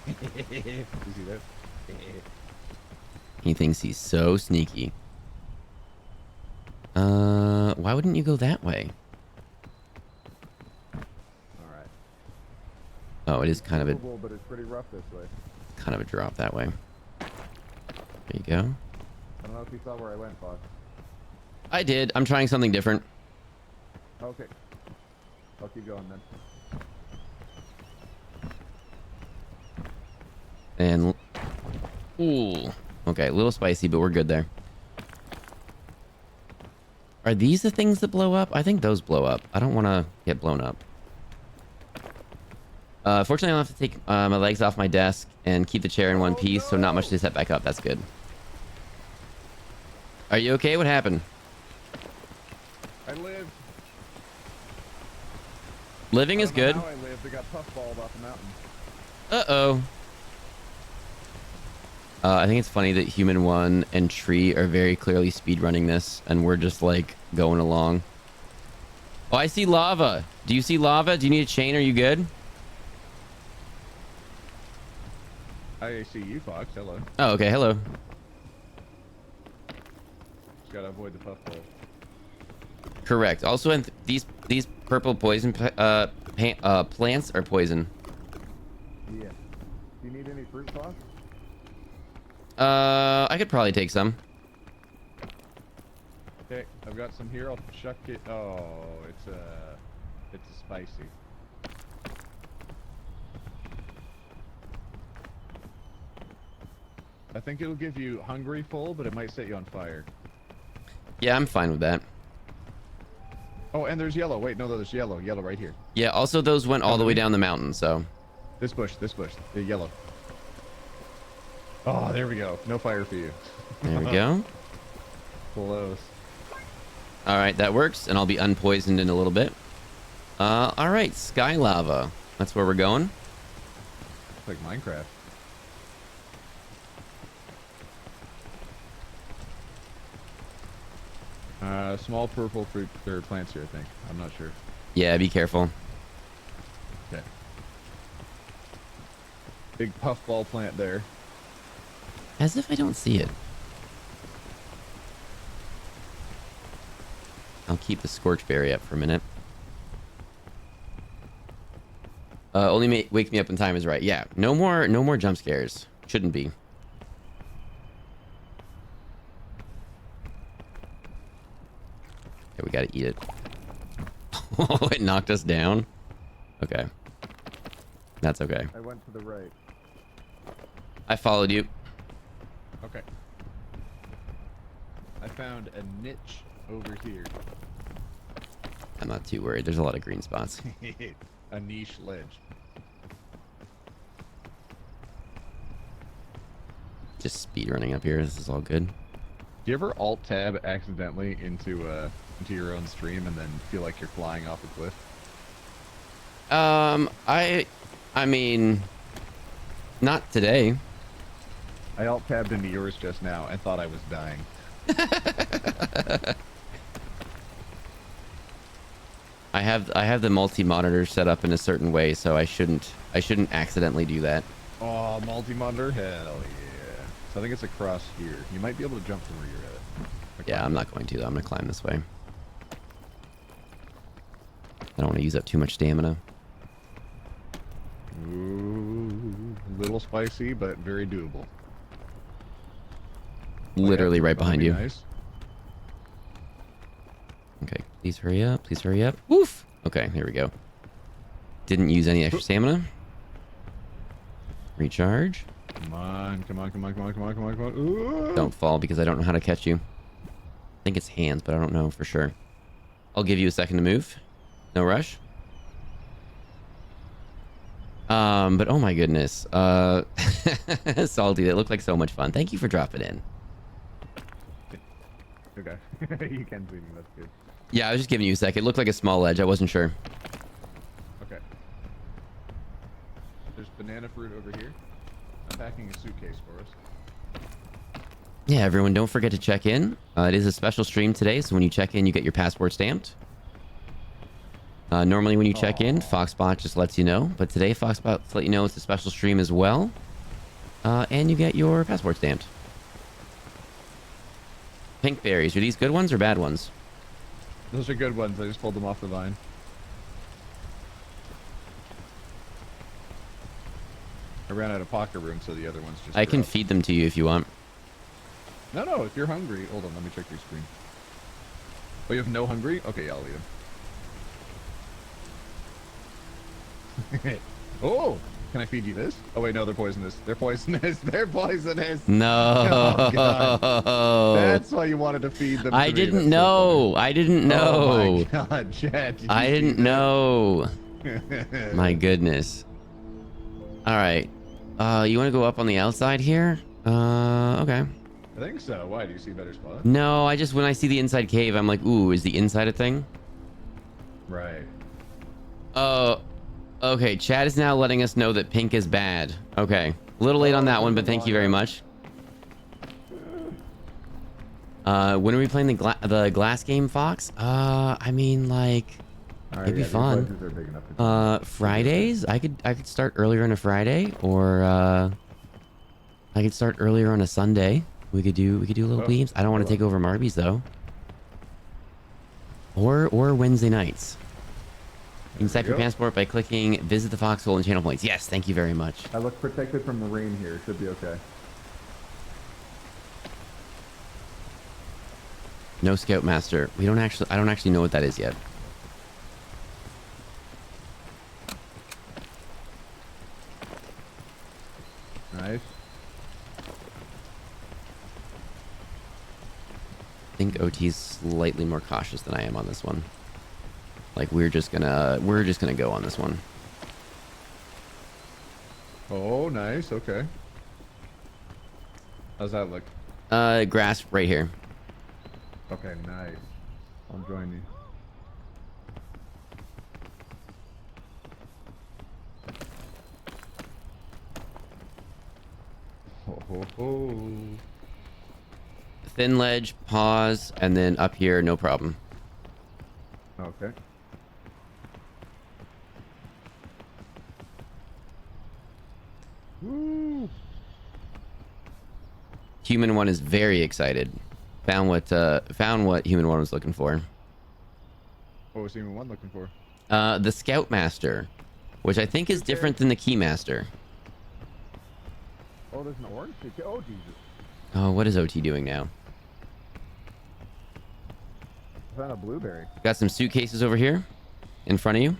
You see that? He thinks he's so sneaky. Why wouldn't you go that way? All right. Oh, it is kind of a Doable, but it's pretty rough this way. kind of a drop that way. There you go. I don't know if you saw where I went, Fox. I did. I'm trying something different. Okay. I'll keep going then. And ooh, okay, a little spicy, but we're good there. Are these the things that blow up? I think those blow up. I don't want to get blown up. Fortunately, I'll have to take my legs off my desk and keep the chair in one piece, so not much to set back up. That's good. Are you okay? What happened? I live. Living is good. How I live. They got puffballed off the mountain. Uh-oh. I think it's funny that Human 1 and Tree are very clearly speedrunning this, and we're just, like, going along. Oh, I see lava. Do you see lava? Do you need a chain? Are you good? I see you, Fox. Hello. Oh, okay. Hello. Just gotta avoid the puffball. Correct. Also, and these purple poison plants are poison. Yeah. Do you need any fruit, Fox? I could probably take some. Okay, I've got some here. I'll chuck it. Oh, it's spicy. I think it'll give you hungry full, but it might set you on fire. Yeah, I'm fine with that. Oh, and there's yellow. Wait, no, there's yellow. Yellow right here. Yeah, also those went all the way down the mountain, so. This bush, the yellow. Oh, there we go. No fire for you. There we go. Close. All right, that works, and I'll be unpoisoned in a little bit. All right, sky lava. That's where we're going. It's like Minecraft. Small purple fruit or plants here, I think. I'm not sure. Yeah, be careful. Okay. Big puffball plant there. As if I don't see it. I'll keep the scorch berry up for a minute. Only wake me up when time is right. Yeah, no more jump scares. Shouldn't be. Okay, we gotta eat it. Oh, it knocked us down. Okay. That's okay. I went to the right. I followed you. Okay. I found a niche over here. I'm not too worried. There's a lot of green spots. A niche ledge. Just speed running up here. This is all good. Do you ever alt tab accidentally into your own stream and then feel like you're flying off a cliff? I mean, not today. I alt tabbed into yours just now and thought I was dying. I have the multi-monitor set up in a certain way, so I shouldn't accidentally do that. Oh, multi-monitor? Hell yeah. So I think it's across here. You might be able to jump from where you're at. Yeah, I'm not going to, though. I'm going to climb this way. I don't want to use up too much stamina. Ooh, a little spicy, but very doable. Literally right behind you. Nice. Okay, please hurry up. Please hurry up. Woof! Okay, there we go. Didn't use any extra stamina. Recharge. Come on, come on, come on, come on, come on, come on, come on. Ooh. Don't fall because I don't know how to catch you. I think it's hands, but I don't know for sure. I'll give you a second to move. No rush. But oh my goodness. Salty, that looked like so much fun. Thank you for dropping in. Okay. You can see me, that's good. Yeah, I was just giving you a sec. It looked like a small ledge. I wasn't sure. Okay. There's banana fruit over here. I'm packing a suitcase for us. Yeah, everyone, don't forget to check in. It is a special stream today, so when you check in, you get your passport stamped. Normally when you check in, Foxbot just lets you know, but today Foxbot let you know it's a special stream as well. And you get your passport stamped. Pink berries, are these good ones or bad ones? Those are good ones. I just pulled them off the vine. I ran out of pocket room, so the other ones just... I can feed them to you if you want. No, if you're hungry... Hold on, let me check your screen. Oh, you have no hungry? Okay, I'll eat them. Oh, can I feed you this? Oh wait, no, they're poisonous. They're poisonous. They're poisonous. No. Oh, God. That's why you wanted to feed them. I didn't know. I didn't know. Oh my God, Chad. I didn't know. My goodness. All right. You want to go up on the outside here? Okay. I think so. Why? Do you see a better spot? No, I just, when I see the inside cave, I'm like, ooh, is the inside a thing? Right. Oh, okay. Chad is now letting us know that pink is bad. Okay. A little late on that one, but thank you very much. When are we playing the glass game, Fox? I mean, like, it'd be fun. Fridays? I could start earlier on a Friday, or I could start earlier on a Sunday. We could do little games. I don't want to take over Marby's though. Or Wednesday nights. You can set your passport by clicking visit the foxhole and channel points. Yes, thank you very much. I look protected from the rain here. Should be okay. No Scoutmaster. I don't actually know what that is yet. Nice. I think OT's slightly more cautious than I am on this one. Like we're just gonna go on this one. Oh, nice. Okay. How's that look? Grass right here. Okay, nice. I'll join you. Ho, ho, ho. Thin ledge, pause, and then up here, no problem. Okay. Woo. Human one is very excited. Found what Human one was looking for. What was Human one looking for? The Scoutmaster, which I think is different than the Keymaster. Oh, there's an orange. Oh, Jesus. Oh, what is OT doing now? I found a blueberry. Got some suitcases over here, in front of you.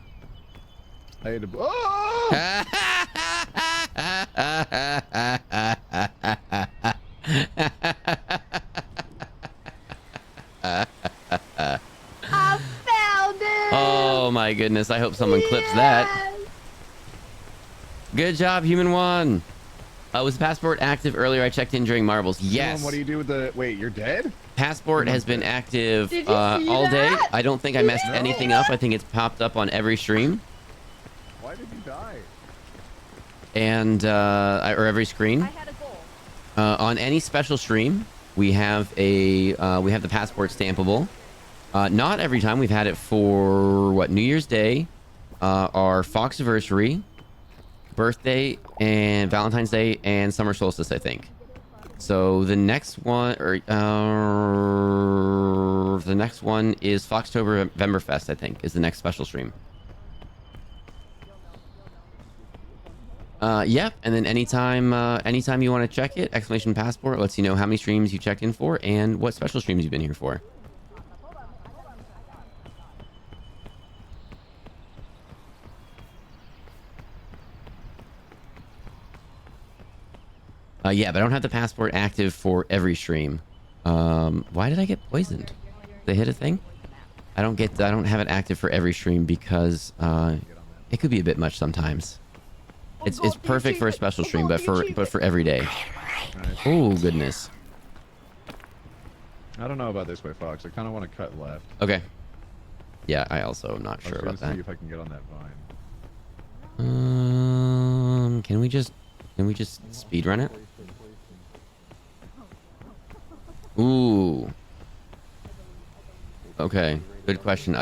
I ate a. Oh! I found it! Oh my goodness, I hope someone clips that. Good job, Human One. Was the passport active earlier? I checked in during Marbles. Yes. What do you do with the... Wait, you're dead? Passport has been active Did you see all day. that? I don't think I messed anything up. I think it's popped up on every stream. Why did you die? And, or every screen. I had a goal. On any special stream, we have the passport stampable. Not every time. We've had it for, what, New Year's Day, our Foxiversary, birthday, and Valentine's Day, and summer solstice, I think. So the next one, the next one is Foxtober Vemberfest, I think, is the next special stream. Yep, and then anytime you want to check it, exclamation passport lets you know how many streams you checked in for and what special streams you've been here for. Yeah, but I don't have the passport active for every stream. Why did I get poisoned? Did I hit a thing? I don't have it active for every stream because it could be a bit much sometimes. It's perfect for a special stream, but for every day. Oh goodness. I don't know about this way, Fox. I kind of want to cut left. Okay. Yeah, I also am not sure about that. See if I can get on that vine. Can we just speed run it? Ooh. Okay, good question.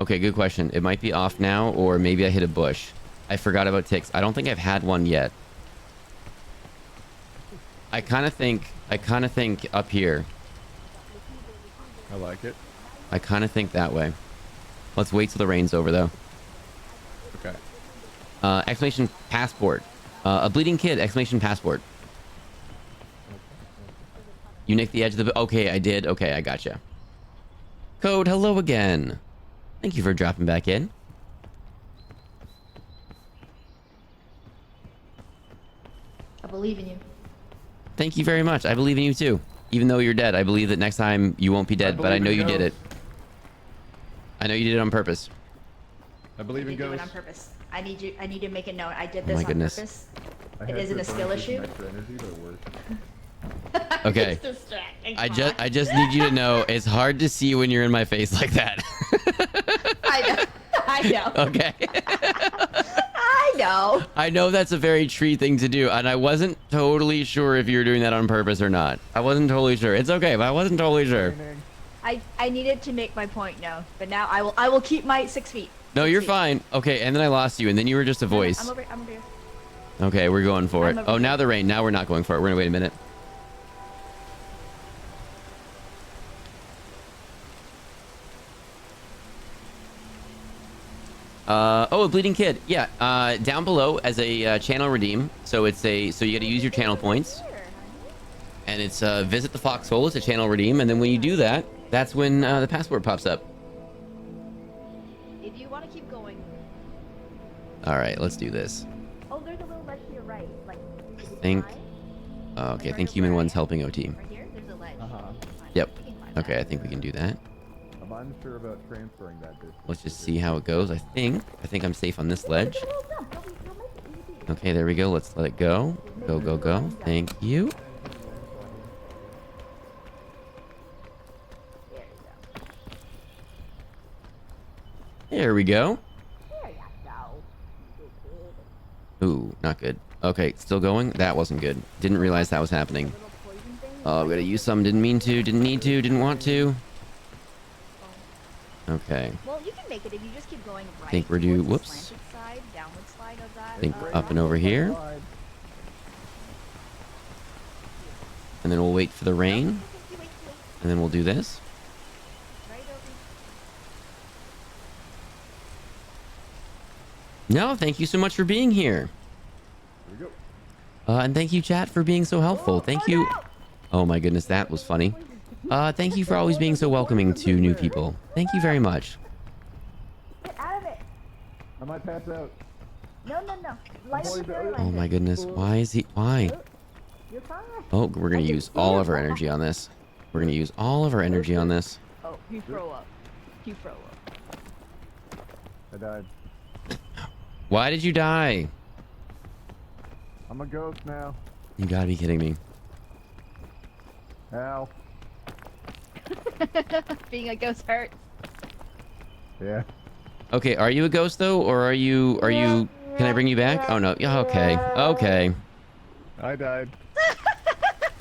Okay, good question. It might be off now, or maybe I hit a bush. I forgot about ticks. I don't think I've had one yet. I kind of think up here. I like it. I kind of think that way. Let's wait till the rain's over, though. Okay. Exclamation passport. A bleeding kid, exclamation passport. You nicked the edge of the... Okay, I did. Okay, I gotcha. Code, hello again. Thank you for dropping back in. I believe in you. Thank you very much. I believe in you too. Even though you're dead, I believe that next time you won't be dead, but I know you did it. I know you did it on purpose. I believe in Do it ghosts. on purpose. I need to make it known. I did Oh this my on goodness. purpose. I It had isn't to a burn skill through some issue. extra energy, but it worked. Okay. It's distracting. I just need you to know it's hard to see when you're in my face like that. I know. I know. Okay. I know. I know that's a very tree thing to do, and I wasn't totally sure if you were doing that on purpose or not. I wasn't totally sure. It's okay, but I wasn't totally sure. I needed to make my point known, but now I will keep my 6 feet. No, you're fine. Okay, and then I lost you, and then you were just a voice. I'm over here. Okay, we're going for it. I'm over Oh, here. now the rain. Now we're not going for it. We're gonna wait a minute. Oh, a bleeding kid. Yeah. Down below as a channel redeem. So it's so you got to use your channel points. And it's visit the foxhole. It's a channel redeem, and then when you do that, that's when the passport pops up. If you want to keep going. All right, let's do this. Oh, there's a little ledge to your right. Like. I think. Oh, okay, I think human one's helping OT. Right here. There's a ledge. Yep. Okay, I think we can do that. I'm unsure about transferring that distance. Let's just see how it goes. I think I'm safe on this ledge. Okay, there we go. Let's let it go. Go, go, go. Thank you. There we go. Ooh, not good. Okay, still going? That wasn't good. Didn't realize that was happening. Oh, we gotta use some. Didn't mean to. Didn't need to. Didn't want to. Okay. Well, you can make it if you just keep going right. Think we're due. towards the Whoops. slanted side, downward slide of that. Think up and over here. And then we'll wait for the rain. And then we'll do this. No, thank you so much for being here. Here we go. And thank you, chat, for being so helpful. Thank you. Oh my goodness, that was funny. Thank you for always being so welcoming to new people. Thank you very much. Get out of it. I might pass out. No. Light up your Oh my goodness, why is he? Why? You're fine. Oh, we're gonna use all of our energy on this. We're gonna use all of our energy on this. Oh, you throw up. You throw up. I died. Why did you die? I'm a ghost now. You gotta be kidding me. Ow. Being a ghost hurts. Yeah. Okay, are you a ghost though, or are you? Can I bring you back? Oh no. Yeah. Okay. Okay. I died.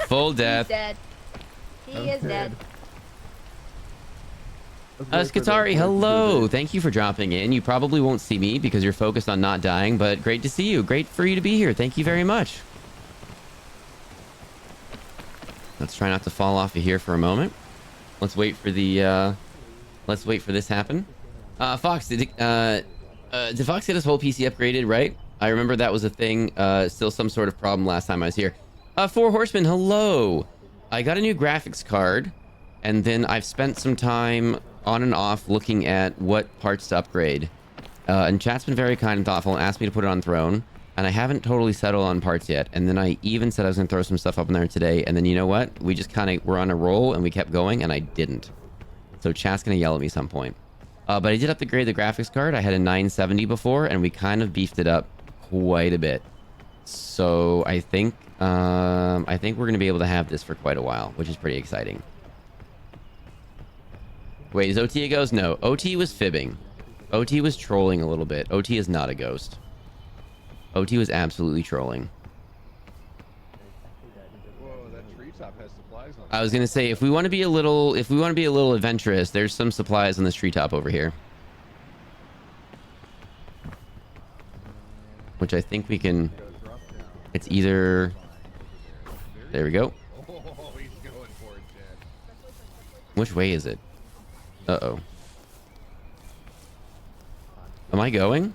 Full death. He's dead. He is dead. Skatari, hello. Thank you for dropping in. You probably won't see me because you're focused on not dying, but great to see you. Great for you to be here. Thank you very much. Let's try not to fall off of here for a moment. Let's wait for the let's wait for this happen. Fox, did Fox get his whole PC upgraded, right? I remember that was a thing. Still some sort of problem last time I was here. Four Horsemen, hello. I got a new graphics card, and then I've spent some time on and off looking at what parts to upgrade. And chat's been very kind and thoughtful and asked me to put it on Throne, and I haven't totally settled on parts yet. And then I even said I was gonna throw some stuff up in there today, and then you know what? We just kind of were on a roll and we kept going, and I didn't. So chat's gonna yell at me some point. But I did upgrade the graphics card. I had a 970 before, and we kind of beefed it up quite a bit. So I think we're gonna be able to have this for quite a while, which is pretty exciting. Wait, is OT a ghost? No, OT was fibbing. OT was trolling a little bit. OT is not a ghost. OT was absolutely trolling. Whoa, that treetop has supplies on it. I was gonna say, if we want to be a little adventurous, there's some supplies on this treetop over here, which I think we can. It's either. There we go. Oh, he's going for it, Chad. Which way is it? Uh-oh. Am I going?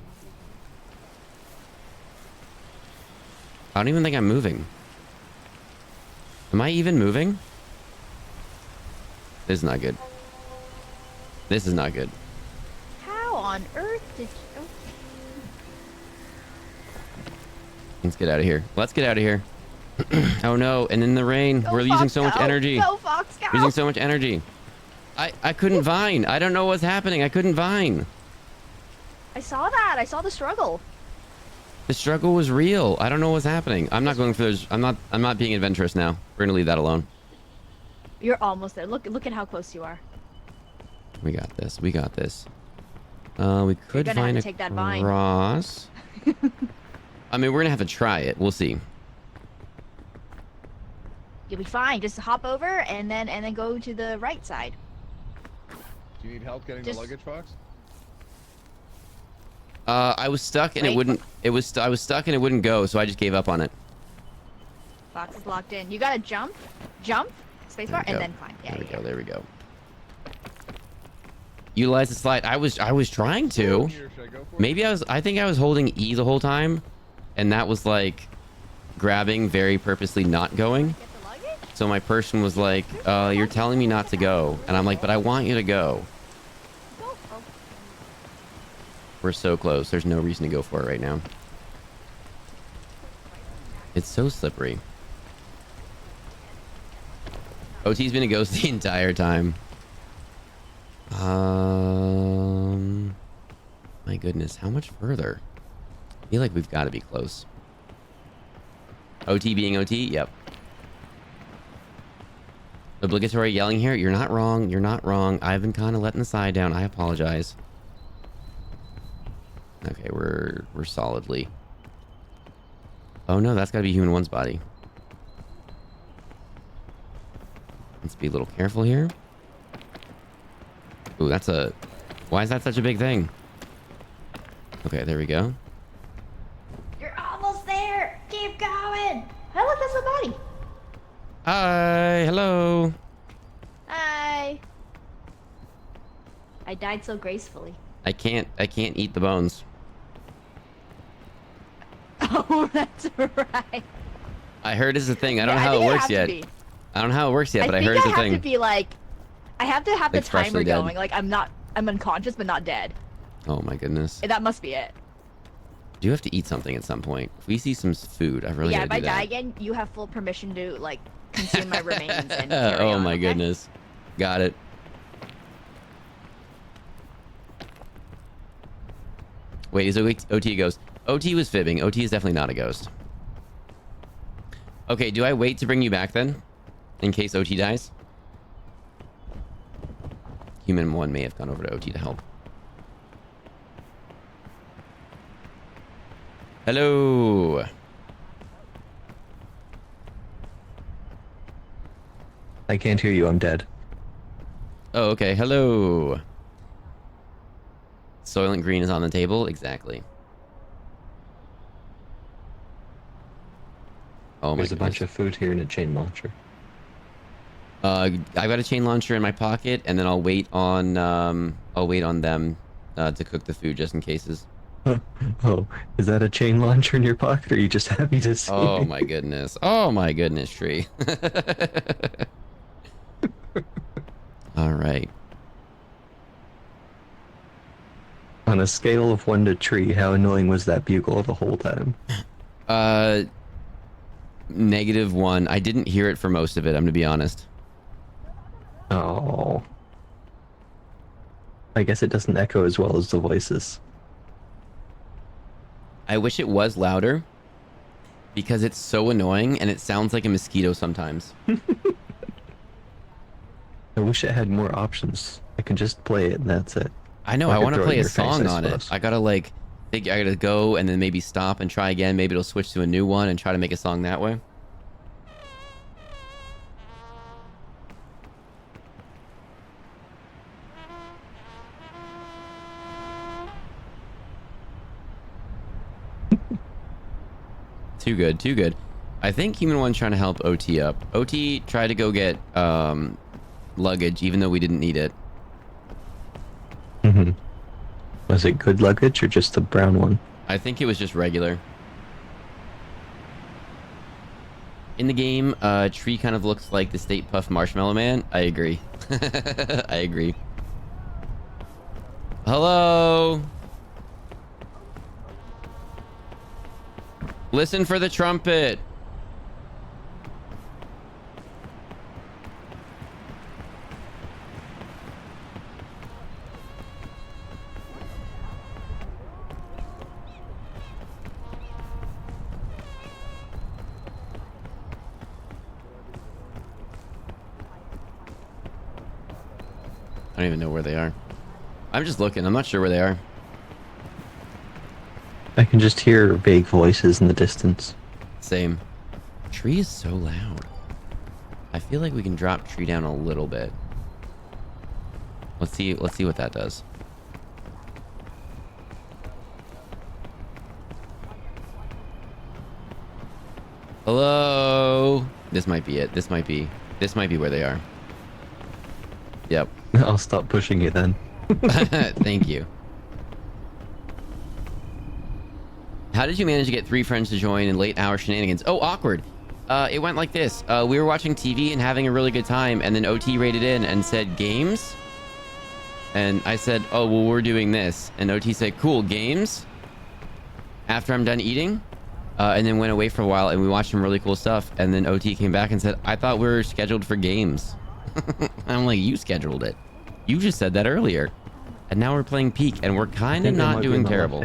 I don't even think I'm moving. Am I even moving? This is not good. This is not good. How on earth did you... Let's get out of here. Let's get out of here. Oh no, and in the rain, we're using so much energy. Go, Fox, go! Using so much energy. I couldn't vine. I don't know what's happening. I couldn't vine. I saw that. I saw the struggle. The struggle was real. I don't know what's happening. I'm not going for those. I'm not being adventurous now. We're gonna leave that alone. You're almost there. Look at how close you are. We got this. We got this. We could gonna have find to a take that vine. cross. I mean, we're gonna have to try it. We'll see. You'll be fine. Just hop over and then go to the right side. Do you need help getting the luggage, Fox? I was stuck and it wouldn't. I was stuck and it wouldn't go, so I just gave up on it. Fox is locked in. You gotta jump, spacebar, and then climb. Yeah, There we go. There we go. Utilize the slide. I was trying to. Maybe I think I was holding E the whole time, and that was like grabbing very purposely not going. So my person was like, "You're telling me not to go," and I'm like, "But I want you to go." We're so close. There's no reason to go for it right now. It's so slippery. OT's been a ghost the entire time. My goodness, how much further? I feel like we've got to be close. OT being OT? Yep. Obligatory yelling here? You're not wrong. You're not wrong. I've been kind of letting the side down. I apologize. Okay, we're solidly. Oh no, that's got to be Human One's body. Let's be a little careful here. Ooh, that's a... Why is that such a big thing? Okay, there we go. You're almost there. Keep going. Oh, look, that's my body. Hi, hello. Hi. I died so gracefully. I can't eat the bones. Oh, that's right. I heard it's a thing. I don't know Yeah, how it think I works have to yet. be. I don't know how it works yet, but I think heard it's a I have thing. to be like, I have to have the Like freshly timer dead. going. Like I'm unconscious but not dead. Oh my goodness. That must be it. Do you have to eat something at some point? If we see some food, I really Yeah, if gotta I do die that. again, you have full permission to like consume my remains and carry Oh on, my okay? goodness. Got it. Wait, is OT a ghost? OT was fibbing. OT is definitely not a ghost. Okay, do I wait to bring you back then? In case OT dies? Human One may have gone over to OT to help. Hello. I can't hear you. I'm dead. Oh, okay. Hello. Soylent Green is on the table. Exactly. Oh my There's a goodness. bunch of food here and a chain launcher. I've got a chain launcher in my pocket, and then I'll wait on them to cook the food just in cases. Oh, is that a chain launcher in your pocket, or are you just happy to see Oh me? my goodness. Oh my goodness, Tree. All right. On a scale of 1 to tree, how annoying was that bugle the whole time? -1. I didn't hear it for most of it, I'm gonna be honest. Oh. I guess it doesn't echo as well as the voices. I wish it was louder because it's so annoying and it sounds like a mosquito sometimes. I wish it had more options. I can just play it and that's it. I know, Or I could want to throw it play in a your face, song I on it. suppose. I gotta like think I gotta go and then maybe stop and try again. Maybe it'll switch to a new one and try to make a song that way. Too good, too good. I think Human One's trying to help OT up. OT tried to go get luggage even though we didn't need it. Mm-hmm. Was it good luggage or just the brown one? I think it was just regular. In the game, Tree kind of looks like the State Puff Marshmallow Man. I agree. I agree. Hello? Listen for the trumpet. don't even know where they are. I'm just looking. I'm not sure where they are. I can just hear vague voices in the distance. Same. Tree is so loud. I feel like we can drop tree down a little bit. Let's see what that does. Hello. This might be it. This might be where they are. Yep. I'll stop pushing it then. Thank you. How did you manage to get 3 friends to join in late hour shenanigans? Oh, awkward. It went like this. We were watching TV and having a really good time, and then OT rated in and said, games? And I said, oh, well, we're doing this. And OT said, cool, games? After I'm done eating? And then went away for a while, and we watched some really cool stuff. And then OT came back and said, I thought we were scheduled for games. I'm like, you scheduled it. You just said that earlier. And now we're playing Peak, and we're kind of not doing terrible.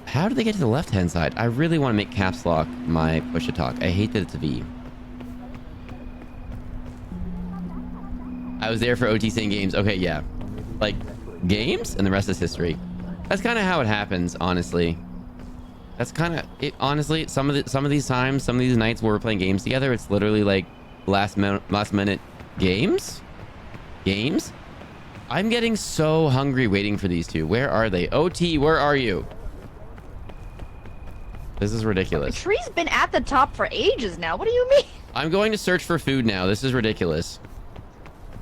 How do they get to the left-hand side? I really want to make caps lock my push-to-talk. I hate that it's a V. I was there for OT saying games. Okay, yeah. Like, games? And the rest is history. That's kind of how it happens, honestly. That's kind of it. Honestly, some of these times, some of these nights where we're playing games together, it's literally like last minute games. I'm getting so hungry waiting for these two. Where are they? OT, where are you? This is ridiculous. The tree's been at the top for ages now. What do you mean? I'm going to search for food now. This is ridiculous.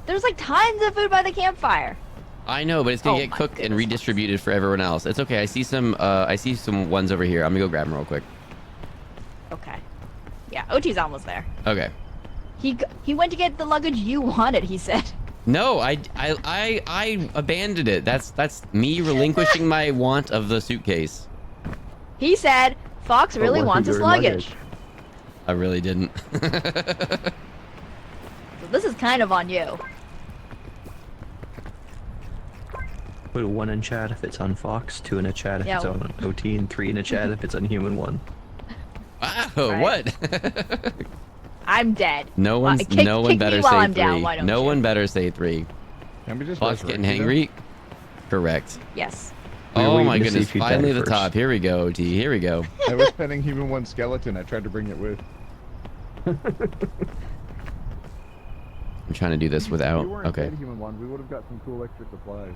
There's like tons of food by the campfire. I know, but it's gonna get cooked and redistributed for everyone else. It's okay. I see some ones over here. I'm gonna go grab them real quick. Okay. Yeah, OT's almost there. Okay. He went to get the luggage you wanted, he said. No, I abandoned it. That's me relinquishing my want of the suitcase. He said Fox really wants his luggage. I really didn't. So this is kind of on you. Put 1 in chat if it's on Fox, 2 in a chat if it's on OT, and 3 in a chat if it's on Human 1. Wow, Right. what? I'm dead. No one better say 3. No one better say 3. Can we just Fox getting hangry? Correct. Yes. Oh my goodness, finally the top. Here we go, OT. Here we go. I was petting Human 1 skeleton. I tried to bring it with. I'm trying to do this without. If you weren't Okay. dead, Human 1, we would have got some cool extra supplies.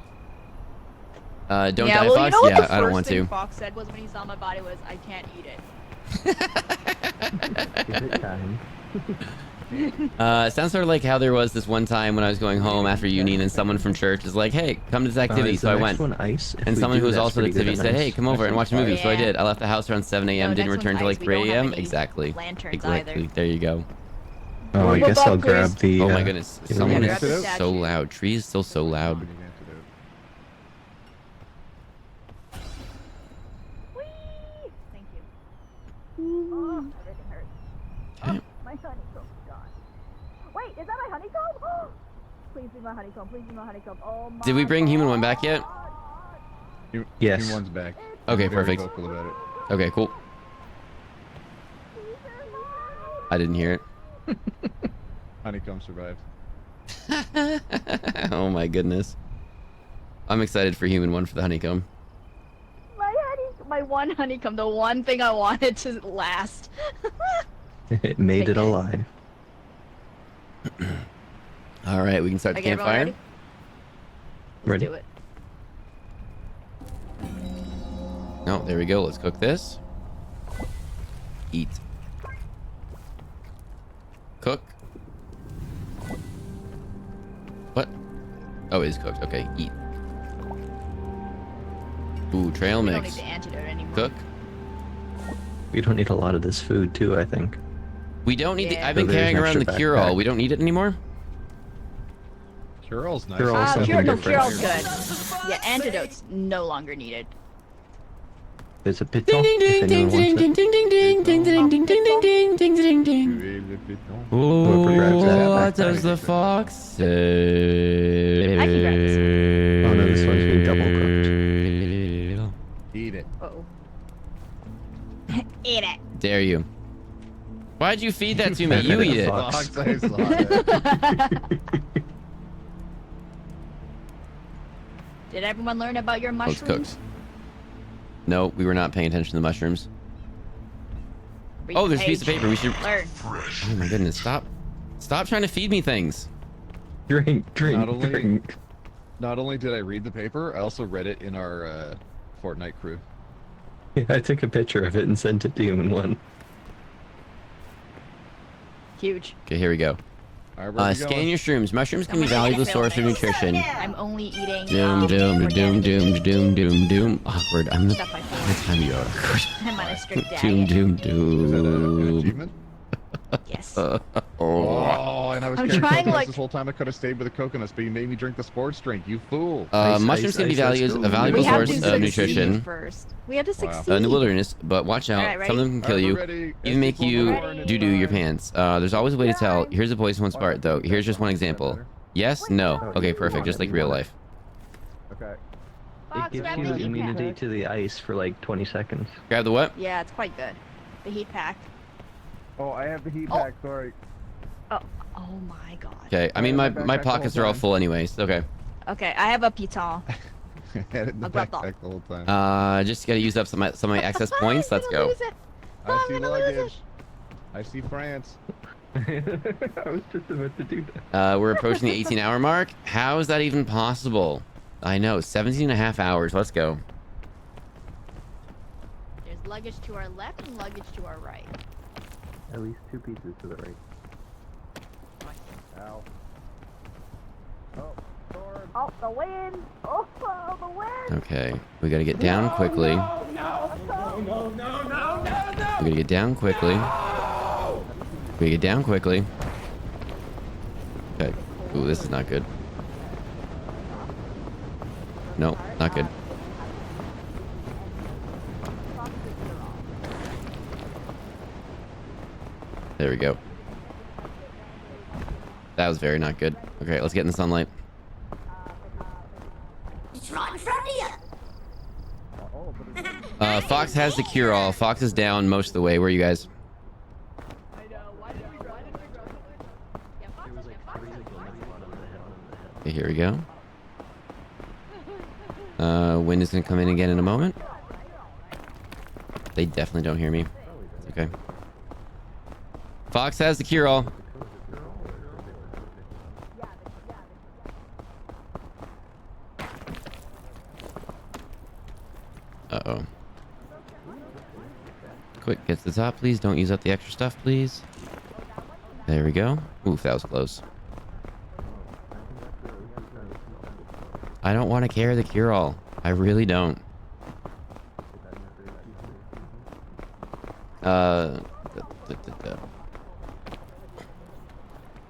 Don't yeah, die, well, Fox? you know what Yeah, the I don't first want thing to. Fox said was when he saw my body was, I can't eat it. Sounds sort of like how there was this one time when I was going home after uni, and then someone from church was like, "Hey, come to this activity." Is So the I next went. one ice? If And we someone do, who was that's also at the pretty good activity on said, ice. "Hey, come over and watch a movie." So I did. I left the house around 7 a.m. No, Didn't next return one's till like ice. We don't 3 have a.m. any Exactly. lanterns Exactly. either. There you go. Oh, I guess I'll grab the. Oh my goodness! the Someone antidote. is so loud. Tree is still so loud. Thank you. Oh, everything hurts. Okay. My honeycomb's gone. Wait, is that my honeycomb? Please be my honeycomb. Please be my honeycomb. Oh my. Did we bring Human 1 back yet? Yes. Human 1's back. Okay, Very perfect. vocal about it. Okay, cool. I didn't hear it. Honeycomb survived. Oh my goodness. I'm excited for Human 1 for the honeycomb. My one honeycomb, the one thing I wanted to last. It made it alive. All right, we can start the Okay, everyone campfire. Let's do it. No, there we go. Let's cook this. Eat. Cook. What? Oh, it is cooked. Okay, eat. Ooh, trail We don't mix. need the antidote anymore. Cook. We don't need a lot of this food too, I think. We don't need the. Yeah. I've been So there's carrying an around the extra cure-all. backpack. We don't need it anymore? Cure-all's nice. Cure-all's something different. Cure-all's good. Yeah, antidote's no longer needed. There's a pit Ding ding ding ding ding ding ding ding ding ding ding ding ding ding ding ding ding. Oh, what does the fox say? I can grab this. Oh no, this one's been double cooked. Eat it. Uh-oh. Eat it. Dare you? Why'd you feed that to me? You eat it. Fox. Did everyone learn about your Oh, it's mushrooms? cooked. No, we were not paying attention to the mushrooms. Oh, there's a piece of paper. We should. Learn. Oh my goodness! Stop trying to feed me things. Drink. Not only did I read the paper, I also read it in our Fortnite crew. Yeah, I took a picture of it and sent it to you in one. Huge. Okay, here we go. Scan your shrooms. Mushrooms can be a valuable source of nutrition. I'm only eating. Doom. Awkward. I'm the time you are. I'm on a strict diet. Doom. Yes. Oh, and I was carrying trying, coconuts like- this whole time. I could have stayed with the coconuts, but you made me drink the sports drink. You fool. Mushrooms can be a valuable source of nutrition First. We have to succeed. in the wilderness, but watch out. Alright, Some of them can kill you, even make you doo-doo your pants. There's always a way to tell. Here's the poisonous part, though. Here's just one example. Yes? No? Okay, perfect. Just like real life. Okay. It gives you immunity to the ice for like 20 seconds. Grab the what? Yeah, it's quite good. The heat pack. Oh, I have the heat pack. Sorry. Oh my god. Okay, I mean, my pockets are all full anyways. Okay. Okay, I have a piton. I had it in the I'll grab backpack the whole time. Just gotta use up some of my excess points. Let's go. I see luggage. I see France. I was just about to do that. We're approaching the 18-hour mark. How is that even possible? I know, 17 and a half hours. Let's go. There's luggage to our left and luggage to our right. At least 2 pieces to the right. Ow. Oh, the wind! Oh, the wind! Okay, we gotta get down quickly. No! We gotta get down quickly. We gotta get down quickly. Okay. Ooh, this is not good. No, not good. There we go. That was very not good. Okay, let's get in the sunlight. It's right in front of you. Fox has the cure-all. Fox is down most of the way. Where are you guys? Okay, here we go. Wind is gonna come in again in a moment. They definitely don't hear me. It's okay. Fox has the cure-all. Uh-oh. Quick, get to the top, please. Don't use up the extra stuff, please. There we go. Oof, that was close. I don't want to carry the cure-all. I really don't.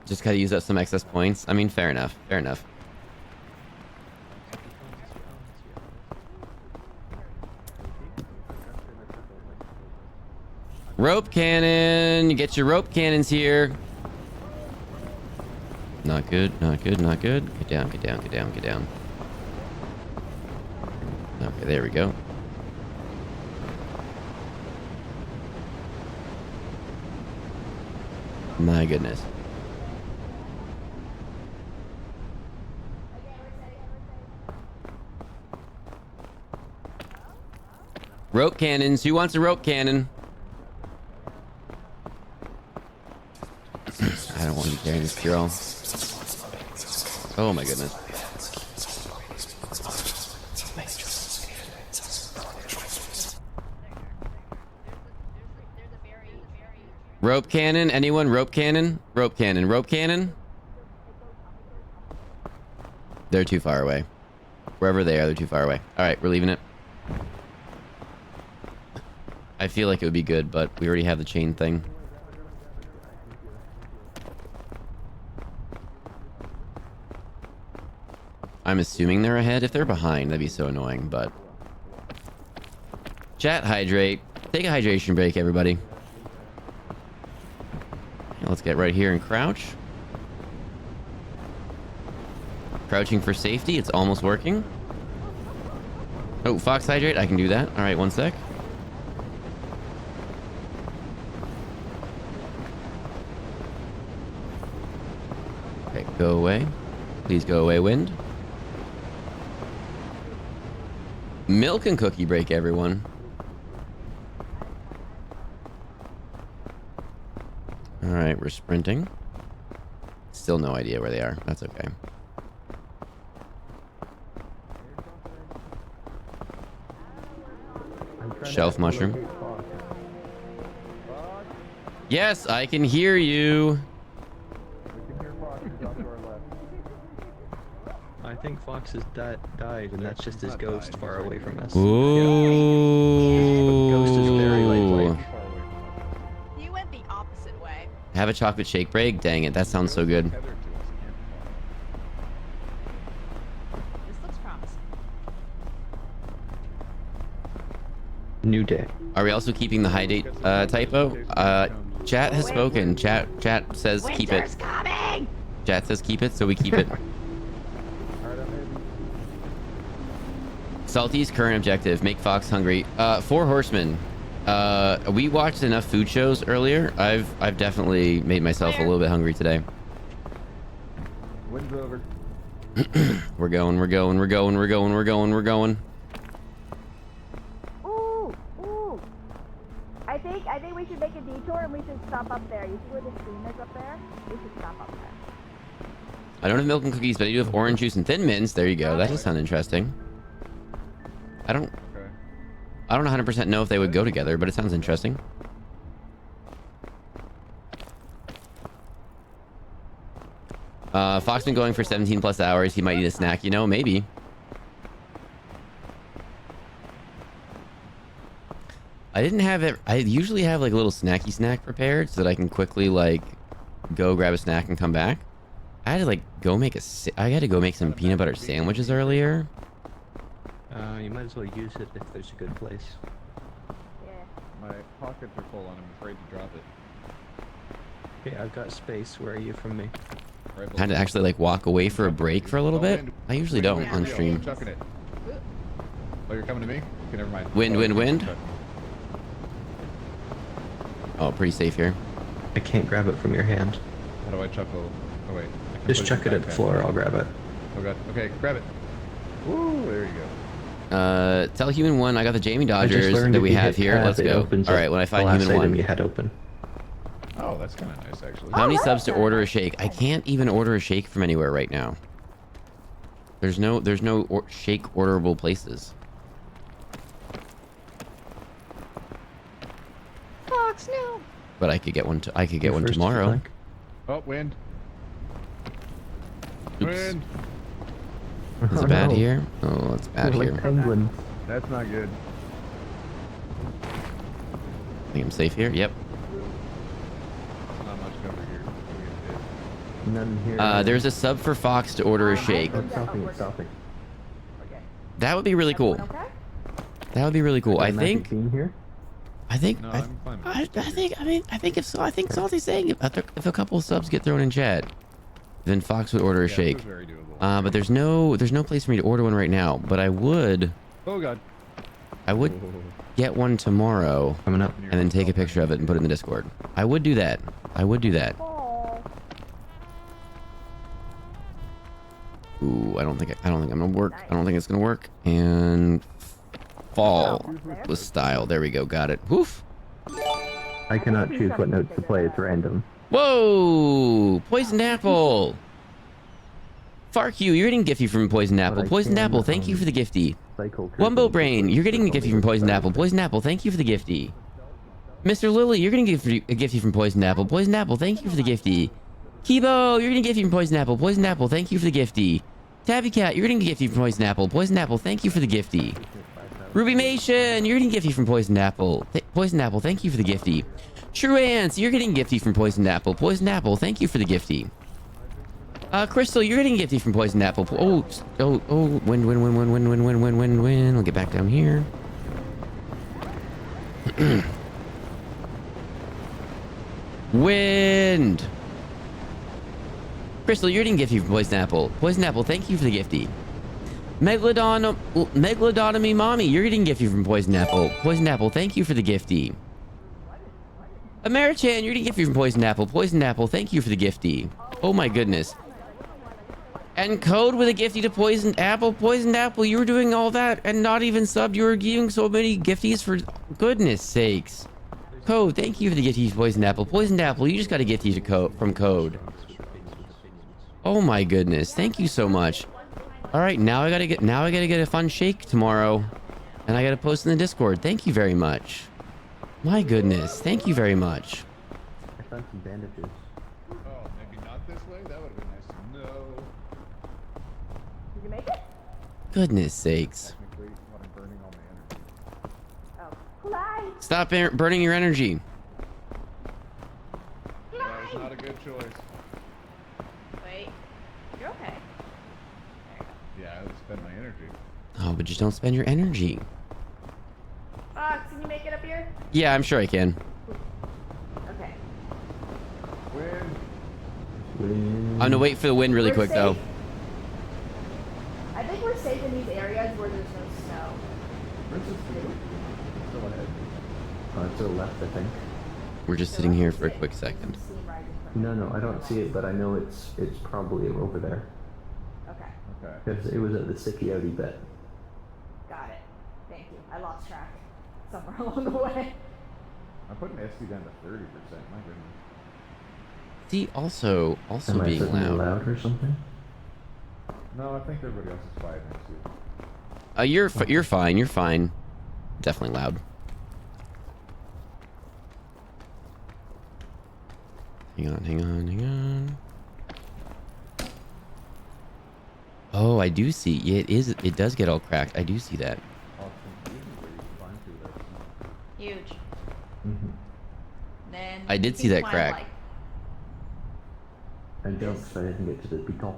Just gotta use up some excess points. I mean, fair enough. Fair enough. Rope cannon! Get your rope cannons here. Not good, not good, not good. Get down, get down, get down, get down. Okay, there we go. My goodness. Rope cannons. Who wants a rope cannon? I don't want to be carrying this girl. Oh my goodness. Rope cannon? Anyone? Rope cannon? Rope cannon. Rope cannon? They're too far away. Wherever they are, they're too far away. Alright, we're leaving it. I feel like it would be good, but we already have the chain thing. I'm assuming they're ahead. If they're behind, that'd be so annoying, but... Chat, hydrate. Take a hydration break, everybody. Let's get right here and crouch. Crouching for safety. It's almost working. Oh, Fox hydrate. I can do that. All right, one sec. Okay, go away. Please go away, wind. Milk and cookie break, everyone. All right, we're sprinting. Still no idea where they are. That's okay. Shelf mushroom. Yes, I can hear you. I think Fox has died, and that's just his ghost far away from us. Ooh. Ghost is very like. You went the opposite way. Have a chocolate shake break? Dang it, that sounds so good. This looks promising. New day. Are we also keeping the high date typo? Chat has spoken. Chat says keep it. Coming! Chat says keep it, so we keep it. Salty's current objective: make Fox hungry. 4 Horsemen. We watched enough food shows earlier. I've definitely made myself a little bit hungry today. Wind's over. We're going. Ooh. I think we should make a detour and we should stop up there. You see where the stream is up there? We should stop up there. I don't have milk and cookies, but I do have orange juice and Thin Mints. There you go. That does sound interesting. I don't 100% know if they would go together, but it sounds interesting. Fox been going for 17 plus hours. He might need a snack, you know, maybe. I didn't have it. I usually have like a little snacky snack prepared so that I can quickly like go grab a snack and come back. I had to like go make some peanut butter sandwiches earlier. You might as well use it if there's a good place. My pockets are full and I'm afraid to drop it. Okay, I've got space. Where are you from me? I had to actually like walk away for a break for a little bit. I usually don't on stream. I'm chucking it. Oh, you're coming to me? Okay, never mind. Wind. Oh, pretty safe here. I can't grab it from your hand. How do I chuckle? Oh wait. Just chuck it at the floor. I'll grab it. Oh god. Okay, grab it. Woo! There you go. Tell Human 1 I got the Jamie Dodgers that we have here. Let's go. All right, when I find Human 1. You had open. Oh, that's kind of nice actually. How many subs to order a shake? I can't even order a shake from anywhere right now. There's no shake orderable places. Fox, no. But I could get one. I could get one tomorrow. Oh, wind. Oops. Wind. Is it bad here? Oh, it's bad here. Penguin. That's not good. I think I'm safe here. Yep. Not much cover here. None here. There's a sub for Fox to order a shake. It's stopping. That would be really cool. That would be really cool. I think. Here? I think. No, I think if Salty's saying if a couple of subs get thrown in chat, then Fox would order a shake. Very doable. But there's no place for me to order one right now. But I would. Oh god. I would get one tomorrow. Coming up. And then take a picture of it and put it in the Discord. I would do that. Ooh, I don't think I'm gonna work. I don't think it's gonna work. And fall with style. There we go. Got it. Woof. I cannot choose what notes to play. It's random. Whoa! Poisoned apple. Fark you. You're getting gifty from Poisoned Apple. Poisoned Apple, thank you for the gifty. Wumbo Brain, you're getting a gifty from Poisoned Apple. Poisoned Apple, thank you for the gifty. Mr. Lily, you're getting a gifty from Poisoned Apple. Poisoned Apple, thank you for the gifty. Kibo, you're getting a gifty from Poisoned Apple. Poisoned Apple, thank you for the gifty. Tabby Cat, you're getting a gifty from Poisoned Apple. Poisoned Apple, thank you for the gifty. Ruby Mation, you're getting a gifty from Poisoned Apple. Poisoned Apple, thank you for the gifty. True Ants, you're getting a gifty from Poisoned Apple. Poisoned Apple, thank you for the gifty. Crystal, you're getting a gifty from Poisoned Apple. Win. We'll get back down here. Wind. Crystal, you're getting a gifty from Poisoned Apple. Poisoned Apple, thank you for the gifty. Megalodonomy Mommy, you're getting a gifty from Poisoned Apple. Poisoned Apple, thank you for the gifty. Americhan, you're getting a gifty from Poisoned Apple. Poisoned Apple, thank you for the gifty. Oh my goodness. And Code with a gifty to Poisoned Apple. Poisoned Apple, you were doing all that and not even subbed. You were giving so many gifties for goodness sakes. Code, thank you for the gifty to Poisoned Apple. Poisoned Apple, you just got a gifty to Code from Code. Oh my goodness, thank you so much. All right, now I gotta get a fun shake tomorrow, and I gotta post in the Discord. Thank you very much. My goodness, thank you very much. I found some bandages. Oh, maybe not this way? That would have been nice to know. Did you make it? Goodness sakes. Technically, when I'm burning all my energy. Oh. Fly! Stop burning your energy. That was not a good choice. Wait. You're okay. Yeah, I spent my energy. Oh, but just don't spend your energy. Fox, can you make it up here? Yeah, I'm sure I can. Okay. I'm gonna wait for the wind really quick though. I think we're safe in these areas where there's no snow. Where's the food? Still ahead. To the left, I think. We're just sitting here for a quick second. No, I don't see it, but I know it's probably over there. Okay. Okay. Because it was at the Sikioti bit. Got it. Thank you. I lost track somewhere along the way. I'm putting SD down to 30%. My goodness. See, also Am I being suddenly loud. loud or something? No, I think everybody else is quiet next to you. You're fine. You're fine. Definitely loud. Hang on. Oh, I do see. Yeah, it does get all cracked. I do see that. Huge. Then I did you see can that climb, crack. like, I jumped, so I didn't get to the beacon.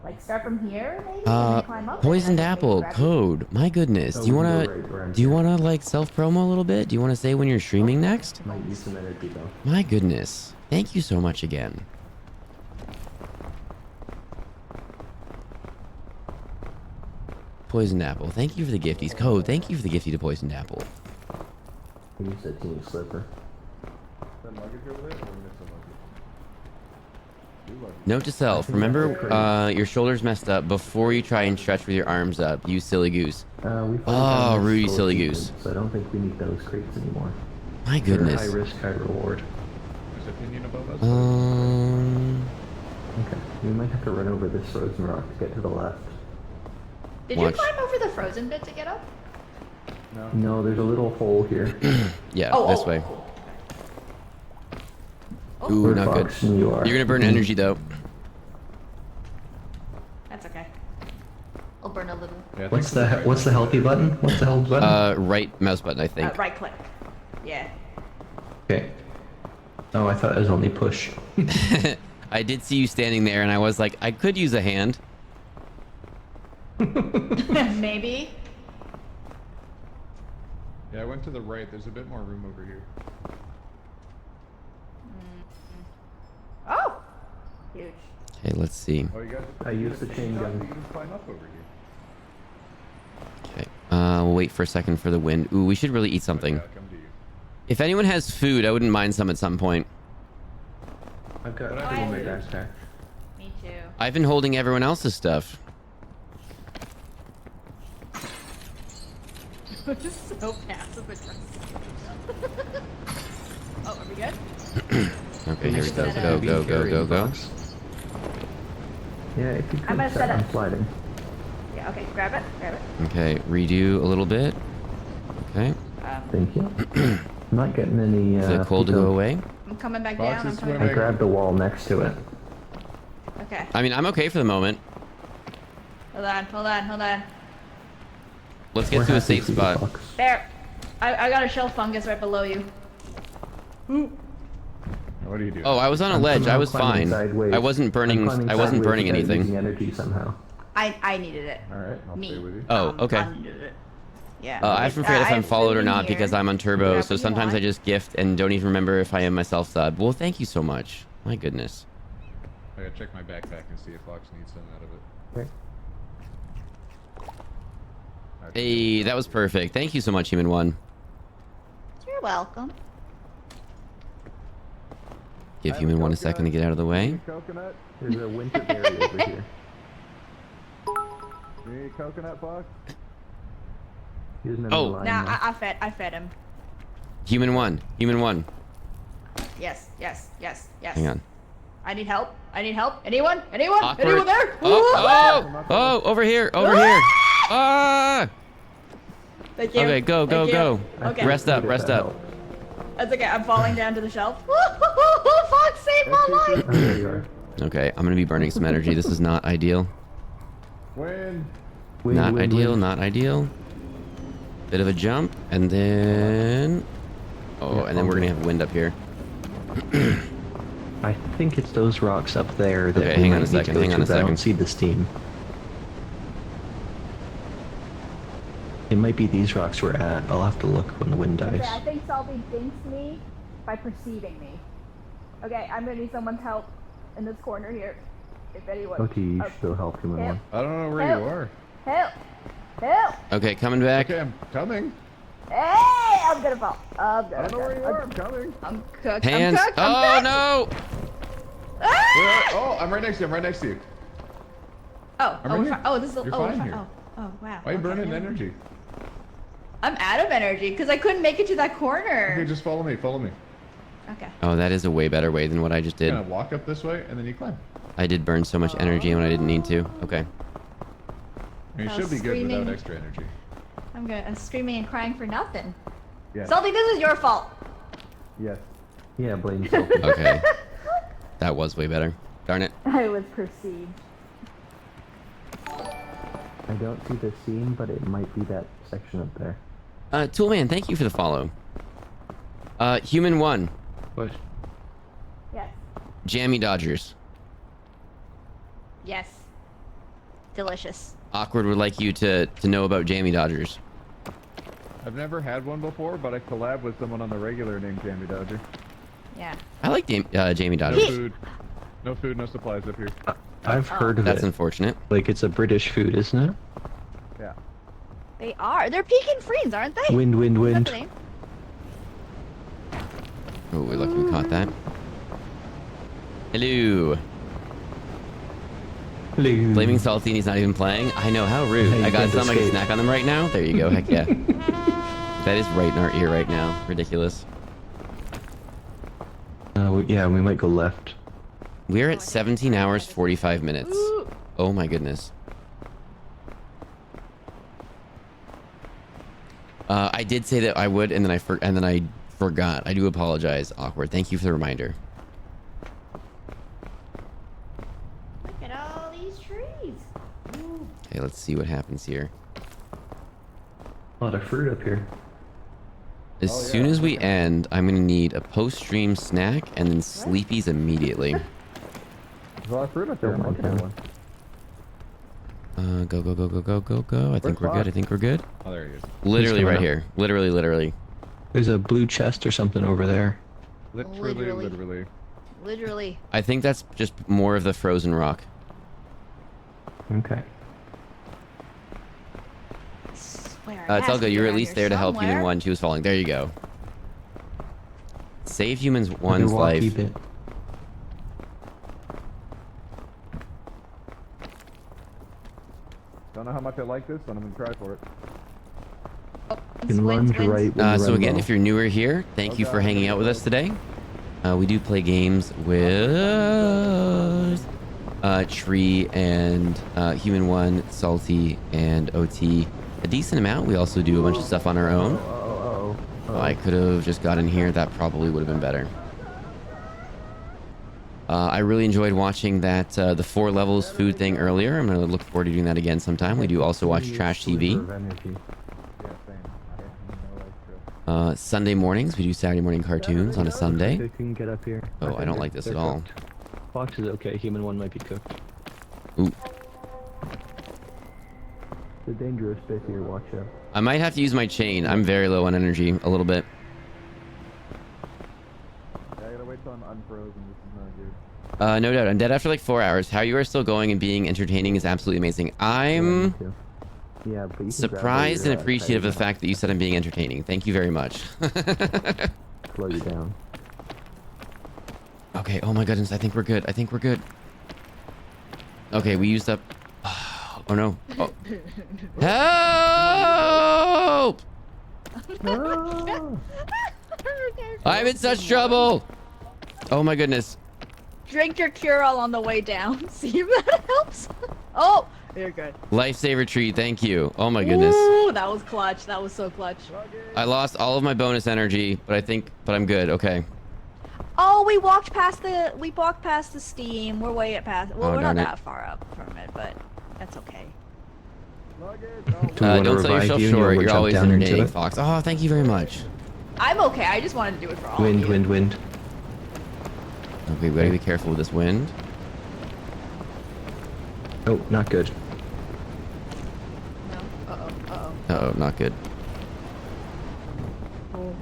Like start from here, maybe, and then climb up. Poisoned Apple Code. My goodness. Oh, Do you we wanna go right where I'm do you wanna like self promo a little bit? Do you wanna say when you're streaming next? Might use some energy though. My goodness. Thank you so much again. Poisoned Apple. Thank you for the gifties. Code. Thank you for the gifty to Poisoned Apple. We use that teeny slipper. That luggage over there, or miss the luggage? Two luggage. Note to self. Remember, your shoulders messed up before you try and stretch with your arms up. You silly goose. Oh, Rudy silly goose. So I don't think we need those crates anymore. My goodness. They're high risk, high reward. Is opinion above us? Okay. We might have to run over this frozen rock to get to the left. Did you climb over the frozen bit to get up? No, there's a little hole here. Yeah, Oh, this oh. way. Oh. Ooh, Where not good. Fox and you are. You're gonna burn energy though. That's okay. I'll burn a little. Yeah, What's the healthy button? What's the healthy button? Right mouse button, I think. Right click. Yeah. Okay. Oh, I thought it was only push. I did see you standing there, and I was like, I could use a hand. Maybe. Yeah, I went to the right. There's a bit more room over here. Oh! Huge. Okay, let's see. Oh, you guys. I used the chain gun. You can climb up over here. Okay. We'll wait for a second for the wind. Ooh, we should really eat something. Yeah, come to you. If anyone has food, I wouldn't mind some at some point. I've got food in my backpack. Me too. I've been holding everyone else's stuff. Just so passive aggressive. Oh, are we good? Okay, here we go. Go. Yeah, if you I'm could gonna start set up. unsliding. Yeah, okay, grab it. Okay, redo a little bit. Okay. Thank you. I'm not getting any. Is it cold to go away? I'm coming back down. I'm coming I back. grabbed the wall next to it. Okay. I mean, I'm okay for the moment. Hold on. Let's get to a safe spot. There. I got a shell fungus right below you. What do you do? Oh, I was on a ledge. I was climbing fine. sideways. I wasn't burning. I wasn't burning without anything. using energy somehow. I needed it. All right, I'll stay with you. Oh, okay. I needed it. Yeah. I often forget if I'm followed or not because I'm on turbo, Grab so what you sometimes I want. just gift and don't even remember if I am myself sub. Well, thank you so much. My goodness. I gotta check my backpack and see if Fox needs something out of it. Okay. Hey, that was perfect. Thank you so much, Human One. You're welcome. Give human one a second to get out of the way. Coconut? There's a winter berry over here. You need coconut, Fox? He doesn't have Oh. any lime Nah, left. I fed him. Human one. Yes. Hang on. I need help. Anyone? Awkward. Anyone there? Oh, over here. Ah! Thank you. Okay, go. Okay. Rest up. That's okay. I'm falling down to the shelf. Fuck, save my life. There you are. Okay, I'm gonna be burning some energy. This is not ideal. Win. Not ideal. Bit of a jump, and then... Oh, and then we're gonna have wind up here. I think it's those rocks up there that Okay, we hang might on a need to second, go hang on to, a but I don't second. see the steam. It might be these rocks we're at. I'll have to look when the wind dies. Okay, I think Salty dinks me by perceiving me. Okay, I'm gonna need someone's help in this corner here. If anyone. Okay, you should still help him in one. I don't know where you are. Help! Okay, coming back. Okay, I'm coming. Hey! I'm gonna fall. I don't know where you are. I'm coming. I'm cooked. Hands. Oh, no! Oh, I'm right next to you. Oh, I'm right here. this is. You're Oh, fine here. Oh, wow. Why are you Okay, burning never- energy? I'm out of energy because I couldn't make it to that corner. Okay, just follow me. Okay. Oh, that is a way better way than what I just You're did. gonna walk up this way and then you climb. I did burn so much energy when I didn't need to. Okay. You I should was be good without screaming. extra energy. I'm screaming and crying for nothing. Yes. Salty, this is your fault. Yes. Yeah, blame Salty. Okay. That was way better. Darn it. I was perceived. I don't see the seam, but it might be that section up there. Toolman, thank you for the follow. Human one. What? Yes. Jammy Dodgers. Yes. Delicious. Awkward would like you to know about Jammy Dodgers. I've never had one before, but I collab with someone on the regular named Jammy Dodger. Yeah. I like Jamie No Dodgers. food. No food, no supplies up here. I've heard of That's it. unfortunate. Like, it's a British food, isn't it? Yeah. They are. They're pecan friends, aren't they? Wind. That's the name. Oh, we're lucky we caught that. Hello. Hello. Blaming Salty and he's not even playing. I know, how rude. Hey, I got can't some, I can escape. snack on them right now. There you go, heck yeah. That is right in our ear right now. Ridiculous. Yeah, we might go left. We're at 17 hours, 45 minutes. Oh my goodness. I did say that I would, and then I forgot. I do apologize. Awkward. Thank you for the reminder. Look at all these trees. Okay, let's see what happens here. A lot of fruit up here. As soon as we end, I'm gonna need a post-stream snack and then sleepies immediately. There's a lot of fruit up there. Don't mind one. Go. I think we're good. Oh, there he is. Literally coming right up. here. Literally. There's a blue chest or something over there. Literally. I think that's just more of the frozen rock. Okay. It's all good. You were at least there to help human one. She was falling. There you go. Save humans one's life. Bit. Don't know how much I like this, but I'm gonna try for it. You can run to right when you So run again, low. if you're newer here, thank you for hanging out with us today. We do play games with Tree and Human One, Salty, and OT a decent amount. We also do a bunch of stuff on our own. Oh, I could have just got in here. That probably would have been better. I really enjoyed watching that the 4 levels food thing earlier. I'm going to look forward to doing that again sometime. We do also watch Trash TV. Sunday mornings, we do Saturday morning cartoons on a Sunday. They can get up here. Oh, I don't like this at all. Fox is okay. Human one might be cooked. Ooh. It's a dangerous bit here. Watch out. I might have to use my chain. I'm very low on energy, a little bit. Yeah, I gotta wait till I'm unfrozen. This is not good. No doubt. I'm dead after like 4 hours. How you are still going and being entertaining is absolutely amazing. I'm Yeah, but you can surprised and appreciative of the fact that you said I'm being entertaining. Thank you very much. Slow you down. Okay, oh my goodness, I think we're good. I think we're good. Okay, we used up... Oh no. Oh. Help! I'm in such trouble! Oh my goodness. Drink your cure-all on the way down. See if that helps. Oh, you're good. Lifesaver treat, thank you. Oh my goodness. Ooh, that was clutch. That was so clutch. I lost all of my bonus energy, but I'm good. Okay. Oh, we walked past the steam. We're way up past. Well, Oh, we're not darn it. that far up from it, but that's okay. Don't sell yourself short. You're always down into entertaining, it? Fox. Oh, thank you very much. I'm okay. I just wanted to do it for all. Wind, of you. wind, wind. Okay, we gotta be careful with this wind. Oh, not good. Uh-oh, not good.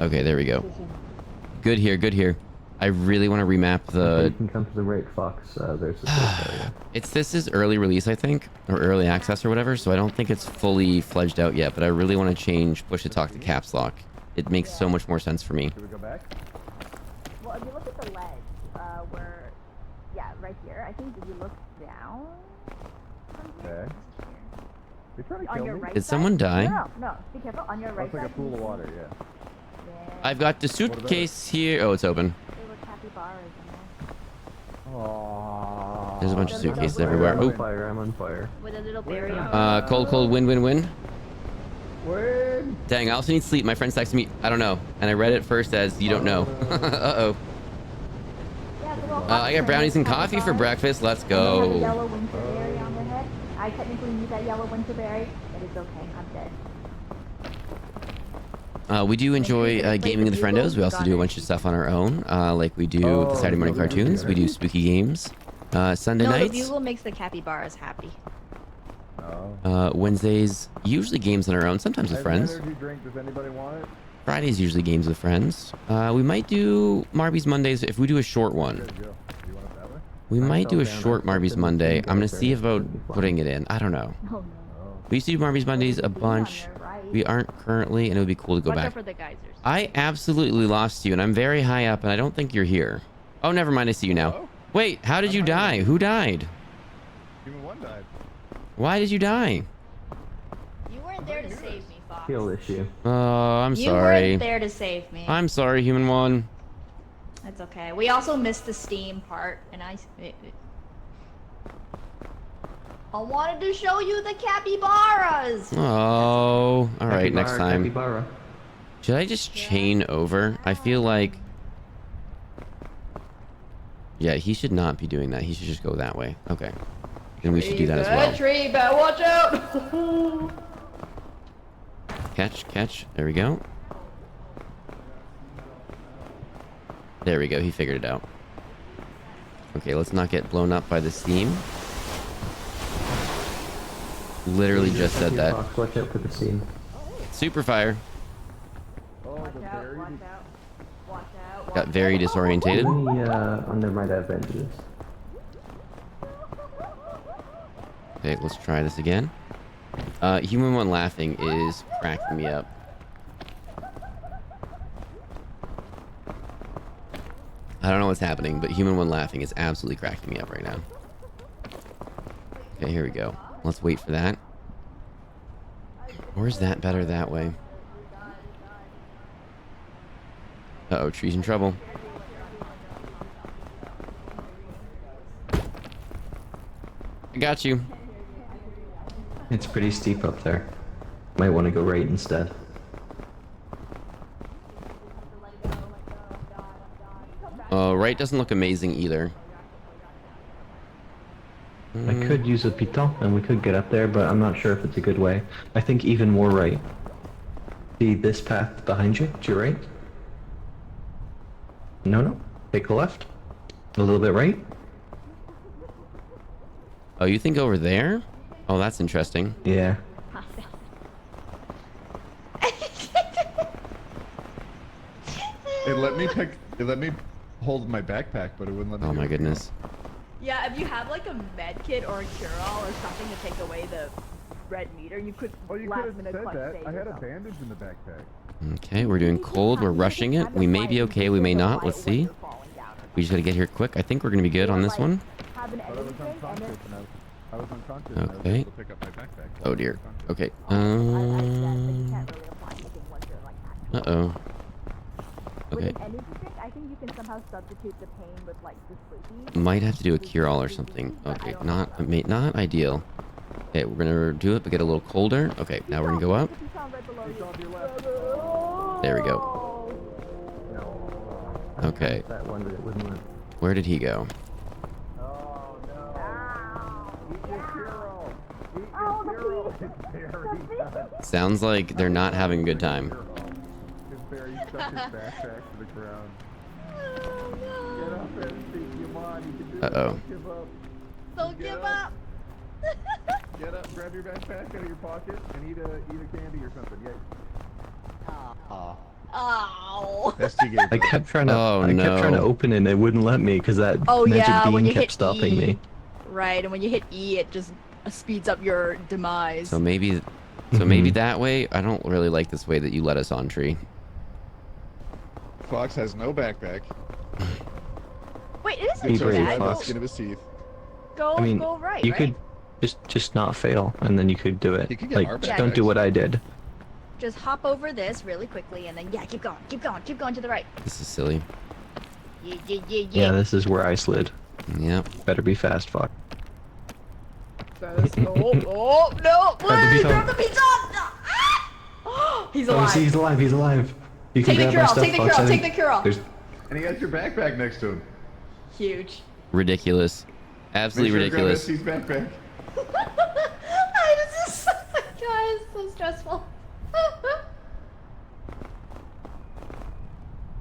Okay, there we go. Good here, good here. I really want to remap the... You can come to the right, Fox. There's the safe area. This is early release, I think, or early access or whatever, so I don't think it's fully fledged out yet, but I really want to change push to talk to caps lock. It makes so much more sense for me. Should we go back? Well, if you look at the ledge, yeah, right here. I think if you look down. Okay. They trying to On kill your me? right Did side? someone die? No. Be careful. On your right Looks like a side. pool of water, yeah. I've got the suitcase here. Oh, it's open. There were capybaras in there. Aww. There's a bunch of suitcases everywhere. I'm on Oh, fire. I'm on fire. With a little berry on cold, wind. Wind. Dang, I also need sleep. My friend texted me, I don't know. And I read it first as, you don't know. Uh-oh. I got brownies and coffee for breakfast. Let's And they have a go. yellow winterberry on their head. I technically need that yellow winterberry, but it's okay. I'm dead. We do enjoy gaming with the friendos. We also do a bunch of stuff on our own, like we do the Saturday morning cartoons. We do spooky games. Sunday No, the nights. bugle makes the capybaras happy. Wednesdays, usually games on our own, sometimes with friends. Energy drink. Does anybody want it? Fridays, usually games with friends. We might do Marby's Mondays if we do a short one. We might do a short Marby's Monday. I'm going to see about putting it in. I don't know. We used to do Marby's Mondays a bunch. We aren't currently, and it would be cool to go Watch back. out for the geysers. I absolutely lost you, and I'm very high up, and I don't think you're here. Oh, never mind. I see you now. Wait, how did you die? Who died? Human 1 died. Why did you die? You weren't there to save me, Fox. Heal issue. Oh, I'm You sorry. weren't there to save me. I'm sorry, Human 1. It's okay. We also missed the steam part, and I wanted to show you the capybaras. Oh, all right. Next Capybara, time. capybara. Should I just chain over? I feel like... Yeah, he should not be doing that. He should just go that way. Okay. Then we should do that as well. Tree, better watch out. Catch. There we go. There we go. He figured it out. Okay, let's not get blown up by the steam. Literally just said that. Fox, watch out for the steam. Super fire. Got very disorientated. Under my advantages. Okay, let's try this again. Human 1 laughing is cracking me up. I don't know what's happening, but Human 1 laughing is absolutely cracking me up right now. Okay, here we go. Let's wait for that. Or is that better that way? Uh-oh, tree's in trouble. I got you. It's pretty steep up there. Might want to go right instead. Right doesn't look amazing either. I could use a piton and we could get up there, but I'm not sure if it's a good way. I think even more right. See this path behind you, to your right? No. Take a left. A little bit right. Oh, you think over there? Oh, that's interesting. Yeah. It let me hold my backpack, but it wouldn't let me. Oh my goodness. Yeah, if you have like a med kit or a cure-all or something to take away the red meter, you could last minute clutch save I had a yourself. bandage in the backpack. Okay, we're doing cold. We're rushing it. We may be okay. We may not. Let's see. We just gotta get here quick. I think we're gonna be good on this one. Have an But I was energy drink and unconscious then and I was unconscious and I was Okay. able to pick up my backpack. Oh dear. Okay. I get that, but you can't really apply anything once you're like actually. Uh-oh. With Okay. an energy drink, I think you can somehow substitute the pain with like the sleepy. Might have to do a cure-all or something. Okay, not ideal. Okay, we're gonna do it, but get a little colder. Okay, now we're gonna go up. There we go. Okay. That one, but it wouldn't work. Where did he go? Sounds like they're not having a good time. His Barry stuck his backpack to the ground. Get up, MVP, come on, you can do it. Uh-oh. Don't give up. Don't give up. Get up, grab your backpack out of your pocket, and eat a candy or something. Yeah. Ow. I kept trying to. Oh, I kept trying to no. open it, and it wouldn't let me because that Oh magic yeah, when beam you kept hit stopping E. me. Right, and when you hit E, it just speeds up your demise. So maybe that way. I don't really like this way that you let us on, Tree. Fox has no backpack. Wait, it Be isn't brave, bad. Fox. Skin of his teeth. Go, I mean, go right, you right? could just not fail, and then you could do it. You could get our Like, just don't do backpacks. what I did. Just hop over this really quickly, and then yeah, keep going to the right. This is silly. Yeah. Yeah, this is where I slid. Yep. Better be fast, Fox. Oh no! Grab the Wait, pizza. grab the pizza! Ah! He's Oh, alive. see, he's alive. He's alive. You can Take the grab my cure-all, stuff, take the Fox. cure-all, I take think the cure-all. there's- And he has your backpack next to him. Huge. Ridiculous. Absolutely Make sure to grab ridiculous. SC's backpack. This is guys, so stressful.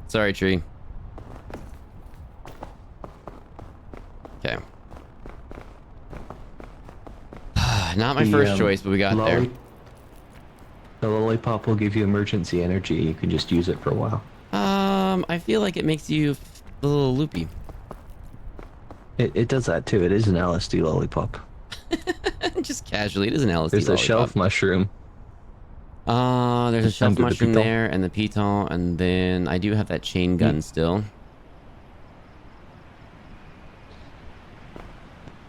Sorry, Tree. Okay. Not my The, first choice, but we got there. The lollipop will give you emergency energy. You can just use it for a while. I feel like it makes you a little loopy. It does that too. It is an LSD lollipop. Just casually, it is an LSD There's a lollipop. shelf mushroom. There's a Just shelf under the mushroom piton. there, and the piton, and then I do have that chain gun still.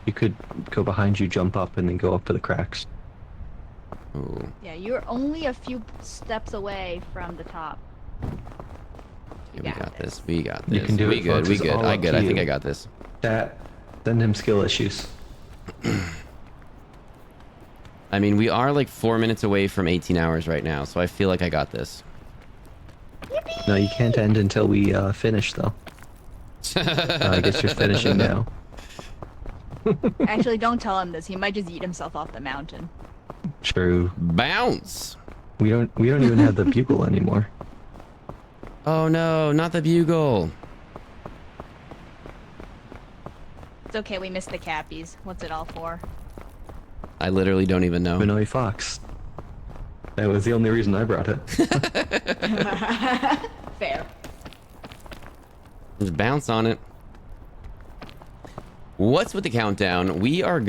You could go behind you, jump up, and then go up to the cracks. Ooh. Yeah, you're only a few steps away from the top. Yeah, we got this. We got You this. can do we it, good. folks. We It's good. all I up good. to I think you. I got this. Chat, send him skill issues. I mean, we are like 4 minutes away from 18 hours right now, so I feel like I got this. No, you can't end until we finish, though. I guess you're finishing now. Actually, don't tell him this. He might just eat himself off the mountain. True. Bounce. We don't even have the bugle anymore. Oh no, not the bugle. It's okay, we missed the cappies. What's it all for? I literally don't even know. Vanilla Fox. That was the only reason I brought it. Fair. Just bounce on it. What's with the countdown? We are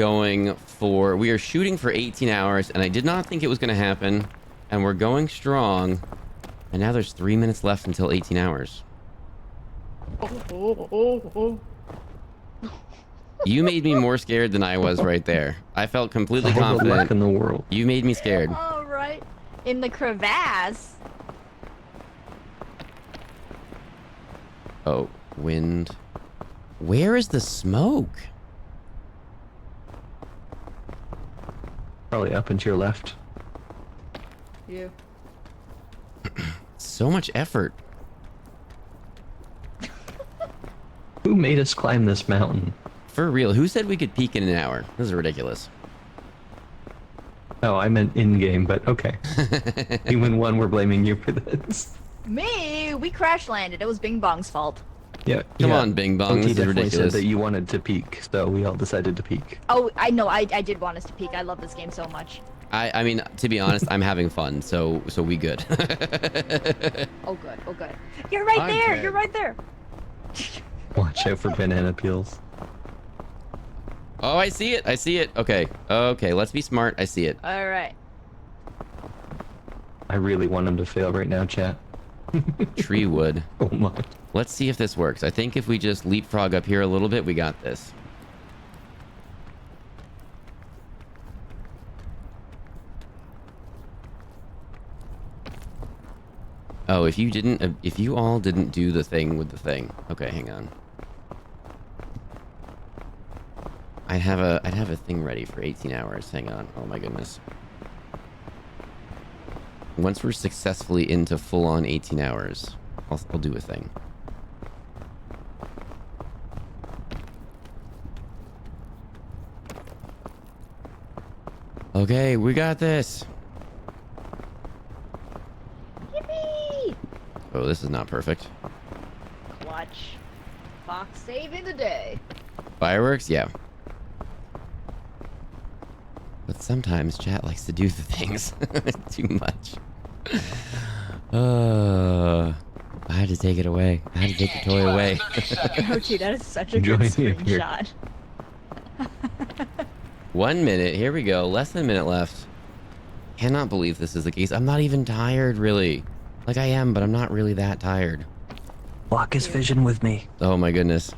shooting for 18 hours, and I did not think it was going to happen. And we're going strong. And now there's 3 minutes left until 18 hours. You made me more scared than I was right there. I felt completely All the luck confident. in the world. You made me scared. All right. In the crevasse. Oh, wind. Where is the smoke? Probably up and to your left. You. So much effort. Who made us climb this mountain? For real, who said we could peak in an hour? This is ridiculous. Oh, I meant in-game, but okay. Human 1, we're blaming you for this. Me? We crash landed. It was Bing Bong's fault. Yeah. Come yeah. on, Bing Bong, Funky this is definitely ridiculous. said that you wanted to peek, so we all decided to peek. Oh, I know. I did want us to peek. I love this game so much. I mean, to be honest, I'm having fun, so we good. Oh, good. Oh, good. You're right I'm there. dead. You're right there. Watch out for banana peels. Oh, I see it. I see it. Okay. Okay, let's be smart. I see it. All right. I really want him to fail right now, chat. Tree wood. Oh my. Let's see if this works. I think if we just leapfrog up here a little bit, we got this. Oh, if you all didn't do the thing with the thing. Okay, hang on. I'd have a thing ready for 18 hours. Hang on. Oh my goodness. Once we're successfully into full-on 18 hours, I'll do a thing. Okay, we got this. Yippee! Oh, this is not perfect. Clutch. Fox saving the day. Fireworks? Yeah. But sometimes chat likes to do the things too much. I had to take it away. I had to take the toy away. OG, that is such a good screenshot. 1 minute. Here we go. Less than a minute left. Cannot believe this is the case. I'm not even tired, really. Like I am, but I'm not really that tired. Block his vision with me. Oh my goodness.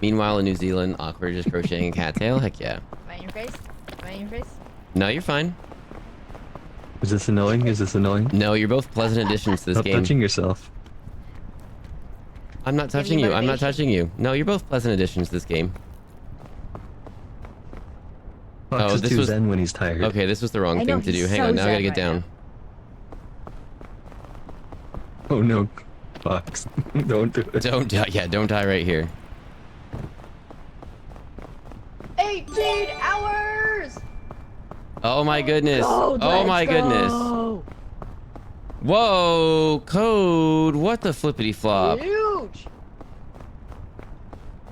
Meanwhile, in New Zealand, Awkward is crocheting a cattail. Heck yeah. Am I in your face? Am I in your face? No, you're fine. Is this annoying? Is this annoying? No, you're both pleasant additions to this Stop game. touching yourself. I'm not touching you. I'm not touching you. No, you're both pleasant additions to this game. Fox is too zen when he's tired. Okay, this was the wrong thing to do. Hang on, now I gotta get down. Oh no, Fox. Don't do it. Don't die. Yeah, don't die right here. 18 hours! Oh my goodness. Go, Oh my let's goodness. go. Whoa, code. What the flippity flop? Huge!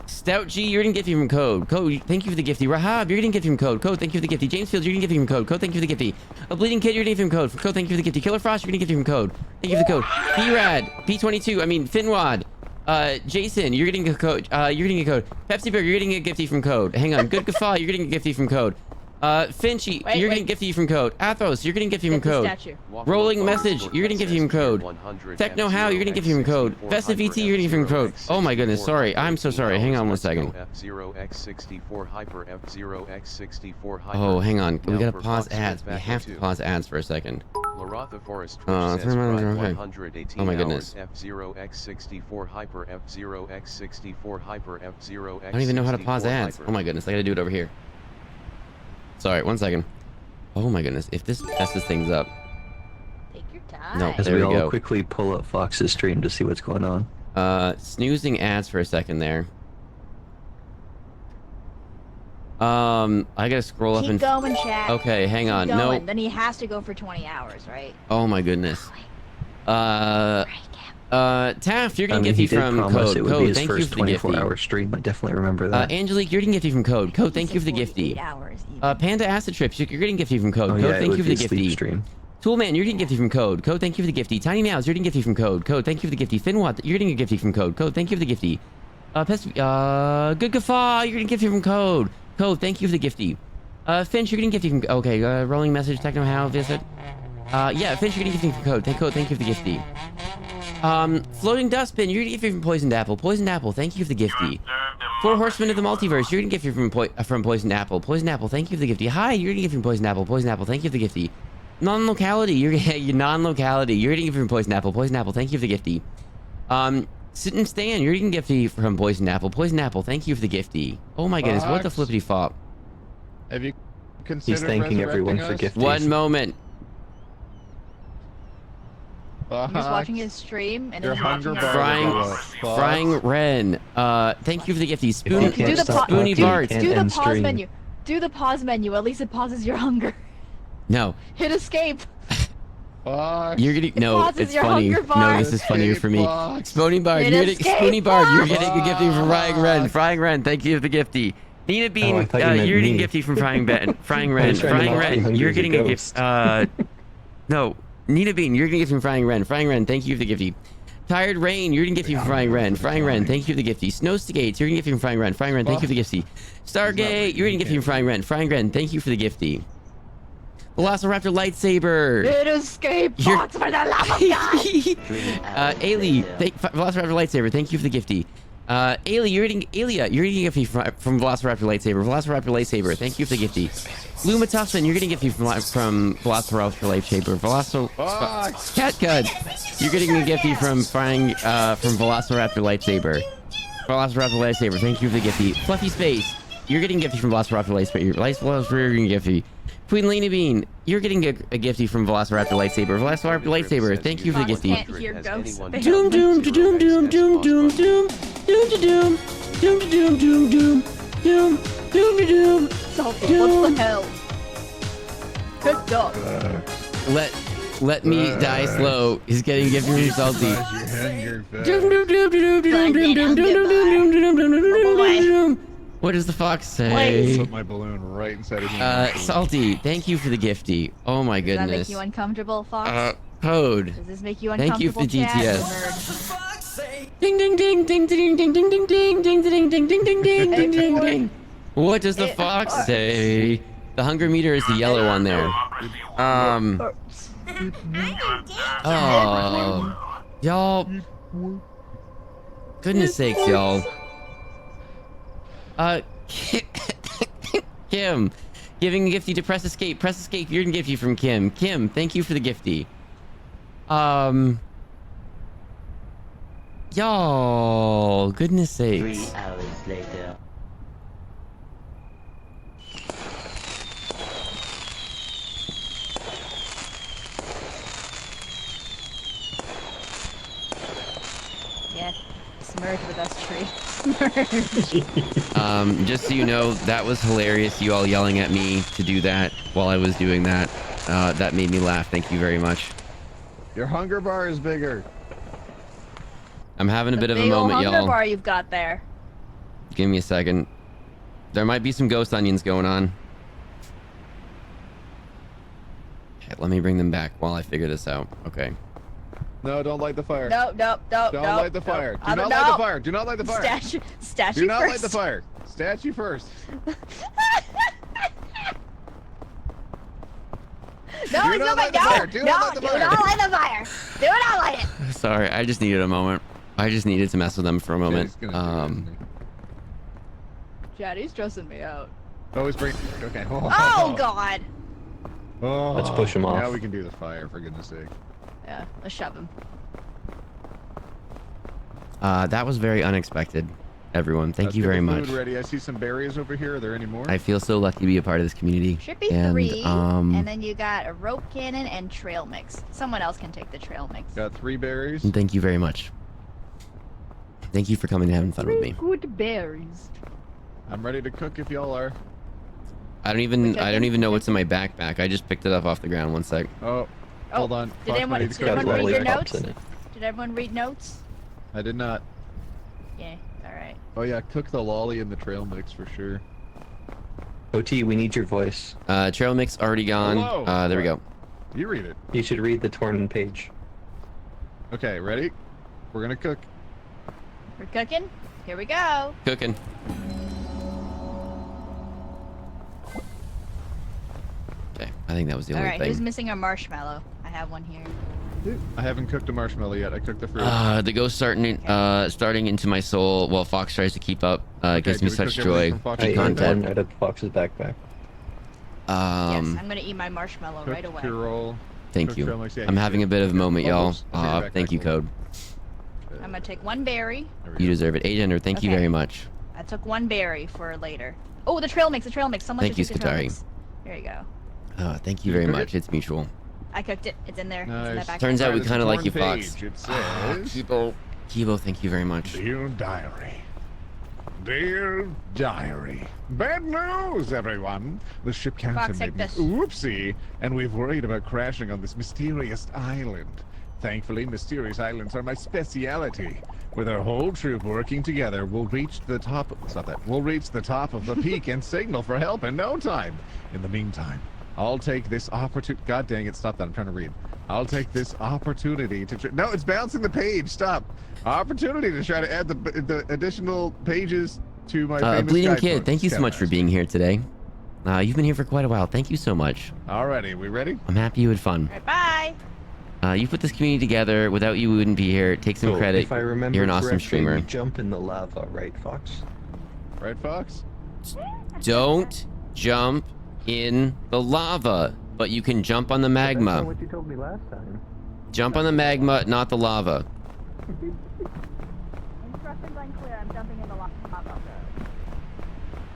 Stout G, you're getting gifty from code. Code, thank you for the gifty. Rahab, you're getting gifty from code. Code, thank you for the gifty. James Fields, you're getting gifty from code. Code, thank you for the gifty. A Bleeding Kid, you're getting gifty from code. Code, thank you for the gifty. Killer Frost, you're getting gifty from code. Thank you for the code. B-Rad, P22, I mean Finwad. Jason, you're getting a code. You're getting a code. Pepsi Bear, you're getting a gifty from code. Hang on. Good Gaffa, you're getting a gifty from code. Finchy, you're getting gifty from code. Athos, you're getting gifty from code. Rolling Message, you're getting gifty from code. Techno How, you're getting gifty from code. Festive VT, you're getting from code. Oh my goodness, sorry. I'm so sorry. Hang on one second. F0x64 hyper F0x64 hyper. Oh, hang on. We gotta pause ads. We have to pause ads for a second. Laratha Forest Okay. Oh my goodness. F0x64 hyper F0x64 hyper F0x. I don't even know how to pause ads. Oh my goodness, I gotta do it over here. Sorry, 1 second. Oh my goodness, if this messes things up. Take your time. No, As there we we all go. quickly pull up Fox's stream to see what's going on. Snoozing ads for a second there. I gotta scroll up Keep and. going, chat. Okay, hang on. Keep going. No. Then he has to go for 20 hours, right? Oh my goodness. Taft, you're getting he gifty did from promise code. it would be Code, his thank you first for the gifty. 24-hour stream. I definitely remember that. Angelique, you're getting gifty from code. Code, thank you for the gifty. Panda Acid Trips, you're getting gifty from code. Oh, Code, yeah, it thank would you for be the a sleep gifty. stream. Toolman, you're getting gifty from code. Code, thank you for the gifty. Tiny Meows, you're getting gifty from code. Code, thank you for the gifty. Finwat, you're getting a gifty from code. Code, thank you for the gifty. Good Gaffa, you're getting gifty from code. Code, thank you for the gifty. Finch, you're getting gifty from. Okay, Rolling Message, Techno How, Visit. Yeah, Finch, you're getting gifty from code. Code, thank you for the gifty. Floating Dustbin, you're getting gifty from Poisoned Apple. Poisoned Apple, thank you for the gifty. Four Horsemen of the Multiverse, you're getting gifty from Poisoned Apple. Poisoned Apple, thank you for the gifty. Hi, you're getting gifty from Poisoned Apple. Poisoned Apple, thank you for the gifty. Non-locality, you're non-locality, you're getting gifty from Poisoned Apple. Poisoned Apple, thank you for the gifty. Sit and Stand, you're getting gifty from Poisoned Apple. Poisoned Apple, thank you for the gifty. Oh my goodness, what the flippity flop. Have you considered He's thanking everyone for gifting. 1 moment. You're just watching his stream and then watching Frying Ren. Thank you for the gifty. Spoony Bart. Do the pause menu. Do the pause menu. At least it pauses your hunger. No. Hit escape. You're getting no. pauses It's your funny. hunger bar. No, this is funnier for me. Spoony Bard. Hit You're getting escape Spoony Bard. You're bar. getting a gifty from Frying Ren. Frying Ren. Thank you for the gifty. Nina Bean. I thought you meant You're getting me. gifty from Frying Ren. Frying Ren. trying to Frying mock Ren. you hungry You're as a getting a ghost. gift. No. Nina Bean. You're getting a gift from Frying Ren. Frying Ren. Thank you for the gifty. Tired Rain, you're getting a gifty from Frying Ren. Frying Ren, thank you for the gifty. Snowstigates, you're getting a gifty from Frying Ren. Frying Ren, thank you for the gifty. Stargate, you're getting a gifty from Frying Ren. Frying Ren, thank you for the gifty. Velociraptor lightsaber. It escaped bots for the love of God. Ailey, Velociraptor lightsaber. Thank you for the gifty. Ailey, you're getting a gifty from Velociraptor lightsaber. Velociraptor lightsaber. Thank you for the gifty. Luma Tuffin, you're getting a gifty from Velociraptor lightsaber. Cat Cud, you're getting a gifty from Velociraptor lightsaber. Velociraptor lightsaber. Thank you for the gifty. Fluffy Space, you're getting a gifty from Velociraptor lightsaber. Velociraptor, you're getting a gifty. Queen Lena Bean, you're getting a gifty from Velociraptor lightsaber. Velociraptor lightsaber, thank you for the gifty. Can't hear ghosts. Doom doom doom doom doom doom doom doom doom doom doom doom doom doom doom doom. Salty, what the hell? Good dog. Let me die slow. He's getting a gift from Salty. What does the fox say? Put my balloon right inside his mouth. Salty, thank you for the gifty. Oh my Does that goodness. make you uncomfortable, Fox? Code. Does this make you Thank you uncomfortable, for the Chad? GTS. Ding ding ding ding ding ding ding ding ding ding ding ding ding ding ding ding ding ding. What does the fox say? The hunger meter is the yellow one there. Oh, y'all. Goodness sakes, y'all. Kim, giving a gifty to Press Escape. Press Escape, you're getting a gifty from Kim. Kim, thank you for the gifty. Y'all, goodness sakes. 3 hours later. Yeah, merge with us, tree. Just so you know, that was hilarious. You all yelling at me to do that while I was doing that. That made me laugh. Thank you very much. Your hunger bar is bigger. I'm having a bit of a Big ol' moment, hunger y'all. bar you've got there. Give me a second. There might be some ghost onions going on. Okay, let me bring them back while I figure this out. Okay. No, don't light the fire. No. Don't light the fire. Do not light the fire. Do not light the fire. Statue Do not first. light the fire. Statue first. No, Do it's not not light the fire. Do not light the fire. Do not light the fire. Do not light it. Sorry, I just needed a moment. I just needed to mess with them for a moment. Chad, he's stressing me out. Oh, he's bringing. Okay. Oh God. Oh. Let's push him off. Now we can do the fire, for goodness sake. Yeah, let's shove him. That was very unexpected, everyone. Thank Let's you get very the much. food ready. I see some berries over here. Are there any more? I feel so lucky to be a part of this community. Should be and, 3, and then you got a rope cannon and trail mix. Someone else can take the trail mix. Got 3 berries. and thank you very much. Thank you for coming and having fun with me. Good berries. I'm ready to cook if y'all are. I don't even know what's in my backpack. I just picked it up off the ground. One sec. Oh, hold on. Did Fox anyone, ready to did everyone cook. read your notes? Did everyone read notes? I did not. Yeah, alright. Oh yeah, cook the lolly and the trail mix for sure. OT, we need your voice. Trail mix already gone. Hello. There we go. You read it. You should read the torn page. Okay, ready? We're gonna cook. We're cooking? Here we go. Cooking. Okay, I think that was the only Alright, who's thing. missing a marshmallow? I have one here. I haven't cooked a marshmallow yet. I cooked the fruit. The ghost starting into my soul while Fox tries to keep up. Gives me do we such cook joy. everything from Fox's I ate Content. one out of Fox's backpack. Yes, I'm gonna eat my marshmallow right away. Your roll. Thank Cook you. trail mix. Yeah, I'm you having did. a bit of a moment, Oh, y'all. oops. I'll take your backpack. Thank you, Code. I'm gonna take one berry. You deserve it. Agender, thank you Okay. very much. I took one berry for later. Oh, the trail mix, Someone Thank should you, take the trail Skitari. mix. There you go. Thank you Did you very cook much. It's mutual. I cooked it. It's in there. It's in Nice. that backpack. Turns out we Alright, kind of it's like you, torn Fox. page. It says, Kibo, thank you very much. Dear Diary. Dear Diary. Bad news, everyone. The ship captain Fox, made take me this. oopsie, and we've worried about crashing on this mysterious island. Thankfully, mysterious islands are my speciality. With our whole troop working together, we'll reach the top. Stop that. We'll reach the top of the peak and signal for help in no time. In the meantime, I'll take this opportunity. God dang it! Stop that. I'm trying to read. I'll take this opportunity to. No, it's bouncing the page. Stop. Opportunity to try to add the additional pages to my famous Bleeding guidebook. Kid, thank you so much for being here today. You've been here for quite a while. Thank you so much. Alrighty, we ready? I'm happy you had fun. Bye. You put this community together. Without you, we wouldn't be here. Take some Cool. credit. If I remember You're an awesome correctly, streamer. we jump in the lava, right, Fox? Right, Fox? Don't jump in the lava, but you can jump on the That's not magma. what you told me last time. Jump on the magma, not the lava. Instructions unclear. I'm jumping in the lava.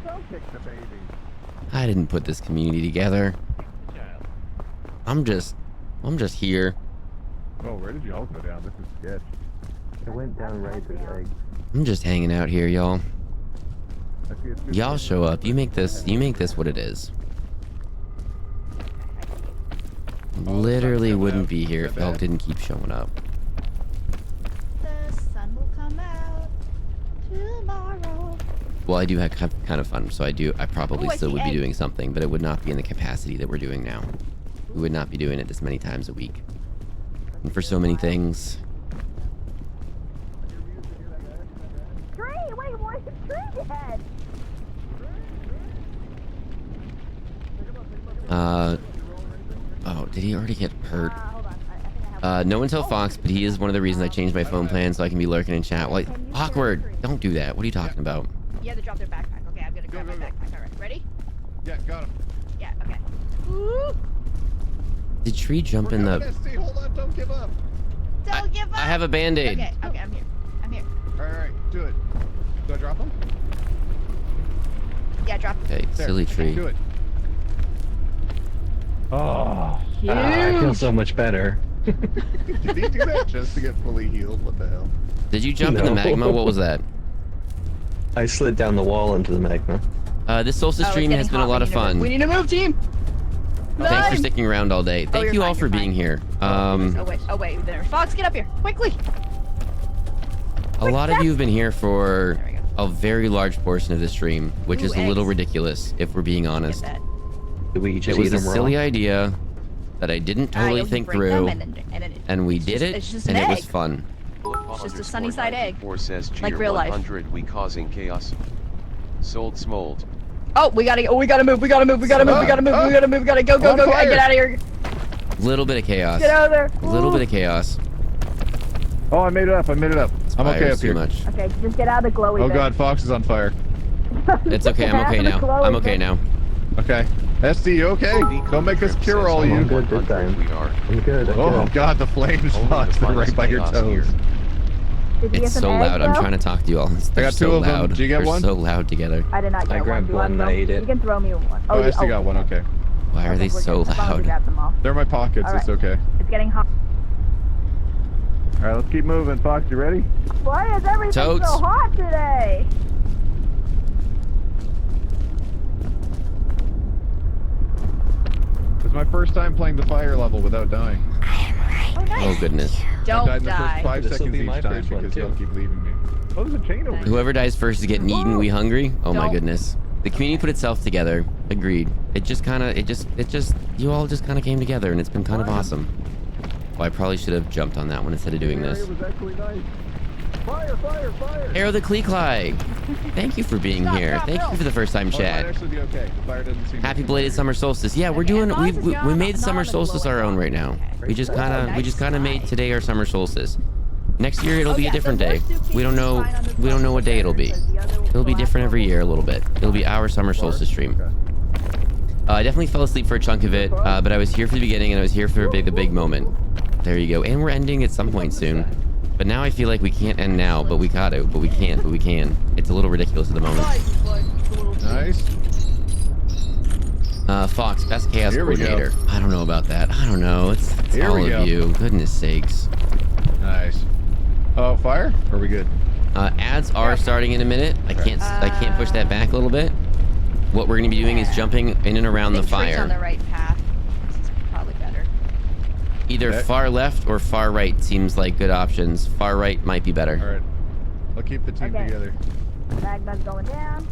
Don't kick the baby. I didn't put this community together. I'm just here. Oh, where did you all go down? This is sketch. It went down right as egg. I'm just hanging out here, y'all. I see it's good. Y'all show up. You make this what it is. Literally wouldn't be here if y'all didn't keep showing up. The sun will come out tomorrow. Well, I do have kind of fun, so I probably Ooh, I still see would be egg. doing something, but it would not be in the capacity that we're doing now. We would not be doing it this many times a week. And for so many things. Tree! Wait, where's the tree head? Oh, did he already get hurt? No one tell Fox, but he is one of the reasons I changed my phone plan so I can be lurking in chat. Like, awkward. Don't do that. What are you talking about? You have to drop their backpack. Okay, I'm gonna grab my backpack. All right, ready? Yeah, got him. Yeah. Okay. Ooh, Did Tree jump in the... SD, hold on, don't give up. don't give up. I have a band-aid. Okay. Okay, I'm here. I'm here. Alright, do it. Do I drop him? Yeah, drop. Okay, silly Tree. Do it. Oh, I feel so much better. Did he do that just to get fully healed? What the hell? Did you jump in the No. magma? What was that? I slid down the wall into the magma. This Solstice Oh, it's stream getting has been a hot. lot of We need to move. fun. We need to move, team. Thanks for Nine. sticking around all day. Thank you're you all fine, for you're being fine. here. Oh wait, there. Fox, get up here, quickly. A lot of you have been here for a very large portion of the stream, which Ooh, is a little eggs. ridiculous, if we're being honest. Did we It just was eat a them silly raw? idea that I didn't totally you think break through, them and then and we it's did just- it, it's just and an it was egg. fun. It's just a sunny side egg. Says Like Cheer real life. 100, we causing chaos. Sold smold. Oh, we gotta move. We gotta move. We gotta move. We gotta go. On fire. Get out of here. Little bit of chaos. Get out of there. A little bit of chaos. Oh, I made it up. I made it up. I'm okay Fire's up too here. much. Okay, just get out of the glowy Oh bit. god, Fox is on fire. It's okay. I'm okay now. I'm okay now. Okay. SD, you okay? Don't make us cure all I'm you. good this time. I'm good. Oh god, the flames, Fox, they're right by your toes. Did you get It's some so eggs, loud. I'm though? trying to talk to you all. They're got so two of them. loud. Did you get They're one? so loud together. I did not get I one. grabbed Do you want one, I some? ate it. You can throw me one. Oh, yeah, SD got one, okay. Why are they we're so good. As long as you loud? grab them all. They're in my pockets, All it's right. okay. It's getting hot. Alright, let's keep moving. Fox, you ready? Why is everything Totes. so hot today? It's my first time playing the fire level without dying. Oh, nice. Oh goodness. I Don't died in the first die. 5 This'll seconds be my each time first one, because y'all too. keep leaving me. Oh, there's a chain over here. Whoever dies first is getting eaten. We hungry? Oh my Don't. goodness. The community put itself together. Agreed. It just, you all just kind of came together, and it's been kind of awesome. Well, I probably should have jumped on that one instead of doing this. It was actually nice. Fire, fire, fire! Arrow the Kleeklai. Thank you for being here. Thank you for the first time Oh, it might chat. actually be okay. The fire doesn't seem Happy belated summer solstice. Yeah, we're doing. We made summer solstice our own right now. We just kind of made today our summer solstice. Next year it'll be a different day. We don't know what day it'll be. It'll be different every year a little bit. It'll be our summer solstice stream. I definitely fell asleep for a chunk of it, but I was here for the beginning and I was here for a big moment. There you go. And we're ending at some point soon. But now I feel like we can't end now, but we got to, but we can't, but we can. It's a little ridiculous at the moment. Nice. Fox, best chaos Here we go. coordinator. I don't know about that. I don't know. It's Here all we of go. you. Goodness sakes. Nice. Oh, fire? Are we good? Ads are starting in a minute. I can't push that back a little bit. What we're gonna be doing is jumping in and around the Tree's on fire. the right path. This is probably better. Either Okay. far left or far right seems like good options. Far right might be better. Alright. I'll keep the team Okay. together. Magma's going down.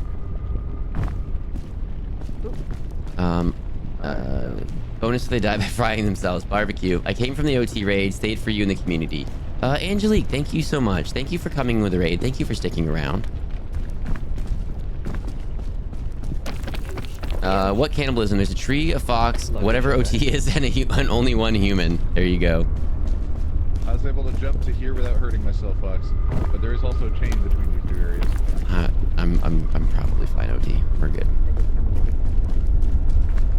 Bonus if they die by frying themselves. Barbecue. I came from the OT raid, stayed for you in the community. Angelique, thank you so much. Thank you for coming with the raid. Thank you for sticking around. What cannibalism? There's a tree, a fox, whatever OT is, and and only one human. There you go. I was able to jump to here without hurting myself, Fox. But there is also a chain between these two areas. I'm probably fine, OT. We're good.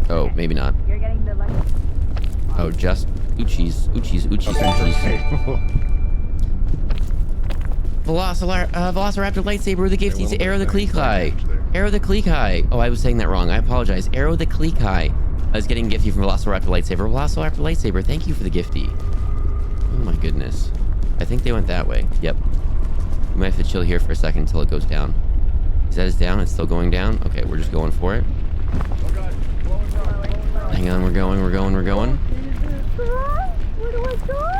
Oh, maybe not. You're getting the like. Oh, just Uchis. Velociraptor lightsaber with the gifties. Arrow the Kleekai. Arrow the Kleekai. Oh, I was saying that wrong. I apologize. Arrow the Kleekai. I was getting a gifty from Velociraptor lightsaber. Velociraptor lightsaber. Thank you for the gifty. Oh my goodness. I think they went that way. Yep. We might have to chill here for a second until it goes down. Is that down? It's still going down? Okay, we're just going for it. Hang on, we're going. Where do I go?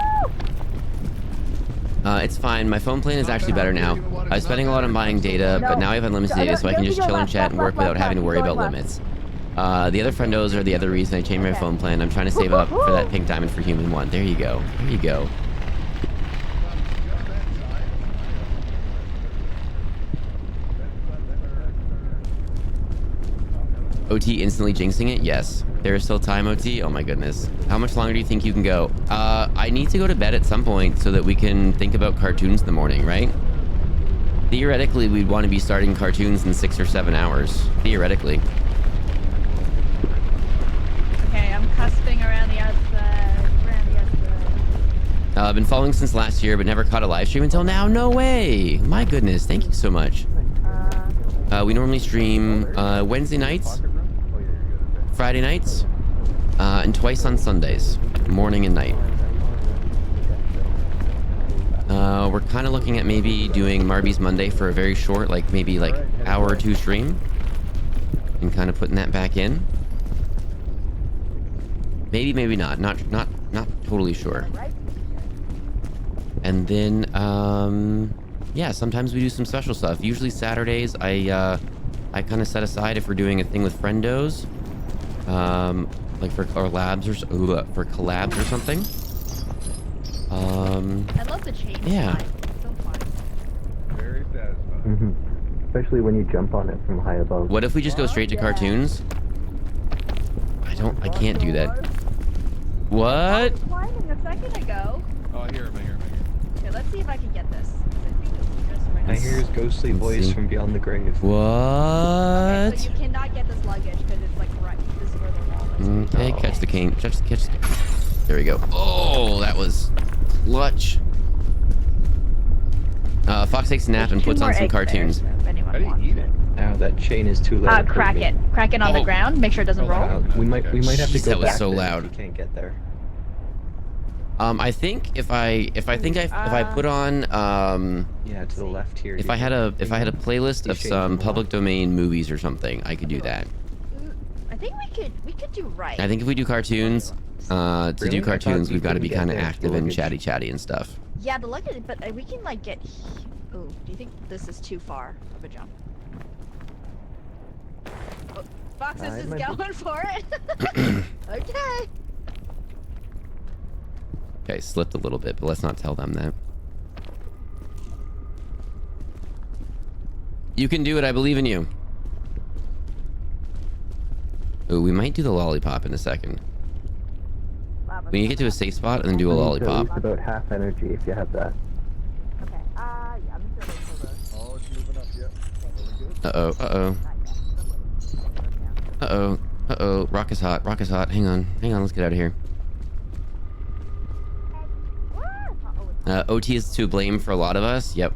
It's fine. My phone plan is actually better now. I was spending a lot on buying data, but now I have unlimited data, so I can just chill and chat and work without having to worry about limits. The other friendos are the other reason I changed my phone plan. I'm trying to save up for that pink diamond for human 1. There you go. There you go. OT instantly jinxing it? Yes. There is still time, OT? Oh my goodness. How much longer do you think you can go? I need to go to bed at some point so that we can think about cartoons in the morning, right? Theoretically, we'd want to be starting cartoons in 6 or 7 hours. Theoretically. Okay, I'm cusping around the outside. I've been following since last year, but never caught a live stream until now. No way! My goodness, thank you so much. We normally stream Wednesday nights, Friday nights, and twice on Sundays, morning and night. We're kind of looking at maybe doing Marby's Monday for a very short, like maybe like hour or 2 stream, and kind of putting that back in. Maybe, maybe not. Not totally sure. And then, yeah, sometimes we do some special stuff. Usually Saturdays, I kind of set aside if we're doing a thing with friendos, like for collabs or something. I love the chain. Yeah. So fun. Very satisfying. Especially when you jump on it from high above. What if we just go straight to cartoons? I can't do that. What? I was climbing a second ago. Oh, I hear him. Okay, let's see if I can get this. I hear his ghostly voice from beyond the grave. What? Okay, so you cannot get this luggage because it's like right. This is where the wall is. Okay, catch the cane. Catch. There we go. Oh, that was clutch. Fox takes a nap and puts on some cartoons. There, if anyone wants it. Now that chain is too loud. Crack it. Crack it on the ground. Make sure it doesn't roll. We might have to go Jeez, that was back so there loud. if you can't get there. I think if I put on yeah, to the left here. if I had a playlist of some public domain movies or something, I could do that. I think we could do right. I think if we do cartoons, to do cartoons, we've got to be kind of active and chatty and stuff. Yeah, the luggage, but we can like get. Oh, do you think this is too far of a jump? Oh, Foxes is going for it. Okay. Okay, slipped a little bit, but let's not tell them that. You can do it. I believe in you. Oh, we might do the lollipop in a second. We need to get to a safe spot and then do a lollipop. It's about half energy if you have that. Okay. Yeah, I'm just gonna wait for the. Oh, it's moving up. Yeah. Uh-oh. Rock is hot. Hang on, let's get out of here. OT is to blame for a lot of us. Yep.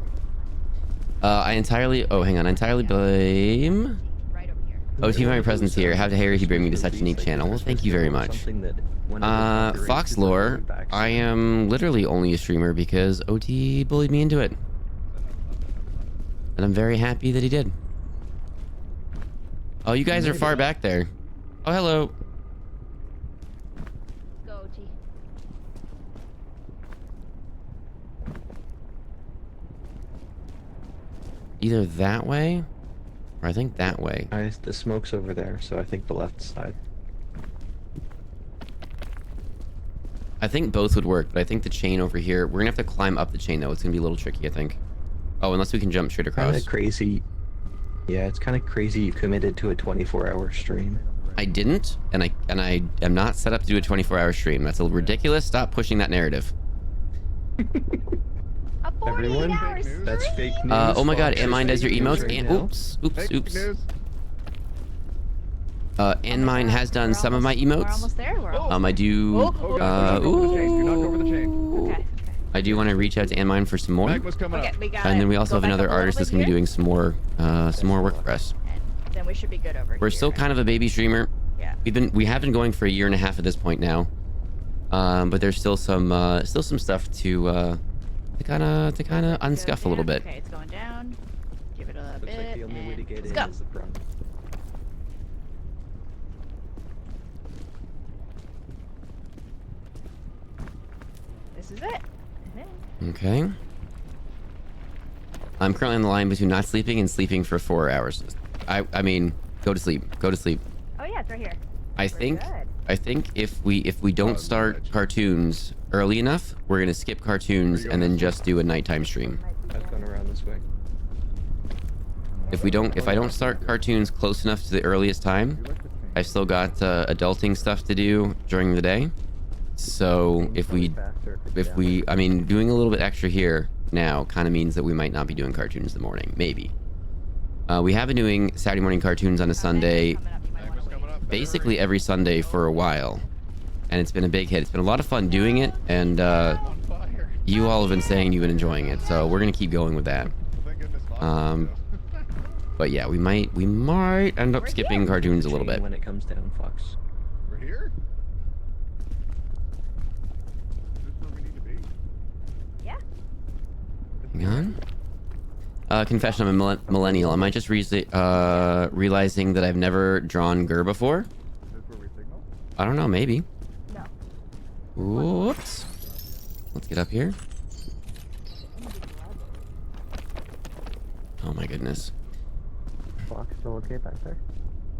I entirely blame OT for my presence here. How dare he bring me to such a unique channel? Well, thank you very much. Fox Lore, I am literally only a streamer because OT bullied me into it. And I'm very happy that he did. Oh, you guys are far back there. Oh, hello. Go, OT. Either that way, or I think that way. The smoke's over there, so I think the left side. I think both would work, but I think the chain over here, we're gonna have to climb up the chain though. It's gonna be a little tricky, I think. Oh, unless we can jump straight across. Kinda crazy. Yeah, it's kind of crazy you committed to a 24-hour stream. I didn't, and I am not set up to do a 24-hour stream. That's a ridiculous. Stop pushing that narrative. A 48-hour stream? That's fake news. Oh my God, Fox. Mine does your Fake news emotes. right And, now. oops. Fake news. Mine has done some of my emotes. We're almost there. We're almost I do. Do not go over the chain. Do not go over the chain. Okay. I do want to reach out to Mine for some more. Magma's coming up. Okay, we got And then we it. also Go have back another up a little artist bit that's gonna be here, doing some more work for us. and then we should be good over We're here. still kind of a baby streamer. Yeah. We have been going for 1.5 years at this point now. But there's still some stuff to kind of unscuff a little bit. Okay, it's going down. Give it a Looks bit. like the only way to get let's in go. is the front. This is it. Okay. I'm currently on the line between not sleeping and sleeping for 4 hours. I mean, go to sleep. Go to sleep. Oh yeah, it's right here. I think if we don't start cartoons early enough, we're gonna skip cartoons and then just do a nighttime stream. I've gone around this way. If I don't start cartoons close enough to the earliest time, I've still got adulting stuff to do during the day. So I mean, doing a little bit extra here now kind of means that we might not be doing cartoons in the morning, maybe. We have been doing Saturday morning cartoons on a Sunday, basically every Sunday for a while, and it's been a big hit. It's been a lot of fun doing it, and you all have been saying you've been enjoying it, so we're gonna keep going with that. But yeah, we might end up skipping cartoons a little bit. When it comes down, Fox. We're here? Is this where we need to be? Yeah. Hang on. Confession, I'm a millennial. Am I just realizing that I've never drawn Gur before? Is this where we signal? I don't know, maybe. No. Whoops. Let's get up here. Oh my goodness. Fox still okay back there?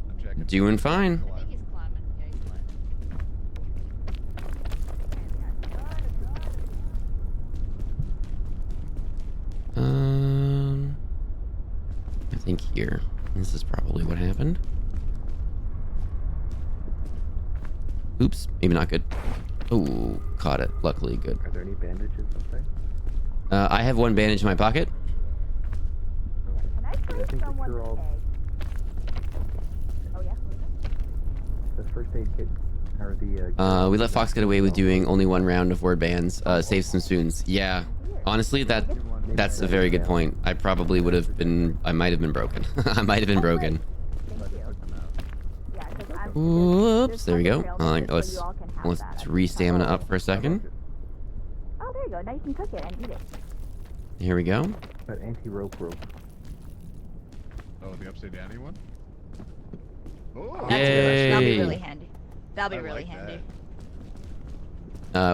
I'm checking. Doing fine. I think he's climbing. Yeah, he's climbing. I think here. This is probably what happened. Oops, maybe not good. Oh, caught it. Luckily, good. Are there any bandages up there? I have one bandage in my pocket. Can I I trade think someone's you're all egg? Oh yeah. the first aid kit or the. We let Fox get away with doing only one round of word bands. Save some students. Yeah, honestly, that's a very good point. I probably would have been. I might have been broken. I might have been broken. Thank you. Yeah, 'cause I'm. Whoops. There we go. Just so you all can have Let's that. re-stamina up for a second. Oh, there you go. Now you can cook it and eat it. Here we go. That anti-rope rope. Oh, the upside downy one? Oh, That's good. That'll be Yay. really handy. That'll be I really like handy.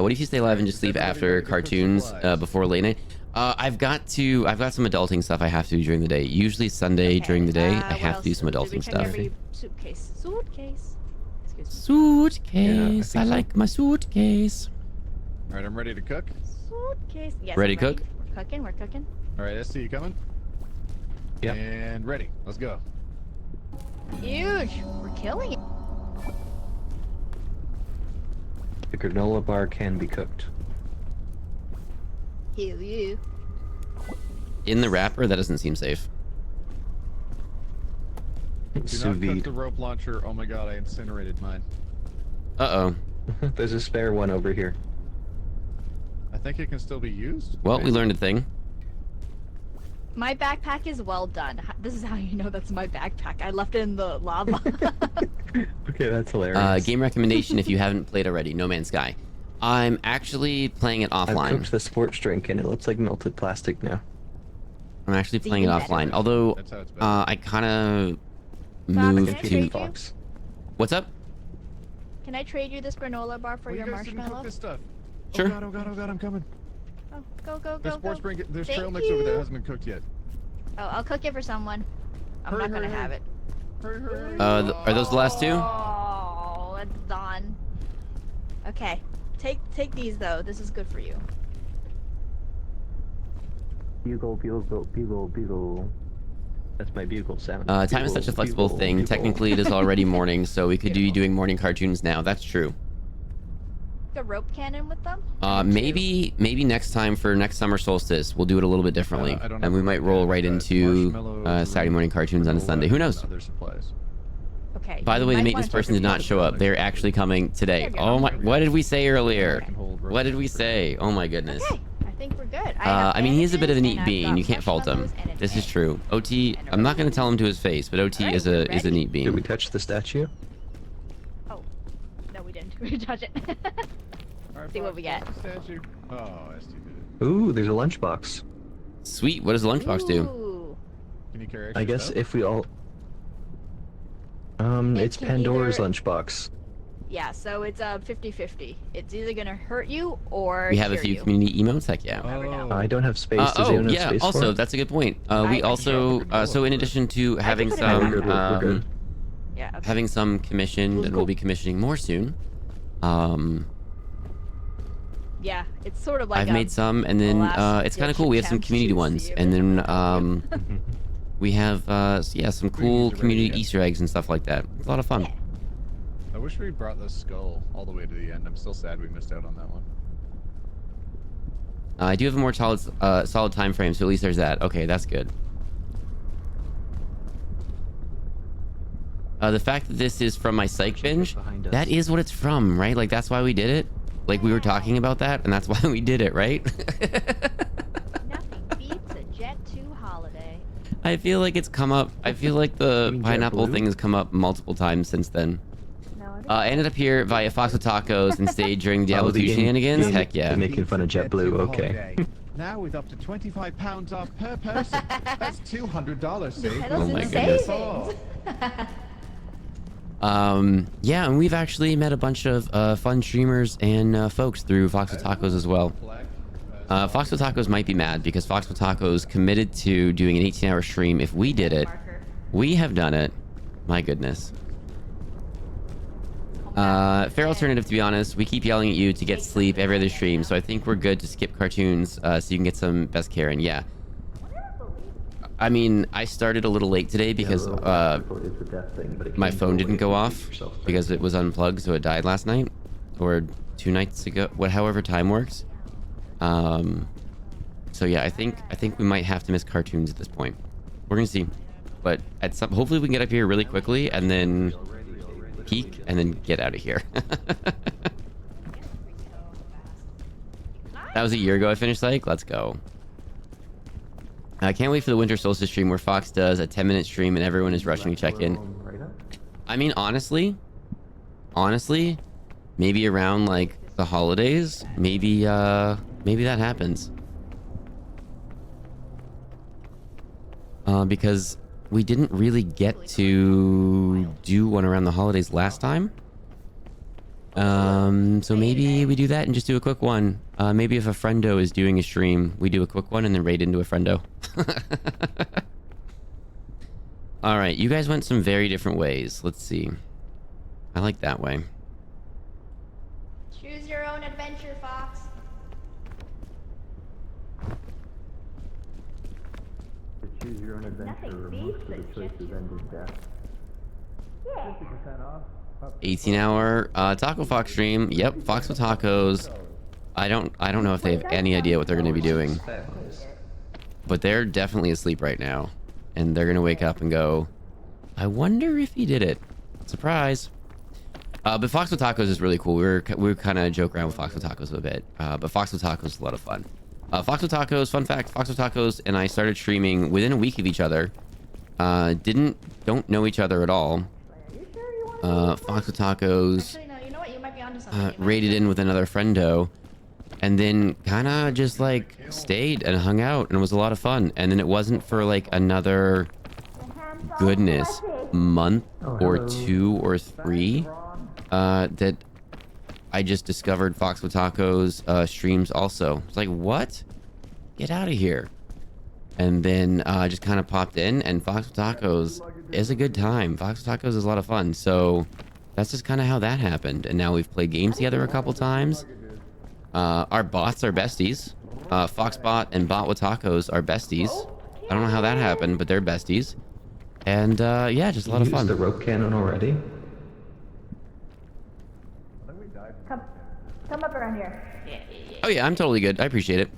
What if you stay live and just sleep after cartoons before late night? I've got some adulting stuff I have to do during the day. Usually Sunday during the day, I what have to do else? some Did we adulting check stuff. every suitcase? Suitcase. Excuse me. Suitcase. Yeah, I like my suitcase. all right, I'm ready to cook. Suitcase. Yes, Ready I'm to cook? We're cooking. We're cooking. All right, SC, you coming? Yep. And ready. Let's go. Huge. We're killing it. The granola bar can be cooked. Hell yeah. In the wrapper, that doesn't seem safe. Do Sous not cook vide. the rope launcher. Oh my god, I incinerated mine. Uh-oh. There's a spare one over here. I think it can still be used. Well, we learned a thing. My backpack is well done. This is how you know that's my backpack. I left it in the lava. Okay, that's hilarious. Game recommendation if you haven't played already, No Man's Sky. I'm actually playing it I've offline. cooked the sports drink and it looks like melted plastic now. I'm actually playing it offline. Although, That's how it's been. I kind of Fox, moved can I to... trade you? Fox. What's up? Can I trade you this granola bar for Oh, you your guys didn't cook marshmallow? this stuff. Sure. Oh god, oh god, oh god, I'm coming. Oh, go, There's sports go. drink. There's Thank trail mix over there. you. Hasn't been cooked yet. Oh, I'll cook it for someone. I'm Hurry, not gonna hurry, have hurry. it. Hurry, hurry. Are those the last two? Oh, it's done. Okay, take these though. This is good for you. Bugle, bugle, bugle, bugle. That's my bugle sound. Time is such a flexible thing. Technically, it is already morning, so we could be doing morning cartoons now. That's true. A rope cannon with them? Maybe next time for next summer solstice, we'll do it a little bit differently, and we might roll right into Saturday morning cartoons on a Sunday. Who knows? Okay. By the way, the maintenance person did not show up. They're actually coming today. Oh my! What did we say earlier? What did we say? Oh my goodness. Okay, I think we're good. I mean, he's a bit of a neat bean. You can't fault him. This is true. OT. I'm not going to tell him to his face, but OT is a neat bean. Did we touch the statue? Oh, no, we didn't. We didn't touch it. See what we get. Statue. Oh, ST did it. Ooh, there's a lunchbox. Sweet. What does the lunchbox do? Ooh. Can you carry I guess if we all... it's Pandora's lunchbox. Yeah, so it's 50-50. It's either gonna hurt you or We have a cure few you. community emotes. Heck yeah. I don't have space. Does anyone have yeah. space Also, for it? that's a good point. We also so in addition to having put it in. We're some good. Yeah, okay. having some commissioned, and we'll be commissioning more soon. Yeah, it's sort of like I've made some, and then last it's kind of cool. We have some community ones, and then we have some cool community Easter eggs and stuff like that. It's a lot of fun. I wish we brought the skull all the way to the end. I'm still sad we missed out on that one. I do have a more solid time frame, so at least there's that. Okay, that's good. The fact that this is from my psych binge, that is what it's from, right? Like, that's why we did it. Like, we were talking about that, and that's why we did it, right? Nothing beats a Jet 2 holiday. I feel like it's come up. I feel like the pineapple thing has come up multiple times since then. I ended up here via Fox with Tacos and stayed during Diablo 2 shenanigans. Heck yeah. Making fun of JetBlue, okay. Now with up to £25 off per person. That's $200 saved. Oh my goodness. Yeah, and we've actually met a bunch of fun streamers and folks through Fox with Tacos as well. Fox with Tacos might be mad because Fox with Tacos committed to doing an 18-hour stream if we did it. We have done it. My goodness. Fair alternative, to be honest. We keep yelling at you to get sleep every other stream, so I think we're good to skip cartoons so you can get some best care in. Yeah. I mean, I started a little late today because my phone didn't go off because it was unplugged, so it died last night or 2 nights ago. However time works. So yeah, I think we might have to miss cartoons at this point. We're gonna see, but hopefully we can get up here really quickly and then peak and then get out of here. That was a year ago I finished Psych. Let's go. I can't wait for the winter solstice stream where Fox does a 10-minute stream and everyone is rushing to check in. I mean, honestly, maybe around like the holidays, maybe that happens. Because we didn't really get to do one around the holidays last time. So maybe we do that and just do a quick one. Maybe if a friendo is doing a stream, we do a quick one and then raid into a friendo. All right, you guys went some very different ways. Let's see. I like that way. Choose your own adventure, Fox. To choose your own adventure, most of the choices end in death. 50% off. 18-hour Taco Fox stream. Yep, Fox with Tacos. I don't know if they have any idea what they're going to be doing, but they're definitely asleep right now, and they're going to wake up and go, I wonder if he did it. Surprise. But Fox with Tacos is really cool. We kind of joke around with Fox with Tacos a bit, but Fox with Tacos is a lot of fun. Fox with Tacos, fun fact, Fox with Tacos and I started streaming within a week of each other. Don't know each other at all. Fox with Tacos raided in with another friendo, and then kind of just like stayed and hung out, and it was a lot of fun. And then it wasn't for like another month or 2 or 3 that I just discovered Fox with Tacos streams also. It's like, what? Get out of here. And then just kind of popped in, and Fox with Tacos is a good time. Fox with Tacos is a lot of fun. So that's just kind of how that happened. And now we've played games together a couple times. Our bots are besties. Foxbot and Bot with Tacos are besties. I don't know how that happened, but they're besties. And yeah, just a lot of fun. The rope cannon already? Come up around here. Oh yeah, I'm totally good. I appreciate it.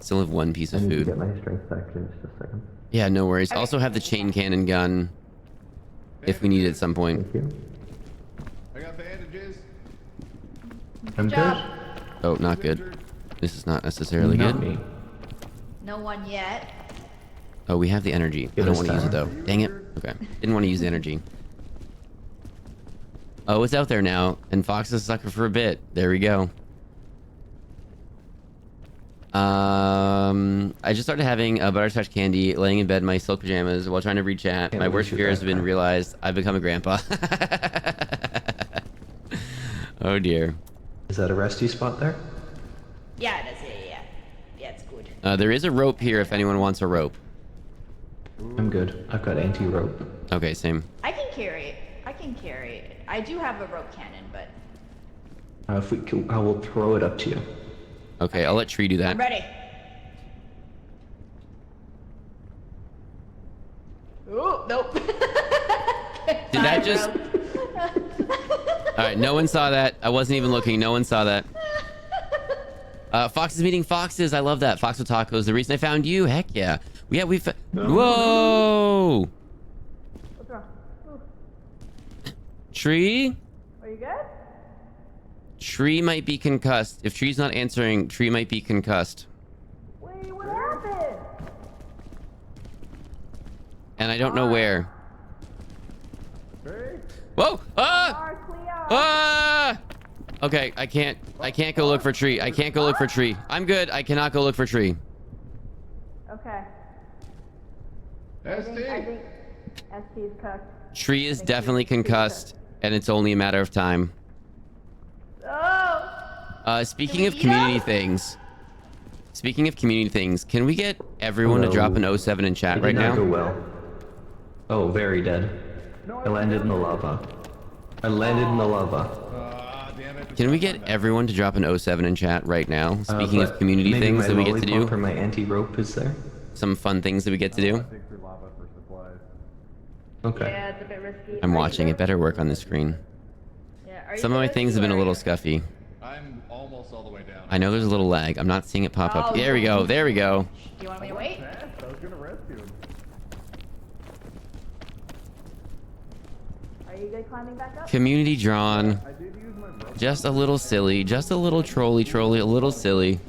Still have one piece of I need to food. get my strength back in just a second. Yeah, no worries. Also have the chain cannon gun if we need it at some point. Thank you. I got bandages. I'm good. Oh, not good. This is not necessarily Not good. me. No one yet. Oh, we have the energy. I Give don't us want to use it though. time. Dang it. Okay. Didn't want to use the energy. Oh, it's out there now. And Fox is a sucker for a bit. There we go. I just started having a butterscotch candy, laying in bed in my silk pajamas while trying to read chat. Can't My worst believe fear has that. been realized. I've become a grandpa. Oh dear. Is that a rescue spot there? Yeah, it is. Yeah. Yeah, it's good. There is a rope here if anyone wants a rope. I'm good. I've got anti-rope. Okay, same. I can carry it. I do have a rope cannon, but If we can, I will throw it up to you. Okay, I'll let Tree do that. I'm ready. Oh, nope. Did that just... Alright, no one saw that. I wasn't even looking. No one saw that. Fox is meeting foxes. I love that. Fox with tacos. The reason I found you. Heck yeah. Yeah, we found... Whoa! What's wrong? Ooh. Tree? Are you good? Tree might be concussed. If Tree's not answering, Tree might be concussed. Wait, what happened? And I don't know where. Whoa! Ah! Ah! Okay, I can't go look for Tree. I can't go look for Tree. I'm good. I cannot go look for Tree. Okay. I think ST's cooked. Tree is definitely concussed, and it's only a matter of time. Oh! Speaking of community things, can we get everyone to drop an 07 in chat It right did not now? go well. Oh, very dead. I landed in the lava. Can we get everyone to drop an 07 in chat right now? Speaking of But community maybe things my that we get to lollipop do. or my anti-rope is there. Some fun things that we get to do. Okay. Yeah, it's a bit risky. I'm watching. It better work on the screen. Yeah, are you Some of my good? things have been a little scuffy. I'm almost all the way down. I know there's a little lag. I'm not seeing it pop up. Oh, There we go. There we go. Do you want me to wait? I was gonna rescue him. Are you good climbing back up? Community drawn. Just a little silly. Just a little trolly, a little silly.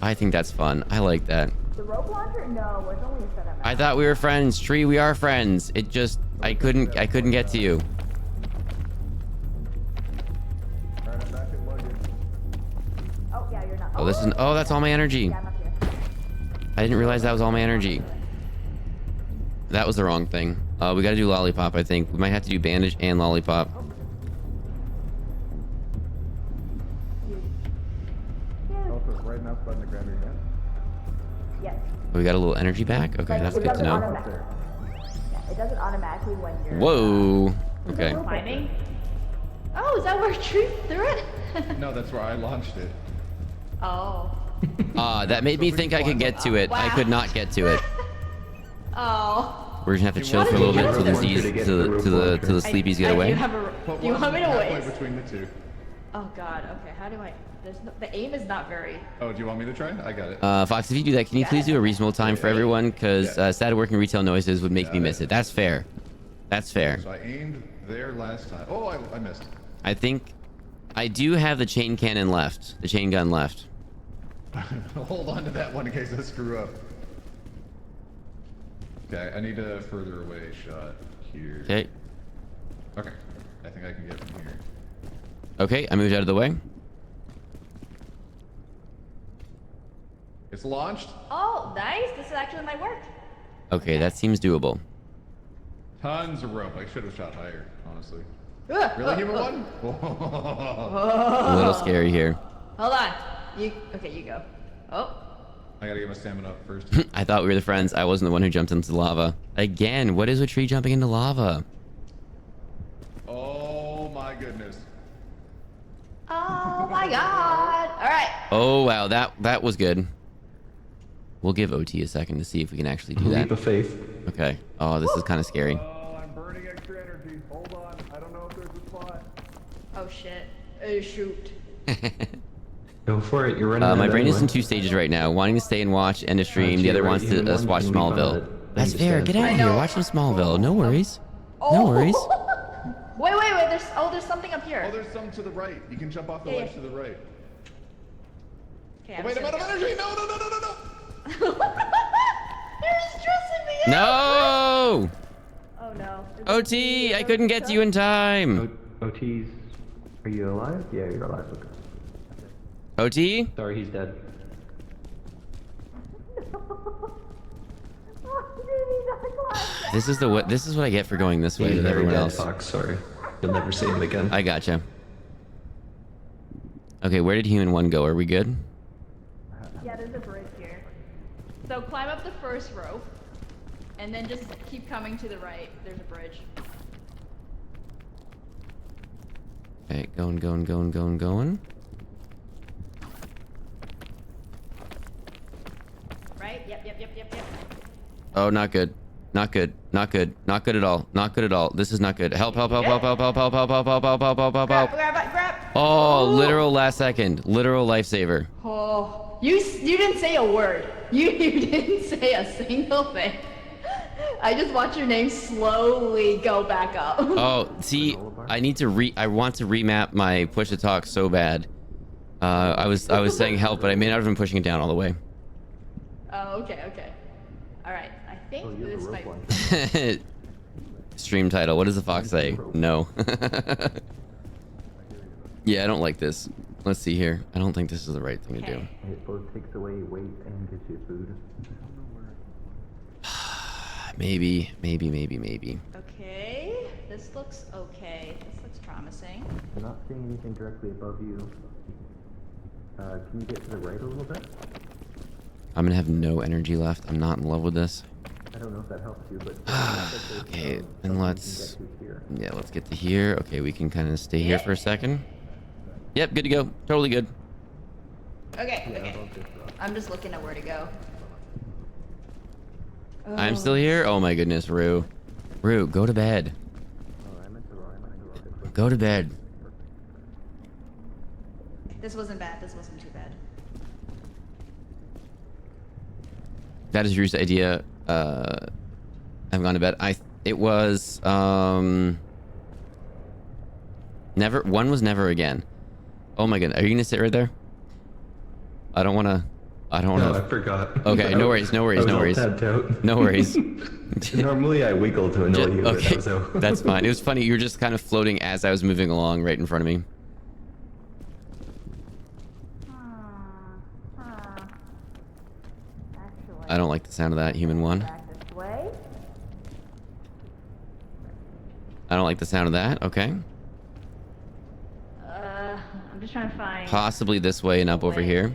I think that's fun. I like that. The rope launcher? No, it's only a set amount. I thought we were friends. Tree, we are friends. It just... I couldn't get to you. Oh, yeah, you're not. Oh, this is... Oh, that's all my energy. Yeah, I'm up here. I didn't realize that was all my energy. That was the wrong thing. We gotta do lollipop, I think. We might have to do bandage and lollipop. Right now, button to grab your hand. Yes. We got a little energy back? Okay, that's good to know. Yeah, it does it automatically when you're... Whoa. Okay. Climbing? Oh, is that where Tree threw it? No, that's where I launched it. Oh. That made me think I could get to it. I could not get to it. Oh. We're gonna have to chill for a little bit till the sleepies get away. Do you want me to wait? Between the two. Oh God. Okay. How do I? The aim is not very. Oh, do you want me to try? I got it. Fox, if you do that, can you please do a reasonable time for everyone? Because sad working retail noises would make me miss it. That's fair. That's fair. So I aimed there last time. Oh, I missed. I think I do have the chain cannon left. The chain gun left. Hold on to that one in case I screw up. Okay, I need a further away shot here. Okay. Okay, I think I can get from here. Okay, I moved out of the way. It's launched. Oh, nice. This actually might work. Okay, that seems doable. Tons of rope. I should have shot higher, honestly. Ugh, Really, human one? A little scary here. Hold on. You go. Oh. I gotta get my stamina up first. I thought we were the friends. I wasn't the one who jumped into the lava. Again, what is with Tree jumping into lava? Oh my goodness. Oh my God. All right. Oh wow, that was good. We'll give OT a second to see if we can actually do that. Leap of faith. Okay. Oh, this is kind of scary. Oh, I'm burning extra energy. Hold on. I don't know if there's a spot. Oh shit. Oh shoot. Go for it. You're running. My brain is anyway. in two stages right now. Wanting to stay and watch end of stream. To The your other right, wants even to one watch can leap on Smallville. it. That's You fair. stand. Get out of here. Watch some Smallville. No worries. No worries. Wait. There's something up here. Oh, there's some to the right. You can jump off the Yeah, ledge yeah. to the right. Okay, Oh, wait, I'm out of energy! No! You're stressing me out. No! Oh no. OT, I couldn't get to you in time. OT's. Are you alive? Yeah, you're alive. Okay. OT? Sorry, he's dead. This is what I get for going this way He's with very everyone dead, else. Fox. Sorry. You'll never see him again. I gotcha. Okay, where did human one go? Are we good? Yeah, there's a bridge here. So climb up the first rope, and then just keep coming to the right. There's a bridge. Okay, going. Right? Yep. Oh, not good. Not good at all. Not good at all. This is not good. Help. Grab. Oh, literal last second. Literal lifesaver. Oh, you didn't say a word. You didn't say a single thing. I just watched your name slowly go back up. Oh, see, I want to remap my push to talk so bad. I was saying help, but I may not have been pushing it down all the way. Oh, okay. All right, I think this might. Stream title. What does the fox say? No. Yeah, I don't like this. Let's see here. I don't think this is the right thing to do. It both takes away weight and gives you food. Maybe. Okay, this looks okay. This looks promising. I'm not seeing anything directly above you. Can you get to the right a little bit? I'm gonna have no energy left. I'm not in love with this. I don't know if that helps you, but Okay, then let's get to here. Okay, we can kind of stay here for a second. Yep, good to go. Totally good. Okay. I'm just looking at where to go. I'm still here. Oh my goodness, Rue, go to bed. Go to bed. This wasn't bad. This wasn't too bad. That is Rue's idea. I've gone to bed. It was never. One was never again. Oh my goodness. Are you gonna sit right there? I don't want to. No, I forgot. Okay, no worries. No worries. No worries. Normally I wiggle to annoy you, but okay, so. that's fine. It was funny. You were just kind of floating as I was moving along right in front of me. I don't like the sound of that, human one. I don't like the sound of that. Okay. I'm just trying to find. Possibly this way and up over here.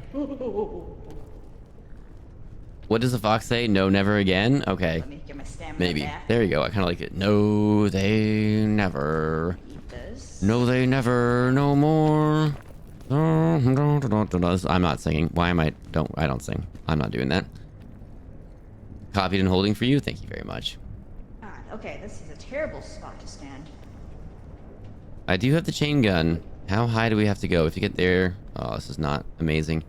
What does the fox say? No, never again? Okay. Let me get my stamina Maybe. back. There you go. I kind of like it. No, they never. No, they never. No more. I'm not singing. Why am I? I don't sing. I'm not doing that. Copied and holding for you. Thank you very much. Okay, this is a terrible spot to stand. I do have the chain gun. How high do we have to go? If you get there... Oh, this is not amazing.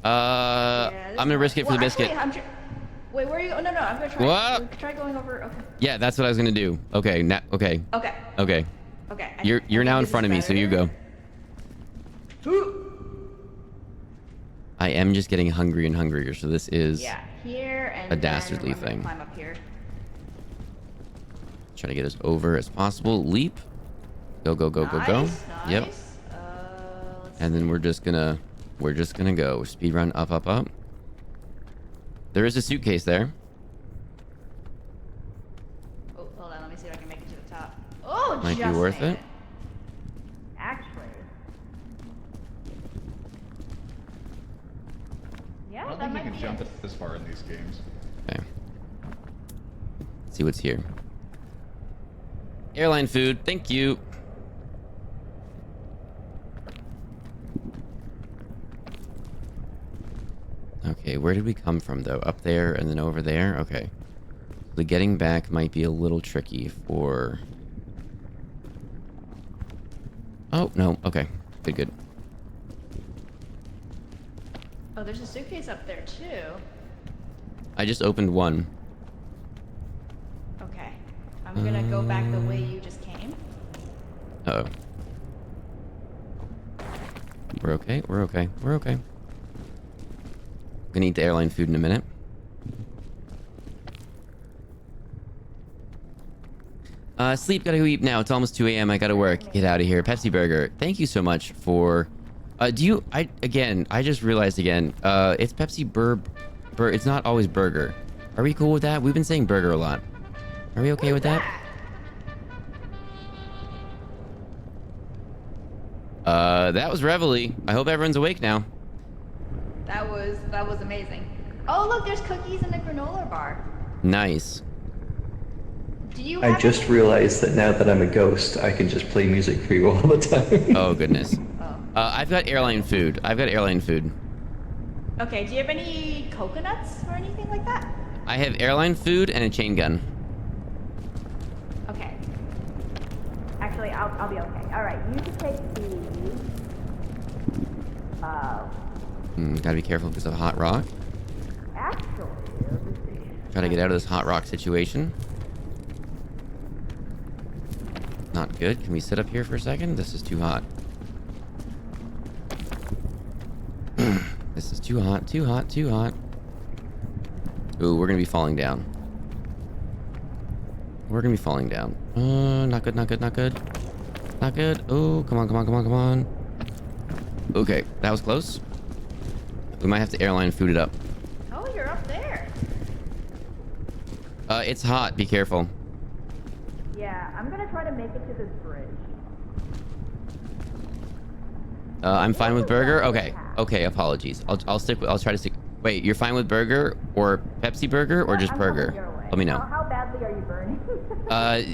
I'm gonna risk it for the biscuit. Actually, wait, where are you? Oh, no, I'm gonna try. What? Try going over. Okay. Yeah, that's what I was gonna do. Okay, okay. Okay. Okay. Okay. You're now in front of me, so you go. I am just getting hungry and hungrier, so this is here and a dastardly then we're gonna thing. Climb up here. Try to get as over as possible. Leap. Go. Nice. Yep. And then we're just gonna go. Speed run up. There is a suitcase there. Oh, hold on. Let me see if I can make it to the top. Oh, Might be just worth made it. Actually. Yeah, I don't that think might you be can jump it. this far in these games. Okay. Let's see what's here. Airline food. Thank you. Okay, Okay, where did we come from though? Up there and then over there? Okay. The getting back might be a little tricky for... Oh, no. Okay. Good, good. Oh, there's a suitcase up there too. I just opened one. Okay. I'm gonna go back the way you just came. Uh-oh. We're okay. We're okay. We're okay. Gonna eat the airline food in a minute. Sleep, gotta go eat now. It's almost 2 a.m. I gotta work. Get out of here. Pepsi Burger, thank you so much for... I just realized again, it's Pepsi it's not always burger. Are we cool with that? We've been saying burger a lot. Are we okay with that? That was Reveille. I hope everyone's awake now. That was amazing. Oh, look, there's cookies in the granola bar. Nice. Do you I just realized that now that I'm a ghost, I can just play music for you all the time. Oh, goodness. I've got airline food. Okay, do you have any coconuts or anything like that? I have airline food and a chain gun. Okay. Actually, I'll be okay. All right, you can take the. Gotta be careful because of hot rock. Actually, let me see. Try to get out of this hot rock situation. Not good. Can we sit up here for a second? This is too hot. This is too hot, too hot, too hot. Ooh, we're gonna be falling down. We're gonna be falling down. Not good, not good, not good. Not good. Oh, come on, come on, come on, come on. Okay, that was close. We might have to airline food it up. Oh, you're up there. It's hot. Be careful. Yeah, I'm gonna try to make it to this bridge. I'm fine with burger. Okay. Okay. Apologies. I'll try to stick. Wait, you're fine with burger or Pepsi Burger or just burger? Let me know. How badly are you burning?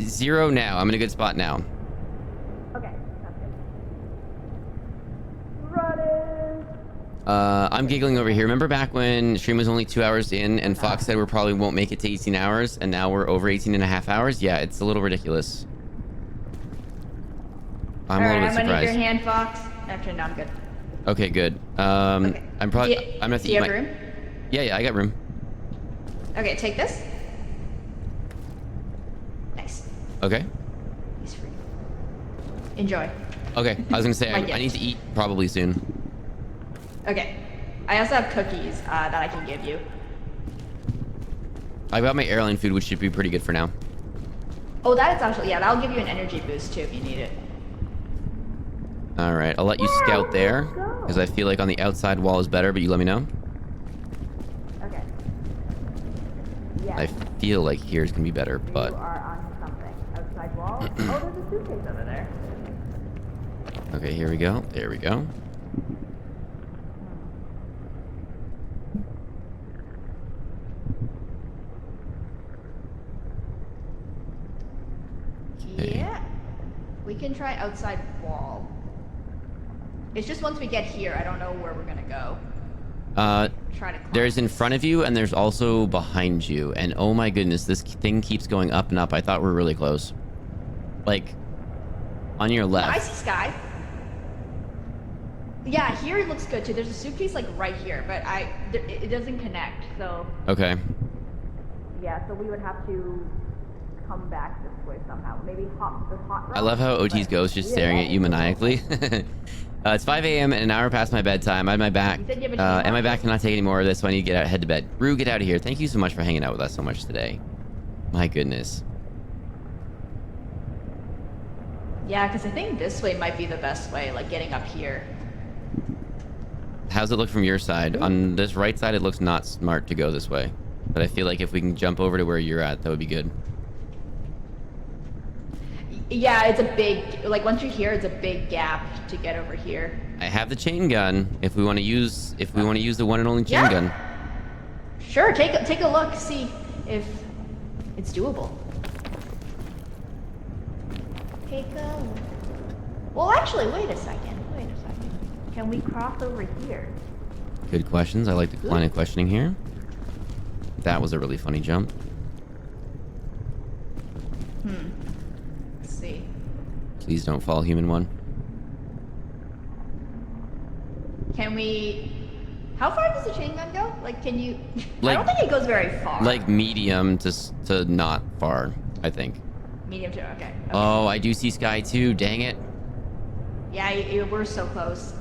0 now. I'm in a good spot now. Okay, that's good. Running. I'm giggling over here. Remember back when stream was only 2 hours in and Fox said we probably won't make it to 18 hours and now we're over 18 and a half hours? Yeah, it's a little ridiculous. I'm a little bit surprised. I'm gonna need your hand, Fox. Actually, no, I'm good. Okay, good. Okay. I'm probably... I'm gonna have to Do you eat have my... room? Yeah, I got room. Okay, take this. Nice. Okay. He's free. Enjoy. Okay, I was gonna say, My I gift. need to eat probably soon. Okay. I also have cookies that I can give you. I got my airline food, which should be pretty good for now. Oh, that is actually, yeah, that'll give you an energy boost too if you need it. All right, I'll let you scout there, because I feel like on the outside wall is better, but you let me know. Okay. Yeah. I feel like here's gonna be better, but... You are on something. Outside wall. Oh, there's a suitcase over there. Okay, here we go. There we go. Okay. Yeah. We can try outside wall. It's just once we get here, I don't know where we're gonna go. Try to climb. There's in front of you, and there's also behind you. And oh my goodness, this thing keeps going up and up. I thought we were really close. Like, on your left. I see sky. Yeah, here it looks good too. There's a suitcase like right here, but it doesn't connect, so. Okay. Yeah, so we would have to come back this way somehow. Maybe hop the hot rock. I love how OT's ghost just staring at you maniacally. It's 5 a.m. and an hour past my bedtime. I'm my back. And my back cannot take any more of this, so I need to get out, head to bed. Rue, get out of here. Thank you so much for hanging out with us so much today. My goodness. Yeah, because I think this way might be the best way, like getting up here. How's it look from your side? On this right side, it looks not smart to go this way. But I feel like if we can jump over to where you're at, that would be good. Yeah, it's a big, like once you're here, it's a big gap to get over here. I have the chain gun. If we want to use, the one and only chain gun. Sure, take a look, see if it's doable. Take a look. Well, actually, wait a second. Can we cross over here? Good questions. I like the line of questioning here. That was a really funny jump. Let's see. Please don't fall, human one. Can we... How far does the chain gun go? Like, can you... I Like- don't think it goes very far. Like medium to not far, I think. Medium to, okay. Oh, I do see sky too. Dang it. Yeah, we're so close.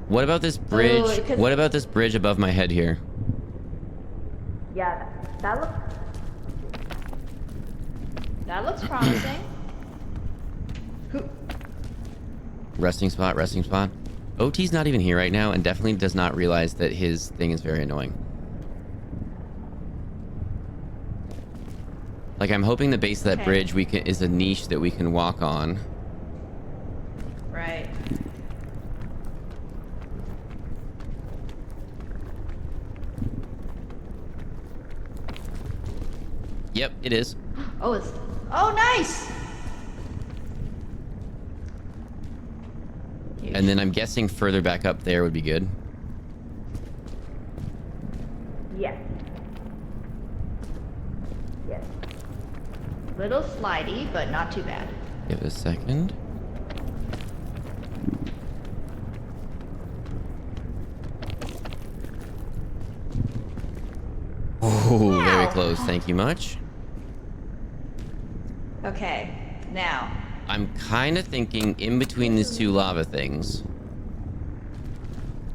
What about this bridge? Oh, 'cause- What about this bridge above my head here? Yeah, that looks promising. Resting spot, resting spot. OT's not even here right now and definitely does not realize that his thing is very annoying. Like, I'm hoping the base of that Okay. bridge is a niche that we can walk on. Right. Yep, it is. Oh, nice! And then I'm guessing further back up there would be good. Yes. Yes. Little slidey, but not too bad. Give it a second. Oh, very close. Thank you much. Okay, now. I'm kind of thinking in between these two lava things.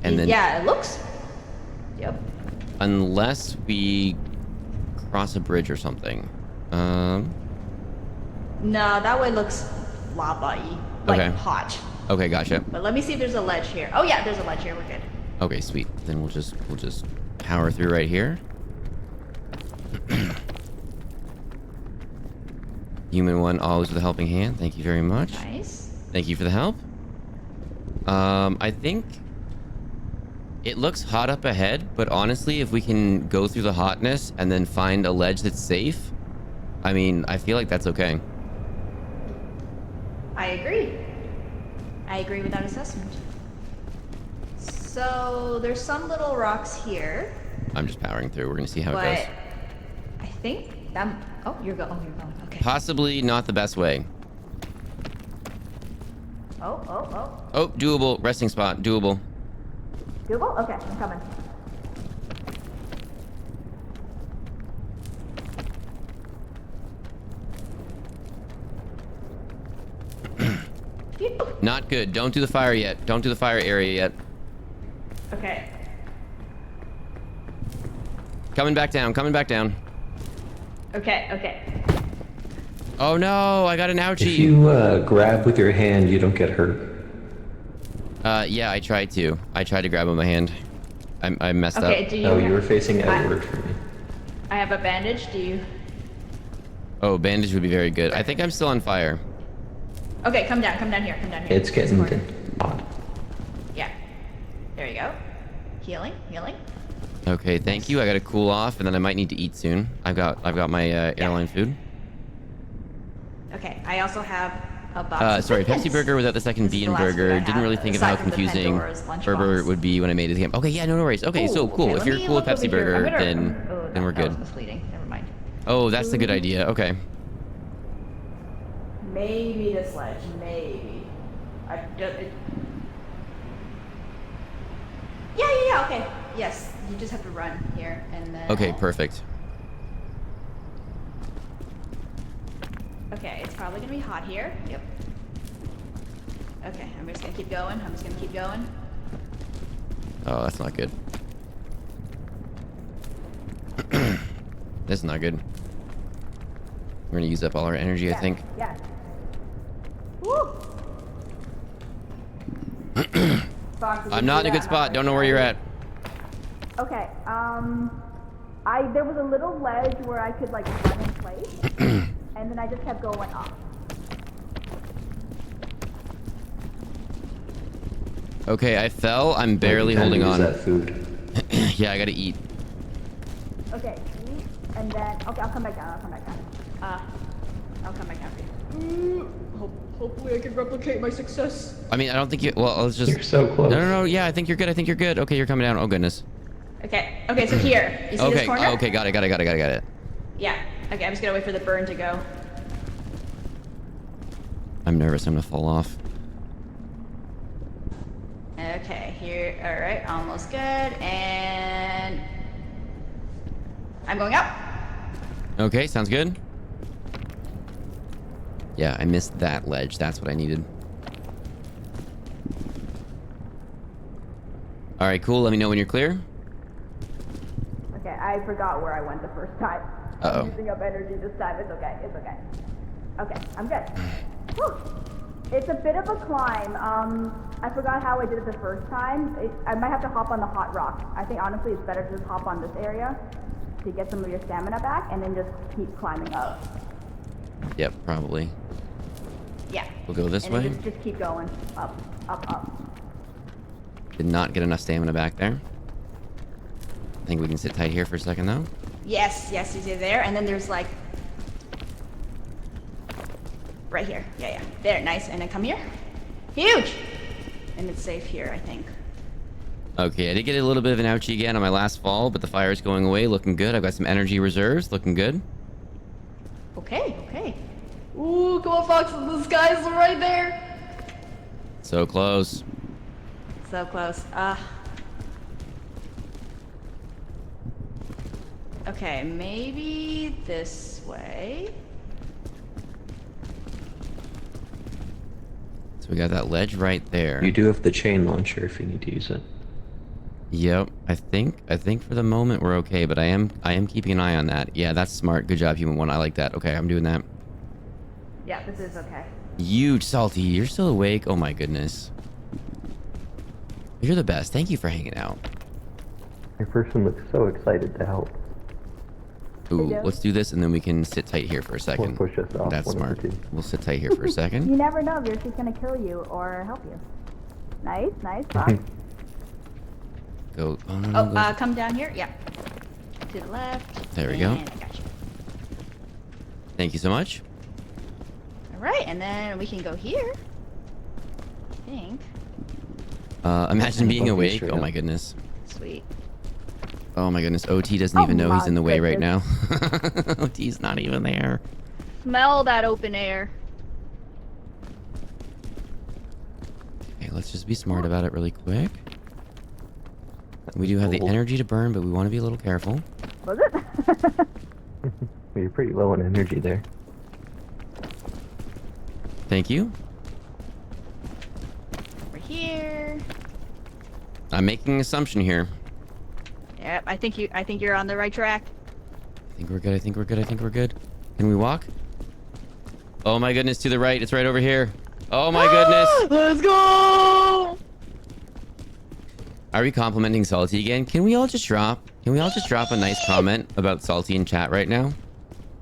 And then... Yeah, it looks... Yep. Unless we cross a bridge or something. No, that way looks lava-y. Like Okay. hot. Okay, gotcha. But let me see if there's a ledge here. Oh yeah, there's a ledge here, we're good. Okay, sweet. Then we'll just power through right here. Human one always with a helping hand. Thank you very much. Nice. Thank you for the help. I think it looks hot up ahead, but honestly, if we can go through the hotness and then find a ledge that's safe, I mean, I feel like that's okay. I agree. I agree with that assessment. So there's some little rocks here, I'm just powering through. We're gonna see how but it goes. I think that. Oh, you're going. Okay. Possibly not the best way. Oh. Oh, doable. Resting spot. Doable. Doable? Okay, I'm coming. Not good. Don't do the fire yet. Don't do the fire area yet. Okay. Coming back down. Coming back down. Okay. Oh no, I got an ouchie. If you grab with your hand, you don't get hurt. Yeah, I tried to. I tried to grab with my hand. I messed up. Okay, do you you were facing outward for me. I have a bandage. Do you? Oh, bandage would be very good. I think I'm still on fire. Okay, come down here. It's getting hot. Yeah. There you go. Healing. Okay, thank you. I gotta cool off, and then I might need to eat soon. I've got my airline food. Okay, I also have a box. Sorry, Pepsi Burger without the second B in burger. Didn't really think of how confusing burger would be when I made it again. Okay, yeah, no worries. Okay, so cool. If you're cool with Pepsi Burger, then we're good. Misleading. Never mind. Oh, that's a good idea. Okay. Maybe this ledge. Maybe. Yeah. Okay. Yes, you just have to run here and then. Okay, perfect. Okay, it's probably gonna be hot here. Yep. Okay, I'm just gonna keep going. Oh, that's not good. This is not good. We're gonna use up all our energy, I think. Yeah. Woo! I'm not in a good spot. Don't know where you're at. Okay, there was a little ledge where I could like run in place, and then I just kept going up. Okay, I fell. I'm barely holding on. That food. Yeah, I gotta eat. Okay, eat, and then okay, I'll come back down. I'll come back down for you. Hopefully I can replicate my success. I mean, I don't think you. Well, let's just. You're so close. No. Yeah, I think you're good. I think you're good. Okay, you're coming down. Oh goodness. Okay, so here. You see Okay. this corner? Okay. Got it. Yeah. Okay, I'm just gonna wait for the burn to go. I'm nervous. I'm gonna fall off. Okay, here. All right, almost good. And I'm going up. Okay, sounds good. Yeah, I missed that ledge. That's what I needed. All right, cool. Let me know when you're clear. Okay, I forgot where I went the first time. Uh-oh. I'm using up energy this time. It's okay. Okay, I'm good. Whew. It's a bit of a climb. I forgot how I did it the first time. I might have to hop on the hot rock. I think honestly it's better to just hop on this area to get some of your stamina back and then just keep climbing up. Yep, probably. Yeah. We'll go this and way. Then just keep going. Up. Did not get enough stamina back there. I think we can sit tight here for a second though. Yes, you see there, and then there's like right here. Yeah. There, nice. And then come here. Huge! And it's safe here, I think. Okay, I did get a little bit of an ouchie again on my last fall, but the fire is going away, looking good. I've got some energy reserves, looking good. Okay. Ooh, come on, Fox. The sky's right there. So close. So close. Okay, maybe this way. So we got that ledge right there. You do have the chain launcher if you need to use it. Yep, I think for the moment we're okay, but I am keeping an eye on that. Yeah, that's smart. Good job, Human One. I like that. Okay, I'm doing that. Yeah, this is okay. Huge, Salty. You're still awake? Oh my goodness. You're the best. Thank you for hanging out. Your person looks so excited to help. Ooh, let's do this and then we can sit tight here for a second. Or push us off. That's one of smart. the two. We'll sit tight here for a second. You never know if she's gonna kill you or help you. Nice, Fox. Go. Oh, no, go. Come down here. Yeah. To the left. There we go. And I got you. Thank you so much. All right, and then we can go here. I think. Imagine being Okay, awake. sure, Oh yeah. my goodness. Sweet. Oh my goodness. OT doesn't even know he's in the way right now. goodness. OT's not even there. Smell that open air. Okay, let's just be smart about it really quick. We do have the energy to burn, but we want to be a little careful. Was it? You're pretty low on energy there. Thank you. Over here. I'm making an assumption here. Yep, I think you're on the right track. I think we're good. Can we walk? Oh my goodness, to the right. It's right over here. Oh my goodness. Let's go! Are we complimenting Salty again? Can we all just drop a nice comment about Salty in chat right now?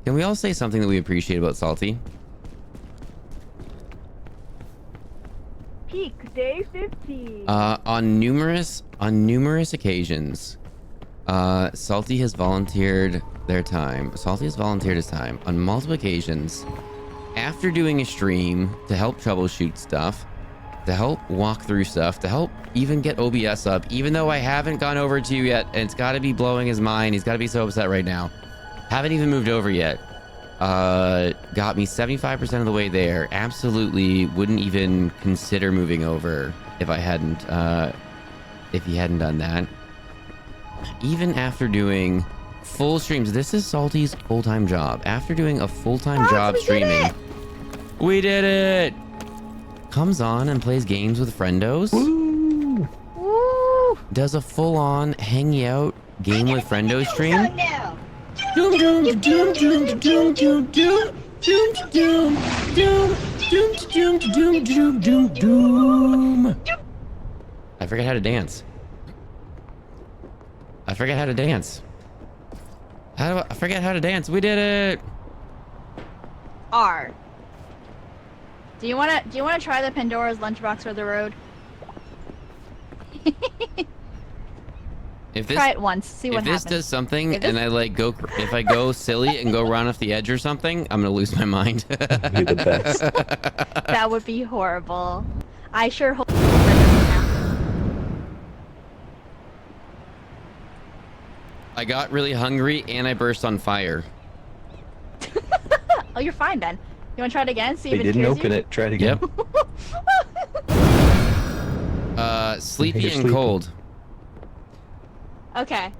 Can we all say something that we appreciate about Salty? Peak day 15. On numerous occasions, Salty has volunteered their time. Salty has volunteered his time on multiple occasions after doing a stream to help troubleshoot stuff, to help walk through stuff, to help even get OBS up, even though I haven't gone over to you yet, and it's got to be blowing his mind. He's got to be so upset right now. Haven't even moved over yet. Got me 75% of the way there. Absolutely wouldn't even consider moving over if I hadn't, if he hadn't done that. Even after doing full streams, this is Salty's full-time job. After doing a full-time job streaming, we did it! Comes on and plays games with friendos. Woo! Woo! Does a full-on hangout game with friendos stream. Doom doom doom doom doom doom doom doom doom doom doom doom doom doom. I forget how to dance. I forget how to dance. I forget how to dance. We did it. R. Do you wanna try the Pandora's lunchbox for the road? If this, Try it once. See what if this happens. does something If this- and I like go, if I go silly and go run off the edge or something, I'm gonna lose my mind. You're the best. That would be horrible. I sure hope. I got really hungry and I burst on fire. Oh, you're fine then. You want to try it again? See if They it didn't cures open you? it. Try it again. Yep. Sleepy You're and sleepy. cold. Okay.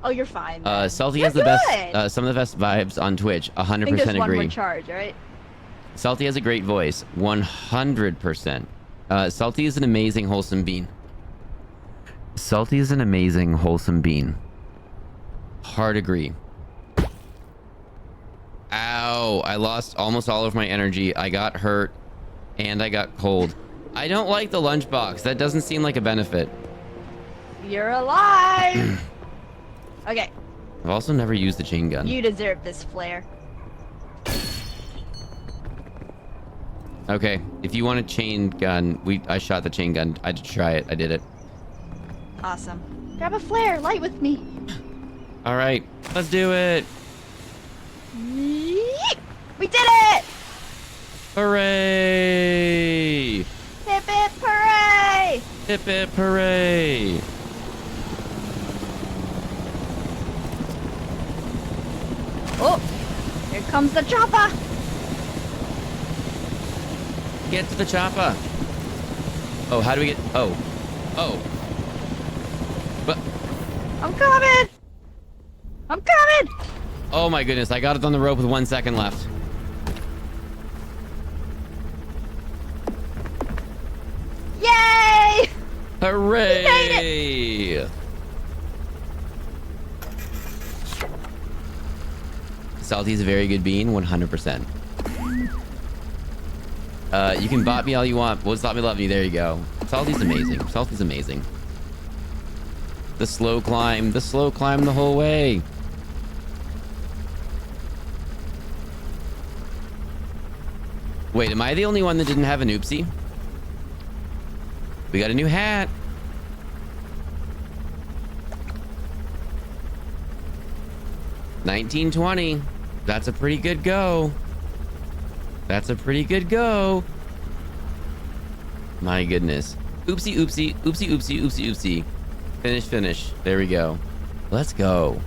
Oh, you're fine. then. Salty You're has the good. best, some of the best vibes on Twitch. I think 100% there's one agree. more charge, right? Salty has a great voice. 100%. Salty is an amazing, wholesome bean. Salty is an amazing, wholesome bean. Hard agree. Ow. I lost almost all of my energy. I got hurt. And I got cold. I don't like the lunchbox. That doesn't seem like a benefit. You're alive. Okay. I've also never used the chain gun. You deserve this flare. Okay. If you want a chain gun, I shot the chain gun. I did try it. I did it. Awesome. Grab a flare. Light with me. All right. Let's do it. Yeet. We did it! Hooray! Hip hip hooray! Hip hip hooray! Oh, here comes the chopper! Get to the chopper. Oh, how do we get? Oh. But. I'm coming! I'm coming! Oh my goodness! I got it on the rope with 1 second left. Yay! Hooray! Salty's a very good bean, 100%. You can bot me all you want. Won't stop me loving you. There you go. Salty's amazing. Salty's amazing. The slow climb the whole way. Wait, am I the only one that didn't have an oopsie? We got a new hat. $19.20. That's a pretty good go. That's a pretty good go. My goodness. Oopsie, oopsie, oopsie, oopsie, oopsie, oopsie. Finish, finish. There we go. Let's go.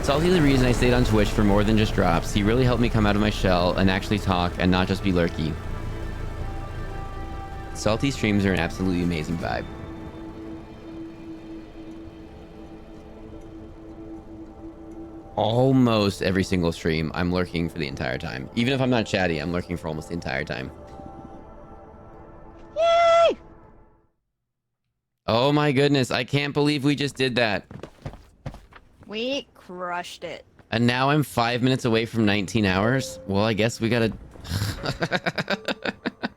Salty's the reason I stayed on Twitch for more than just drops. He really helped me come out of my shell and actually talk and not just be lurky. Salty streams are an absolutely amazing vibe. Almost every single stream, I'm lurking for the entire time. Even if I'm not chatty, I'm lurking for almost the entire time. Yay! Oh my goodness, I can't believe we just did that. We crushed it. And now I'm 5 minutes away from 19 hours? Well, I guess we gotta...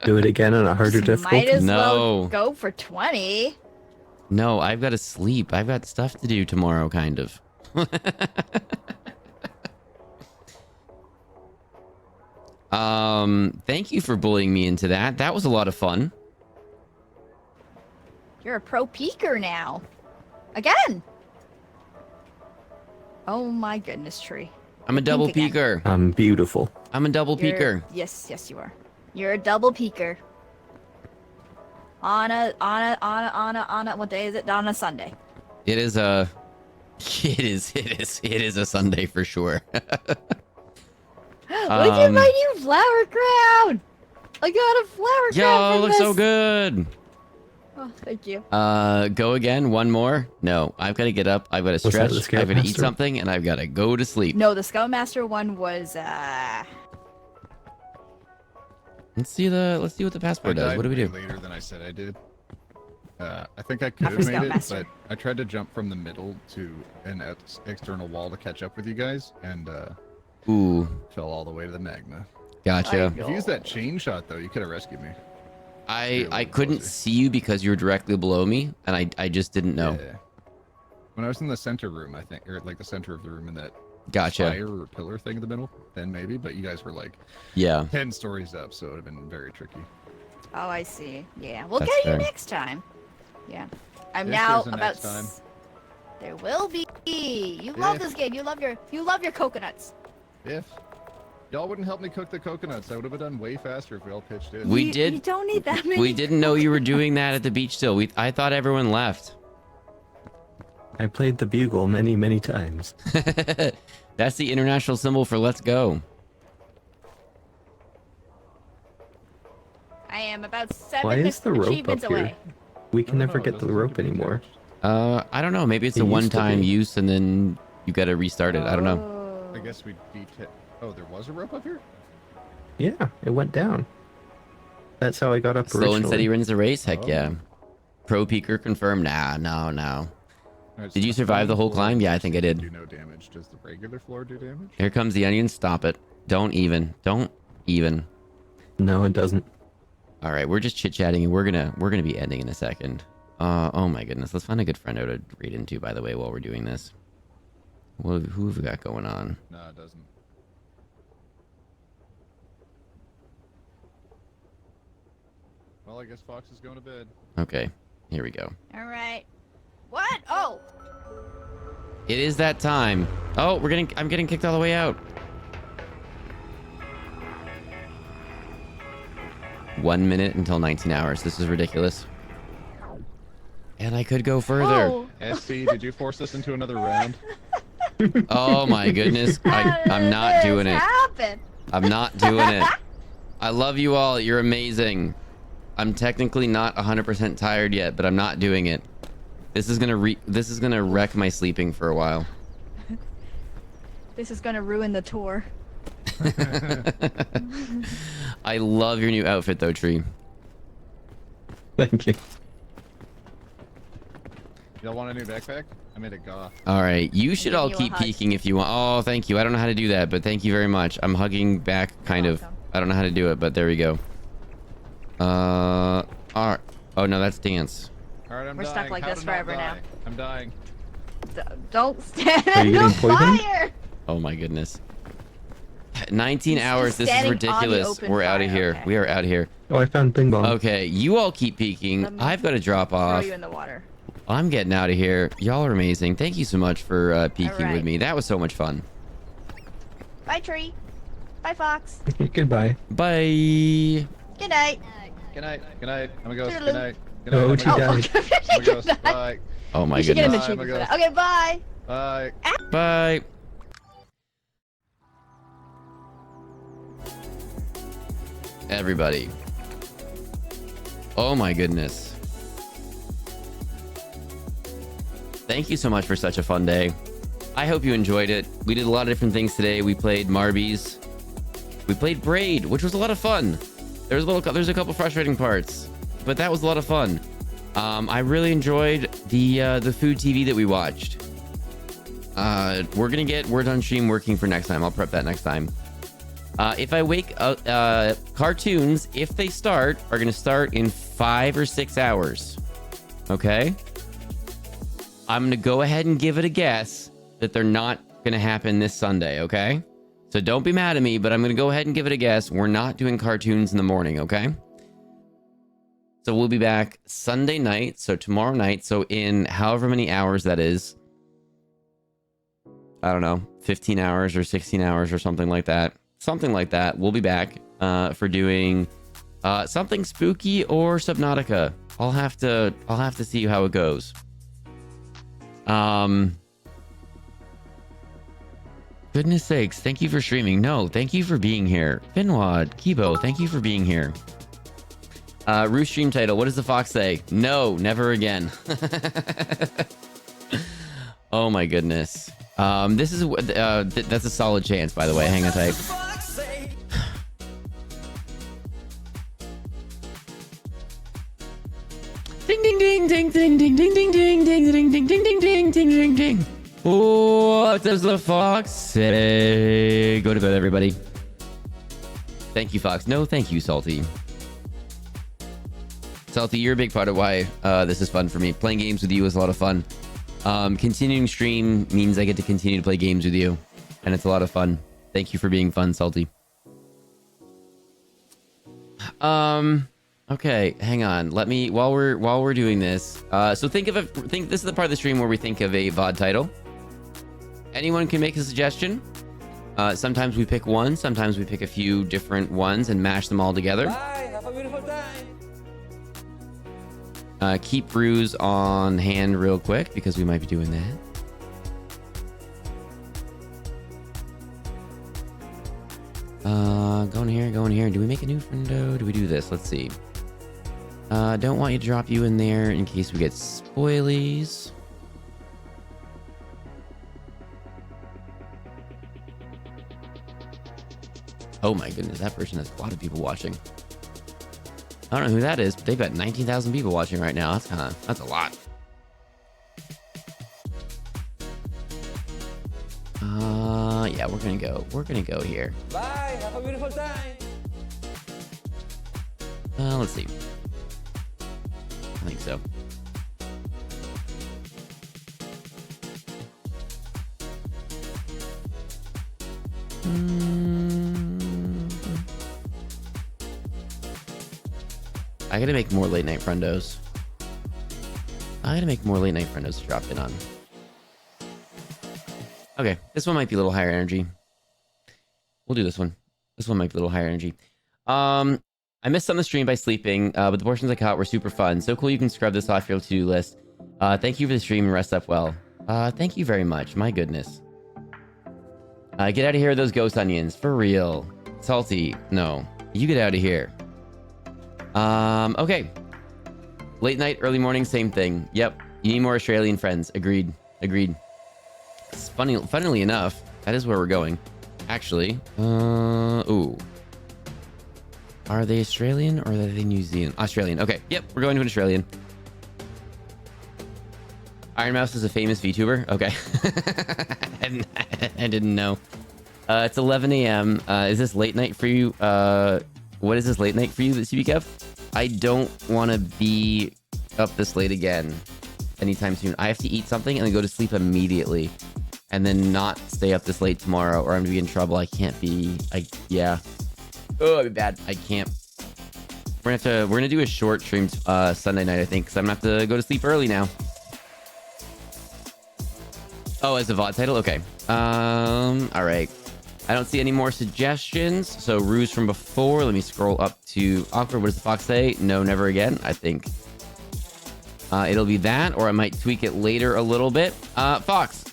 Do it again on a harder difficulty? Might as well No. go for 20. No, I've got to sleep. I've got stuff to do tomorrow, kind of. Thank you for bullying me into that. That was a lot of fun. You're a pro peeker now. Again. Oh my goodness, Tree. I'm a double Pink again. peeker. I'm beautiful. I'm a double peeker. Yes, yes, you are. You're a double peeker. On a, what day is it? On a Sunday. It is a... It is a Sunday for sure. Look at my new flower crown! I got a flower crown Yo, from looks this. so good. Oh, thank you. Go again. One more. No, I've got to get up. I've got to What's that, stretch. the I've got to eat Scoutmaster? something, and I've got to go to sleep. No, the Scoutmaster one was, Let's see what the passport does. What do we do? Later than I said I did. I think I could Not have for made it, Scoutmaster. but I tried to jump from the middle to an external wall to catch up with you guys, and Ooh, fell all the way to the magma. gotcha. If you used that chain shot, though, you could have rescued me. I couldn't see you because you were directly below me, and I just didn't know. Yeah. When I was in the center room, I think, or like the center of the room in that Gotcha. spire or pillar thing in the middle, then maybe, but you guys were like Yeah. 10 stories up, so it would have been very tricky. oh, I see. Yeah, we'll That's get fair. you next time. Yeah. I'm If now there's a about. next time. There will be. You love this game. You love your coconuts. If y'all wouldn't help me cook the coconuts, I would have done way faster if we all pitched in. We did. You don't need that many. We didn't know you were doing that at the beach still. I thought everyone left. I played the bugle many, many times. That's the international symbol for let's go. I am about Why 7 is the rope achievements up here? away. We can never get the rope anymore. I don't know. Maybe it's It a used to one-time be. use and then you got to restart it. I don't know. I guess we beat it. Oh, there was a rope up here? Yeah, it went down. That's how I got up Slow and originally. steady wins the race. Heck Oh. yeah. Pro peaker confirmed. Nah, no. Alright, Did so you the survive the whole floor climb? Yeah, I think I did. Do no damage. Does the regular floor do damage? Here comes the onion. Stop it. Don't even. No, it doesn't. All right, we're just chit-chatting and we're gonna be ending in a second. Oh my goodness. Let's find a good friend to read into, by the way, while we're doing this. Who have we got going on? No, it doesn't. Well, I guess Fox is going to bed. Okay, here we go. All right. What? Oh. It is that time. Oh, I'm getting kicked all the way out. 1 minute until 19 hours. This is ridiculous. And I could go further. Oh. SC, did you force us into another round? Oh my goodness. I'm not doing it. Happened. I'm not doing it. I love you all. You're amazing. I'm technically not 100% tired yet, but I'm not doing it. This is gonna wreck my sleeping for a while. This is gonna ruin the tour. I love your new outfit though, Tree. Thank you. Y'all want a new backpack? I made a goth. All right, you should all you a keep hug. peeking if you want. Oh, thank you. I don't know how to do that, but thank you very much. I'm hugging back, kind of. I don't know how to do it, but there we go. All right. Oh no, that's dance. All right, I'm We're dying. stuck like How this to not forever now. die? I'm dying. Don't stand Are you on getting poisoned? fire. Oh my goodness. 19 He's hours. just This is standing on the ridiculous. open We're out of fire, here. okay. We are out of here. Oh, I found Bing Bong. Okay, you all keep peeking. Let me I've got to drop Throw off. you in the water. I'm getting out of here. Y'all are amazing. Thank you so much for peeking with right. me. That was so much fun. Bye, Tree. Bye, Fox. Goodbye. Bye. Good night. Good night. Good night. I'm a ghost. Toodaloo. Good night. Good Oh, night. she died. I'm a ghost. Bye. Oh my You should get an goodness. achievement for Bye, that. Okay, bye. Bye. Bye. Everybody. Oh my goodness. Thank you so much for such a fun day. I hope you enjoyed it. We did a lot of different things today. We played Marbies. We played Braid, which was a lot of fun. There's a couple frustrating parts, but that was a lot of fun. I really enjoyed the food TV that we watched. We're gonna get Word on Stream working for next time. I'll prep that next time. If I wake up, cartoons, if they start, are gonna start in 5 or 6 hours. Okay? I'm gonna go ahead and give it a guess that they're not gonna happen this Sunday, okay? So don't be mad at me, but I'm gonna go ahead and give it a guess. We're not doing cartoons in the morning, okay? So we'll be back Sunday night, so tomorrow night, so in however many hours that is. I don't know, 15 hours or 16 hours or something like that. Something like that. We'll be back for doing something spooky or Subnautica. I'll have to see how it goes. Goodness sakes, thank you for streaming. No, thank you for being here. Finwad, Kibo, thank you for being here. Roost stream title, what does the fox say? No, never again. Oh my goodness. This is that's a solid chance, by the way. Hang on tight. Ding ding ding ding ding ding ding ding ding ding ding ding ding ding ding ding ding ding. What does the fox say? Go to bed, everybody. Thank you, Fox. No, thank you, Salty. Salty, you're a big part of why this is fun for me. Playing games with you is a lot of fun. Continuing stream means I get to continue to play games with you, and it's a lot of fun. Thank you for being fun, Salty. Okay, hang on. Let me while we're doing this. So think this is the part of the stream where we think of a VOD title. Anyone can make a suggestion. Sometimes we pick one, sometimes we pick a few different ones and mash them all together. Bye, have a beautiful time. Keep Ruse on hand real quick because we might be doing that. Going here. Do we make a new friendo? Do we do this? Let's see. Don't want you to drop you in there in case we get spoilies. Oh my goodness, that person has a lot of people watching. I don't know who that is, but they've got 19,000 people watching right now. That's a lot. Yeah, we're gonna go here. Bye, have a beautiful time. Let's see. I think so. I gotta make more late night friendos. To drop in on. Okay, this one might be a little higher energy. We'll do this one. This one might be a little higher energy. I missed some of the stream by sleeping, but the portions I caught were super fun. So cool you can scrub this off your to-do list. Thank you for the stream and rest up well. Thank you very much. My goodness. Get out of here with those ghost onions. For real. Salty. No. You get out of here. Okay. Late night, early morning, same thing. Yep. You need more Australian friends. Agreed. It's funnily enough, that is where we're going. Actually. Ooh. Are they Australian or are they New Zealand? Australian. Okay. Yep. We're going to an Australian. Iron Mouse is a famous VTuber. Okay. I didn't know. It's 11 a.m. Is this late night for you? What is this late night for you that speak of? I don't want to be up this late again anytime soon. I have to eat something and then go to sleep immediately. And then not stay up this late tomorrow or I'm going to be in trouble. I can't be... Yeah. Oh, it'd be bad. I can't. We're gonna do a short stream Sunday night, I think, because I'm gonna have to go to sleep early now. Oh, as a VOD title? Okay. All right. I don't see any more suggestions. So Ruse from before. Let me scroll up to Awkward. What does the Fox say? No, never again. I think it'll be that, or I might tweak it later a little bit. Fox.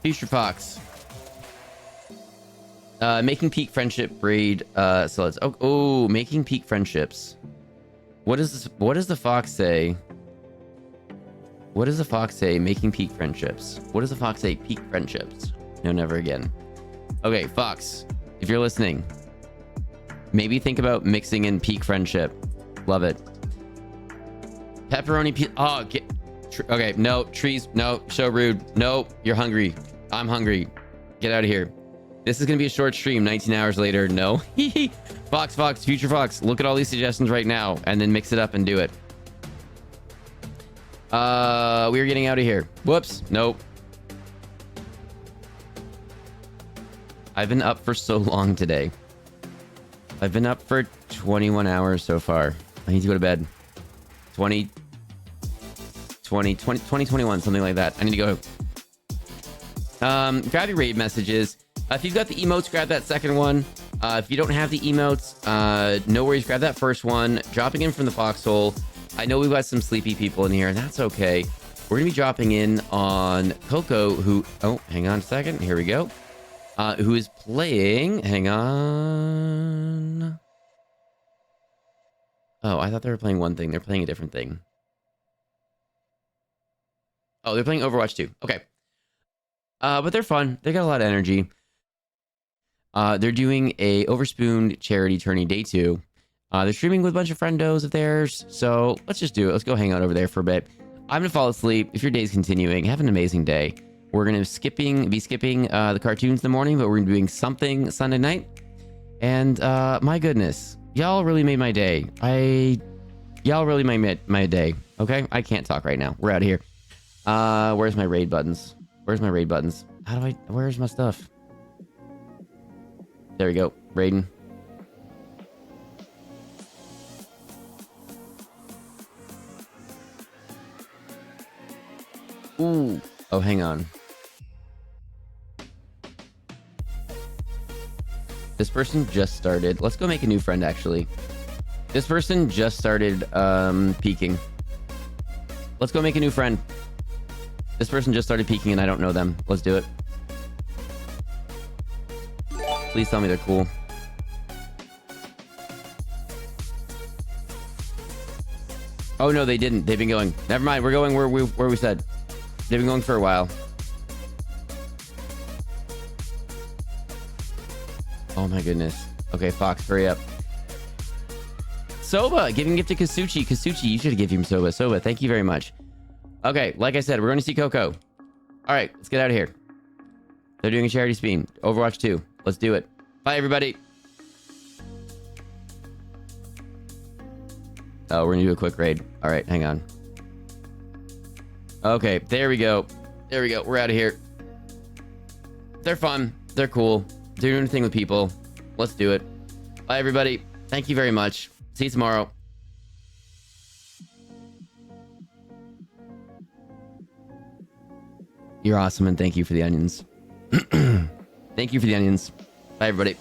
Future Fox. Making peak friendship braid. So let's. Oh, making peak friendships. What does the Fox say? What does the Fox say? Making peak friendships. What does the Fox say? Peak friendships. No, never again. Okay, Fox, if you're listening, maybe think about mixing in peak friendship. Love it. Pepperoni. Oh, okay. No trees. No, so rude. No, you're hungry. I'm hungry. Get out of here. This is gonna be a short stream. 19 hours later. No. Fox, future Fox. Look at all these suggestions right now, and then mix it up and do it. We're getting out of here. Whoops. Nope. I've been up for so long today. I've been up for 21 hours so far. I need to go to bed. 2021, something like that. I need to go. Grab your raid messages. If you've got the emotes, grab that second one. If you don't have the emotes, no worries. Grab that first one. Dropping in from the foxhole. I know we've got some sleepy people in here, and that's okay. We're going to be dropping in on Coco, who... Oh, hang on a second. Here we go. Who is playing... Hang on. Oh, I thought they were playing one thing. They're playing a different thing. Oh, they're playing Overwatch 2. Okay. But they're fun. They got a lot of energy. They're doing a Overspoon charity tourney day 2. They're streaming with a bunch of friendos of theirs. So let's just do it. Let's go hang out over there for a bit. I'm going to fall asleep. If your day's continuing, have an amazing day. We're going to be skipping the cartoons in the morning, but we're going to be doing something Sunday night. And my goodness, y'all really made my day. Y'all really made my day. Okay? I can't talk right now. We're out of here. Where's my raid buttons? Where's my raid buttons? Where's my stuff? There we go. Raiden. Oh, hang on. This person just started. Let's go make a new friend, actually. This person just started peeking. Let's go make a new friend. This person just started peeking and I don't know them. Let's do it. Please tell me they're cool. Oh no, they didn't. They've been going. Never mind. We're going where we said. They've been going for a while. Oh my goodness. Okay, Fox, hurry up. Soba, giving gift to Kasuchi. Kasuchi, you should give him Soba. Soba, thank you very much. Okay, like I said, we're going to see Coco. All right, let's get out of here. They're doing a charity stream. Overwatch 2. Let's do it. Bye, everybody. Oh, we're going to do a quick raid. All right, hang on. Okay, there we go. There we go. We're out of here. They're fun. They're cool. They're doing a thing with people. Let's do it. Bye, everybody. Thank you very much. See you tomorrow. You're awesome, and thank you for the onions. Thank you for the onions. Bye, everybody.